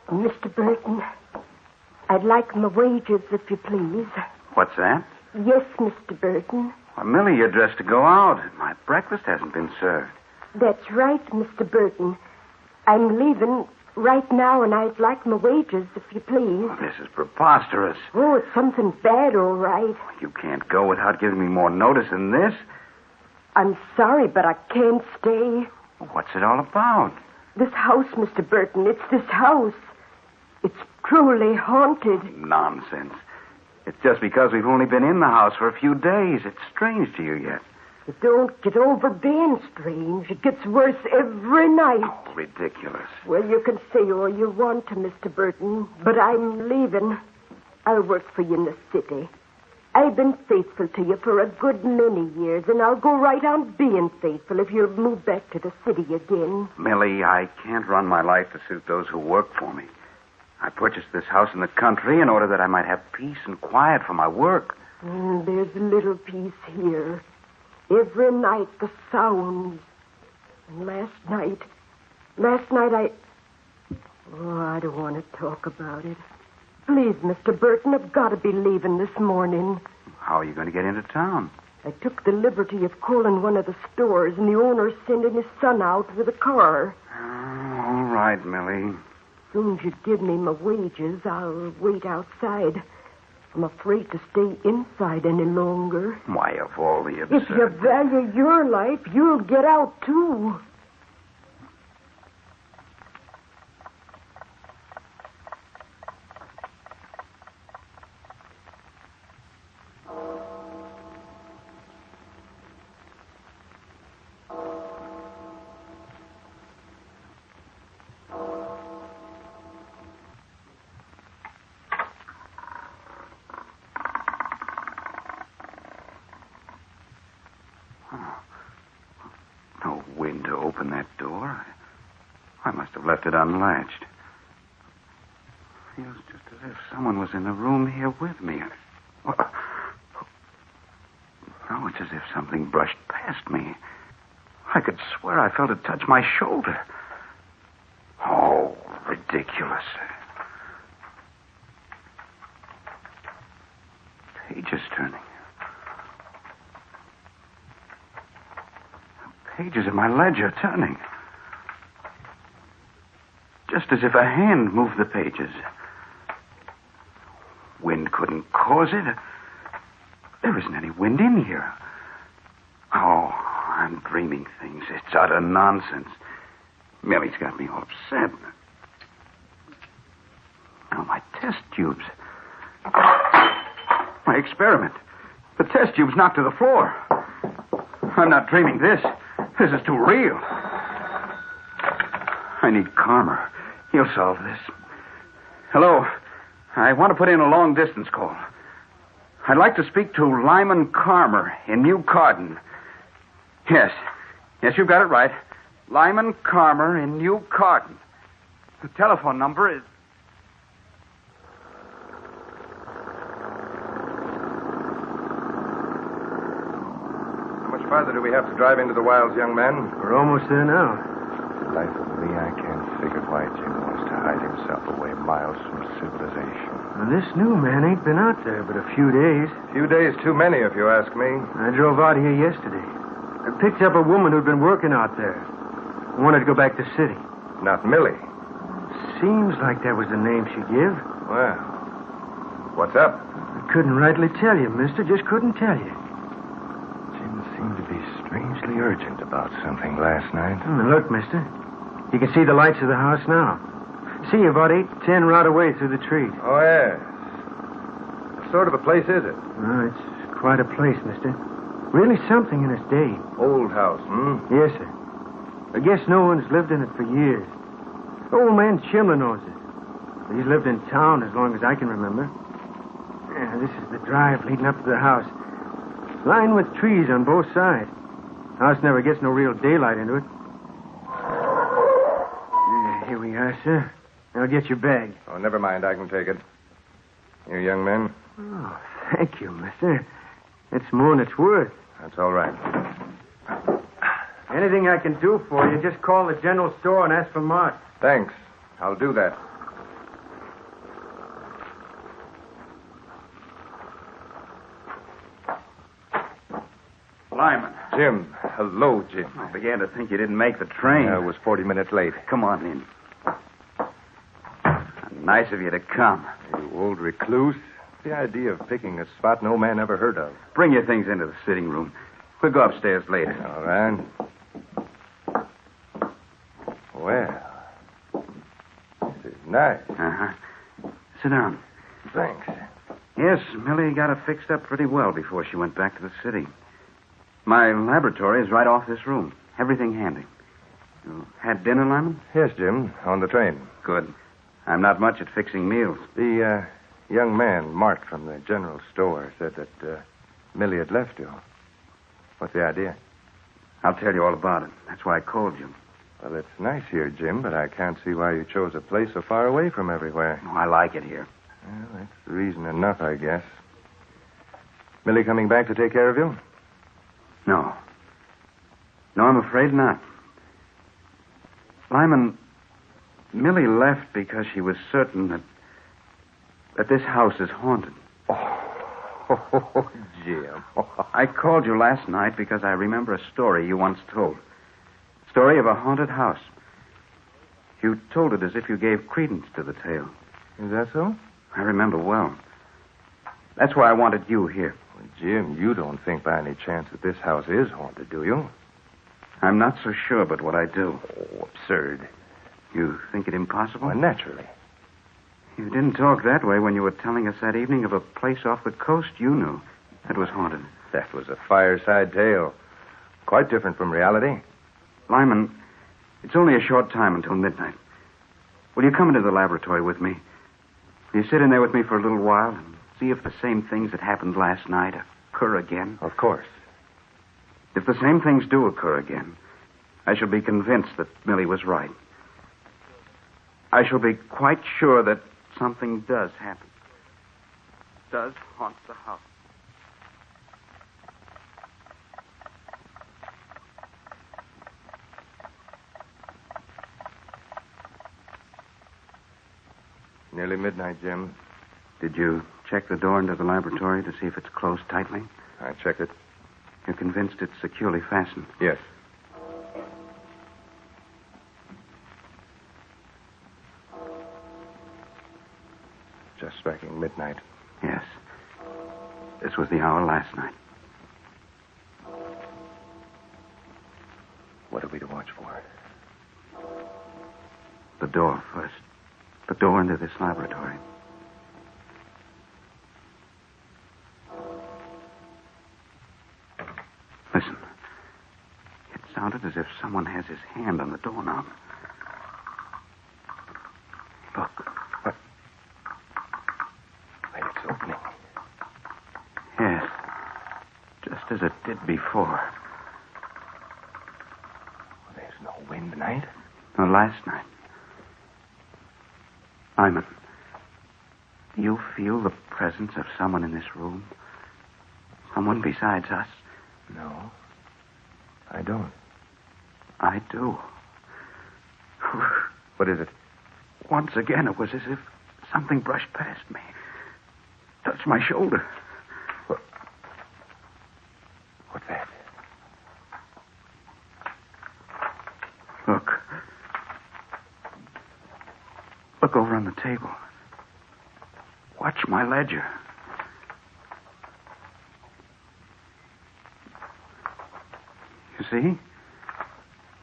Mr. Burton, I'd like my wages, if you please. What's that? Yes, Mr. Burton. Well, Millie, you're dressed to go out. My breakfast hasn't been served. That's right, Mr. Burton. I'm leaving right now, and I'd like my wages, if you please. Oh, this is preposterous. Oh, it's something bad, all right. You can't go without giving me more notice than this. I'm sorry, but I can't stay. What's it all about? This house, Mr. Burton, it's this house. It's truly haunted. Nonsense. It's just because we've only been in the house for a few days. It's strange to you yet. You don't get over being strange. It gets worse every night. Oh, ridiculous. Well, you can say all you want to Mr. Burton, but I'm leaving. I'll work for you in the city. I've been faithful to you for a good many years, and I'll go right on being faithful if you'll move back to the city again. Millie, I can't run my life to suit those who work for me. I purchased this house in the country in order that I might have peace and quiet for my work. There's little peace here. Every night the sounds. And last night I... Oh, I don't want to talk about it. Please, Mr. Burton, I've got to be leaving this morning. How are you going to get into town? I took the liberty of calling one of the stores, and the owner's sending his son out with a car. All right, Millie. As soon as you give me my wages, I'll wait outside. I'm afraid to stay inside any longer. Why, of all the absurd... If you value your life, you'll get out, too. No wind to open that door. I must have left it unlatched. Feels just as if someone was in the room here with me. No, it's as if something brushed past me. I could swear I felt it touch my shoulder. Oh, ridiculous. Pages turning. Pages of my ledger turning. just as if a hand moved the pages. Wind couldn't cause it. There isn't any wind in here. Oh, I'm dreaming things. It's utter nonsense. Millie's got me all upset. Now, my test tubes. My experiment. The test tubes knocked to the floor. I'm not dreaming this. This is too real. I need Carmer. He'll solve this. Hello. I want to put in a long-distance call. I'd like to speak to Lyman Carmer in New Carden. Yes. Yes, you've got it right. Lyman Carmer in New Carden. The telephone number is... How much farther do we have to drive into the wilds, young man? We're almost there now. For the life of me, I can't figure why Jim wants to hide himself away miles from civilization. Well, this new man ain't been out there but a few days. Few days too many, if you ask me. I drove out here yesterday. I picked up a woman who'd been working out there. I wanted to go back to the city. Not Millie. Seems like that was the name she gave. Well, what's up? I couldn't rightly tell you, mister. Just couldn't tell you. Jim seemed to be strangely urgent about something last night. Look, mister. You can see the lights of the house now. See, about 8-10 right away through the trees. Oh, yes. What sort of a place is it? Oh, it's quite a place, mister. Really something in its day. Old house, Yes, sir. I guess no one's lived in it for years. Old man Chimler knows it. He's lived in town as long as I can remember. Yeah, this is the drive leading up to the house. Lined with trees on both sides. House never gets no real daylight into it. Yeah, here we are, sir. I'll get your bag. Oh, never mind. I can take it. You young men? Oh, thank you, mister. It's more than it's worth. That's all right. Anything I can do for you, just call the general store and ask for Mark. Thanks. I'll do that. Lyman. Jim. Hello, Jim. I began to think you didn't make the train. I was 40 minutes late. Come on in. Nice of you to come. You old recluse. The idea of picking a spot no man ever heard of. Bring your things into the sitting room. We'll go upstairs later. All right. Well, this is nice. Uh-huh. Sit down. Thanks. Yes, Millie got it fixed up pretty well before she went back to the city. My laboratory is right off this room. Everything handy. You had dinner, Lyman? Yes, Jim. On the train. Good. I'm not much at fixing meals. The young man, Mark, from the general store, said that Millie had left you. What's the idea? I'll tell you all about it. That's why I called you. Well, it's nice here, Jim, but I can't see why you chose a place so far away from everywhere. Oh, I like it here. Well, that's reason enough, I guess. Millie coming back to take care of you? No. No, I'm afraid not. Lyman, Millie left because she was certain that this house is haunted. Oh, Jim. I called you last night because I remember a story you once told. Story of a haunted house. You told it as if you gave credence to the tale. Is that so? I remember well. That's why I wanted you here. Well, Jim, you don't think by any chance that this house is haunted, do you? I'm not so sure, but what I do. Oh, absurd. You think it impossible? Well, naturally. You didn't talk that way when you were telling us that evening of a place off the coast you knew that was haunted. That was a fireside tale. Quite different from reality. Lyman, it's only a short time until midnight. Will you come into the laboratory with me? Will you sit in there with me for a little while and see if the same things that happened last night occur again? Of course. If the same things do occur again, I shall be convinced that Millie was right. I shall be quite sure that something does happen. Does haunt the house. Nearly midnight, Jim. Did you check the door into the laboratory to see if it's closed tightly? I checked it. You're convinced it's securely fastened? Yes. striking midnight. Yes. This was the hour last night. What are we to watch for? The door first. The door into this laboratory. Listen. It sounded as if someone has his hand on the doorknob. Look. What? Wait, it's opening. Yes. Just as it did before. There's no wind tonight. No, last night. Lyman, do you feel the presence of someone in this room? Someone besides us? No. I don't. I do. What is it? Once again, it was as if something brushed past me. Touched my shoulder. What's that? Look. Look over on the table. Watch my ledger. You see?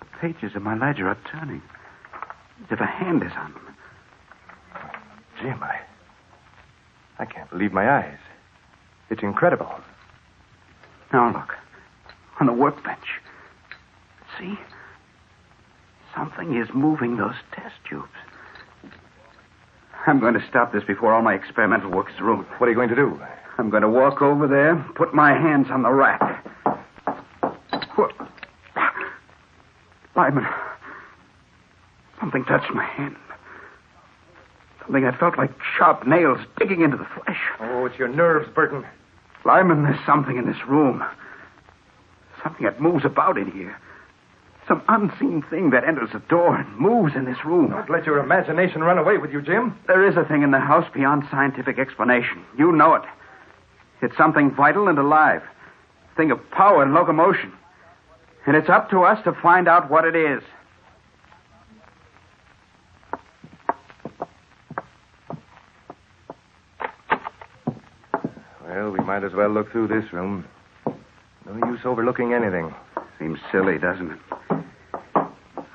The pages of my ledger are turning. As if a hand is on them. Jim, I can't believe my eyes. It's incredible. Now look. On the workbench. See? Something is moving those test tubes. I'm going to stop this before all my experimental work's ruined. What are you going to do? I'm going to walk over there, put my hands on the rack. What? Lyman, something touched my hand. Something that felt like sharp nails digging into the flesh. Oh, it's your nerves, Burton. Lyman, there's something in this room. Something that moves about in here. Some unseen thing that enters the door and moves in this room. Don't let your imagination run away with you, Jim. There is a thing in the house beyond scientific explanation. You know it. It's something vital and alive. A thing of power and locomotion. And it's up to us to find out what it is. Well, we might as well look through this room. No use overlooking anything. Seems silly, doesn't it?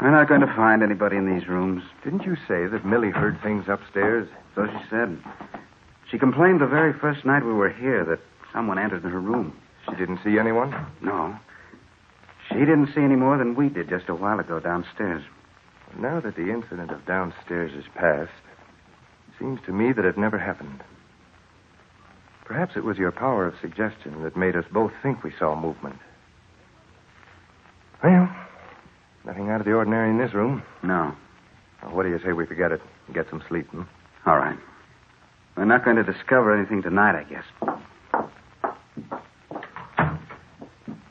We're not going to find anybody in these rooms. Didn't you say that Millie heard things upstairs? So she said. She complained the very first night we were here that someone entered her room. She didn't see anyone? No. She didn't see any more than we did just a while ago downstairs. Now that the incident of downstairs is past, it seems to me that it never happened. Perhaps it was your power of suggestion that made us both think we saw movement. Well, nothing out of the ordinary in this room. No. Well, what do you say we forget it and get some sleep, hmm? All right. We're not going to discover anything tonight, I guess.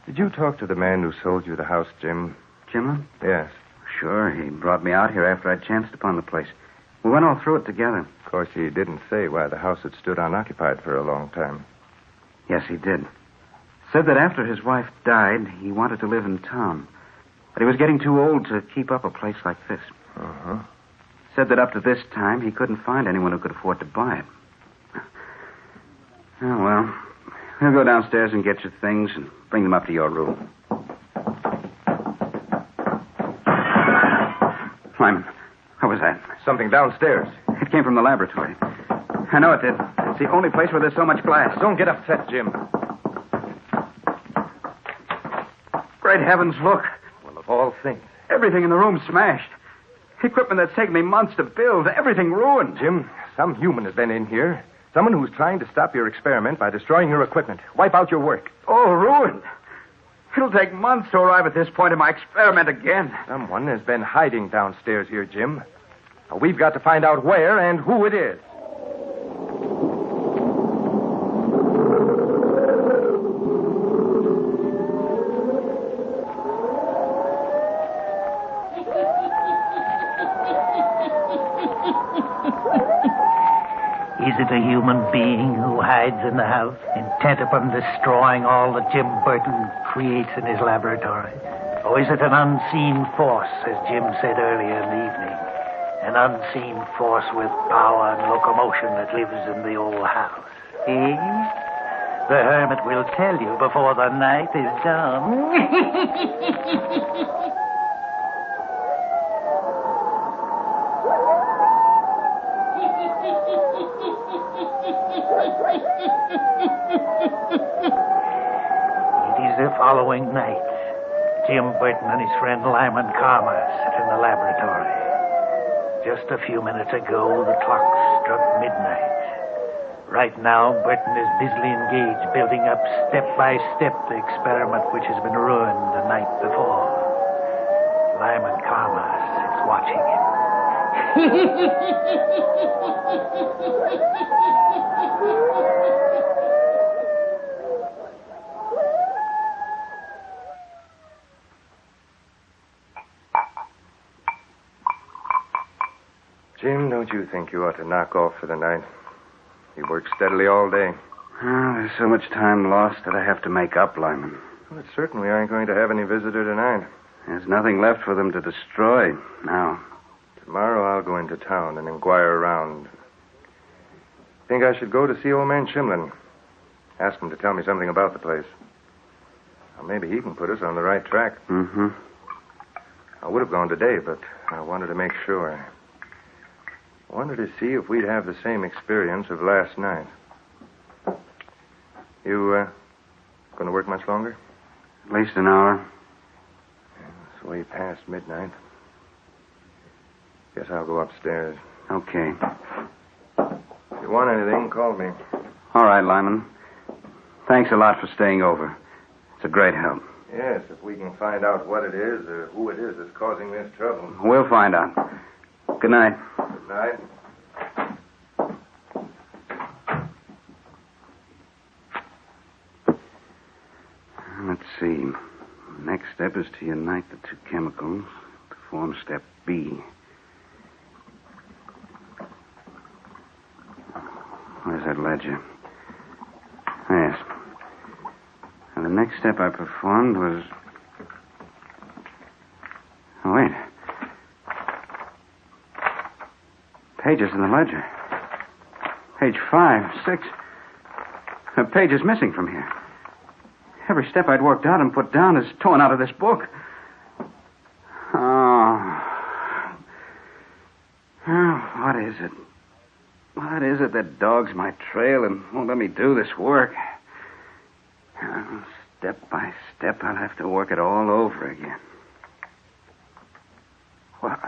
Did you talk to the man who sold you the house, Jim? Jim? Yes. Sure. He brought me out here after I'd chanced upon the place. We went all through it together. Of course, he didn't say why the house had stood unoccupied for a long time. Yes, he did. Said that after his wife died, he wanted to live in town. But he was getting too old to keep up a place like this. Uh-huh. Said that up to this time, he couldn't find anyone who could afford to buy it. Oh, well, we'll go downstairs and get your things and bring them up to your room. Lyman, what was that? Something downstairs. It came from the laboratory. I know it did. It's the only place where there's so much glass. Don't get upset, Jim. Great heavens, look. Well, of all things. Everything in the room's smashed. Equipment that's taken me months to build. Everything ruined. Jim, some human has been in here. Someone who's trying to stop your experiment by destroying your equipment. Wipe out your work. Oh, ruined. It'll take months to arrive at this point in my experiment again. Someone has been hiding downstairs here, Jim. Now, we've got to find out where and who it is. Is it a human being who hides in the house, intent upon destroying all that Jim Burton creates in his laboratory? Or is it an unseen force, as Jim said earlier in the evening? An unseen force with power and locomotion that lives in the old house. Eh? The hermit will tell you before the night is done. It is the following night. Jim Burton and his friend Lyman Carmer sit in the laboratory. Just a few minutes ago, the clock struck midnight. Right now, Burton is busily engaged building up step by step the experiment which has been ruined the night before. Lyman Carmer sits watching him. Jim, don't you think you ought to knock off for the night? You worked steadily all day. Oh, there's so much time lost that I have to make up, Lyman. Well, it certainly aren't going to have any visitor tonight. There's nothing left for them to destroy now. Tomorrow I'll go into town and inquire around. Think I should go to see old man Chimlin. Ask him to tell me something about the place. Well, maybe he can put us on the right track. Mm-hmm. I would have gone today, but I wanted to make sure. I wanted to see if we'd have the same experience of last night. You, going to work much longer? At least an hour. It's way past midnight. Guess I'll go upstairs. Okay. If you want anything, call me. All right, Lyman. Thanks a lot for staying over. It's a great help. Yes, if we can find out what it is or who it is that's causing this trouble. We'll find out. Good night. Good night. Let's see. Next step is to unite the two chemicals to form step B. Where's that ledger? Yes. And the next step I performed was... Oh, wait. Pages in the ledger. Page 5, 6. A page is missing from here. Every step I'd worked out and put down is torn out of this book. Oh, what is it? What is it that dogs my trail and won't let me do this work? Step by step, I'll have to work it all over again. What?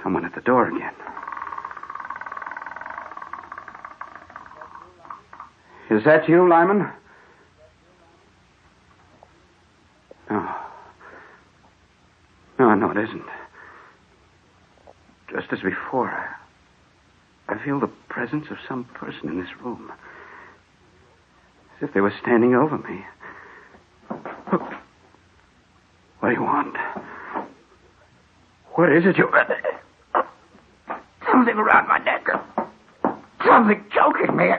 Someone at the door again. Is that you, Lyman? No. No, it isn't. Just as before, I feel the presence of some person in this room. As if they were standing over me. Look. What do you want? What is it you... Something around my neck. Something choking me.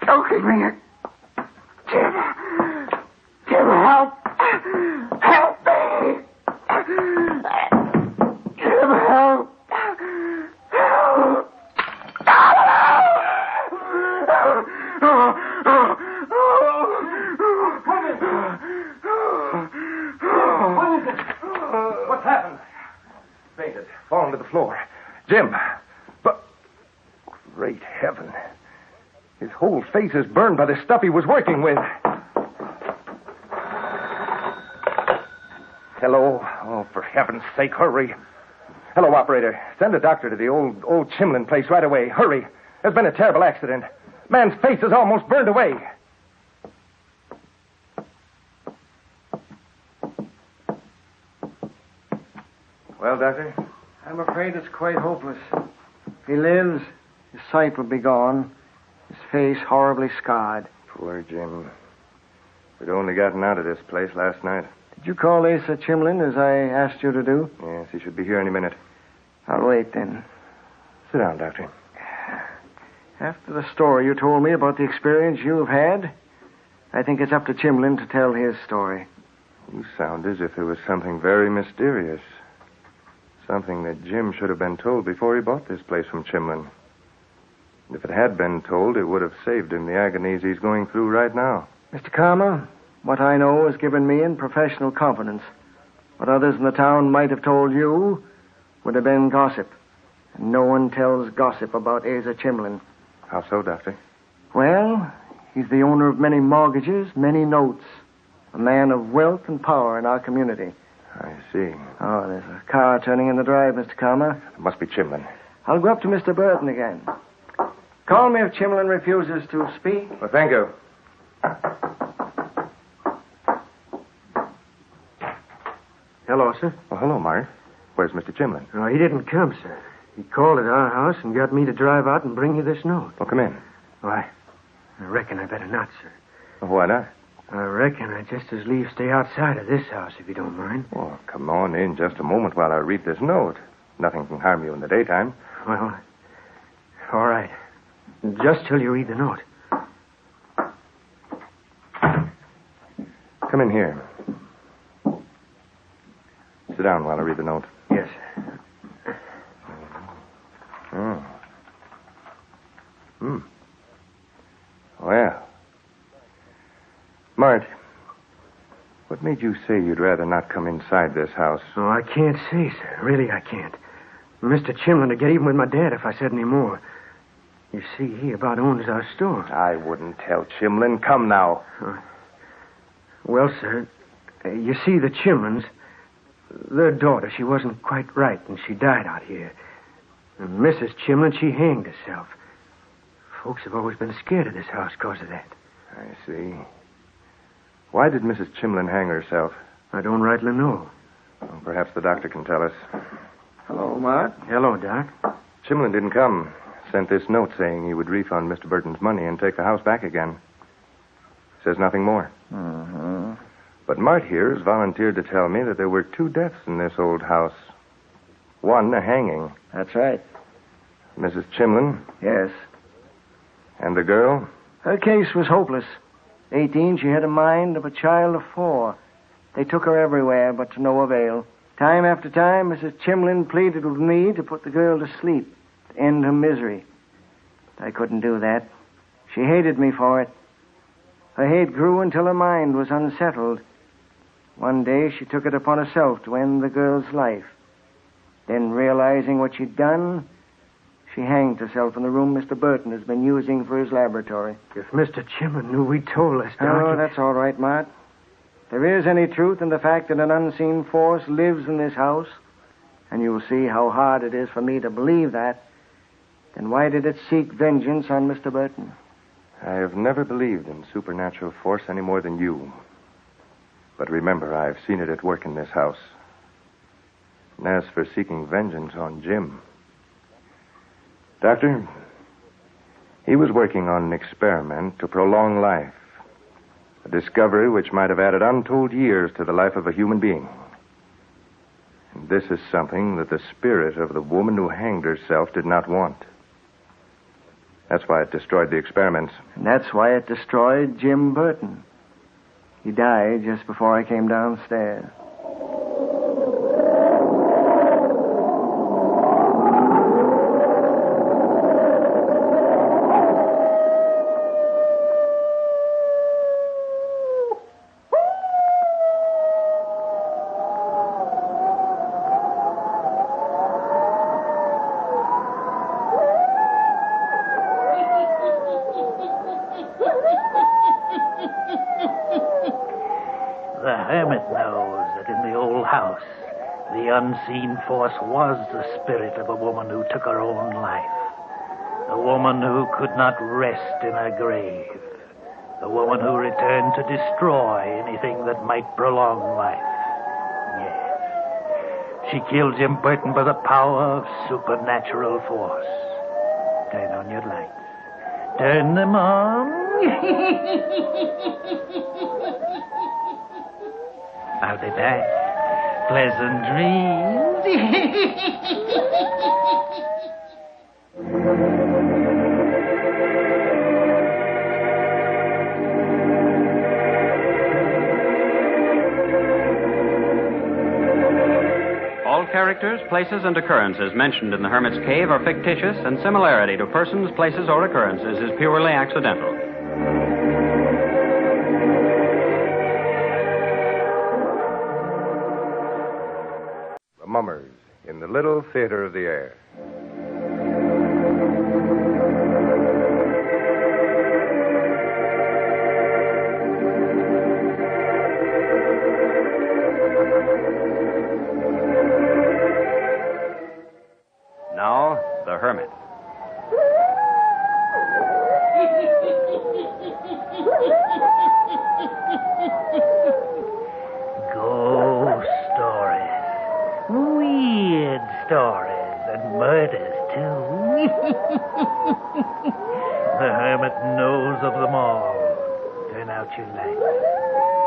Choking me. Jim, help. Help me. Jim, help. What is it? What's happened? Fainted. Fallen to the floor. Jim. But... Great heaven. His whole face is burned by the stuff he was working with. Hello? Oh, for heaven's sake, hurry. Hello, operator. Send a doctor to the old Chimlin place right away. Hurry. There's been a terrible accident. Man's face is almost burned away. Well, Doctor? I'm afraid it's quite hopeless. If he lives, his sight will be gone. His face horribly scarred. Poor Jim. We'd only gotten out of this place last night. Did you call Asa Chimlin as I asked you to do? Yes, he should be here any minute. I'll wait then. Sit down, Doctor. After the story you told me about the experience you've had, I think it's up to Chimlin to tell his story. You sound as if there was something very mysterious. Something that Jim should have been told before he bought this place from Chimlin. If it had been told, it would have saved him the agonies he's going through right now. Mr. Karma, what I know has given me in professional confidence. What others in the town might have told you would have been gossip. And no one tells gossip about Asa Chimlin. How so, Doctor? Well, he's the owner of many mortgages, many notes. A man of wealth and power in our community. I see. Oh, there's a car turning in the drive, Mr. Karma. It must be Chimlin. I'll go up to Mr. Burton again. Call me if Chimlin refuses to speak. Well, thank you. Hello, sir. Well, hello, Mark. Where's Mr. Chimlin? Oh, he didn't come, sir. He called at our house and got me to drive out and bring you this note. Well, come in. Why, I reckon I better not, sir. Well, why not? I reckon I'd just as lief stay outside of this house, if you don't mind. Oh, come on in just a moment while I read this note. Nothing can harm you in the daytime. Well, all right. Just till you read the note. Come in here. Sit down while I read the note. Yes. Oh. Well. Mart, what made you say you'd rather not come inside this house? Oh, I can't say, sir. Really, I can't. Mr. Chimlin would get even with my dad if I said any more. You see, he about owns our store. I wouldn't tell Chimlin. Come now. Well, sir, you see, the Chimlins, their daughter, she wasn't quite right, and she died out here. And Mrs. Chimlin, she hanged herself. Folks have always been scared of this house because of that. I see. Why did Mrs. Chimlin hang herself? I don't rightly know. Well, perhaps the doctor can tell us. Hello, Mart. Hello, Doc. Chimlin didn't come. Sent this note saying he would refund Mr. Burton's money and take the house back again. Says nothing more. Mm-hmm. But Mart here has volunteered to tell me that there were 2 deaths in this old house. One, a hanging. That's right. Mrs. Chimlin? Yes. And the girl? Her case was hopeless. 18, she had a mind of a child of 4. They took her everywhere, but to no avail. Time after time, Mrs. Chimlin pleaded with me to put the girl to sleep, to end her misery. I couldn't do that. She hated me for it. Her hate grew until her mind was unsettled. One day, she took it upon herself to end the girl's life. Then, realizing what she'd done, she hanged herself in the room Mr. Burton has been using for his laboratory. If Mr. Chimlin knew we told us, Doc... Oh, that's all right, Mart. If there is any truth in the fact that an unseen force lives in this house, and you'll see how hard it is for me to believe that, then why did it seek vengeance on Mr. Burton? I have never believed in supernatural force any more than you. But remember, I've seen it at work in this house. And as for seeking vengeance on Jim... Doctor, he was working on an experiment to prolong life. A discovery which might have added untold years to the life of a human being. And this is something that the spirit of the woman who hanged herself did not want. That's why it destroyed the experiments. And that's why it destroyed Jim Burton. He died just before I came downstairs. The hermit knows that in the old house, the unseen force was the spirit of a woman who took her own life. A woman who could not rest in her grave. A woman who returned to destroy anything that might prolong life. Yes. She killed Jim Burton by the power of supernatural force. Turn on your lights. Turn them on. I'll be back. Pleasant dreams. characters, places, and occurrences mentioned in the Hermit's Cave are fictitious, and similarity to persons, places, or occurrences is purely accidental. The Mummers in the Little Theater of the Air. Now, the Hermit. Ghost stories. Weird stories. And murders, too. The hermit knows of them all. Turn out your lights.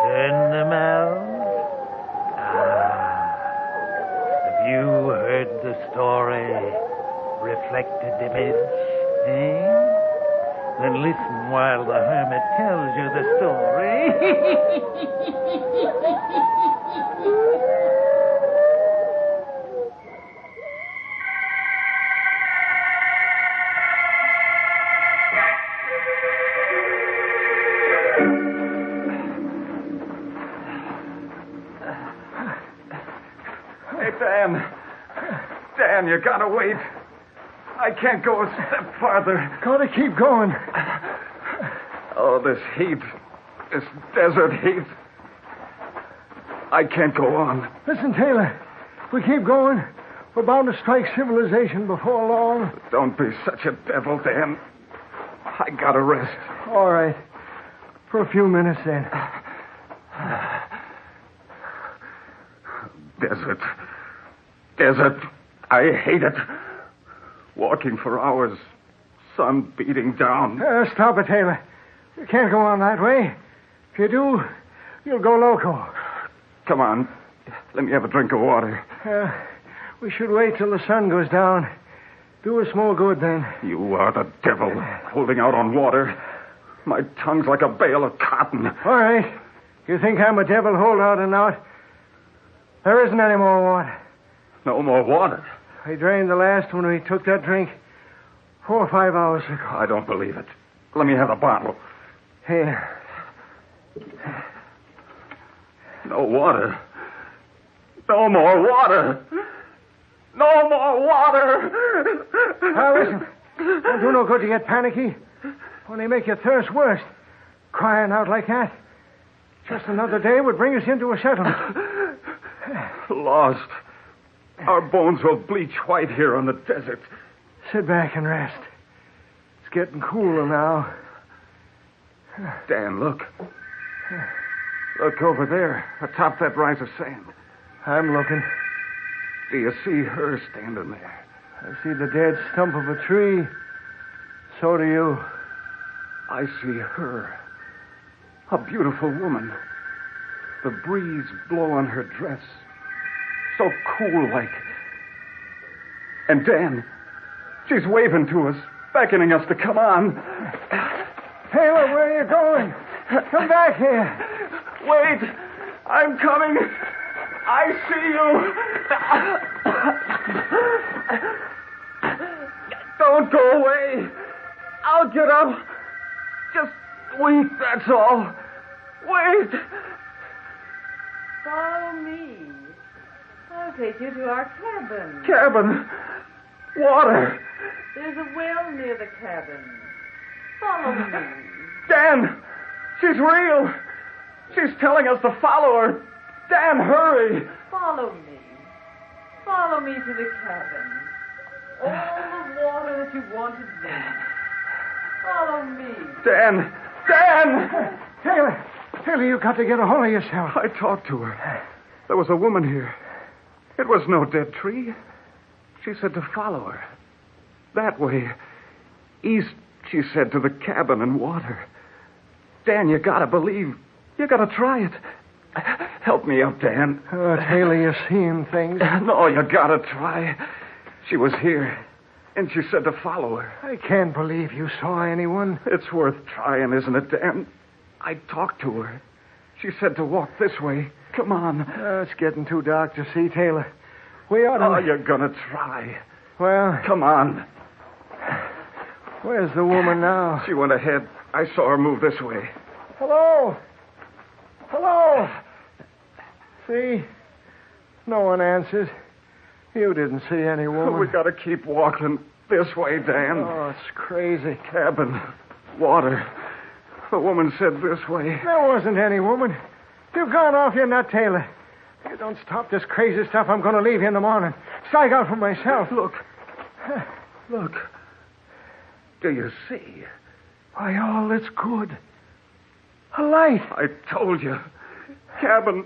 Turn them out. Have you heard the story? Reflected image, eh? Then listen while the hermit tells you the story. Hey, Dan, you gotta wait. I can't go a step farther. Gotta keep going. Oh, this heat. This desert heat. I can't go on. Listen, Taylor. If we keep going, we're bound to strike civilization before long. Don't be such a devil, Dan. I gotta rest. All right. For a few minutes, then. Desert. Desert. I hate it. Walking for hours. Sun beating down. Stop it, Taylor. You can't go on that way. If you do, you'll go loco. Come on. Let me have a drink of water. We should wait till the sun goes down. Do us more good then. You are the devil, holding out on water. My tongue's like a bale of cotton. All right. You think I'm a devil holdout or not? There isn't any more water. No more water? I drained the last when we took that drink 4 or 5 hours ago. I don't believe it. Let me have a bottle. Here. No water. No more water. No more water. Now, listen. Don't do no good to get panicky. Only make your thirst worse. Crying out like that. Just another day would bring us into a settlement. Lost. Our bones will bleach white here on the desert. Sit back and rest. It's getting cooler now. Dan, look. Look over there, atop that rise of sand. I'm looking. Do you see her standing there? I see the dead stump of a tree. So do you. I see her. A beautiful woman. The breeze blow on her dress. So cool like. And Dan, she's waving to us, beckoning us to come on. Taylor, where are you going? Come back here. Wait. I'm coming. I see you. Don't go away. I'll get up. Just wait, that's all. Wait. Follow me. I'll take you to our cabin. Cabin? Water. There's a well near the cabin. Follow me. Dan! She's real! She's telling us to follow her. Dan, hurry! Follow me. Follow me to the cabin. All the water that you want to drink. Follow me. Dan! Dan! Taylor, you got to get a hold of yourself. I talked to her. There was a woman here. It was no dead tree. She said to follow her. That way. East, she said, to the cabin and water. Dan, you gotta believe. You gotta try it. Help me up, Dan. Oh, Taylor, you're seeing things. No, you gotta try. She was here, and she said to follow her. I can't believe you saw anyone. It's worth trying, isn't it, Dan? I talked to her. She said to walk this way. Come on. It's getting too dark to see, Taylor. We ought to... Oh, you're gonna try. Well... Come on. Where's the woman now? She went ahead. I saw her move this way. Hello? Hello? See? No one answers. You didn't see any woman. We gotta keep walking this way, Dan. Oh, it's crazy. Cabin. Water. The woman said this way. There wasn't any woman. You've gone off your nut, Taylor. If you don't stop this crazy stuff, I'm going to leave you in the morning. Strike out for myself. Look. Look. Do you see? Why, all that's good. A light. I told you. Cabin,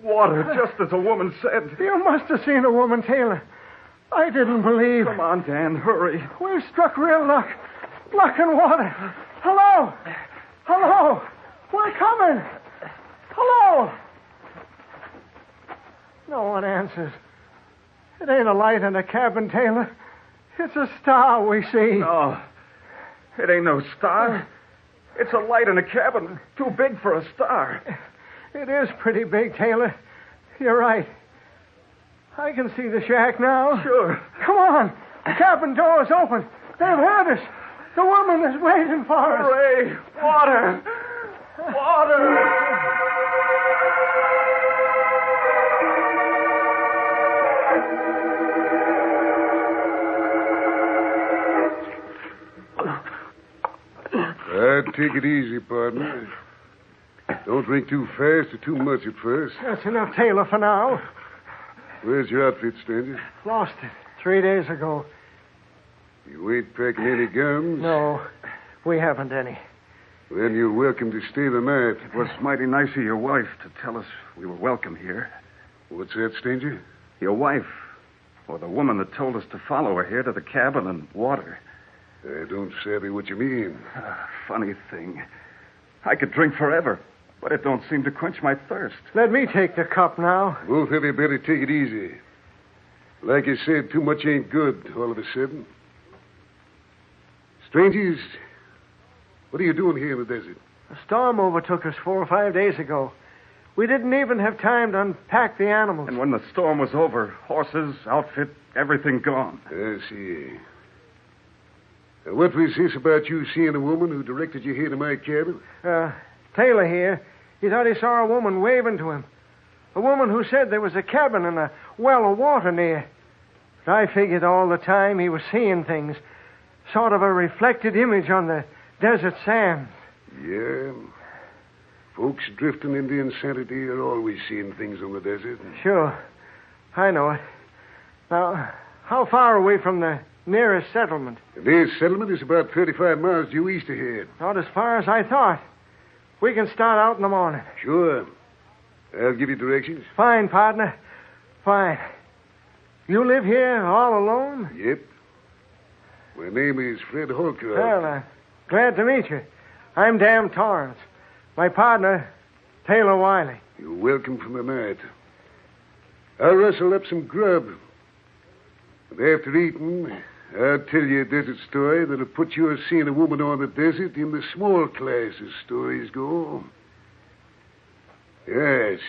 water, just as the woman said. You must have seen a woman, Taylor. I didn't believe. Come on, Dan, hurry. We've struck real luck. Luck and water. Hello? Hello? We're coming. Hello? No one answers. It ain't a light in the cabin, Taylor. It's a star we see. No. It ain't no star. It's a light in a cabin too big for a star. It is pretty big, Taylor. You're right. I can see the shack now. Sure. Come on. The cabin door's open. They've heard us. The woman is waiting for us. Hooray! Water! Water! Take it easy, partner. Don't drink too fast or too much at first. That's enough, Taylor, for now. Where's your outfit, stranger? Lost it 3 days ago. You ain't packing any guns? No, we haven't any. Then you're welcome to stay the night. It was mighty nice of your wife to tell us we were welcome here. What's that, stranger? Your wife, or the woman that told us to follow her here to the cabin and water. I don't savvy what you mean. Funny thing. I could drink forever, but it don't seem to quench my thirst. Let me take the cup now. Both of you better take it easy. Like I said, too much ain't good all of a sudden. Strangers, what are you doing here in the desert? A storm overtook us 4 or 5 days ago. We didn't even have time to unpack the animals. And when the storm was over, horses, outfit, everything gone. I see. Now, what was this about you seeing a woman who directed you here to my cabin? Taylor here. He thought he saw a woman waving to him. A woman who said there was a cabin and a well of water near. But I figured all the time he was seeing things. Sort of a reflected image on the desert sands. Yeah. Folks drifting into insanity are always seeing things on the desert. Sure. I know it. Now, how far away from the nearest settlement? The nearest settlement is about 35 miles due east of here. Not as far as I thought. We can start out in the morning. Sure. I'll give you directions. Fine, partner. Fine. You live here all alone? Yep. My name is Fred Holcroft. Well, glad to meet you. I'm Dan Torrance. My partner, Taylor Wiley. You're welcome for the night. I'll rustle up some grub. And after eating, I'll tell you a desert story that'll put your seeing a woman on the desert in the small class as stories go. Yes.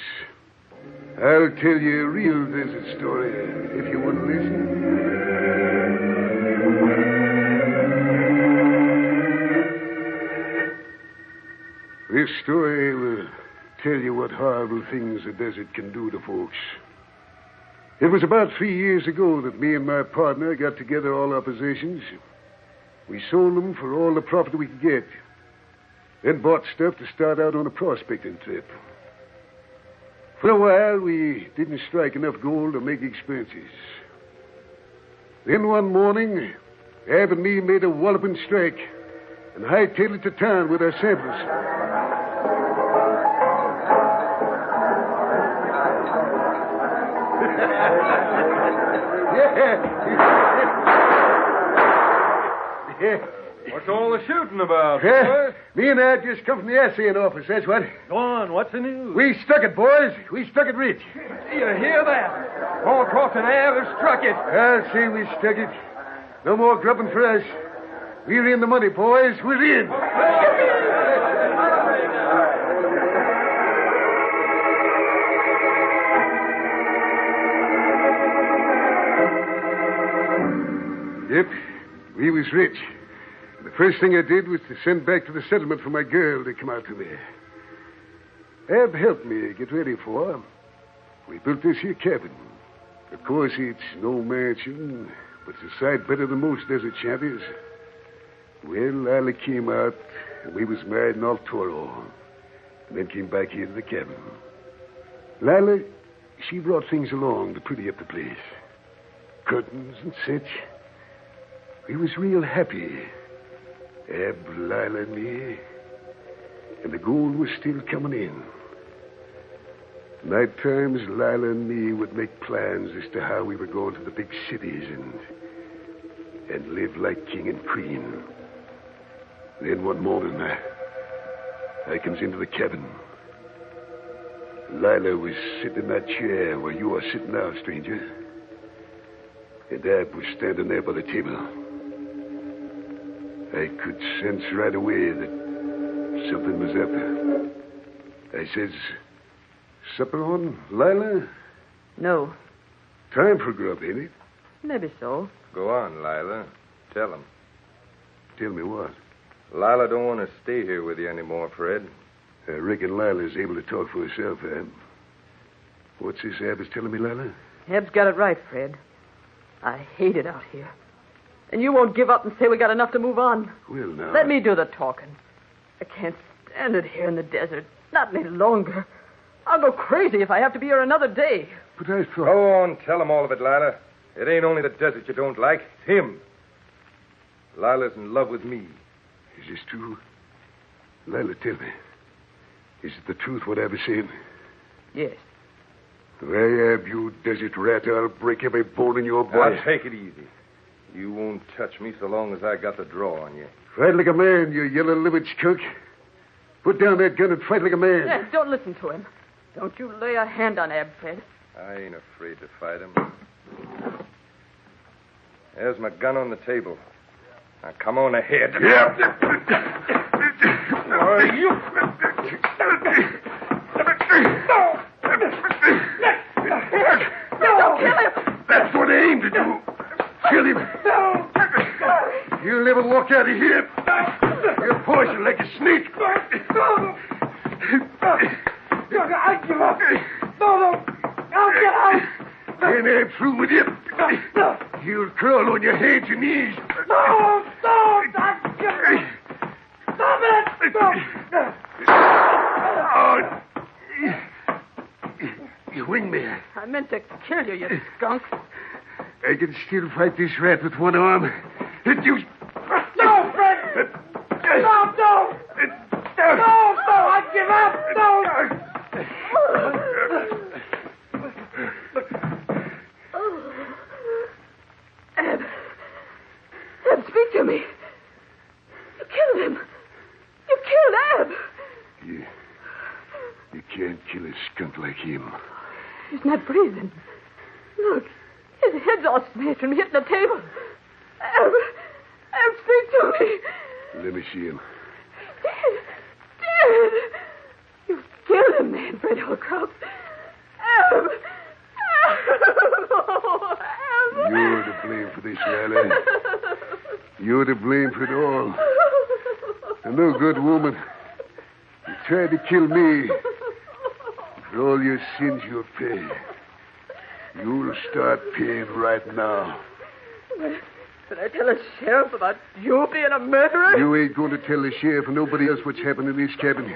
I'll tell you a real desert story if you want to listen. This story will tell you what horrible things the desert can do to folks. It was about 3 years ago that me and my partner got together all our possessions. We sold them for all the profit we could get. Then bought stuff to start out on a prospecting trip. For a while, we didn't strike enough gold to make expenses. Then one morning, Ab and me made a walloping strike and hightailed it to town with our samples. What's all the shooting about, boys? Me and I just come from the assaying office, that's what. Go on, what's the news? We stuck it, boys. We stuck it rich. You hear that? All across an Ave have struck it. I'll say we stuck it. No more grubbing for us. We're in the money, boys. We're in. We was rich. The first thing I did was to send back to the settlement for my girl to come out to me. Ab helped me get ready for her. We built this here cabin. Of course, it's no mansion, but it's a sight better than most desert shanties. Well, Lila came out, and we was married in El Toro, and then came back here to the cabin. Lila, she brought things along to pretty up the place. Curtains and such. We was real happy. Ab, Lila, and me. And the gold was still coming in. Night times, Lila and me would make plans as to how we were going to the big cities and live like king and queen. Then one morning, I comes into the cabin. Lila was sitting in that chair where you are sitting now, stranger. And Ab was standing there by the table. I could sense right away that something was up. I says, "Supper on, Lila?" No. Time for grub, ain't it? Maybe so. Go on, Lila. Tell him. Tell me what? Lila don't want to stay here with you anymore, Fred. I reckon Lila's able to talk for herself, Ab. What's this Ab is telling me, Lila? Eb's got it right, Fred. I hate it out here. And you won't give up and say we got enough to move on. Well, now... Let me do the talking. I can't stand it here in the desert. Not any longer. I'll go crazy if I have to be here another day. But I thought... Go on, tell him all of it, Lila. It ain't only the desert you don't like. It's him. Lila's in love with me. Is this true? Lila, tell me. Is it the truth what I was saying? Yes. Well, Ab, you desert rat, I'll break every bone in your body. Now, take it easy. You won't touch me so long as I got the draw on you. Fight like a man, you yellow-livered skunk. Put down that gun and fight like a man. Yes, don't listen to him. Don't you lay a hand on Ab, Fred. I ain't afraid to fight him. There's my gun on the table. Now, come on ahead. Yeah. You... Don't kill him. That's what I aim to do. Kill him. You'll never walk out of here. You're poisoned like a snake. I give up. No. I'll get out. Then I'm through with you. You'll crawl on your hands and knees. No. Stop it. Oh. You winged me. I meant to kill you, you skunk. I can still fight this rat with one arm. You... No, Fred! Stop, no! No, I give up! No! Ab, speak to me. You killed him. You killed Ab. You can't kill a skunk like him. He's not breathing. Look, his head's all smashed from hitting the table. Ab, speak to me. Let me see him. Dead. You've killed him, man, Fred Holcroft. Ab. Oh, Ab. You're to blame for this, Lila. You're to blame for it all. A no good woman. You tried to kill me. For all your sins you'll pay. You'll start paying right now. But I tell the sheriff about you being a murderer? You ain't going to tell the sheriff or nobody else what's happened in this cabin.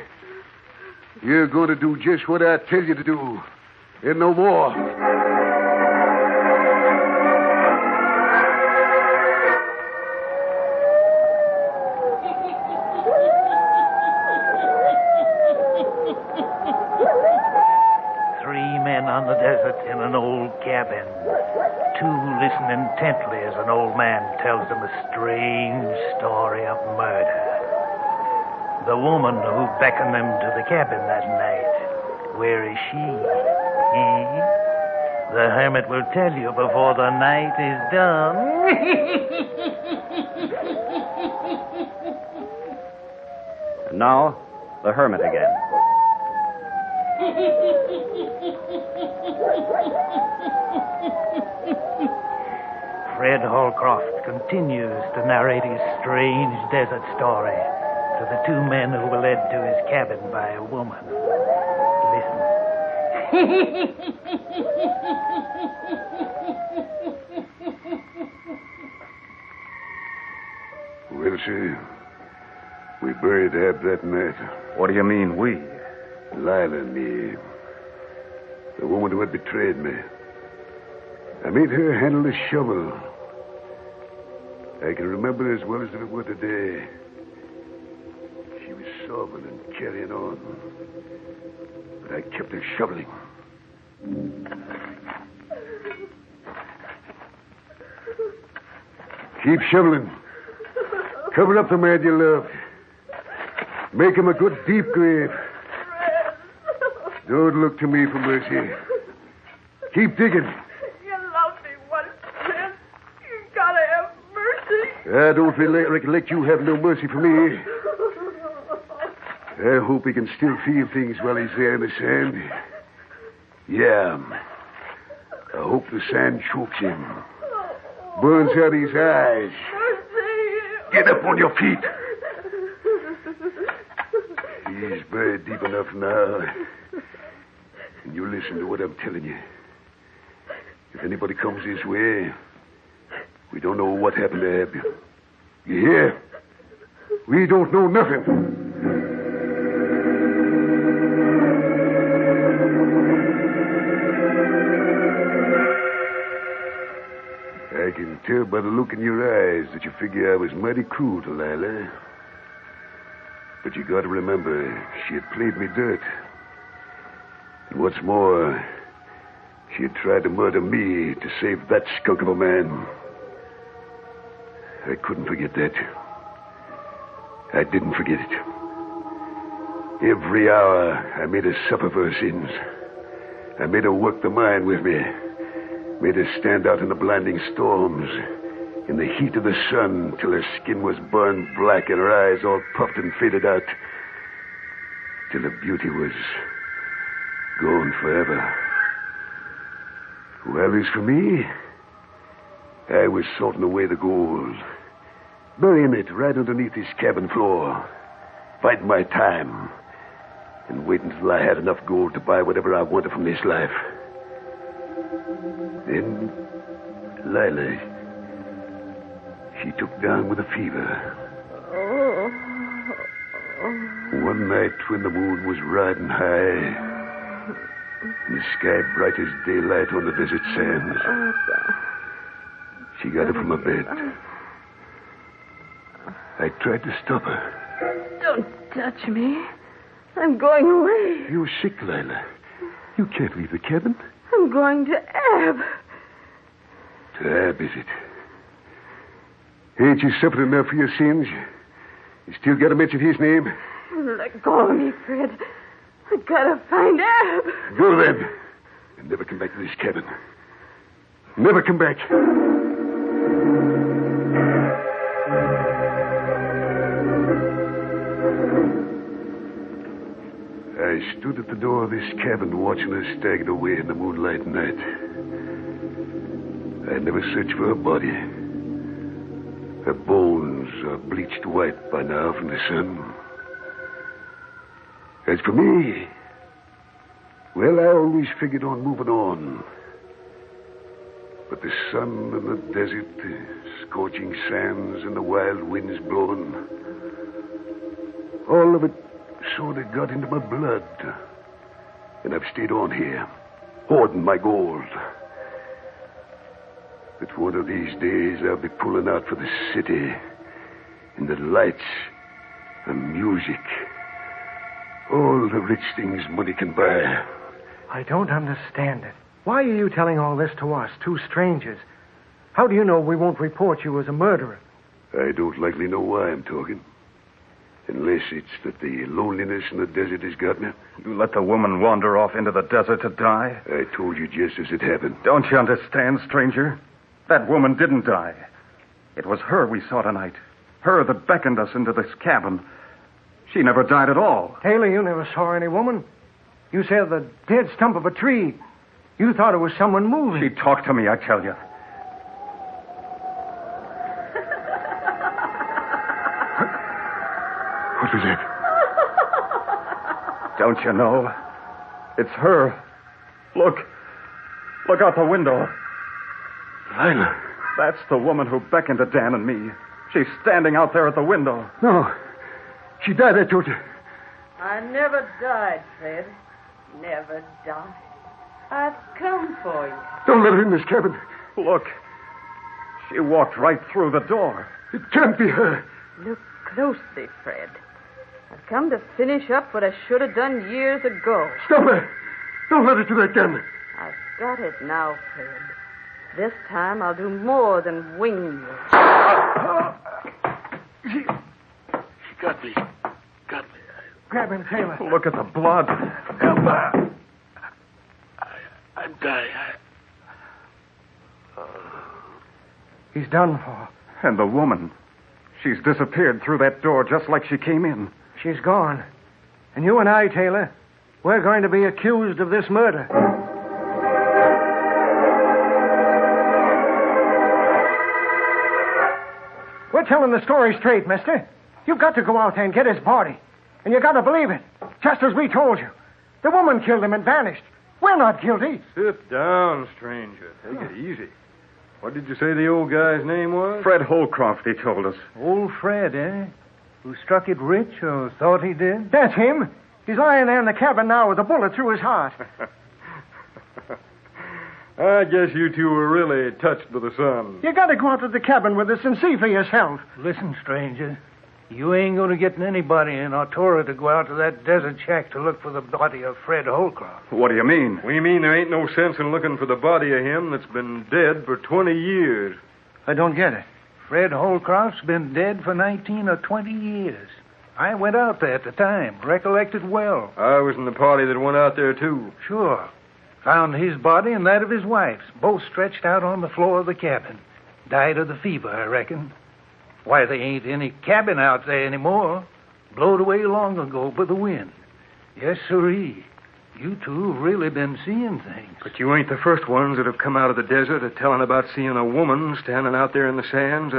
You're going to do just what I tell you to do. And no more. On the desert in an old cabin. Two listen intently as an old man tells them a strange story of murder. The woman who beckoned them to the cabin that night, where is she? The hermit will tell you before the night is done. And now, the hermit again. Fred Holcroft continues to narrate his strange desert story to the two men who were led to his cabin by a woman. Listen. Well, sir, we buried Ab that night. What do you mean, we? Lila and me. The woman who had betrayed me. I made her handle the shovel. I can remember as well as if it were today. She was sobbing and carrying on. But I kept her shoveling. Keep shoveling. Cover up the man you love. Make him a good deep grave. Don't look to me for mercy. Keep digging. You loved me once, Fred. You gotta have mercy. I don't recollect you have no mercy for me. I hope he can still feel things while he's there in the sand. Yeah. I hope the sand chokes him. Burns out his eyes. Get up on your feet. He's buried deep enough now. And you listen to what I'm telling you. If anybody comes this way, we don't know what happened to Ab. You hear? We don't know nothing. I can tell by the look in your eyes that you figure I was mighty cruel to Lila. But you got to remember, she had played me dirt. And what's more, she had tried to murder me to save that skunk of a man. I couldn't forget that. I didn't forget it. Every hour, I made her suffer for her sins. I made her work the mine with me. Made her stand out in the blinding storms, in the heat of the sun, till her skin was burned black and her eyes all puffed and faded out, till her beauty was gone forever. Well, as for me, I was sorting away the gold, burying it right underneath his cabin floor, biding my time, and waiting till I had enough gold to buy whatever I wanted from this life. Then, Lila, she took down with a fever. One night when the moon was riding high, and the sky bright as daylight on the desert sands, she got up from her bed. I tried to stop her. Don't touch me. I'm going away. You're sick, Lila. You can't leave the cabin. I'm going to Ab. To Ab, is it? Ain't you suffered enough for your sins? You still got to mention his name? Let go of me, Fred. I gotta find Ab. Go then. And never come back to this cabin. Never come back. I stood at the door of this cabin watching her stagger away in the moonlight night. I never searched for her body. Her bones are bleached white by now from the sun. As for me, well, I always figured on moving on. But the sun and the desert, the scorching sands and the wild winds blowing, all of it sort of got into my blood. And I've stayed on here, hoarding my gold. But one of these days I'll be pulling out for the city, and the lights, the music, all the rich things money can buy. I don't understand it. Why are you telling all this to us, two strangers? How do you know we won't report you as a murderer? I don't likely know why I'm talking. Unless it's that the loneliness in the desert has got me. You let the woman wander off into the desert to die? I told you just as it happened. Don't you understand, stranger? That woman didn't die. It was her we saw tonight. Her that beckoned us into this cabin. She never died at all. Taylor, you never saw any woman. You said the dead stump of a tree. You thought it was someone moving. She talked to me, I tell you. What was that? Don't you know? It's her. Look. Look out the window. Lila. That's the woman who beckoned to Dan and me. She's standing out there at the window. No. She died, I told you. I never died, Fred. Never died. I've come for you. Don't let her in this cabin. Look. She walked right through the door. It can't be her. Look closely, Fred. I've come to finish up what I should have done years ago. Stop her. Don't let her do that gun. I've got it now, Fred. This time I'll do more than wing you. She got me. Got me. Grab him, Taylor. Look at the blood. Help her. I'm dying. He's done for. And the woman. She's disappeared through that door just like she came in. She's gone. And you and I, Taylor, we're going to be accused of this murder. We're telling the story straight, mister. You've got to go out there and get his body. And you got to believe it, just as we told you. The woman killed him and vanished. We're not guilty. Sit down, stranger. Take it easy. What did you say the old guy's name was? Fred Holcroft, he told us. Old Fred, eh? Who struck it rich or thought he did? That's him. He's lying there in the cabin now with a bullet through his heart. I guess you two were really touched by the sun. You got to go out to the cabin with us and see for yourself. Listen, stranger. You ain't going to get anybody in Artura to go out to that desert shack to look for the body of Fred Holcroft. What do you mean? We mean there ain't no sense in looking for the body of him that's been dead for 20 years. I don't get it. Fred Holcroft's been dead for 19 or 20 years. I went out there at the time, recollect it well. I was in the party that went out there, too. Sure. Found his body and that of his wife's, both stretched out on the floor of the cabin. Died of the fever, I reckon. Why, there ain't any cabin out there anymore. Blowed away long ago by the wind. Yes, sirree. You two have really been seeing things. But you ain't the first ones that have come out of the desert telling about seeing a woman standing out there in the sands,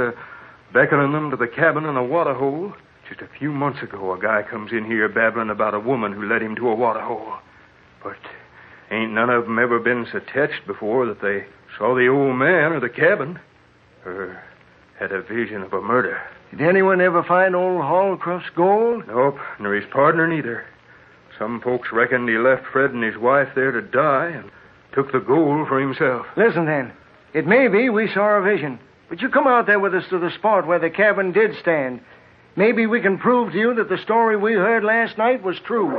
beckoning them to the cabin in a water hole. Just a few months ago, a guy comes in here babbling about a woman who led him to a water hole. But ain't none of them ever been so touched before that they saw the old man or the cabin, or had a vision of a murder. Did anyone ever find old Holcroft's gold? Nope, nor his partner neither. Some folks reckoned he left Fred and his wife there to die and took the gold for himself. Listen, then. It may be we saw a vision, but you come out there with us to the spot where the cabin did stand. Maybe we can prove to you that the story we heard last night was true.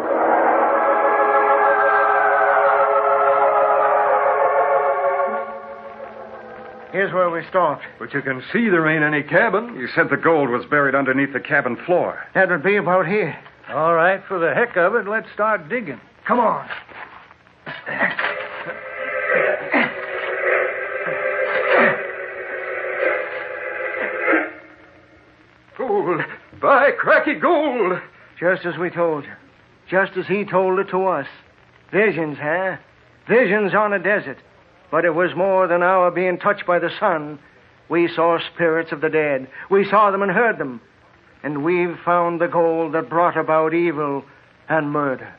Here's where we stopped. But you can see there ain't any cabin. You said the gold was buried underneath the cabin floor. That would be about here. All right, for the heck of it, let's start digging. Come on. Gold. By cracky gold. Just as we told you. Just as he told it to us. Visions, huh? Visions on a desert. But it was more than our being touched by the sun. We saw spirits of the dead. We saw them and heard them. And we've found the gold that brought about evil and murder.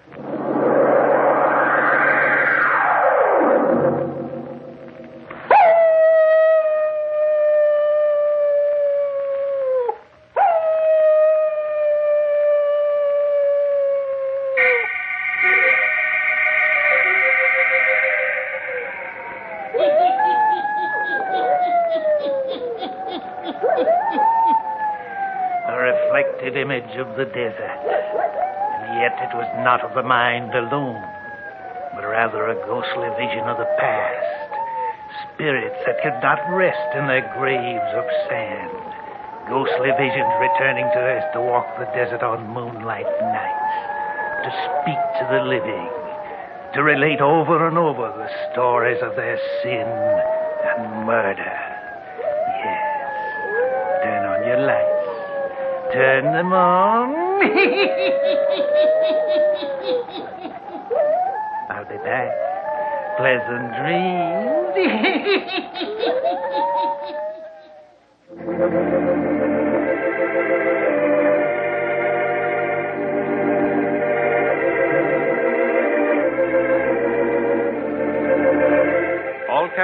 Image of the desert, and yet it was not of the mind alone, but rather a ghostly vision of the past. Spirits that could not rest in their graves of sand. Ghostly visions returning to earth to walk the desert on moonlight nights, to speak to the living, to relate over and over the stories of their sin and murder. Yes, turn on your lights. Turn them on. I'll be back. Pleasant dreams.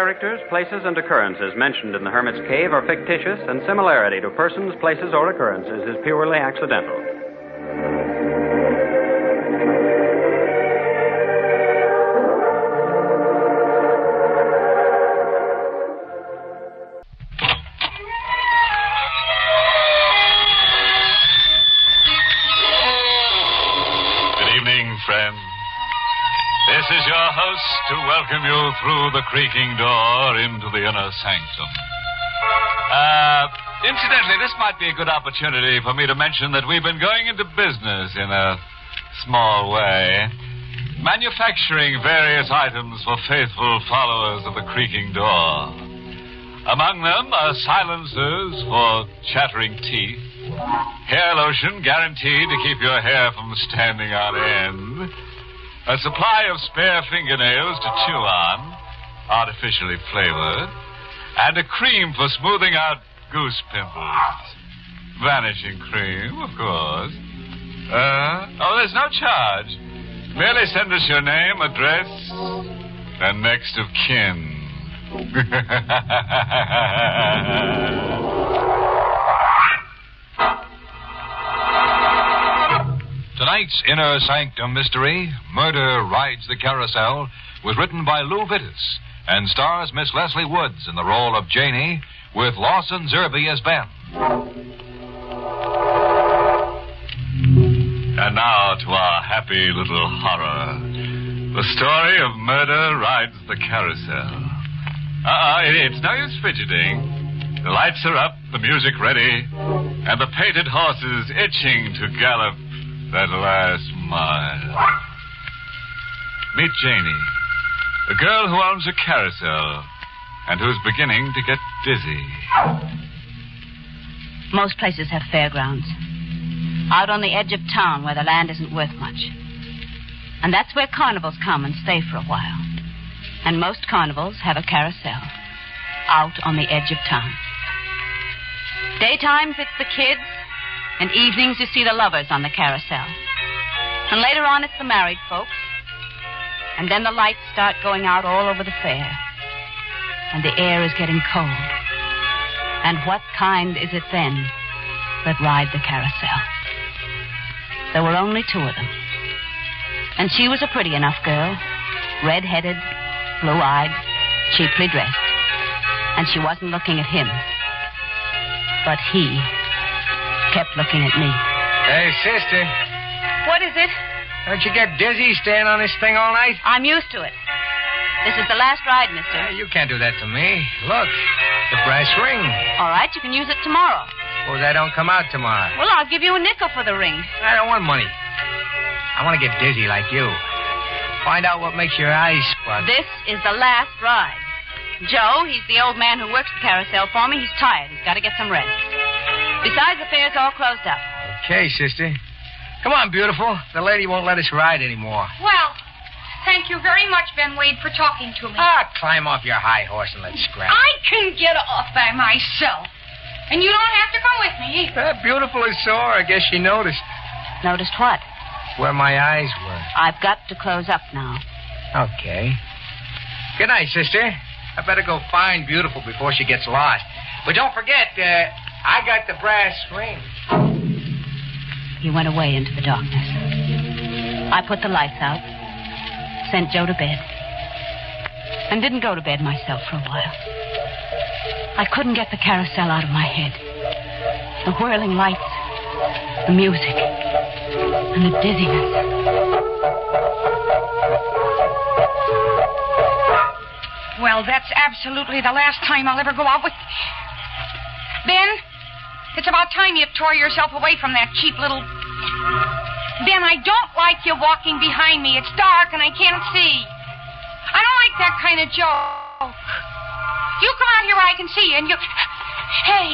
characters, places, and occurrences mentioned in the Hermit's Cave are fictitious, and similarity to persons, places, or occurrences is purely accidental. This is your host to welcome you through the creaking door into the inner sanctum. Incidentally, this might be a good opportunity for me to mention that we've been going into business in a small way, manufacturing various items for faithful followers of the creaking door. Among them are silencers for chattering teeth, hair lotion guaranteed to keep your hair from standing on end, a supply of spare fingernails to chew on, artificially flavored, and a cream for smoothing out goose pimples. Vanishing cream, of course. There's no charge. Merely send us your name, address, and next of kin. Tonight's Inner Sanctum mystery, Murder Rides the Carousel, was written by Lou Vittis and stars Miss Leslie Woods in the role of Janie, with Lawson Zerbe as Ben. And now to our happy little horror. The story of Murder Rides the Carousel. It's no use fidgeting. The lights are up, the music ready, and the painted horses itching to gallop that last mile. Meet Janie, a girl who owns a carousel and who's beginning to get dizzy. Most places have fairgrounds. Out on the edge of town where the land isn't worth much. And that's where carnivals come and stay for a while. And most carnivals have a carousel out on the edge of town. Daytimes it's the kids, and evenings you see the lovers on the carousel. And later on it's the married folks. And then the lights start going out all over the fair. And the air is getting cold. And what kind is it then that ride the carousel? There were only two of them. And she was a pretty enough girl, red-headed, blue-eyed, cheaply dressed. And she wasn't looking at him. But he kept looking at me. Hey, sister. What is it? Don't you get dizzy staying on this thing all night? I'm used to it. This is the last ride, mister. You can't do that to me. Look, the brass ring. All right, you can use it tomorrow. Suppose I don't come out tomorrow. Well, I'll give you a nickel for the ring. I don't want money. I want to get dizzy like you. Find out what makes your eyes squint. This is the last ride. Joe, he's the old man who works the carousel for me. He's tired. He's got to get some rest. Besides, the fair's all closed up. Okay, sister. Come on, beautiful. The lady won't let us ride anymore. Well, thank you very much, Ben Wade, for talking to me. Climb off your high horse and let's scrap. I can get off by myself. And you don't have to come with me either. That beautiful is sore. I guess she noticed. Noticed what? Where my eyes were. I've got to close up now. Okay. Good night, sister. I better go find Beautiful before she gets lost. But don't forget, I got the brass ring. He went away into the darkness. I put the lights out, sent Joe to bed, and didn't go to bed myself for a while. I couldn't get the carousel out of my head. The whirling lights, the music, and the dizziness. Well, that's absolutely the last time I'll ever go out with... Ben, it's about time you tore yourself away from that cheap little... Ben, I don't like you walking behind me. It's dark and I can't see. I don't like that kind of joke. You come out here where I can see you and you... Hey,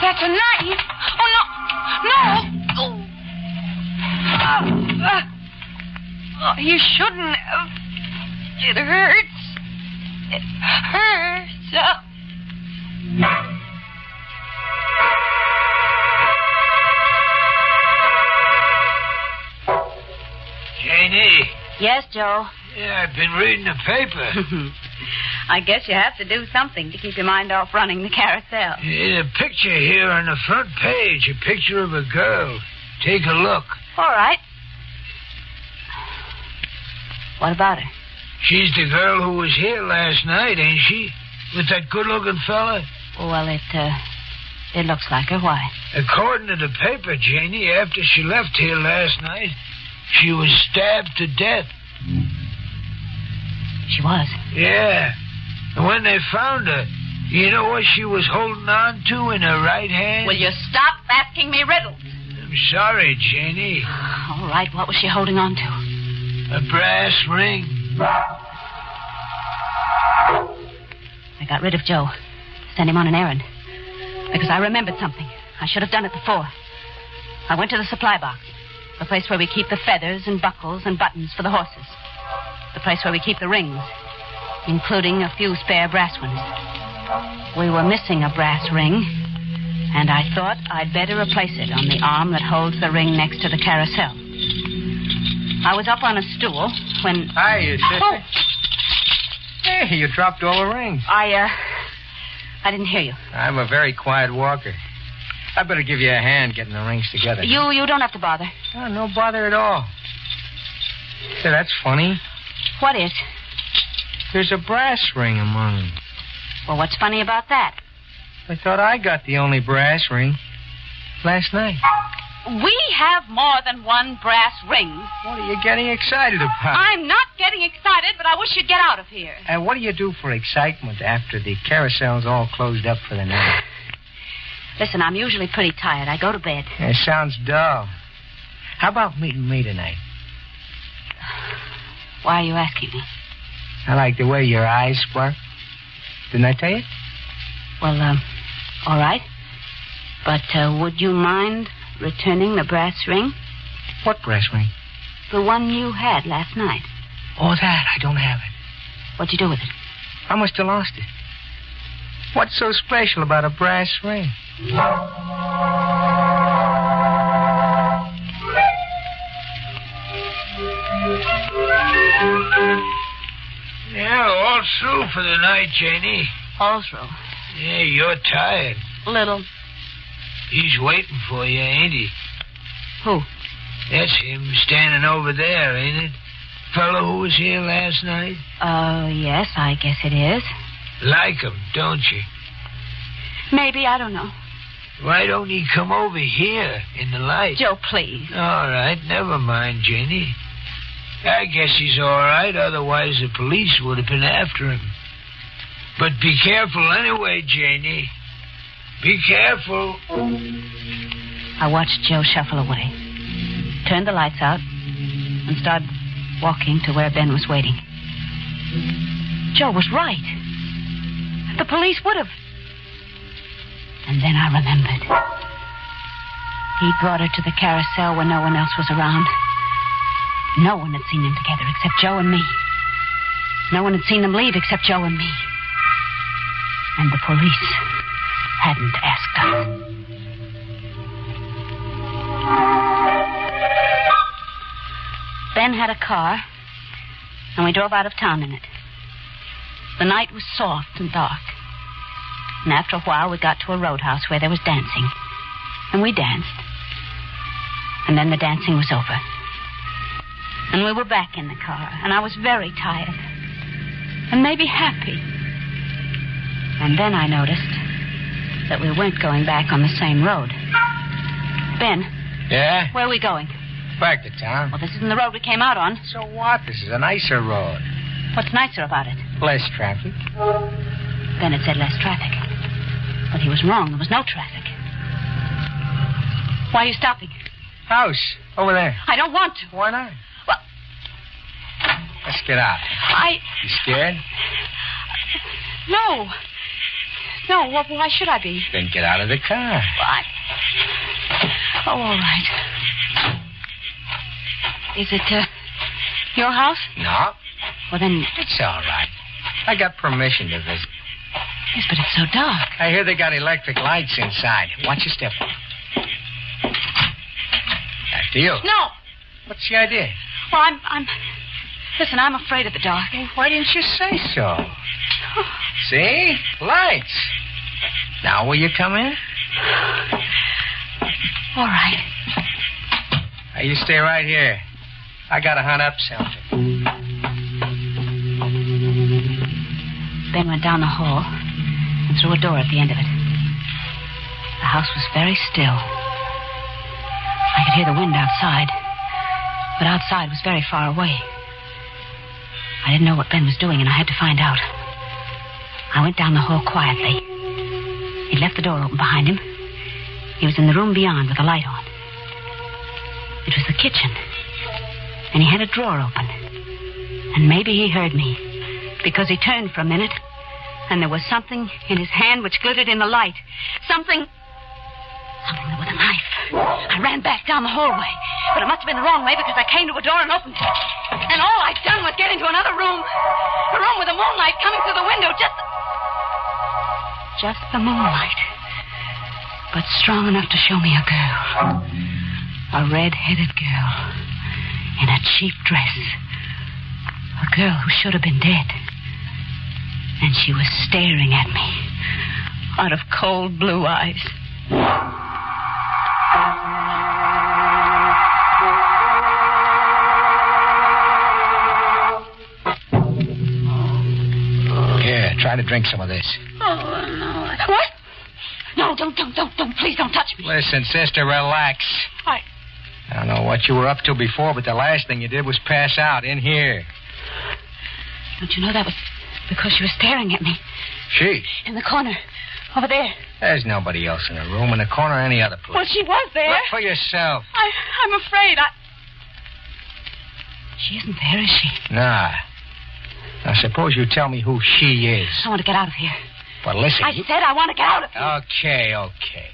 that's a knife. Oh, no. No. You shouldn't have. It hurts. It hurts. Janie. Yes, Joe? Yeah, I've been reading the paper. I guess you have to do something to keep your mind off running the carousel. There's a picture here on the front page, a picture of a girl. Take a look. All right. What about her? She's the girl who was here last night, ain't she? With that good-looking fella? Well, it looks like her. Why? According to the paper, Janie, after she left here last night, she was stabbed to death. She was? Yeah. And when they found her, you know what she was holding on to in her right hand? Will you stop asking me riddles? I'm sorry, Janie. All right, what was she holding on to? A brass ring. I got rid of Joe. Sent him on an errand. Because I remembered something. I should have done it before. I went to the supply box. The place where we keep the feathers and buckles and buttons for the horses. The place where we keep the rings, including a few spare brass ones. We were missing a brass ring, and I thought I'd better replace it on the arm that holds the ring next to the carousel. I was up on a stool when... Hi, sister. Oh. Hey, you dropped all the rings. I didn't hear you. I'm a very quiet walker. I better give you a hand getting the rings together. You don't have to bother. Oh, no bother at all. Say, that's funny. What is? There's a brass ring among them. Well, what's funny about that? I thought I got the only brass ring last night. We have more than one brass ring. What are you getting excited about? I'm not getting excited, but I wish you'd get out of here. What do you do for excitement after the carousel's all closed up for the night? Listen, I'm usually pretty tired. I go to bed. It sounds dull. How about meeting me tonight? Why are you asking me? I like the way your eyes spark. Didn't I tell you? Well, all right. But would you mind returning the brass ring? What brass ring? The one you had last night. Oh, that. I don't have it. What'd you do with it? I must have lost it. What's so special about a brass ring? Yeah, all through for the night, Janie. All through? Yeah, you're tired. A little. He's waiting for you, ain't he? Who? That's him standing over there, ain't it? Fellow who was here last night? Yes, I guess it is. Like him, don't you? Maybe, I don't know. Why don't he come over here in the light? Joe, please. All right, never mind, Jenny. I guess he's all right, otherwise the police would have been after him. But be careful anyway, Janie. Be careful. I watched Joe shuffle away, turned the lights out, and started walking to where Ben was waiting. Joe was right. The police would have. And then I remembered. He brought her to the carousel when no one else was around. No one had seen them together except Joe and me. No one had seen them leave except Joe and me. And the police hadn't asked us. Ben had a car, and we drove out of town in it. The night was soft and dark. And after a while, we got to a roadhouse where there was dancing. And we danced. And then the dancing was over. And we were back in the car, and I was very tired. And maybe happy. And then I noticed that we weren't going back on the same road. Ben. Yeah? Where are we going? Back to town. Well, this isn't the road we came out on. So what? This is a nicer road. What's nicer about it? Less traffic. Ben had said less traffic. But he was wrong. There was no traffic. Why are you stopping? House. Over there. I don't want to. Why not? Well... Let's get out. You scared? No. No, why should I be? Then get out of the car. Oh, all right. Is it, your house? No. Well, then... It's all right. I got permission to visit. Yes, but it's so dark. I hear they got electric lights inside. Watch your step. After you. No. What's the idea? Well, Listen, I'm afraid of the dark. Well, why didn't you say so? See? Lights. Now will you come in? All right. Now, you stay right here. I gotta hunt up something. Ben went down the hall and through a door at the end of it. The house was very still. I could hear the wind outside, but outside was very far away. I didn't know what Ben was doing, and I had to find out. I went down the hall quietly. He'd left the door open behind him. He was in the room beyond with the light on. It was the kitchen, and he had a drawer open. And maybe he heard me, because he turned for a minute, and there was something in his hand which glittered in the light. Something that was a knife. I ran back down the hallway, but it must have been the wrong way because I came to a door and opened it. And all I'd done was get into another room. A room with the moonlight coming through the window, just the moonlight. But strong enough to show me a girl. A red-headed girl in a cheap dress. A girl who should have been dead. And she was staring at me out of cold blue eyes. Here, try to drink some of this. Oh, no. What? No, don't. Please don't touch me. Listen, sister, relax. I don't know what you were up to before, but the last thing you did was pass out in here. Don't you know that was because she was staring at me? She? In the corner. Over there. There's nobody else in the room, in the corner, or any other place. Well, she was there. Look for yourself. I'm afraid. She isn't there, is she? Nah. Now, suppose you tell me who she is. I want to get out of here. But listen. I said I want to get out of here. Okay.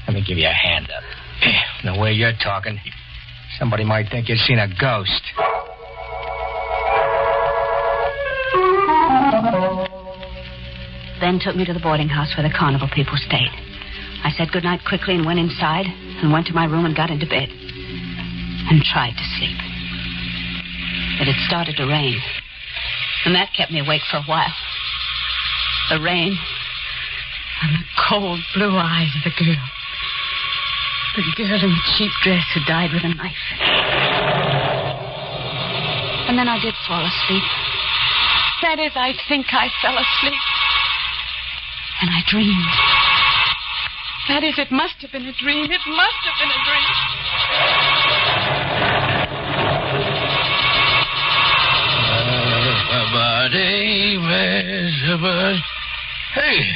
Let me give you a hand up. The way you're talking, somebody might think you've seen a ghost. Ben took me to the boarding house where the carnival people stayed. I said goodnight quickly and went inside and went to my room and got into bed and tried to sleep. But it started to rain, and that kept me awake for a while. The rain and the cold blue eyes of the girl. The girl in the cheap dress who died with a knife. And then I did fall asleep. That is, I think I fell asleep. And I dreamed. That is, it must have been a dream. It must have been a dream. Hey,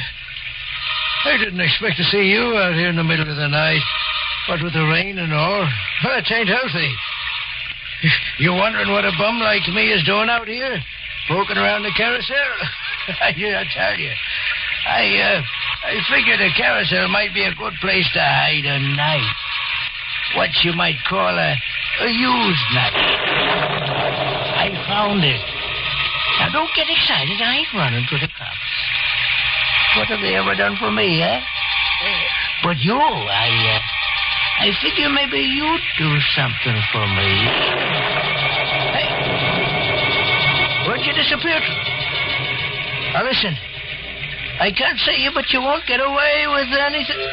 I didn't expect to see you out here in the middle of the night. What with the rain and all. It ain't healthy. You wondering what a bum like me is doing out here? Poking around the carousel? I tell you. I figured a carousel might be a good place to hide a knife. What you might call a used knife. I found it. Now, don't get excited. I ain't running to the cops. What have they ever done for me, eh? But you, I figure maybe you'd do something for me. Hey, where'd you disappear to? Now, listen. I can't see you, but you won't get away with anything.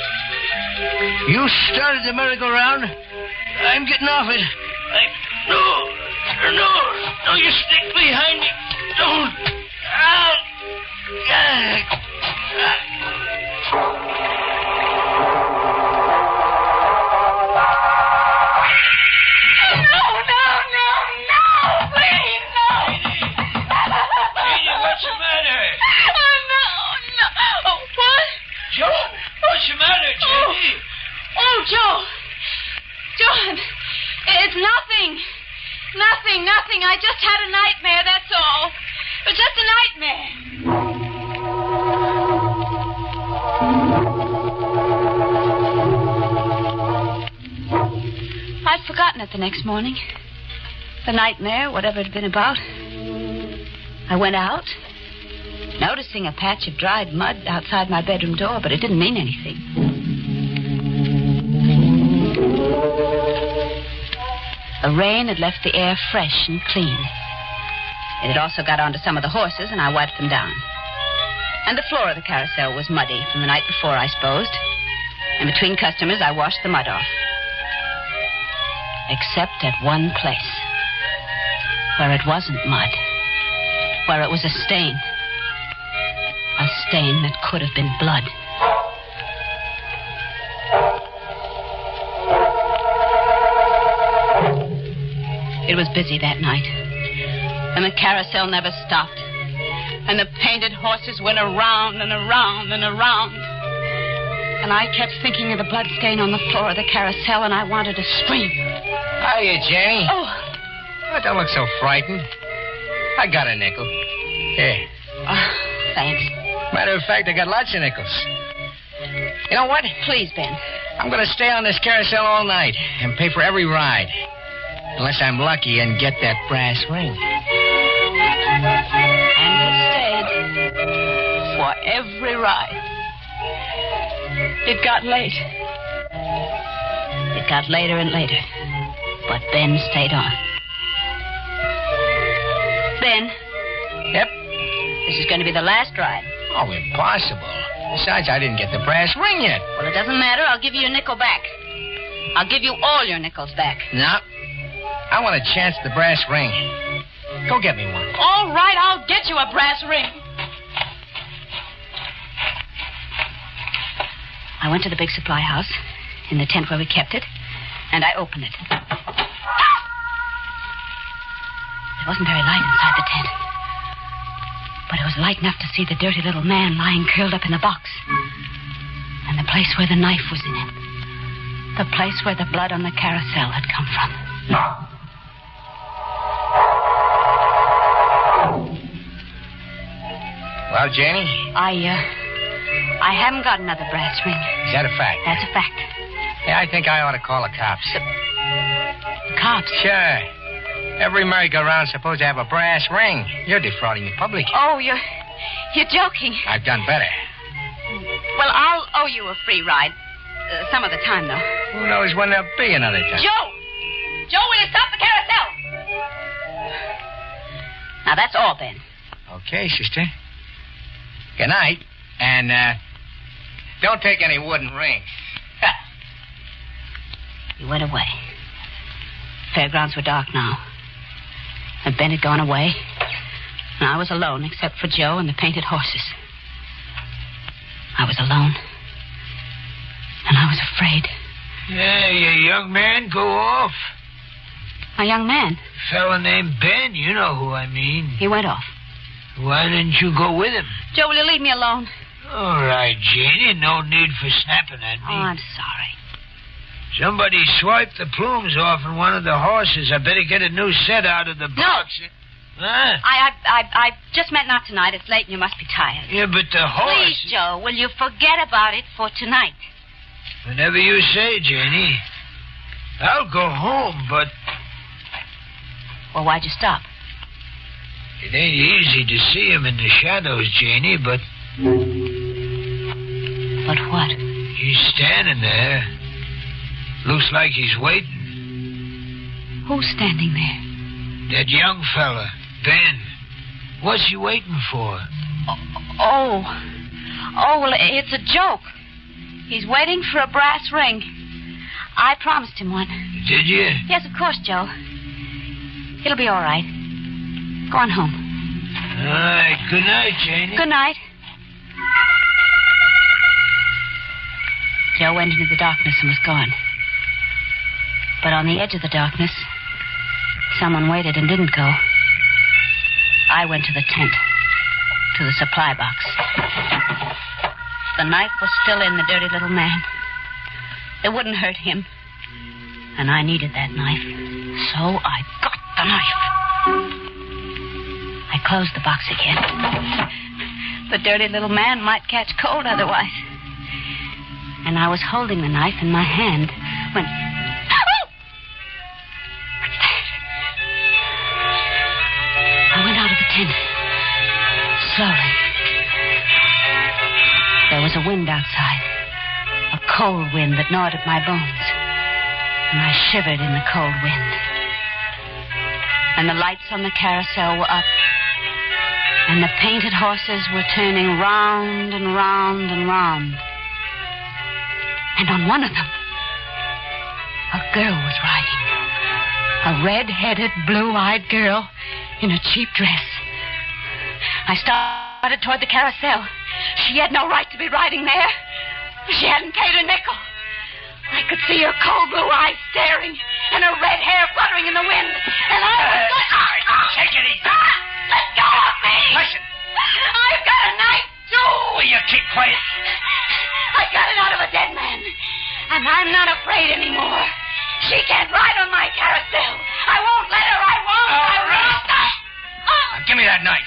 You started the merry-go-round. I'm getting off it. No, you stick behind me. Don't. What's the matter? No. What? Joe, what's the matter, Jenny? Oh, Joe. John, it's nothing. Nothing. I just had a nightmare, that's all. It was just a nightmare. I'd forgotten it the next morning. The nightmare, whatever it had been about. I went out, noticing a patch of dried mud outside my bedroom door, but it didn't mean anything. The rain had left the air fresh and clean. It had also got onto some of the horses, and I wiped them down. And the floor of the carousel was muddy from the night before I sposed. And between customers, I washed the mud off. Except at one place, where it wasn't mud, where it was a stain. A stain that could have been blood. It was busy that night, and the carousel never stopped. And the painted horses went around and around and around. And I kept thinking of the blood stain on the floor of the carousel, and I wanted to scream. Hiya, Jenny. Oh. Don't look so frightened. I got a nickel. Here. Oh, thanks. Matter of fact, I got lots of nickels. You know what? Please, Ben. I'm going to stay on this carousel all night and pay for every ride. Unless I'm lucky and get that brass ring. And he stayed for every ride. It got late. It got later and later. But Ben stayed on. Ben. Yep? This is going to be the last ride. Oh, impossible. Besides, I didn't get the brass ring yet. Well, it doesn't matter. I'll give you your nickel back. I'll give you all your nickels back. No. I want a chance at the brass ring. Go get me one. All right, I'll get you a brass ring. I went to the big supply house, in the tent where we kept it, and I opened it. It wasn't very light inside the tent, but it was light enough to see the dirty little man lying curled up in the box, and the place where the knife was in it, the place where the blood on the carousel had come from. Well, Janie? I haven't got another brass ring. Is that a fact? That's a fact. Yeah, I think I ought to call the cops. The cops? Sure. Every merry-go-round's supposed to have a brass ring. You're defrauding the public. Oh, you're joking. I've done better. Well, I'll owe you a free ride. Some of the time, though. Who knows when there'll be another time? Joe! Joe, will you stop the carousel? Now, that's all, Ben. Okay, sister. Good night. And, don't take any wooden rings. He went away. Fairgrounds were dark now. And Ben had gone away. And I was alone, except for Joe and the painted horses. I was alone. And I was afraid. Hey, young man, go off. A young man? Fella named Ben, you know who I mean. He went off. Why didn't you go with him? Joe, will you leave me alone? All right, Janie, no need for snapping at me. Oh, I'm sorry. Somebody swiped the plumes off in one of the horses. I better get a new set out of the box. No. Huh? I just meant not tonight. It's late and you must be tired. Yeah, but the horse... Please, Joe, will you forget about it for tonight? Whatever you say, Janie. I'll go home, but... Well, why'd you stop? It ain't easy to see him in the shadows, Janie, but... But what? He's standing there. Looks like he's waiting. Who's standing there? That young fella, Ben. What's he waiting for? Oh, well, it's a joke. He's waiting for a brass ring. I promised him one. Did you? Yes, of course, Joe. It'll be all right. Go on home. All right. Good night, Janie. Good night. Joe went into the darkness and was gone. But on the edge of the darkness, someone waited and didn't go. I went to the tent, to the supply box. The knife was still in the dirty little man. It wouldn't hurt him. And I needed that knife. So I got the knife. I closed the box again. The dirty little man might catch cold otherwise. And I was holding the knife in my hand when... What's that? I went out of the tent. Slowly. There was a wind outside. A cold wind that gnawed at my bones. And I shivered in the cold wind. and the lights on the carousel were up, and the painted horses were turning round and round and round. And on one of them, a girl was riding. A red-headed, blue-eyed girl in a cheap dress. I started toward the carousel. She had no right to be riding there. She hadn't paid a nickel. I could see her cold blue eyes staring and her red hair fluttering in the wind. And I was... Take it easy. Let go of me! Listen. I've got a knife, too! Will you keep quiet? I got it out of a dead man. And I'm not afraid anymore. She can't ride on my carousel. I won't let her. I won't. All right. Now, give me that knife.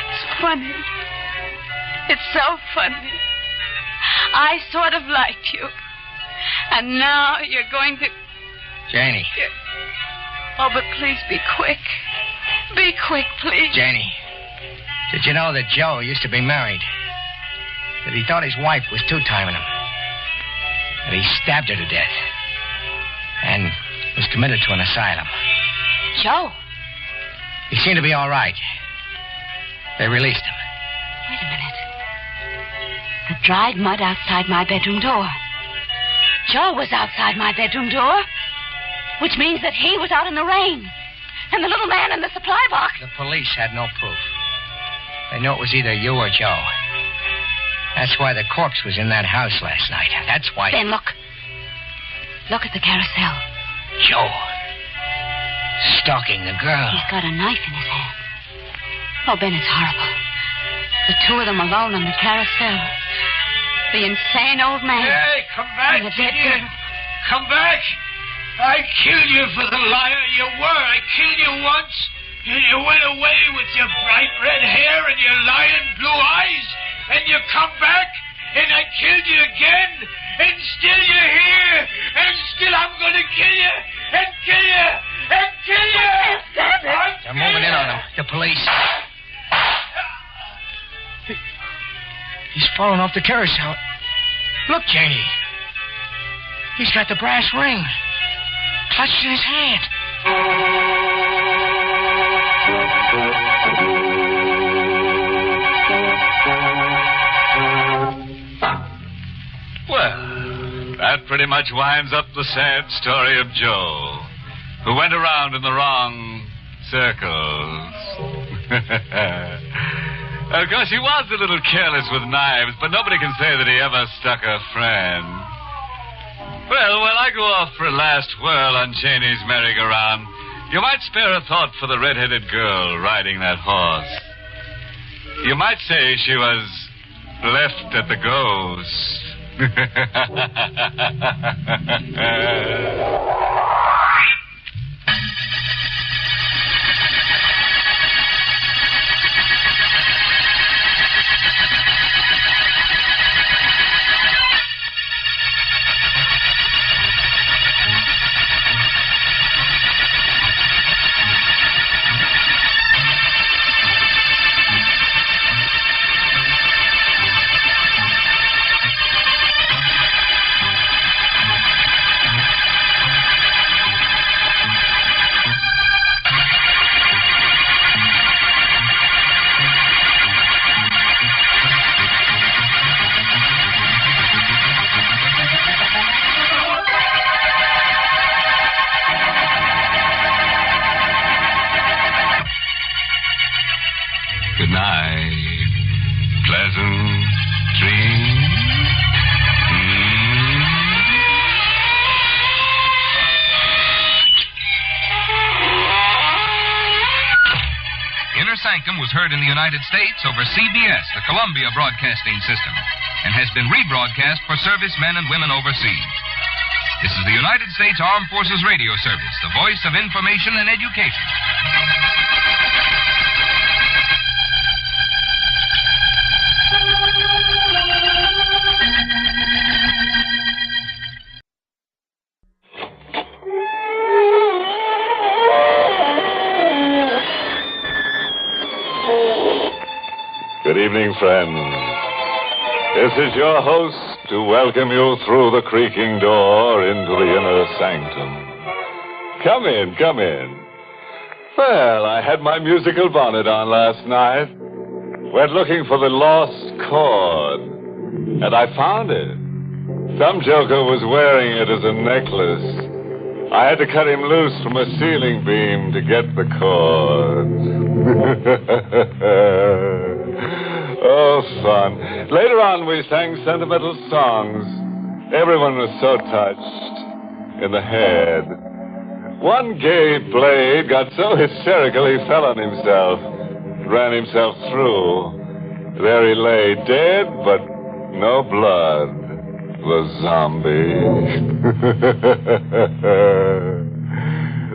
It's funny. It's so funny. I sort of liked you. And now you're going to... Janie. Oh, but please be quick. Be quick, please. Janie, did you know that Joe used to be married? That he thought his wife was two-timing him? That he stabbed her to death? And was committed to an asylum? Joe? He seemed to be all right. They released him. Wait a minute. The dried mud outside my bedroom door. Joe was outside my bedroom door, which means that he was out in the rain. And the little man in the supply box. The police had no proof. They knew it was either you or Joe. That's why the corpse was in that house last night. That's why... Ben, look. Look at the carousel. Joe. Stalking the girl. He's got a knife in his hand. Oh, Ben, it's horrible. The two of them alone on the carousel. The insane old man. Hey, come back. And the dead girl. Come back. I killed you for the liar you were. I killed you once, and you went away with your bright red hair and your lion blue eyes, and you come back, and I killed you again, and still you're here, and still I'm going to kill you, and kill you, and kill you. They're moving in on him. The police. He's fallen off the carousel. Look, Janie. He's got the brass ring. Clutched in his hand. Well, that pretty much winds up the sad story of Joe, who went around in the wrong circles. Of course, he was a little careless with knives, but nobody can say that he ever stuck a friend. Well, while I go off for a last whirl on Cheney's merry-go-round, you might spare a thought for the red-headed girl riding that horse. You might say she was left at the ghost. Good night. Pleasant dreams. Inner Sanctum was heard in the United States over CBS, the Columbia Broadcasting System, and has been rebroadcast for servicemen and women overseas. This is the United States Armed Forces Radio Service, the voice of information and education. Good evening, friends. This is your host to welcome you through the creaking door into the inner sanctum. Come in, come in. Well, I had my musical bonnet on last night. Went looking for the lost chord, and I found it. Some joker was wearing it as a necklace. I had to cut him loose from a ceiling beam to get the chord. Oh, fun. Later on, we sang sentimental songs. Everyone was so touched. In the head. One gay blade got so hysterical he fell on himself. Ran himself through. There he lay, dead, but no blood. The zombie.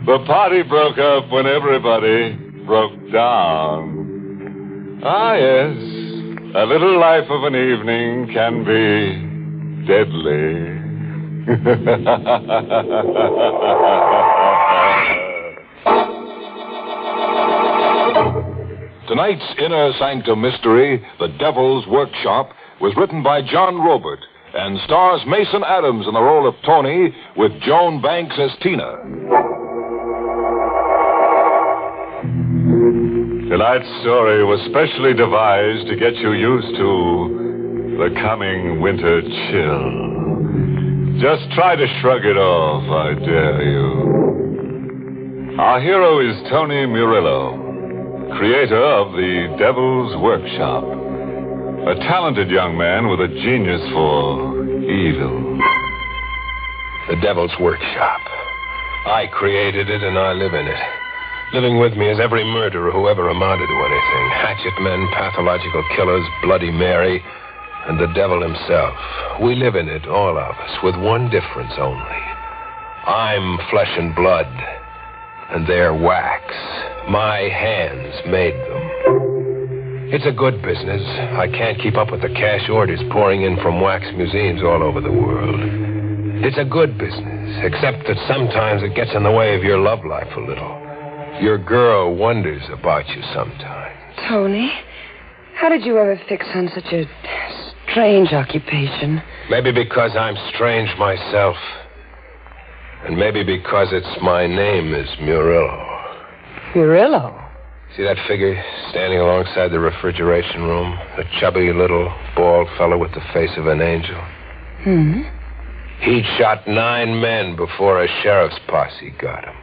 The party broke up when everybody broke down. Ah, yes. A little life of an evening can be deadly. Tonight's Inner Sanctum Mystery, The Devil's Workshop, was written by John Robert and stars Mason Adams in the role of Tony with Joan Banks as Tina. Tonight's story was specially devised to get you used to the coming winter chill. Just try to shrug it off, I dare you. Our hero is Tony Murillo, creator of The Devil's Workshop. A talented young man with a genius for evil. The Devil's Workshop. I created it and I live in it. Living with me is every murderer who ever amounted to anything. Hatchet men, pathological killers, Bloody Mary, and the devil himself. We live in it, all of us, with one difference only. I'm flesh and blood, and they're wax. My hands made them. It's a good business. I can't keep up with the cash orders pouring in from wax museums all over the world. It's a good business, except that sometimes it gets in the way of your love life a little. Your girl wonders about you sometimes. Tony, how did you ever fix on such a strange occupation? Maybe because I'm strange myself. And maybe because my name is Murillo. Murillo? See that figure standing alongside the refrigeration room? The chubby little bald fellow with the face of an angel? Hmm? He'd shot 9 men before a sheriff's posse got him.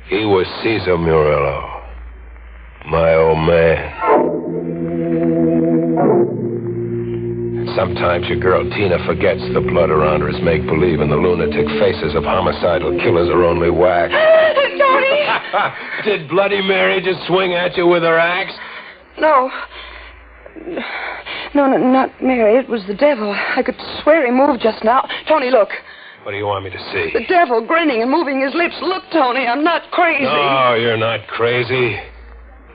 He was Cesar Murillo, my old man. Sometimes your girl Tina forgets the blood around her is make-believe and the lunatic faces of homicidal killers are only wax. Tony! Did Bloody Mary just swing at you with her axe? No. No, not Mary. It was the devil. I could swear he moved just now. Tony, look. What do you want me to see? The devil grinning and moving his lips. Look, Tony, I'm not crazy. No, you're not crazy.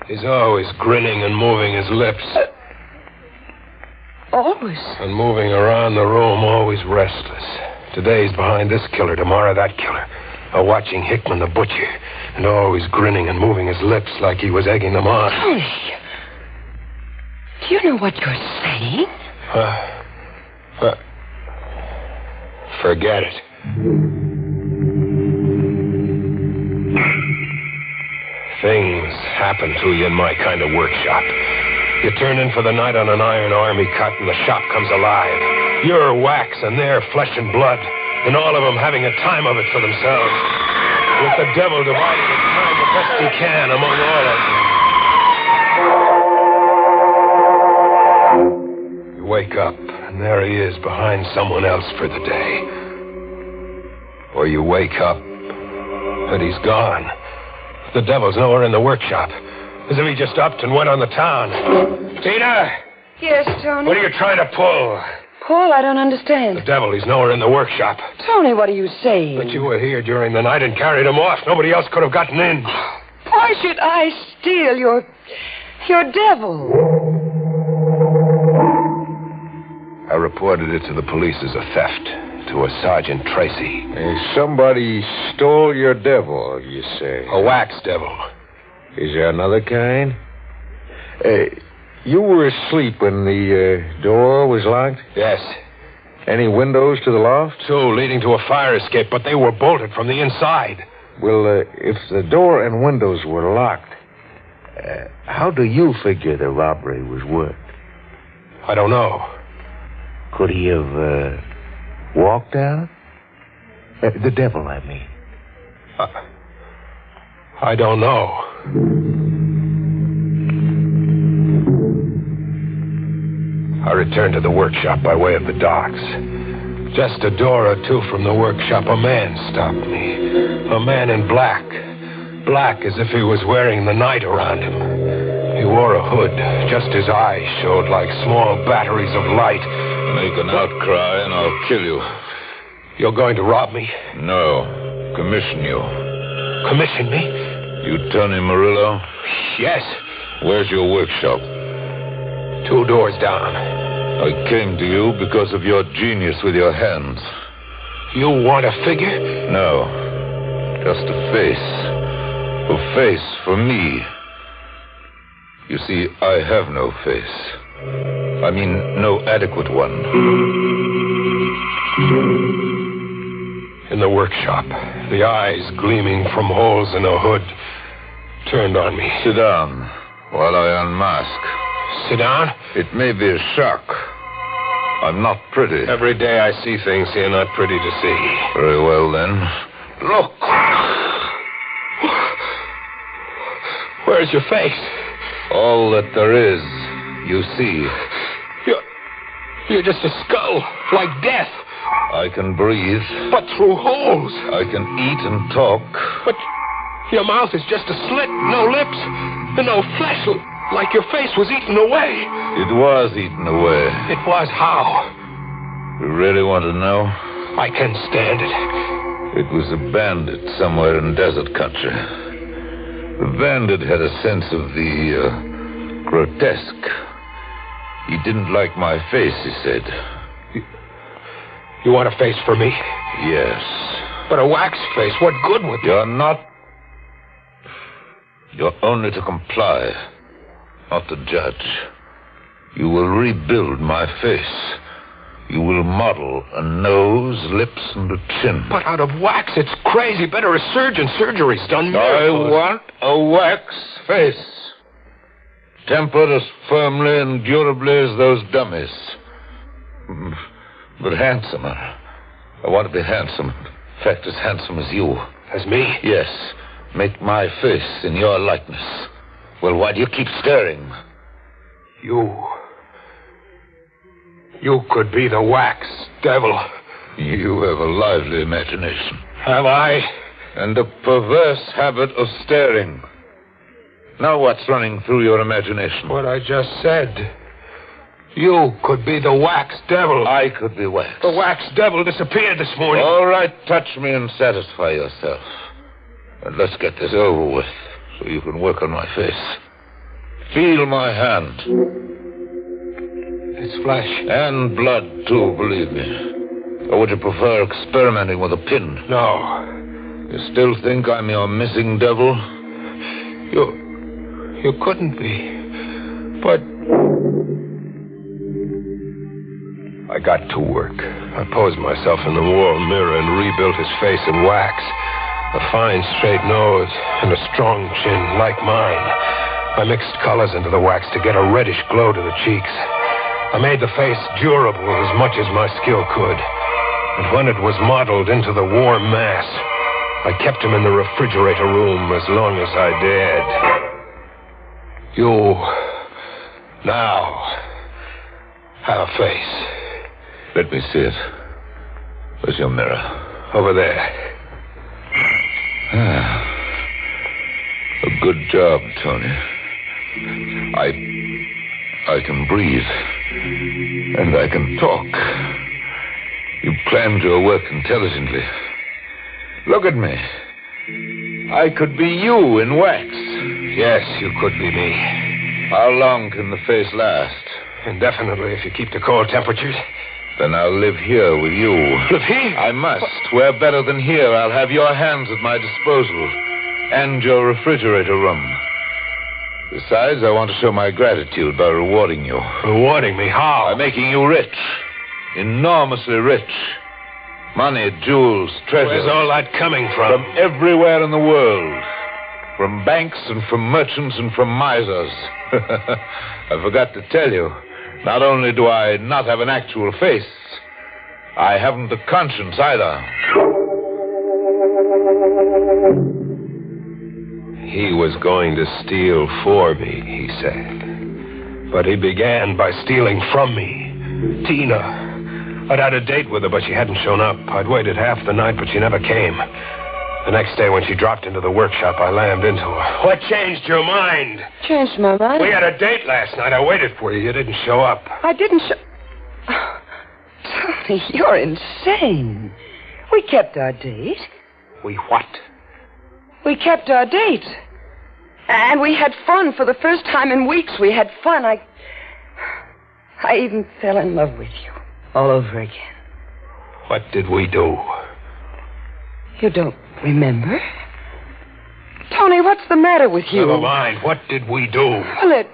He's always grinning and moving his lips. Always? And moving around the room, always restless. Today he's behind this killer, tomorrow that killer. Or watching Hickman the butcher. And always grinning and moving his lips like he was egging them on. Tony, do you know what you're saying? Forget it. Things happen to you in my kind of workshop. You turn in for the night on an iron army cut and the shop comes alive. You're wax and they're flesh and blood. And all of them having a time of it for themselves. With the devil dividing his time the best he can among all of them. You wake up and there he is behind someone else for the day. Or you wake up and he's gone. The devil's nowhere in the workshop. As if he just upped and went on the town. Tina! Yes, Tony? What are you trying to pull? Paul, I don't understand. The devil, he's nowhere in the workshop. Tony, what are you saying? But you were here during the night and carried him off. Nobody else could have gotten in. Why should I steal your devil? I reported it to the police as a theft. To a Sergeant Tracy. Somebody stole your devil, you say? A wax devil. Is there another kind? You were asleep when the door was locked? Yes. Any windows to the loft? 2 leading to a fire escape, but they were bolted from the inside. Well, if the door and windows were locked, how do you figure the robbery was worked? I don't know. Could he have walked out? The devil, I mean. I don't know. I returned to the workshop by way of the docks. Just a door or 2 from the workshop, a man stopped me. A man in black. Black as if he was wearing the night around him. He wore a hood. Just his eyes showed like small batteries of light. Make an outcry and I'll kill you. You're going to rob me? No. Commission you. Commission me? You Tony Murillo? Yes. Where's your workshop? 2 doors down. I came to you because of your genius with your hands. You want a figure? No. Just a face. A face for me. You see, I have no face. I mean, no adequate one. In the workshop, the eyes gleaming from holes in a hood turned on me. Sit down while I unmask. Sit down? It may be a shock. I'm not pretty. Every day I see things you're not pretty to see. Very well, then. Look. Where's your face? All that there is, you see. You're just a skull, like death. I can breathe. But through holes. I can eat and talk. But your mouth is just a slit, no lips, and no flesh, like your face was eaten away. It was eaten away. It was how? You really want to know? I can stand it. It was a bandit somewhere in desert country. The bandit had a sense of the grotesque. He didn't like my face, he said. You want a face for me? Yes. But a wax face, what good would it? You're not. You're only to comply, not to judge. You will rebuild my face. You will model a nose, lips, and a chin. But out of wax, it's crazy. Better a surgeon. Surgery's done miracles. I want a wax face. Tempered as firmly and durably as those dummies. But handsomer. I want to be handsome. In fact, as handsome as you. As me? Yes. Make my face in your likeness. Well, why do you keep staring? You could be the wax devil. You have a lively imagination. Have I? And a perverse habit of staring. Now what's running through your imagination? What I just said. You could be the wax devil. I could be wax. The wax devil disappeared this morning. All right, touch me and satisfy yourself. And let's get this over with so you can work on my face. Feel my hand. It's flesh. And blood, too, believe me. Or would you prefer experimenting with a pin? No. You still think I'm your missing devil? You couldn't be. But I got to work. I posed myself in the wall mirror and rebuilt his face in wax. A fine, straight nose and a strong chin like mine. I mixed colors into the wax to get a reddish glow to the cheeks. I made the face durable as much as my skill could. And when it was modeled into the warm mass, I kept him in the refrigerator room as long as I dared. You now have a face. Let me see it. Where's your mirror? Over there. A good job, Tony. I can breathe. And I can talk. You planned your work intelligently. Look at me. I could be you in wax. Yes, you could be me. How long can the face last? Indefinitely, if you keep the cold temperatures. Then I'll live here with you. Live here? I must. Where better than here? I'll have your hands at my disposal. And your refrigerator room. Besides, I want to show my gratitude by rewarding you. Rewarding me? How? By making you rich. Enormously rich. Money, jewels, treasures. Where's all that coming from? From everywhere in the world. From banks and from merchants and from misers. I forgot to tell you. Not only do I not have an actual face, I haven't a conscience either. He was going to steal for me, he said. But he began by stealing from me. Tina. I'd had a date with her, but she hadn't shown up. I'd waited half the night, but she never came. The next day, when she dropped into the workshop, I lammed into her. What changed your mind? Changed my mind? We had a date last night. I waited for you. You didn't show up. I didn't show... Tony, you're insane. We kept our date. We what? We kept our date. And we had fun for the first time in weeks. We had fun. I even fell in love with you. All over again. What did we do? You don't remember? Tony, what's the matter with you? Never mind. What did we do? Well,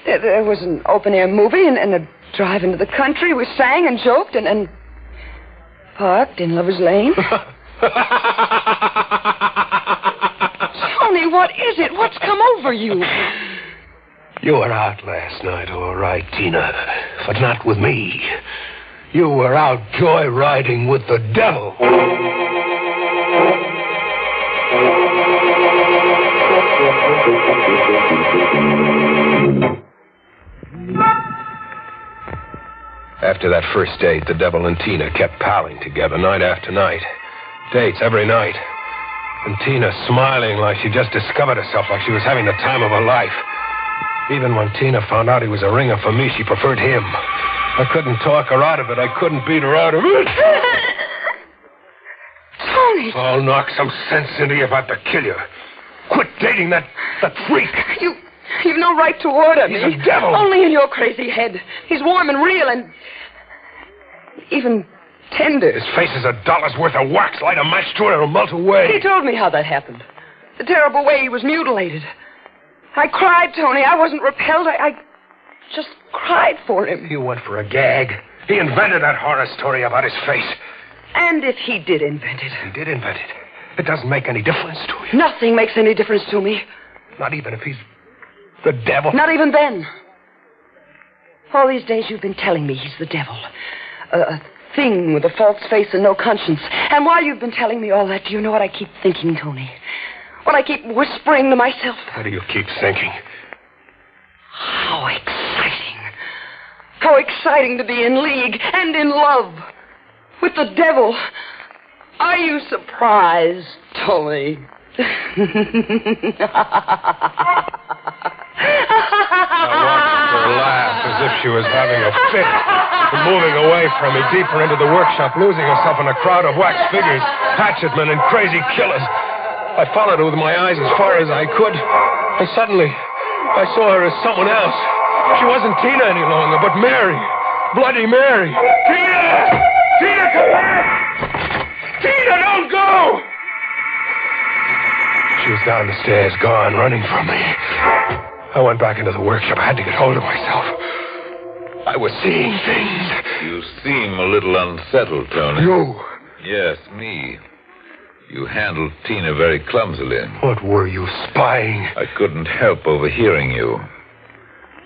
there was an open-air movie and a drive into the country. We sang and joked and parked in Lover's Lane. Tony, what is it? What's come over you? You were out last night, all right, Tina. But not with me. You were out joyriding with the devil. After that first date, the devil and Tina kept palling together night after night. Dates every night. And Tina smiling like she just discovered herself, like she was having the time of her life. Even when Tina found out he was a ringer for me, she preferred him. I couldn't talk her out of it. I couldn't beat her out of it. Tony! I'll knock some sense into you if I have to kill you. Quit dating that freak. You've no right to order me. He's a devil. Only in your crazy head. He's warm and real and even tender. His face is $1 worth of wax. Light a match to it, it'll melt away. He told me how that happened. The terrible way he was mutilated. I cried, Tony. I wasn't repelled. I just cried for him. You went for a gag. He invented that horror story about his face. And if he did invent it? He did invent it. It doesn't make any difference to you. Nothing makes any difference to me. Not even if he's the devil? Not even then. All these days you've been telling me he's the devil. A thing with a false face and no conscience. And while you've been telling me all that, do you know what I keep thinking, Tony? What I keep whispering to myself? What do you keep thinking? How exciting. How exciting to be in league and in love with the devil. Are you surprised, Tony? I watched her laugh as if she was having a fit. And moving away from me, deeper into the workshop, losing herself in a crowd of wax figures, hatchetmen, and crazy killers. I followed her with my eyes as far as I could. And suddenly, I saw her as someone else. She wasn't Tina any longer, but Mary. Bloody Mary. Tina! Tina, come back! Tina, don't go! She was down the stairs, gone, running from me. I went back into the workshop. I had to get hold of myself. I was seeing things. You seem a little unsettled, Tony. You? Yes, me. You handled Tina very clumsily. What were you, spying? I couldn't help overhearing you.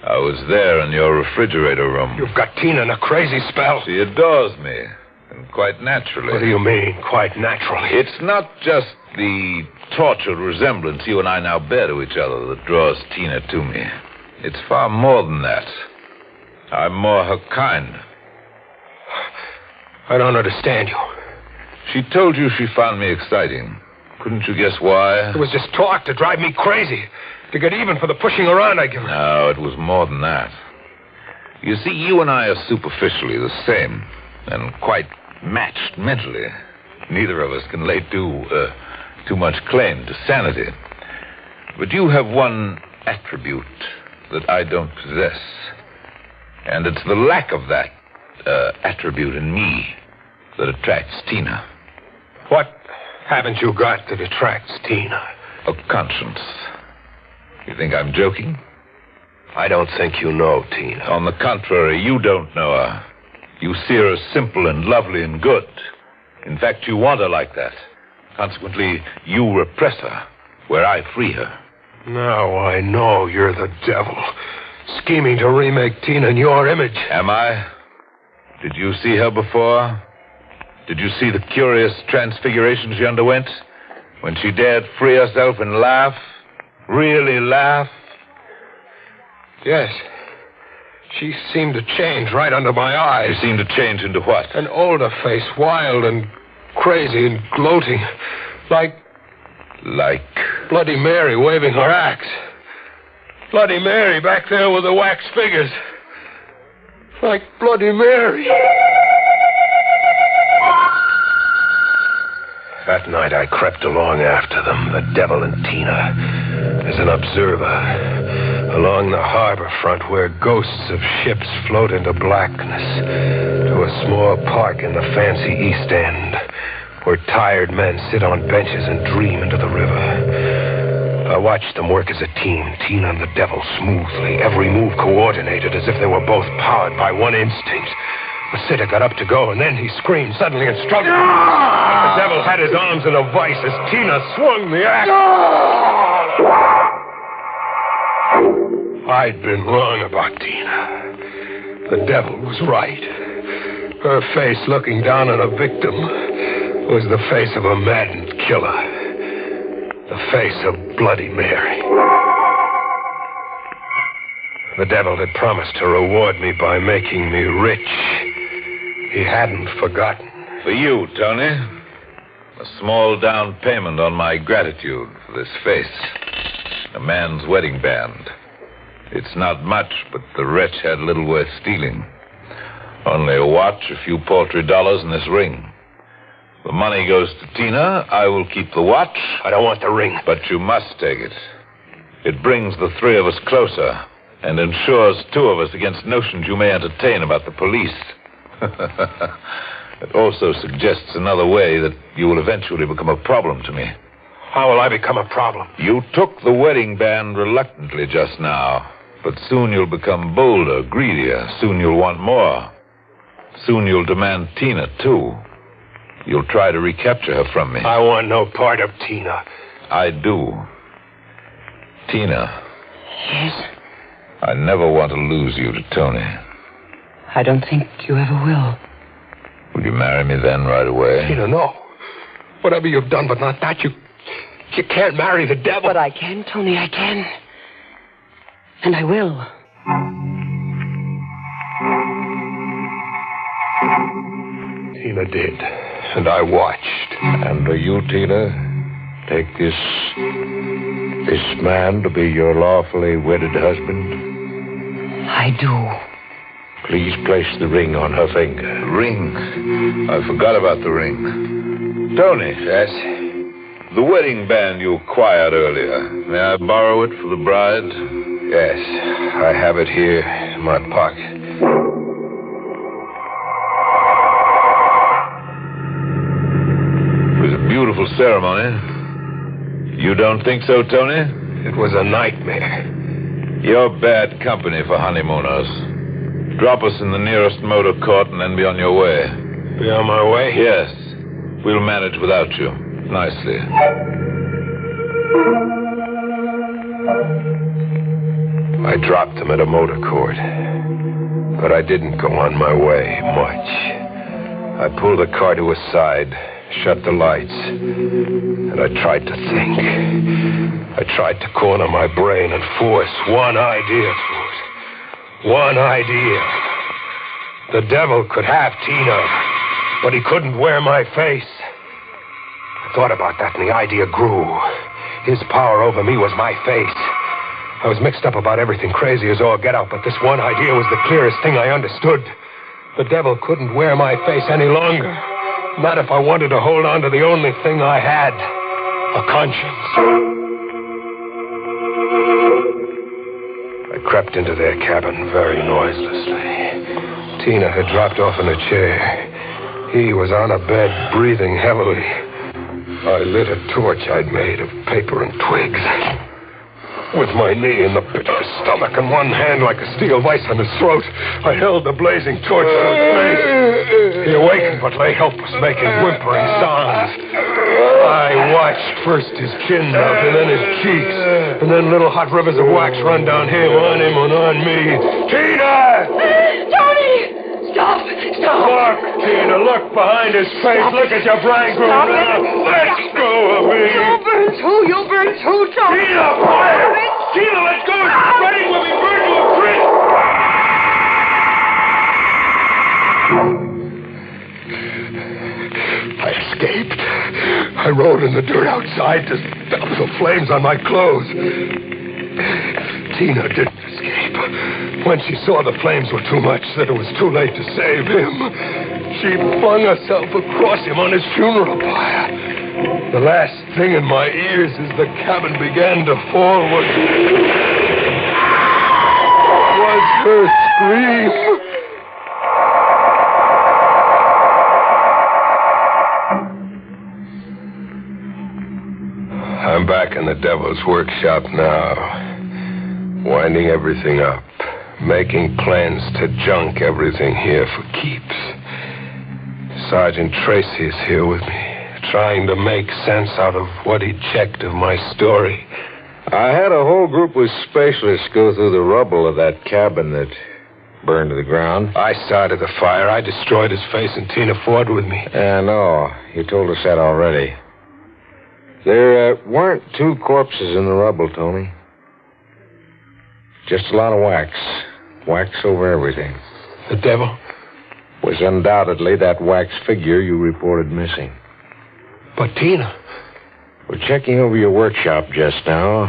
I was there in your refrigerator room. You've got Tina in a crazy spell. She adores me, and quite naturally. What do you mean, quite naturally? It's not just the tortured resemblance you and I now bear to each other that draws Tina to me. It's far more than that. I'm more her kind. I don't understand you. She told you she found me exciting. Couldn't you guess why? It was just talk to drive me crazy. To get even for the pushing around I give her. No, it was more than that. You see, you and I are superficially the same. And quite matched mentally. Neither of us can lay too much claim to sanity. But you have one attribute that I don't possess. And it's the lack of that attribute in me that attracts Tina. What haven't you got that attracts Tina? A conscience. You think I'm joking? I don't think you know Tina. On the contrary, you don't know her. You see her as simple and lovely and good. In fact, you want her like that. Consequently, you repress her, where I free her. Now I know you're the devil, scheming to remake Tina in your image. Am I? Did you see her before? Did you see the curious transfiguration she underwent? When she dared free herself and laugh? Really laugh? Yes. She seemed to change right under my eyes. She seemed to change into what? An older face, wild and crazy and gloating. Like Bloody Mary waving her axe. Bloody Mary back there with the wax figures. Like Bloody Mary. That night I crept along after them, the devil and Tina, as an observer, along the harbor front where ghosts of ships float into blackness, to a small park in the fancy East End, where tired men sit on benches and dream into the river. I watched them work as a team, Tina and the devil, smoothly, every move coordinated as if they were both powered by one instinct. The sitter got up to go, and then he screamed suddenly and struggled. But the devil had his arms in a vice as Tina swung the axe. I'd been wrong about Tina. The devil was right. Her face looking down on a victim was the face of a maddened killer. The face of Bloody Mary. The devil had promised to reward me by making me rich. He hadn't forgotten. For you, Tony. A small down payment on my gratitude for this face. A man's wedding band. It's not much, but the wretch had little worth stealing. Only a watch, a few paltry dollars, and this ring. The money goes to Tina. I will keep the watch. I don't want the ring. But you must take it. It brings the three of us closer and ensures two of us against notions you may entertain about the police. It also suggests another way that you will eventually become a problem to me. How will I become a problem? You took the wedding band reluctantly just now, but soon you'll become bolder, greedier. Soon you'll want more. Soon you'll demand Tina, too. You'll try to recapture her from me. I want no part of Tina. I do. Tina. Yes? I never want to lose you to Tony. I don't think you ever will. Will you marry me then right away? Tina, no. Whatever you've done, but not that. You can't marry the devil. But I can, Tony, I can. And I will. Tina did. And I watched. And do you, Tina, take this man to be your lawfully wedded husband? I do. Please place the ring on her finger. Ring? I forgot about the ring. Tony. Yes? The wedding band you acquired earlier. May I borrow it for the bride? Yes. I have it here in my pocket. It was a beautiful ceremony. You don't think so, Tony? It was a nightmare. You're bad company for honeymooners. Drop us in the nearest motor court and then be on your way. Be on my way? Yes. We'll manage without you. Nicely. I dropped them at a motor court. But I didn't go on my way much. I pulled the car to a side, shut the lights, and I tried to think. I tried to corner my brain and force one idea through it. One idea. The devil could have Tina, but he couldn't wear my face. I thought about that, and the idea grew. His power over me was my face. I was mixed up about everything, crazy as all get out, but this one idea was the clearest thing I understood. The devil couldn't wear my face any longer. Not if I wanted to hold on to the only thing I had, a conscience. I crept into their cabin very noiselessly. Tina had dropped off in a chair. He was on a bed, breathing heavily. I lit a torch I'd made of paper and twigs. With my knee in the pit of his stomach and one hand like a steel vice on his throat, I held the blazing torch to his face. He awakened but lay helpless, making whimpering sounds. I watched first his chin melt and then his cheeks, and then little hot rivers of wax run down him and on me. Tina! Tony! Stop! Stop! Look, Tina, look behind his face. Stop. Look at your bridegroom Stop now. it. Let go of me. You'll burn too. You'll burn too, Tony. Tina, fire! Tina, let go. It's spreading when we burn to a crisp. I escaped. I rolled in the dirt outside to stop the flames on my clothes. Tina didn't escape. When she saw the flames were too much, that it was too late to save him, she flung herself across him on his funeral pyre. The last thing in my ears as the cabin began to fall was her scream. I'm back in the devil's workshop now, winding everything up, making plans to junk everything here for keeps. Sergeant Tracy is here with me, trying to make sense out of what he checked of my story. I had a whole group of specialists go through the rubble of that cabin that burned to the ground. I started the fire. I destroyed his face and Tina Ford with me. No, you told us that already. There weren't two corpses in the rubble, Tony. Just a lot of wax. Wax over everything. The devil? Was undoubtedly that wax figure you reported missing. But Tina? We're checking over your workshop just now.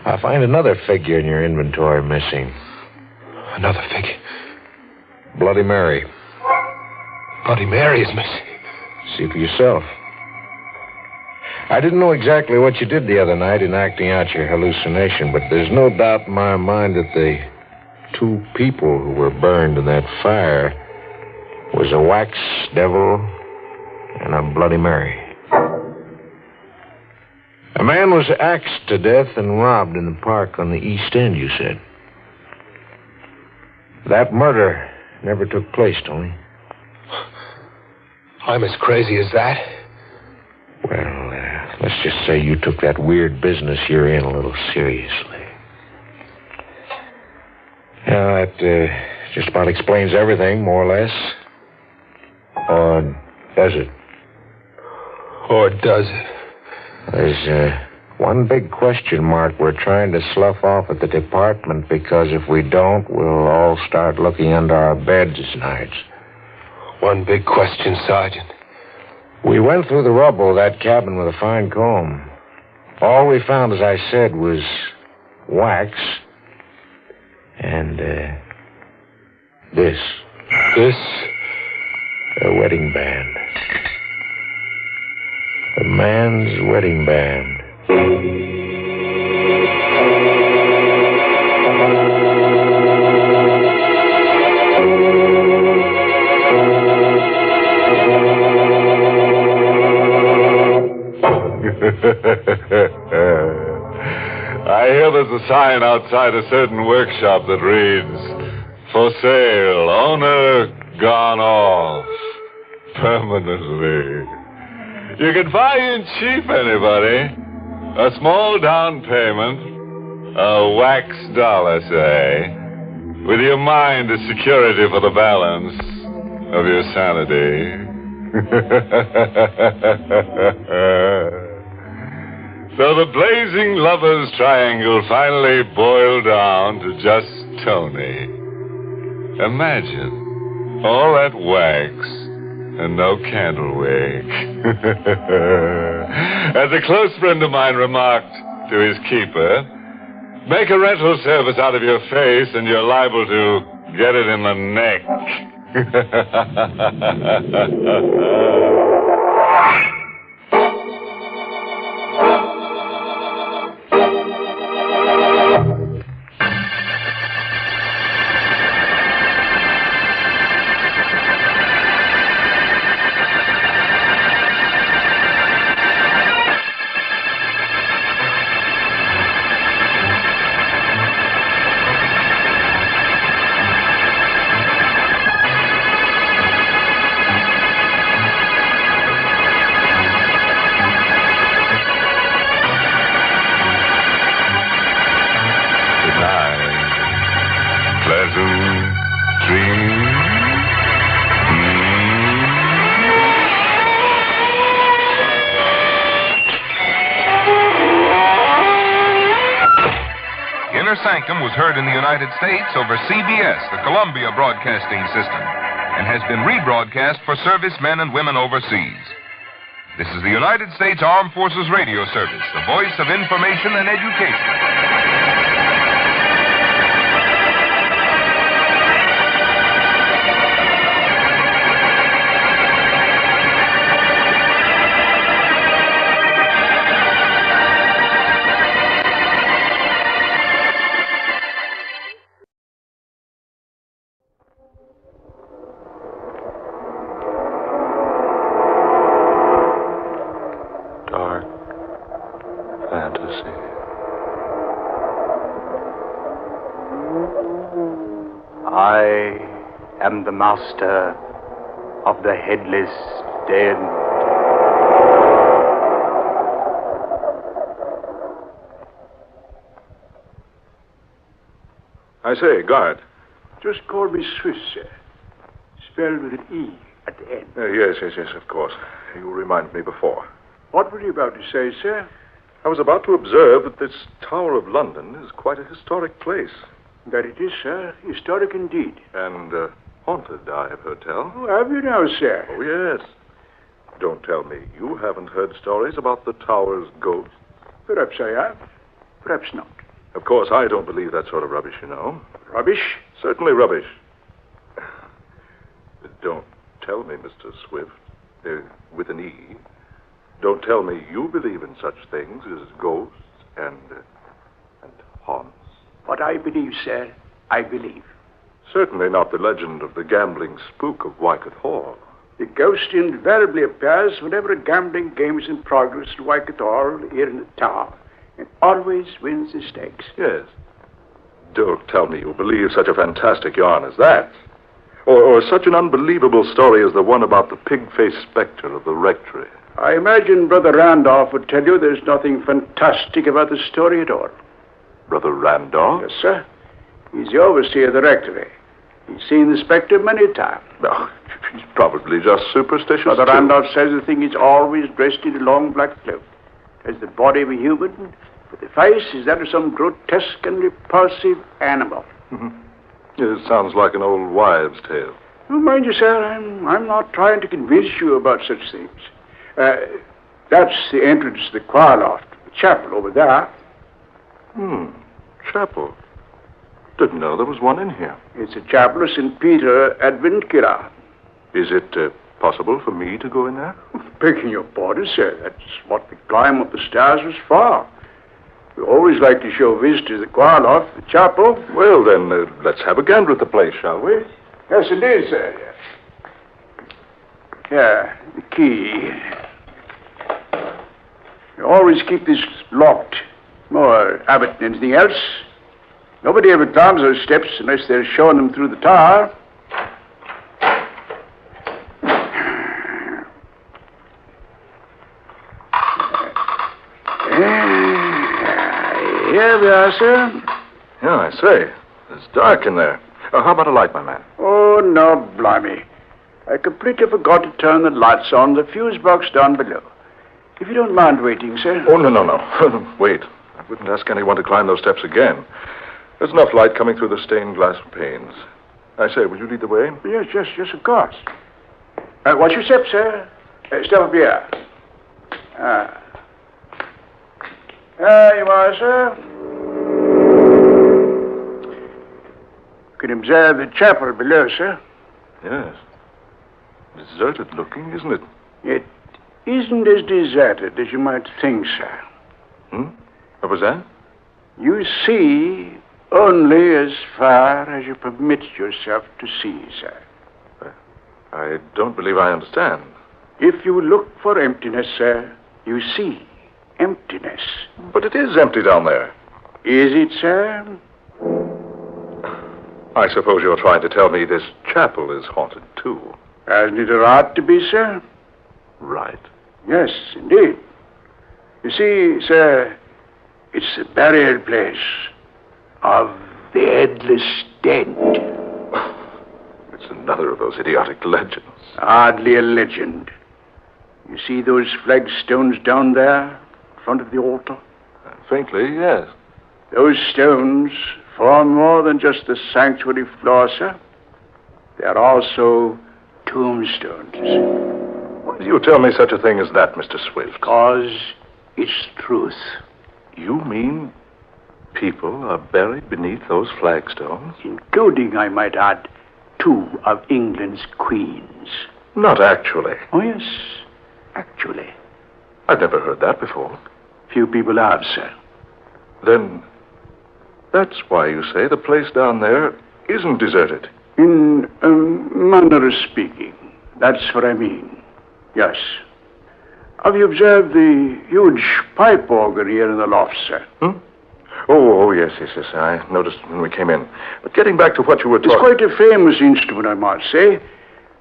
I find another figure in your inventory missing. Another figure? Bloody Mary. Bloody Mary is missing. See for yourself. I didn't know exactly what you did the other night in acting out your hallucination, but there's no doubt in my mind that the two people who were burned in that fire was a wax devil and a Bloody Mary. A man was axed to death and robbed in the park on the East End, you said. That murder never took place, Tony. I'm as crazy as that? Well, let's just say you took that weird business you're in a little seriously. Now, that just about explains everything, more or less. Or does it? Or does it? There's one big question mark we're trying to slough off at the department, because if we don't, we'll all start looking under our beds nights. One big question, Sergeant. We went through the rubble of that cabin with a fine comb. All we found, as I said, was wax and this. This? A wedding band. A man's wedding band. I hear there's a sign outside a certain workshop that reads, "For sale, owner gone off permanently." You can buy in cheap, anybody. A small down payment, a wax dollar, say, with your mind as security for the balance of your sanity. So the blazing lovers' triangle finally boiled down to just Tony. Imagine all that wax and no candle wick. As a close friend of mine remarked to his keeper, make a rental service out of your face and you're liable to get it in the neck. Sanctum was heard in the United States over CBS, the Columbia Broadcasting System, and has been rebroadcast for servicemen and women overseas. This is the United States Armed Forces Radio Service, the voice of information and education. I am the master of the Headless Den. I say, guard. Just call me Swiss, sir. Spelled with an E at the end. Yes, of course. You reminded me before. What were you about to say, sir? I was about to observe that this Tower of London is quite a historic place. That it is, sir. Historic indeed. And haunted, I have heard tell. Oh, have you now, sir? Oh, yes. Don't tell me you haven't heard stories about the Tower's ghosts. Perhaps I have. Perhaps not. Of course, I don't believe that sort of rubbish, you know. Rubbish? Certainly rubbish. Don't tell me, Mr. Swift, with an E, don't tell me you believe in such things as ghosts and haunts. What I believe, sir, I believe. Certainly not the legend of the gambling spook of Wycott Hall. The ghost invariably appears whenever a gambling game is in progress at Wycott Hall here in the tower, and always wins the stakes. Yes. Don't tell me you believe such a fantastic yarn as that. Or such an unbelievable story as the one about the pig-faced spectre of the rectory. I imagine Brother Randolph would tell you there's nothing fantastic about the story at all. Brother Randolph? Yes, sir. He's the overseer of the rectory. He's seen the spectre many times. Oh, he's probably just superstitious. Brother Randolph says the thing is always dressed in a long black cloak. Has the body of a human, but the face is that of some grotesque and repulsive animal. Mm-hmm. It sounds like an old wives' tale. Oh, mind you, sir, I'm not trying to convince you about such things. That's the entrance to the choir loft, the chapel over there. Chapel. Didn't know there was one in here. It's a chapel of St. Peter Adventula. Is it possible for me to go in there? Begging your pardon, sir. That's what the climb up the stairs was for. We always like to show visitors the choir loft, the chapel. Well, then, let's have a gander at the place, shall we? Yes, indeed, sir. Here, the key. You always keep this locked. More habit than anything else. Nobody ever climbs those steps unless they're showing them through the tower. Here we are, sir. Yeah, I say. It's dark in there. How about a light, my man? Oh, no, blimey. I completely forgot to turn the lights on the fuse box down below. If you don't mind waiting, sir. Oh, no. Wait. I wouldn't ask anyone to climb those steps again. There's enough light coming through the stained glass panes. I say, will you lead the way? Yes, of course. Watch your step, sir. Step up here. There you are, sir. You can observe the chapel below, sir. Yes. Deserted looking, isn't it? It isn't as deserted as you might think, sir. What was that? You see only as far as you permit yourself to see, sir. I don't believe I understand. If you look for emptiness, sir, you see emptiness. But it is empty down there. Is it, sir? I suppose you're trying to tell me this chapel is haunted, too. Hasn't it a right to be, sir? Right. Yes, indeed. You see, sir, it's the burial place of the Headless Den. It's another of those idiotic legends. Hardly a legend. You see those flagstones down there in front of the altar? Faintly, yes. Those stones form more than just the sanctuary floor, sir. They are also tombstones. Why do you tell me such a thing as that, Mr. Swift? Because it's truth. You mean people are buried beneath those flagstones? Including, I might add, 2 of England's queens. Not actually. Oh, yes, actually. I've never heard that before. Few people have, sir. Then that's why you say the place down there isn't deserted. In a manner of speaking, that's what I mean. Yes. Have you observed the huge pipe organ here in the loft, sir? Oh, yes. I noticed when we came in. But getting back to what you were talking... It's quite a famous instrument, I must say.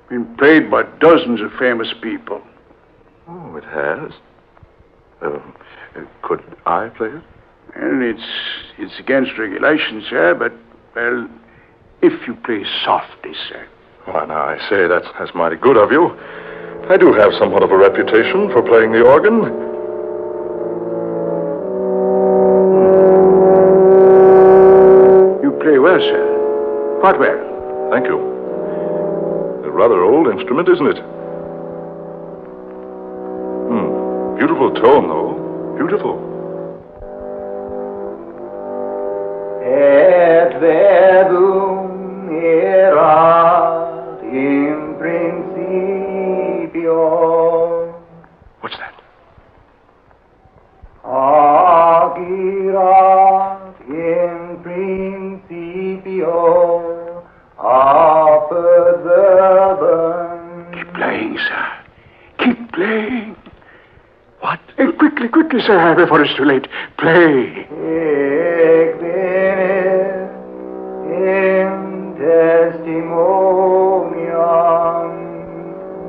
Been played by dozens of famous people. Oh, it has? Could I play it? Well, it's against regulations, sir, but, well, if you play softly, sir. Why, now, I say, that's mighty good of you. I do have somewhat of a reputation for playing the organ. You play well, sir. Quite well. Thank you. A rather old instrument, isn't it? Beautiful tone, though. Beautiful. Et verbum erat in principio. What's that? Hac erat in principio apud verbum. Keep playing, sir. Keep playing. What? Quickly, sir, before it's too late. Play. In testimonium.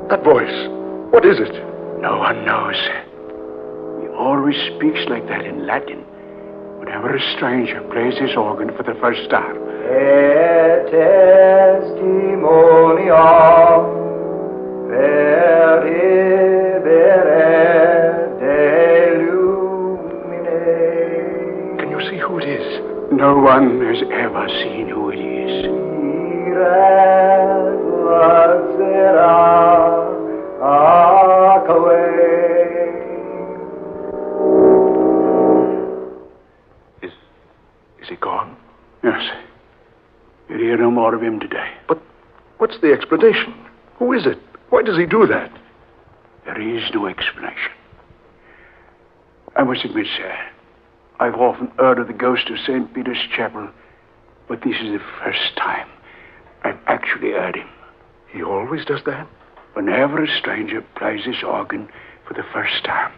That voice. What is it? No one knows. He always speaks like that in Latin whenever a stranger plays his organ for the first time. Et testimonium Can you see who it is? No one has ever seen who it is. Is he gone? Yes. You'll hear no more of him today. But what's the explanation? Who is it? Why does he do that? There is no explanation. I must admit, sir, I've often heard of the ghost of St. Peter's Chapel, but this is the first time I've actually heard him. He always does that? Whenever a stranger plays his organ for the first time.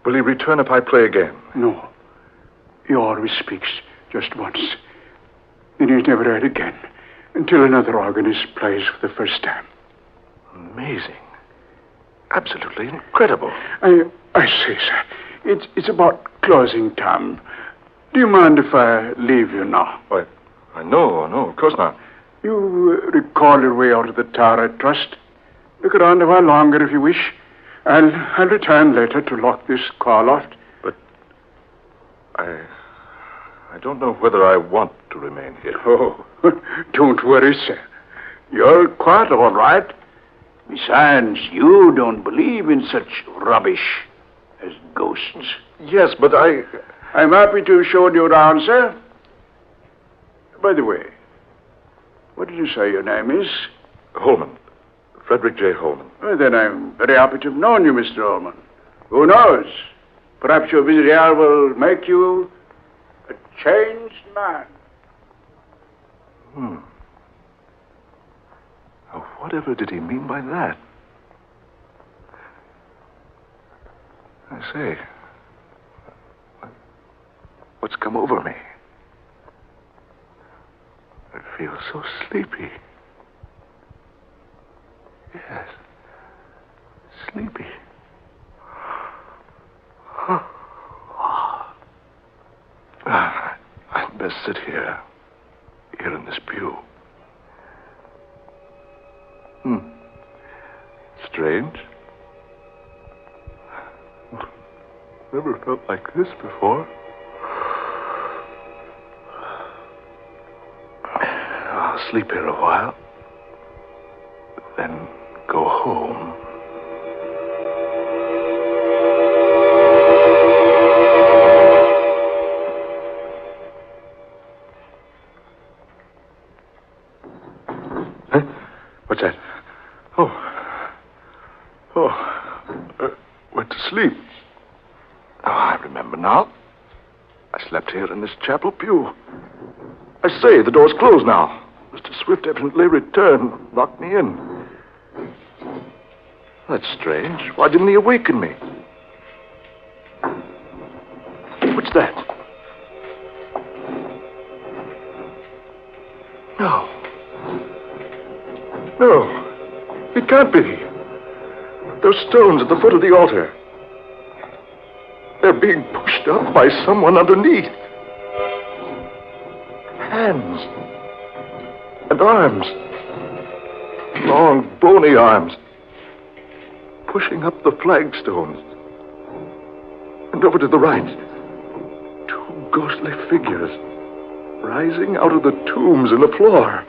Will he return if I play again? No. He always speaks just once. Then he's never heard again until another organist plays for the first time. Amazing. Absolutely incredible. I say, sir, it's about closing time. Do you mind if I leave you now? Why, no, of course not. You recall your way out of the tower, I trust. Look around a while longer if you wish. I'll return later to lock this car loft. But I don't know whether I want to remain here. Oh, don't worry, sir. You're quite all right. Besides, you don't believe in such rubbish as ghosts. Yes, but I'm happy to show you around, sir. By the way, what did you say your name is? Holman. Frederick J. Holman. Well, then I'm very happy to have known you, Mr. Holman. Who knows? Perhaps your visit here will make you a changed man. Now, whatever did he mean by that? I say, what's come over me? I feel so sleepy. Yes, sleepy. I'd best sit here in this pew. Strange. Never felt like this before. sleep here a while. Then go home. Huh? What's that? Went to sleep. Oh, I remember now. I slept here in this chapel pew. I say, the door's closed now. Mr. Swift evidently returned, locked me in. That's strange. Why didn't he awaken me? What's that? No. It can't be. Those stones at the foot of the altar. They're being pushed up by someone underneath. Hands. And arms. Long, bony arms. Pushing up the flagstones. And over to the right. 2 ghostly figures. Rising out of the tombs in the floor.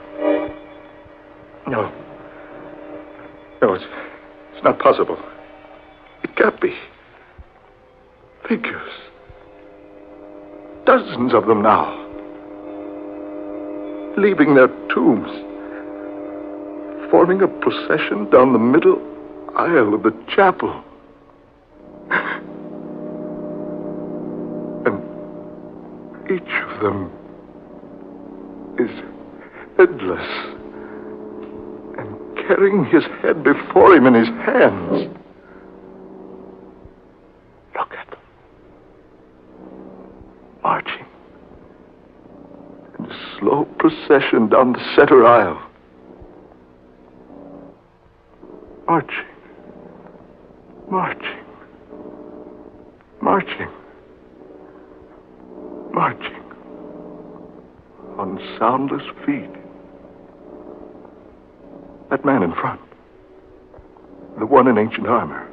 No, it's not possible. It can't be. Figures. Dozens of them now. Leaving their tombs. Forming a procession down the middle aisle of the chapel. And each of them is headless. Carrying his head before him in his hands. Look at them. Marching. In a slow procession down the center aisle. Marching. Marching. Marching. Marching. On soundless feet. That man in front. The one in ancient armor.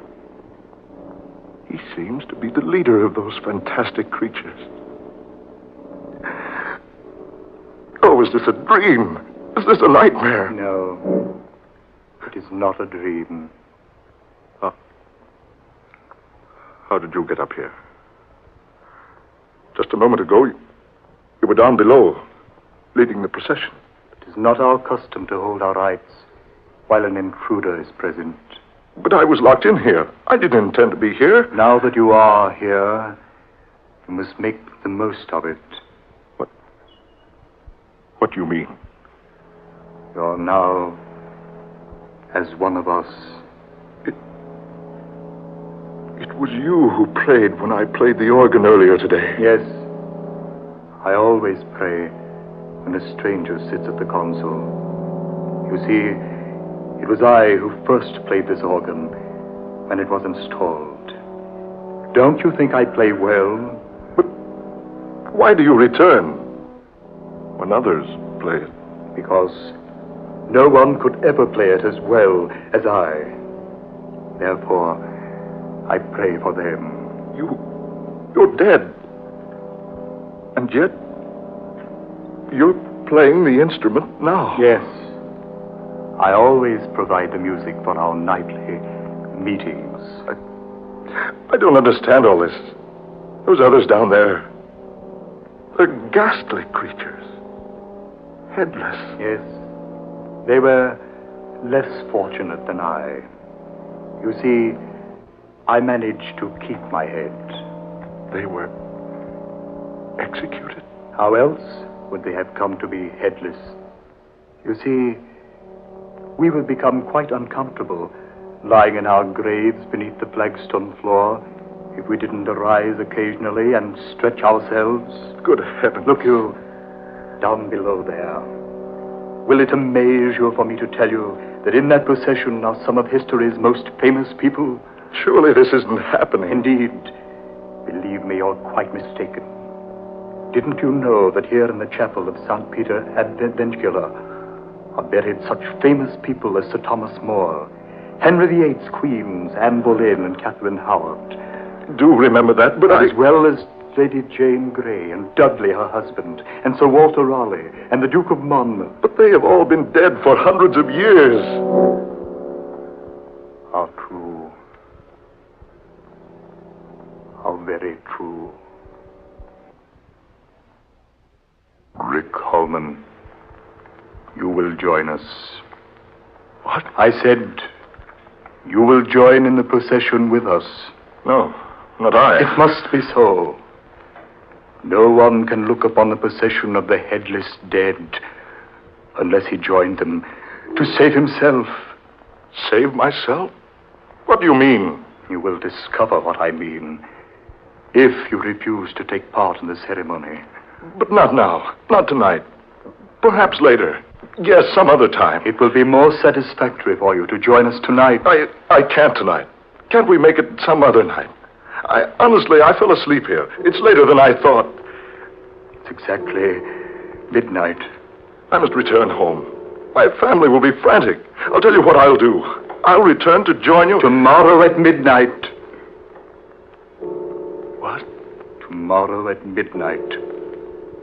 He seems to be the leader of those fantastic creatures. Oh, is this a dream? Is this a nightmare? No. It is not a dream. How did you get up here? Just a moment ago, you were down below, leading the procession. It is not our custom to hold our rights while an intruder is present. But I was locked in here. I didn't intend to be here. Now that you are here, you must make the most of it. What do you mean? You're now as one of us. It was you who prayed when I played the organ earlier today. Yes. I always pray when a stranger sits at the console. You see, it was I who first played this organ when it was installed. Don't you think I play well? But why do you return when others play it? Because no one could ever play it as well as I. Therefore, I pray for them. You're dead. And yet, you're playing the instrument now. Yes. I always provide the music for our nightly meetings. I don't understand all this. Those others down there, they're ghastly creatures. Headless. Yes. They were less fortunate than I. You see, I managed to keep my head. They were executed? How else would they have come to be headless? You see, we will become quite uncomfortable lying in our graves beneath the flagstone floor if we didn't arise occasionally and stretch ourselves. Good heavens. Look, you, down below there. Will it amaze you for me to tell you that in that procession are some of history's most famous people? Surely this isn't happening. Indeed. Believe me, you're quite mistaken. Didn't you know that here in the chapel of St. Peter ad Ventula are buried such famous people as Sir Thomas More, Henry VIII's queens, Anne Boleyn and Catherine Howard? Do remember that, but as well as Lady Jane Grey and Dudley, her husband, and Sir Walter Raleigh, and the Duke of Monmouth. But they have all been dead for hundreds of years. How true. How very true. Rick Holman, you will join us. What? I said, you will join in the procession with us. No, not I. It must be so. No one can look upon the procession of the headless dead unless he joined them to save himself. Save myself? What do you mean? You will discover what I mean if you refuse to take part in the ceremony. But not now. Not tonight. Perhaps later. Yes, some other time. It will be more satisfactory for you to join us tonight. I can't tonight. Can't we make it some other night? Honestly, I fell asleep here. It's later than I thought. It's exactly midnight. I must return home. My family will be frantic. I'll tell you what I'll do. I'll return to join you. Tomorrow at midnight. What? Tomorrow at midnight.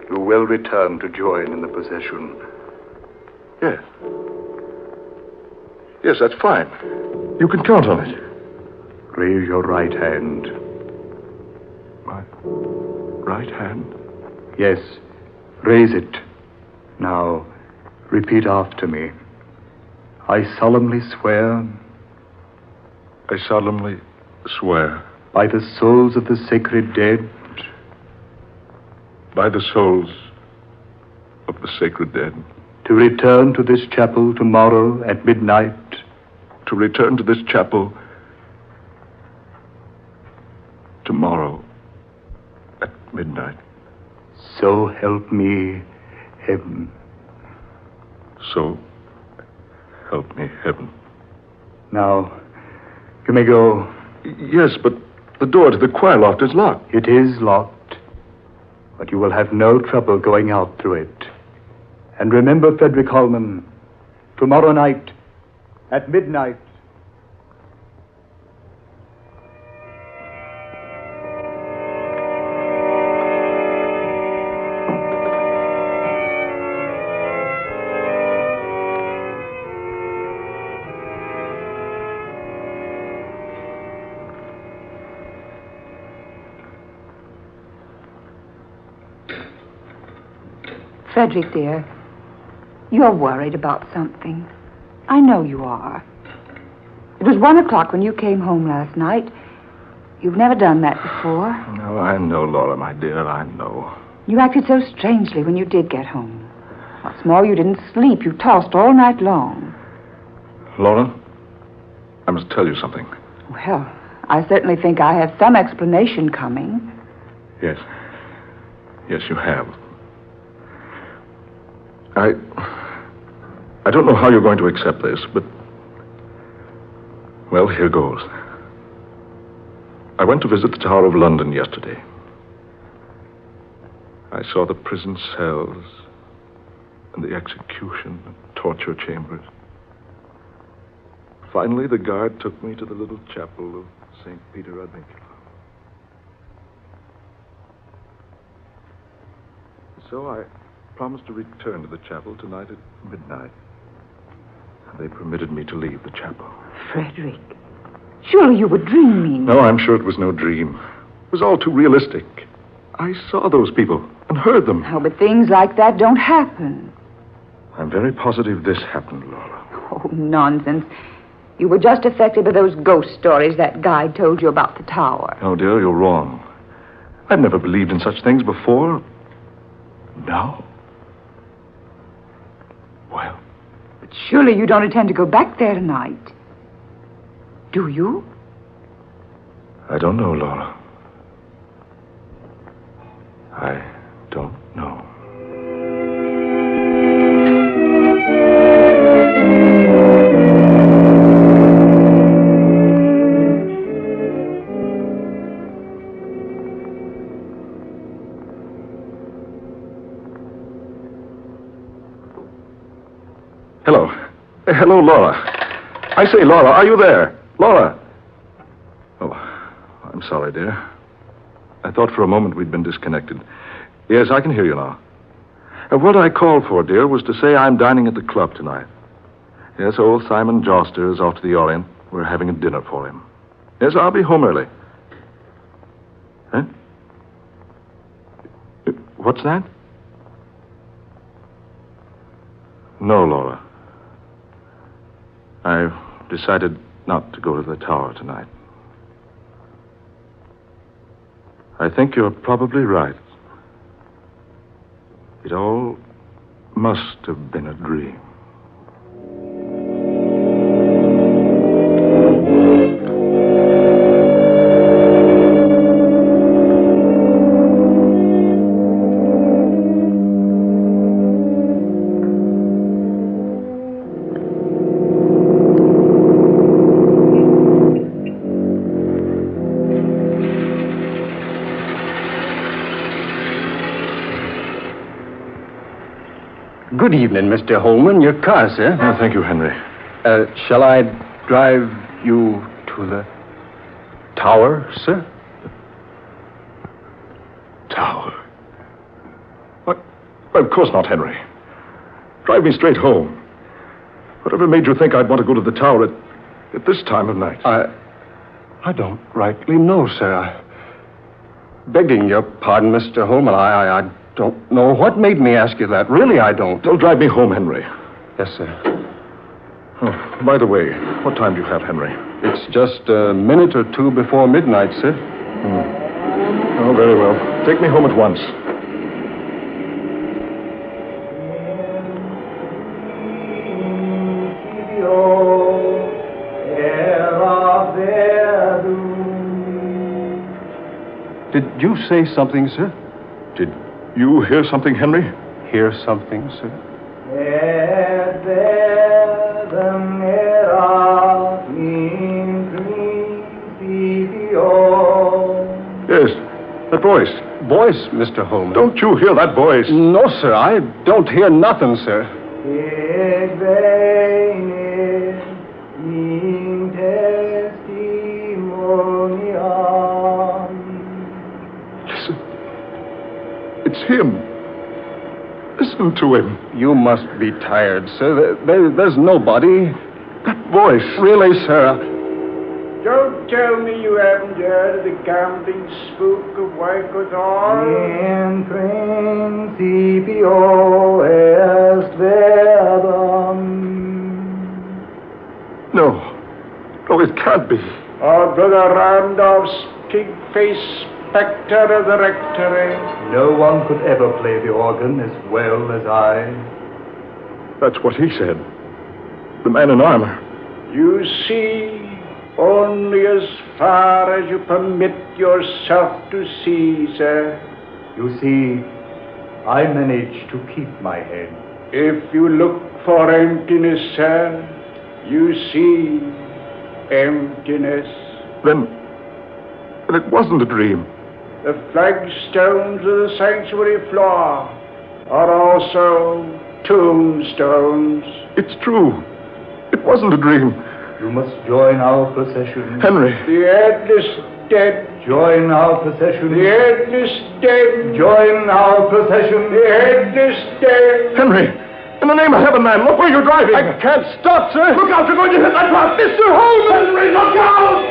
You will return to join in the procession. Yes. Yes, that's fine. You can count on it. Raise your right hand. My right hand? Yes, raise it. Now, repeat after me. I solemnly swear. I solemnly swear. By the souls of the sacred dead. By the souls of the sacred dead. To return to this chapel tomorrow at midnight. To return to this chapel tomorrow at midnight. So help me, heaven. So help me, heaven. Now, you may go. Yes, but the door to the choir loft is locked. It is locked, but you will have no trouble going out through it. And remember, Frederick Holman, tomorrow night at midnight. Frederick, dear, you're worried about something. I know you are. It was 1 o'clock when you came home last night. You've never done that before. No, I know, Laura, my dear, I know. You acted so strangely when you did get home. What's more, you didn't sleep. You tossed all night long. Laura, I must tell you something. Well, I certainly think I have some explanation coming. Yes. Yes, you have. I don't know how you're going to accept this, but... Well, here goes. I went to visit the Tower of London yesterday. I saw the prison cells and the execution and torture chambers. Finally, the guard took me to the little chapel of St. Peter Advincula. So I promised to return to the chapel tonight at midnight. And they permitted me to leave the chapel. Frederick, surely you were dreaming. No, I'm sure it was no dream. It was all too realistic. I saw those people and heard them. Oh, but things like that don't happen. I'm very positive this happened, Laura. Oh, nonsense. You were just affected by those ghost stories that guide told you about the tower. Oh, dear, you're wrong. I've never believed in such things before. Now? Well. But surely you don't intend to go back there tonight. Do you? I don't know, Laura. I don't know. Hello. Hello, Laura. I say, Laura, are you there? Laura. Oh, I'm sorry, dear. I thought for a moment we'd been disconnected. Yes, I can hear you now. What I called for, dear, was to say I'm dining at the club tonight. Yes, old Simon Joster is off to the Orient. We're having a dinner for him. Yes, I'll be home early. Huh? What's that? No, Laura. I've decided not to go to the tower tonight. I think you're probably right. It all must have been a dream. Good evening, Mr. Holman. Your car, sir. Oh, thank you, Henry. Shall I drive you to the tower, sir? Tower? What? Well, of course not, Henry. Drive me straight home. Whatever made you think I'd want to go to the tower at this time of night? I don't rightly know, sir. Begging your pardon, Mr. Holman, I don't know what made me ask you that. Really, I don't. Don't drive me home, Henry. Yes, sir. Oh, by the way, what time do you have, Henry? It's just a minute or two before midnight, sir. Oh, very well. Take me home at once. Did you say something, sir? Did you hear something, Henry? Hear something, sir? Yes, that voice. Voice, Mr. Holman. Don't you hear that voice? No, sir. I don't hear nothing, sir. Listen. It's him. Listen to him. You must be tired, sir. There's nobody. That voice. Really, sir. Don't tell me you haven't heard of the gambling spook of Waikotor. In principio est verbum. No. No, it can't be. Our brother Randolph's pig-faced Spectre of the Rectory. No one could ever play the organ as well as I. That's what he said. The man in armor. You see, only as far as you permit yourself to see, sir. You see, I manage to keep my head. If you look for emptiness, sir, you see emptiness. Then it wasn't a dream. The flagstones of the sanctuary floor are also tombstones. It's true. It wasn't a dream. You must join our procession. Henry. The headless dead. Join our procession. The headless dead. Join our procession. The headless dead. Henry, in the name of heaven, man, look where you're driving. I can't stop, sir. Look out, you're going to hit that rock. Mr. Holman! Henry, look out!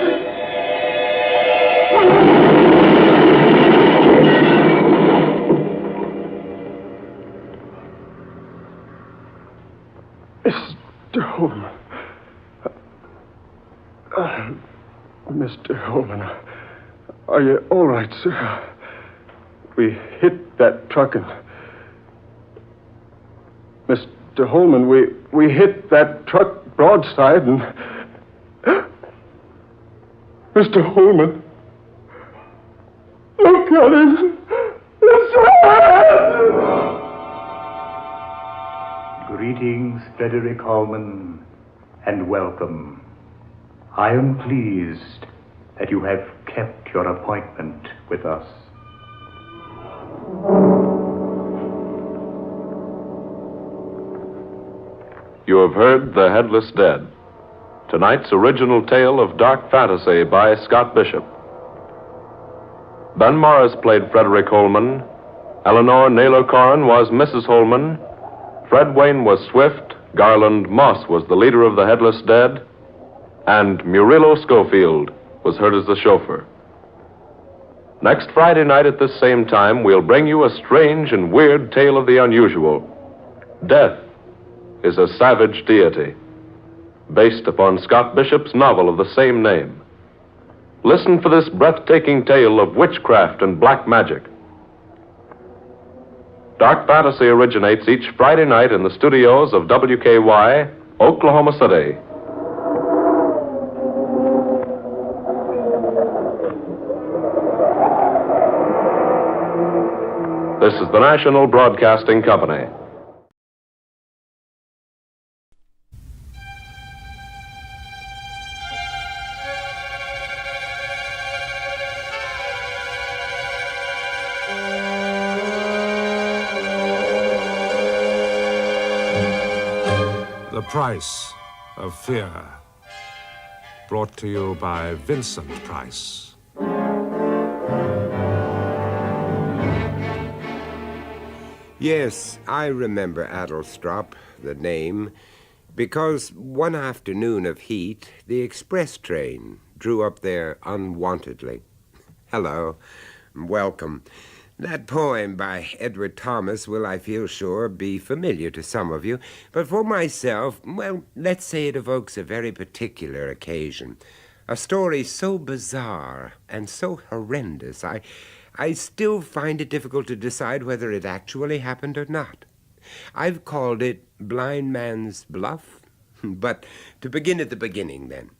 Mr. Holman. Mr. Holman, are you all right, sir? We hit that truck and... Mr. Holman, we hit that truck broadside and... Mr. Holman, look at him. Greetings, Frederick Holman, and welcome. I am pleased that you have kept your appointment with us. You have heard The Headless Dead, tonight's original tale of dark fantasy by Scott Bishop. Ben Morris played Frederick Holman. Eleanor Naylor Corrin was Mrs. Holman. Fred Wayne was Swift. Garland Moss was the leader of the Headless Dead. And Murillo Schofield was heard as the chauffeur. Next Friday night at this same time, we'll bring you a strange and weird tale of the unusual. Death is a savage deity, based upon Scott Bishop's novel of the same name. Listen for this breathtaking tale of witchcraft and black magic. Dark Fantasy originates each Friday night in the studios of WKY, Oklahoma City. This is the National Broadcasting Company. The Price of Fear. Brought to you by Vincent Price. Yes, I remember Addlestrop, the name, because one afternoon of heat, the express train drew up there unwantedly. Hello, welcome. That poem by Edward Thomas will, I feel sure, be familiar to some of you, but for myself, well, let's say it evokes a very particular occasion. A story so bizarre and so horrendous, I still find it difficult to decide whether it actually happened or not. I've called it Blind Man's Bluff. But to begin at the beginning, then.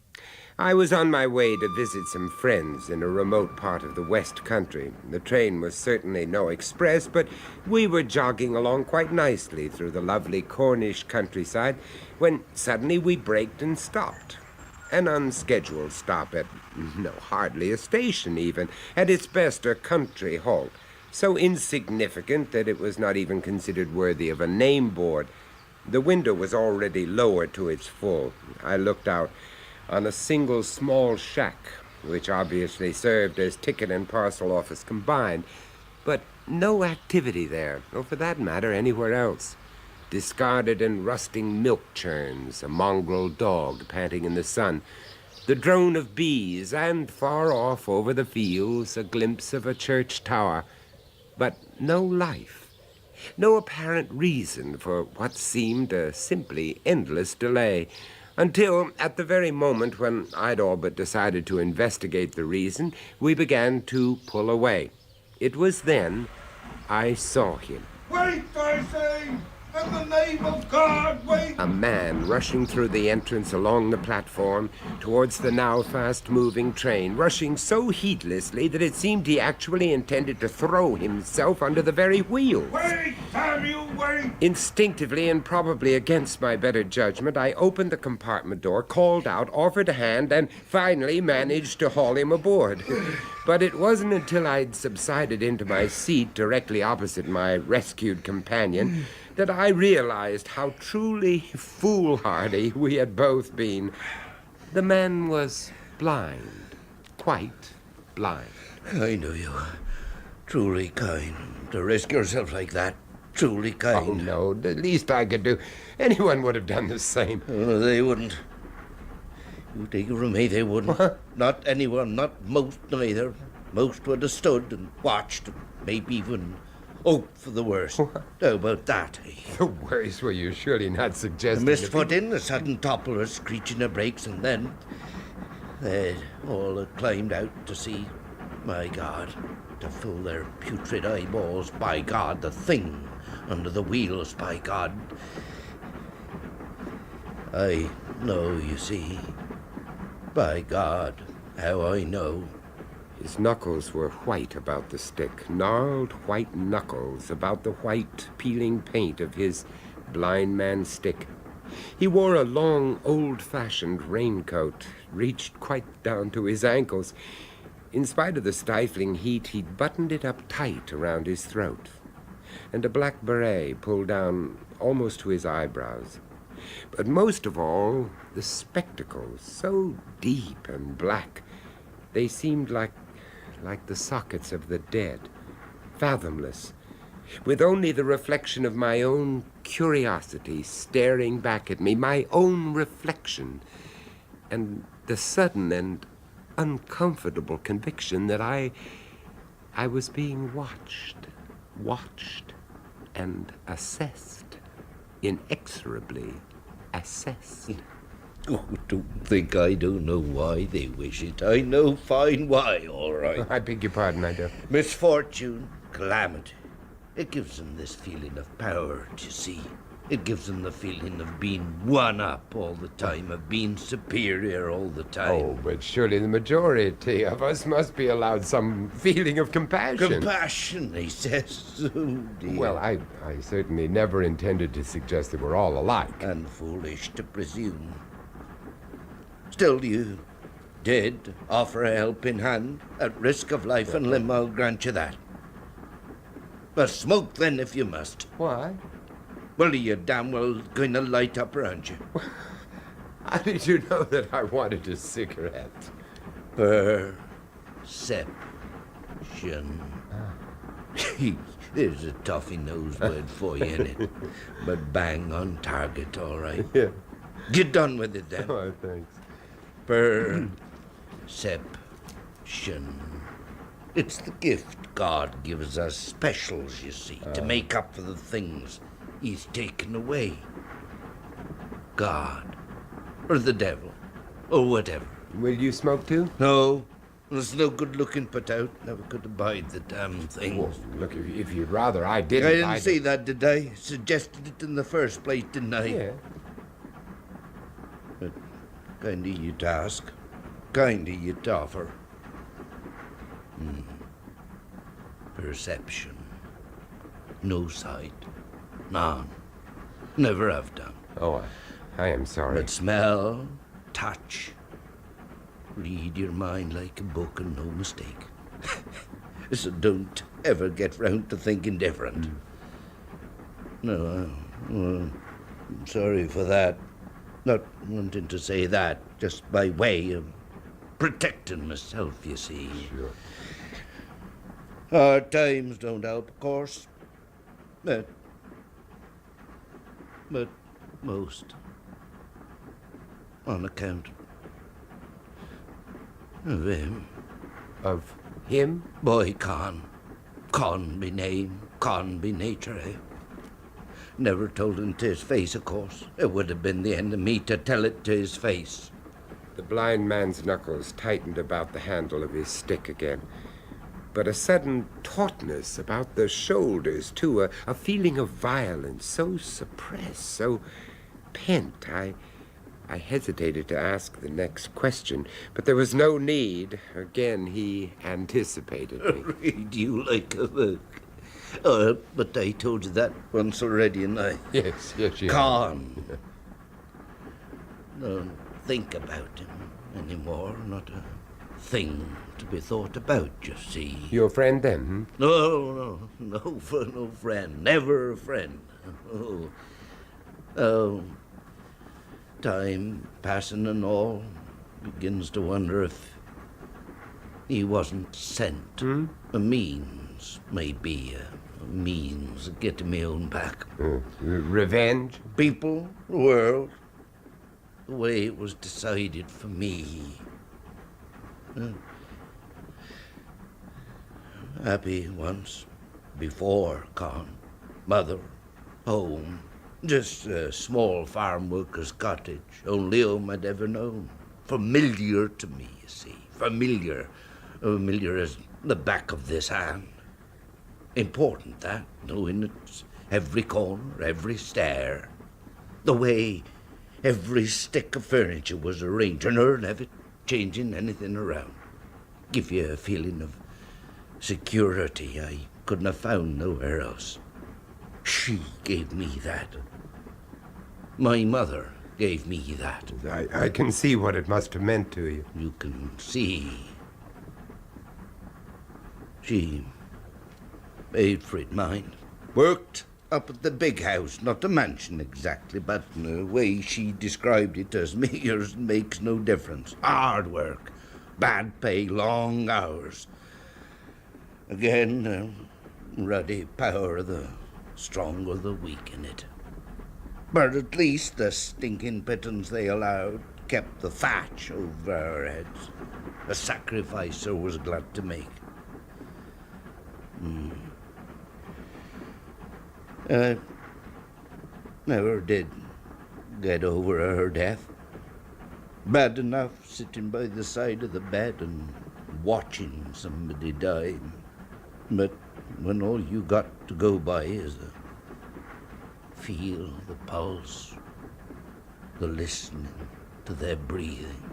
I was on my way to visit some friends in a remote part of the West Country. The train was certainly no express, but we were jogging along quite nicely through the lovely Cornish countryside when suddenly we braked and stopped. An unscheduled stop at, hardly a station even, at its best a country halt, so insignificant that it was not even considered worthy of a name board. The window was already lowered to its full. I looked out on a single small shack, which obviously served as ticket and parcel office combined, but no activity there, or for that matter, anywhere else. Discarded and rusting milk churns, a mongrel dog panting in the sun, the drone of bees, and far off over the fields, a glimpse of a church tower, but no life, no apparent reason for what seemed a simply endless delay, until, at the very moment when I'd all but decided to investigate the reason, we began to pull away. It was then I saw him. Wait, I say! In the name of God, wait! A man rushing through the entrance along the platform towards the now fast-moving train, rushing so heedlessly that it seemed he actually intended to throw himself under the very wheels. Wait, Samuel, wait! Instinctively and probably against my better judgment, I opened the compartment door, called out, offered a hand, and finally managed to haul him aboard. But it wasn't until I'd subsided into my seat directly opposite my rescued companion that I realized how truly foolhardy we had both been. The man was blind, quite blind. I know you. Truly kind. To risk yourself like that. Truly kind. Oh, no. The least I could do. Anyone would have done the same. Oh, they wouldn't. You take it from me, they wouldn't. What? Not anyone, not most neither. Most would have stood and watched, maybe even hoped for the worst. What? How about that? The worst? Were you surely not suggesting... A misfoot in, a sudden topple, a screeching of brakes, and then they'd all climbed out to see, my God, to fill their putrid eyeballs, by God, the thing under the wheels, by God. I know, you see. By God, how I know. His knuckles were white about the stick, gnarled white knuckles about the white, peeling paint of his blind man's stick. He wore a long, old-fashioned raincoat, reached quite down to his ankles. In spite of the stifling heat, he'd buttoned it up tight around his throat, and a black beret pulled down almost to his eyebrows. But most of all, the spectacles, so deep and black, they seemed like like the sockets of the dead, fathomless, with only the reflection of my own curiosity staring back at me, my own reflection, and the sudden and uncomfortable conviction that I was being watched, and assessed, inexorably assessed. Oh, don't think I don't know why they wish it. I know fine why, all right. I beg your pardon, I do. Misfortune, calamity. It gives them this feeling of power, do you see? It gives them the feeling of being one up all the time, of being superior all the time. Oh, but surely the majority of us must be allowed some feeling of compassion. Compassion, he says. Oh, dear. Well, I certainly never intended to suggest that we're all alike. And foolish to presume. Still, you did offer a helping hand at risk of life and limb, I'll grant you that. But smoke then if you must. Why? Well, you're damn well going to light up around you. How did you know that I wanted a cigarette? Perception. There's a toffee-nosed word for you in it. But bang on target, all right. Yeah. Get done with it then. Oh, thanks. Perception. It's the gift God gives us specials, you see, to make up for the things He's taken away. God, or the devil, or whatever. Will you smoke too? No. There's no good looking put out. Never could abide the damn thing. Well, look, if you'd rather I didn't... I didn't say that, did I? Suggested it in the first place, didn't I? Yeah. But kind of you to ask. Kind of you to offer. Perception. No sight. None. Never have done. Oh, I am sorry. But smell, touch. Read your mind like a book and no mistake. So don't ever get round to thinking different. No, I'm sorry for that. Not wanting to say that, just by way of protecting myself, you see. Sure. Hard times don't help, of course. But most on account of him. Of him? Boy Con. Con be name, Con be nature, eh? Never told him to his face, of course. It would have been the end of me to tell it to his face. The blind man's knuckles tightened about the handle of his stick again. But a sudden tautness about the shoulders, too, a feeling of violence, so suppressed, so pent. I hesitated to ask the next question, but there was no need. Again, he anticipated me. Read you like a book. Oh, but I told you that once already, and I... Yes, you Con. Don't think about him anymore, not a thing to be thought about, you see. Your friend, then? No friend. Never a friend. Oh, time passing and all, begins to wonder if he wasn't sent. A means, maybe, a means of getting me own back. Revenge? People, the world, the way it was decided for me. Happy once, before Con. Mother, home, just a small farm worker's cottage, only home I'd ever known. Familiar to me, you see. Familiar as the back of this hand. Important, that, knowing its every corner, every stair. The way every stick of furniture was arranged, and her never changing anything around. Give you a feeling of security I couldn't have found nowhere else. She gave me that. My mother gave me that. I can see what it must have meant to you. You can see. She paid for it, mind. Worked up at the big house, not the mansion exactly, but the way she described it as yours makes no difference. Hard work, bad pay, long hours. Again, the ruddy power of the strong or the weak in it. But at least the stinking pittance they allowed kept the thatch over our heads. A sacrifice I was glad to make. I never did get over her death. Bad enough sitting by the side of the bed and watching somebody die. But when all you got to go by is the feel, the pulse, the listening to their breathing.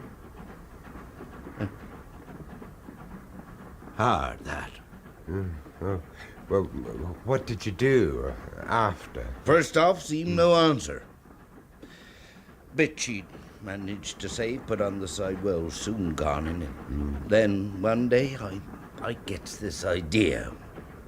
Hard, that. Oh, well, what did you do after? First off, seemed no answer. Bit she'd managed to say, put on the side, well, soon gone in it. Then one day I gets this idea,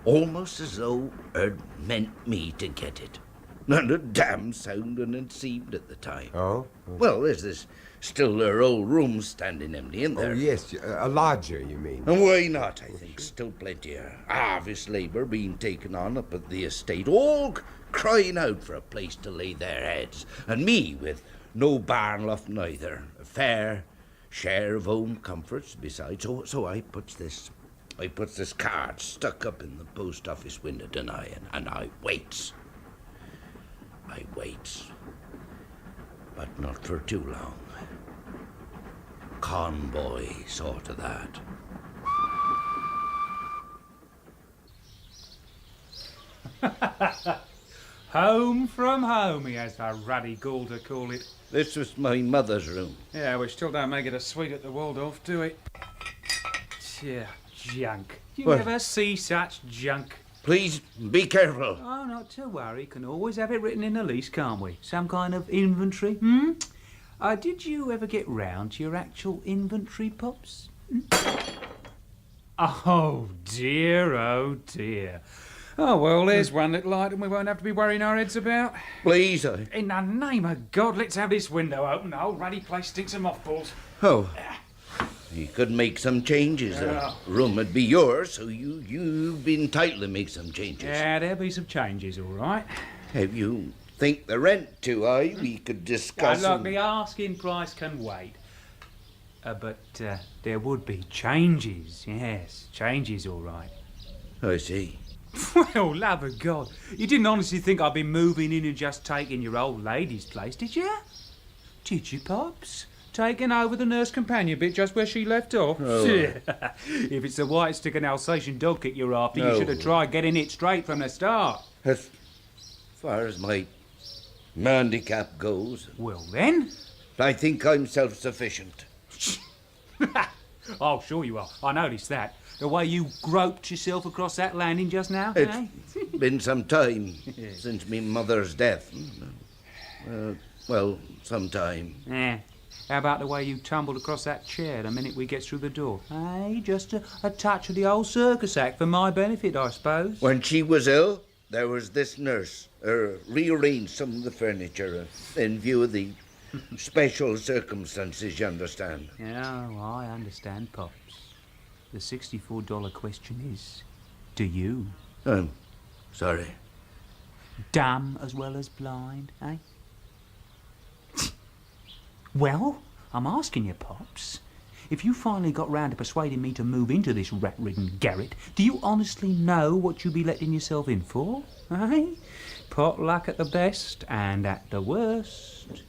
almost as though it meant me to get it. Not a damn sounding it seemed at the time. Oh? Well, there's this still their old room standing empty in there. Oh, yes, a lodger, you mean? And why not, I think. Still plenty of harvest labour being taken on up at the estate, all crying out for a place to lay their heads. And me with no barn loft neither. A fair share of home comforts besides. So I puts this card stuck up in the post office window tonight, and I waits. I waits. But not for too long. Convoy sort of that. Home from home, he has the ruddy gall to call it. This was my mother's room. Yeah, we still don't make it a suite at the Waldorf, do it? Yeah, junk. You What? never see such junk. Please, be careful. Oh, not to worry. Can always have it written in the lease, can't we? Some kind of inventory, did you ever get round to your actual inventory, Pops? Oh, dear, oh, dear. Oh, well, there's one little item we won't have to be worrying our heads about. Please, In the name of God, let's have this window open. The old ruddy place stinks of mothballs. Oh. You could make some changes. Yeah. The room would be yours, so you've been entitled to make some changes. Yeah, there'll be some changes, all right. Have you think the rent too high? We could discuss. Look, the asking price can wait. But there would be changes, yes. Changes, all right. I see. Well, love of God. You didn't honestly think I'd be moving in and just taking your old lady's place, did you? Did you, Pops? Taking over the nurse companion bit just where she left off? Oh. If it's the white stick and Alsatian dog kick you're after, No. you should have tried getting it straight from the start. As far as my handicap goes... Well, then? I think I'm self-sufficient. Oh, sure you are. I noticed that. The way you groped yourself across that landing just now. It's been some time since me mother's death. Well, some time. Yeah. How about the way you tumbled across that chair the minute we gets through the door? Hey, just a touch of the old circus act for my benefit, I suppose. When she was ill, there was this nurse. Rearranged some of the furniture in view of the special circumstances, you understand. Yeah, well, I understand, Pops. The $64 question is, do you? Sorry. Dumb as well as blind, eh? Well, I'm asking you, Pops, if you finally got round to persuading me to move into this rat-ridden garret, do you honestly know what you'd be letting yourself in for, eh? Pot luck at the best and at the worst.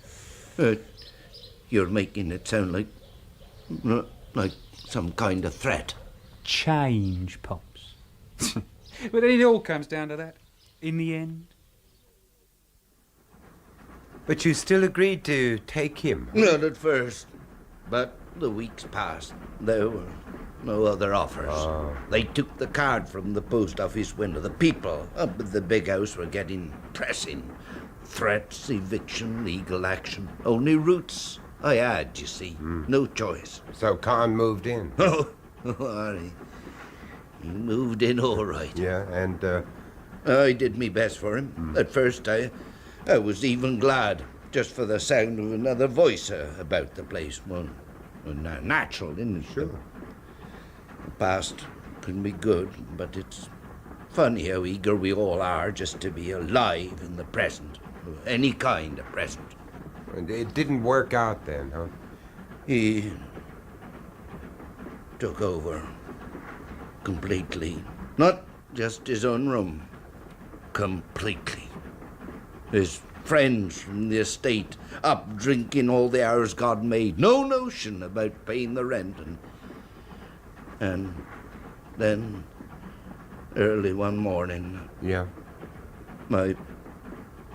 You're making it sound like some kind of threat. Change, Pops. But then it all comes down to that, in the end. But you still agreed to take him? Not at first, but the weeks passed. There were no other offers. They took the card from the post office window. The people up at the big house were getting pressing. Threats, eviction, legal action. Only routes I had, you see. No choice. So Khan moved in? Oh, he moved in all right. Yeah, and... I did me best for him. At first, I was even glad, just for the sound of another voice about the place. Well, natural, isn't it? Sure. Past can be good, but it's funny how eager we all are just to be alive in the present. Any kind of present. And it didn't work out then, huh? He took over completely. Not just his own room. Completely. His friends from the estate up drinking all the hours God made. No notion about paying the rent. And then, early one morning... Yeah? My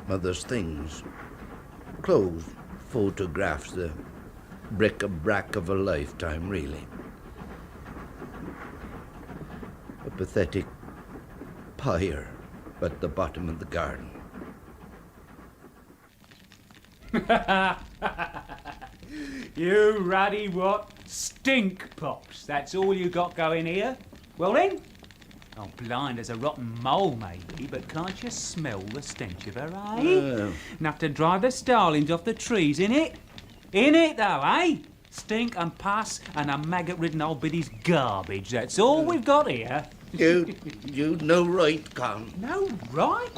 mother's things. Clothes, photographs, the bric-a-brac of a lifetime, really. A pathetic pyre at the bottom of the garden. You ruddy what? Stink pops. That's all you got going here. Well then, I'm blind as a rotten mole maybe, but can't you smell the stench of her, eh? Enough to drive the starlings off the trees, innit? Innit though, eh? Stink and pus and a maggot-ridden old biddy's garbage. That's all we've got here. You no right, Con. No right?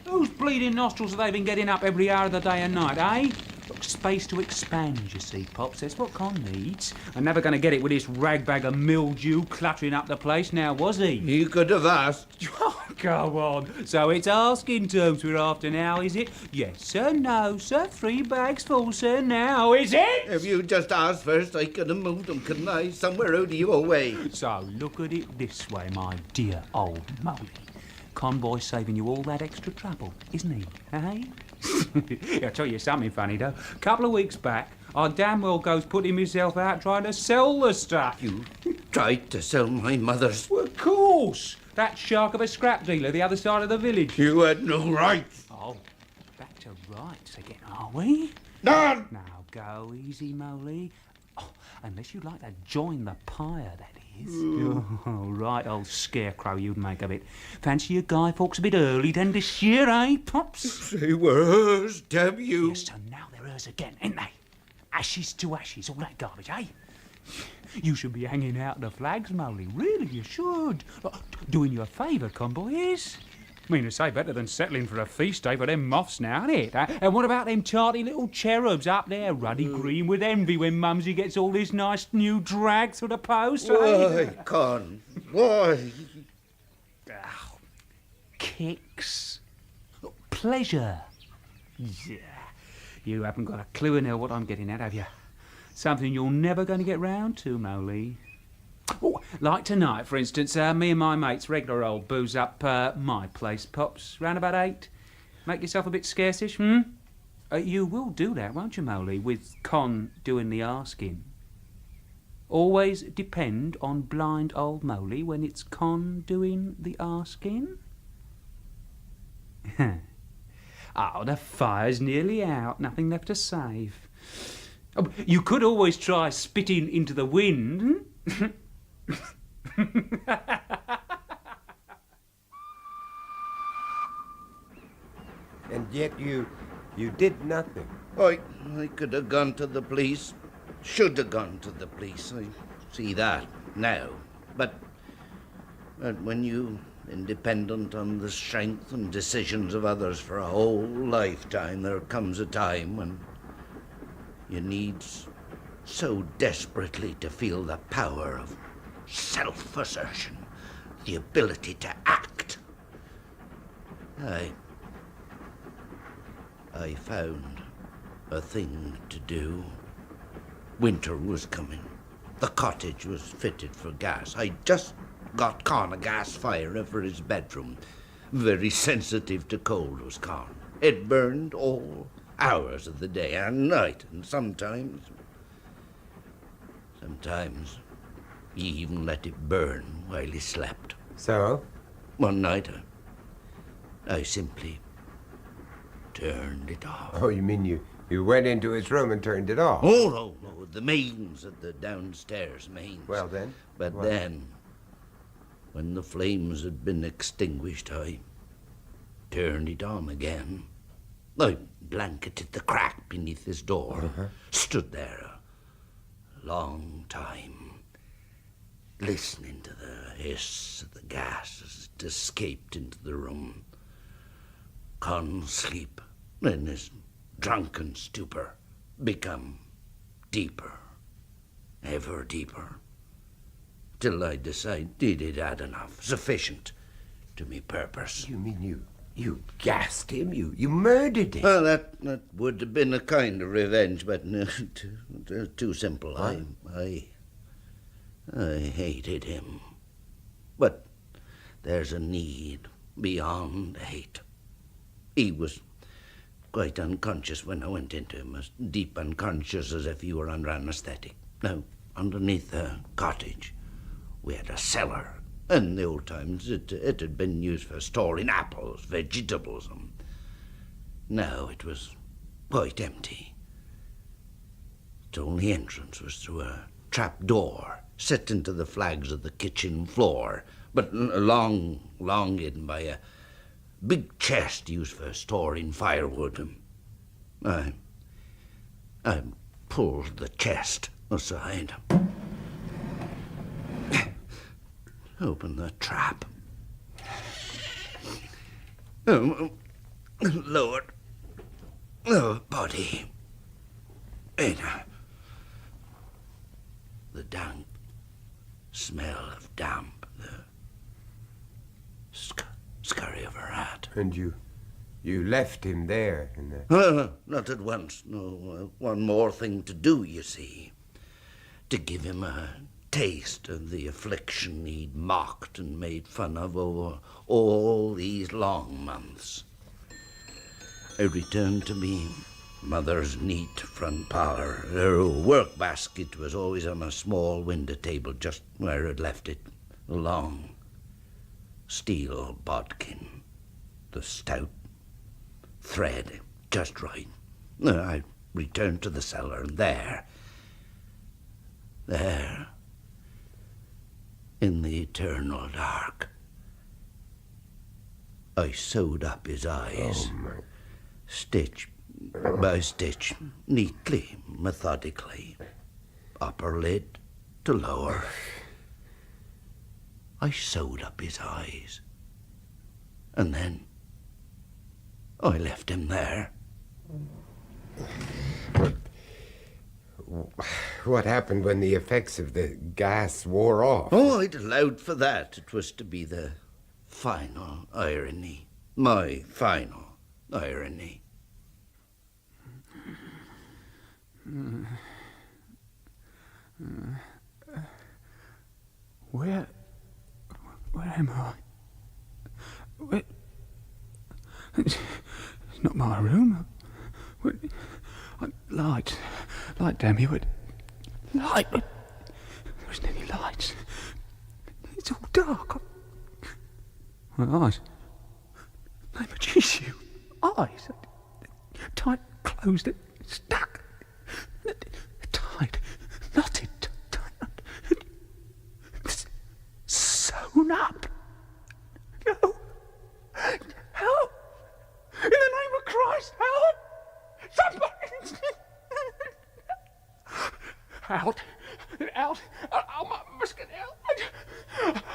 Whose bleeding nostrils have they been getting up every hour of the day and night, eh? Got space to expand, you see, Pops. That's what Con needs. I'm never going to get it with this ragbag of mildew cluttering up the place now, was he? You could have asked. Oh, go on. So it's asking terms we're after now, is it? Yes, sir, no, sir. 3 bags full, sir, now, is it? If you just asked first, I could have moved them, couldn't I? Somewhere out of your way. So look at it this way, my dear old Molly. Convoy's saving you all that extra trouble, isn't he, eh? I'll tell you something funny, though. A couple of weeks back, I damn well goes putting myself out trying to sell the stuff. You tried to sell my mother's... Well, of course. That shark of a scrap dealer the other side of the village. You had no right. Oh, back to rights again, are we? None! Now, go easy, Molly. Oh, unless you'd like to join the pyre, that is. Oh, right, old scarecrow you'd make of it. Fancy your Guy Fawkes a bit early then this year, eh, Pops? They were hers, damn you. Yes, so now they're hers again, ain't they? Ashes to ashes, all that garbage, eh? You should be hanging out the flags, Molly. Really, you should. Doing you a favour, convoy is. I mean to say, better than settling for a feast day for them moths now, ain't it? And what about them tarty little cherubs up there, ruddy green with envy when Mumsy gets all this nice new drag through the post? Why, Con? Why? Oh, kicks. Pleasure. Yeah. You haven't got a clue in there what I'm getting at, have you? Something you're never going to get round to, Molly. Oh, like tonight, for instance, me and my mates regular old booze up my place, Pops, round about 8. Make yourself a bit scarcish, you will do that, won't you, Molly, with Con doing the asking? Always depend on blind old Molly when it's Con doing the asking? Oh, the fire's nearly out, nothing left to save. Oh, you could always try spitting into the wind. And yet you did nothing. I could have gone to the police. Should have gone to the police. I see that now. But when you independent on the strength and decisions of others for a whole lifetime, there comes a time when you need so desperately to feel the power of self-assertion, the ability to act. I found a thing to do. Winter was coming. The cottage was fitted for gas. I just got Con a gas fire for his bedroom. Very sensitive to cold was Con. It burned all hours of the day and night, and sometimes he even let it burn while he slept. So? One night, I simply turned it off. Oh, you mean you went into his room and turned it off? Oh, no, the mains at the downstairs mains. Well, then? But then, when the flames had been extinguished, I turned it on again. I blanketed the crack beneath his door, stood there a long time, listening to the hiss of the gas as it escaped into the room. Couldn't sleep, in his drunken stupor, become deeper, ever deeper, till I decided it had enough, sufficient to me purpose. You mean you gassed him? You murdered him? Well, that would have been a kind of revenge, but too simple. What? I hated him. But there's a need beyond hate. He was quite unconscious when I went into him, as deep unconscious as if you were under anesthetic. Now, underneath the cottage, we had a cellar. In the old times, it had been used for storing apples, vegetables, and now it was quite empty. Its only entrance was through a trap door set into the flags of the kitchen floor, but long hidden by a big chest used for storing firewood. I pulled the chest aside, opened the trap, lowered the body in the dank smell of damp, the scurry of her hat. And you left him there in the... Not at once. No, one more thing to do, you see. To give him a taste of the affliction he'd mocked and made fun of over all these long months. I returned to me mother's neat front parlour. Her work basket was always on a small window table just where I'd left it. A long steel bodkin, the stout thread just right. I returned to the cellar, and there, in the eternal dark, I sewed up his eyes, stitch by stitch, neatly, methodically, upper lid to lower. I sewed up his eyes, and then I left him there. What happened when the effects of the gas wore off? Oh, I'd allowed for that. It was to be the final irony. My final irony. Where am I? It's not my room. Light, damn you! Light. There isn't any lights. It's all dark. My eyes. Name of Jesus, you eyes. Tight closed, stuck, tied, knotted, sewn up. No. Help! In the name of Christ, help! Somebody! Out! I must get out!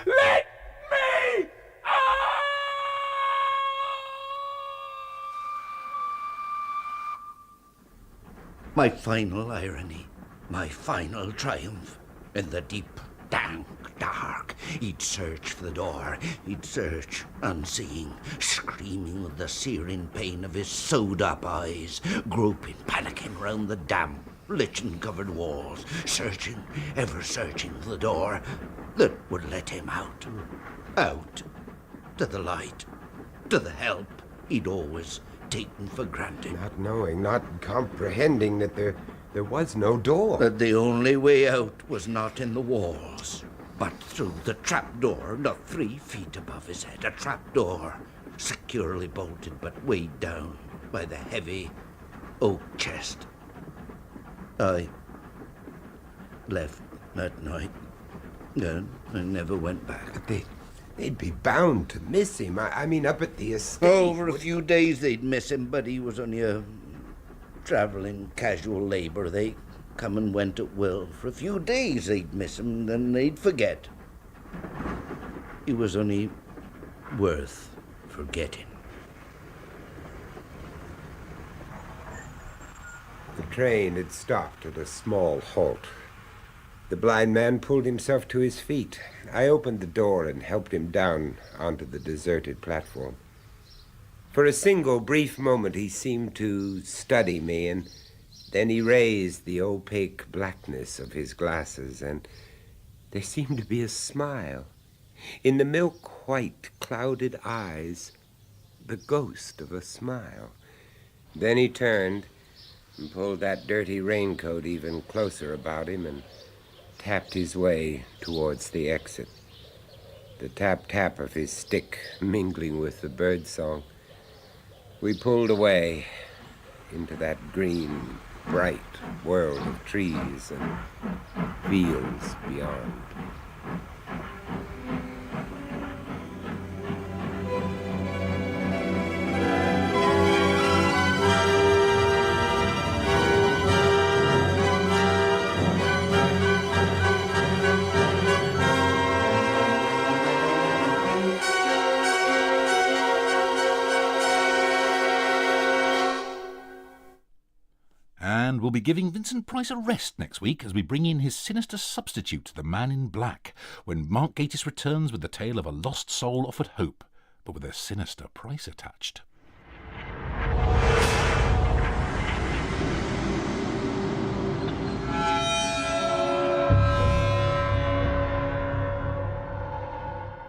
Let me out! My final irony, my final triumph. In the deep, dank dark, he'd search for the door. He'd search, unseeing, screaming with the searing pain of his sewed-up eyes, groping, panicking round the damp, lichen-covered walls, searching, ever searching for the door that would let him out. Out, to the light, to the help he'd always taken for granted. Not knowing, not comprehending that there was no door. That the only way out was not in the walls, but through the trapdoor not 3 feet above his head. A trapdoor, securely bolted but weighed down by the heavy oak chest. I left that night, and I never went back. But they'd be bound to miss him. I mean, up at the estate. Over a few days they'd miss him, but he was only a traveling casual labor. They come and went at will. For a few days they'd miss him, then they'd forget. It was only worth forgetting. The train had stopped at a small halt. The blind man pulled himself to his feet. I opened the door and helped him down onto the deserted platform. For a single brief moment he seemed to study me, and then he raised the opaque blackness of his glasses, and there seemed to be a smile. In the milk-white, clouded eyes, the ghost of a smile. Then he turned and pulled that dirty raincoat even closer about him and tapped his way towards the exit. The tap-tap of his stick mingling with the birdsong. We pulled away into that green, bright world of trees and fields beyond. And we'll be giving Vincent Price a rest next week as we bring in his sinister substitute, the Man in Black, when Mark Gatiss returns with the tale of a lost soul offered hope, but with a sinister price attached.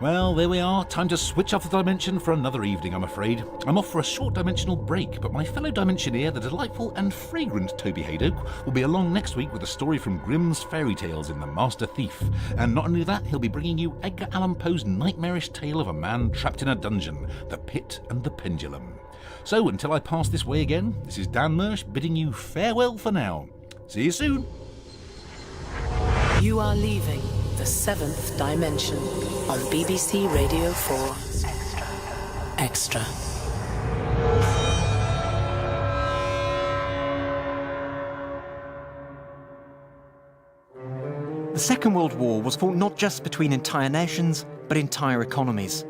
Well, there we are. Time to switch off the dimension for another evening, I'm afraid. I'm off for a short dimensional break, but my fellow Dimensioneer, the delightful and fragrant Toby Haydock, will be along next week with a story from Grimm's Fairy Tales in The Master Thief. And not only that, he'll be bringing you Edgar Allan Poe's nightmarish tale of a man trapped in a dungeon, The Pit and the Pendulum. So, until I pass this way again, this is Dan Mersch bidding you farewell for now. See you soon. You are leaving the seventh dimension on BBC Radio 4 Extra. The Second World War was fought not just between entire nations, but entire economies.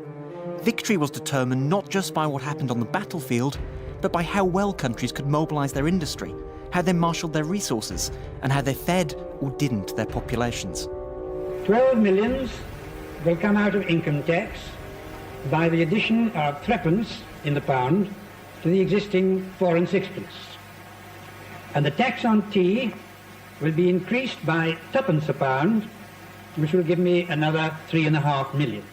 Victory was determined not just by what happened on the battlefield, but by how well countries could mobilize their industry, how they marshaled their resources, and how they fed or didn't their populations. 12 millions will come out of income tax by the addition of threepence in the pound to the existing 4 and 6pence. And the tax on tea will be increased by twopence a pound, which will give me another 3.5 millions.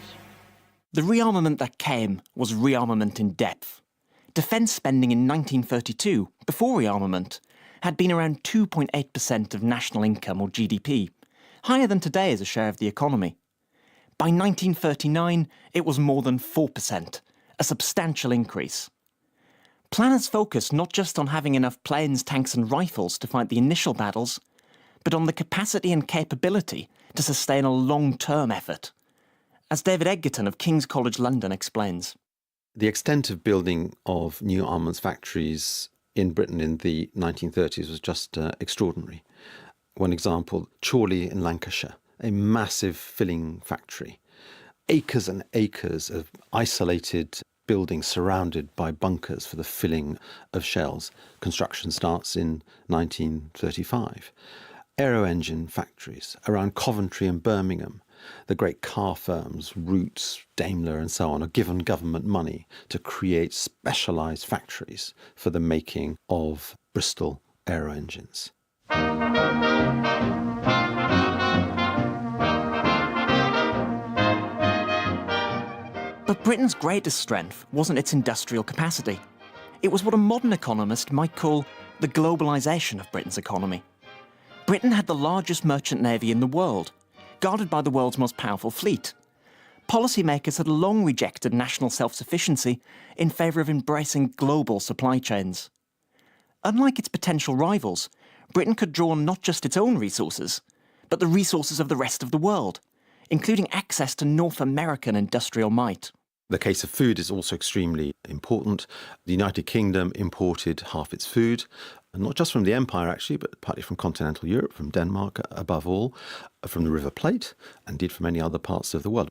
The rearmament that came was rearmament in depth. Defence spending in 1932, before rearmament, had been around 2.8% of national income or GDP, higher than today as a share of the economy. By 1939, it was more than 4%, a substantial increase. Planners focused not just on having enough planes, tanks and rifles to fight the initial battles, but on the capacity and capability to sustain a long-term effort. As David Edgerton of King's College London explains. The extent of building of new armaments factories in Britain in the 1930s was just extraordinary. One example, Chorley in Lancashire, a massive filling factory. Acres and acres of isolated buildings surrounded by bunkers for the filling of shells. Construction starts in 1935. Aero engine factories around Coventry and Birmingham. The great car firms, Roots, Daimler and so on, are given government money to create specialised factories for the making of Bristol aero engines. But Britain's greatest strength wasn't its industrial capacity. It was what a modern economist might call the globalisation of Britain's economy. Britain had the largest merchant navy in the world, guarded by the world's most powerful fleet. Policymakers had long rejected national self-sufficiency in favour of embracing global supply chains. Unlike its potential rivals, Britain could draw on not just its own resources, but the resources of the rest of the world, including access to North American industrial might. The case of food is also extremely important. The United Kingdom imported half its food, not just from the Empire actually, but partly from continental Europe, from Denmark above all, from the River Plate, and indeed from many other parts of the world.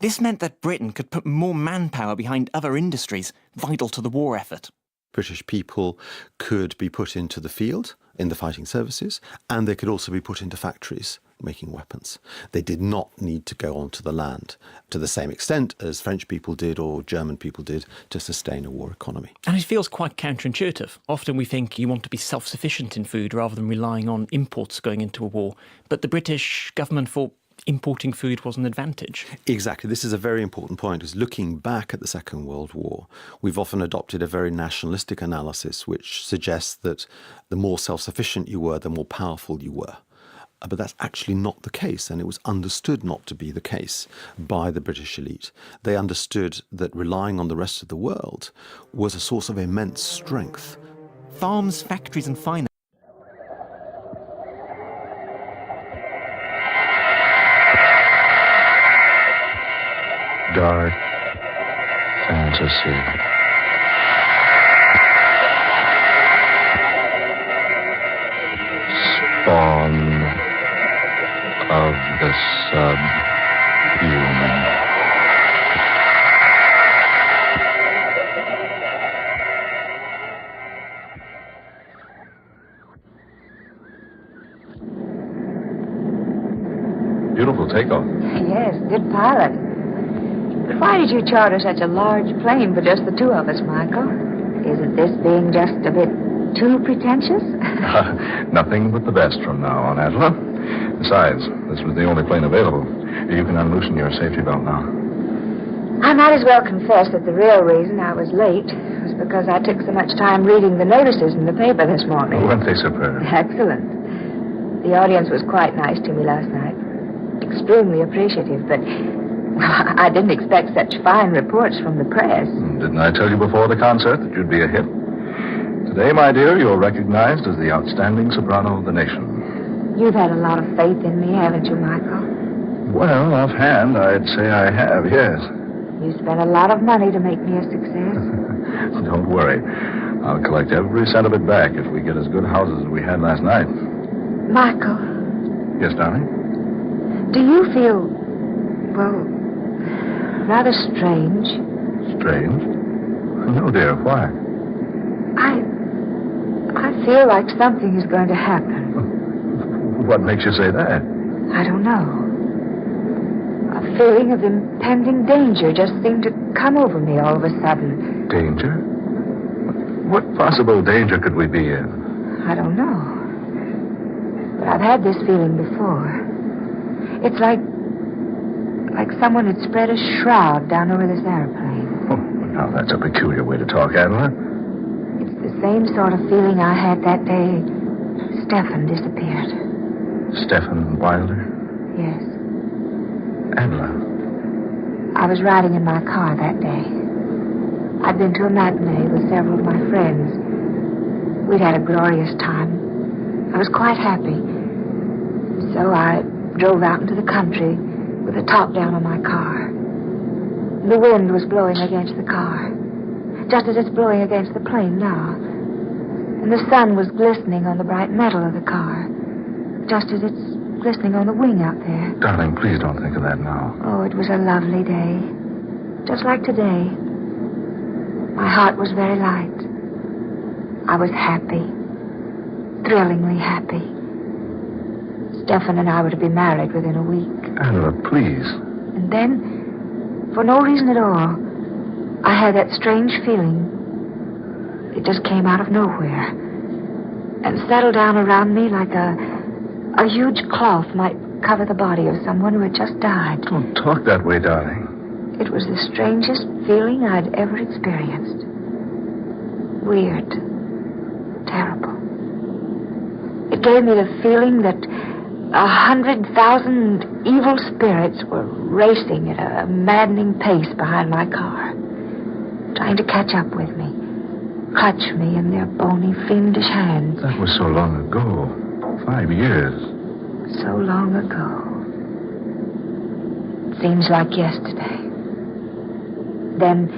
This meant that Britain could put more manpower behind other industries vital to the war effort. British people could be put into the field, in the fighting services, and they could also be put into factories making weapons. They did not need to go onto the land to the same extent as French people did or German people did to sustain a war economy. And it feels quite counterintuitive. Often we think you want to be self-sufficient in food rather than relying on imports going into a war. But the British government thought importing food was an advantage. Exactly. This is a very important point, because looking back at the Second World War, we've often adopted a very nationalistic analysis which suggests that the more self-sufficient you were, the more powerful you were. But that's actually not the case, and it was understood not to be the case by the British elite. They understood that relying on the rest of the world was a source of immense strength. Farms, factories and finance. Dark fantasy. Spawn of the subhuman. Beautiful takeoff. Yes, good pilot. But why did you charter such a large plane for just the two of us, Michael? Isn't this being just a bit too pretentious? Nothing but the best from now on, Adela. Besides, this was the only plane available. You can unloosen your safety belt now. I might as well confess that the real reason I was late was because I took so much time reading the notices in the paper this morning. Weren't they superb? Excellent. The audience was quite nice to me last night. Extremely appreciative, but I didn't expect such fine reports from the press. Didn't I tell you before the concert that you'd be a hit? Today, my dear, you're recognized as the outstanding soprano of the nation. You've had a lot of faith in me, haven't you, Michael? Well, offhand, I'd say I have, yes. You spent a lot of money to make me a success. Don't worry. I'll collect every cent of it back if we get as good houses as we had last night. Michael. Yes, darling? Do you feel, well, rather strange? Strange? No, dear. Why? I feel like something is going to happen. What makes you say that? I don't know. A feeling of impending danger just seemed to come over me all of a sudden. Danger? What possible danger could we be in? I don't know. But I've had this feeling before. It's like someone had spread a shroud down over this airplane. Oh, now that's a peculiar way to talk, Adela. It's the same sort of feeling I had that day Stephen disappeared. Stephen Wilder? Yes. Adela. I was riding in my car that day. I'd been to a matinee with several of my friends. We'd had a glorious time. I was quite happy. So I drove out into the country with the top down on my car. The wind was blowing against the car, just as it's blowing against the plane now. And the sun was glistening on the bright metal of the car, just as it's glistening on the wing out there. Darling, please don't think of that now. Oh, it was a lovely day. Just like today. My heart was very light. I was happy. Thrillingly happy. Stephen and I were to be married within a week. Adela, please. And then, for no reason at all, I had that strange feeling. It just came out of nowhere and settled down around me like a huge cloth might cover the body of someone who had just died. Don't talk that way, darling. It was the strangest feeling I'd ever experienced. Weird. Terrible. It gave me the feeling that 100,000 evil spirits were racing at a maddening pace behind my car, trying to catch up with me, clutch me in their bony, fiendish hands. That was so long ago. 5 years. So long ago. It seems like yesterday. Then,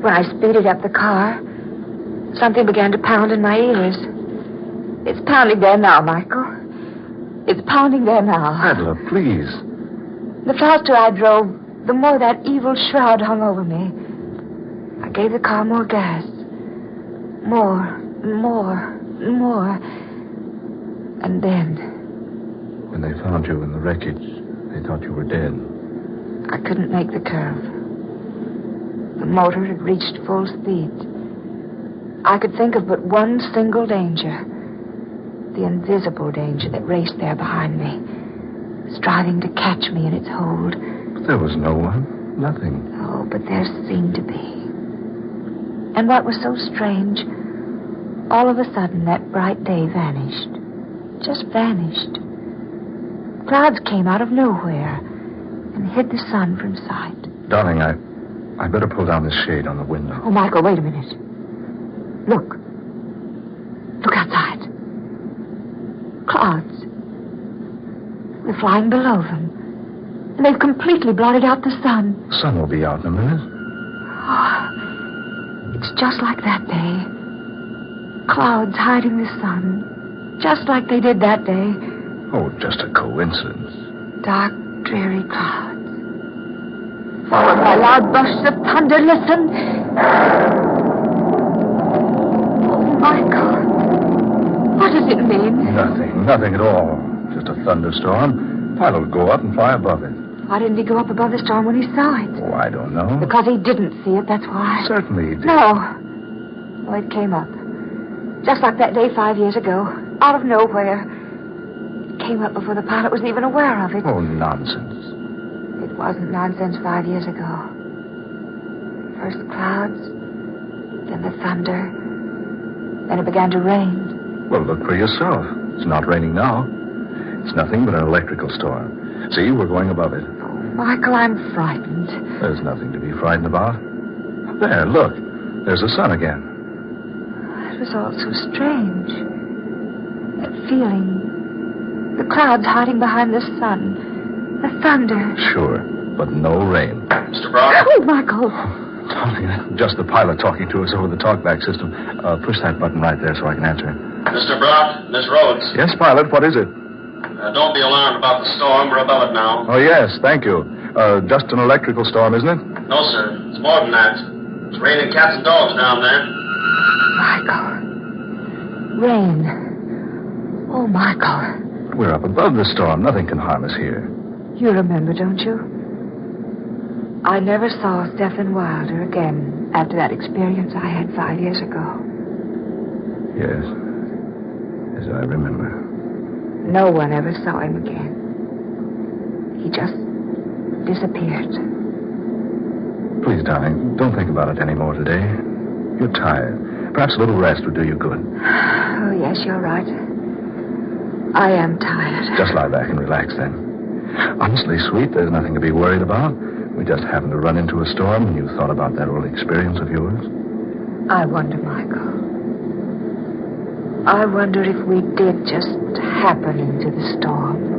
when I speeded up the car, something began to pound in my ears. It's pounding there now, Michael. It's pounding there now. Adela, please. The faster I drove, the more that evil shroud hung over me. I gave the car more gas. More, and more, and more. And then... When they found you in the wreckage, they thought you were dead. I couldn't make the curve. The motor had reached full speed. I could think of but one single danger. The invisible danger that raced there behind me, striving to catch me in its hold. But there was no one. Nothing. Oh, but there seemed to be. And what was so strange, all of a sudden that bright day vanished. Just vanished. Clouds came out of nowhere and hid the sun from sight. Darling, I better pull down this shade on the window. Oh, Michael, wait a minute. Look. Look outside. Clouds. They're flying below them. And they've completely blotted out the sun. The sun will be out in a minute. Oh, it's just like that day. Clouds hiding the sun. Just like they did that day. Oh, just a coincidence. Dark, dreary clouds. Followed by loud bursts of thunder. Listen. Oh, Michael. What does it mean? Nothing at all. Just a thunderstorm. Pilot will go up and fly above it. Why didn't he go up above the storm when he saw it? Oh, I don't know. Because he didn't see it, that's why. Certainly he did. No. Oh, it came up. Just like that day 5 years ago. Out of nowhere. It came up before the pilot was even aware of it. Oh, nonsense. It wasn't nonsense 5 years ago. First the clouds, then the thunder, then it began to rain. Well, look for yourself. It's not raining now. It's nothing but an electrical storm. See, we're going above it. Oh, Michael, I'm frightened. There's nothing to be frightened about. There, look. There's the sun again. It was all so strange. That feeling. The clouds hiding behind the sun. The thunder. Sure, but no rain. Mr. Brock? Oh, Michael. Darling, just the pilot talking to us over the talkback system. Push that button right there so I can answer him. Mr. Brock, Miss Rhodes. Yes, pilot, what is it? Don't be alarmed about the storm. We're above it now. Oh, yes, thank you. Just an electrical storm, isn't it? No, sir. It's more than that. It's raining cats and dogs down there. Michael. Rain. Oh, Michael. We're up above the storm. Nothing can harm us here. You remember, don't you? I never saw Stephen Wilder again after that experience I had 5 years ago. Yes. Yes, I remember. No one ever saw him again. He just disappeared. Please, darling, don't think about it anymore today. You're tired. Perhaps a little rest would do you good. Oh, yes, you're right. I am tired. Just lie back and relax then. Honestly, sweet, there's nothing to be worried about. We just happened to run into a storm and you thought about that old experience of yours. I wonder, Michael. I wonder if we did just happen into the storm.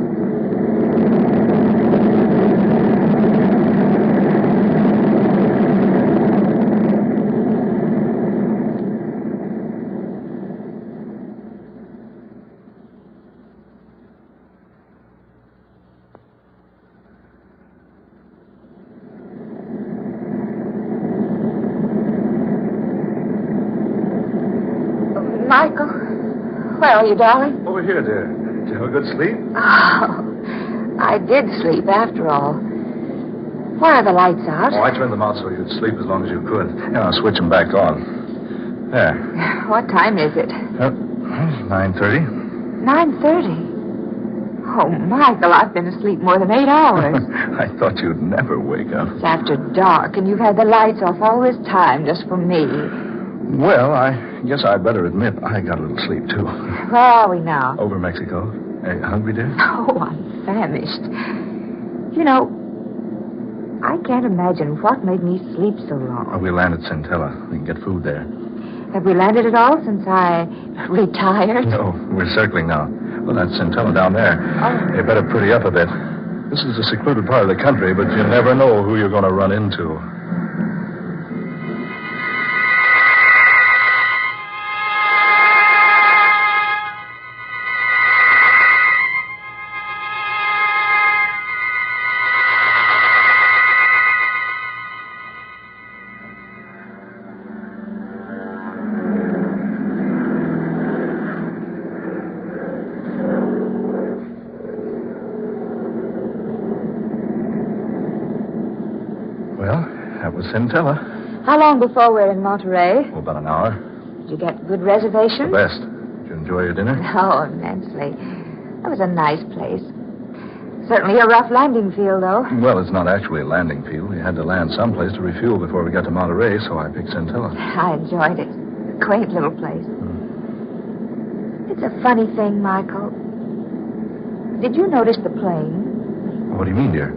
Michael? Where are you, darling? Over here, dear. Did you have a good sleep? Oh, I did sleep after all. Why are the lights out? Oh, I turned them out so you'd sleep as long as you could. And I'll switch them back on. There. What time is it? 9:30. 9:30. Oh, Michael, I've been asleep more than 8 hours. I thought you'd never wake up. It's after dark, and you've had the lights off all this time just for me. Well, I guess I'd better admit I got a little sleep, too. Where are we now? Over Mexico. Hey, hungry, dear? Oh, I'm famished. You know, I can't imagine what made me sleep so long. Oh, we land at Centella. We can get food there. Have we landed at all since I retired? No, we're circling now. Well, that's Centella down there. Oh. You better pretty up a bit. This is a secluded part of the country, but you never know who you're going to run into. Well, that was Centella. How long before we're in Monterey? Oh, about an hour. Did you get good reservations? The best. Did you enjoy your dinner? Oh, immensely. That was a nice place. Certainly a rough landing field, though. Well, it's not actually a landing field. We had to land someplace to refuel before we got to Monterey, so I picked Centella. I enjoyed it. A quaint little place. It's a funny thing, Michael. Did you notice the plane? What do you mean, dear?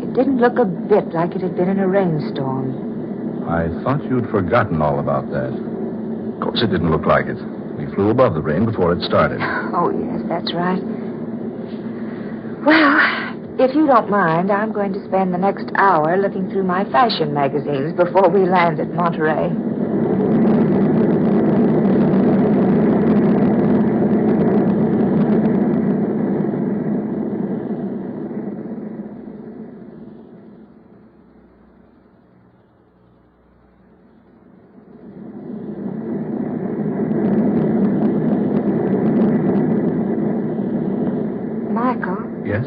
It didn't look a bit like it had been in a rainstorm. I thought you'd forgotten all about that. Of course, it didn't look like it. We flew above the rain before it started. Oh, yes, that's right. Well, if you don't mind, I'm going to spend the next hour looking through my fashion magazines before we land at Monterey. Yes?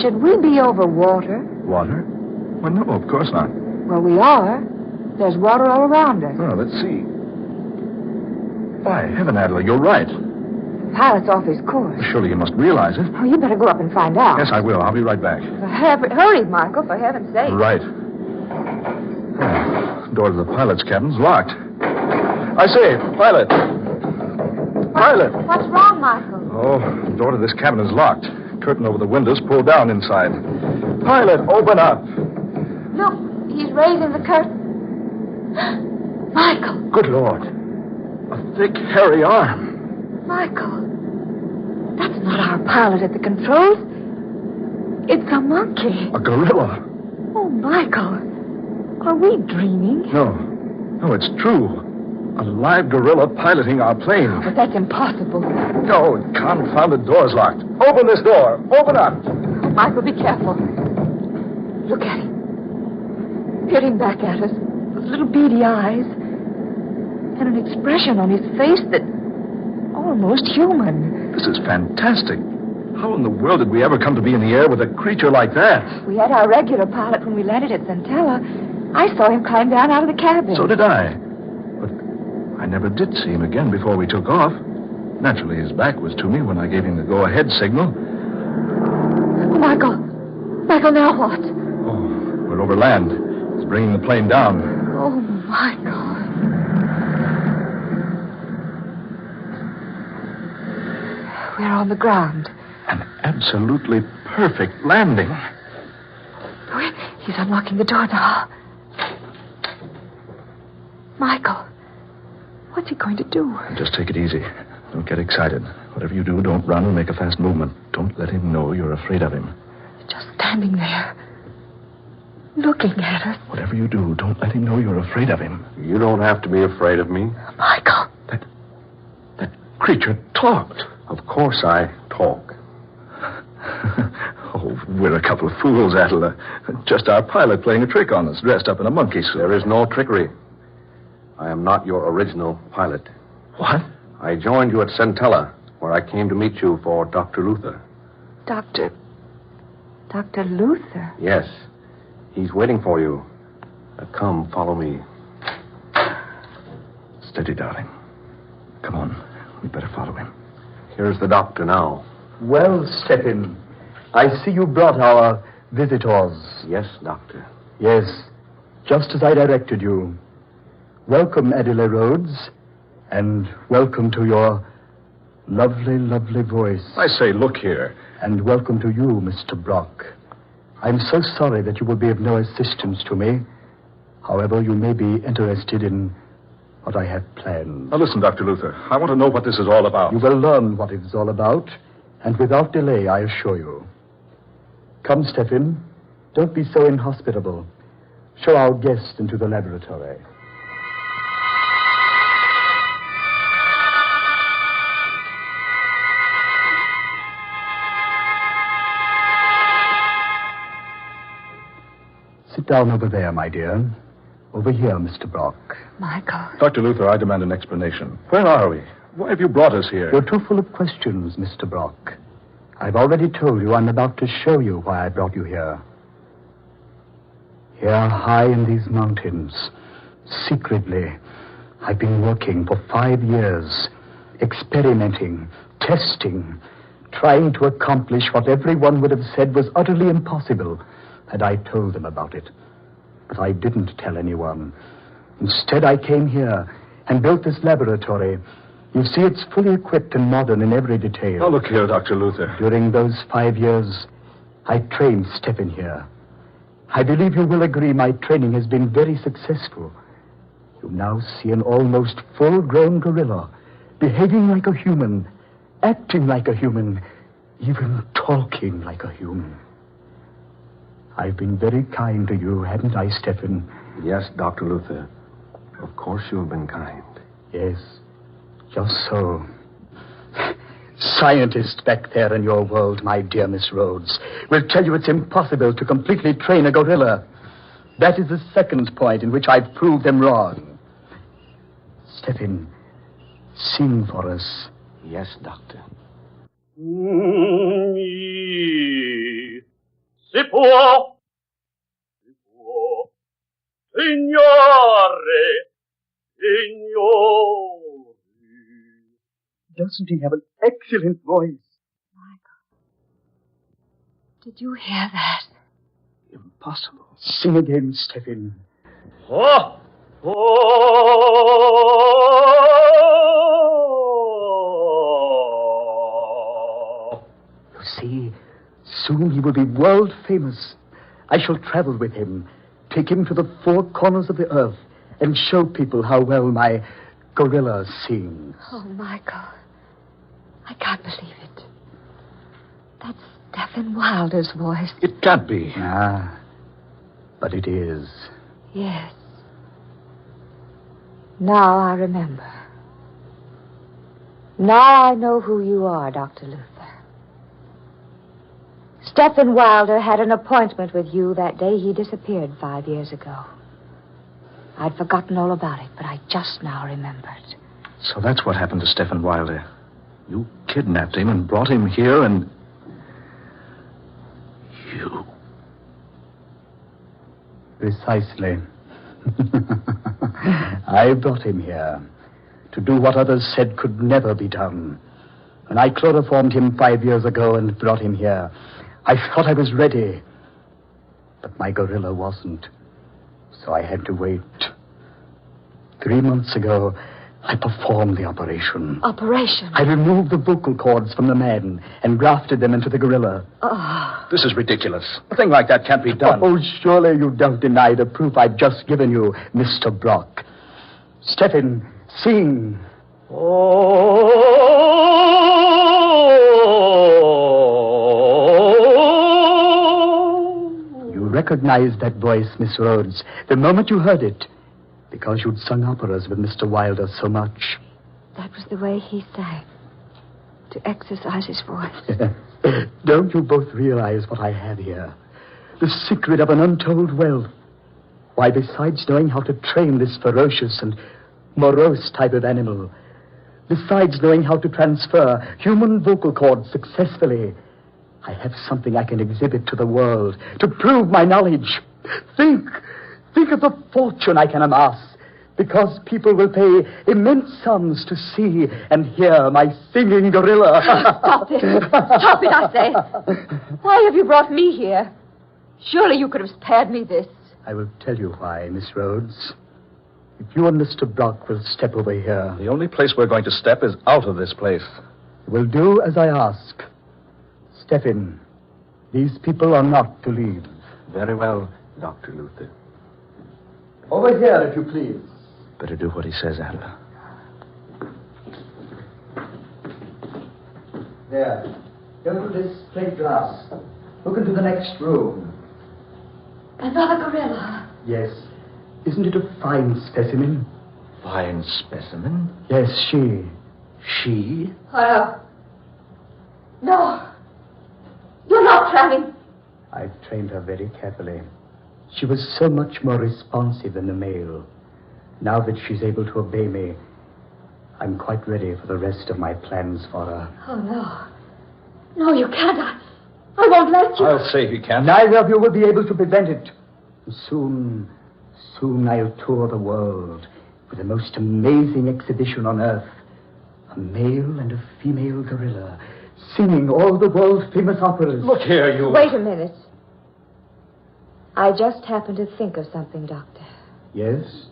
Should we be over water? Water? Well, no, of course not. Well, we are. There's water all around us. Oh, let's see. By heaven, Adela, you're right. The pilot's off his course. Surely you must realize it. Oh, you better go up and find out. Yes, I will. I'll be right back. Hurry, Michael, for heaven's sake. Right. Oh, the door to the pilot's cabin's locked. I say, pilot. Pilot. What's wrong, Michael? Oh, the door to this cabin is locked. Curtain over the windows pulled down inside. Pilot, open up. Look, he's raising the curtain. Michael. Good Lord. A thick, hairy arm. Michael. That's not our pilot at the controls. It's a monkey. A gorilla. Oh, Michael. Are we dreaming? No, it's true. A live gorilla piloting our plane. But that's impossible. No, the confounded door's locked. Open this door. Open up. Oh, Michael, be careful. Look at him. Peering back at us. Those little beady eyes. And an expression on his face that... almost human. This is fantastic. How in the world did we ever come to be in the air with a creature like that? We had our regular pilot when we landed at Centella. I saw him climb down out of the cabin. So did I. I never did see him again before we took off. Naturally, his back was to me when I gave him the go-ahead signal. Oh, Michael. Michael, now what? Oh, we're over land. He's bringing the plane down. Oh, Michael. We're on the ground. An absolutely perfect landing. Oh, he's unlocking the door now. Michael. What's he going to do? Just take it easy. Don't get excited. Whatever you do, don't run or make a fast movement. Don't let him know you're afraid of him. Just standing there, looking at us. Whatever you do, don't let him know you're afraid of him. You don't have to be afraid of me. Michael. That creature talked. Of course I talk. Oh, we're a couple of fools, Adela. Just our pilot playing a trick on us, dressed up in a monkey suit. There is no trickery. I am not your original pilot. What? I joined you at Centella, where I came to meet you for Dr. Luther. Dr. Luther? Yes. He's waiting for you. Come, follow me. Steady, darling. Come on. We'd better follow him. Here's the doctor now. Well, Stephen, I see you brought our visitors. Yes, doctor. Yes, just as I directed you. Welcome, Adela Rhodes, and welcome to your lovely, lovely voice. I say, look here. And welcome to you, Mr. Brock. I'm so sorry that you will be of no assistance to me. However, you may be interested in what I have planned. Now listen, Dr. Luther. I want to know what this is all about. You will learn what it is all about, and without delay, I assure you. Come, Stephen. Don't be so inhospitable. Show our guest into the laboratory. Sit down over there, my dear. Over here, Mr. Brock. Michael. Dr. Luther, I demand an explanation. Where are we? Why have you brought us here? You're too full of questions, Mr. Brock. I've already told you I'm about to show you why I brought you here. Here, high in these mountains, secretly, I've been working for 5 years, experimenting, testing, trying to accomplish what everyone would have said was utterly impossible had I told them about it. But I didn't tell anyone. Instead, I came here and built this laboratory. You see, it's fully equipped and modern in every detail. Now, look here, Dr. Luther. During those 5 years, I trained Stephen here. I believe you will agree my training has been very successful. You now see an almost full-grown gorilla, behaving like a human, acting like a human, even talking like a human. I've been very kind to you, haven't I, Stephen? Yes, Dr. Luther. Of course you've been kind. Yes, just so. Scientists back there in your world, my dear Miss Rhodes, will tell you it's impossible to completely train a gorilla. That is the second point in which I've proved them wrong. Stephen, sing for us. Yes, Doctor. Si può, signore, signore. Doesn't he have an excellent voice? Did you hear that? Impossible. Sing again, Stephen. Oh! You see, soon he will be world famous. I shall travel with him, take him to the 4 corners of the earth, and show people how well my gorilla sings. Oh, Michael. I can't believe it. That's Stephen Wilder's voice. It can't be. Ah, but it is. Yes. Now I remember. Now I know who you are, Dr. Luther. Stephen Wilder had an appointment with you that day he disappeared 5 years ago. I'd forgotten all about it, but I just now remembered. So that's what happened to Stephen Wilder. You kidnapped him and brought him here and... You. Precisely. I brought him here to do what others said could never be done. When I chloroformed him 5 years ago and brought him here, I thought I was ready. But my gorilla wasn't. So I had to wait. 3 months ago, I performed the operation. Operation? I removed the vocal cords from the man and grafted them into the gorilla. Oh. This is ridiculous. A thing like that can't be done. Oh, surely you don't deny the proof I've just given you, Mr. Brock. Stephen, sing. You recognized that voice, Miss Rhodes, the moment you heard it, because you'd sung operas with Mr. Wilder so much. That was the way he sang, to exercise his voice. Don't you both realize what I have here? The secret of an untold wealth. Why, besides knowing how to train this ferocious and morose type of animal, besides knowing how to transfer human vocal cords successfully, I have something I can exhibit to the world to prove my knowledge. Think of the fortune I can amass, because people will pay immense sums to see and hear my singing gorilla. Stop it. Stop it, I say. Why have you brought me here? Surely you could have spared me this. I will tell you why, Miss Rhodes. If you and Mr. Brock will step over here... The only place we're going to step is out of this place. We'll do as I ask. Stephen, these people are not to leave. Very well, Dr. Luther. Over here, if you please. Better do what he says, Adler. There. Go to this plate glass. Look into the next room. Another gorilla. Yes. Isn't it a fine specimen? Fine specimen? Yes, she. She? Oh, no. No. You're not planning. I've trained her very carefully. She was so much more responsive than the male. Now that she's able to obey me, I'm quite ready for the rest of my plans for her. Oh, no. No, you can't. I won't let you. I'll say he can't. Neither of you will be able to prevent it. Soon I'll tour the world with the most amazing exhibition on earth. A male and a female gorilla singing all the world-famous operas. Look here, you... Wait a minute. I just happened to think of something, Doctor. Yes?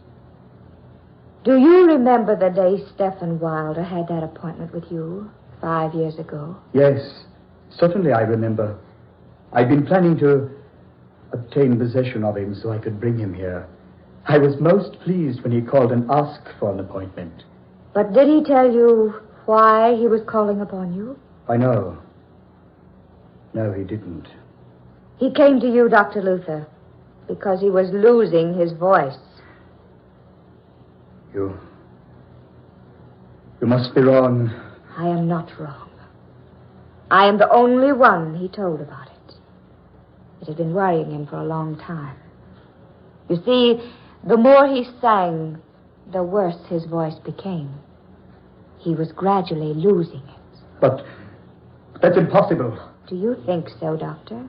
Do you remember the day Stephen Wilder had that appointment with you 5 years ago? Yes, certainly I remember. I'd been planning to obtain possession of him so I could bring him here. I was most pleased when he called and asked for an appointment. But did he tell you why he was calling upon you? I know. No, he didn't. He came to you, Dr. Luther, because he was losing his voice. You must be wrong. I am not wrong. I am the only one he told about it. It had been worrying him for a long time. You see, the more he sang, the worse his voice became. He was gradually losing it. But that's impossible. Do you think so, Doctor?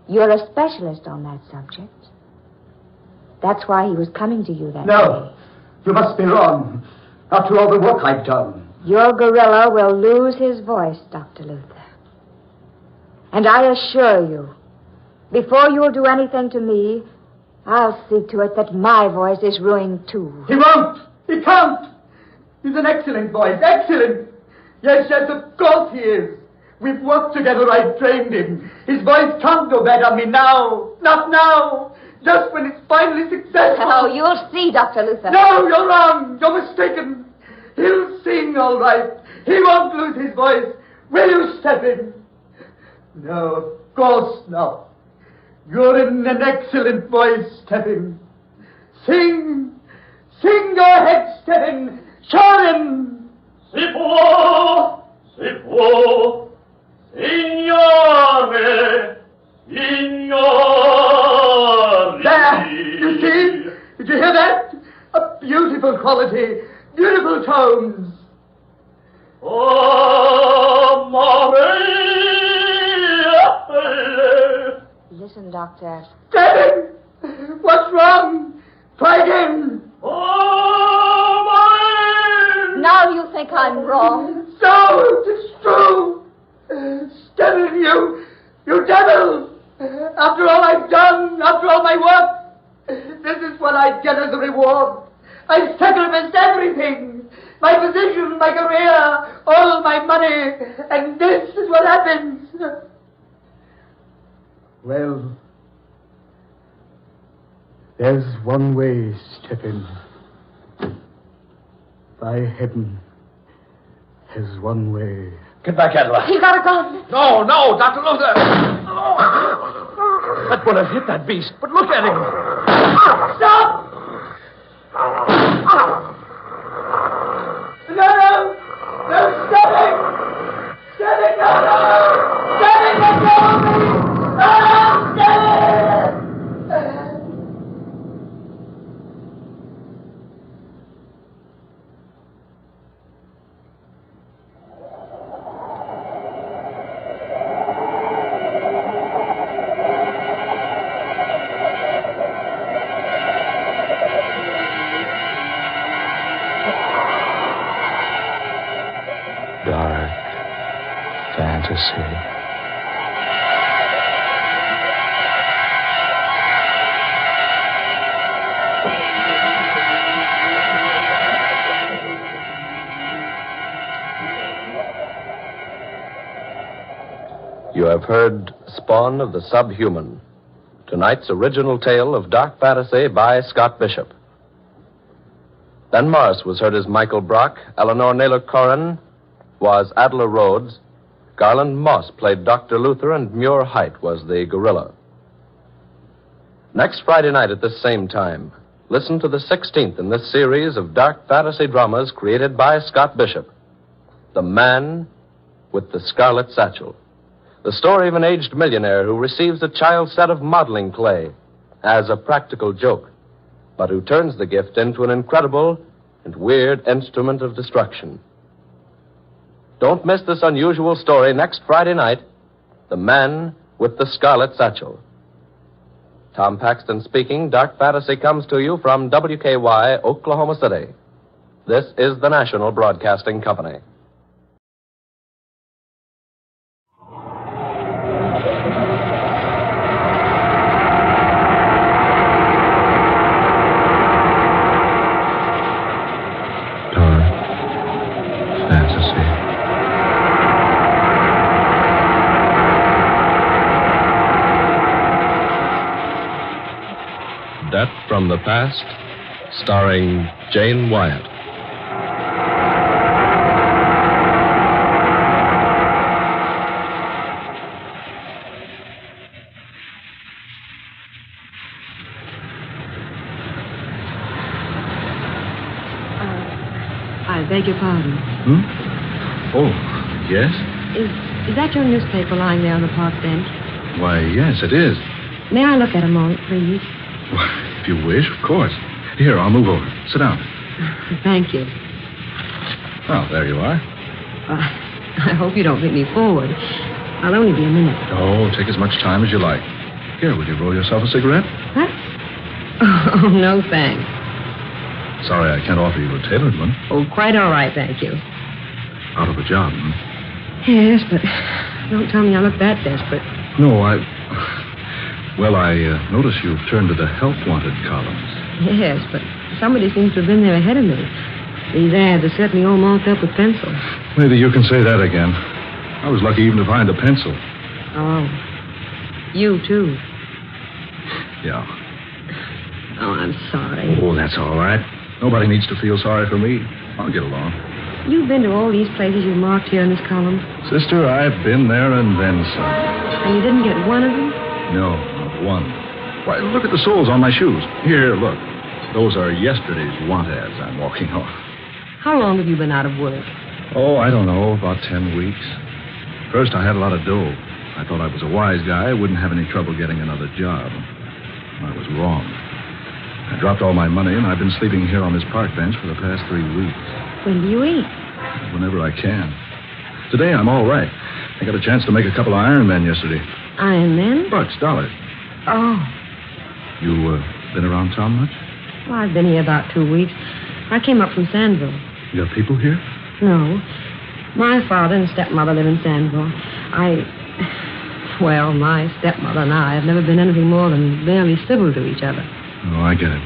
You're a specialist on that subject. That's why he was coming to you that day. No, you must be wrong. After all the work I've done. Your gorilla will lose his voice, Dr. Luther. And I assure you, before you'll do anything to me, I'll see to it that my voice is ruined too. He won't! He can't! He's an excellent voice, excellent! Yes, of course he is. We've worked together, I've trained him. His voice can't go bad on me now. Not now. Just when it's finally successful. Oh, you'll see, Dr. Luther. No, you're wrong. You're mistaken. He'll sing all right. He won't lose his voice. Will you step in? No, of course not. You're in an excellent voice, Stephen. Sing! Sing, go ahead, Stephen! Show him! Si può! Si può! Signore! Signore! There! You see? Did you hear that? A beautiful quality. Beautiful tones. Oh, Maria! Listen, Doctor. Stephen! What's wrong? Try again. Oh, Maria! Now you think I'm wrong. No, it's true. Stephen, you devil! After all I've done, after all my work, this is what I get as a reward. I sacrificed everything. My position, my career, all my money, and this is what happens. Well, there's one way, Stephen. By heaven, there's one way. Get back, Adela. He got a gun. No, Dr. Luther. That would have hit that beast, but look at him. Stop! No, Stephen! Stephen, no! Stephen, let go of me! No, Stephen! Dark fantasy. You have heard Spawn of the Subhuman, tonight's original tale of dark fantasy by Scott Bishop. Then Morris was heard as Michael Brock, Eleanor Naylor Corrin was Adela Rhodes, Garland Moss played Dr. Luther, and Muir Height was the gorilla. Next Friday night at this same time, listen to the 16th in this series of dark fantasy dramas created by Scott Bishop, The Man with the Scarlet Satchel. The story of an aged millionaire who receives a child's set of modeling clay as a practical joke, but who turns the gift into an incredible and weird instrument of destruction. Don't miss this unusual story next Friday night, The Man with the Scarlet Satchel. Tom Paxton speaking. Dark Fantasy comes to you from WKY, Oklahoma City. This is the National Broadcasting Company. Death from the Past, starring Jane Wyatt. I beg your pardon. Oh, yes? Is that your newspaper lying there on the park bench? Why, yes, it is. May I look at a moment, please? If you wish, of course. Here, I'll move over. Sit down. Thank you. Well, there you are. I hope you don't think me forward. I'll only be a minute. Oh, take as much time as you like. Here, will you roll yourself a cigarette? Huh? Oh, no, thanks. Sorry, I can't offer you a tailored one. Oh, quite all right, thank you. Out of a job, hmm? Yes, but don't tell me I look that desperate. No, Well, I notice you've turned to the help wanted columns. Yes, but somebody seems to have been there ahead of me. These ads are certainly all marked up with pencil. Maybe you can say that again. I was lucky even to find a pencil. Oh. You, too. Yeah. Oh, I'm sorry. Oh, that's all right. Nobody needs to feel sorry for me. I'll get along. You've been to all these places you marked here in this column. Sister, I've been there and then some. And you didn't get one of them? No, not one. Why, look at the soles on my shoes. Here, look. Those are yesterday's want ads I'm walking on. How long have you been out of work? Oh, I don't know, about 10 weeks. First, I had a lot of dough. I thought I was a wise guy. I wouldn't have any trouble getting another job. I was wrong. I dropped all my money, and I've been sleeping here on this park bench for the past 3 weeks. When do you eat? Whenever I can. Today, I'm all right. I got a chance to make a couple of Iron Men yesterday. Iron Men? $1, dollars. Oh. You, been around town much? Well, I've been here about 2 weeks. I came up from Sandville. You got people here? No. My father and stepmother live in Sandville. Well, my stepmother and I have never been anything more than barely civil to each other. Oh, I get it.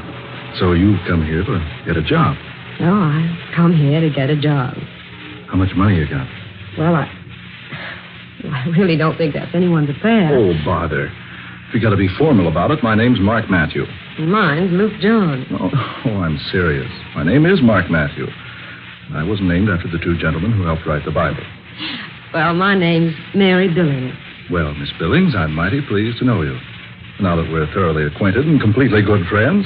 So you've come here to get a job? No, I come here to get a job. How much money you got? Well, I really don't think that's anyone's affair. Oh, bother. If you got to be formal about it, my name's Mark Matthew. And mine's Luke John. Oh, I'm serious. My name is Mark Matthew. I was named after the two gentlemen who helped write the Bible. Well, my name's Mary Billings. Well, Miss Billings, I'm mighty pleased to know you. Now that we're thoroughly acquainted and completely good friends,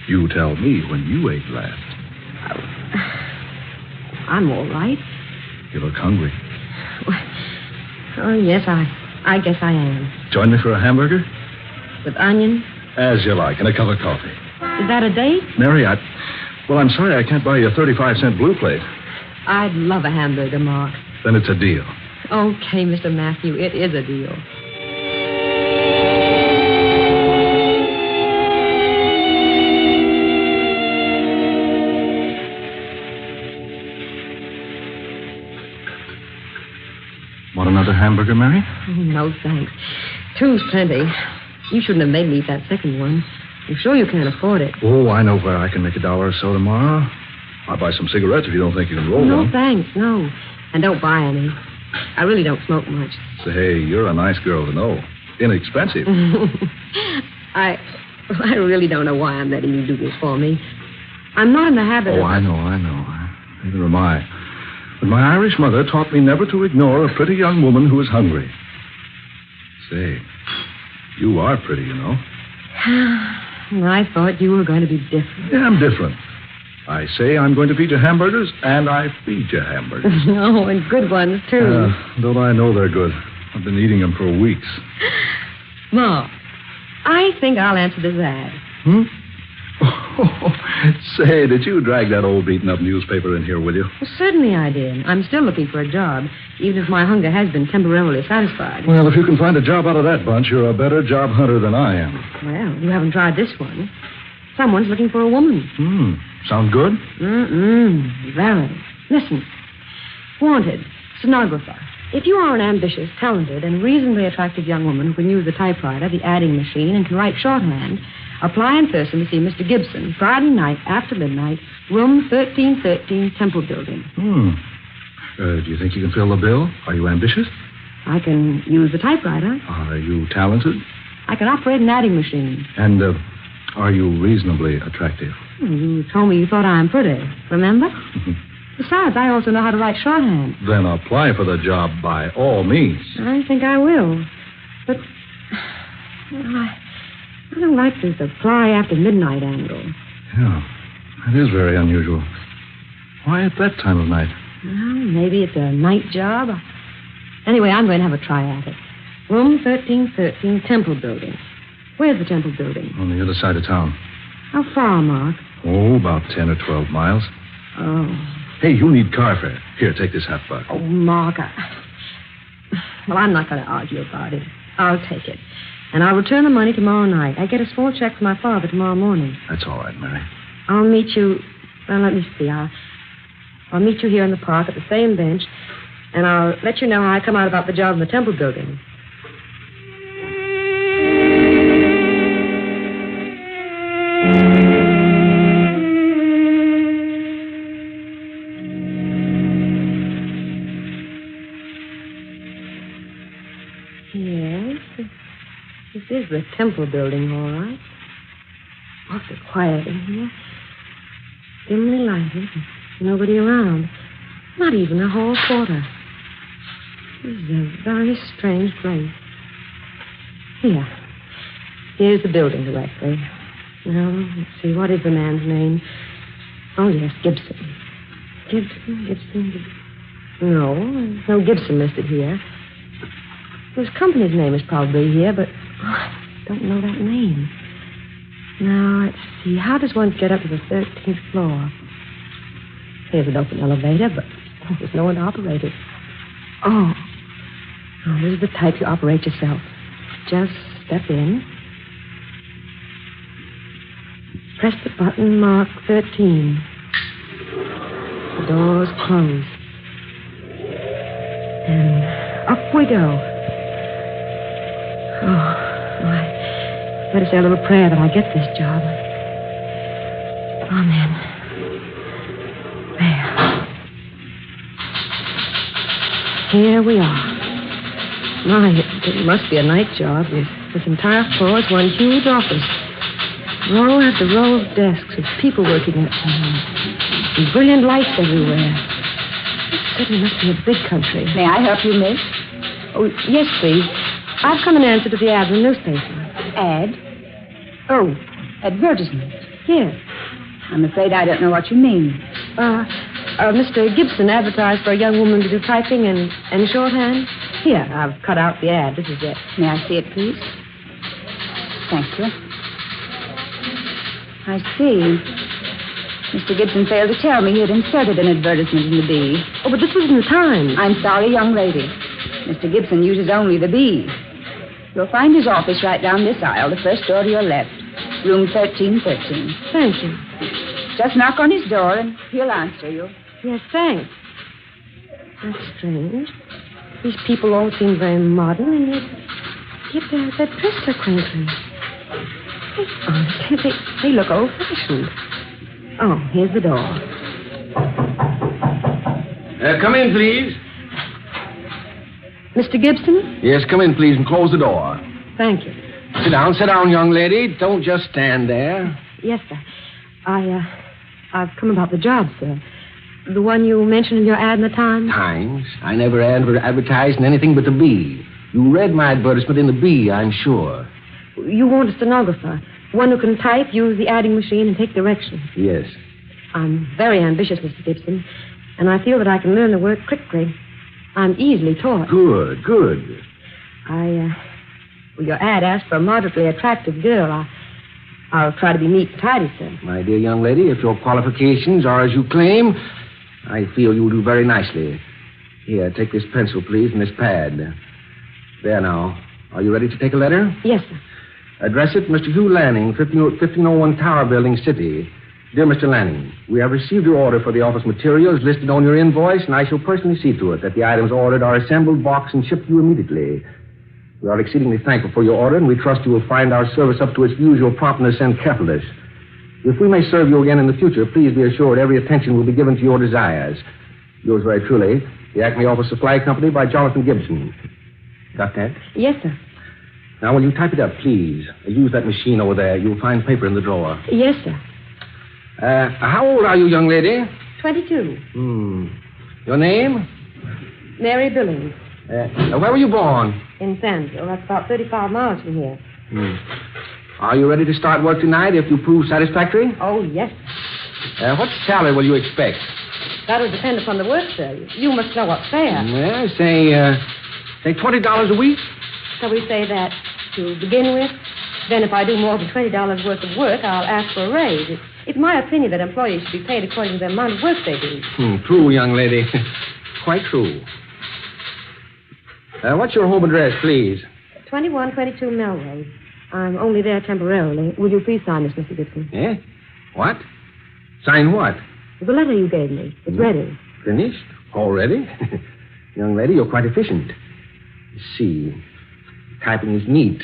you tell me when you ate last. I'm all right. You look hungry. Oh, yes, I guess I am. Join me for a hamburger? With onion? As you like, and a cup of coffee. Is that a date? Mary, well, I'm sorry I can't buy you a 35-cent blue plate. I'd love a hamburger, Mark. Then it's a deal. Okay, Mr. Matthew, it is a deal. Want another hamburger, Mary? Oh, no, thanks. Two's plenty. You shouldn't have made me eat that second one. I'm sure you can't afford it. Oh, I know where I can make $1 or so tomorrow. I'll buy some cigarettes if you don't think you can roll No, one. thanks, no. And don't buy any. I really don't smoke much. Say, you're a nice girl to know. Inexpensive. I really don't know why I'm letting you do this for me. I'm not in the habit of... Oh, I know. Neither am I. But my Irish mother taught me never to ignore a pretty young woman who is hungry. Say, you are pretty, you know. I thought you were going to be different. Yeah, I'm different. I say I'm going to feed you hamburgers, and I feed you hamburgers. Oh, and good ones, too. Don't I know they're good? I've been eating them for weeks. Ma, I think I'll answer this ad. Say, did you drag that old beaten-up newspaper in here, will you? Well, certainly I did. I'm still looking for a job, even if my hunger has been temporarily satisfied. Well, if you can find a job out of that bunch, you're a better job hunter than I am. Well, you haven't tried this one. Someone's looking for a woman. Sound good? Very. Listen. Wanted. Stenographer. If you are an ambitious, talented, and reasonably attractive young woman who can use the typewriter, the adding machine, and can write shorthand, apply in person to see Mr. Gibson, Friday night after midnight, room 1313, Temple Building. Do you think you can fill the bill? Are you ambitious? I can use the typewriter. Are you talented? I can operate an adding machine. And are you reasonably attractive? You told me you thought I'm pretty, remember? Besides, I also know how to write shorthand. Then apply for the job by all means. I think I will. But I don't like this apply after midnight angle. Yeah, that is very unusual. Why at that time of night? Well, maybe it's a night job. Anyway, I'm going to have a try at it. Room 1313, Temple Building. Where's the Temple Building? On the other side of town. How far, Mark? Oh, about 10 or 12 miles. Oh. Hey, you need car fare. Here, take this $50. Oh, Mark, well, I'm not going to argue about it. I'll take it. And I'll return the money tomorrow night. I get a small check from my father tomorrow morning. That's all right, Mary. I'll meet you... Well, let me see. I'll meet you here in the park at the same bench, and I'll let you know how I come out about the job in the Temple Building. This is the Temple Building, all right. Awfully quiet in here. Dimly lighted. Nobody around. Not even a hall porter. This is a very strange place. Here's the building directly. Now, let's see, what is the man's name? Oh, yes, Gibson. Gibson. No, there's no Gibson listed here. His company's name is probably here, but I don't know that name. Now, let's see. How does one get up to the 13th floor? Here's an open elevator, but there's no one to operate it. Oh, this is the type you operate yourself. Just step in. Press the button marked 13. The door's closed. And up we go. Oh, I better say a little prayer that I get this job. Amen. There. Here we are. My, it must be a night job. This entire floor is one huge office. Row after row of desks with people working at them. And brilliant lights everywhere. This certainly must be a big country. May I help you, miss? Oh, yes, please. I've come in answer to the ad in the newspaper. Ad? Oh, advertisement. Yes. I'm afraid I don't know what you mean. Mr. Gibson advertised for a young woman to do typing and shorthand. Here, I've cut out the ad. This is it. May I see it, please? Thank you. I see. Mr. Gibson failed to tell me he had inserted an advertisement in the Bee. Oh, but this was in the Times. I'm sorry, young lady. Mr. Gibson uses only the Bee. You'll find his office right down this aisle, the first door to your left. Room 1313. Thank you. Just knock on his door and he'll answer you. Yes, thanks. That's strange. These people all seem very modern, and yet they're dressed so quaintly. Honestly, they look old-fashioned. Oh, here's the door. Come in, please. Mr. Gibson? Yes, come in, please, and close the door. Thank you. Sit down, young lady. Don't just stand there. Yes, sir. I've come about the job, sir. The one you mentioned in your ad in the Times? Times? I never advertised in anything but the Bee. You read my advertisement in the Bee, I'm sure. You want a stenographer, one who can type, use the adding machine, and take directions. Yes. I'm very ambitious, Mr. Gibson, and I feel that I can learn the work quickly. I'm easily taught. Good. Well, your ad asked for a moderately attractive girl. I'll try to be neat and tidy, sir. My dear young lady, if your qualifications are as you claim, I feel you'll do very nicely. Here, take this pencil, please, and this pad. There now. Are you ready to take a letter? Yes, sir. Address it, Mr. Hugh Lanning, 1501 Tower Building, City. Dear Mr. Lanning, we have received your order for the office materials listed on your invoice, and I shall personally see to it that the items ordered are assembled, boxed, and shipped to you immediately. We are exceedingly thankful for your order, and we trust you will find our service up to its usual promptness and carefulness. If we may serve you again in the future, please be assured every attention will be given to your desires. Yours very truly, the Acme Office Supply Company by Jonathan Gibson. Got that? Yes, sir. Now, will you type it up, please? Use that machine over there. You'll find paper in the drawer. Yes, sir. How old are you, young lady? 22. Your name? Mary Billings. Where were you born? In Sandville. That's about 35 miles from here. Are you ready to start work tonight if you prove satisfactory? Oh, yes. What salary will you expect? That'll depend upon the work, sir. You must know what's fair. Well, say $20 a week. Shall we say that to begin with? Then if I do more than $20 worth of work, I'll ask for a raise. It's my opinion that employees should be paid according to the amount of work they do. True, young lady. Quite true. What's your home address, please? 2122 Melrose. I'm only there temporarily. Will you please sign this, Mr. Gibson? Eh? What? Sign what? The letter you gave me. It's ready. Finished? Already? Young lady, you're quite efficient. Let's see. Typing is neat.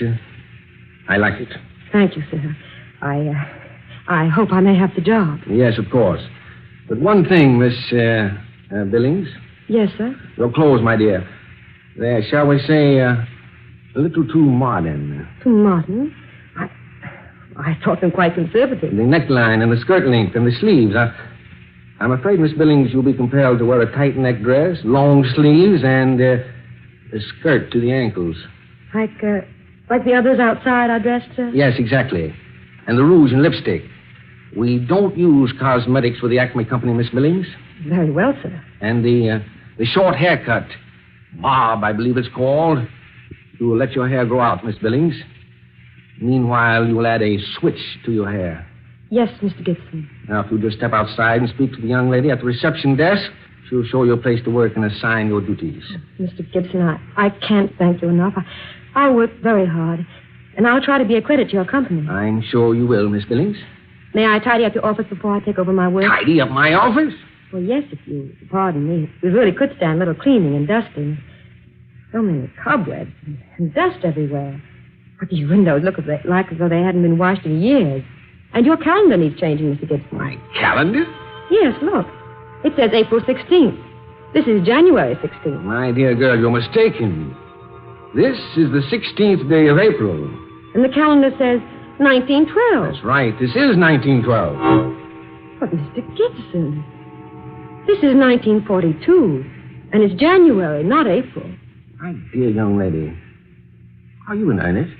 I like it. Thank you, sir. I hope I may have the job. Yes, of course. But one thing, Miss Billings. Yes, sir? Your clothes, my dear. They're, shall we say, a little too modern. Too modern? I thought them quite conservative. The neckline and the skirt length and the sleeves. I'm afraid, Miss Billings, you'll be compelled to wear a tight neck dress, long sleeves, and a skirt to the ankles. Like the others outside I dressed, sir? Yes, exactly. And the rouge and lipstick. We don't use cosmetics with the Acme Company, Miss Billings. Very well, sir. And the short haircut. Bob, I believe it's called. You will let your hair grow out, Miss Billings. Meanwhile, you will add a switch to your hair. Yes, Mr. Gibson. Now, if you just step outside and speak to the young lady at the reception desk, she'll show you a place to work and assign your duties. Mr. Gibson, I can't thank you enough. I work very hard, and I'll try to be a credit to your company. I'm sure you will, Miss Billings. May I tidy up your office before I take over my work? Tidy up my office? Well, yes, if you pardon me. We really could stand a little cleaning and dusting. So many cobwebs and dust everywhere. But these windows look like as though they hadn't been washed in years. And your calendar needs changing, Mr. Gibson. My calendar? Yes, look. It says April 16th. This is January 16th. My dear girl, you're mistaken. This is the 16th day of April. And the calendar says 1912. That's right. This is 1912. But, Mr. Gibson, this is 1942. And it's January, not April. My dear young lady, are you in earnest?